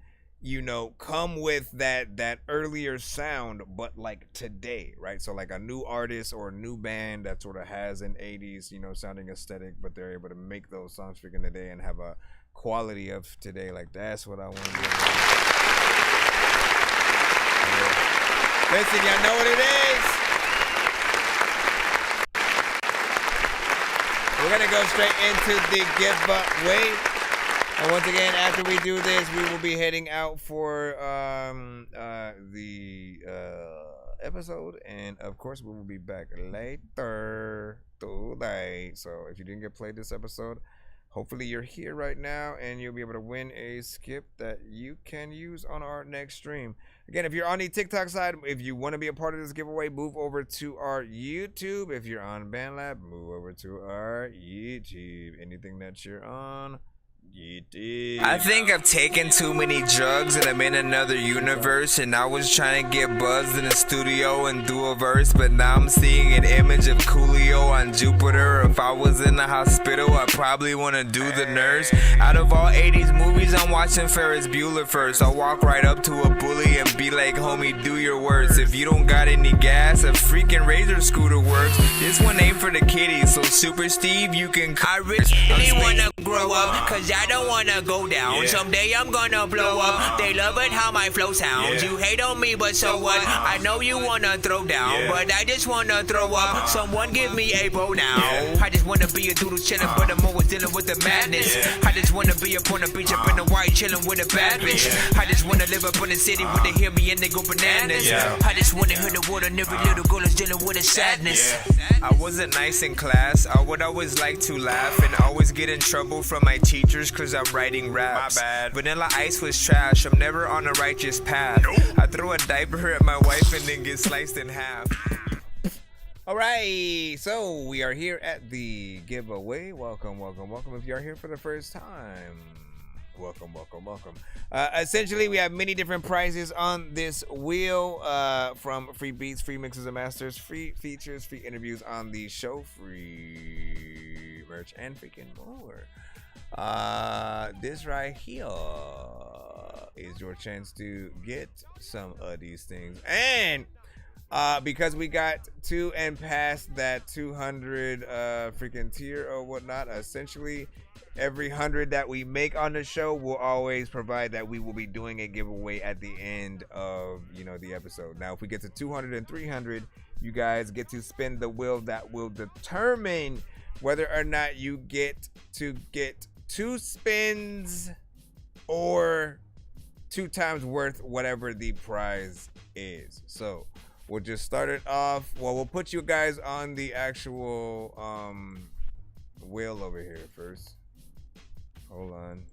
come with that earlier sound but like today, right? So like a new artist or a new band that sort of has an 80s sounding aesthetic, but they're able to make those songs freaking today and have a quality of today. Like, that's what I want to do. Listen, y'all know what it is. We're gonna go straight into the giveaway, and once again, after we do this, we will be heading out for the episode, and of course we will be back later today. So if you didn't get played this episode, hopefully you're here right now and you'll be able to win a skip that you can use on our next stream. Again, if you're on the TikTok side, if you want to be a part of this giveaway, move over to our YouTube. If you're on BandLab, move over to our YouTube. Anything that you're on YouTube. I think I've taken too many drugs and I'm in another universe, and I was trying to get buzzed in the studio and do a verse, but now I'm seeing an image of Coolio on Jupiter. If I was in the hospital, I'd probably want to do the nurse. Out of all 80s movies, I'm watching Ferris Bueller first. I'll walk right up to a bully and be like, homie, do your worst. If you don't got any gas, a freaking Razor scooter works. This one ain't for the kiddies, so Super Steve, you can... I really wanna grow up, cause I don't wanna go down. Someday I'm gonna blow up. They love it how my flow sounds. You hate on me, but so what? I know you wanna throw down, but I just wanna throw up. Someone give me a bow now. I just wanna be a doodle chillin', but I'm always dealing with the madness. I just wanna be up on the beach, up in the white, chillin' with a bad bitch. I just wanna live up in the city where they hear me and they go bananas. I just wanna hear the word, and every little girl is dealing with a sadness. I wasn't nice in class. I would always like to laugh and always get in trouble from my teachers cause I'm writing raps. My bad. Vanilla Ice was trash. I'm never on a righteous path. I throw a diaper at my wife and then get sliced in half. Alright, so we are here at the giveaway. Welcome, welcome, welcome. If you are here for the first time, welcome, welcome, welcome. Essentially, we have many different prizes on this wheel, from free beats, free mixes and masters, free features, free interviews on the show, free merch, and freaking more. This right here is your chance to get some of these things. And because we got to and past that 200 freaking tier or whatnot, essentially every 100 that we make on the show will always provide that we will be doing a giveaway at the end of the episode. Now if we get to 200 and 300, you guys get to spin the wheel that will determine whether or not you get to get 2 spins or 2 times worth whatever the prize is. So we'll just start it off. Well, we'll put you guys on the actual wheel over here first. Hold on.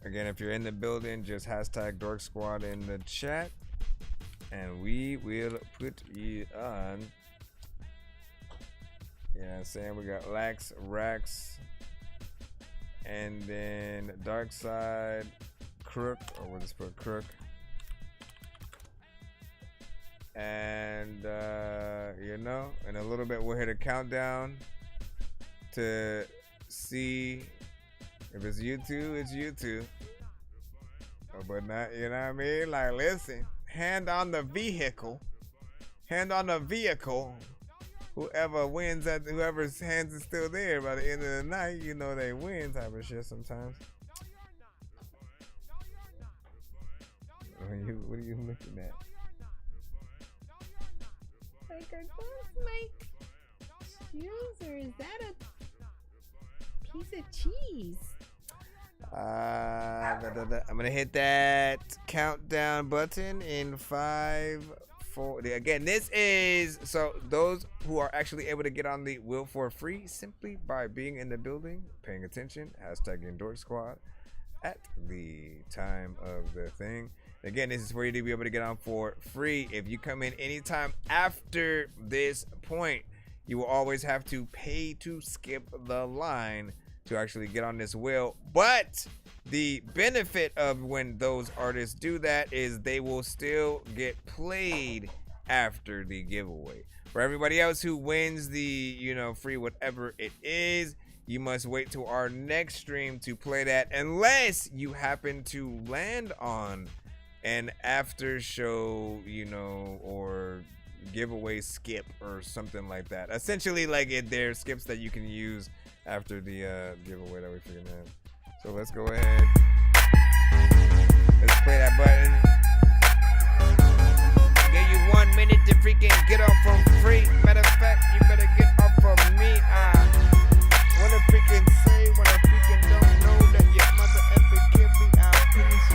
Again, if you're in the building, just hashtag Dork Squad in the chat and we will put you on. Yeah, I'm saying we got Lax, Rax, and then Dark Side, Crook, or we'll just put Crook. And you know. In a little bit, we'll hit a countdown to see if it's you two, it's you two. But not, you know what I mean? Like, listen, hand on the vehicle. Hand on the vehicle. Whoever wins, whoever's hands is still there by the end of the night, you know they win type of shit sometimes. What are you looking at? Like, are those like shoes, or is that a piece of cheese? I'm gonna hit that countdown button in 5, 4. Again, this is so those who are actually able to get on the wheel for free simply by being in the building, paying attention, hashtag Dork Squad at the time of the thing. Again, this is for you to be able to get on for free. If you come in anytime after this point, you will always have to pay to skip the line to actually get on this wheel. But the benefit of when those artists do that is they will still get played after the giveaway. For everybody else who wins the, you know, free whatever it is, you must wait till our next stream to play that, unless you happen to land on an after show, you know, or giveaway skip or something like that. Essentially, like, there are skips that you can use after the giveaway that we figured out. So let's go ahead. Let's play that button. Give you 1 minute to freaking get off from free. Matter of fact, you better get off from me. Wanna freaking say when I freaking don't know that your mother ever give me out. Peace.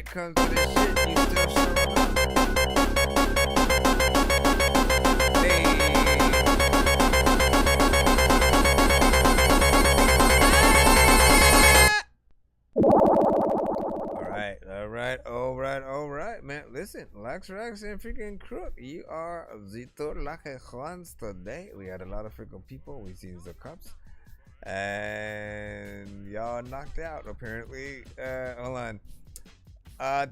Comes to this shit, you still showing up. Hey. All right, man. Listen, Lax Rax and freaking Crook, you are the Dorky Juans today. We had a lot of freaking people. We seen the cops. And y'all knocked out, apparently. Hold on. I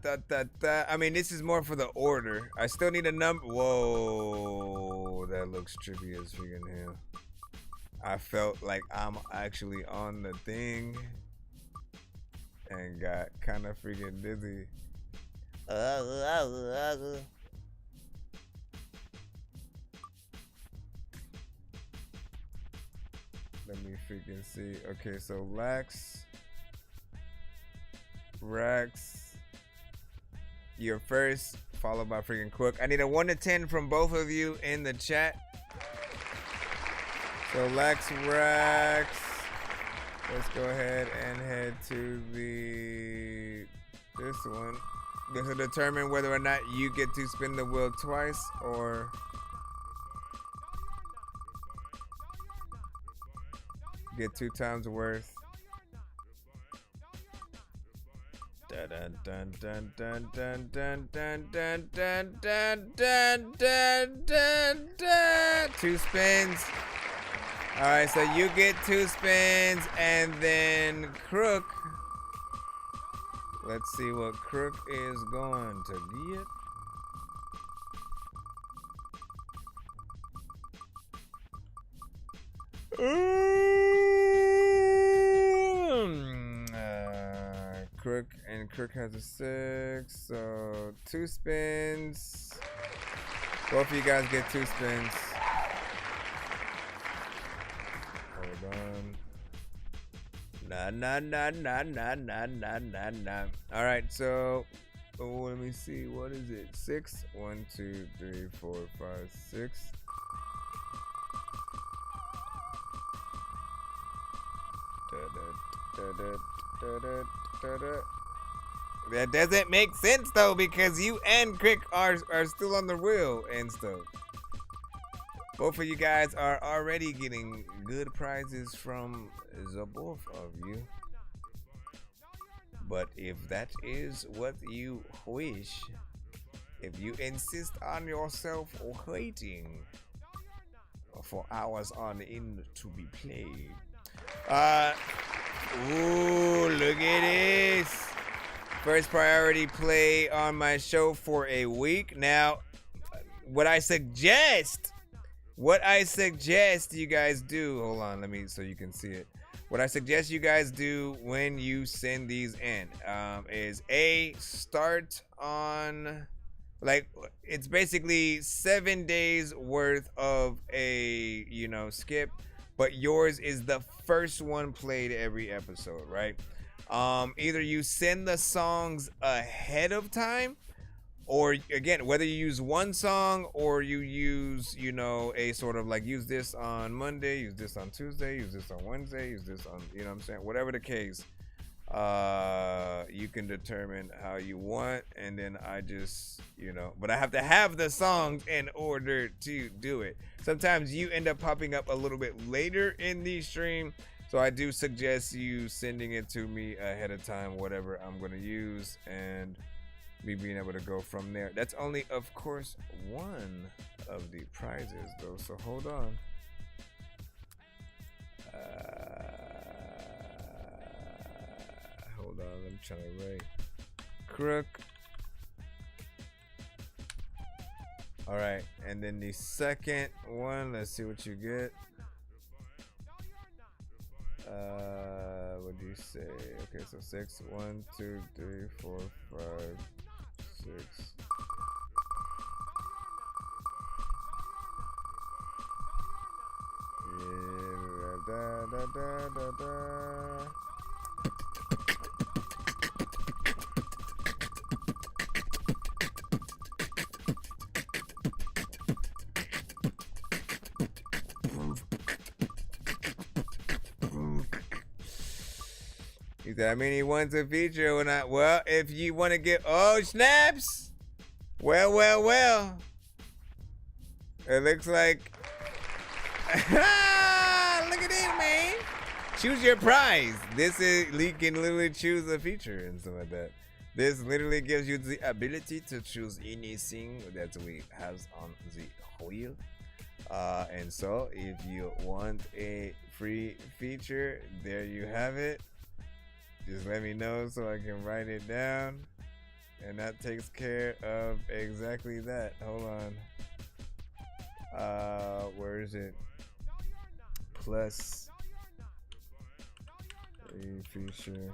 mean, this is more for the order. I still need a number. Whoa, that looks trippy as freaking hell. I felt like I'm actually on the thing and got kind of freaking dizzy. Let me freaking see. Okay, so Lax, Rex, you're first, followed by freaking Quick. I need a 1 to 10 from both of you in the chat. So Lex, Rex, let's go ahead and head to this one. This will determine whether or not you get to spin the wheel twice or get 2 times worth. Dun dun dun dun dun dun dun dun dun dun dun dun dun dun. 2 spins. All right, so you get 2 spins, and then Crook. Let's see what Crook is going to get. Crook has a 6, so 2 spins. Both of you guys get 2 spins. Hold on. Nah. All right, so Oh, let me see. What is it? 6. 1, 2, 3, 4, 5, 6. That doesn't make sense though, because you and Crick are still on the wheel and stuff. Both of you guys are already getting good prizes from the both of you. But if that is what you wish, if you insist on yourself waiting for hours on end to be played. Ooh, look at this. First priority play on my show for a week. Now, what I suggest you guys do, hold on, let me, so you can see it. What I suggest you guys do when you send these in is start on, like, it's basically 7 days worth of a, skip, but yours is the first one played every episode, right? Either you send the songs ahead of time, or again, whether you use one song or you use, a sort of like use this on Monday, use this on Tuesday, use this on Wednesday, use this on, what I'm saying? Whatever the case, you can determine how you want. And then I just, but I have to have the songs in order to do it. Sometimes you end up popping up a little bit later in the stream. So I do suggest you sending it to me ahead of time, whatever I'm going to use, and me being able to go from there. That's only, of course, one of the prizes, though. So hold on. Hold on. I'm trying to write. Crook. All right. And then the second one, let's see what you get. What do you say? Okay, so 6. 1, 2, 3, 4, 5, 6. Yeah, da da da da da. I mean, he wants a feature when well, if you want to get, oh, snaps. Well. It looks like, look at it, man. Choose your prize. This is, you can literally choose a feature and stuff like that. This literally gives you the ability to choose anything that we have on the wheel. And so if you want a free feature, there you have it. Just let me know so I can write it down. And that takes care of exactly that. Hold on. Where is it? Plus a feature.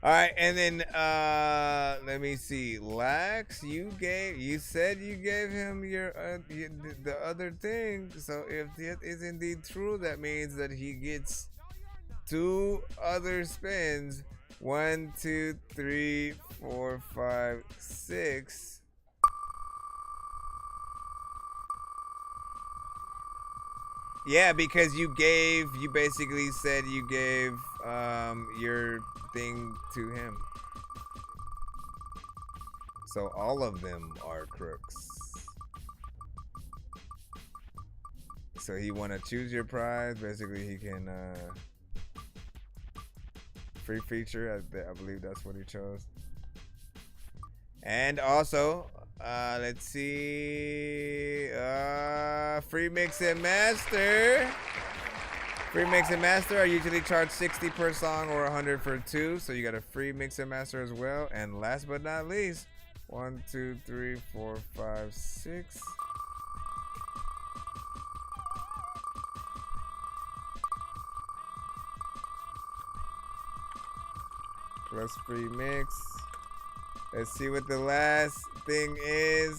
All right, and then let me see. Lax, you said you gave him your the other thing. So if it is indeed true, that means that he gets 2 other spins. 1, 2, 3, 4, 5, 6. Yeah, because you basically said you gave your thing to him. So all of them are crooks. So he want to choose your prize. Basically, he can free feature. I believe that's what he chose. And also, let's see, free mix and master. Free mix and master. I usually charge 60 per song or 100 for 2. So you got a free mix and master as well. And last but not least, 1, 2, 3, 4, 5, 6. Plus free mix. Let's see what the last thing is.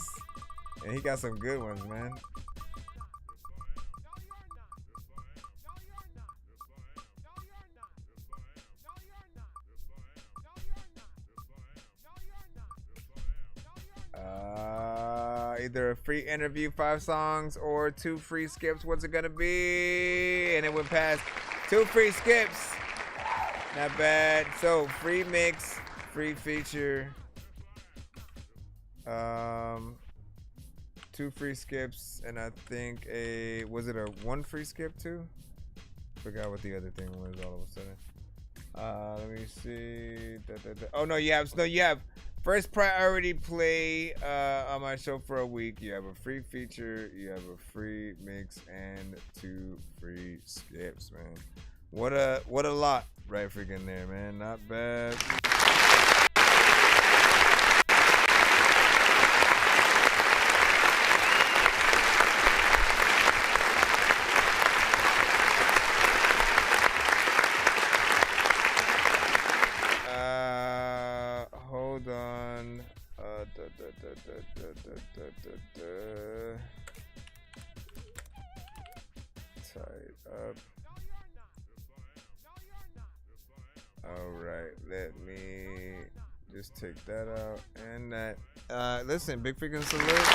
And he got some good ones, man. Either a free interview, 5 songs, or 2 free skips. What's it gonna be? And it went past 2 free skips. Not bad. So free mix, free feature, 2 free skips, and I think was it a 1 free skip too? Forgot what the other thing was all of a sudden. Let me see. Oh no, you have first priority play on my show for a week. You have a free feature, you have a free mix, and 2 free skips, man. What a lot right freaking there, man. Not bad. Hold on. Tied up. All right, let me just take that out and that. Listen, big freaking salute.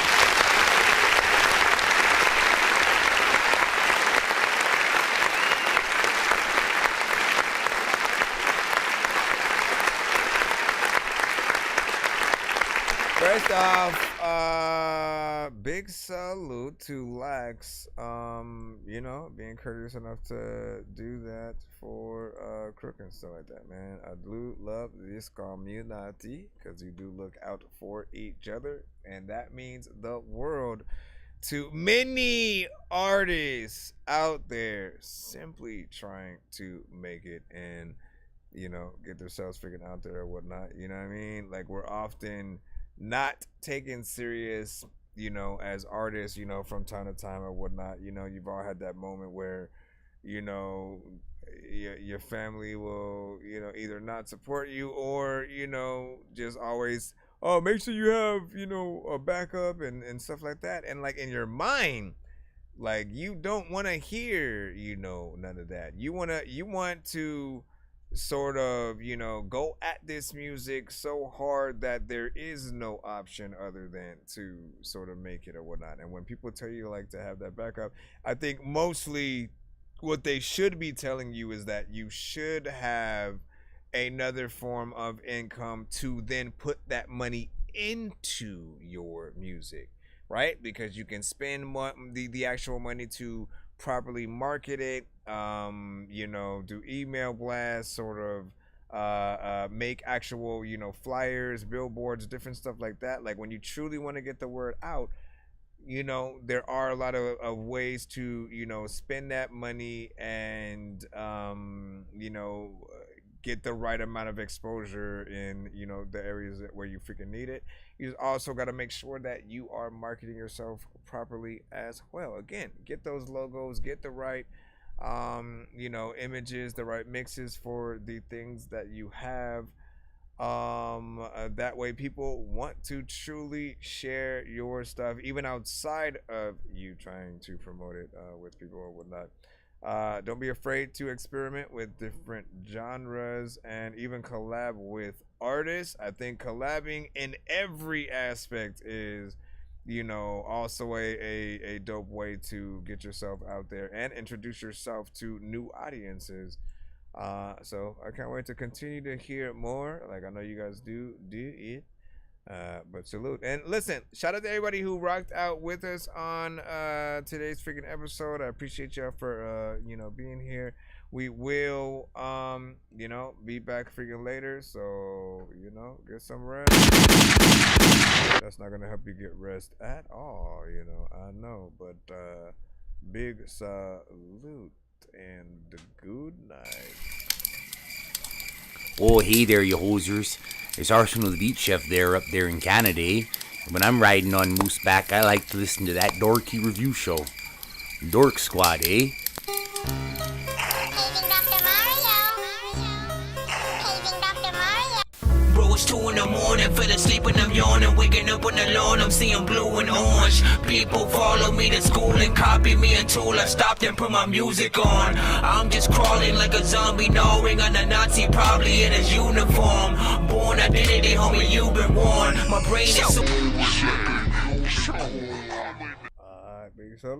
First off, big salute to Lax, being courteous enough to do that for Crook and stuff like that, man. I do love this community because you do look out for each other, and that means the world to many artists out there simply trying to make it and, get themselves figured out there or whatnot. You know what I mean? Like, we're often not taken serious, as artists, from time to time or whatnot. You've all had that moment where, your family will, either not support you or, just always, make sure you have, a backup and stuff like that. And like in your mind, like you don't want to hear, none of that. You want to sort of, go at this music so hard that there is no option other than to sort of make it or whatnot. And when people tell you like to have that backup, I think mostly what they should be telling you is that you should have another form of income to then put that money into your music, right? Because you can spend the actual money to properly market it, do email blasts, sort of make actual, flyers, billboards, different stuff like that. Like when you truly want to get the word out, there are a lot of ways to, spend that money and, get the right amount of exposure in, the areas where you freaking need it. You also got to make sure that you are marketing yourself properly as well. Again, get those logos, get the right, images, the right mixes for the things that you have. That way people want to truly share your stuff, even outside of you trying to promote it with people or whatnot. Don't be afraid to experiment with different genres and even collab with artists. I think collabing in every aspect is, also a dope way to get yourself out there and introduce yourself to new audiences. So I can't wait to continue to hear more. Like I know you guys do it. But salute. And listen, shout out to everybody who rocked out with us on today's freaking episode. I appreciate y'all for being here. We will be back freaking later, so get some rest. That's not gonna help you get rest at all, I know, but big salute and good night. Oh, hey there, you hosers. It's Arsenal the Beat Chef up there in Canada, eh? When I'm riding on Moose back, I like to listen to That Dorky Review Show. Dork Squad, eh? Bro, it's 2 in the morning, fell asleep and I'm yawning. Waking up on the lawn, I'm seeing blue and orange. People follow me to school and copy me until I stopped and put my music on. I'm just crawling like a zombie, gnawing on a Nazi, probably in his uniform. Born identity, homie, you've been warned. My brain is so...